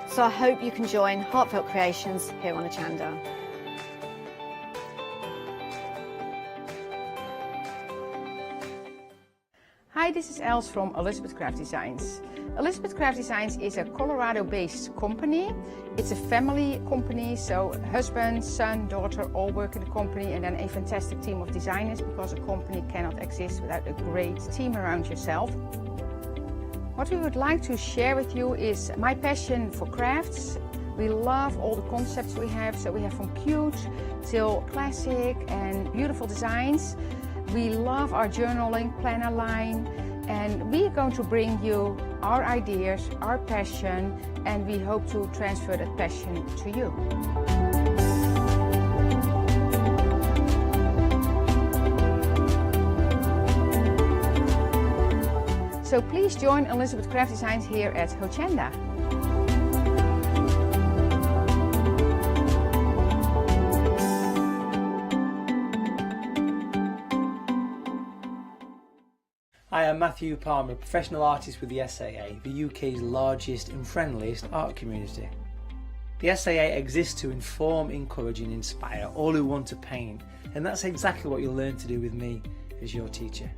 So I hope you can join Heartfelt Creations here on Hochanda. Hi, this is Els from Elizabeth Craft Designs. Elizabeth Craft Designs is a Colorado-based company. It's a family company, so husband, son, daughter all work in the company, and then a fantastic team of designers, because a company cannot exist without a great team around yourself. What we would like to share with you is my passion for crafts. We love all the concepts we have, so we have from cute till classic and beautiful designs. We love our journaling planner line, and we are going to bring you our ideas, our passion, and we hope to transfer that passion to you. So please join Elizabeth Craft Designs here at Hochanda. Hi, I'm Matthew Palmer, a professional artist with the SAA, the UK's largest and friendliest art community. The SAA exists to inform, encourage and inspire all who want to paint, and that's exactly what you'll learn to do with me as your teacher.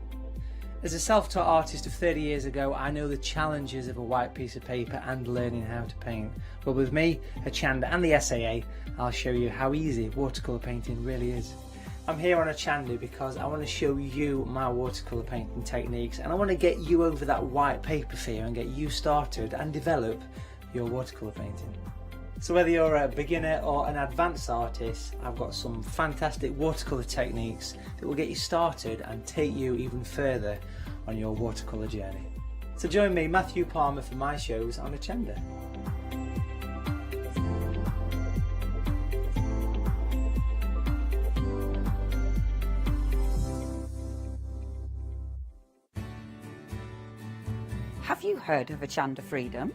As a self-taught artist of 30 years ago, I know the challenges of a white piece of paper and learning how to paint. But with me, Hochanda and the SAA, I'll show you how easy watercolour painting really is. I'm here on Hochanda because I want to show you my watercolour painting techniques, and I want to get you over that white paper fear and get you started and develop your watercolour painting. So whether you're a beginner or an advanced artist, I've got some fantastic watercolour techniques that will get you started and take you even further on your watercolour journey. So join me, Matthew Palmer, for my shows on Hochanda. Have you heard of Hochanda Freedom?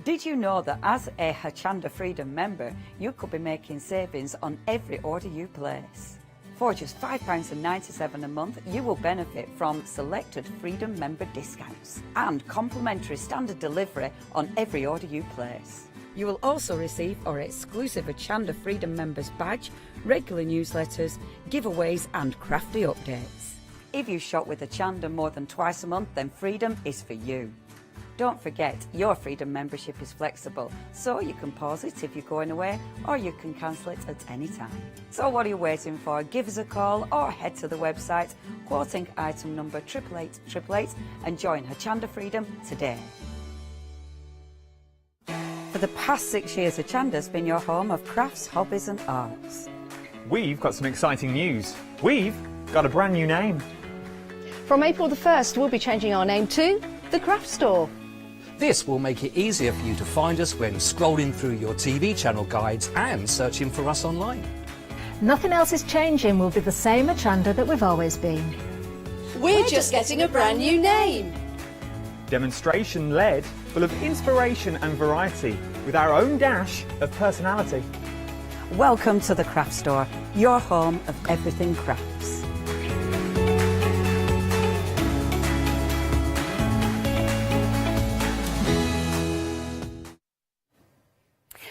Did you know that as a Hochanda Freedom member, you could be making savings on every order you place? For just £5.97 a month, you will benefit from selected Freedom member discounts and complimentary standard delivery on every order you place. You will also receive our exclusive Hochanda Freedom members badge, regular newsletters, giveaways and crafty updates. If you shop with Hochanda more than twice a month, then Freedom is for you. Don't forget, your Freedom membership is flexible, so you can pause it if you're going away, or you can cancel it at any time. So what are you waiting for? Give us a call or head to the website, quoting item number 88888 and join Hochanda Freedom today. For the past 6 years, Hochanda's been your home of crafts, hobbies and arts. We've got some exciting news. We've got a brand new name. From April the 1st, we'll be changing our name to The Craft Store. This will make it easier for you to find us when scrolling through your TV channel guides and searching for us online. Nothing else is changing. We'll be the same Hochanda that we've always been. We're just getting a brand new name. Demonstration-led, full of inspiration and variety, with our own dash of personality. Welcome to The Craft Store, your home of everything crafts.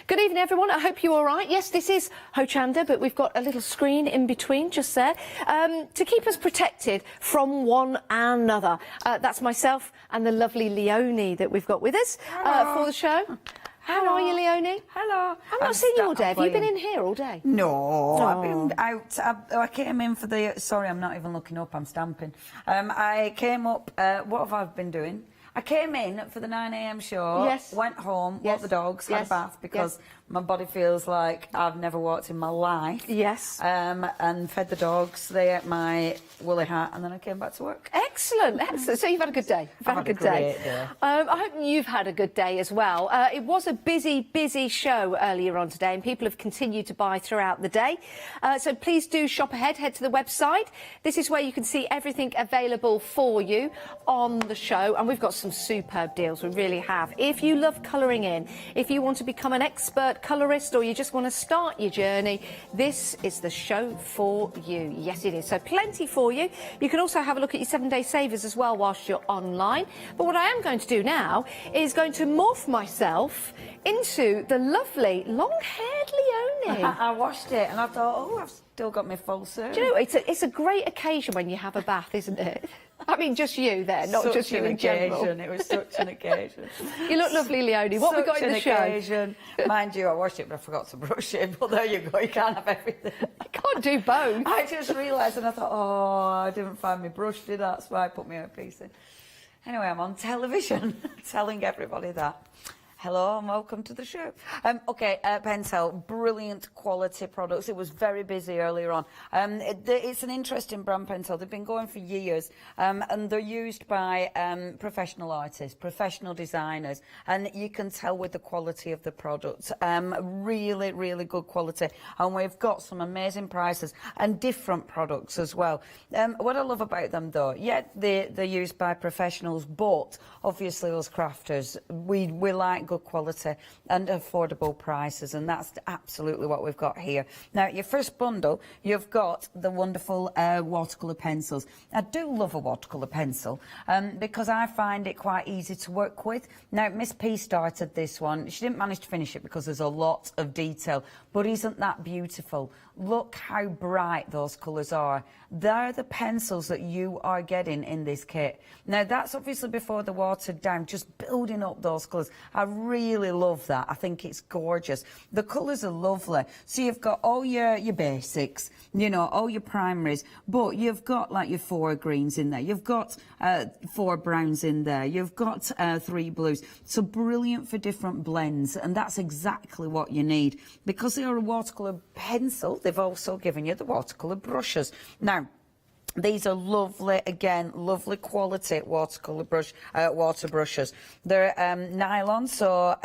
Good evening, everyone. I hope you're all right. Yes, this is Hochanda, but we've got a little screen in between just there to keep us protected from one another. That's myself and the lovely Leonie that we've got with us for the show. How are you, Leonie? Hello. I've not seen you all day. Have you been in here all day? No, I've been out. I came in for the... Sorry, I'm not even looking up. I'm stamping. I came up... what have I been doing? I came in for the 9 a.m. show, Yes. went home, Yes. walked the dogs, had Yes. a bath because Yes. my body feels like I've never walked in my life. Yes. And fed the dogs, they ate my woolly hat, and then I came back to work. Excellent, excellent. So you've had a good day. You've I've had a great day. I hope you've had a good day as well. It was a busy show earlier on today, and people have continued to buy throughout the day. So please do shop ahead. Head to the website. This is where you can see everything available for you on the show, and we've got some superb deals. We really have. If you love colouring in, if you want to become an expert colourist, or you just want to start your journey, this is the show for you. Yes, it is. So plenty for you. You can also have a look at your 7-day savers as well whilst you're online. But what I am going to do now is going to morph myself into the lovely long-haired Leonie. I washed it and I thought, oh, I've still got my full suit. Do you know, it's a great occasion when you have a bath, isn't it? I mean, just you there, not Such just you an in general. occasion. It was such an occasion. You look lovely, Leonie. What have we got in the show? Occasion. Mind you, I washed it, but I forgot to brush it. But there you go, you can't have everything. You can't do both. I just realised and I thought, oh, I didn't find my brush, did I? That's why I put my own piece in. Anyway, I'm on television telling everybody that. Hello and welcome to the show. Okay, Pentel, brilliant quality products. It was very busy earlier on. It's an interesting brand, Pentel. They've been going for years and they're used by professional artists, professional designers, and you can tell with the quality of the products. Really, really good quality. And we've got some amazing prices and different products as well. What I love about them though, yeah, they're used by professionals, but obviously us crafters, we like good quality and affordable prices, and that's absolutely what we've got here. Now, your first bundle, you've got the wonderful watercolour pencils. I do love a watercolour pencil because I find it quite easy to work with. Now, Miss P started this one. She didn't manage to finish it because there's a lot of detail, but isn't that beautiful? Look how bright those colours are. They're the pencils that you are getting in this kit. Now, that's obviously before they're watered down, just building up those colours. I really love that. I think it's gorgeous. The colours are lovely. So you've got all your basics, you know, all your primaries, but you've got like your 4 greens in there. You've got 4 browns in there. You've got 3 blues. So brilliant for different blends, and that's exactly what you need. Because they are a watercolour pencil, they've also given you the watercolour brushes. Now, these are lovely, again, lovely quality watercolour water brushes. They're nylon, so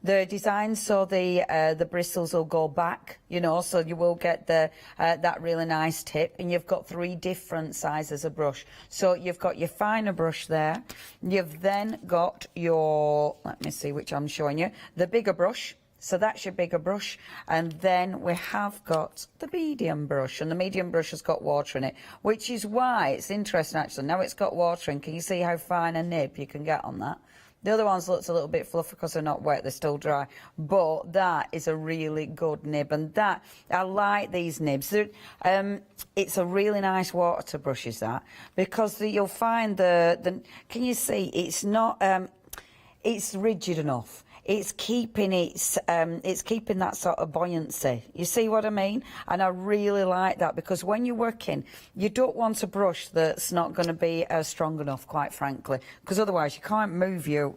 they're designed so the bristles will go back, you know, so you will get the that really nice tip. And you've got 3 different sizes of brush. So you've got your finer brush there. You've then got your, let me see which I'm showing you, the bigger brush. So that's your bigger brush, and then we have got the medium brush, and the medium brush has got water in it, which is why it's interesting actually. Now it's got water in, can you see how fine a nib you can get on that? The other ones looks a little bit fluffy because they're not wet, they're still dry, but that is a really good nib, and that, I like these nibs. It's a really nice water brush, is that, because you'll find the can you see, it's not, it's rigid enough. It's keeping that sort of buoyancy. You see what I mean? And I really like that, because when you're working, you don't want a brush that's not going to be strong enough, quite frankly, because otherwise you can't move your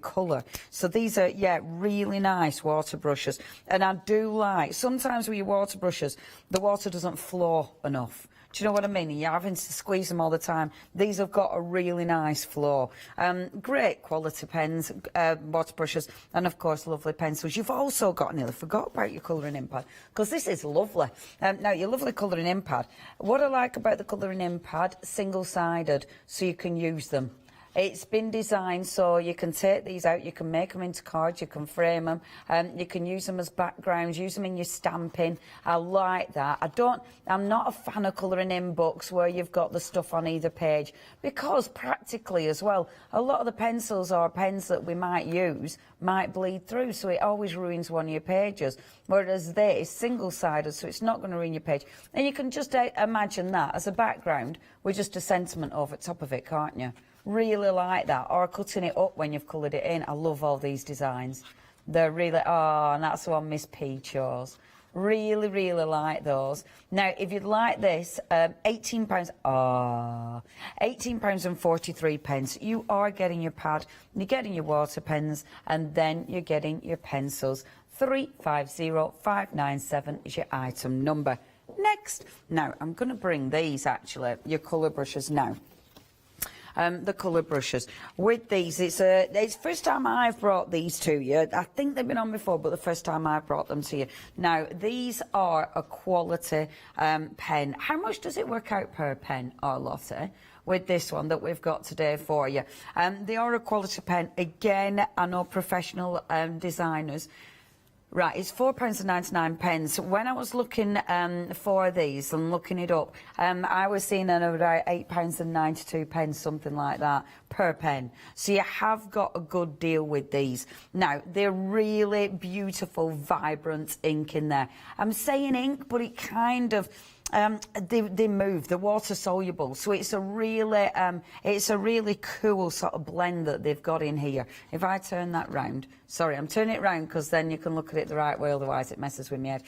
colour. So these are, yeah, really nice water brushes. And I do like, sometimes with your water brushes, the water doesn't flow enough. Do you know what I mean? You're having to squeeze them all the time. These have got a really nice flow. Great quality pens, water brushes, and of course lovely pencils. You've also got, nearly forgot about your colouring in pad, because this is lovely. Now, your lovely colouring in pad. What I like about the colouring in pad, single-sided, so you can use them. It's been designed so you can take these out, you can make them into cards, you can frame them, you can use them as backgrounds, use them in your stamping. I like that. I'm not a fan of colouring in books where you've got the stuff on either page, because practically as well, a lot of the pencils or pens that we might use might bleed through, so it always ruins one of your pages. Whereas this, single-sided, so it's not going to ruin your page. And you can just imagine that as a background with just a sentiment over the top of it, can't you? Really like that. Or cutting it up when you've coloured it in. I love all these designs. They're really, oh, and that's the one Miss P chose. Really, really like those. Now, if you'd like this, £18, £18.43. You are getting your pad, you're getting your water pens, and then you're getting your pencils. 350597 is your item number. Next, now, I'm going to bring these, actually, your colour brushes now. The colour brushes. With these, it's the first time I've brought these to you. I think they've been on before, but the first time I brought them to you. Now, these are a quality pen. How much does it work out per pen, Lotte? With this one that we've got today for you. They are a quality pen. Again, I know professional designers. Right, it's £4.99. When I was looking for these and looking it up, I was seeing about £8.92, something like that, per pen. So you have got a good deal with these. Now, they're really beautiful, vibrant ink in there. I'm saying ink, but it kind of... they move, they're water soluble, so it's a really cool sort of blend that they've got in here. If I turn that round, sorry, I'm turning it round because then you can look at it the right way, otherwise it messes with my head.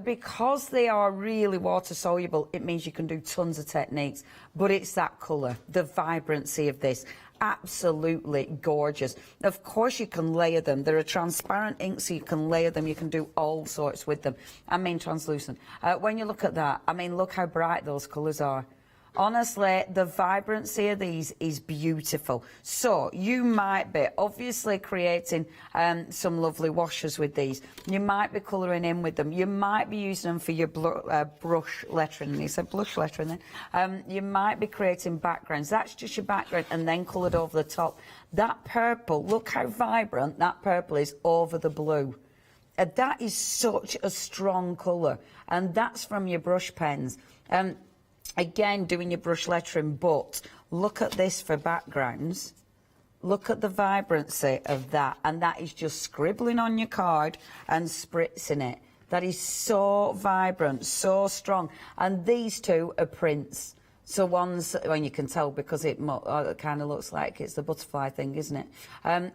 Because they are really water soluble, it means you can do tons of techniques, but it's that colour, the vibrancy of this. Absolutely gorgeous. Of course you can layer them. They're a transparent ink, so you can layer them. You can do all sorts with them. I mean translucent. When you look at that, I mean, look how bright those colours are. Honestly, the vibrancy of these is beautiful. So you might be obviously creating some lovely washes with these. You might be colouring in with them. You might be using them for your brush lettering. You said blush lettering then. You might be creating backgrounds. That's just your background and then coloured over the top. That purple, look how vibrant that purple is over the blue. That is such a strong colour, and that's from your brush pens. Again, doing your brush lettering, but look at this for backgrounds. Look at the vibrancy of that, and that is just scribbling on your card and spritzing it. That is so vibrant, so strong. And these two are prints. So one's, well, you can tell because it kind of looks like it's the butterfly thing, isn't it?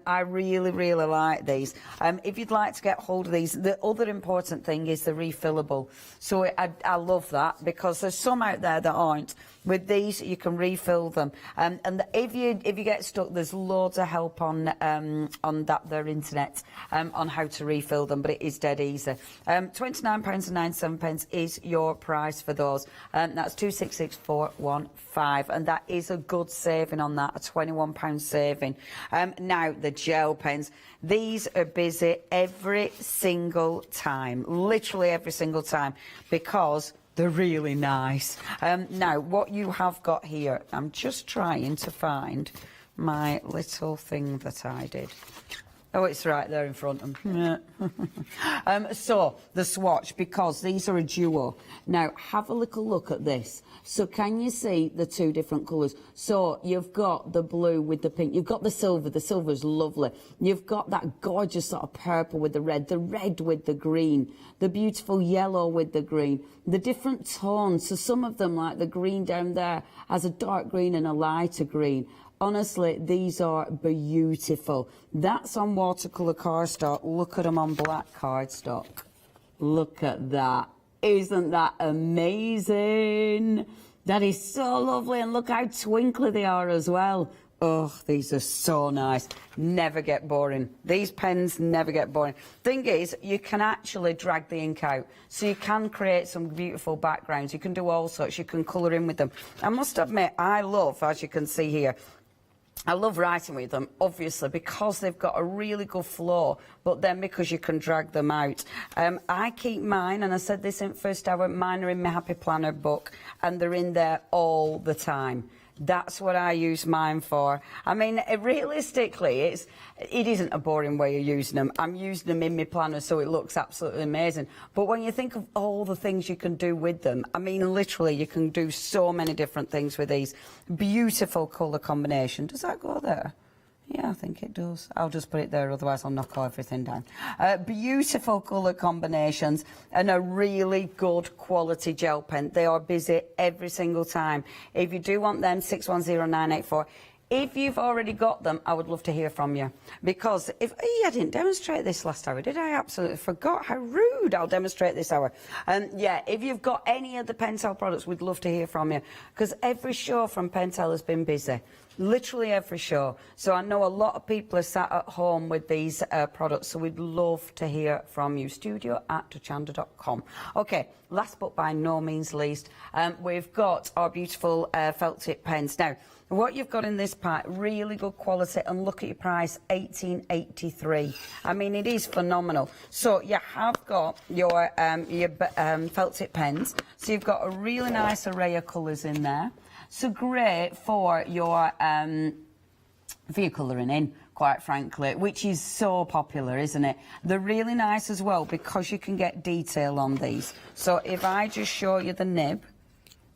I really, really like these. If you'd like to get hold of these, the other important thing is the refillable. So I love that because there's some out there that aren't. With these, you can refill them. And if you get stuck, there's loads of help on their internet on how to refill them, but it is dead easy. £29.97 is your price for those. That's 266415, and that is a good saving on that, a £21 saving. Now, the gel pens. These are busy every single time, literally every single time, because they're really nice. Now, what you have got here, I'm just trying to find my little thing that I did. Oh, it's right there in front of me. So, the swatch, because these are a duo. Now, have a little look at this. So, can you see the two different colours? So, you've got the blue with the pink. You've got the silver. The silver is lovely. You've got that gorgeous sort of purple with the red with the green, the beautiful yellow with the green, the different tones. So, some of them, like the green down there, has a dark green and a lighter green. Honestly, these are beautiful. That's on watercolour cardstock. Look at them on black cardstock. Look at that. Isn't that amazing? That is so lovely, and look how twinkly they are as well. Oh, these are so nice. Never get boring. These pens never get boring. Thing is, you can actually drag the ink out. So you can create some beautiful backgrounds. You can do all sorts. You can colour in with them. I must admit, I love, as you can see here, I love writing with them, obviously, because they've got a really good flow, but then because you can drag them out. I keep mine, and I said this in first hour, mine are in my Happy Planner book, and they're in there all the time. That's what I use mine for. I mean, realistically, it isn't a boring way of using them. I'm using them in my planner, so it looks absolutely amazing. But when you think of all the things you can do with them, I mean, literally, you can do so many different things with these. Beautiful colour combination. Does that go there? Yeah, I think it does. I'll just put it there, otherwise I'll knock everything down. Beautiful colour combinations and a really good quality gel pen. They are busy every single time. If you do want them, 610984. If you've already got them, I would love to hear from you. Because I didn't demonstrate this last hour, did I? Absolutely forgot. How rude. I'll demonstrate this hour. Yeah, if you've got any of the Pentel products, we'd love to hear from you. Because every show from Pentel has been busy. Literally every show. So I know a lot of people are sat at home with these products, so we'd love to hear from you. studio@hochanda.com. Okay, last but by no means least, we've got our beautiful felt tip pens. Now, what you've got in this pack, really good quality, and look at your price, $18.83. I mean, it is phenomenal. So you have got your felt tip pens. So you've got a really nice array of colours in there. So great for your colouring in, quite frankly, which is so popular, isn't it? They're really nice as well because you can get detail on these. So if I just show you the nib,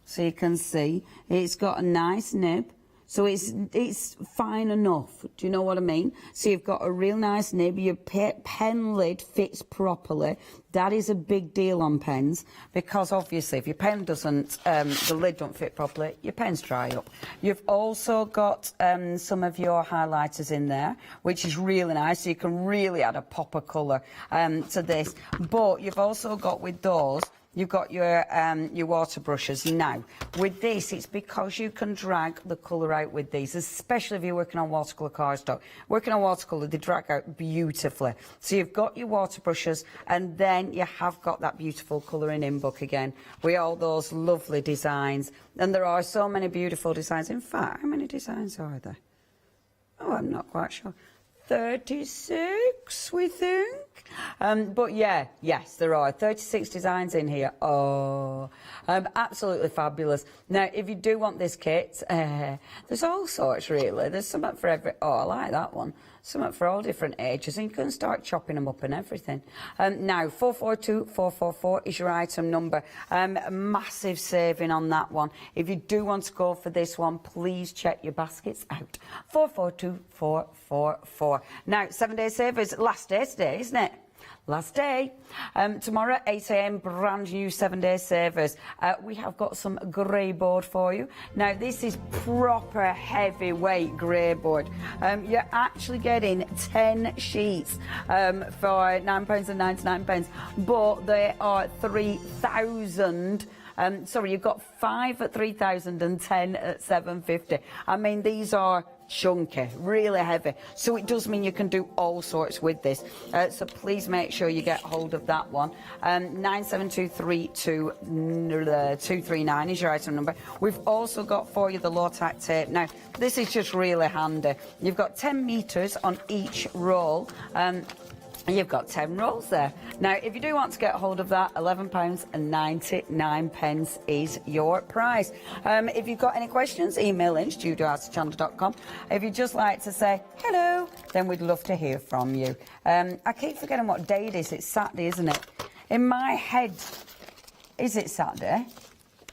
so you can see, it's got a nice nib. So it's fine enough. Do you know what I mean? So you've got a real nice nib. Your pen lid fits properly. That is a big deal on pens because obviously if your pen doesn't, the lid don't fit properly, your pen's dry up. You've also got some of your highlighters in there, which is really nice. So you can really add a pop of colour to this. But you've also got with those You've got your water brushes. Now, with this, it's because you can drag the colour out with these, especially if you're working on watercolour cardstock. Working on watercolour, they drag out beautifully. So you've got your water brushes, and then you have got that beautiful colouring in book again, with all those lovely designs. And there are so many beautiful designs. In fact, how many designs are there? Oh, I'm not quite sure. 36, we think. But yeah, yes, there are 36 designs in here. Oh, absolutely fabulous. Now, if you do want this kit, there's all sorts, really. There's something for every... Oh, I like that one. Something for all different ages, and you can start chopping them up and everything. Now, 442444 is your item number. Massive saving on that one. If you do want to go for this one, please check your baskets out. 442444. Now, 7-day savers, last day today, isn't it? Last day. Tomorrow, 8 AM, brand new 7-day savers. We have got some grey board for you. Now, this is proper heavyweight grey board. You're actually getting 10 sheets for £9.99, but they are 3,000. Sorry, you've got 5 at 3,000 and 10 at 750. I mean, these are chunky, really heavy. So it does mean you can do all sorts with this. So please make sure you get hold of that one. 9723239 is your item number. We've also got for you the low-tack tape. Now, this is just really handy. You've got 10 metres on each roll. You've got 10 rolls there. Now, if you do want to get hold of that, £11.99 is your price. If you've got any questions, email in studio@hochanda.com. If you'd just like to say hello, then we'd love to hear from you. I keep forgetting what day it is. It's Saturday, isn't it? In my head, is it Saturday?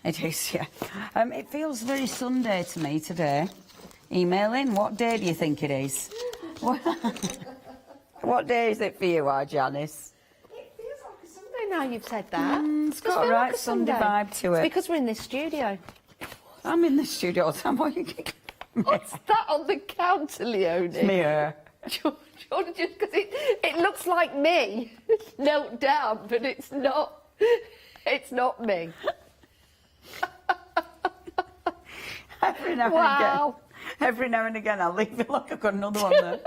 It is, yeah. It feels very Sunday to me today. Email in. What day do you think it is? What day is it for you, Janice? It feels like a Sunday now you've said that. It's got a right Sunday vibe to it. It's because we're in this studio. I'm in the studio all the time. What are you giggling? What's that on the counter, Leonie? It's me. Jordan, just because it looks like me, knelt down, but it's not. It's not me. Every now and again, I'll leave it like I've got another one there.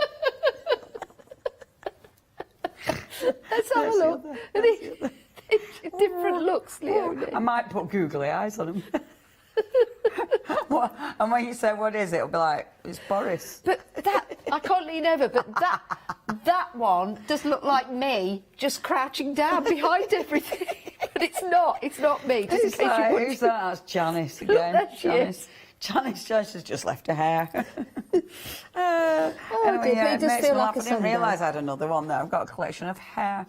Let's have a look. Different looks, Leonie. I might put googly eyes on them. And when you say what is it, it'll be like, it's Boris. But that, I can't lean over, but that one does look like me just crouching down behind everything. But it's not me, just in case you wouldn't. Who's that? That's Janice again. Janice has just left her hair. Anyway, dear, but it does feel like a I didn't Sunday. realise I had another one there. I've got a collection of hair.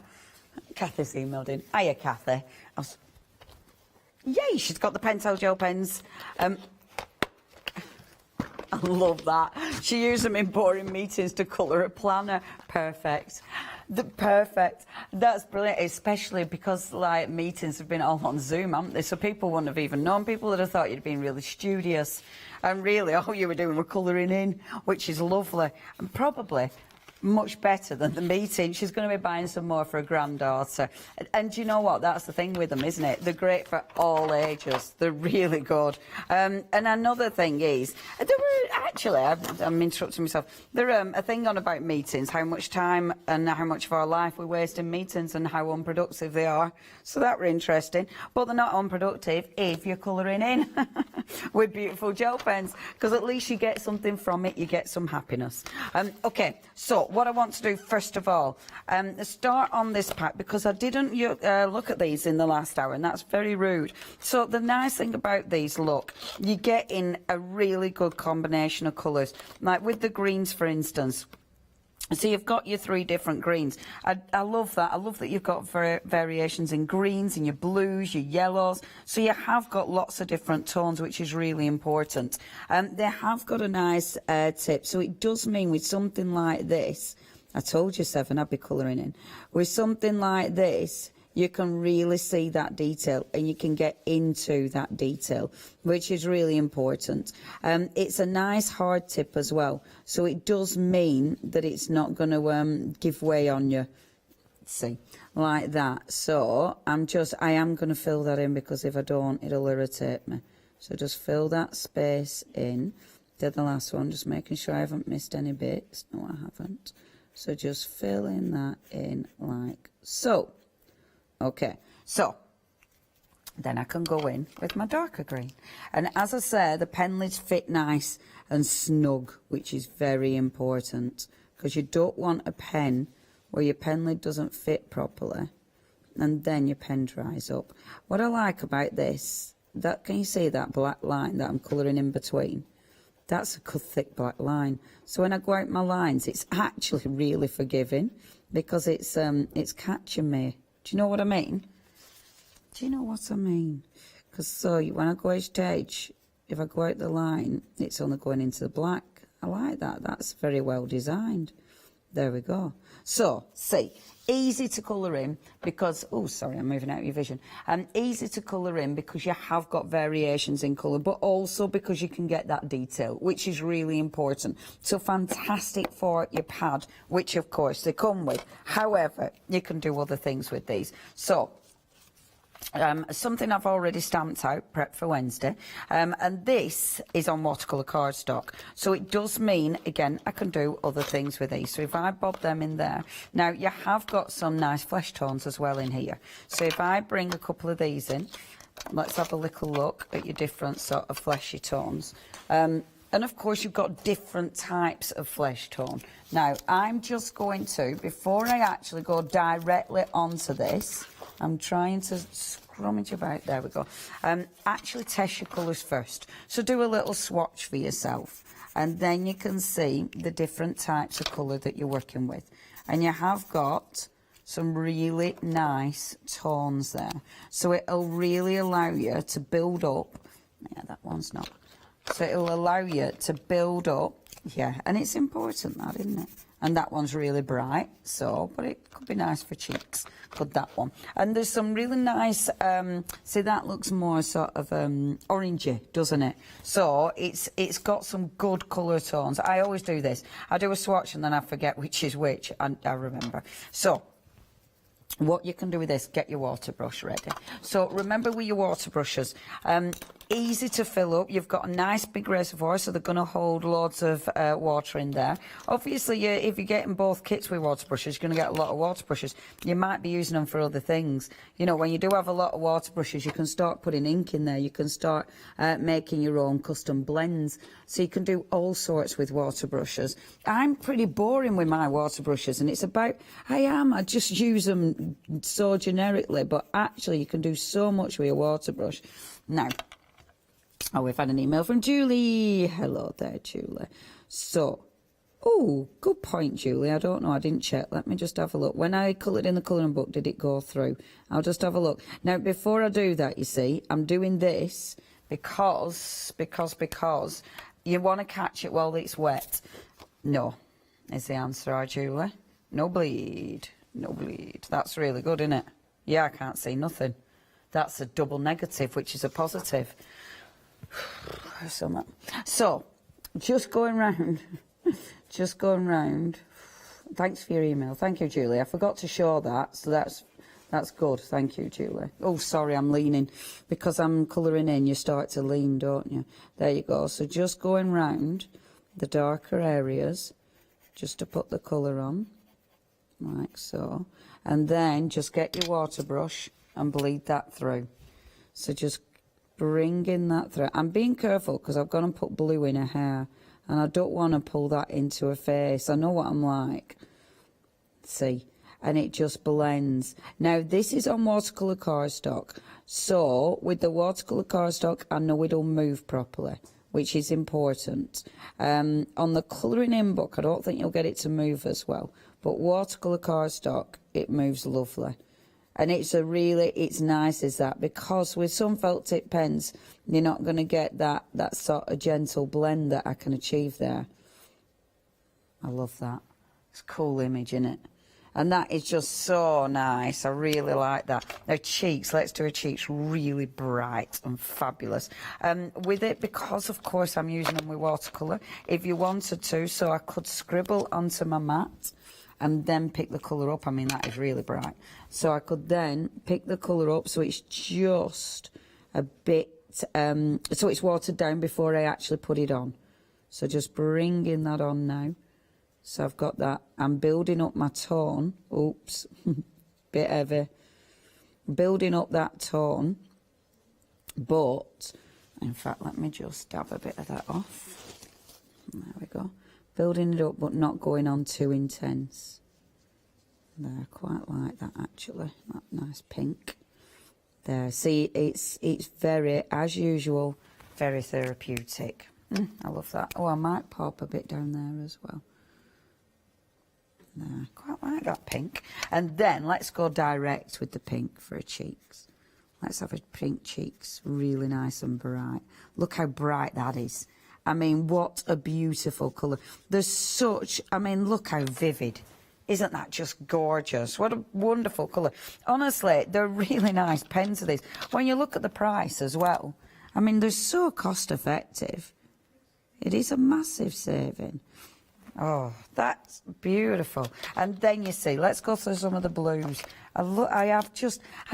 Kathy's emailed in. Hiya, Kathy. Yay, she's got the Pentel gel pens. I love that. She used them in boring meetings to colour a planner. Perfect. Perfect. That's brilliant, especially because like meetings have been all on Zoom, haven't they? So people wouldn't have even known. People would have thought you'd been really studious. And really, all you were doing was colouring in, which is lovely. And probably much better than the meeting. She's going to be buying some more for her granddaughter. And you know what? That's the thing with them, isn't it? They're great for all ages. They're really good. And another thing is, there were actually, I'm interrupting myself, there a thing on about meetings, how much time and how much of our life we waste in meetings and how unproductive they are. So that were interesting. But they're not unproductive if you're colouring in with beautiful gel pens, because at least you get something from it, you get some happiness. Okay, so what I want to do first of all, start on this pack, because I didn't look at these in the last hour, and that's very rude. So the nice thing about these, look, you get in a really good combination of colours, like with the greens, for instance. So you've got your 3 different greens. I love that. I love that you've got variations in greens, in your blues, your yellows. So you have got lots of different tones, which is really important. They have got a nice tip. So it does mean with something like this, I told you, Seven, I'd be colouring in. With something like this, you can really see that detail and you can get into that detail, which is really important. It's a nice hard tip as well, so it does mean that it's not going to give way on you. Let's see. like that. So I am going to fill that in, because if I don't, it'll irritate me. So just fill that space in. Did the last one, just making sure I haven't missed any bits. No, I haven't. So just filling that in like so. Okay, so then I can go in with my darker green. And as I say, the pen lids fit nice and snug, which is very important, because you don't want a pen where your pen lid doesn't fit properly and then your pen dries up. What I like about this, can you see that black line that I'm colouring in between? That's a good thick black line. So when I go out my lines, it's actually really forgiving, because it's catching me. Do you know what I mean? Do you know what I mean? Because when I go edge to edge, if I go out the line, it's only going into the black. I like that. That's very well designed. There we go. So, see, easy to colour in because, oh, sorry, I'm moving out of your vision. Easy to colour in because you have got variations in colour, but also because you can get that detail, which is really important. So fantastic for your pad, which of course they come with. However, you can do other things with these. So, something I've already stamped out, prep for Wednesday, and this is on watercolour cardstock. So it does mean, again, I can do other things with these. So if I bob them in there, now you have got some nice flesh tones as well in here. So if I bring a couple of these in, let's have a little look at your different sort of fleshy tones. And of course you've got different types of flesh tone. Now I'm just going to, before I actually go directly onto this, I'm trying to scrummage about, there we go, actually test your colours first. So do a little swatch for yourself and then you can see the different types of colour that you're working with. And you have got some really nice tones there. So it'll really allow you to build up, yeah, that one's not. So it'll allow you to build up, yeah, and it's important that, isn't it? And that one's really bright, so, but it could be nice for cheeks, could that one. And there's some really nice, see that looks more sort of orangey, doesn't it? So it's got some good colour tones. I always do this. I do a swatch and then I forget which is which, and I remember. So, what you can do with this, get your water brush ready. So remember with your water brushes, easy to fill up. You've got a nice big reservoir, so they're going to hold loads of water in there. Obviously, if you're getting both kits with water brushes, you're going to get a lot of water brushes. You might be using them for other things. You know, when you do have a lot of water brushes, you can start putting ink in there. You can start making your own custom blends. So you can do all sorts with water brushes. I'm pretty boring with my water brushes, and it's about, I just use them so generically, but actually you can do so much with your water brush. Now, oh, we've had an email from Julie. Hello there, Julie. So, oh, good point, Julie. I don't know. I didn't check. Let me just have a look. When I coloured in the colouring book, did it go through? I'll just have a look. Now, before I do that, you see, I'm doing this because you want to catch it while it's wet. No, is the answer, Julie. No bleed. No bleed. That's really good, isn't it? Yeah, I can't see nothing. That's a double negative, which is a positive. So, just going round. Just going round. Thanks for your email. Thank you, Julie. I forgot to show that, so that's good. Thank you, Julie. Oh, sorry, I'm leaning. Because I'm colouring in, you start to lean, don't you? There you go. So just going round the darker areas, just to put the colour on, like so. And then just get your water brush and bleed that through. So just bring in that through. I'm being careful because I've gone and put blue in her hair, and I don't want to pull that into her face. I know what I'm like. See? And it just blends. Now, this is on watercolour cardstock. So, with the watercolour cardstock, I know it'll move properly, which is important. On the colouring in book, I don't think you'll get it to move as well. But watercolour cardstock, it moves lovely. And it's nice as that, because with some felt tip pens, you're not going to get that sort of gentle blend that I can achieve there. I love that. It's a cool image, isn't it? And that is just so nice. I really like that. Now, cheeks, let's do her cheeks really bright and fabulous. With it, because, of course, I'm using them with watercolour, if you wanted to, so I could scribble onto my mat and then pick the colour up. I mean, that is really bright. So I could then pick the colour up so it's just a bit, so it's watered down before I actually put it on. So just bringing that on now. So I've got that. I'm building up my tone. Oops, bit heavy. Building up that tone, but in fact, let me just dab a bit of that off. There we go. Building it up, but not going on too intense. There, I quite like that actually. That nice pink. There, see, it's very, as usual, very therapeutic. I love that. Oh, I might pop a bit down there as well. There, quite like that pink. And then let's go direct with the pink for her cheeks. Let's have her pink cheeks, really nice and bright. Look how bright that is. I mean, what a beautiful colour. There's such, I mean, look how vivid. Isn't that just gorgeous? What a wonderful colour. Honestly, they're really nice pens of these. When you look at the price as well, I mean, they're so cost effective. It is a massive saving. Oh, that's beautiful. And then you see, let's go through some of the blues. I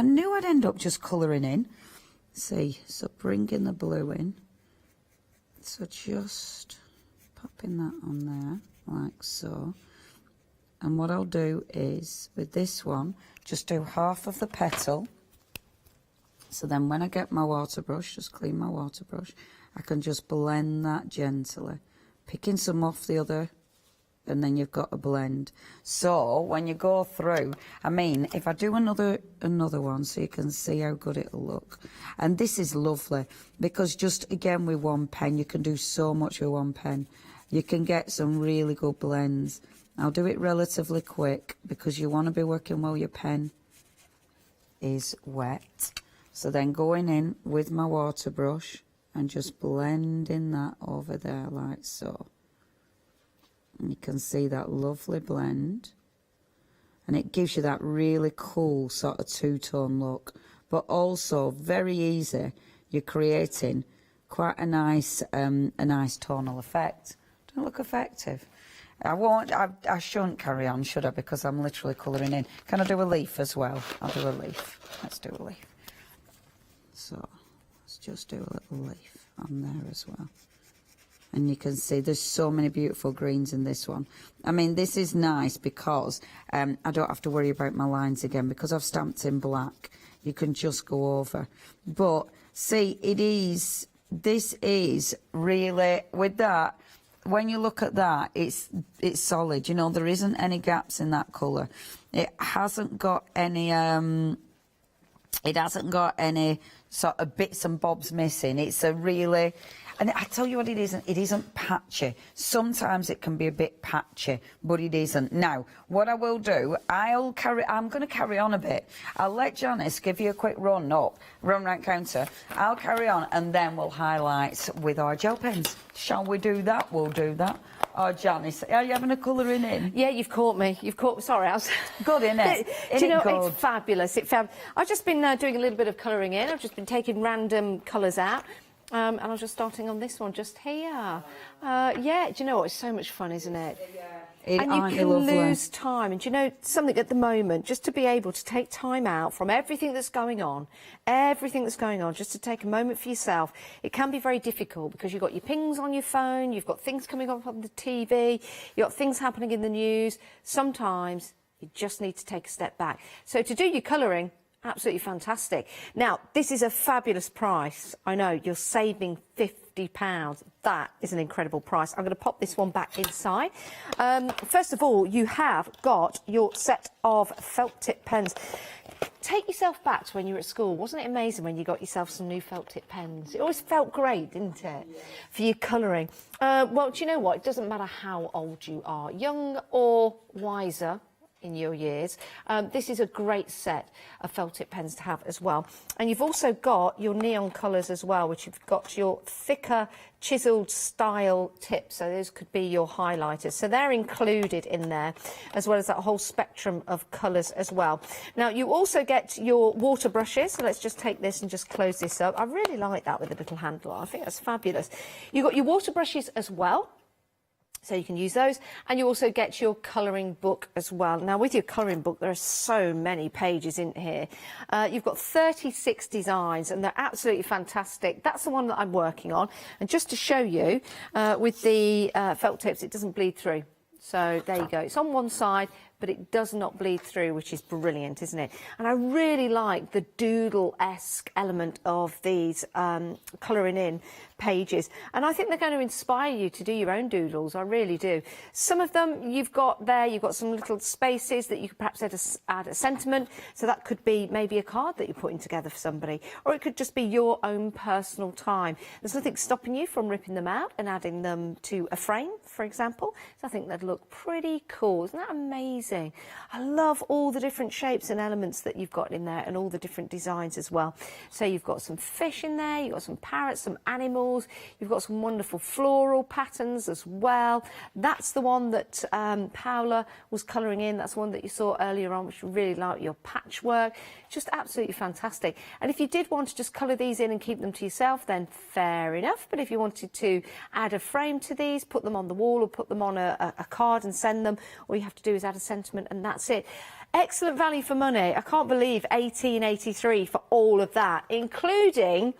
knew I'd end up just colouring in. See, so bringing the blue in. So just popping that on there, like so. And what I'll do is, with this one, just do half of the petal. So then when I get my water brush, just clean my water brush, I can just blend that gently. Picking some off the other, and then you've got a blend. So when you go through, I mean, if I do another one so you can see how good it'll look. And this is lovely because just again with one pen, you can do so much with one pen. You can get some really good blends. I'll do it relatively quick because you want to be working while your pen is wet. So then going in with my water brush and just blending that over there like so. And you can see that lovely blend. And it gives you that really cool sort of two-tone look. But also very easy. You're creating quite a nice tonal effect. Doesn't it look effective? I shouldn't carry on, should I? Because I'm literally colouring in. Can I do a leaf as well? I'll do a leaf. Let's do a leaf. So let's just do a little leaf on there as well. And you can see there's so many beautiful greens in this one. I mean, this is nice because I don't have to worry about my lines again because I've stamped in black. You can just go over. But see, this is really, with that, when you look at that, it's solid. You know, there isn't any gaps in that colour. It hasn't got any sort of bits and bobs missing. It's a really, and I tell you what, it isn't patchy. Sometimes it can be a bit patchy, but it isn't. Now, what I will do, I'm going to carry on a bit. I'll let Janice give you a quick run round counter. I'll carry on, and then we'll highlight with our gel pens. Shall we do that? We'll do that. Oh, Janice, are you having a colouring in? Yeah, you've caught me. Sorry, I was... Good, isn't it? Do you know, it's fabulous. I've just been doing a little bit of colouring in. I've just been taking random colours out. And I was just starting on this one just here. Yeah, do you know what? It's so much fun, isn't it? And you can lose time. And do you know something at the moment, just to be able to take time out from everything that's going on, just to take a moment for yourself, it can be very difficult because you've got your pings on your phone, you've got things coming up on the TV, you've got things happening in the news. Sometimes you just need to take a step back. So to do your colouring, absolutely fantastic. Now, this is a fabulous price. I know, you're saving £50. That is an incredible price. I'm going to pop this one back inside. First of all, you have got your set of felt tip pens. Take yourself back to when you were at school. Wasn't it amazing when you got yourself some new felt tip pens? It always felt great, didn't it? Yeah. For your colouring. Well, do you know what? It doesn't matter how old you are, young or wiser in your years. This is a great set of felt tip pens to have as well. And you've also got your neon colours as well, which you've got your thicker chiselled style tips. So those could be your highlighters. So they're included in there, as well as that whole spectrum of colours as well. Now, you also get your water brushes. So let's just take this and just close this up. I really like that with the little handle. I think that's fabulous. You've got your water brushes as well. So you can use those, and you also get your colouring book as well. Now, with your colouring book, there are so many pages in here. You've got 36 designs, and they're absolutely fantastic. That's the one that I'm working on. And just to show you, with the felt tips, it doesn't bleed through. So there you go. It's on one side, but it does not bleed through, which is brilliant, isn't it? And I really like the doodle-esque element of these colouring in pages. And I think they're going to inspire you to do your own doodles. I really do. Some of them you've got there, you've got some little spaces that you could perhaps add a sentiment. So that could be maybe a card that you're putting together for somebody, or it could just be your own personal time. There's nothing stopping you from ripping them out and adding them to a frame, for example. So I think they'd look pretty cool. Isn't that amazing? I love all the different shapes and elements that you've got in there, and all the different designs as well. So you've got some fish in there, you've got some parrots, some animals, you've got some wonderful floral patterns as well. That's the one that Paula was colouring in. That's the one that you saw earlier on, which really like your patchwork. Just absolutely fantastic. And if you did want to just colour these in and keep them to yourself, then fair enough. But if you wanted to add a frame to these, put them on the wall or put them on a card and send them, all you have to do is add a sentiment, and that's it. Excellent value for money. I can't believe $18.83 for all of that, including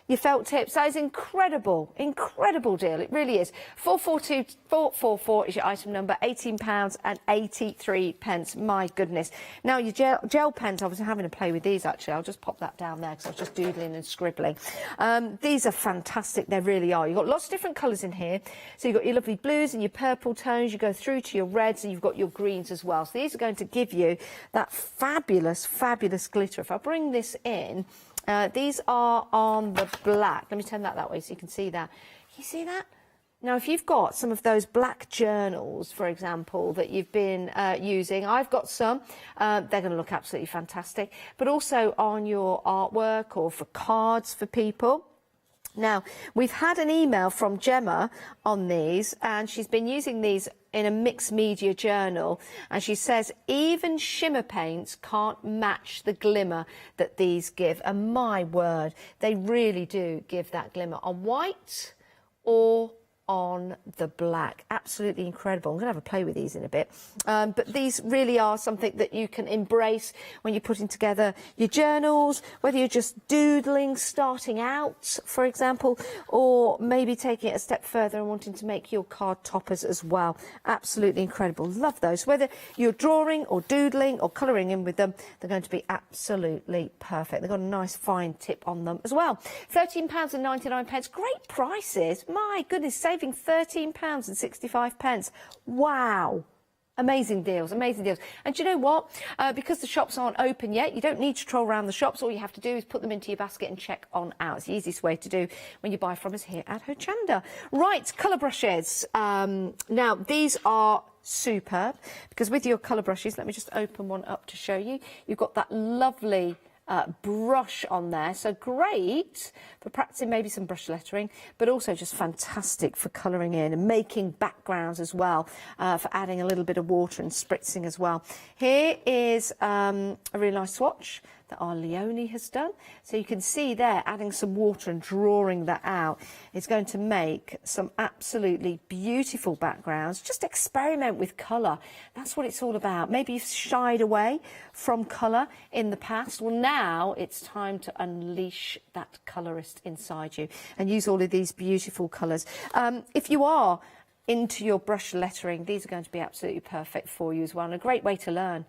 your felt tips. That is incredible, incredible deal. It really is. 444 is your item number, £18.83. My goodness. Now your gel pens, I was having a play with these actually. I'll just pop that down there because I was just doodling and scribbling. These are fantastic, they really are. You've got lots of different colours in here. So you've got your lovely blues and your purple tones. You go through to your reds, and you've got your greens as well. So these are going to give you that fabulous, fabulous glitter. If I bring this in, these are on the black. Let me turn that way so you can see that. Can you see that? Now, if you've got some of those black journals, for example, that you've been using, I've got some. They're going to look absolutely fantastic. But also on your artwork or for cards for people. Now, we've had an email from Gemma on these, and she's been using these in a mixed media journal, and she says even shimmer paints can't match the glimmer that these give. And my word, they really do give that glimmer on white or on the black. Absolutely incredible. I'm going to have a play with these in a bit. But these really are something that you can embrace when you're putting together your journals, whether you're just doodling, starting out, for example, or maybe taking it a step further and wanting to make your card toppers as well. Absolutely incredible. Love those. Whether you're drawing or doodling or colouring in with them, they're going to be absolutely perfect. They've got a nice fine tip on them as well. £13.99. Great prices. My goodness, saving £13.65. Wow. Amazing deals, amazing deals. And do you know what? Because the shops aren't open yet, you don't need to troll around the shops. All you have to do is put them into your basket and check on out. It's the easiest way to do when you buy from us here at Hochanda. Right, colour brushes. Now, these are superb, because with your colour brushes, let me just open one up to show you. You've got that lovely brush on there, so great for practicing maybe some brush lettering, but also just fantastic for colouring in and making backgrounds as well, for adding a little bit of water and spritzing as well. Here is a really nice swatch that our Leonie has done. So you can see there, adding some water and drawing that out is going to make some absolutely beautiful backgrounds. Just experiment with colour. That's what it's all about. Maybe you've shied away from colour in the past. Well, now it's time to unleash that colourist inside you and use all of these beautiful colours. If you are into your brush lettering, these are going to be absolutely perfect for you as well, and a great way to learn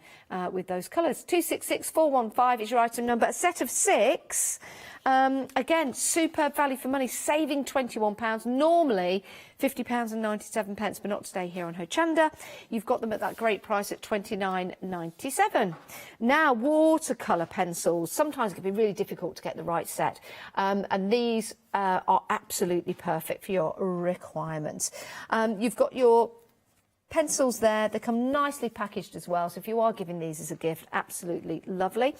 with those colours. 266415 is your item number. A set of 6. Again, superb value for money, saving £21. Normally £50.97, but not today here on Hochanda. You've got them at that great price at £29.97. Now, watercolour pencils. Sometimes it can be really difficult to get the right set, and these are absolutely perfect for your requirements. You've got your pencils there. They come nicely packaged as well, so if you are giving these as a gift, absolutely lovely.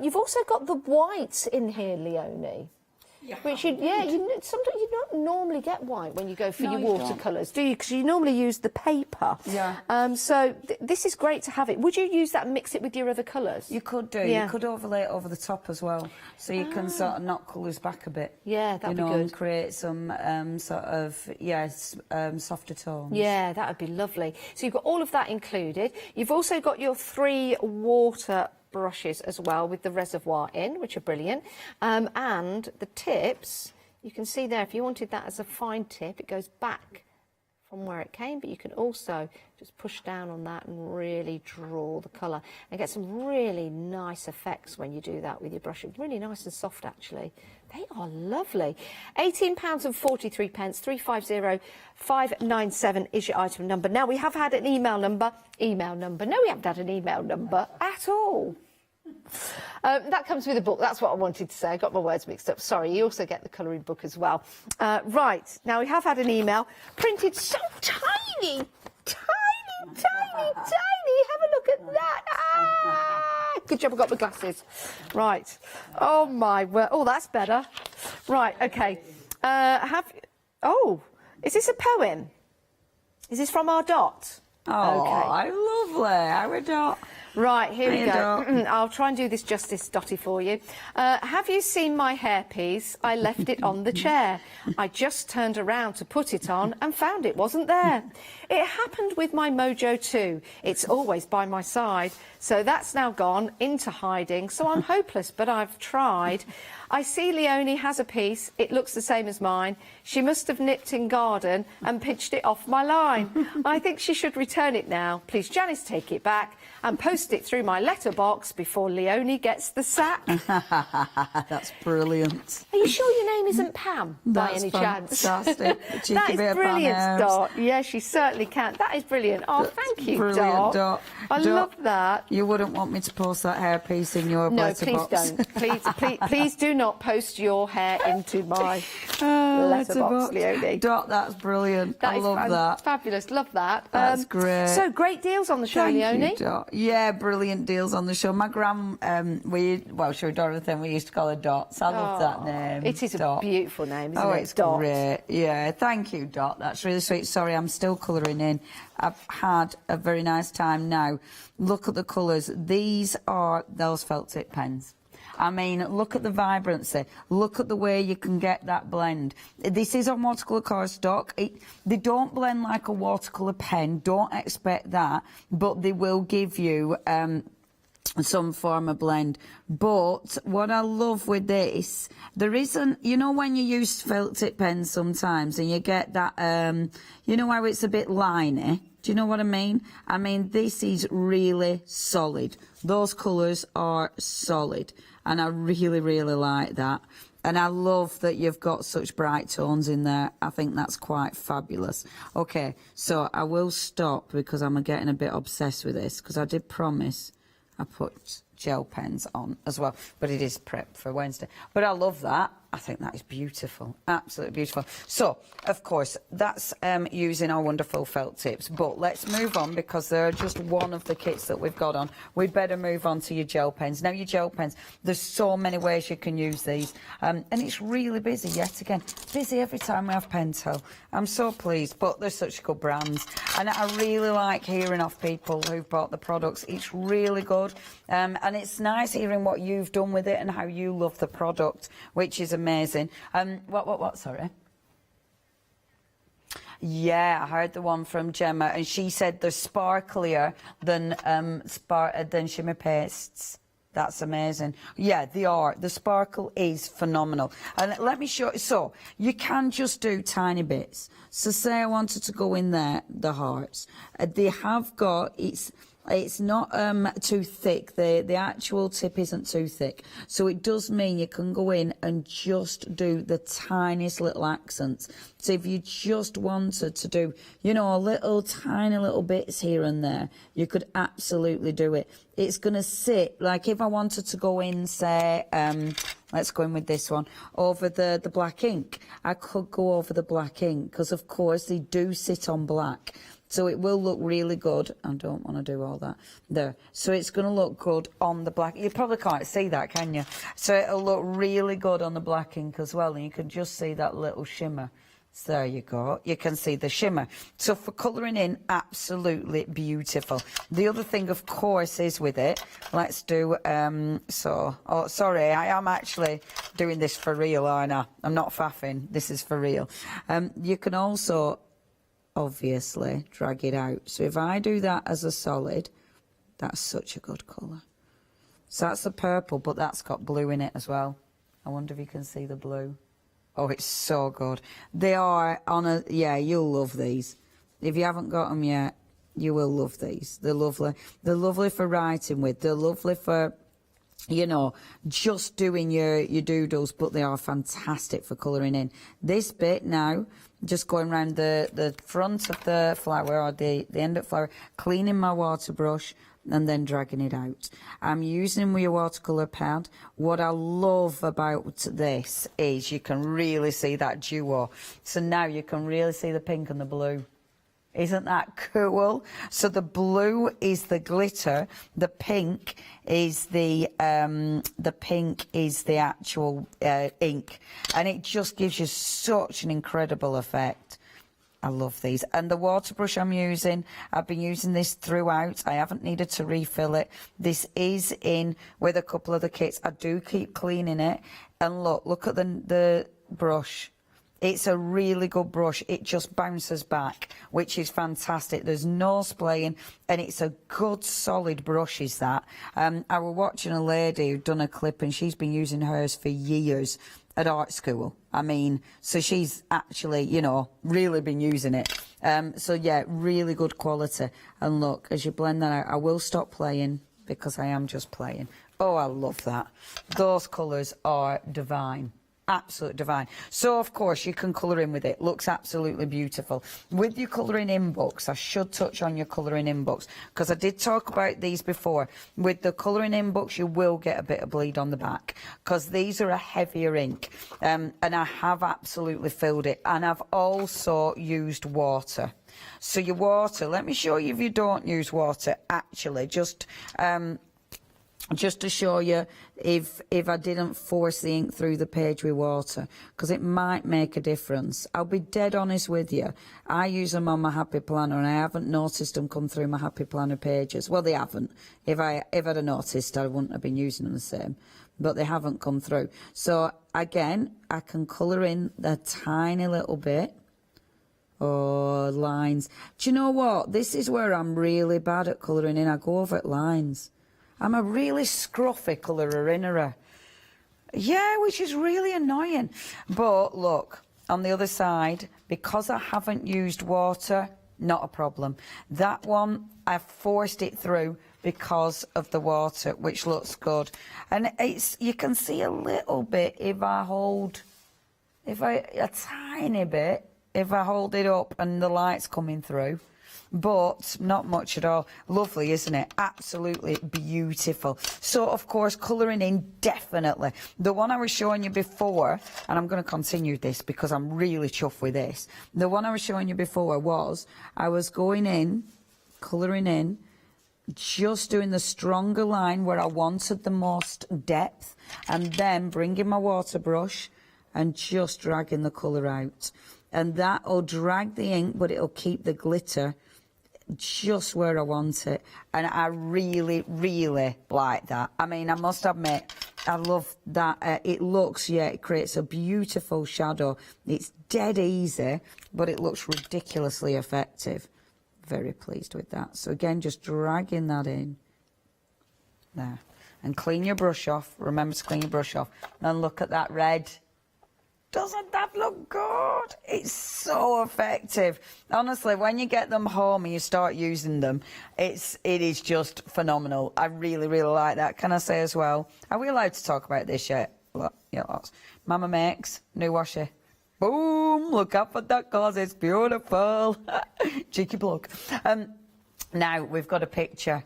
You've also got the whites in here, Leonie. Which sometimes you don't normally get white when you go for No, your you don't. watercolours, do you? Because you normally use the paper. Yeah. So this is great to have it. Would you use that and mix it with your other colours? You could do. Yeah. You could overlay it over the top as well, so you can sort of knock colours back a bit. Yeah, that'd you know, be good. and create some sort of softer tones. Yeah, that would be lovely. So you've got all of that included. You've also got your 3 water brushes as well with the reservoir in, which are brilliant. And the tips, you can see there, if you wanted that as a fine tip, it goes back from where it came, but you can also just push down on that and really draw the colour and get some really nice effects when you do that with your brush. It's really nice and soft, actually. They are lovely. £18.43, 350597 is your item number. Now, we have had an email number. No, we haven't had an email number at all. That comes with a book. That's what I wanted to say. I got my words mixed up. Sorry, you also get the colouring book as well. Right, now we have had an email printed so tiny. Have a look at that. Good job I got my glasses. Right. Oh, my word. Oh, that's better. Right, OK. Is this a poem? Is this from our Dot? Oh, okay. Lovely. Our Dot. Right, here we Hiya, go. Dot. I'll try and do this justice, Dotty, for you. Have you seen my hairpiece? I left it on the chair. I just turned around to put it on and found it wasn't there. It happened with my mojo too. It's always by my side. So that's now gone into hiding. So I'm hopeless, but I've tried. I see Leonie has a piece. It looks the same as mine. She must have nipped in garden and pitched it off my line. I think she should return it now. Please, Janice, take it back and post it through my letterbox before Leonie gets the sack. That's brilliant. Are you sure your name isn't Pam, by any chance? Fantastic. That is brilliant, Dot. Yeah, she certainly can. That is brilliant. Oh, thank you, Brilliant, Dot. I Dot. love that. You wouldn't want me to post that hairpiece in your No, letterbox? please don't. Please do not post your hair into my letterbox, Leonie. Dot, that's brilliant. I love that. Fabulous. Love that. That's great. So, great deals on the show, Thank Leonie. you, Dot. Yeah, brilliant deals on the show. My she was Dorothy, we used to call her Dots. I love that name. It is Dot. a beautiful name, isn't it? Oh, it's Dot. great. Yeah, thank you, Dot. That's really sweet. Sorry, I'm still colouring in. I've had a very nice time now. Look at the colours. These are those felt tip pens. I mean, look at the vibrancy. Look at the way you can get that blend. This is on watercolour cardstock. They don't blend like a watercolour pen. Don't expect that. But they will give you some form of blend. But what I love with this, there isn't, you know, when you use felt tip pens sometimes and you get that, you know how it's a bit liney? Do you know what I mean? I mean, this is really solid. Those colours are solid. And I really, really like that. And I love that you've got such bright tones in there. I think that's quite fabulous. Okay, so I will stop because I'm getting a bit obsessed with this because I did promise I put gel pens on as well, but it is prep for Wednesday. But I love that. I think that is beautiful, absolutely beautiful. So, of course, that's using our wonderful felt tips. But let's move on because they're just one of the kits that we've got on. We'd better move on to your gel pens. Now, your gel pens, there's so many ways you can use these. And it's really busy yet again. Busy every time we have Pentel. I'm so pleased, but they're such good brands. And I really like hearing off people who've bought the products. It's really good. And it's nice hearing what you've done with it and how you love the product, which is amazing. What, sorry? Yeah, I heard the one from Gemma, and she said they're sparklier than shimmer pastes. That's amazing. Yeah, they are. The sparkle is phenomenal. And let me show you. So, you can just do tiny bits. So, say I wanted to go in there, the hearts. They have got, it's not too thick. The actual tip isn't too thick. So it does mean you can go in and just do the tiniest little accents. So if you just wanted to do, you know, tiny little bits here and there, you could absolutely do it. It's going to sit, like if I wanted to go in, say, let's go in with this one, over the black ink. I could go over the black ink because, of course, they do sit on black. So it will look really good. I don't want to do all that there. So it's going to look good on the black. You probably can't see that, can you? So it'll look really good on the black ink as well, and you can just see that little shimmer. So there you go. You can see the shimmer. So for colouring in, absolutely beautiful. The other thing, of course, is with it, let's do, oh, sorry, I am actually doing this for real, aren't I? I'm not faffing. This is for real. You can also, obviously, drag it out. So if I do that as a solid, that's such a good colour. So that's the purple, but that's got blue in it as well. I wonder if you can see the blue. Oh, it's so good. They are on a, yeah, you'll love these. If you haven't got them yet, you will love these. They're lovely. They're lovely for writing with. They're lovely for, you know, just doing your doodles, but they are fantastic for colouring in. This bit now, just going around the front of the flower, or the end of the flower, cleaning my water brush, and then dragging it out. I'm using my watercolour pad. What I love about this is you can really see that duo. So now you can really see the pink and the blue. Isn't that cool? So the blue is the glitter, the pink is the actual ink, and it just gives you such an incredible effect. I love these. And the water brush I'm using, I've been using this throughout. I haven't needed to refill it. This is in with a couple of the kits. I do keep cleaning it. And look at the brush. It's a really good brush. It just bounces back, which is fantastic. There's no splaying, and it's a good solid brush, is that. I was watching a lady who'd done a clip, and she's been using hers for years at art school. I mean, so she's actually, you know, really been using it. So yeah, really good quality. And look, as you blend that out, I will stop playing because I am just playing. Oh, I love that. Those colours are divine. Absolute divine. So of course you can colour in with it. Looks absolutely beautiful. With your colouring in books, I should touch on your colouring in books, because I did talk about these before. With the colouring in books, you will get a bit of bleed on the back, because these are a heavier ink, and I have absolutely filled it, and I've also used water. So your water, let me show you if you don't use water, actually, just to show you if I didn't force the ink through the page with water, because it might make a difference. I'll be dead honest with you. I use them on my Happy Planner, and I haven't noticed them come through my Happy Planner pages. Well, they haven't. If I'd have noticed, I wouldn't have been using them the same. But they haven't come through. So, again, I can colour in a tiny little bit. Oh, lines. Do you know what? This is where I'm really bad at colouring in. I go over at lines. I'm a really scruffy colourer-innerer. Yeah, which is really annoying. But look, on the other side, because I haven't used water, not a problem. That one, I've forced it through because of the water, which looks good. And it's, you can see a little bit if I hold, a tiny bit, if I hold it up and the light's coming through. But not much at all. Lovely, isn't it? Absolutely beautiful. So, of course, colouring in, definitely. The one I was showing you before, and I'm going to continue this because I'm really chuffed with this. The one I was showing you before was, I was going in, colouring in, just doing the stronger line where I wanted the most depth, and then bringing my water brush and just dragging the colour out. And that'll drag the ink, but it'll keep the glitter just where I want it. And I really, really like that. I mean, I must admit, I love that. It looks, yeah, it creates a beautiful shadow. It's dead easy, but it looks ridiculously effective. Very pleased with that. So again, just dragging that in. There. And clean your brush off. Remember to clean your brush off. And look at that red. Doesn't that look good? It's so effective. Honestly, when you get them home and you start using them, it is just phenomenal. I really, really like that. Can I say as well, are we allowed to talk about this yet? Well, yeah, lots. Mama Makes, new washi. Boom! Look up at that, cause it's beautiful. Cheeky plug. Now, we've got a picture.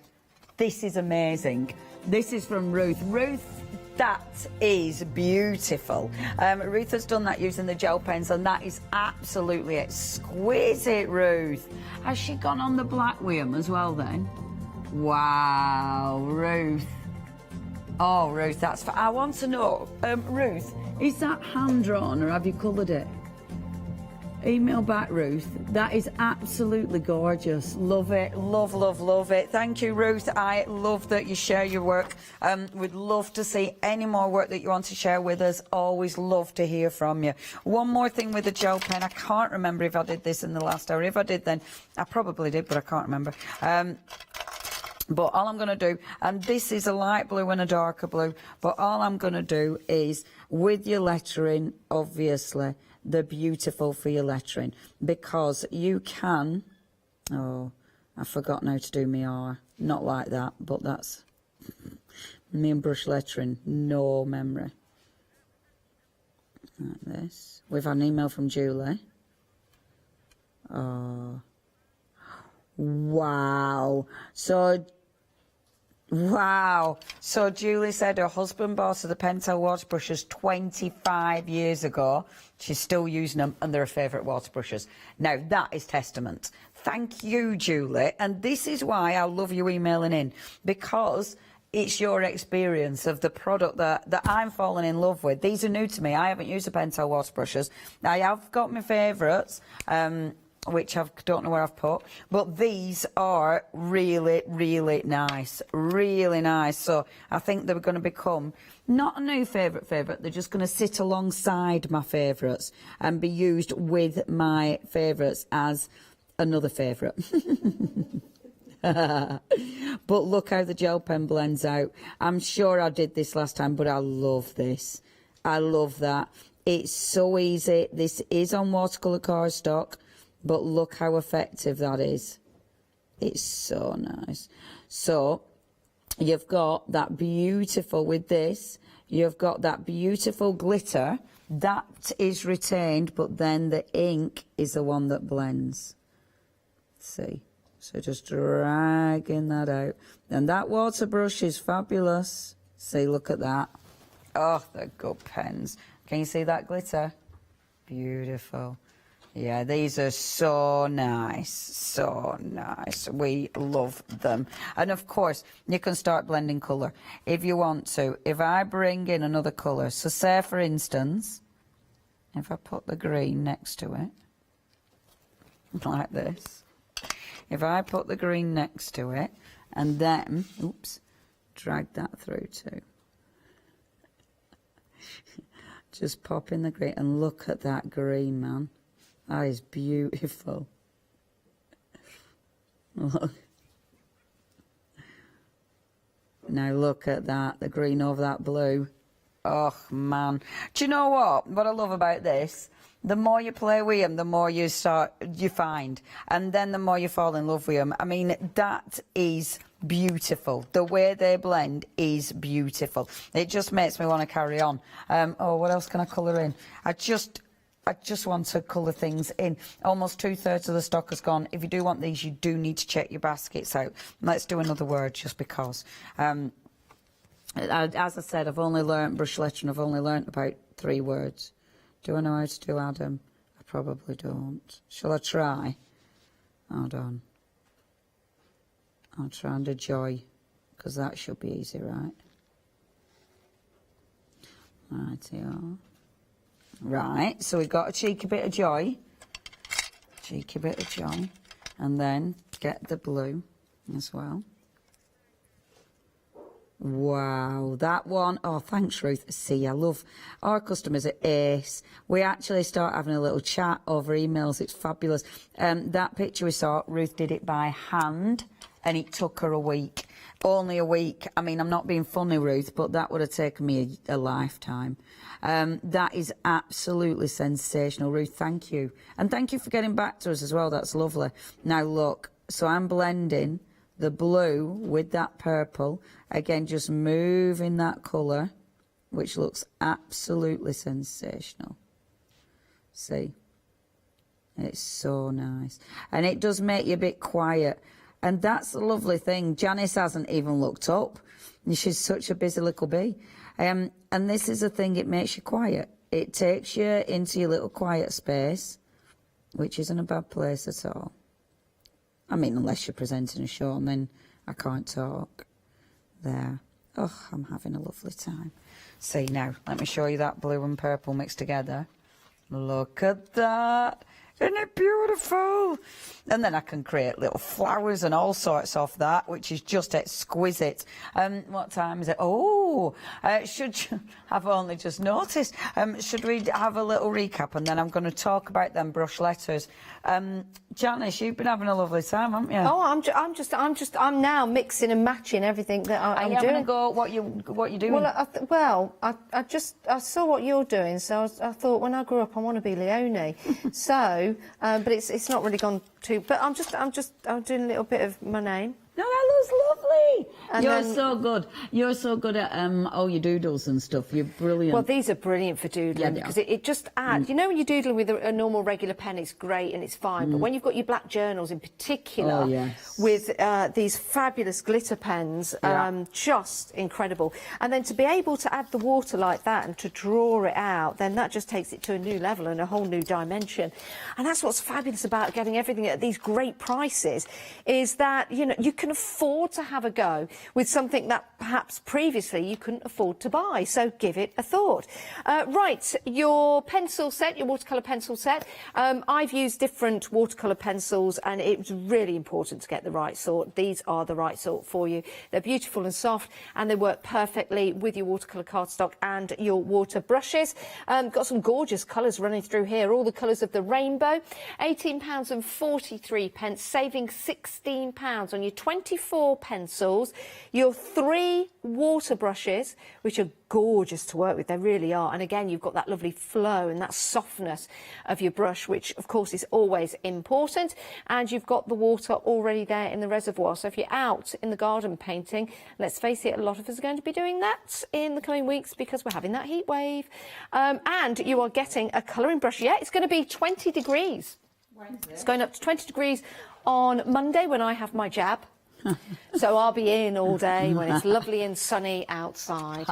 This is amazing. This is from Ruth. Ruth That is beautiful. Ruth has done that using the gel pens, and that is absolutely exquisite, Ruth. Has she gone on the black with them as well then? Wow, Ruth. Oh, Ruth, that's... I want to know, Ruth, is that hand-drawn or have you coloured it? Email back, Ruth. That is absolutely gorgeous. Love it. Love, love, love it. Thank you, Ruth. I love that you share your work. We'd love to see any more work that you want to share with us. Always love to hear from you. One more thing with the gel pen. I can't remember if I did this in the last hour. If I did, then I probably did, but I can't remember. But all I'm going to do, and this is a light blue and a darker blue, but all I'm going to do is, with your lettering, obviously, they're beautiful for your lettering, because you can... Oh, I've forgotten how to do my R. Not like that, but that's... me and brush lettering, no memory. Like this. We've had an email from Julie. Oh... Wow. So Julie said her husband bought her the Pentel water brushes 25 years ago. She's still using them, and they're her favourite water brushes. Now, that is testament. Thank you, Julie. And this is why I love you emailing in, because it's your experience of the product that I'm falling in love with. These are new to me. I haven't used the Pentel water brushes. I have got my favourites, which I don't know where I've put, but these are really, really nice, really nice. So I think they're going to become not a new favourite, they're just going to sit alongside my favourites and be used with my favourites as another favourite. But look how the gel pen blends out. I'm sure I did this last time, but I love this. I love that. It's so easy. This is on watercolour cardstock. But look how effective that is. It's so nice. So you've got that beautiful, with this, you've got that beautiful glitter. That is retained, but then the ink is the one that blends. See? So just dragging that out. And that water brush is fabulous. See, look at that. Oh, they're good pens. Can you see that glitter? Beautiful. Yeah, these are so nice, so nice. We love them. And of course, you can start blending colour if you want to. If I bring in another colour, so say for instance, if I put the green next to it, like this, if I put the green next to it, and then, oops, drag that through too. Just pop in the green, and look at that green, man. That is beautiful. Look. Now look at that, the green over that blue. Oh, man. Do you know what I love about this? The more you play with them, the more you find. And then the more you fall in love with them. I mean, that is beautiful. The way they blend is beautiful. It just makes me want to carry on. Oh, what else can I colour in? I just want to colour things in. Almost 2/3 of the stock has gone. If you do want these, you do need to check your baskets out. Let's do another word just because. As I said, I've only learnt brush lettering. I've only learnt about 3 words. Do I know how to do Adam? I probably don't. Shall I try? Hold on. I'll try and do joy, because that should be easy, right? Rightio. Right, so we've got a cheeky bit of joy. Cheeky bit of joy. And then get the blue as well. Wow, that one. Oh, thanks, Ruth. See, I love our customers at Ace. We actually start having a little chat over emails. It's fabulous. That picture we saw, Ruth did it by hand, and it took her a week. Only a week. I mean, I'm not being funny, Ruth, but that would have taken me a lifetime. That is absolutely sensational, Ruth. Thank you. And thank you for getting back to us as well. That's lovely. Now, look. So I'm blending the blue with that purple. Again, just moving that colour, which looks absolutely sensational. See? It's so nice. And it does make you a bit quiet. And that's the lovely thing. Janice hasn't even looked up. She's such a busy little bee. And this is the thing, it makes you quiet. It takes you into your little quiet space, which isn't a bad place at all. I mean, unless you're presenting a show, and then I can't talk. There. Oh, I'm having a lovely time. See, now, let me show you that blue and purple mixed together. Look at that. Isn't it beautiful? And then I can create little flowers and all sorts off that, which is just exquisite. What time is it? Oh, I've only just noticed. Should we have a little recap, and then I'm going to talk about them brush letters. Janice, you've been having a lovely time, haven't you? Oh, I'm now mixing and matching everything that I'm doing. Are you having a go at what you're doing? Well, I saw what you're doing, so I thought when I grew up I want to be Leonie. So, but it's not really gone too. But I'm doing a little bit of my name. No, that looks lovely. And You're then- so good. You're so good at all your doodles and stuff. You're brilliant. Well, these are brilliant for doodling because it just adds. You know, when you're doodling with a normal regular pen, it's great and it's fine. But when you've got your black journals in particular, with these fabulous glitter pens, just incredible. And then to be able to add the water like that and to draw it out, then that just takes it to a new level and a whole new dimension. And that's what's fabulous about getting everything at these great prices, is that, you know, you can afford to have a go with something that perhaps previously you couldn't afford to buy. So give it a thought. Right, your pencil set, your watercolour pencil set. I've used different watercolour pencils, and it's really important to get the right sort. These are the right sort for you. They're beautiful and soft, and they work perfectly with your watercolour cardstock and your water brushes. Got some gorgeous colours running through here, all the colours of the rainbow. £18.43, saving £16 on your 24 pencils, your 3 water brushes, which are gorgeous to work with, they really are. And again, you've got that lovely flow and that softness of your brush, which of course is always important. And you've got the water already there in the reservoir. So if you're out in the garden painting, let's face it, a lot of us are going to be doing that in the coming weeks because we're having that heat wave. And you are getting a colouring brush. Yeah, it's going to be 20 degrees. It's going up to 20 degrees on Monday when I have my jab. So I'll be in all day when it's lovely and sunny outside.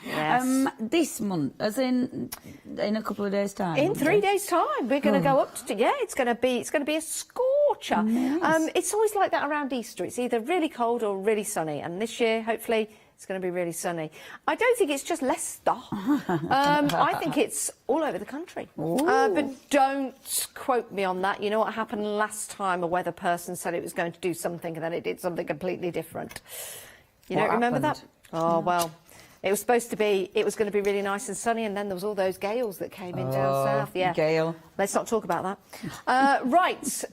Yes. This month, as in a couple of days' time. In 3 days' time, we're going to go up to it's going to be a scorcher. Nice. It's always like that around Easter. It's either really cold or really sunny, and this year, hopefully, it's going to be really sunny. I don't think it's just Leicester. I think it's all over the country. But don't quote me on that. You know what happened last time? A weather person said it was going to do something and then it did something completely different. You don't remember that? Oh, well, it was going to be really nice and sunny, and then there was all those gales that came in down south. Yeah. Gale. Let's not talk about that. Right,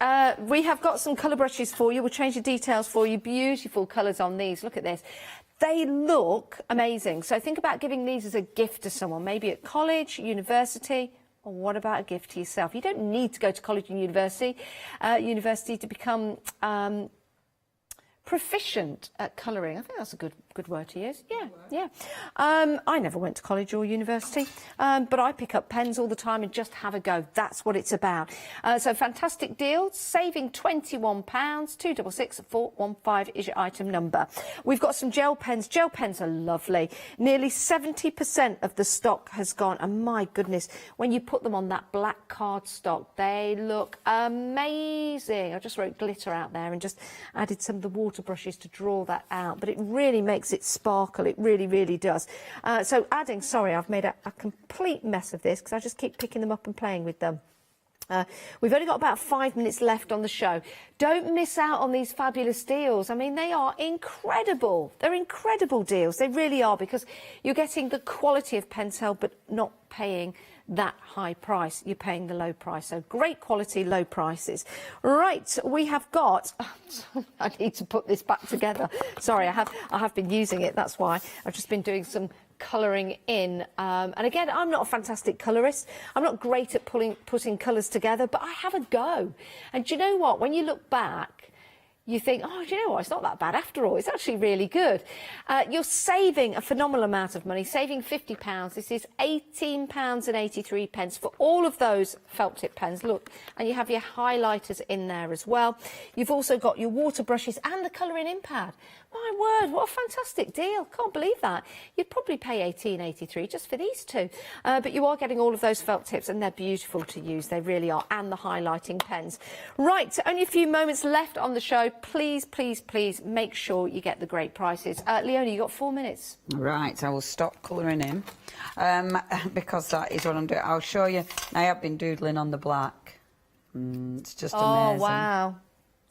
we have got some colour brushes for you. We'll change the details for you. Beautiful colours on these. Look at this. They look amazing. So think about giving these as a gift to someone, maybe at college, university, or what about a gift to yourself? You don't need to go to college and university to become proficient at colouring. I think that's a good word to use. Yeah. I never went to college or university, but I pick up pens all the time and just have a go. That's what it's about. So fantastic deal, saving £21, 266 415 is your item number. We've got some gel pens. Gel pens are lovely. Nearly 70% of the stock has gone, and my goodness, when you put them on that black cardstock, they look amazing. I just wrote glitter out there and just added some of the water brushes to draw that out, but it really makes it sparkle. It really does. So adding, sorry, I've made a complete mess of this because I just keep picking them up and playing with them. We've only got about 5 minutes left on the show. Don't miss out on these fabulous deals. I mean, they are incredible. They're incredible deals. They really are, because you're getting the quality of Pentel but not paying that high price. You're paying the low price. So great quality, low prices. Right, we have got... I need to put this back together. Sorry, I have been using it. That's why. I've just been doing some colouring in, and again, I'm not a fantastic colourist. I'm not great at putting colours together, but I have a go. And do you know what? When you look back, you think, oh, do you know what, it's not that bad after all. It's actually really good. You're saving a phenomenal amount of money, saving £50. This is £18.83 for all of those felt tip pens. Look, and you have your highlighters in there as well. You've also got your water brushes and the colouring in pad. My word, what a fantastic deal. Can't believe that. You'd probably pay £18.83 just for these two. But you are getting all of those felt tips and they're beautiful to use. They really are. And the highlighting pens. Right, only a few moments left on the show. Please, please, please make sure you get the great prices. Leonie, you've got 4 minutes. Right, I will stop colouring in because that is what I'm doing. I'll show you. I have been doodling on the black. It's just amazing. Oh, wow.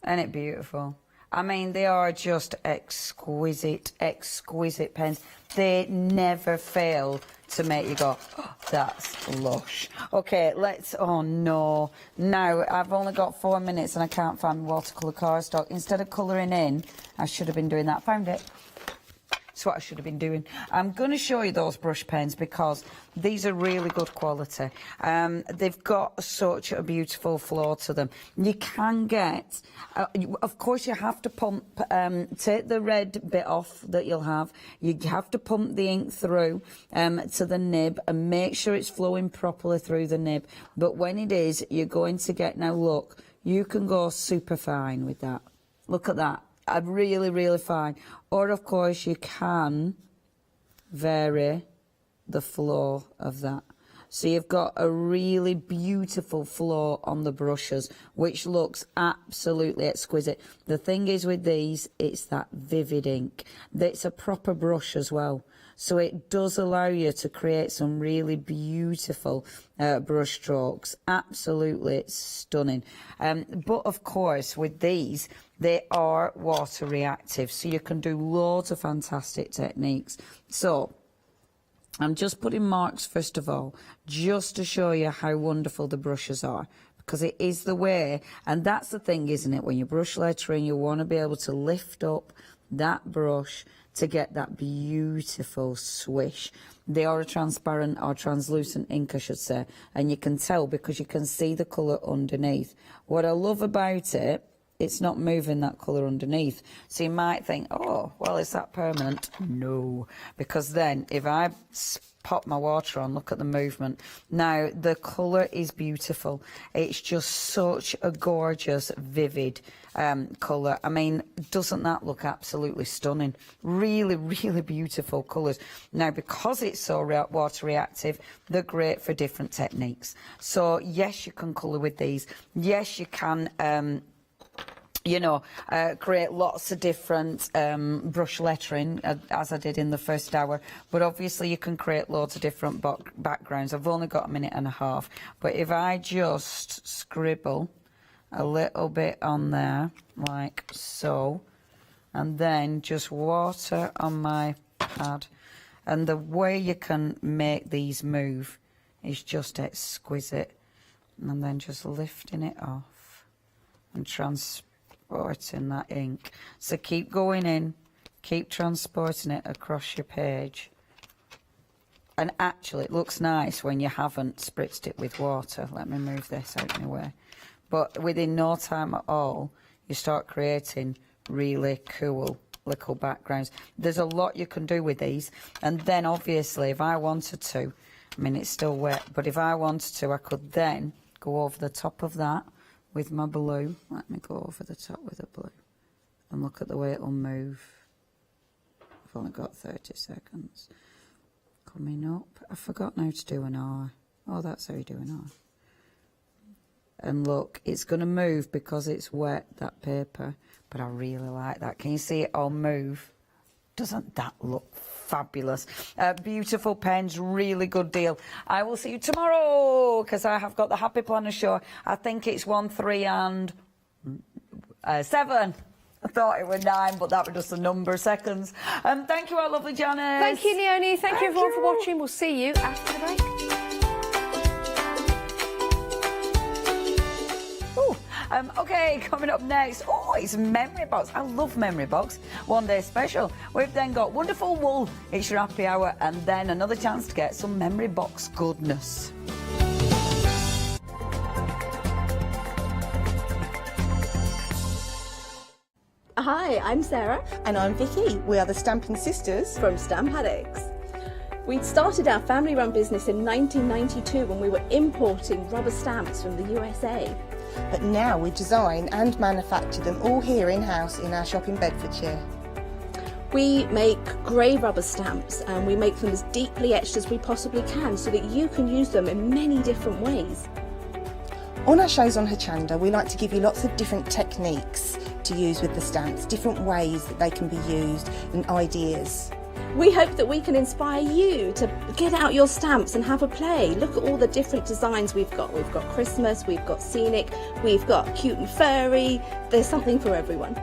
Isn't it beautiful? I mean, they are just exquisite, exquisite pens. They never fail to make you go, oh, that's lush. OK, let's... Oh, no. Now, I've only got 4 minutes and I can't find watercolour cardstock. Instead of colouring in, I should have been doing that. Found it. That's what I should have been doing. I'm going to show you those brush pens because these are really good quality. They've got such a beautiful flow to them. You can get, of course, you have to pump, take the red bit off that you'll have. You have to pump the ink through to the nib and make sure it's flowing properly through the nib. But when it is, you're going to get, now look, you can go super fine with that. Look at that. Really, really fine. Or, of course, you can vary the flow of that. So you've got a really beautiful flow on the brushes, which looks absolutely exquisite. The thing is with these, it's that vivid ink. It's a proper brush as well. So it does allow you to create some really beautiful brush strokes. Absolutely stunning. But of course, with these, they are water reactive. So you can do loads of fantastic techniques. So I'm just putting marks, first of all, just to show you how wonderful the brushes are. Because it is the way, and that's the thing, isn't it? When you brush lettering, you want to be able to lift up that brush to get that beautiful swish. They are a transparent or translucent ink, I should say, and you can tell because you can see the colour underneath. What I love about it, it's not moving that colour underneath. So you might think, oh, well, is that permanent? No, because then if I pop my water on, look at the movement. Now, the colour is beautiful. It's just such a gorgeous, vivid colour. I mean, doesn't that look absolutely stunning? Really, really beautiful colours. Now, because it's so water reactive, they're great for different techniques. So, yes, you can colour with these. Yes, you can... you know, create lots of different brush lettering, as I did in the first hour. But obviously you can create loads of different backgrounds. I've only got a minute and a half. But if I just scribble a little bit on there, like so, and then just water on my pad. And the way you can make these move is just exquisite. And then just lifting it off and transporting that ink. So keep going in, keep transporting it across your page. And actually it looks nice when you haven't spritzed it with water. Let me move this out of my way. But within no time at all, you start creating really cool little backgrounds. There's a lot you can do with these. And then obviously if I wanted to, I mean it's still wet, but if I wanted to, I could then go over the top of that with my blue. Let me go over the top with the blue and look at the way it'll move. I've only got 30 seconds. Coming up. I forgot now to do an R. Oh, that's how you do an R. And look, it's going to move because it's wet, that paper, but I really like that. Can you see it all move? Doesn't that look fabulous? Beautiful pens, really good deal. I will see you tomorrow because I have got the Happy Planner show. I think it's 1, 3 and 7. I thought it were 9, but that was just a number of seconds. Thank you, our lovely Janice. Thank you, Leonie. Thank you, everyone, for watching. We'll see you after the break. Okay, coming up next, oh, it's Memory Box. I love Memory Box. One day special. We've then got Wonderful Wool. It's your happy hour, and then another chance to get some Memory Box goodness. Hi, I'm Sarah. And I'm Vicky. We are the Stamping Sisters from Stamp Addicts. We started our family-run business in 1992 when we were importing rubber stamps from the USA. But now we design and manufacture them all here in-house in our shop in Bedfordshire. We make grey rubber stamps and we make them as deeply etched as we possibly can so that you can use them in many different ways. On our shows on Hochanda, we like to give you lots of different techniques to use with the stamps, different ways that they can be used and ideas. We hope that we can inspire you to get out your stamps and have a play. Look at all the different designs we've got. We've got Christmas, we've got scenic, we've got cute and furry. There's something for everyone.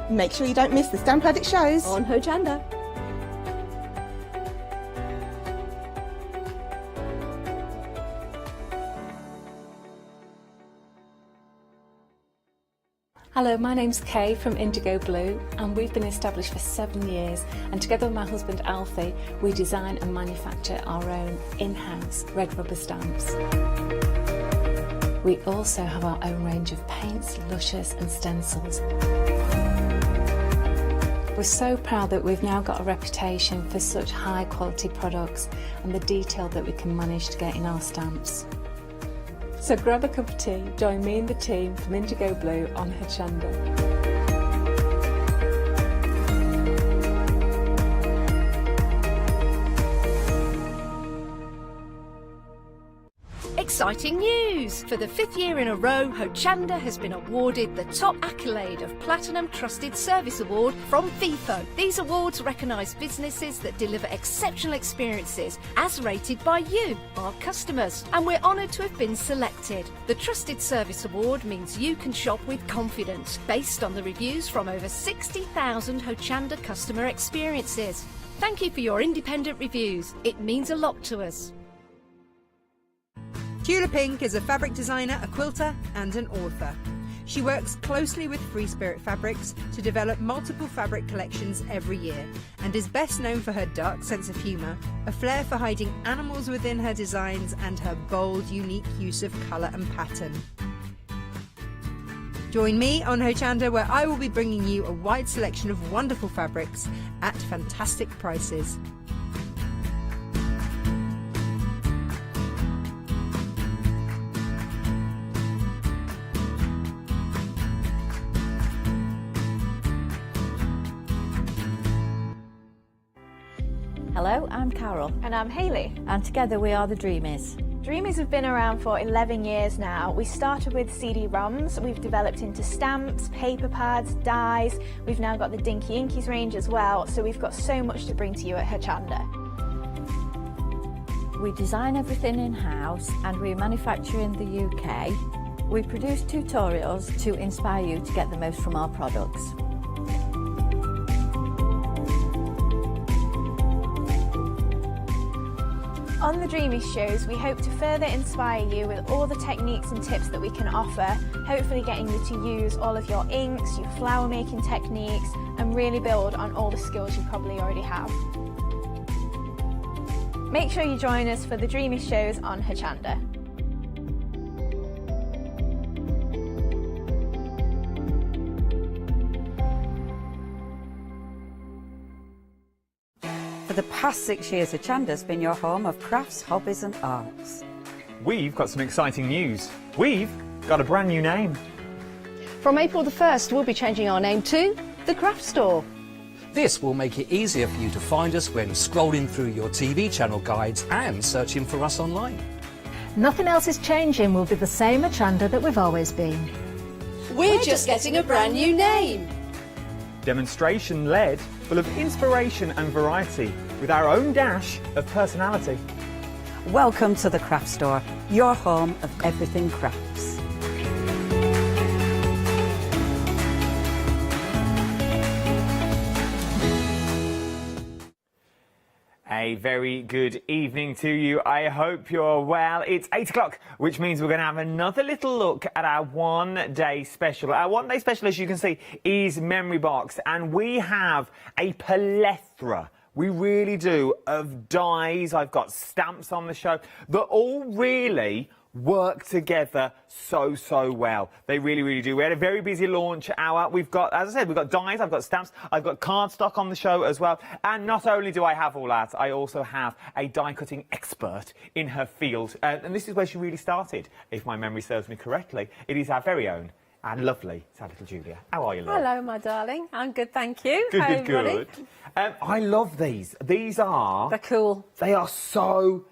Make sure you don't miss the Stamp Addict shows on Hochanda. Hello, my name's Kay from Indigo Blue and we've been established for 7 years, and together with my husband Alfie we design and manufacture our own in-house red rubber stamps. We also have our own range of paints, lushes and stencils. We're so proud that we've now got a reputation for such high quality products and the detail that we can manage to get in our stamps. So grab a cup of tea, join me and the team from Indigo Blue on Hochanda. Exciting news! For the 5th year in a row, Hochanda has been awarded the top accolade of Platinum Trusted Service Award from Feefo. These awards recognise businesses that deliver exceptional experiences as rated by you, our customers. And we're honoured to have been selected. The Trusted Service Award means you can shop with confidence, based on the reviews from over 60,000 Hochanda customer experiences. Thank you for your independent reviews. It means a lot to us. Tula Pink is a fabric designer, a quilter and an author. She works closely with Free Spirit Fabrics to develop multiple fabric collections every year and is best known for her dark sense of humour, a flair for hiding animals within her designs and her bold, unique use of colour and pattern. Join me on Hochanda where I will be bringing you a wide selection of wonderful fabrics at fantastic prices. Hello, I'm Carol. And I'm Hayley. And together we are the Dreamies. Dreamies have been around for 11 years now. We started with CD-ROMs, we've developed into stamps, paper pads, dies. We've now got the Dinky Inkies range as well, so we've got so much to bring to you at Hochanda. We design everything in-house and we manufacture in the UK. We produce tutorials to inspire you to get the most from our products. On the Dreamies shows, we hope to further inspire you with all the techniques and tips that we can offer, hopefully getting you to use all of your inks, your flower making techniques, and really build on all the skills you probably already have. Make sure you join us for the Dreamies shows on Hochanda. For the past 6 years, Hochanda's been your home of crafts, hobbies and arts. We've got some exciting news. We've got a brand new name. From April the 1st, we'll be changing our name to The Craft Store. This will make it easier for you to find us when scrolling through your TV channel guides and searching for us online. Nothing else is changing. We'll be the same Hochanda that we've always been. We're just getting a brand new name. Demonstration-led, full of inspiration and variety, with our own dash of personality. Welcome to the Craft Store, your home of everything crafts. A very good evening to you. I hope you're well. It's 8 o'clock, which means we're going to have another little look at our one-day special. Our one-day special, as you can see, is Memory Box, and we have a plethora, we really do, of dies. I've got stamps on the show that all really work together so well. They really, really do. We had a very busy launch hour. We've got, as I said, we've got dies, I've got stamps, I've got cardstock on the show as well. And not only do I have all that, I also have a die cutting expert in her field. And this is where she really started, if my memory serves me correctly. It is our very own and lovely, sad little Julia. How are you, love? Hello, my darling. I'm good, thank you. Good, Hi, good, good. I love these. These are... They're cool. They are so...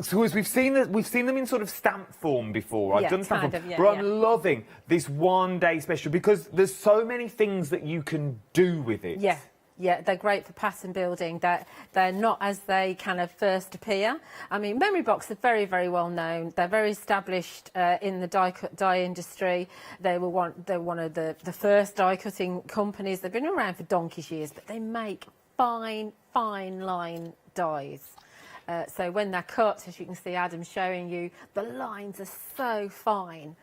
So as we've seen them in sort of stamp form before. I've done stamp form, but I'm loving this one-day special because there's so many things that you can do with it. Yeah. Yeah, they're great for pattern building. They're not as they kind of first appear. I mean, Memory Box are very, very well known. They're very established in the die industry. They were one of the first die cutting companies. They've been around for donkey's years, but they make fine line dies. So when they're cut, as you can see Adam showing you, the lines are so fine.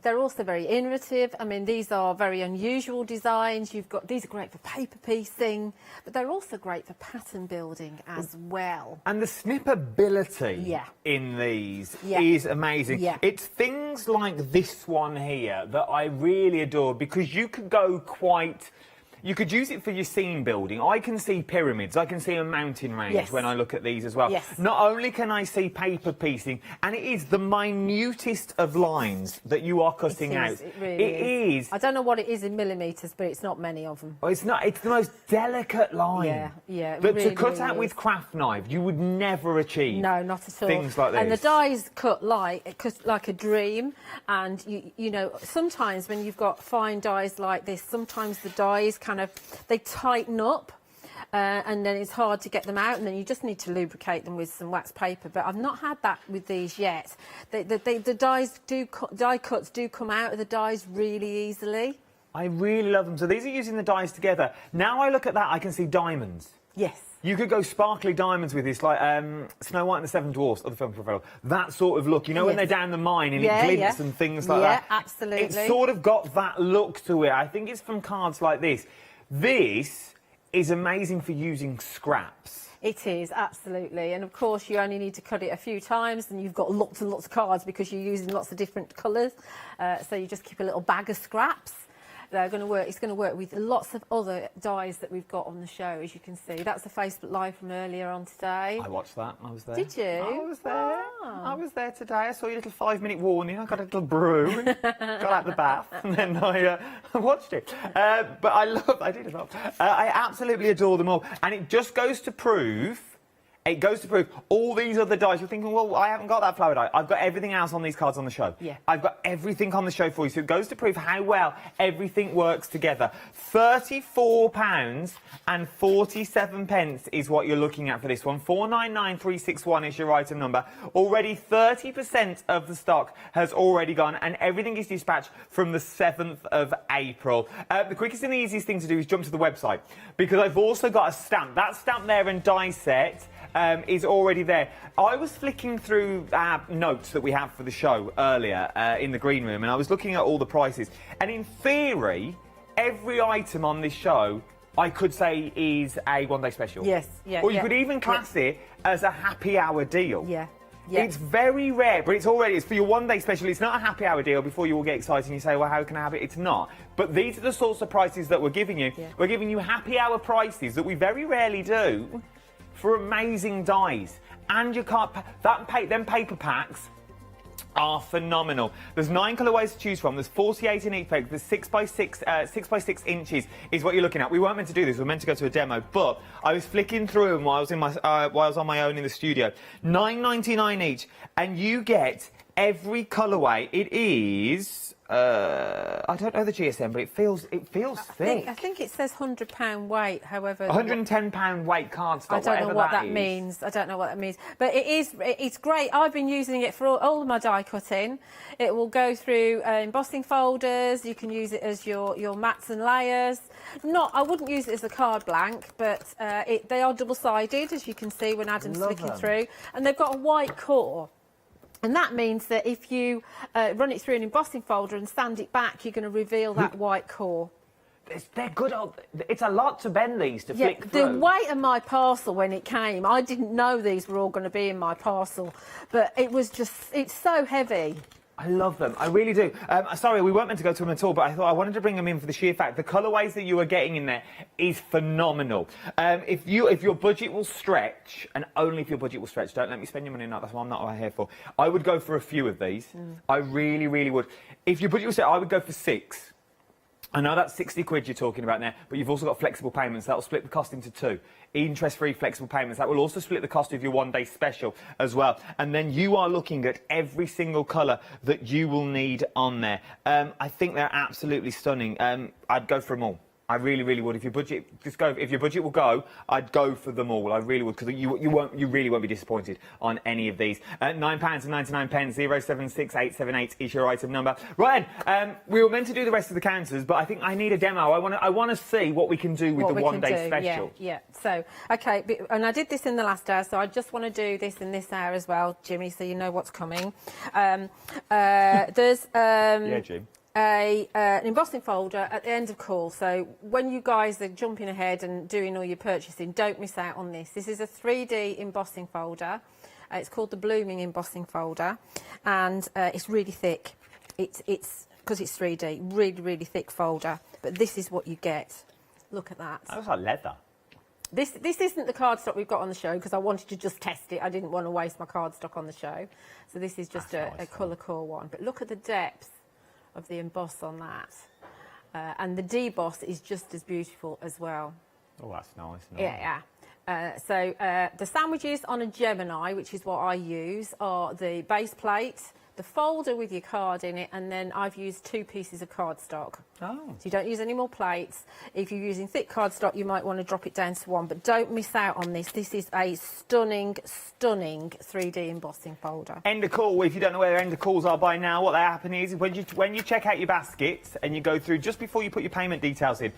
They're also very innovative. I mean, these are very unusual designs. These are great for paper piecing, but they're also great for pattern building as well. And the snippability in these is amazing. Yeah. It's things like this one here that I really adore because you could go quite... You could use it for your scene building. I can see pyramids. I can see a mountain range when I look at these as well. Yes. Not only can I see paper piecing, and it is the minutest of lines that you are cutting out. It really is. I don't know what it is in millimetres, but it's not many of them. Oh, it's not. It's the most delicate line. Yeah. That to cut out with craft knife, you would never achieve. No, not at all. Things like this. And the dies cut like a dream. And you know, sometimes when you've got fine dies like this, sometimes the dies they tighten up and then it's hard to get them out, and then you just need to lubricate them with some wax paper. But I've not had that with these yet. The die cuts do come out of the dies really easily. I really love them. So these are using the dies together. Now I look at that, I can see diamonds. Yes. You could go sparkly diamonds with this, like Snow White and the Seven Dwarfs, or the film profile. That sort of look. You know when they're down the mine and it glints and things like that? Yeah, absolutely. It's sort of got that look to it. I think it's from cards like this. This is amazing for using scraps. It is, absolutely. And of course, you only need to cut it a few times and you've got lots and lots of cards because you're using lots of different colours. So you just keep a little bag of scraps. They're going to work. It's going to work with lots of other dies that we've got on the show, as you can see. That's the Facebook Live from earlier on today. I watched that. I was there. Did you? I was there. I was there today. I saw your little 5-minute warning. I got a little brew, got out the bath, and then I watched it. But I did as well. I absolutely adore them all, and it just goes to prove. It goes to prove all these other dies. You're thinking, well, I haven't got that flower die. I've got everything else on these cards on the show. Yeah. I've got everything on the show for you. So it goes to prove how well everything works together. £34.47 is what you're looking at for this one. 499361 is your item number. Already 30% of the stock has already gone, and everything is dispatched from the 7th of April. The quickest and the easiest thing to do is jump to the website, because I've also got a stamp. That stamp there and die set is already there. I was flicking through our notes that we have for the show earlier in the green room, and I was looking at all the prices. And in theory, every item on this show, I could say, is a one-day special. Yes, yeah. Or you could even class it as a happy hour deal. Yeah. Yeah. It's very rare, but it's for your one-day special. It's not a happy hour deal before you all get excited and you say, well, how can I have it? It's not. But these are the sorts of prices that we're giving you. Yeah. We're giving you happy hour prices that we very rarely do for amazing dies. And you can't... them paper packs are phenomenal. There's 9 colourways to choose from. There's 48 in each paper. There's 6 by 6 inches is what you're looking at. We weren't meant to do this. We were meant to go to a demo, but I was flicking through them while I was on my own in the studio. $9.99 each, and you get every colourway. It is... I don't know the GSM, but it feels thick. I think it says £100 weight, however... £110 weight cardstock, I don't know what that means. I don't know what that means. But it's great. I've been using it for all of my die cutting. It will go through embossing folders. You can use it as your mats and layers. I wouldn't use it as a card blank, but they are double-sided, as you can see when Adam's flicking through. And they've got a white core. And that means that if you run it through an embossing folder and sand it back, you're going to reveal that white core. They're good. It's a lot to bend these to flick the through. weight of my parcel when it came, I didn't know these were all going to be in my parcel, but it was just, it's so heavy. I love them. I really do. Sorry, we weren't meant to go to them at all, but I thought I wanted to bring them in for the sheer fact the colourways that you are getting in there is phenomenal. If your budget will stretch, and only if your budget will stretch, don't let me spend your money on that. That's what I'm not here for. I would go for a few of these. I really, really would. If your budget was set, I would go for 6. I know that's 60 quid you're talking about there, but you've also got flexible payments. That will split the cost into 2. Interest-free flexible payments. That will also split the cost of your one-day special as well. And then you are looking at every single colour that you will need on there. I think they're absolutely stunning. I'd go for them all. I really, really would. If your budget if your budget will go, I'd go for them all. I really would, because you really won't be disappointed on any of these. £9.99, 076878 is your item number. Right, we were meant to do the rest of the counters, but I think I need a demo. I want to see what we can do with the one-day special. Yeah. So, okay, and I did this in the last hour, so I just want to do this in this hour as well, Jimmy, so you know what's coming. There's yeah, Jim. An embossing folder at the end of call, so when you guys are jumping ahead and doing all your purchasing, don't miss out on this. This is a 3D embossing folder. It's called the Blooming embossing folder, and it's really thick. It's because it's 3D, really, really thick folder, but this is what you get. Look at that. That looks like leather. This isn't the cardstock we've got on the show, because I wanted to just test it. I didn't want to waste my cardstock on the show, so this is just a colour core one. But look at the depth of the emboss on that, and the deboss is just as beautiful as well. Oh, that's nice. Yeah. So the sandwiches on a Gemini, which is what I use, are the base plate, the folder with your card in it, and then I've used 2 pieces of cardstock. Oh. So you don't use any more plates. If you're using thick cardstock, you might want to drop it down to 1, but don't miss out on this. This is a stunning, stunning 3D embossing folder. End of call. If you don't know where end of calls are by now, what happens is when you check out your baskets and you go through just before you put your payment details in,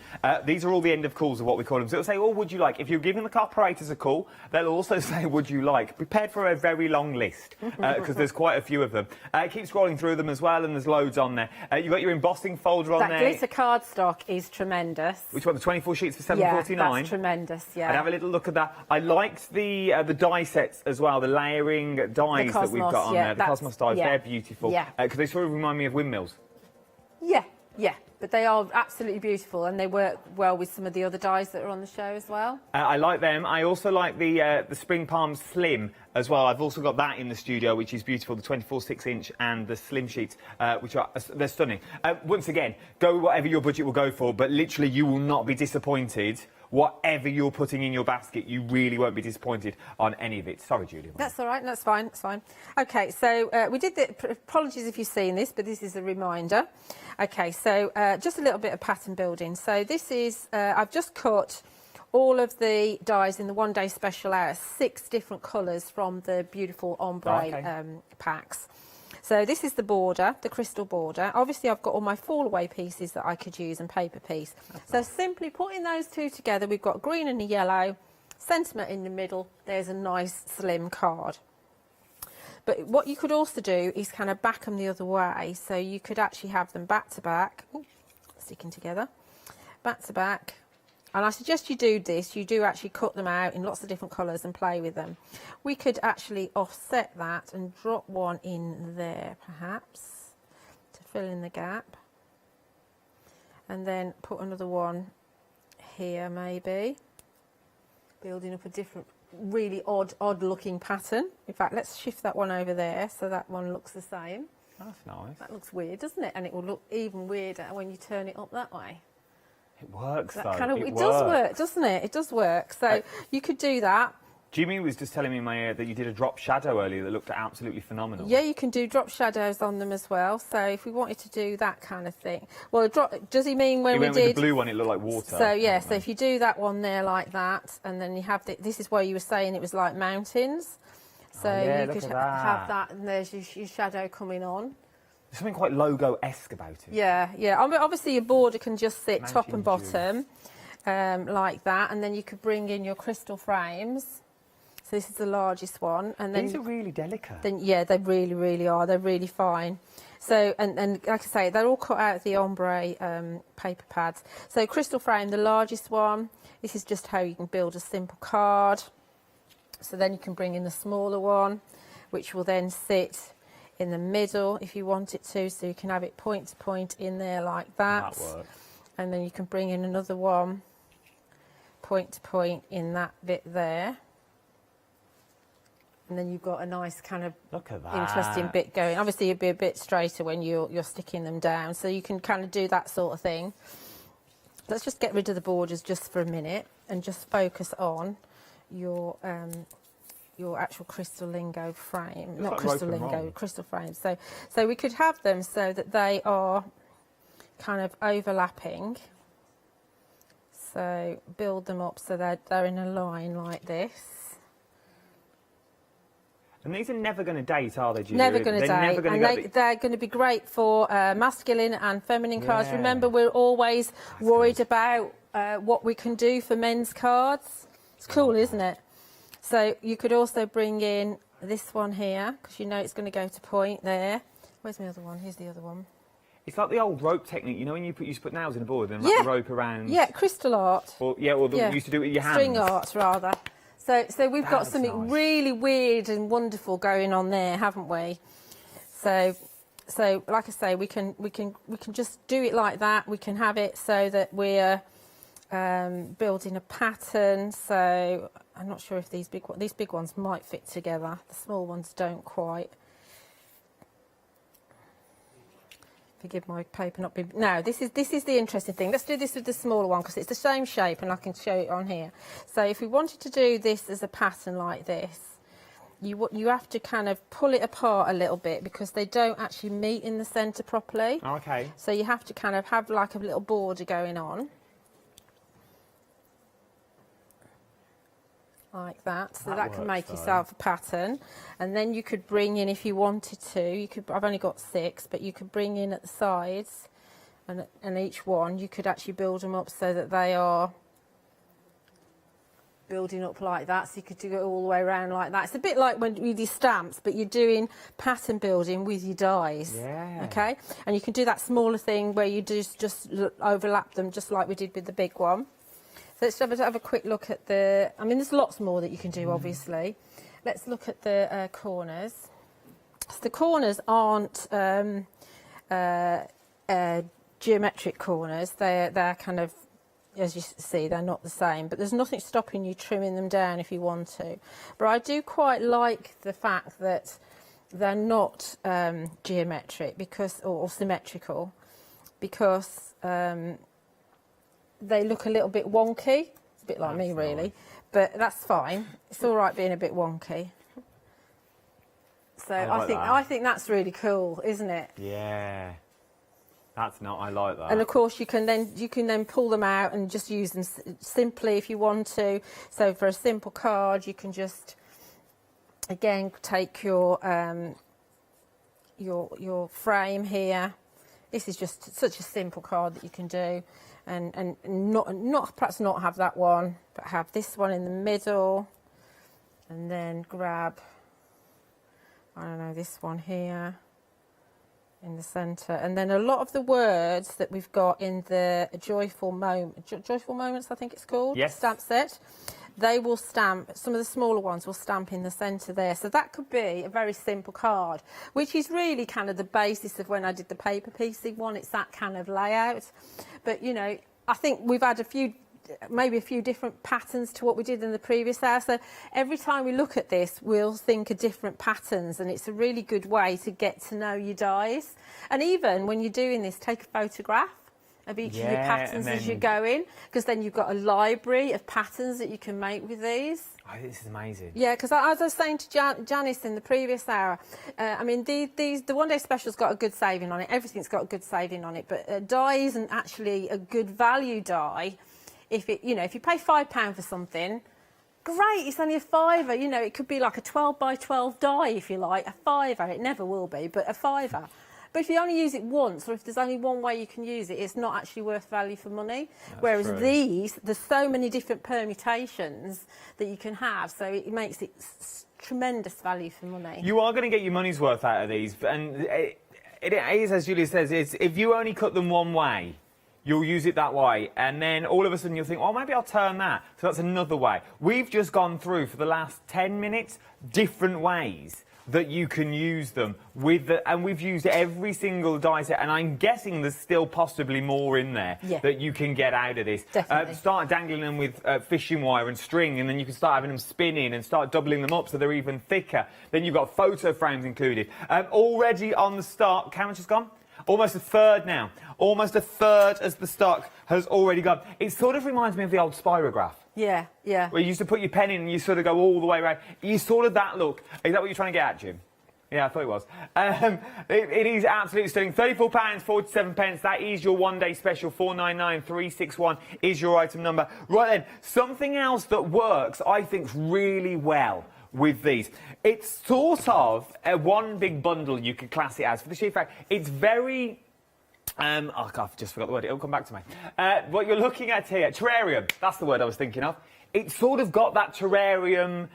these are all the end of calls of what we call them. So it'll say, oh, would you like? If you're giving the operators a call, they'll also say, would you like? Prepared for a very long list, because there's quite a few of them. Keep scrolling through them as well, and there's loads on there. You've got your embossing folder on there. That glitter cardstock is tremendous. Which one? The 24 sheets for $7.49? Yeah, that's tremendous, yeah. I'd have a little look at that. I liked the die sets as well, the layering dies that we've got on there. The Cosmos dies, they're beautiful. Yeah. Because they sort of remind me of windmills. Yeah. But they are absolutely beautiful, and they work well with some of the other dies that are on the show as well. I like them. I also like the Spring Palm Slim as well. I've also got that in the studio, which is beautiful. The 24 6-inch and the Slim sheets, which are they're stunning. Once again, go with whatever your budget will go for, but literally you will not be disappointed. Whatever you're putting in your basket, you really won't be disappointed on any of it. Sorry, Julie. That's all right. That's fine. That's fine. OK, so we did the... Apologies if you've seen this, but this is a reminder. OK, so just a little bit of pattern building. So this is... I've just cut all of the dies in the one-day special out of 6 different colours from the beautiful ombre packs. So this is the border, the crystal border. Obviously, I've got all my fall-away pieces that I could use and paper piece. So simply putting those 2 together, we've got green and a yellow, sentiment in the middle. There's a nice slim card. But what you could also do is kind of back them the other way. So you could actually have them back to back, sticking together, back to back. And I suggest you do this. You do actually cut them out in lots of different colours and play with them. We could actually offset that and drop one in there, perhaps, to fill in the gap. And then put another one here, maybe. Building up a different, really odd-looking pattern. In fact, let's shift that one over there so that one looks the same. That's nice. That looks weird, doesn't it? And it will look even weirder when you turn it up that way. It works, though. It does work, doesn't it? It does work. So you could do that. Jimmy was just telling me in my ear that you did a drop shadow earlier that looked absolutely phenomenal. Yeah, you can do drop shadows on them as well. So if we wanted to do that kind of thing. Well, does he mean when we did... with the blue one, it looked like water. So, yeah, so if you do that one there like that, and then you have... this is where you were saying it was like mountains. So you could have that, and there's your shadow coming on. There's something quite logo-esque about it. Yeah. I mean, obviously, your border can just sit top and bottom like that, and then you could bring in your crystal frames. So this is the largest one. And then these are really delicate. Yeah, they really, really are. They're really fine. So, and like I say, they're all cut out of the ombre paper pads. So crystal frame, the largest one. This is just how you can build a simple card. So then you can bring in the smaller one, which will then sit in the middle if you want it to. So you can have it point to point in there like that. That works. And then you can bring in another one, point to point in that bit there. And then you've got a nice kind of interesting bit going. Obviously, it'd be a bit straighter when you're sticking them down, so you can kind of do that sort of thing. Let's just get rid of the borders just for a minute and just focus on your actual crystal lingo frame. Not like crystal rope and lingo, roll. crystal frame. So we could have them so that they are kind of overlapping. So build them up so they're in a line like this. And these are never going to date, are they, Julie? Never going to date. And they're going to be great for masculine and feminine cards. Yeah. Remember, we're always worried about what we can do for men's cards. It's cool, isn't it? So you could also bring in this one here, because you know it's going to go to point there. Where's my other one? Here's the other one. It's like the old rope technique, you know, when you used to put nails in a board and wrap the rope around. Yeah, crystal art. Or you used to do it with your hands. String art, rather. So we've got something really weird and wonderful going on there, haven't we? So like I say, we can just do it like that. We can have it so that we're building a pattern. So I'm not sure if these big ones might fit together. The small ones don't quite. Forgive my paper not being... No, this is the interesting thing. Let's do this with the smaller one because it's the same shape and I can show it on here. So if we wanted to do this as a pattern like this, you have to kind of pull it apart a little bit because they don't actually meet in the centre properly. Oh, okay. So you have to kind of have like a little border going on. Like that, so that can make yourself a pattern. And then you could bring in, if you wanted to, I've only got 6, but you could bring in at the sides, and each one you could actually build them up so that they are building up like that. So you could do it all the way around like that. It's a bit like when you do stamps, but you're doing pattern building with your dies. Yeah. Okay, and you can do that smaller thing where you just overlap them, just like we did with the big one. Let's have a quick look at the... I mean, there's lots more that you can do, obviously. Let's look at the corners. So the corners aren't geometric corners. They're kind of, as you see, they're not the same. But there's nothing stopping you trimming them down if you want to. But I do quite like the fact that they're not geometric or symmetrical because... they look a little bit wonky. It's a bit like me, really, but that's fine. It's all right being a bit wonky. So I think that's really cool, isn't it? Yeah, I like that. And of course, you can then pull them out and just use them simply if you want to. So for a simple card, you can just again take your frame here. This is just such a simple card that you can do. And not perhaps not have that one, but have this one in the middle, and then grab, I don't know, this one here in the centre, and then a lot of the words that we've got in the Joyful Moments, I think it's called, stamp set, they will stamp, some of the smaller ones will stamp in the centre there. So that could be a very simple card, which is really kind of the basis of when I did the paper piecing one. It's that kind of layout. But, you know, I think we've had maybe a few different patterns to what we did in the previous hour. So every time we look at this, we'll think of different patterns, and it's a really good way to get to know your dies. And even when you're doing this, take a photograph of each of your patterns as you go in, because then you've got a library of patterns that you can make with these. Oh, this is amazing. Yeah, because as I was saying to Janice in the previous hour, I mean, the One Day Special's got a good saving on it. Everything's got a good saving on it, but a die isn't actually a good value die if you pay £5 for something. Great, it's only a £5. You know, it could be like a 12 by 12 die if you like, a £5. It never will be, but a £5. But if you only use it once, or if there's only one way you can use it, it's not actually worth value for money. Whereas these, there's so many different permutations that you can have, so it makes it tremendous value for money. You are going to get your money's worth out of these, and It is, as Julia says, if you only cut them one way, you'll use it that way, and then all of a sudden you'll think, oh, maybe I'll turn that. So that's another way. We've just gone through, for the last 10 minutes, different ways that you can use them and we've used every single die set, and I'm guessing there's still possibly more in there that you can get out of this. Definitely. Start dangling them with fishing wire and string, and then you can start having them spinning and start doubling them up so they're even thicker. Then you've got photo frames included. Already on the stock, how much has gone? Almost a third now. Almost a third as the stock has already gone. It sort of reminds me of the old spirograph. Yeah, yeah. Where you used to put your pen in and you sort of go all the way around. You sort of that look. Is that what you're trying to get at, Jim? Yeah, I thought it was. It is absolutely stunning. £34.47. That is your one-day special. 499-361 is your item number. Right then, something else that works, I think, really well with these. It's sort of one big bundle, you could class it as. For the sheer fact, it's very... oh, God, I've just forgot the word. It'll come back to me. What you're looking at here, terrarium. That's the word I was thinking of. It's sort of got that terrarium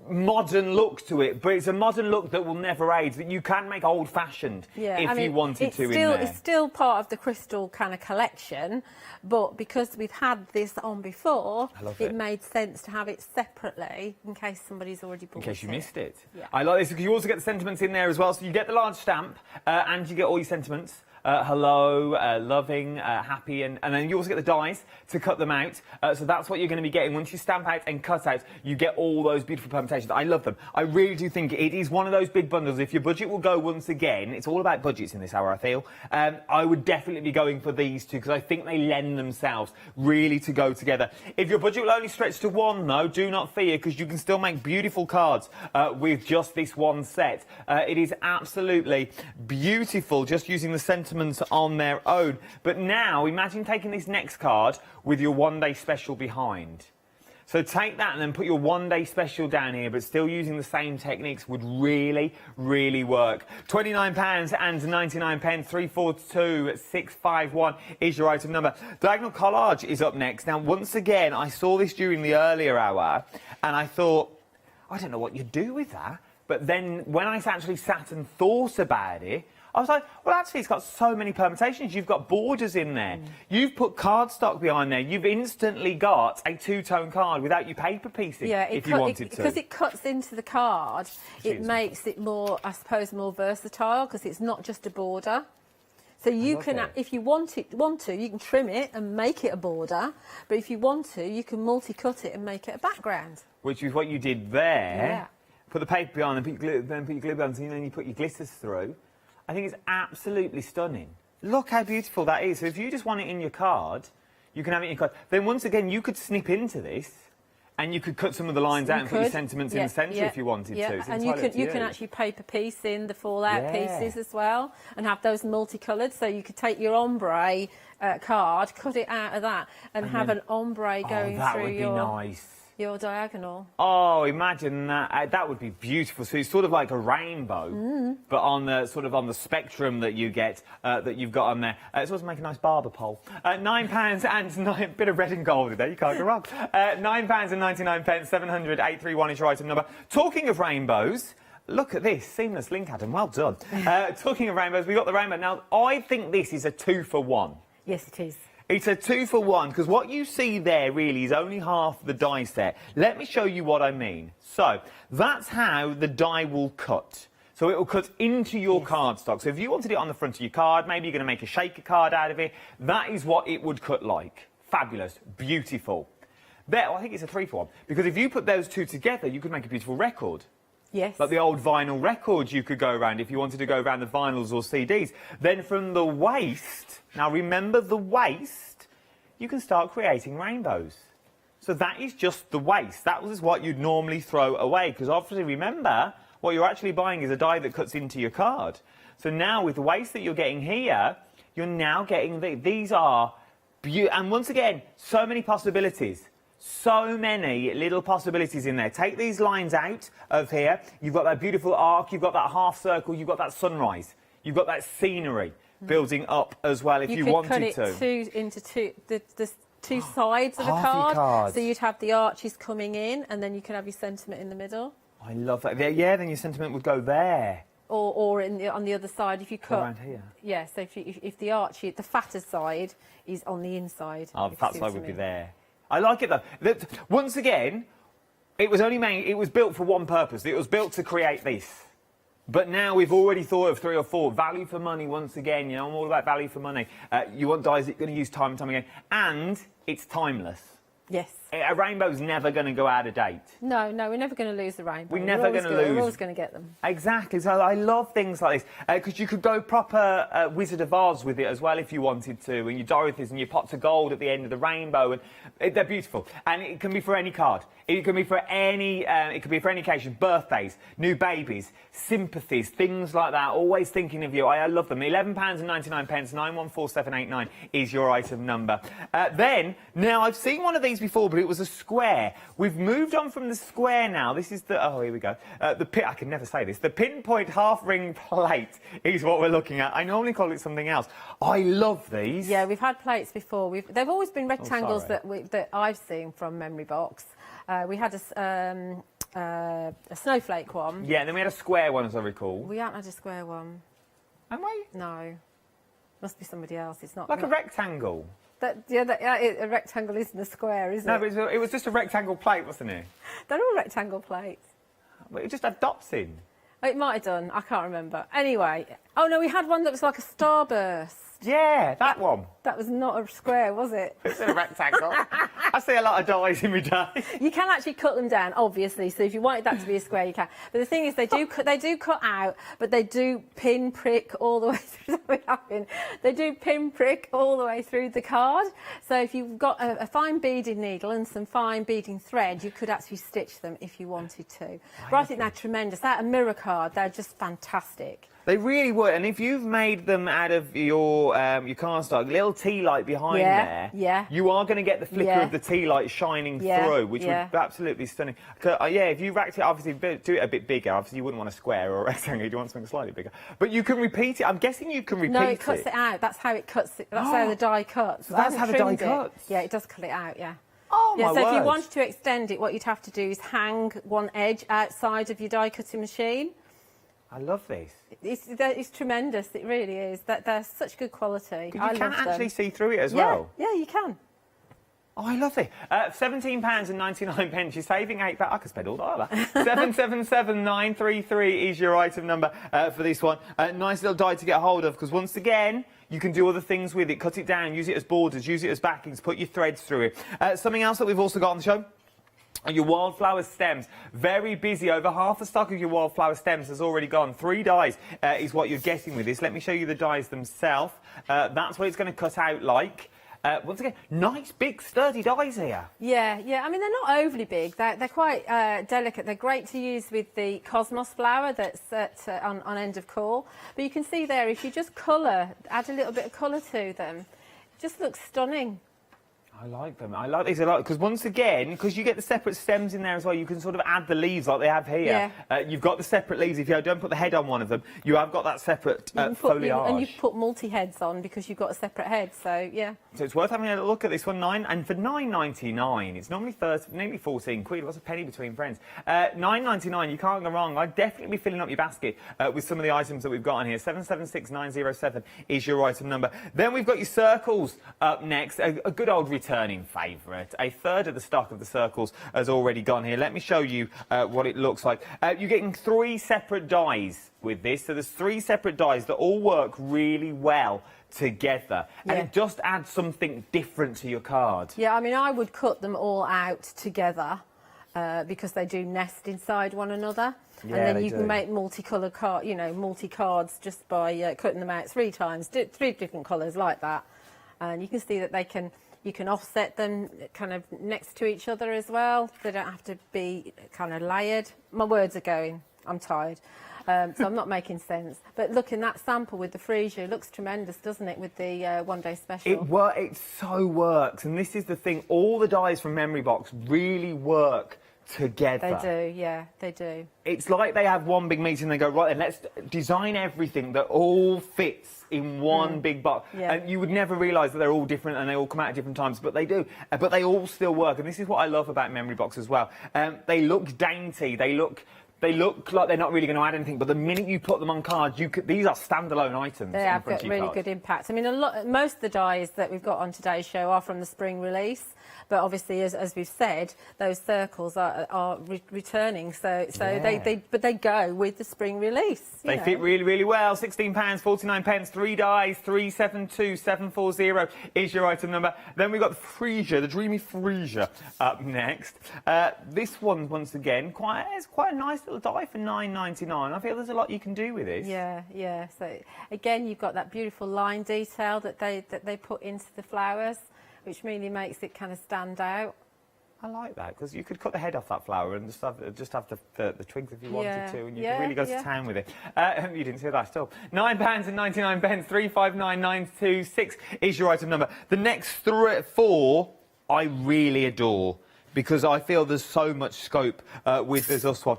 modern look to it, but it's a modern look that will never age, that you can make old-fashioned if you wanted to in there. It's still part of the crystal kind of collection, but because we've had this on before, it made sense to have it separately in case somebody's already bought it. In case you missed it. Yeah. I like this because you also get the sentiments in there as well, so you get the large stamp and you get all your sentiments. Hello, loving, happy, and then you also get the dies to cut them out. So that's what you're going to be getting. Once you stamp out and cut out, you get all those beautiful permutations. I love them. I really do think it is one of those big bundles. If your budget will go once again, it's all about budgets in this hour, I feel. I would definitely be going for these two because I think they lend themselves really to go together. If your budget will only stretch to one, though, do not fear because you can still make beautiful cards with just this one set. It is absolutely beautiful just using the sentiments on their own. But now, imagine taking this next card with your one-day special behind. So take that and then put your one-day special down here, but still using the same techniques would really, really work. £29.99, 342651 is your item number. Diagonal collage is up next. Now, once again, I saw this during the earlier hour, and I thought, I don't know what you do with that. But then when I actually sat and thought about it, I was like, well, actually, it's got so many permutations. You've got borders in there. You've put cardstock behind there. You've instantly got a two-tone card without you paper piecing if you wanted to. Because it cuts into the card, it makes it more, I suppose, more versatile because it's not just a border. So you can, if you want to, you can trim it and make it a border. But if you want to, you can multi-cut it and make it a background. Which is what you did there. Yeah. Put the paper behind, then put your glue behind, and then you put your glitters through. I think it's absolutely stunning. Look how beautiful that is. So if you just want it in your card, you can have it in your card. Then once again, you could snip into this and you could cut some of the lines out and put your sentiments in the centre if you wanted to. It's and you can actually paper piece in the fallout pieces as well and have those multicoloured. So you could take your ombre card, cut it out of that and have an ombre going through your diagonal. Oh, imagine that. That would be beautiful. So it's sort of like a rainbow, but on the sort of on the spectrum that you get, that you've got on there. It's also make a nice barber pole. £9 and bit of red and gold in there. You can't go wrong. £9.99, 700 831 is your item number. Talking of rainbows. Look at this, seamless link, Adam. Well done. Talking of rainbows, we got the rainbow. Now, I think this is a 2-for-1. Yes, it is. It's a 2-for-1, because what you see there really is only half the die set. Let me show you what I mean. So, that's how the die will cut. So it will cut into your cardstock. So if you wanted it on the front of your card, maybe you're going to make a shaker card out of it, that is what it would cut like. Fabulous. Beautiful. There, I think it's a 3-for-1, because if you put those two together, you could make a beautiful record. Yes. Like the old vinyl records you could go around if you wanted to go around the vinyls or CDs. Then from the waist, now remember the waist, you can start creating rainbows. So that is just the waist. That was what you'd normally throw away, because obviously remember, what you're actually buying is a die that cuts into your card. So now with the waist that you're getting here, you're now getting these are beautiful. And once again, so many possibilities. So many little possibilities in there. Take these lines out of here. You've got that beautiful arc. You've got that half circle. You've got that sunrise. You've got that scenery building up as well if you wanted to. You could cut it into the two sides of the card. So you'd have the arches coming in and then you could have your sentiment in the middle. I love that. Yeah, then your sentiment would go there. or on the other side if you cut. Around here. Yeah, so if the archy, the fatter side is on the inside. Oh, the fat side would be there. I like it though. Once again, it was built for one purpose. It was built to create this. But now we've already thought of 3 or 4. Value for money once again. You know, I'm all about value for money. You want dyes that you're going to use time and time again. And it's timeless. Yes. A rainbow's never going to go out of date. No, we're never going to lose the rainbow. We're never going to lose. We're always going to get them. Exactly. So I love things like this because you could go proper Wizard of Oz with it as well if you wanted to, and your Dorothy's and your pots of gold at the end of the rainbow, and they're beautiful. And it can be for any card. It can be for any. It could be for any occasion. Birthdays, new babies, sympathies, things like that. Always thinking of you. I love them. £11.99. 914789 is your item number. Then now I've seen one of these before, but it was a square. We've moved on from the square now. This is the, oh, here we go. I can never say this. The pinpoint half ring plate is what we're looking at. I normally call it something else. I love these. Yeah, we've had plates before. They've always been rectangles that I've seen from Memory Box. We had a snowflake one. Yeah, and then we had a square one, as I recall. We haven't had a square one. Am we? No. Must be somebody else. It's not. Like a rectangle. A rectangle isn't a square, is it? No, but it was just a rectangle plate, wasn't it? They're all rectangle plates. But it just had dots in. It might have done. I can't remember. Anyway. Oh, no, we had one that was like a starburst. Yeah, that one. That was not a square, was it? It's a rectangle. I see a lot of dies in my day. You can actually cut them down, obviously. So if you wanted that to be a square, you can. But the thing is, they do cut out, but they do pin prick all the way through. They do pin prick all the way through the card. So if you've got a fine beading needle and some fine beading thread, you could actually stitch them if you wanted to. But I think they're tremendous. That a mirror card, they're just fantastic. They really would, and if you've made them out of your cardstock, little tea light behind there, you are going to get the flicker of the tea light shining through, which would be absolutely stunning. Yeah, if you racked it, obviously do it a bit bigger. Obviously, you wouldn't want a square or a rectangle. You want something slightly bigger. But you can repeat it. I'm guessing you can repeat it. No, it cuts it out. That's how it cuts it. That's how the die cuts. So that's how the die cuts? Yeah, it does cut it out. Yeah. Oh my So word. if you wanted to extend it, what you'd have to do is hang one edge outside of your die cutting machine. I love this. It's tremendous. It really is. They're such good quality. You can actually see through it as well. Yeah, you can. Oh, I love it. £17.99. You're saving £8. I could spend all that. 777933 is your item number for this one. Nice little die to get a hold of because once again, you can do other things with it. Cut it down, use it as borders, use it as backings, put your threads through it. Something else that we've also got on the show. Your wildflower stems, very busy. Over half the stock of your wildflower stems has already gone. 3 dies is what you're getting with this. Let me show you the dies themselves. That's what it's going to cut out like. Once again, nice, big, sturdy dies here. Yeah. I mean, they're not overly big. They're quite delicate. They're great to use with the cosmos flower that's on end of call. But you can see there, if you just add a little bit of colour to them, it just looks stunning. I like them. I like these a lot because once again, because you get the separate stems in there as well, you can sort of add the leaves like they have here. You've got the separate leaves. If you don't put the head on one of them, you have got that separate foliage. And you've put multi-heads on because you've got a separate head, so yeah. So it's worth having a look at this one. And for £9.99, it's normally nearly 14 quid. What's a penny between friends? £9.99, you can't go wrong. I'd definitely be filling up your basket with some of the items that we've got on here. 776907 is your item number. Then we've got your circles up next. A good old returning favourite. A third of the stock of the circles has already gone here. Let me show you what it looks like. You're getting 3 separate dies with this. So there's 3 separate dies that all work really well together. And it just adds something different to your card. Yeah, I mean, I would cut them all out together because they do nest inside one another. Yeah, and then you can make multicolour multi-cards just by cutting them out 3 times, 3 different colours like that. And you can see that you can offset them kind of next to each other as well. They don't have to be kind of layered. My words are going. I'm tired. So I'm not making sense. But look, in that sample with the freesia, it looks tremendous, doesn't it, with the one-day special? It so works. And this is the thing. All the dies from Memory Box really work together. They do, yeah, they do. It's like they have one big meeting and they go, right, then let's design everything that all fits in one big box. Yeah. And you would never realise that they're all different and they all come out at different times, but they do. But they all still work. And this is what I love about Memory Box as well. They look dainty. They look They look like they're not really going to add anything, but the minute you put them on cards, these are standalone items. They have got really good impact. I mean, most of the dies that we've got on today's show are from the spring release, but obviously, as we've said, those circles are returning. So they go with the spring release. They fit really, really well. £16.49, 3 dies, 372740 is your item number. Then we've got the freezer, the Dreamy Freezer up next. This one, once again, it's quite a nice little die for £9.99. I feel there's a lot you can do with this. Yeah. So again, you've got that beautiful line detail that they put into the flowers, which really makes it kind of stand out. I like that, because you could cut the head off that flower and just have the twigs if you wanted to, and you could really go to town with it. You didn't see that still. £9.99, 359926 is your item number. The next 4 I really adore, because I feel there's so much scope with this one.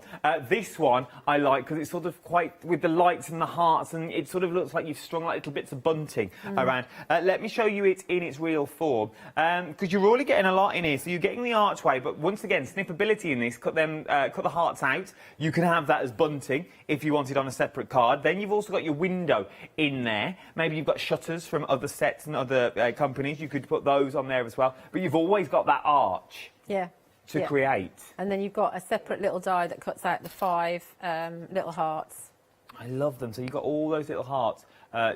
This one I like because it's sort of quite, with the lights and the hearts, and it sort of looks like you've strung like little bits of bunting around. Let me show you it in its real form, because you're really getting a lot in here. So you're getting the archway, but once again, snippability in this. Cut the hearts out. You can have that as bunting if you want it on a separate card. Then you've also got your window in there. Maybe you've got shutters from other sets and other companies. You could put those on there as well. But you've always got that arch. To create. And then you've got a separate little die that cuts out the 5 little hearts. I love them. So you've got all those little hearts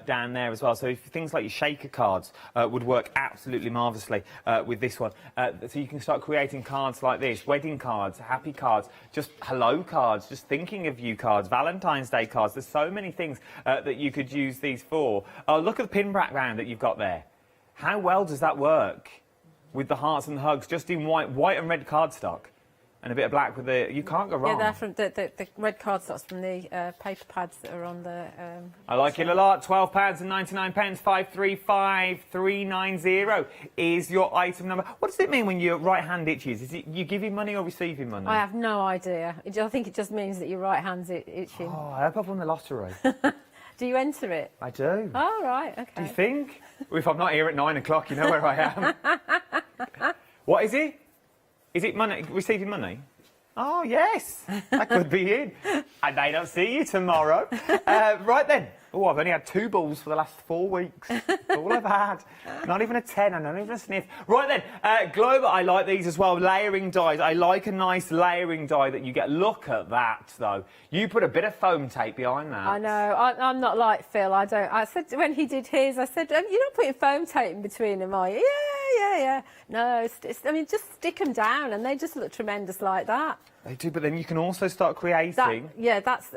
down there as well. So things like your shaker cards would work absolutely marvellously with this one. So you can start creating cards like this, wedding cards, happy cards, just hello cards, just thinking of you cards, Valentine's Day cards. There's so many things that you could use these for. Oh, look at the pin background that you've got there. How well does that work? With the hearts and the hugs, just in white and red cardstock, and a bit of black with the. You can't go wrong. Yeah, they're from the red cardstocks from the paper pads that are on the. I like it a lot. £12.99, 535390 is your item number. What does it mean when your right hand itches? Is it you giving money or receiving money? I have no idea. I think it just means that your right hand's itching. Oh, I hope I've won the lottery. Do you enter it? I do. Oh, right, OK. Do you think? Well, if I'm not here at 9 o'clock, you know where I am. What is it? Is it money? Receiving money? Oh, yes. I could be in. I may not see you tomorrow. Right then. Oh, I've only had 2 balls for the last 4 weeks. All I've had. Not even a 10, and not even a sniff. Right then, Glober, I like these as well. Layering dies. I like a nice layering die that you get. Look at that, though. You put a bit of foam tape behind that. I know. I'm not like Phil. I said when he did his, I said, you're not putting foam tape in between them, are you? Yeah. No, I mean, just stick them down, and they just look tremendous like that. They do, but then you can also start creating.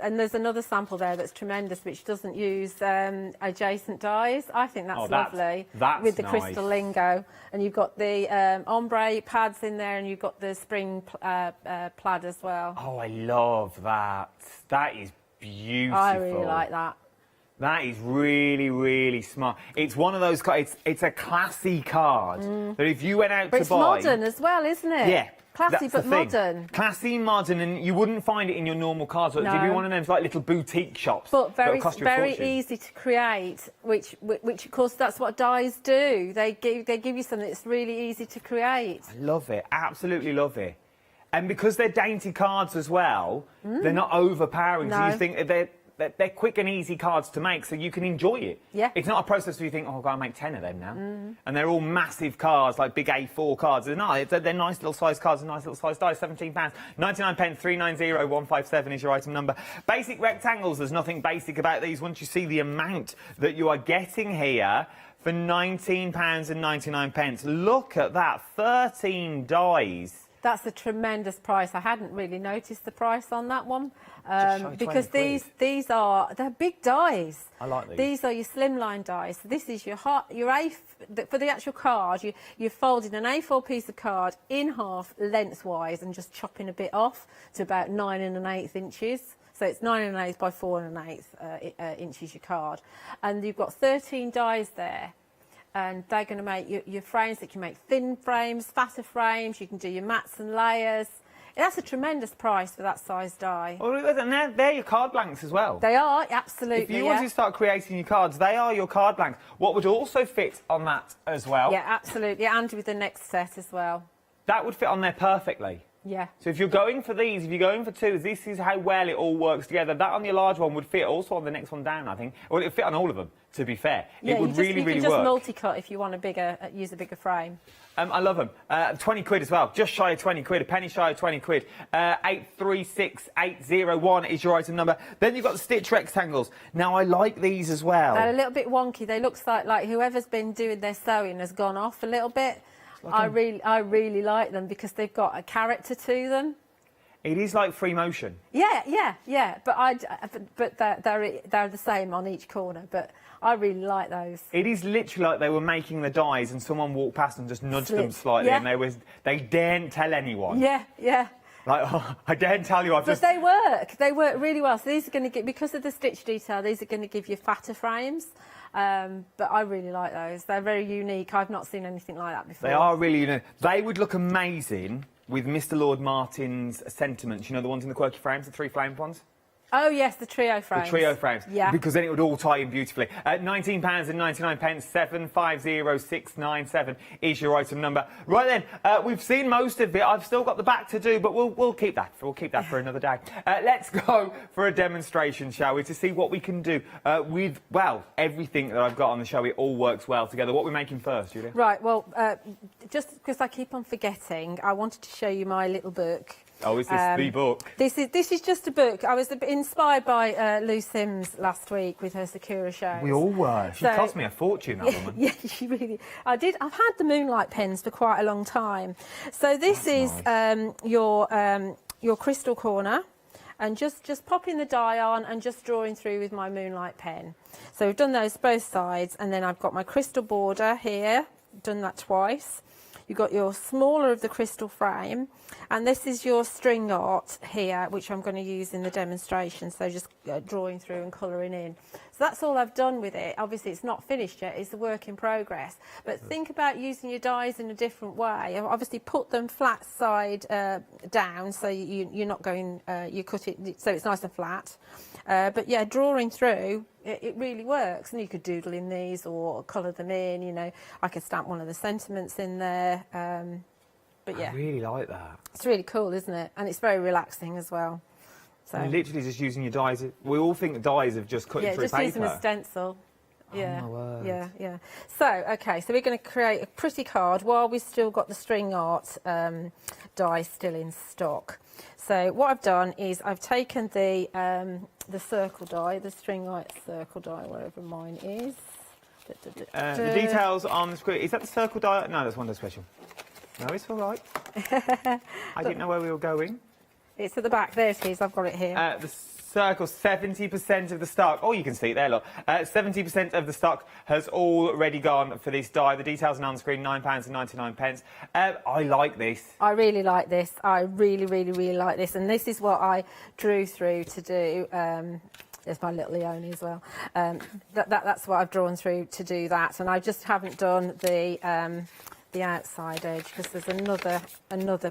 And there's another sample there that's tremendous, which doesn't use adjacent dies. I think that's lovely. That's with the nice. crystal lingo, and you've got the ombre pads in there, and you've got the spring plaid as well. Oh, I love that. That is beautiful. I really like that. That is really, really smart. It's one of those cards. It's a classy card that if you went out but to it's buy, modern as well, isn't it? Yeah. Classy but modern. Classy, modern, and you wouldn't find it in your normal cards. So it'd be one of those like little boutique shops. But very fortune. easy to create, which of course that's what dies do. They give you something that's really easy to create. I love it. Absolutely love it. And because they're dainty cards as well, they're not overpowering. So you think they're quick and easy cards to make, so you can enjoy it. Yeah. It's not a process where you think, oh, I've got to make 10 of them now. And they're all massive cards, like big A4 cards. They're not. They're nice little size cards and nice little size dice. £17.99, 390157 is your item number. Basic rectangles. There's nothing basic about these once you see the amount that you are getting here for £19.99. Look at that, 13 dies. That's a tremendous price. I hadn't really noticed the price on that one because they're big dies. I like these. These are your slimline dies. So this is your for the actual card. You're folding an A4 piece of card in half lengthwise and just chopping a bit off to about 9 1/8 inches. So it's 9 1/8 by 4 1/8 inches your card, and you've got 13 dies there. And they're going to make your frames. That can make thin frames, fatter frames. You can do your mats and layers. That's a tremendous price for that size die. Oh, and they're your card blanks as well. They are, absolutely. If you want to start creating your cards, they are your card blanks. What would also fit on that as well? Yeah, absolutely. And with the next set as well. That would fit on there perfectly. Yeah. So if you're going for these, if you're going for twos, this is how well it all works together. That on your large one would fit also on the next one down, I think. Well, it would fit on all of them, to be fair. Yeah, it would really you can work. just multi-cut if you want a bigger, use a bigger frame. I love them. 20 quid as well. Just shy of 20 quid. A penny shy of 20 quid. 836801 is your item number. Then you've got the stitch rectangles. Now, I like these as well. They're a little bit wonky. They look like whoever's been doing their sewing has gone off a little bit. I really like them because they've got a character to them. It is like free motion. Yeah. But they're the same on each corner. But I really like those. It is literally like they were making the dies and someone walked past and just nudged them slightly, and they daren't tell anyone. Yeah. Like, oh, I daren't tell you. But they work. They work really well. So these are going to get, because of the stitch detail, these are going to give you fatter frames. But I really like those. They're very unique. I've not seen anything like that before. They are really unique. They would look amazing with Mr. Lord Martin's sentiments. You know, the ones in the quirky frames, the 3 flamed ones? Oh, yes, the trio frames. The trio frames. Yeah. Because then it would all tie in beautifully. £19.99, 750697 is your item number. Right then, we've seen most of it. I've still got the back to do, but we'll keep that. We'll keep that for another day. Let's go for a demonstration, shall we, to see what we can do with, well, everything that I've got on the show. It all works well together. What are we making first, Julia? Right, well, just because I keep on forgetting, I wanted to show you my little book. Oh, is this the book? This is just a book. I was inspired by Lou Sims last week with her Sakura shows. We all were. She cost me a fortune, that woman. Yeah, she really... I've had the Moonlight pens for quite a long time. So this is nice. Your crystal corner, and just popping the die on and just drawing through with my Moonlight pen. So we've done those both sides, and then I've got my crystal border here, done that twice. You've got your smaller of the crystal frame, and this is your string art here, which I'm going to use in the demonstration, so just drawing through and colouring in. So that's all I've done with it. Obviously, it's not finished yet. It's a work in progress. But think about using your dies in a different way. Obviously, put them flat side down, so you're not going, you cut it so it's nice and flat. But yeah, drawing through, it really works. And you could doodle in these or colour them in, you know. I could stamp one of the sentiments in there. But yeah. I really like that. It's really cool, isn't it? And it's very relaxing as well. So and literally just using your dies. We all think that dies of just cutting through paper. Yeah, just using a stencil. Yeah, oh my word. Yeah. So, okay, so we're going to create a pretty card while we've still got the string art die still in stock. So what I've done is I've taken the circle die, the string art circle die, wherever mine is. The details on the screen. Is that the circle die? No, that's Wonder Special. No, it's all right. I didn't know where we were going. It's at the back. There it is. I've got it here. The circle, 70% of the stock. Oh, you can see it there, look. 70% of the stock has already gone for this die. The details are on the screen, £9.99. I like this. I really like this. I really like this. And this is what I drew through to do. There's my little Leonie as well. That's what I've drawn through to do that. And I just haven't done the outside edge because there's another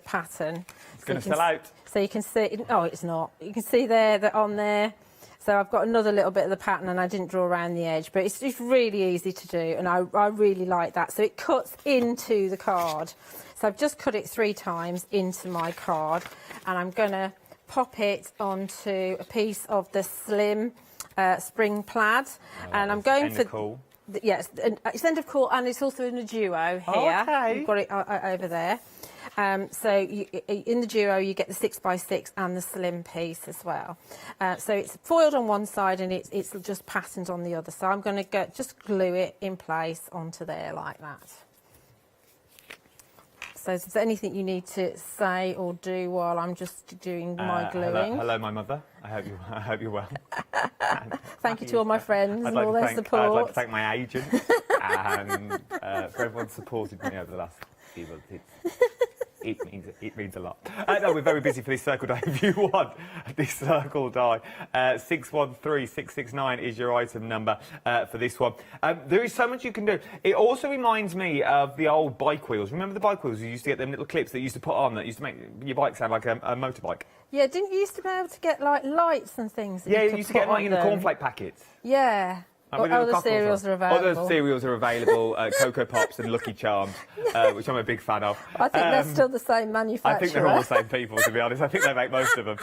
pattern. It's going to sell out. So you can see, oh, it's not. You can see there that on there. So I've got another little bit of the pattern and I didn't draw around the edge, but it's really easy to do and I really like that. So it cuts into the card. So I've just cut it 3 times into my card and I'm going to pop it onto a piece of the slim spring plaid. And I'm going for... Cool. Yes, it's end of court and it's also in a duo here. Okay. You've got it over there. So in the duo you get the 6x6 and the slim piece as well. So it's foiled on one side and it's just patterned on the other. So I'm going to just glue it in place onto there like that. So is there anything you need to say or do while I'm just doing my gluing? Hello, my mother. I hope you're well. Thank you to all my friends and all their support. I'd like to thank my agent and for everyone supported me over the last few months. It means a lot. No, we're very busy for this circle die. If you want this circle die, 613669 is your item number for this one. There is so much you can do. It also reminds me of the old bike wheels. Remember the bike wheels? You used to get them little clips that you used to put on that used to make your bike sound like a motorbike. Yeah, didn't you used to be able to get like lights and things? Yeah, you used to get them like in the cornflake packets. Yeah. Other cereals are available. Other cereals are available, Cocoa Pops and Lucky Charms, which I'm a big fan of. I think they're still the same manufacturer. I think they're all the same people, to be honest. I think they make most of them.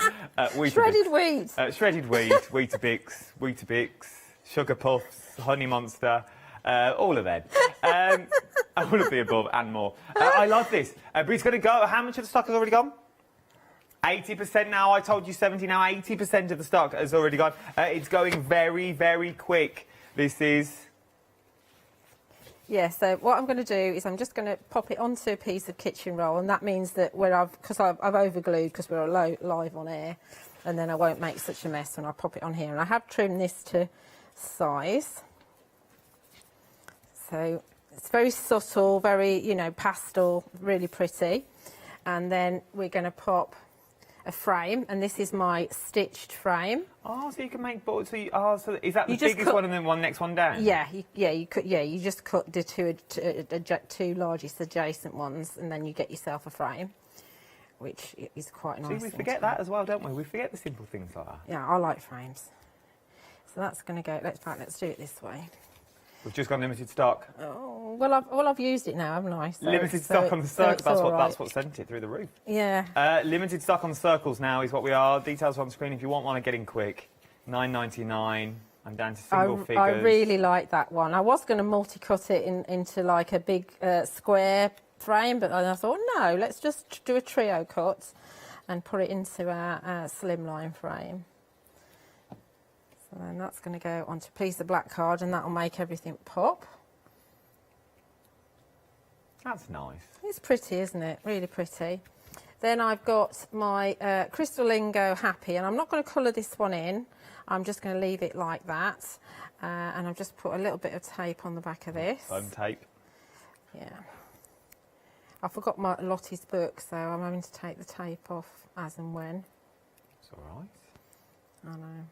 Shredded wheat. Shredded wheat, Weetabix, Sugar Puffs, Honey Monster, all of them. All of the above and more. I love this. But it's going to go. How much of the stock has already gone? 80% now. I told you 70 now. 80% of the stock has already gone. It's going very, very quick. This is... Yeah, so what I'm going to do is I'm just going to pop it onto a piece of kitchen roll, and that means that when I've overglued because we're live on air, and then I won't make such a mess when I pop it on here. And I have trimmed this to size. So it's very subtle, very, you know, pastel, really pretty. And then we're going to pop a frame, and this is my stitched frame. Oh, so you can make boards. So is that the biggest one and then one next one down? Yeah, you just cut the two largest adjacent ones, and then you get yourself a frame, which is quite nice. See, we forget that as well, don't we? We forget the simple things like that. Yeah, I like frames. So that's going to go. Let's do it this way. We've just got limited stock. Oh, well, I've used it now, haven't I? So, limited stock on the circle. That's what sent it through the roof. Yeah. Limited stock on the circles now is what we are. Details are on screen if you want one. Get in quick. $9.99. I'm down to single figures. I really like that one. I was going to multi-cut it into like a big square frame, but I thought, no, let's just do a trio cut and put it into our slimline frame. So then that's going to go onto a piece of black card, and that'll make everything pop. That's nice. It's pretty, isn't it? Really pretty. Then I've got my Crystal Lingo Happy, and I'm not going to colour this one in. I'm just going to leave it like that. And I've just put a little bit of tape on the back of this. Foam tape. Yeah. I forgot my Lottie's book, so I'm having to take the tape off as and when. It's all right. I know.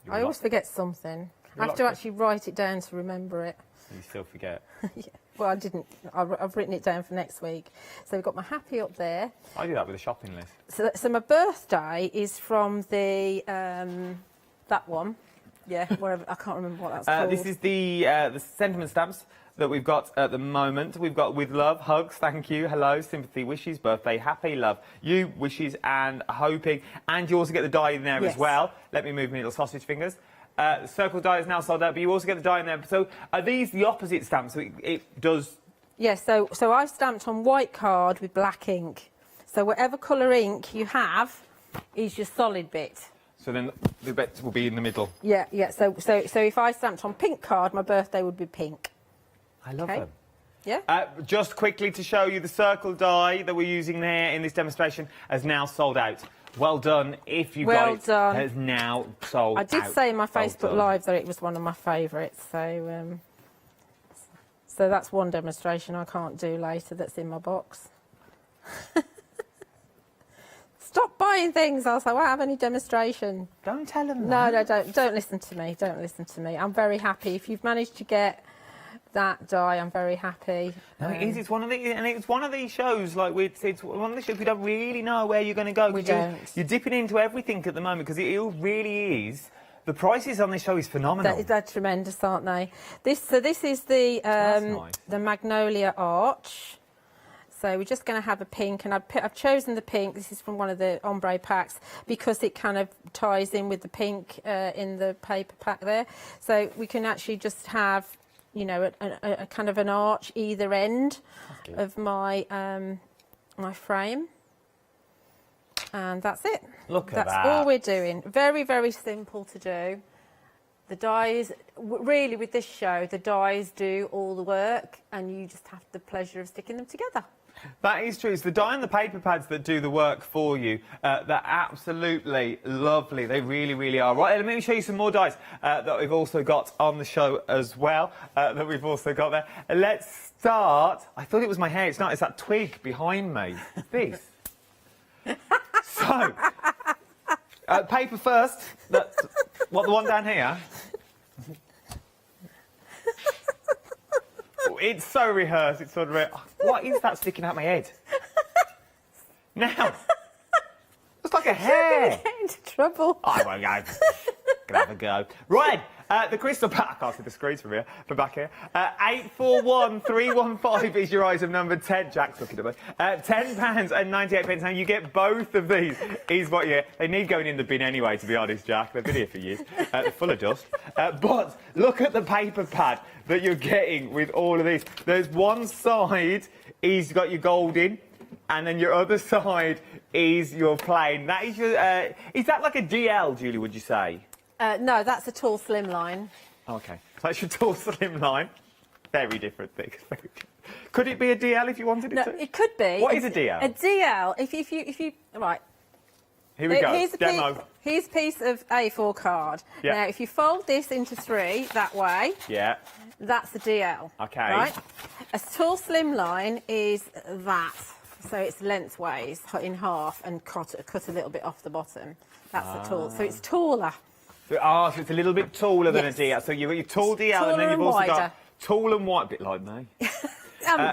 I always forget something. I have to actually write it down to remember it. You still forget. Yeah. Well, I didn't. I've written it down for next week. So we've got my happy up there. I do that with a shopping list. So my birthday is from the that one. Yeah, whatever. I can't remember what that's called. This is the sentiment stamps that we've got at the moment. We've got with love, hugs, thank you, hello, sympathy, wishes, birthday, happy, love, you, wishes, and hoping. And you also get the die in there as well. Let me move my little sausage fingers. The circle die is now sold out, but you also get the die in there. So are these the opposite stamps? So it does... Yeah, so I've stamped on white card with black ink. So whatever colour ink you have is your solid bit. So then the bits will be in the middle. Yeah, yeah. So if I stamped on pink card, my birthday would be pink. I love them. Yeah. Just quickly to show you, the circle die that we're using there in this demonstration has now sold out. Well done. If you got it, has now sold out. I did say in my Facebook Live that it was one of my favourites. So that's one demonstration I can't do later that's in my box. Stop buying things. I was like, well, I have any demonstration. Don't tell them that. No, don't listen to me. Don't listen to me. I'm very happy. If you've managed to get that die, I'm very happy. No, it is. It's one of these shows. Like it's one of the shows we don't really know where you're going to go. We don't. You're dipping into everything at the moment because it really is. The prices on this show is phenomenal. They're tremendous, aren't they? This is the nice. The Magnolia Arch. So we're just going to have a pink, and I've chosen the pink. This is from one of the ombre packs because it kind of ties in with the pink in the paper pack there. So we can actually just have, you know, a kind of an arch either end of my my frame, and that's it. Look at that. That's all we're doing. Very, very simple to do. The dies, really with this show, the dies do all the work, and you just have the pleasure of sticking them together. That is true. It's the die and the paper pads that do the work for you. They're absolutely lovely. They really, really are. Right, let me show you some more dies that we've also got on the show as well, that we've also got there. Let's start... I thought it was my hair. It's not. It's that twig behind me. This. So, paper first. That's, what, the one down here? It's so rehearsed. It's sort of... What is that sticking out my head? Now, it's like a hair. You're going to get into trouble. I won't go. Gonna have a go. Right, The crystal pack. I can't see the screens from here, from back here. 841315 is your item number 10. Jack's looking at me. £10.98. Now you get both of these. Is what you. They need going in the bin anyway. To be honest, Jack, they've been here for years. They're full of dust. But look at the paper pad that you're getting with all of these. There's one side is got your gold in, and then your other side is your plain. That is your. Is that like a DL, Julie? Would you say? No, that's a tall, slim line. Okay, so that's your tall, slim line. Very different things. Could it be a DL if you wanted it No, to? it could be. What is a DL? A DL, if you right. Here we go. Here's a Demo. Here's a piece of A4 card. Yeah. Now, if you fold this into 3 that way, Yeah. that's the DL. Okay. Right? A tall, slim line is that. So it's lengthways, in half, and cut a little bit off the bottom. That's the tall. So it's taller. So it's a little bit taller than Yes. a DL. So you've got your tall DL, Taller and then you've and also wider. got tall and wide, a bit like me.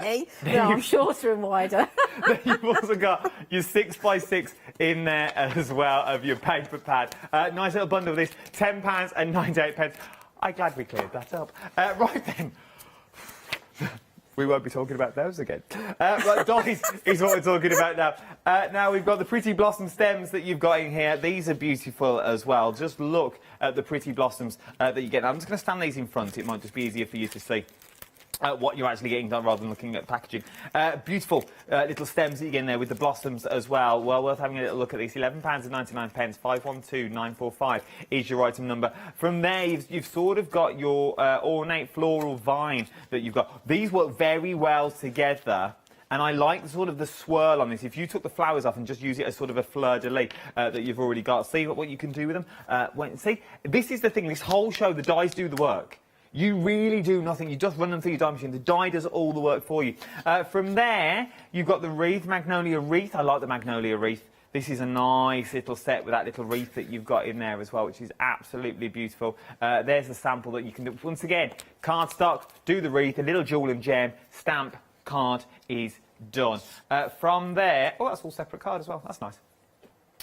Me? No, I'm shorter and wider. Then you've also got your 6x6 in there as well of your paper pad. Nice little bundle of this, £10.98. I'm glad we cleared that up. Right then. We won't be talking about those again. Right, dies is what we're talking about now. Now we've got the pretty blossom stems that you've got in here. These are beautiful as well. Just look at the pretty blossoms that you get. Now, I'm just going to stand these in front. It might just be easier for you to see. What you're actually getting done rather than looking at packaging. Beautiful little stems that you get in there with the blossoms as well. Well worth having a little look at these. £11.99. 512945 is your item number. From there, you've sort of got your ornate floral vine that you've got. These work very well together. And I like sort of the swirl on this. If you took the flowers off and just use it as sort of a fleur-de-lis that you've already got, see what you can do with them. See, this is the thing. This whole show, the dies do the work. You really do nothing. You just run them through your die machine. The die does all the work for you. From there, you've got the wreath, magnolia wreath. I like the magnolia wreath. This is a nice little set with that little wreath that you've got in there as well, which is absolutely beautiful. There's the sample that you can do. Once again, cardstock, do the wreath, a little jewel and gem, stamp, card is done. From there, oh, that's all separate card as well. That's nice.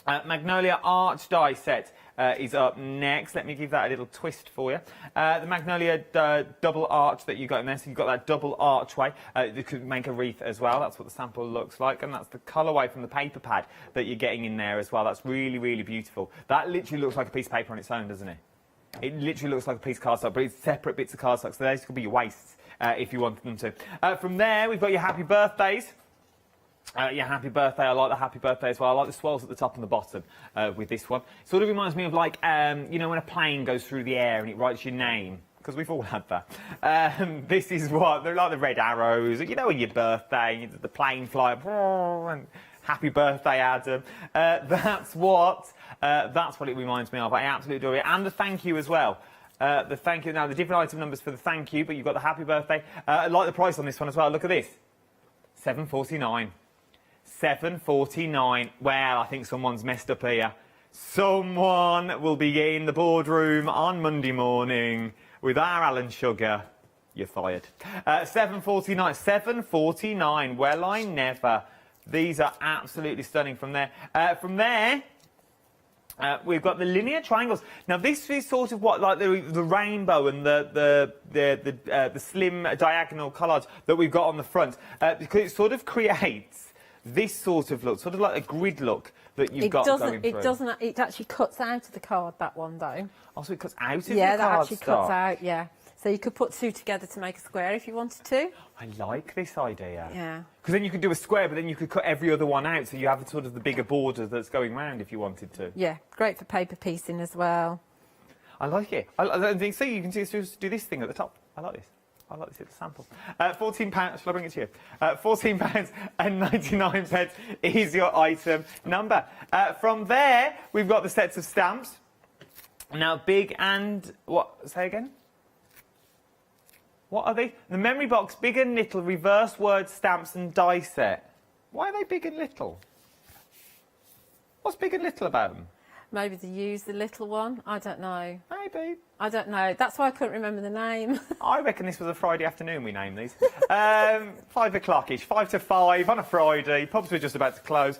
Magnolia Arch die set is up next. Let me give that a little twist for you. The Magnolia double arch that you got in there, so you've got that double archway. You could make a wreath as well. That's what the sample looks like, and that's the colourway from the paper pad that you're getting in there as well. That's really, really beautiful. That literally looks like a piece of paper on its own, doesn't it? It literally looks like a piece of cardstock, but it's separate bits of cardstock, so those could be your waists if you wanted them to. From there, we've got your happy birthdays. Yeah, happy birthday. I like the happy birthday as well. I like the swirls at the top and the bottom with this one. Sort of reminds me of like, you know, when a plane goes through the air and it writes your name, because we've all had that. This is what, they're like the red arrows. You know, on your birthday, the plane fly up, and happy birthday, Adam. That's what it reminds me of. I absolutely adore it. And the thank you as well. The thank you. Now, the different item numbers for the thank you, but you've got the happy birthday. I like the price on this one as well. Look at this. £7.49. £7.49. Well, I think someone's messed up here. Someone will be in the boardroom on Monday morning with our Alan Sugar. You're fired. £7.49. £7.49. Well, I never. These are absolutely stunning from there. From there, we've got the linear triangles. Now, this is sort of what, like the rainbow and the slim diagonal collage that we've got on the front, because it sort of creates this sort of look, sort of like a grid look that you've got going through. It actually cuts out of the card, that one, though. Oh, so it cuts out of the Yeah, card that actually stock. cuts out, yeah. So you could put two together to make a square if you wanted to. I like this idea. Yeah. Because then you could do a square, but then you could cut every other one out, so you have sort of the bigger border that's going round if you wanted to. Yeah, great for paper piecing as well. I like it. I think, see, you can just do this thing at the top. I like this. I like this little sample. £14. Shall I bring it to you? £14.99 is your item number. From there, we've got the sets of stamps. Now, big and what? Say again. What are they? The memory box, big and little, reverse word stamps and die set. Why are they big and little? What's big and little about them? Maybe to use the little one. I don't know. Maybe. I don't know. That's why I couldn't remember the name. I reckon this was a Friday afternoon we named these. 5 o'clock-ish, 5 to 5 on a Friday. Pubs were just about to close.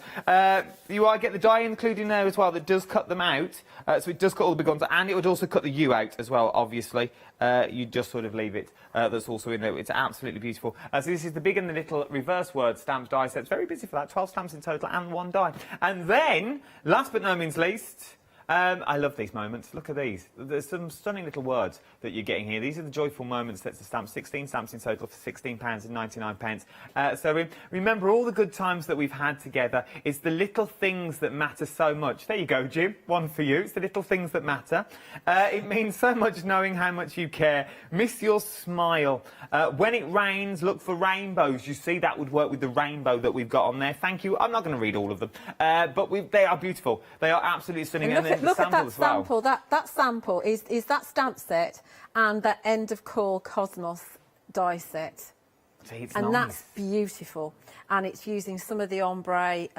You get the die including there as well that does cut them out. So it does cut all the big ones, and it would also cut the U out as well, obviously. You just sort of leave it. That's also in there. It's absolutely beautiful. So this is the big and the little reverse word stamped die set. It's very busy for that. 12 stamps in total and 1 die. And then, last but no means least... I love these moments. Look at these. There's some stunning little words that you're getting here. These are the joyful moments. That's the stamp. 16 stamps in total for £16.99. So remember all the good times that we've had together. It's the little things that matter so much. There you go, Jim. One for you. It's the little things that matter. It means so much knowing how much you care. Miss your smile. When it rains, look for rainbows. You see, that would work with the rainbow that we've got on there. Thank you. I'm not going to read all of them. But they are beautiful. They are absolutely stunning. Look at that sample. That sample is that stamp set and that end of call Cosmos die set. See, it's and nice. That's beautiful. And it's using some of the ombre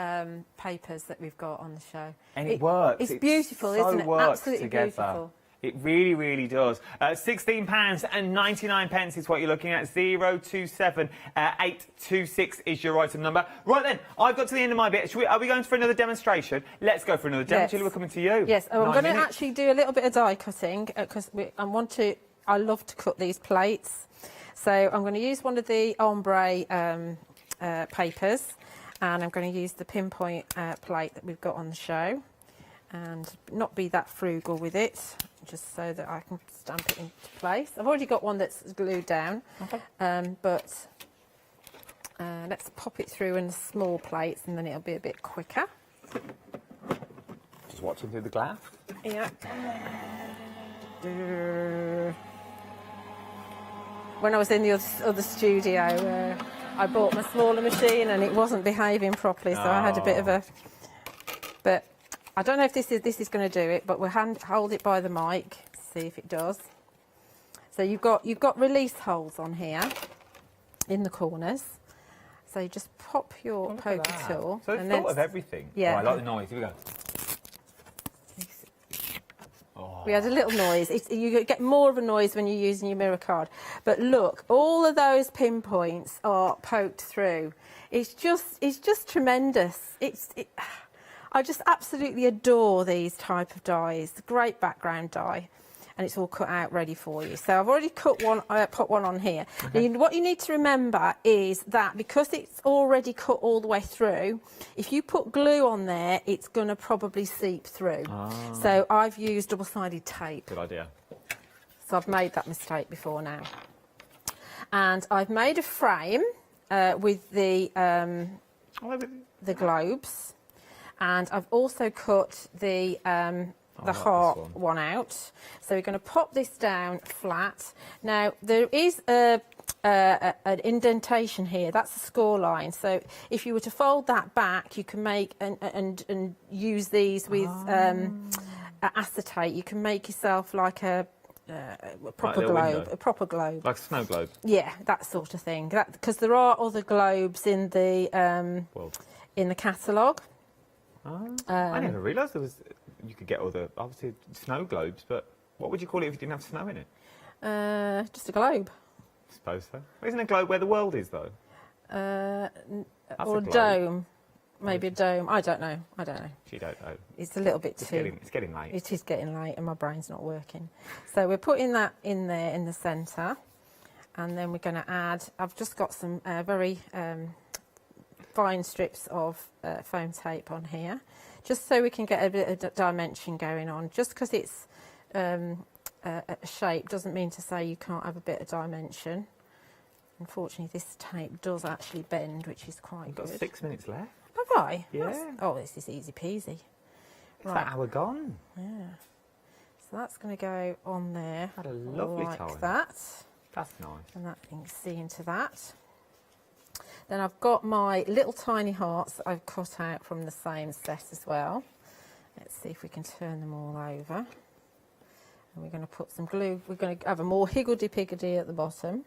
papers that we've got on the show. And it works. It's beautiful, so isn't it? Works Absolutely together. beautiful. It really, really does. £16.99 is what you're looking at. 027826 is your item number. Right then, I've got to the end of my bit. Are we going for another demonstration? Let's go for another demo. Yes. Julie, we're coming to you. Yes, I'm going to 9 minutes. actually do a little bit of die cutting because I love to cut these plates. So I'm going to use one of the ombre papers, and I'm going to use the pinpoint plate that we've got on the show, and not be that frugal with it, just so that I can stamp it into place. I've already got one that's glued down, okay. But let's pop it through in small plates, and then it'll be a bit quicker. Just watching through the glass. Yeah. When I was in the other studio, I bought my smaller machine and it wasn't behaving properly, so I had a bit of a... But I don't know if this is going to do it, but we'll hold it by the mic, see if it does. So you've got release holes on here in the corners. So you just pop your poker tool. So it's thought of everything. Yeah. Oh, I like the noise. Here we go. We had a little noise. You get more of a noise when you're using your mirror card. But look, all of those pinpoints are poked through. It's just tremendous. I just absolutely adore these type of dies. Great background die. And it's all cut out ready for you. So I've already put one on here. Okay. Now, what you need to remember is that because it's already cut all the way through, if you put glue on there, it's going to probably seep through. So I've used double-sided tape. Good idea. So I've made that mistake before now. And I've made a frame with the globes. And I've also cut the heart one out. So we're going to pop this down flat. Now there is an indentation here. That's the score line. So if you were to fold that back, you can make and use these with acetate. You can make yourself like a proper globe, window. a proper globe, like a snow globe. Yeah, that sort of thing. Because there are other globes in the catalogue. I never realised you could get other, obviously, snow globes, but what would you call it if you didn't have snow in it? Just a globe. I suppose so. Isn't a globe where the world is, though? Or a a dome. Maybe a dome. I don't know. You don't know. It's a little bit It's too... getting late. It is getting late and my brain's not working. So we're putting that in there in the centre. And then we're going to add... I've just got some very fine strips of foam tape on here, just so we can get a bit of dimension going on. Just because it's a shape doesn't mean to say you can't have a bit of dimension. Unfortunately, this tape does actually bend, which is quite good. You've got 6 minutes left. Have I? Yeah. Oh, this is easy peasy. It's that hour gone. Yeah. So that's going to go on there. Had a lovely like time. that. That's nice. And that you can see into that. Then I've got my little tiny hearts that I've cut out from the same set as well. Let's see if we can turn them all over. And we're going to put some glue. We're going to have a more higgledy-piggledy at the bottom.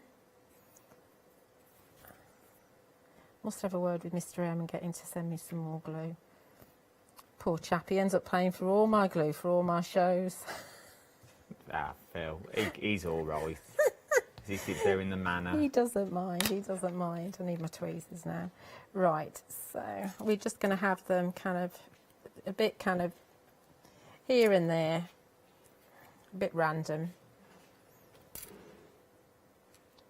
Must have a word with Mr. M and get him to send me some more glue. Poor chap, he ends up paying for all my glue for all my shows. Ah, Phil, he's all right. He sits there in the manor. He doesn't mind. He doesn't mind. I need my tweezers now. Right. So we're just going to have them kind of a bit kind of here and there, a bit random.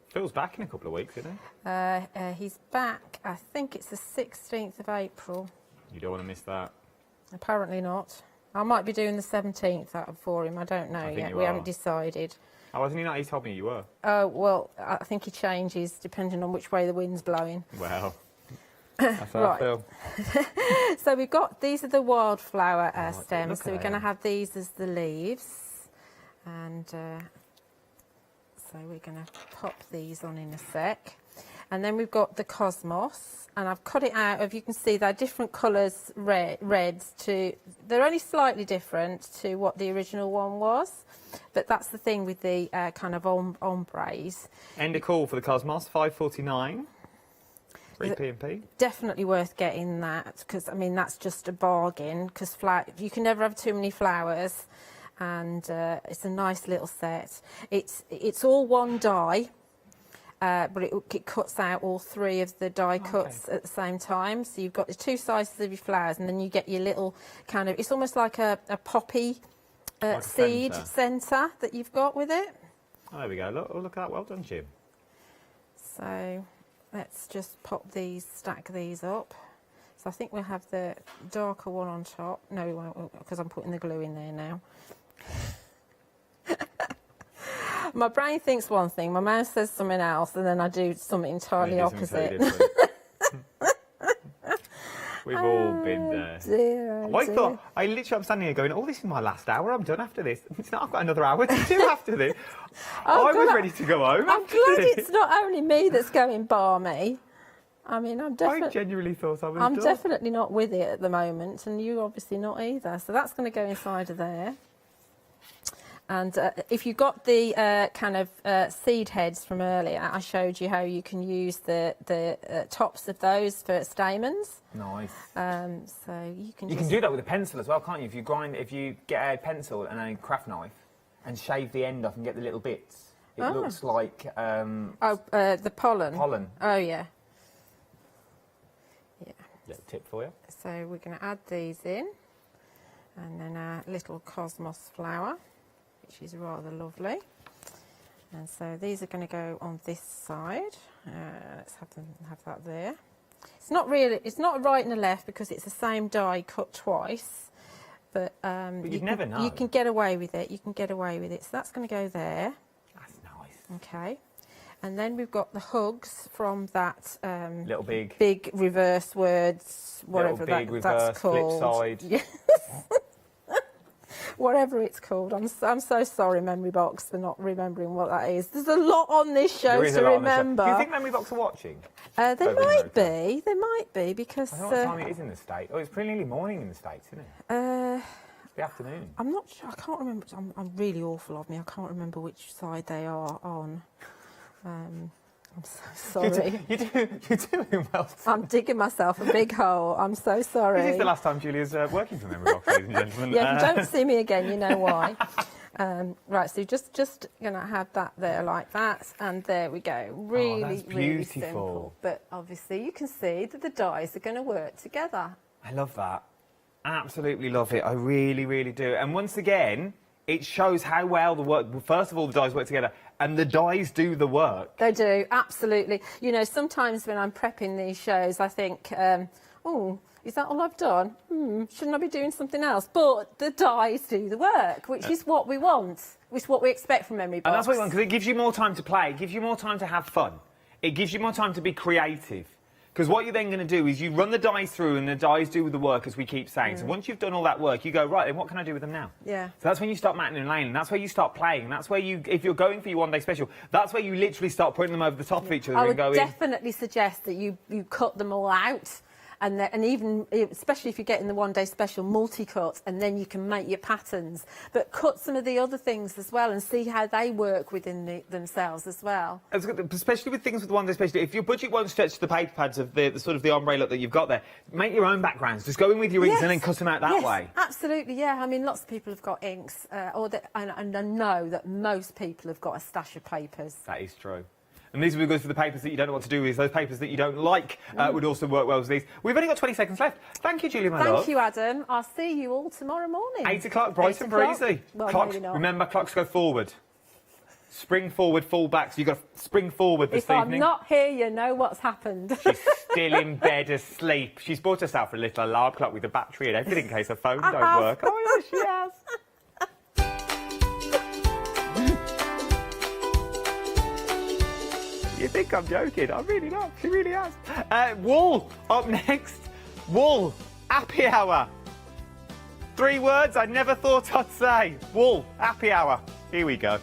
Phil's back in a couple of weeks, isn't he? He's back. I think it's the 16th of April. You don't want to miss that. Apparently not. I might be doing the 17th out for him. I don't know yet. We haven't decided. Oh, wasn't he not? He told me you were. Oh, well, I think he changes depending on which way the wind's blowing. Well, that's how I feel. So we've got, these are the wildflower stems. So we're going to have these as the leaves. And so we're going to pop these on in a sec. And then we've got the cosmos. And I've cut it out of, you can see they're different colours, reds to, they're only slightly different to what the original one was. But that's the thing with the kind of ombres. End a call for the Cosmos, 5.49. 3p&p. Definitely worth getting that, because I mean that's just a bargain. Because you can never have too many flowers, and it's a nice little set. It's all one die, but it cuts out all three of the die cuts at the same time. So you've got the two sizes of your flowers, and then you get your little kind of. It's almost like a poppy. Like seed centre that you've got with it. Oh, there we go. Look at that. Well done, Jim. So let's just pop these, stack these up. So I think we'll have the darker one on top. No, we won't, because I'm putting the glue in there now. My brain thinks one thing, my mouth says something else, and then I do something entirely opposite. We've all been there. I literally, I'm standing here going, oh, this is my last hour. I'm done after this. It's not, I've got another hour to do after this. I was ready to go home. I'm glad it's not only me that's going barmy. I mean, I genuinely thought I was I'm done. definitely not with it at the moment, and you obviously not either. So that's going to go inside of there. And if you got the kind of seed heads from earlier, I showed you how you can use the tops of those for stamens. Nice. So you can. You can do that with a pencil as well, can't you? If you get a pencil and a craft knife and shave the end off and get the little bits, it looks like. The pollen. Pollen. Oh yeah. Yeah. Little tip for you. So we're going to add these in, and then a little cosmos flower, which is rather lovely. And so these are going to go on this side. Let's have that there. It's not a right and a left because it's the same die cut twice. But you'd never know. You can get away with it. You can get away with it. So that's going to go there. That's nice. Okay. And then we've got the hugs from that little big reverse words, whatever little big reverse, that's called. Flip side. Yes. Whatever it's called. I'm so sorry, Memory Box, for not remembering what that is. There's a lot on this show to remember. Do you think Memory Box are watching? They might be. They might be because. I don't know what time it is in the States. Oh, it's pretty nearly morning in the States, isn't it? It's the afternoon. I'm not sure. I can't remember. I'm really awful of me. I can't remember which side they are on. I'm so sorry. You're doing well. I'm digging myself a big hole. I'm so sorry. This is the last time Julia's working for Memory Box, ladies and gentlemen. Yeah, if you don't see me again, you know why. Right, so just going to have that there like that, and there we go. Really, really simple. But obviously you can see that the dies are going to work together. I love that. Absolutely love it. I really, really do. And once again, it shows how well the work, first of all, the dies work together, and the dies do the work. They do, absolutely. You know, sometimes when I'm prepping these shows, I think, oh, is that all I've done? Shouldn't I be doing something else? But the dies do the work, which is what we want, which is what we expect from Memory Box. And that's what you want, because it gives you more time to play, it gives you more time to have fun, it gives you more time to be creative. Because what you're then going to do is you run the dies through and the dies do the work, as we keep saying. So once you've done all that work, you go, right, then what can I do with them now? Yeah. So that's when you start matting and laying. That's where you start playing. That's where you, if you're going for your one-day special, that's where you literally start putting them over the top of each other and going. I would definitely suggest that you cut them all out and even, especially if you're getting the one-day special multi-cut, and then you can make your patterns. But cut some of the other things as well and see how they work within themselves as well. Especially with things with one-day special, if your budget won't stretch to the paper pads of the sort of the ombre look that you've got there, make your own backgrounds. Just go in with your inks and then cut them out that way. Absolutely, yeah. I mean, lots of people have got inks, and I know that most people have got a stash of papers. That is true. And these would be good for the papers that you don't know what to do with. Those papers that you don't like would also work well with these. We've only got 20 seconds left. Thank you, Julia, my love. Thank you, Adam. I'll see you all tomorrow morning. 8 o'clock, bright and breezy. Well, Clocks, maybe not. remember, clocks go forward. Spring forward, fall back. So you've got to spring forward this evening. If I'm not here, you know what's happened. She's still in bed asleep. She's bought herself a little alarm clock with a battery and everything in case her phone don't work. Oh, yeah, she has. You think I'm joking? I'm really not. She really has. Wool, up next. Wool, happy hour. 3 words I never thought I'd say. Wool, happy hour. Here we go.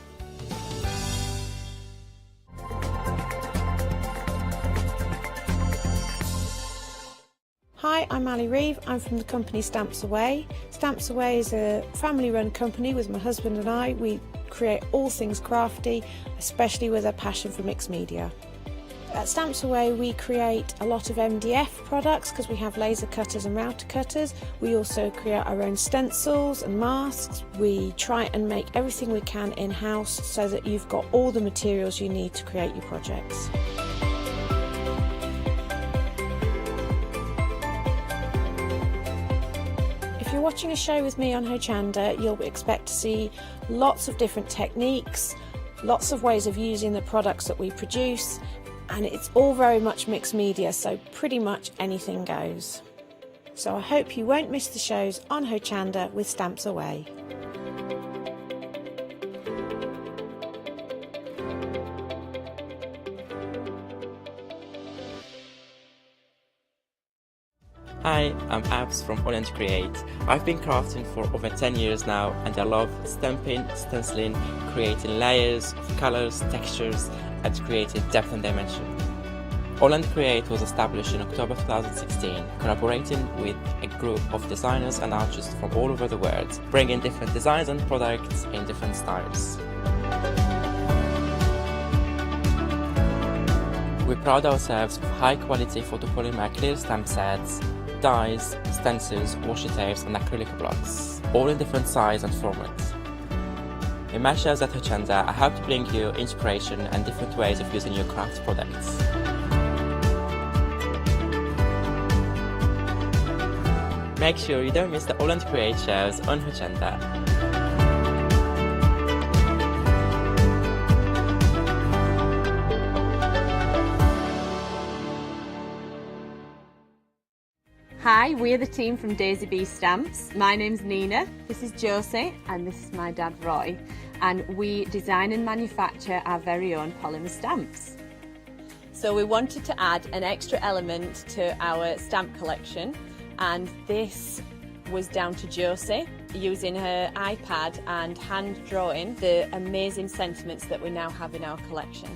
Hi, I'm Ali Reeve. I'm from the company Stamps Away. Stamps Away is a family-run company with my husband and I. We create all things crafty, especially with a passion for mixed media. At Stamps Away we create a lot of MDF products because we have laser cutters and router cutters. We also create our own stencils and masks. We try and make everything we can in-house so that you've got all the materials you need to create your projects. If you're watching a show with me on Hochanda, you'll expect to see lots of different techniques, lots of ways of using the products that we produce, and it's all very much mixed media, so pretty much anything goes. So I hope you won't miss the shows on Hochanda with Stamps Away. Hi, I'm Abs from Holland Create. I've been crafting for over 10 years now and I love stamping, stenciling, creating layers of colours, textures and creating depth and dimension. Holland Create was established in October 2016, collaborating with a group of designers and artists from all over the world, bringing different designs and products in different styles. We pride ourselves of high quality photopolymer clear stamp sets, dies, stencils, washi tapes and acrylic blocks, all in different size and formats. In my shows at Hochanda, I hope to bring you inspiration and different ways of using your craft products. Make sure you don't miss the Holland Create shows on Hochanda. Hi, we're the team from Daisy Bee Stamps. My name's Nina, this is Josie, and this is my dad Roy. And we design and manufacture our very own polymer stamps. So we wanted to add an extra element to our stamp collection, and this was down to Josie using her iPad and hand drawing the amazing sentiments that we now have in our collection.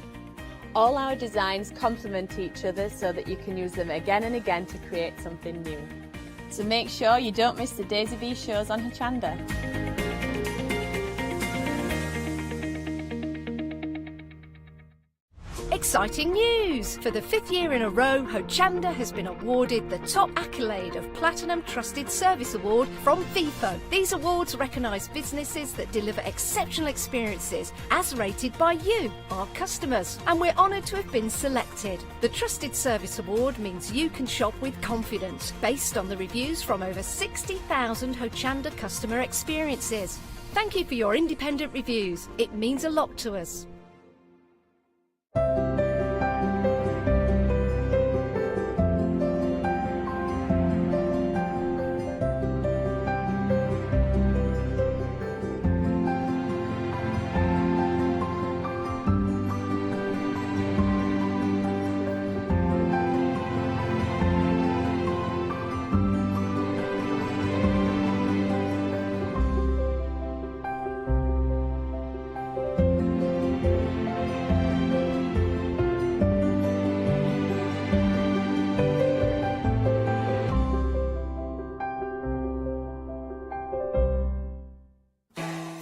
All our designs complement each other so that you can use them again and again to create something new. So make sure you don't miss the Daisy Bee shows on Hochanda. Exciting news! For the 5th year in a row, Hochanda has been awarded the top accolade of Platinum Trusted Service Award from Feefo. These awards recognise businesses that deliver exceptional experiences as rated by you, our customers. And we're honoured to have been selected. The Trusted Service Award means you can shop with confidence, based on the reviews from over 60,000 Hochanda customer experiences. Thank you for your independent reviews. It means a lot to us.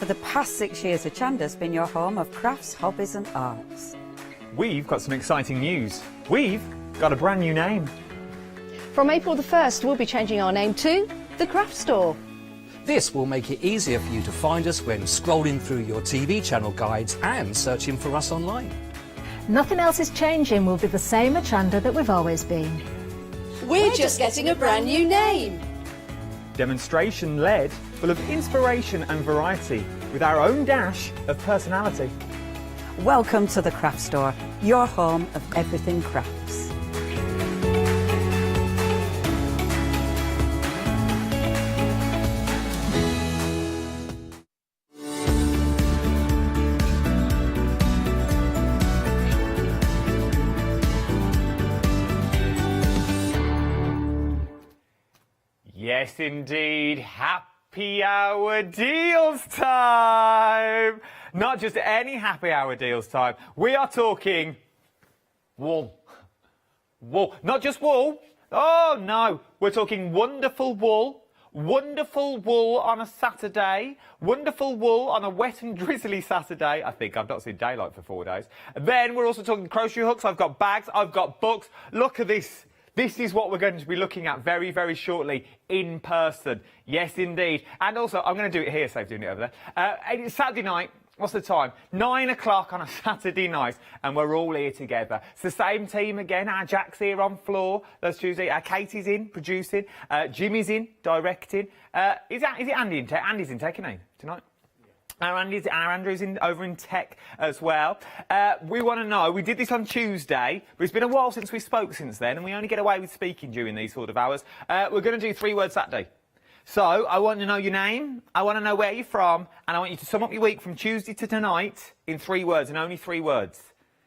the past 6 years, Hochanda's been your home of crafts, hobbies and arts. We've got some exciting news. We've got a brand new name. From April the 1st, we'll be changing our name to The Craft Store. This will make it easier for you to find us when scrolling through your TV channel guides and searching for us online. Nothing else is changing. We'll be the same Hochanda that we've always been. We're just getting a brand new name. Demonstration-led, full of inspiration and variety, with our own dash of personality. Welcome to the Craft Store, your home of everything crafts. Yes, indeed. Happy hour deals time. Not just any happy hour deals time. We are talking wool. Wool. Not just wool. Oh, no. We're talking wonderful wool. Wonderful wool on a Saturday. Wonderful wool on a wet and drizzly Saturday. I think I've not seen daylight for 4 days. Then we're also talking crochet hooks. I've got bags. I've got books. Look at this. This is what we're going to be looking at very, very shortly in person. Yes, indeed. And also, I'm going to do it here, so I'm doing it over there. It's Saturday night. What's the time? 9 o'clock on a Saturday night, and we're all here together. It's the same team again. Our Jack's here on floor. That's Tuesday. Katie's in, producing. Jimmy's in, directing. Is it Andy in tech? Andy's in tech, isn't he, tonight? Our Andrew's over in tech as well. We want to know, we did this on Tuesday, but it's been a while since we spoke since then, and we only get away with speaking during these sort of hours. We're going to do 3 words Saturday. So, I want to know your name, I want to know where you're from, and I want you to sum up your week from Tuesday to tonight in 3 words, and only 3 words.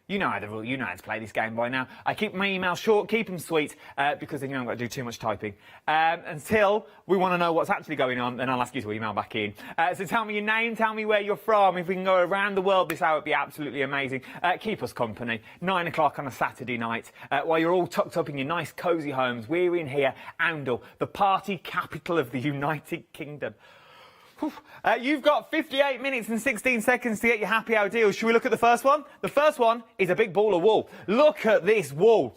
You know how to play this game by now. I keep my emails short, keep them sweet, because then you haven't got to do too much typing. Until we want to know what's actually going on, then I'll ask you to email back in. So tell me your name, tell me where you're from. If we can go around the world this hour, it'd be absolutely amazing. Keep us company. 9 o'clock on a Saturday night, while you're all tucked up in your nice cosy homes. We're in here, Oundle, the party capital of the United Kingdom. You've got 58 minutes and 16 seconds to get your happy hour deal. Should we look at the first one? The first one is a big ball of wool. Look at this wool.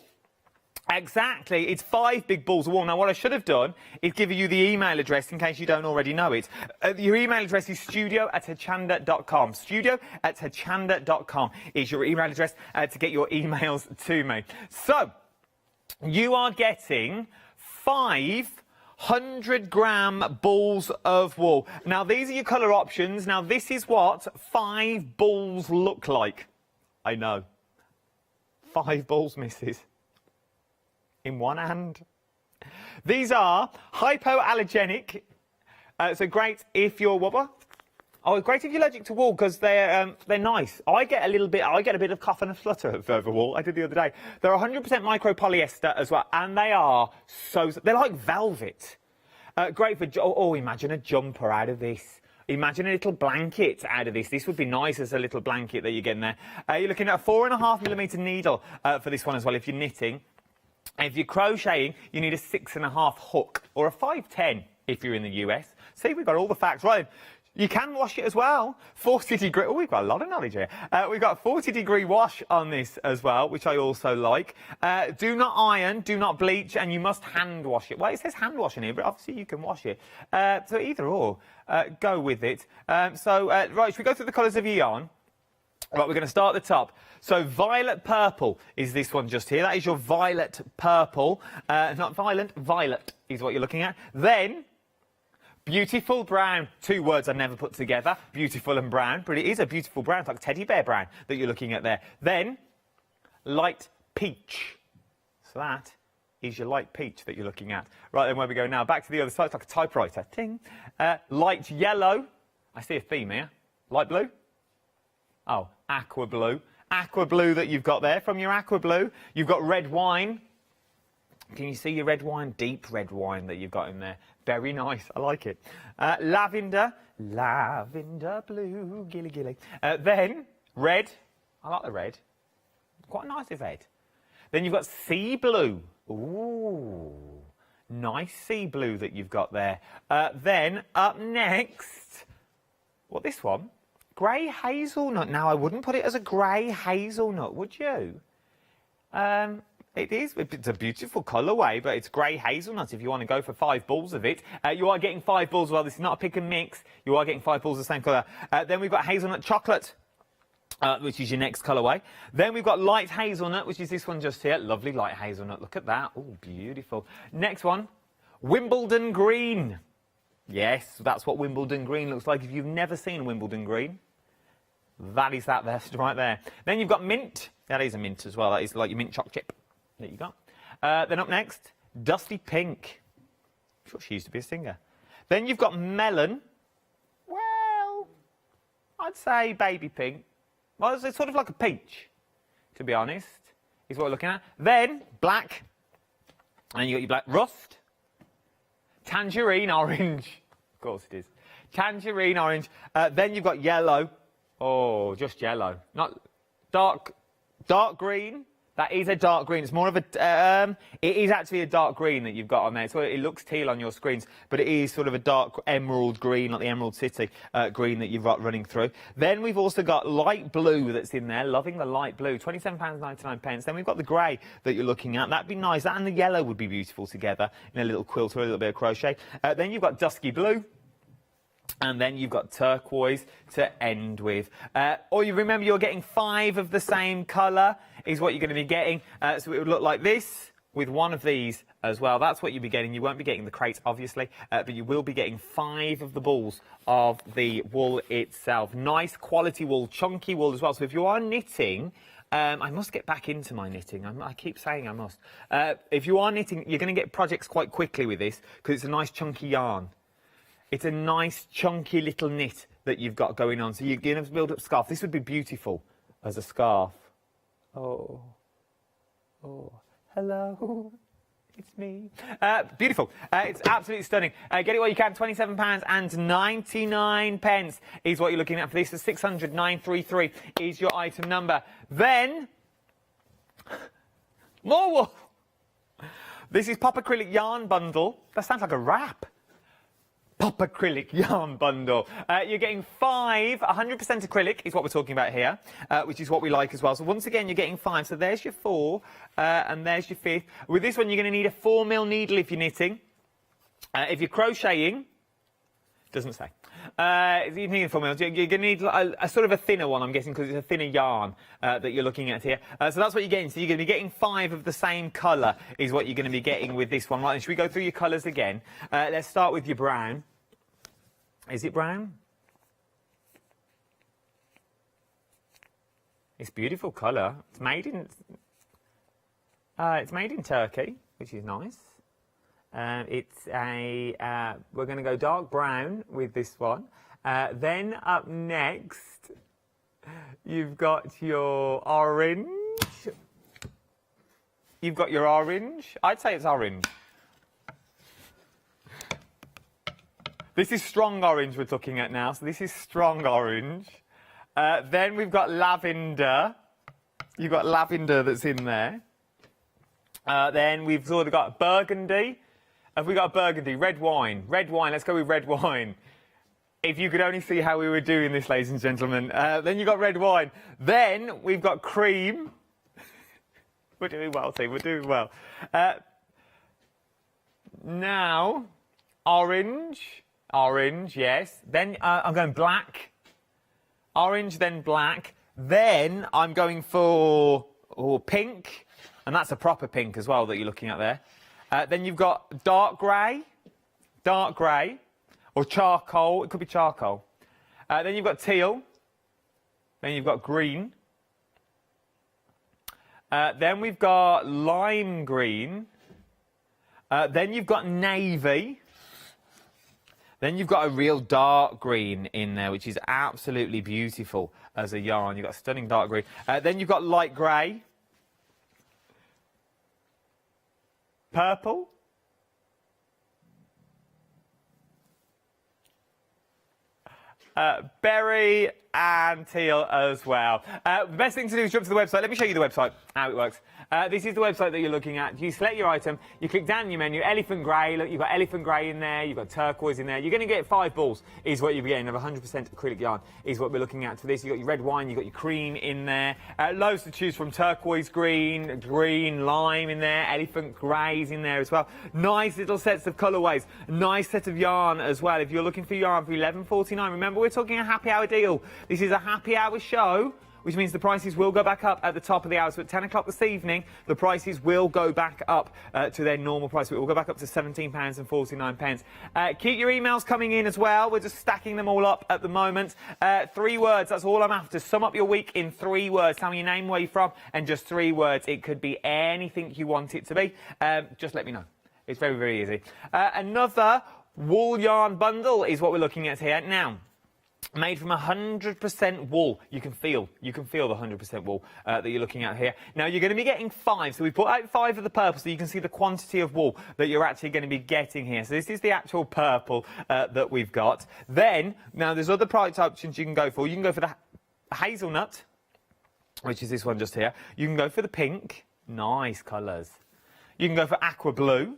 Exactly, it's 5 big balls of wool. Now, what I should have done is give you the email address in case you don't already know it. Your email address is studio@hochanda.com. Studio@hochanda.com is your email address to get your emails to me. So, you are getting 500-gram balls of wool. Now, these are your colour options. Now, this is what 5 balls look like. I know. 5 balls, missus. In one hand. These are hypoallergenic. So great if you're what? Oh, great if you're allergic to wool because they're nice. I get a bit of cough and a flutter over wool. I did the other day. They're 100% micropolyester as well, and they're like velvet. Great for imagine a jumper out of this. Imagine a little blanket out of this. This would be nice as a little blanket that you're getting there. You're looking at a 4.5mm needle for this one as well if you're knitting. If you're crocheting, you need a 6.5 hook or a 510 if you're in the US. See, we've got all the facts right. You can wash it as well. 40-degree. Oh, we've got a lot of knowledge here. We've got 40-degree wash on this as well, which I also like. Do not iron, do not bleach, and you must hand wash it. Well, it says hand wash in here, but obviously you can wash it. So either or, go with it. Right, should we go through the colours of your yarn? Right, we're going to start at the top. So violet purple is this one just here. That is your violet purple. Not violent, violet is what you're looking at. Then beautiful brown. 2 words I never put together. Beautiful and brown. But it is a beautiful brown. It's like teddy bear brown that you're looking at there. Then light peach. So that is your light peach that you're looking at. Right, then where we go now? Back to the other side. It's like a typewriter. Ting. Light yellow. I see a theme here. Light blue. Oh, aqua blue. Aqua blue that you've got there. From your aqua blue, you've got red wine. Can you see your red wine? Deep red wine that you've got in there. Very nice. I like it. Lavender. Lavender blue. Gilly gilly. Then red. I like the red. Quite nice red. Then you've got sea blue. Ooh. Nice sea blue that you've got there. Then up next. What, this one? Grey hazelnut. Now, I wouldn't put it as a grey hazelnut, would you? It is. It's a beautiful colourway, but it's grey hazelnut if you want to go for 5 balls of it. You are getting 5 balls as well. This is not a pick and mix. You are getting 5 balls of the same colour. Then we've got hazelnut chocolate, which is your next colourway. Then we've got light hazelnut, which is this one just here. Lovely light hazelnut. Look at that. Oh, beautiful. Next one, Wimbledon green. Yes, that's what Wimbledon green looks like. If you've never seen Wimbledon green, that is that there, right there. Then you've got mint. That is a mint as well. That is like your mint choc chip. There you go. Then up next, dusty pink. I'm sure she used to be a singer. Then you've got melon. Well, I'd say baby pink. Well, it's sort of like a peach, to be honest, is what we're looking at. Then black. And you got your black rust. Tangerine orange. Of course it is. Tangerine orange. Then you've got yellow. Oh, just yellow. Not dark green. That is a dark green. It's more of a, it is actually a dark green that you've got on there. So it looks teal on your screens, but it is sort of a dark emerald green, like the Emerald City green that you've got running through. Then we've also got light blue that's in there. Loving the light blue, £27.99. Then we've got the grey that you're looking at. That'd be nice. That and the yellow would be beautiful together in a little quilt or a little bit of crochet. Then you've got dusky blue. And then you've got turquoise to end with. Or you remember you're getting 5 of the same colour is what you're going to be getting. So it would look like this with one of these as well. That's what you'll be getting. You won't be getting the crate, obviously, but you will be getting 5 of the balls of the wool itself. Nice quality wool, chunky wool as well. So if you are knitting... I must get back into my knitting. I keep saying I must. If you are knitting, you're going to get projects quite quickly with this because it's a nice chunky yarn. It's a nice, chunky little knit that you've got going on. So you're going to build up scarf. This would be beautiful as a scarf. Oh, hello, it's me. Beautiful. It's absolutely stunning. Get it while you can. £27.99 is what you're looking at for this. So 600,933 is your item number. Then, more wool. This is Pop Acrylic Yarn Bundle. That sounds like a rap. Pop Acrylic Yarn Bundle. You're getting 5, 100% acrylic is what we're talking about here, which is what we like as well. So once again, you're getting 5. So there's your 4, and there's your 5th. With this one, you're going to need a 4mm needle if you're knitting. If you're crocheting, doesn't say. You need a 4mm. You're going to need a sort of a thinner one, I'm guessing, because it's a thinner yarn that you're looking at here. So that's what you're getting. So you're going to be getting 5 of the same colour is what you're going to be getting with this one. Right, and should we go through your colours again? Let's start with your brown. Is it brown? It's beautiful colour. It's made in Turkey, which is nice. It's a we're going to go dark brown with this one. Then up next, you've got your orange. You've got your orange. I'd say it's orange. This is strong orange we're looking at now. So this is strong orange. Then we've got lavender. You've got lavender that's in there. Then we've sort of got burgundy. Have we got burgundy? Red wine. Red wine. Let's go with red wine. If you could only see how we were doing this, ladies and gentlemen. Then you've got red wine. Then we've got cream. We're doing well, team. We're doing well. Now, orange. Orange, yes. Then I'm going black. Orange, then black. Then I'm going for pink. And that's a proper pink as well that you're looking at there. Then you've got dark grey, or charcoal. It could be charcoal. Then you've got teal. Then you've got green. Then we've got lime green. Then you've got navy. Then you've got a real dark green in there, which is absolutely beautiful as a yarn. You've got stunning dark green. Then you've got light grey. Purple. Berry and teal as well. The best thing to do is jump to the website. Let me show you the website, how it works. This is the website that you're looking at. You select your item, you click down your menu, elephant grey, look, you've got elephant grey in there, you've got turquoise in there. You're going to get 5 balls, is what you're getting, of 100% acrylic yarn, is what we're looking at for this. You've got your red wine, you've got your cream in there, loads to choose from, turquoise green, green, lime in there, elephant greys in there as well. Nice little sets of colourways, nice set of yarn as well. If you're looking for yarn for $11.49, remember we're talking a happy hour deal. This is a happy hour show, which means the prices will go back up at the top of the hour. So at 10 o'clock this evening, the prices will go back up to their normal price. It will go back up to £17.49. Keep your emails coming in as well. We're just stacking them all up at the moment. 3 words, that's all I'm after. Sum up your week in 3 words. Tell me your name, where you're from, and just 3 words. It could be anything you want it to be. Just let me know. It's very, very easy. Another wool yarn bundle is what we're looking at here. Now, made from 100% wool. You can feel the 100% wool that you're looking at here. Now, you're going to be getting 5. So we put out 5 of the purple so you can see the quantity of wool that you're actually going to be getting here. So this is the actual purple that we've got. Then, now there's other product options you can go for. You can go for the hazelnut, which is this one just here. You can go for the pink. Nice colours. You can go for aqua blue.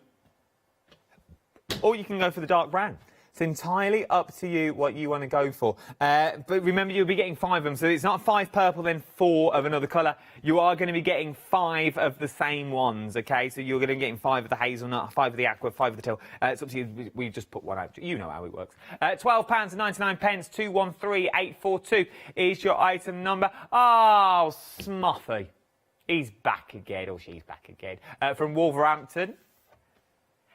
Or you can go for the dark brown. It's entirely up to you what you want to go for. But remember, you'll be getting 5 of them. So it's not 5 purple, then 4 of another colour. You are going to be getting 5 of the same ones, OK? So you're going to be getting 5 of the hazelnut, 5 of the aqua, 5 of the teal. It's up to you. We just put one out. You know how it works. £12.99, 213842 is your item number. Oh, Smuffy. He's back again, or she's back again. From Wolverhampton.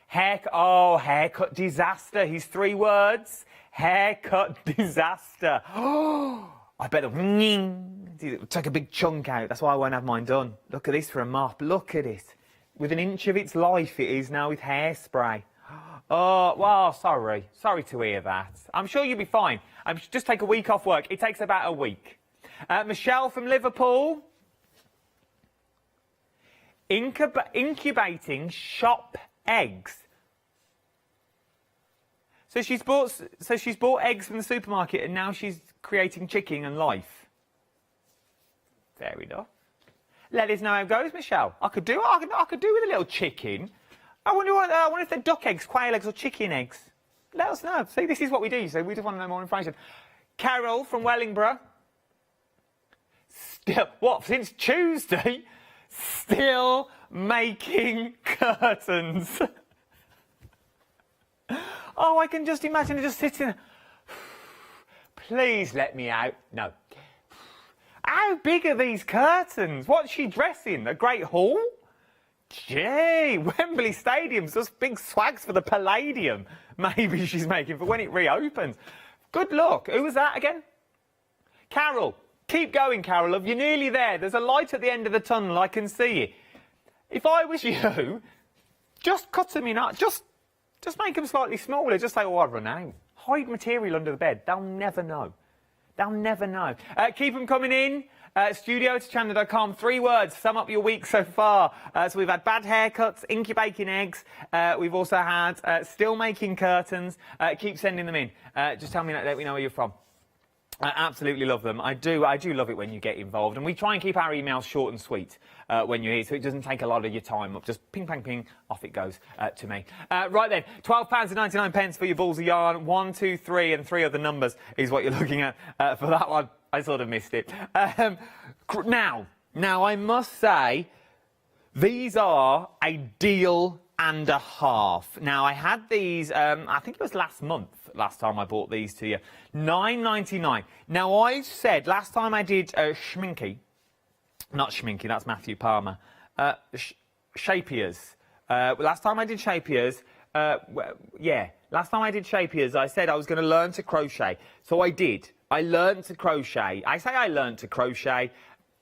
Haircut disaster. He's 3 words. Haircut disaster. Oh, I bet it'll take a big chunk out. That's why I won't have mine done. Look at this for a mop. Look at it. With an inch of its life, it is now with hairspray. Oh, well, sorry. Sorry to hear that. I'm sure you'll be fine. Just take a week off work. It takes about a week. Michelle from Liverpool. Incubating shop eggs. So she's bought eggs from the supermarket and now she's creating chicken and life. Fair enough. Let us know how it goes, Michelle. I could do with a little chicken. I wonder if they're duck eggs, quail eggs, or chicken eggs. Let us know. See, this is what we do. So we just want to know more information. Carol from Wellingborough. Since Tuesday? Still making curtains. Oh, I can just imagine her just sitting. Please let me out. No. How big are these curtains? What's she dressing? A Great Hall? Gee, Wembley Stadium's just big swags for the Palladium. Maybe she's making for when it reopens. Good luck. Who was that again? Carol. Keep going, Carol. Love. You're nearly there. There's a light at the end of the tunnel. I can see it. If I was you, just cut them in half. Just make them slightly smaller. Just say, oh, I've run out. Hide material under the bed. They'll never know. They'll never know. Keep them coming in. Studio@hochanda.com. 3 words. Sum up your week so far. So we've had bad haircuts, incubating eggs. We've also had still making curtains. Keep sending them in. Just let me know where you're from. I absolutely love them. I do love it when you get involved. And we try and keep our emails short and sweet when you're here, so it doesn't take a lot of your time up. Just ping, pang, ping, off it goes to me. Right then, £12.99 for your balls of yarn. 1, 2, 3, and 3 other numbers is what you're looking at for that one. I sort of missed it. Now, I must say, these are a deal and a half. Now, I had these, I think it was last time I bought these to you. $9.99. Now, I said last time I did Schminky, not Schminky, that's Matthew Palmer, Shapiers. Last time I did Shapiers, last time I did Shapiers, I said I was going to learn to crochet. So I did. I learned to crochet. I say I learned to crochet.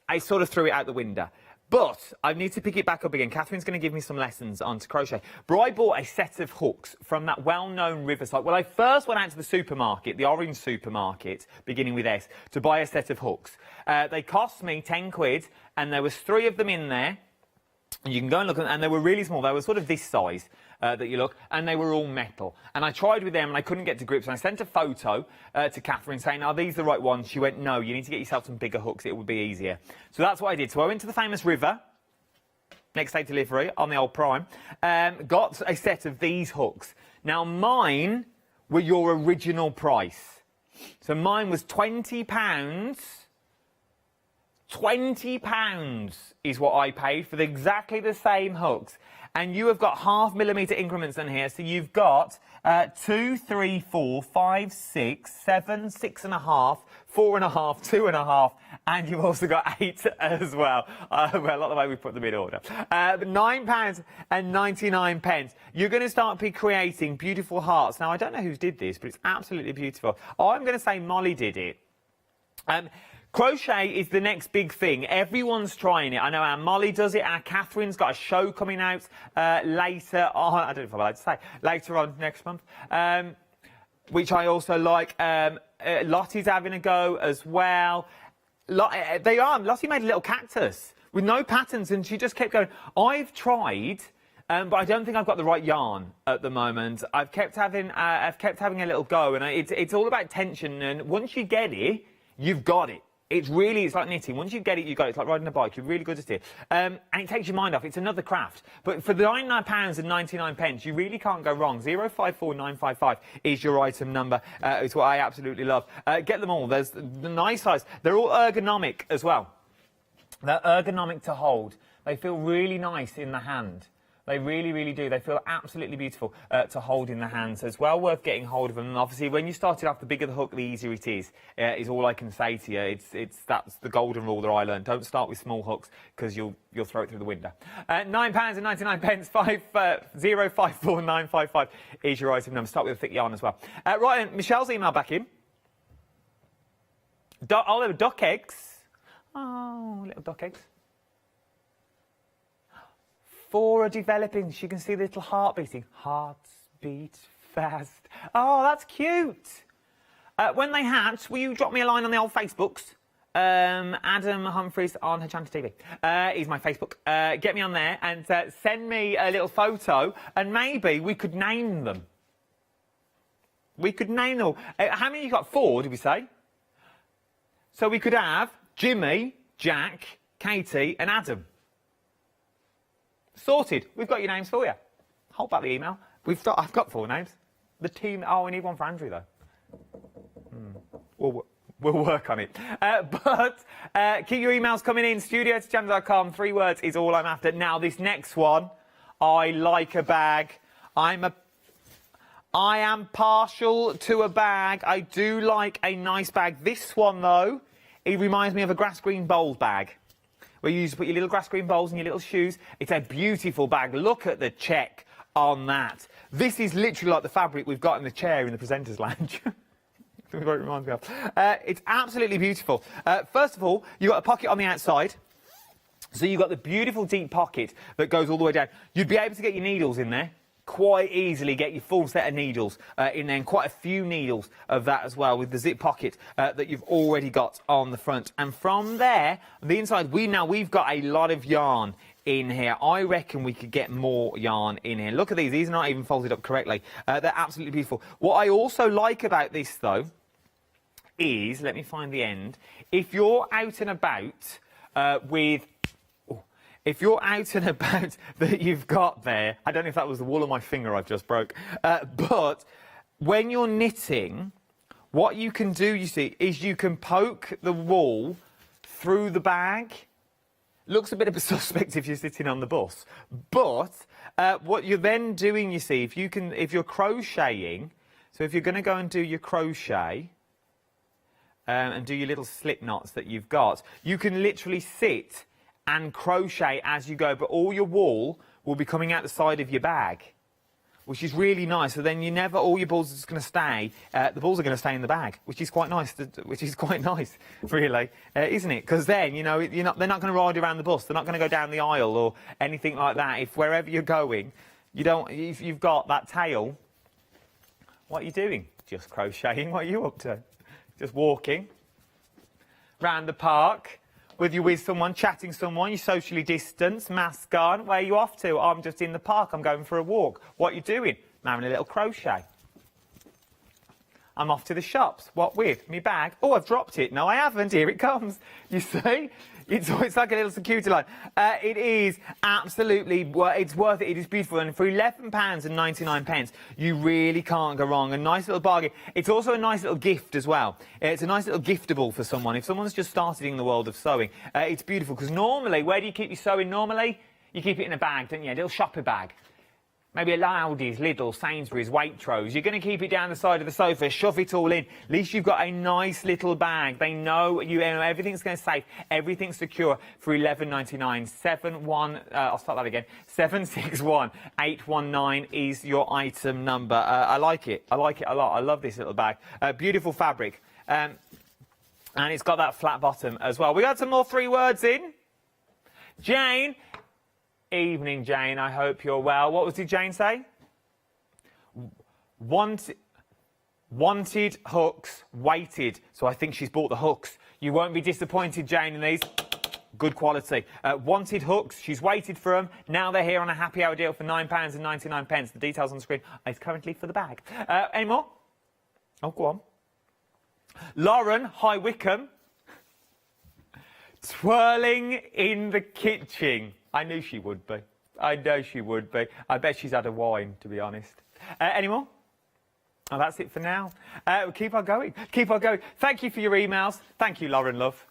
I sort of threw it out the window. But I need to pick it back up again. Catherine's going to give me some lessons on to crochet. But I bought a set of hooks from that well-known riverside. Well, I first went out to the supermarket, the orange supermarket, beginning with S, to buy a set of hooks. They cost me 10 quid, and there was 3 of them in there. And you can go and look, and they were really small. They were sort of this size that you look, and they were all metal. And I tried with them, and I couldn't get to grips. And I sent a photo to Catherine saying, are these the right ones? She went, no, you need to get yourself some bigger hooks. It would be easier. So that's what I did. So I went to the famous River, next day delivery, on the old Prime, got a set of these hooks. Now, mine were your original price. So mine was £20. £20 is what I paid for exactly the same hooks. And you have got 0.5 millimetre increments in here. So you've got 2, 3, 4, 5, 6, 7, 6.5, 4.5, 2.5, and you've also got 8 as well. Well, not the way we put them in order. £9.99. You're going to start creating beautiful hearts. Now, I don't know who did this, but it's absolutely beautiful. I'm going to say Molly did it. Crochet is the next big thing. Everyone's trying it. I know our Molly does it. Our Catherine's got a show coming out later on. I don't know if I'm allowed to say. Later on next month. Which I also like. Lottie's having a go as well. Lottie made a little cactus with no patterns, and she just kept going. I've tried, but I don't think I've got the right yarn at the moment. I've kept having a little go, and it's all about tension. And once you get it, you've got it. It's like knitting. Once you get it, you got it. It's like riding a bike. You're really good at it. And it takes your mind off. It's another craft. But for the £9.99, you really can't go wrong. 054955 is your item number. It's what I absolutely love. Get them all. There's the nice size. They're all ergonomic as well. They're ergonomic to hold. They feel really nice in the hand. They really, really do. They feel absolutely beautiful to hold in the hands. So it's well worth getting hold of them. And obviously, when you start it off, the bigger the hook, the easier it is all I can say to you. That's the golden rule that I learned. Don't start with small hooks because you'll throw it through the window. £9.99, 054955 is your item number. Start with a thick yarn as well. Right, and Michelle's email back in. There were duck eggs. Oh, little duck eggs. 4 are developing. You can see the little heart beating. Hearts beat fast. Oh, that's cute. When they hatch, will you drop me a line on the old Facebooks? Adam Humphries on Hochanda TV is my Facebook. Get me on there and send me a little photo, and maybe we could name them. We could name them. How many you got? 4, did we say? So we could have Jimmy, Jack, Katie, and Adam. Sorted. We've got your names for you. Hold back the email. I've got 4 names. The team. Oh, we need one for Andrew though. We'll work on it. But keep your emails coming in. studio@hochanda.com. 3 words is all I'm after. Now this next one, I like a bag. I am partial to a bag. I do like a nice bag. This one though, it reminds me of a grass green bowls bag, where you use to put your little grass green bowls in your little shoes. It's a beautiful bag. Look at the check on that. This is literally like the fabric we've got in the chair in the presenter's lounge. That's what it reminds me of. It's absolutely beautiful. First of all, you've got a pocket on the outside. So you've got the beautiful deep pocket that goes all the way down. You'd be able to get your needles in there. Quite easily get your full set of needles in there, and quite a few needles of that as well, with the zip pocket that you've already got on the front. And from there, the inside, we've got a lot of yarn in here. I reckon we could get more yarn in here. Look at these. These are not even folded up correctly. They're absolutely beautiful. What I also like about this, though, is, let me find the end, if you're out and about if you're out and about that you've got there, I don't know if that was the wool of my finger I've just broke, but when you're knitting, what you can do, you see, is you can poke the wool through the bag. Looks a bit of a suspect if you're sitting on the bus, but what you're then doing, you see, if you're crocheting, so if you're going to go and do your crochet and do your little slip knots that you've got, you can literally sit and crochet as you go, but all your wool will be coming out the side of your bag, which is really nice. So then all your balls are just going to stay. The balls are going to stay in the bag, which is quite nice. Really, isn't it? Because then they're not going to ride around the bus. They're not going to go down the aisle or anything like that. If wherever you're going, if you've got that tail, what are you doing? Just crocheting. What are you up to? Just walking round the park. whether you're with someone, chatting someone, you're socially distanced, mask on. Where are you off to? I'm just in the park. I'm going for a walk. What are you doing? I'm having a little crochet. I'm off to the shops. What with? Me bag? Oh, I've dropped it. No, I haven't. Here it comes. You see? It's like a little security line. It is absolutely, it's worth it. It is beautiful. And for £11.99, you really can't go wrong. A nice little bargain. It's also a nice little gift as well. It's a nice little giftable for someone. If someone's just started in the world of sewing, it's beautiful. Because normally, where do you keep your sewing normally? You keep it in a bag, don't you? A little shopper bag. Maybe a Aldi's, Lidl, Sainsbury's, Waitrose. You're going to keep it down the side of the sofa, shove it all in. At least you've got a nice little bag. They know everything's going to safe, everything's secure for £11.99. I'll start that again. 761819 is your item number. I like it. I like it a lot. I love this little bag. Beautiful fabric. And it's got that flat bottom as well. We got some more 3 words in. Jane. Evening, Jane. I hope you're well. What did Jane say? Wanted hooks, waited. So I think she's bought the hooks. You won't be disappointed, Jane, in these. Good quality. Wanted hooks. She's waited for them. Now they're here on a happy hour deal for £9.99. The details on the screen. It's currently for the bag. Any more? Oh, go on. Lauren, High Wycombe. Twirling in the kitchen. I knew she would be. I know she would be. I bet she's had a wine, to be honest. Any more? Oh, that's it for now. Keep on going. Keep on going. Thank you for your emails. Thank you, Lauren, love.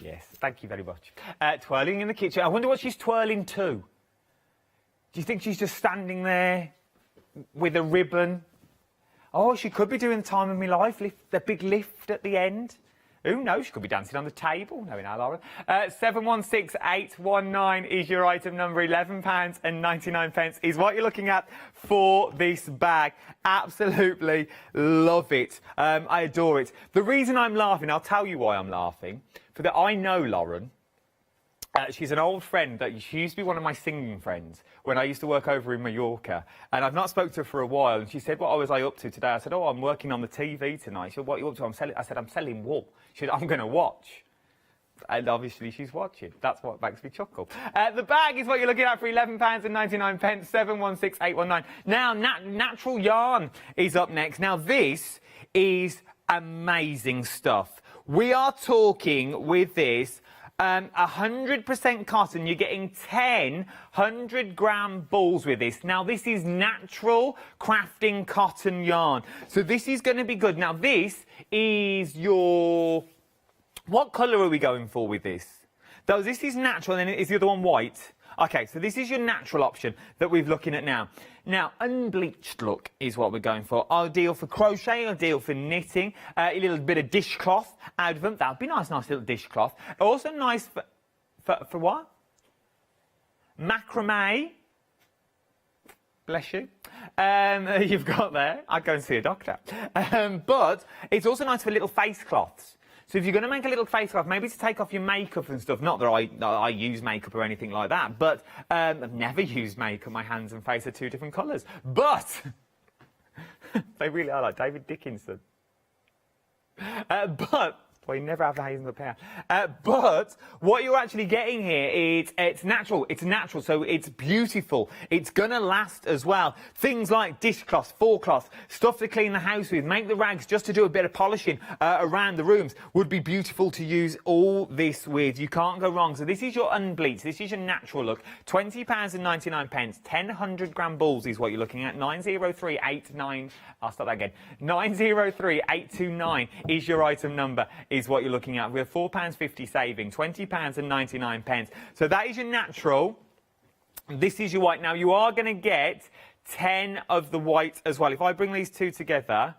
Yes, thank you very much. Twirling in the kitchen. I wonder what she's twirling to. Do you think she's just standing there with a ribbon? Oh, she could be doing the time of my life, the big lift at the end. Who knows? She could be dancing on the table. No, now, Lauren. 716819 is your item number. £11.99 is what you're looking at for this bag. Absolutely love it. I adore it. The reason I'm laughing, I'll tell you why I'm laughing. I know Lauren. She's an old friend that she used to be one of my singing friends when I used to work over in Mallorca, and I've not spoken to her for a while. And she said, "What was I up to today?" I said, "Oh, I'm working on the TV tonight." She said, "What are you up to?" I said, "I'm selling wool." She said, "I'm going to watch." And obviously she's watching. That's what makes me chuckle. The bag is what you're looking at for £11.99. 716819. Now, natural yarn is up next. Now, this is amazing stuff. We are talking with this. 100% cotton. You're getting 10 100-gram balls with this. Now, this is natural crafting cotton yarn. So this is going to be good. Now, this is your... What colour are we going for with this? Though this is natural, and then is the other one white? Okay, so this is your natural option that we're looking at now. Now, unbleached look is what we're going for. Ideal for crochet, ideal for knitting, a little bit of dishcloth out of them. That would be nice little dishcloth. Also nice for what? Macrame. Bless you. You've got there. I'd go and see a doctor. But it's also nice for little face cloths. So if you're going to make a little face cloth, maybe to take off your makeup and stuff. Not that I use makeup or anything like that, but I've never used makeup. My hands and face are 2 different colours. But they really are like David Dickinson. Well, you never have the hazelnut pear. But what you're actually getting here is it's natural. It's natural, so it's beautiful. It's going to last as well. Things like dishcloths, floorcloths, stuff to clean the house with, make the rags just to do a bit of polishing around the rooms would be beautiful to use all this with. You can't go wrong. So this is your unbleached. This is your natural look. £20.99. 10 100-gram balls is what you're looking at. 90389. I'll start that again. 903829 is your item number. Is what you're looking at. We have £4.50 saving, £20.99. So that is your natural. This is your white. Now, you are going to get 10 of the white as well. If I bring these two together.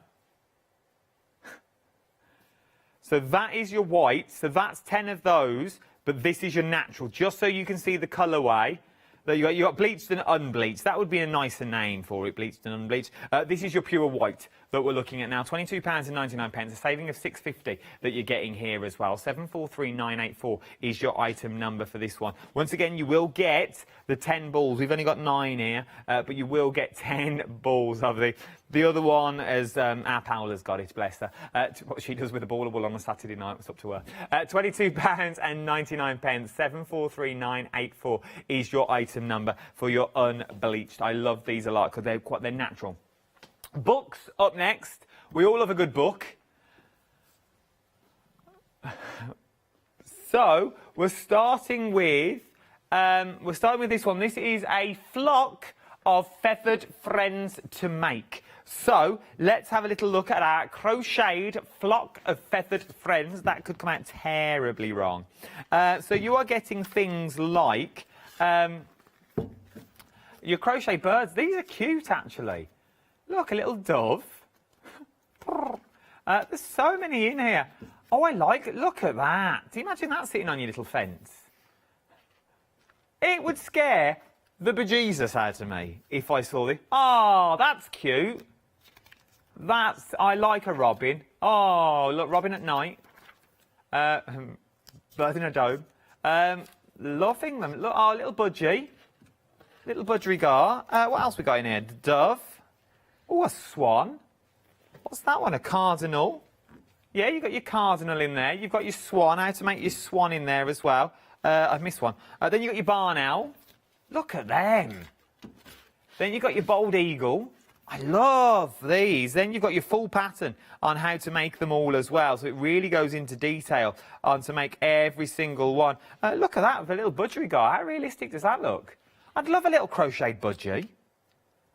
So that is your white. So that's 10 of those. But this is your natural. Just so you can see the colourway. You got bleached and unbleached. That would be a nicer name for it, bleached and unbleached. This is your pure white that we're looking at now. £22.99, a saving of £6.50 that you're getting here as well. 743984 is your item number for this one. Once again, you will get the 10 balls. We've only got 9 here, but you will get 10 balls of the other one, as our Paola's got it, bless her. What she does with a ball of wool on a Saturday night, it's up to her. £22.99, 743984 is your item number for your unbleached. I love these a lot because they're natural. Books up next. We all love a good book. So we're starting with this one. This is a flock of feathered friends to make. So let's have a little look at our crocheted flock of feathered friends. That could come out terribly wrong. So you are getting things like your crochet birds. These are cute, actually. Look, a little dove. There's so many in here. Oh, I like it. Look at that. Do you imagine that sitting on your little fence? It would scare the bejesus out of me if I saw this. Oh, that's cute. I like a robin. Oh, look, robin at night. Bird in a dome. Loving them. Look, oh, little budgie. Little budgerigar. What else we got in here? Dove. Oh, a swan. What's that one? A cardinal. Yeah, you've got your cardinal in there. You've got your swan. How to make your swan in there as well. I've missed one. Then you've got your barn owl. Look at them. Then you've got your bald eagle. I love these. Then you've got your full pattern on how to make them all as well. So it really goes into detail on to make every single one. Look at that with a little budgerigar. How realistic does that look? I'd love a little crocheted budgie.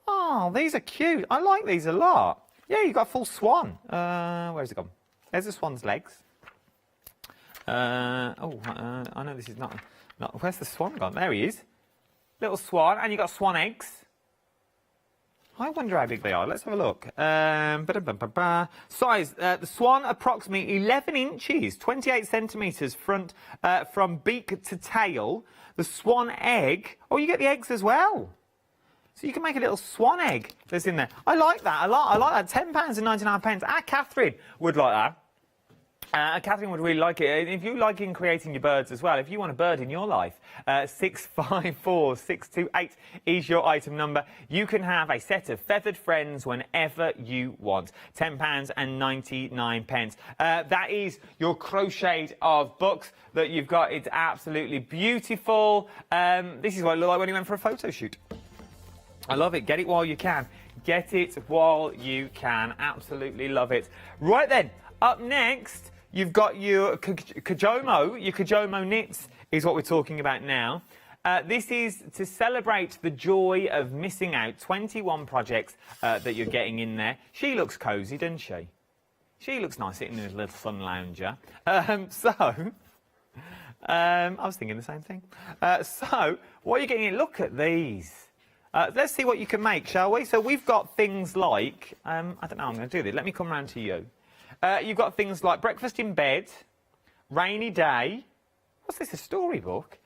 Oh, these are cute. I like these a lot. Yeah, you've got a full swan. Where's it gone? There's the swan's legs. I know this is not... Where's the swan gone? There he is. Little swan. And you've got swan eggs. I wonder how big they are. Let's have a look. Size. The swan, approximately 11 inches, 28 centimetres front from beak to tail. The swan egg. Oh, you get the eggs as well. So you can make a little swan egg that's in there. I like that a lot. I like that. £10.99. Our Catherine would like that. Catherine would really like it. If you like creating your birds as well, if you want a bird in your life, 654628 is your item number. You can have a set of feathered friends whenever you want. £10.99. That is your crocheted of books that you've got. It's absolutely beautiful. This is what it looked like when you went for a photo shoot. I love it. Get it while you can. Get it while you can. Absolutely love it. Right then, up next, you've got your Kajomo. Your Kajomo knits is what we're talking about now. This is to celebrate the joy of missing out. 21 projects that you're getting in there. She looks cosy, doesn't she? She looks nice sitting in a little sun lounger. I was thinking the same thing. So, what are you getting in? Look at these. Let's see what you can make, shall we? So we've got things like, I don't know, I'm going to do this. Let me come round to you. You've got things like breakfast in bed, rainy day. What's this, a storybook?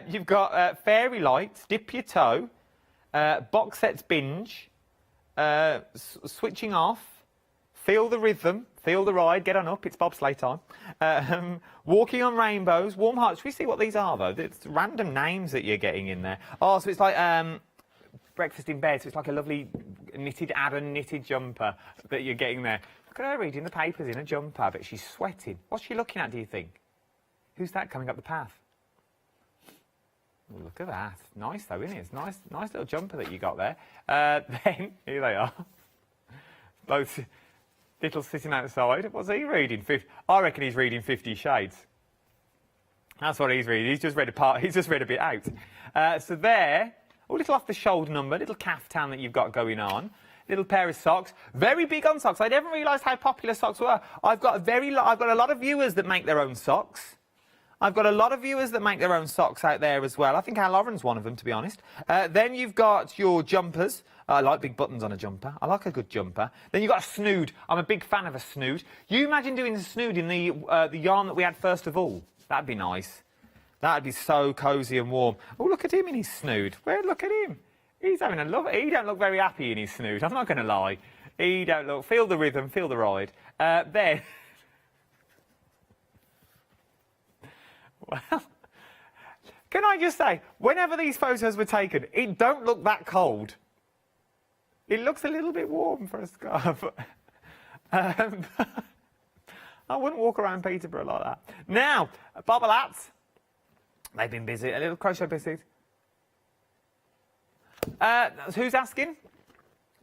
You've got fairy lights, dip your toe, box sets binge, switching off, feel the rhythm, feel the ride, get on up, it's bobsleigh time. Walking on rainbows, warm hearts. Should we see what these are, though? It's random names that you're getting in there. Oh, so it's like... breakfast in bed, so it's like a lovely knitted jumper that you're getting there. Look at her reading the papers in a jumper, but she's sweating. What's she looking at, do you think? Who's that coming up the path? Look at that. Nice though, isn't it? It's nice little jumper that you got there. Then, here they are. Both little sitting outside. What's he reading? I reckon he's reading 50 Shades. That's what he's reading. He's just read a bit out. So there... Oh, little off-the-shoulder number, little caftan that you've got going on, little pair of socks. Very big on socks. I never realised how popular socks were. I've got a lot of viewers that make their own socks. I've got a lot of viewers that make their own socks out there as well. I think Al Lauren's one of them, to be honest. Then you've got your jumpers. I like big buttons on a jumper. I like a good jumper. Then you've got a snood. I'm a big fan of a snood. You imagine doing a snood in the yarn that we had first of all. That'd be nice. That'd be so cosy and warm. Oh, look at him in his snood. Look at him. He's having a love. He don't look very happy in his snood. I'm not going to lie. He don't look. Feel the rhythm, feel the ride. Then, well, can I just say, whenever these photos were taken, it don't look that cold. It looks a little bit warm for a scarf. I wouldn't walk around Peterborough like that. Now, bobble hats. They've been busy. A little crochet busy. Who's asking?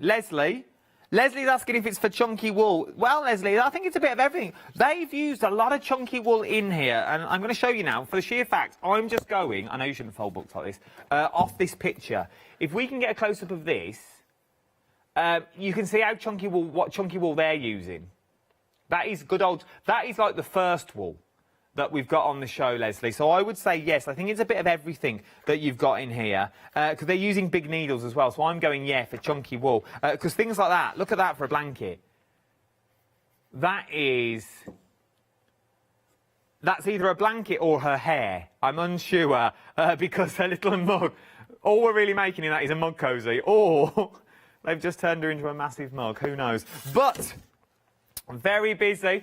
Leslie. Leslie's asking if it's for chunky wool. Well, Leslie, I think it's a bit of everything. They've used a lot of chunky wool in here, and I'm going to show you now. For the sheer fact, I'm just going, I know you shouldn't fold books like this, off this picture. If we can get a close-up of this, you can see how what chunky wool they're using. That is good old, that is like the first wool that we've got on the show, Leslie. So I would say yes, I think it's a bit of everything that you've got in here, because they're using big needles as well. So I'm going, yeah, for chunky wool. Because things like that, look at that for a blanket. That's either a blanket or her hair. I'm unsure, because her little mug, all we're really making in that is a mug cosy, or they've just turned her into a massive mug, who knows. But, very busy.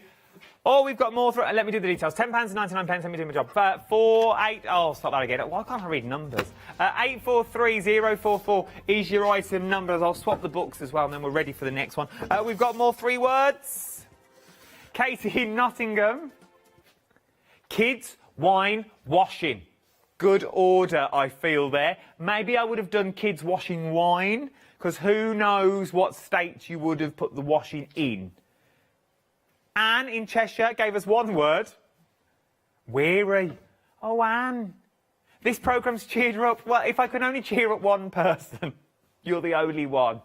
Oh, we've got more. Let me do the details. £10.99. Let me do my job. 48. Oh, stop that again. Why can't I read numbers? 843044 is your item numbers. I'll swap the books as well, and then we're ready for the next one. We've got more 3 words. Katie in Nottingham. Kids, wine, washing. Good order, I feel there. Maybe I would have done kids washing wine, because who knows what state you would have put the washing in. Anne in Cheshire gave us 1 word. Weary. Oh, Anne. This programme's cheered her up. Well, if I can only cheer up one person, you're the only one,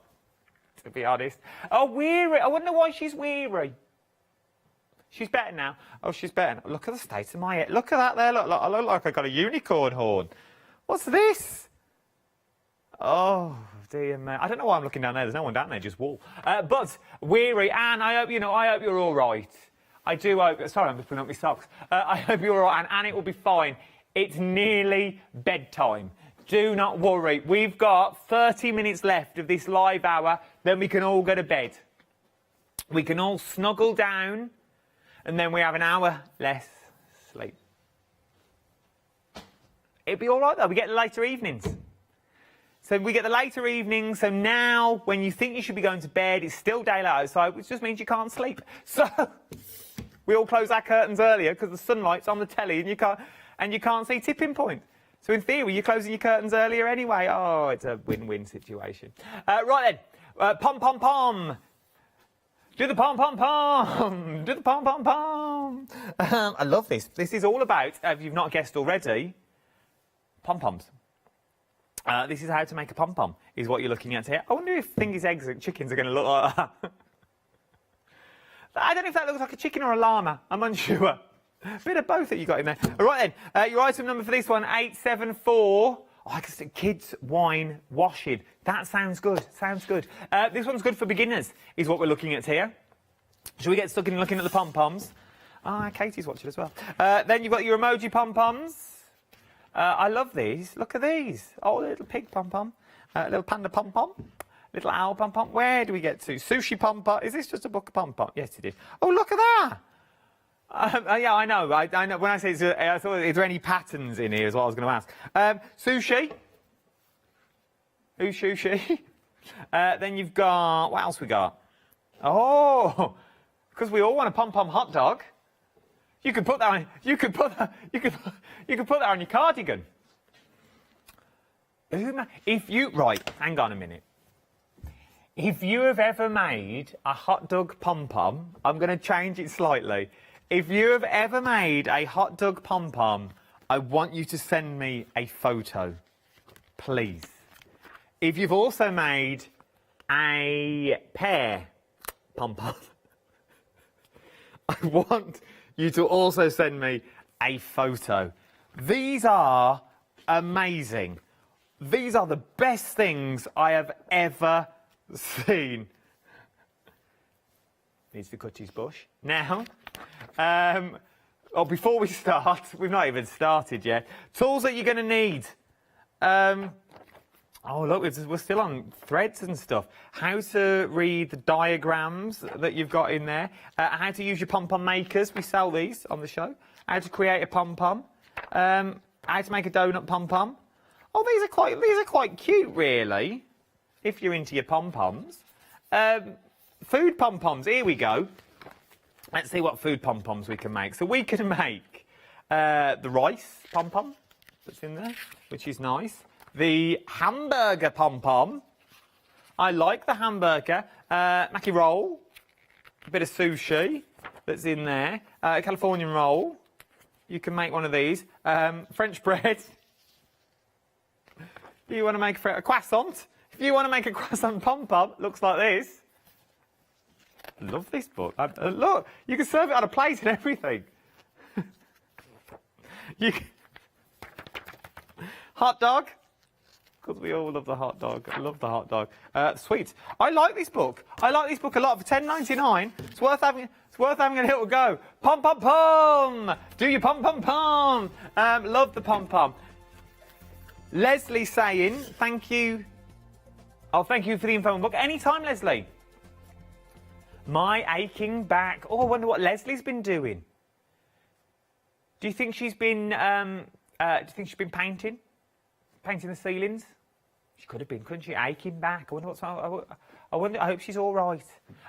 to be honest. Oh, weary. I wonder why she's weary. She's better now. Oh, she's better now. Look at the state of my head. Look at that there. Look, I look like I got a unicorn horn. What's this? Oh, dear me. I don't know why I'm looking down there. There's no one down there, just wool. But, weary. Anne, I hope you're all right. I do hope... Sorry, I'm just putting up my socks. I hope you're all right, and it will be fine. It's nearly bedtime. Do not worry. We've got 30 minutes left of this live hour, then we can all go to bed. We can all snuggle down, and then we have an hour less sleep. It'll be all right, though. We get the later evenings. So we get the later evenings, so now when you think you should be going to bed, it's still daylight outside, which just means you can't sleep. So we all close our curtains earlier because the sunlight's on the telly and you can't see tipping point. So in theory, you're closing your curtains earlier anyway. Oh, it's a win-win situation. Right then, pom-pom-pom. Do the pom-pom-pom. Do the pom-pom-pom. I love this. This is all about, if you've not guessed already, pom-poms. This is how to make a pom-pom, is what you're looking at here. I wonder if Thingy's eggs and chickens are going to look like that. I don't know if that looks like a chicken or a llama. I'm unsure. A bit of both that you got in there. All right then, your item number for this one, 874. Oh, I can say kids, wine, washing. That sounds good. Sounds good. This one's good for beginners, is what we're looking at here. Shall we get stuck in looking at the pom-poms? Ah, Katie's watching as well. Then you've got your emoji pom-poms. I love these. Look at these. Oh, little pig pom-pom. Little panda pom-pom. Little owl pom-pom. Where do we get to? Sushi pom-pom. Is this just a book of pom-pom? Yes, it is. Oh, look at that. Yeah, I know. I know. When I say I thought, is there any patterns in here is what I was going to ask. Sushi. Who's sushi? Then you've got... What else we got? Oh, because we all want a pom-pom hot dog. You could put that on. You could put that on your cardigan. If you hang on a minute. If you have ever made a hot dog pom-pom, I'm going to change it slightly. If you have ever made a hot dog pom-pom, I want you to send me a photo, please. If you've also made a pear pom-pom, I want you to also send me a photo. These are amazing. These are the best things I have ever seen. Needs to cut his bush. Now, before we start, we've not even started yet. Tools that you're going to need. Oh, look, we're still on threads and stuff. How to read the diagrams that you've got in there. How to use your pom-pom makers. We sell these on the show. How to create a pom-pom. How to make a donut pom-pom. Oh, these are quite cute, really, if you're into your pom-poms. Food pom-poms, here we go. Let's see what food pom-poms we can make. So we can make the rice pom-pom that's in there, which is nice. The hamburger pom-pom. I like the hamburger. Maki roll. A bit of sushi that's in there. Californian roll. You can make one of these. French bread. If you want to make a croissant. If you want to make a croissant pom-pom, looks like this. Love this book. Look, you can serve it on a plate and everything. Hot dog. Because we all love the hot dog. I love the hot dog. Sweet. I like this book. I like this book a lot. For $10.99, it's worth having a little go. Pom pom pom. Do your pom pom pom. Love the pom pom. Leslie saying thank you. Oh, thank you for the info on the book. Anytime, Leslie. My aching back. Oh, I wonder what Leslie's been doing. Do you think she's been? Painting? Painting the ceilings? She could have been, couldn't she? Aching back. I wonder what's wrong. I hope she's all right.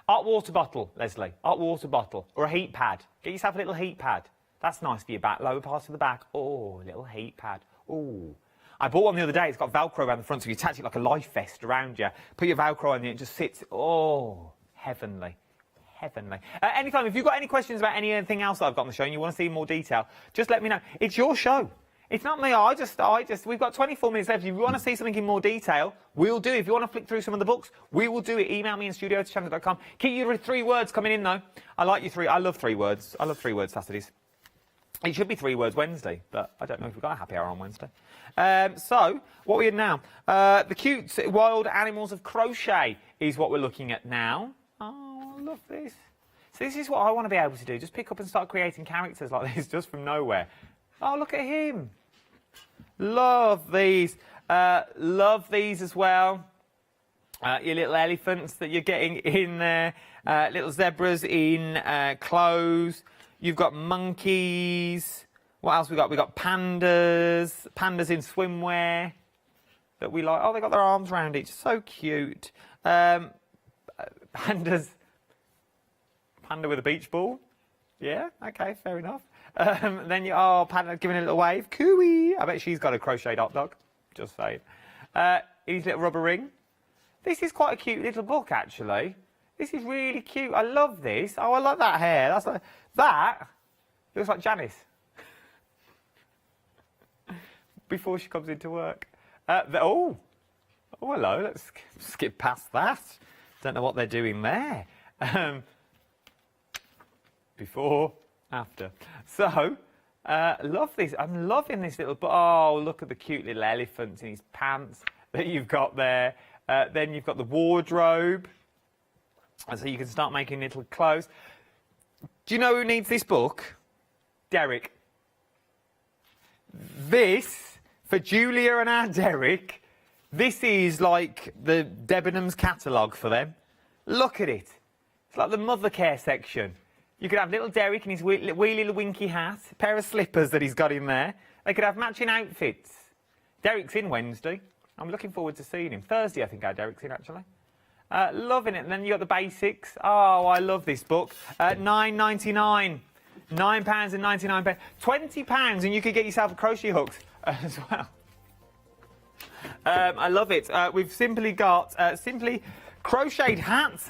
Hot water bottle, Leslie. Hot water bottle. Or a heat pad. Get yourself a little heat pad. That's nice for your back. Lower part of the back. Oh, a little heat pad. Oh. I bought one the other day. It's got Velcro around the front, so you attach it like a life vest around you. Put your Velcro on it, it just sits. Oh, heavenly. Heavenly. Anytime, if you've got any questions about anything else that I've got on the show and you want to see more detail, just let me know. It's your show. It's not me. We've got 24 minutes left. If you want to see something in more detail, we'll do it. If you want to flick through some of the books, we will do it. Email me in studio@hochanda.com. Keep your 3 words coming in, though. I like your 3. I love 3 words. I love 3 words Saturdays. It should be 3 words Wednesday, but I don't know if we've got a happy hour on Wednesday. So, what we're in now. The cute wild animals of crochet is what we're looking at now. Oh, I love this. So this is what I want to be able to do. Just pick up and start creating characters like this just from nowhere. Oh, look at him. Love these. Love these as well. Your little elephants that you're getting in there. Little zebras in clothes. You've got monkeys. What else we got? We got pandas. Pandas in swimwear that we like. Oh, they got their arms around each. So cute. Pandas. Panda with a beach ball. Yeah, okay, fair enough. Then Panda giving a little wave. Cooey. I bet she's got a crocheted hot dog. Just saying. His little rubber ring. This is quite a cute little book, actually. This is really cute. I love this. Oh, I like that hair. That looks like Janice. Before she comes into work. Oh, hello. Let's skip past that. Don't know what they're doing there. Before, after. So, love this. I'm loving this little... Oh, look at the cute little elephant in his pants that you've got there. Then you've got the wardrobe. And so you can start making little clothes. Do you know who needs this book? Derek. This, for Julia and our Derek, this is like the Debenhams catalogue for them. Look at it. It's like the mother care section. You could have little Derek in his wee little winky hat, a pair of slippers that he's got in there. They could have matching outfits. Derek's in Wednesday. I'm looking forward to seeing him. Thursday, I think our Derek's in, actually. Loving it. And then you got the basics. Oh, I love this book. £9.99. £9.99. £20 and you could get yourself a crochet hooks as well. I love it. We've simply got simply crocheted hats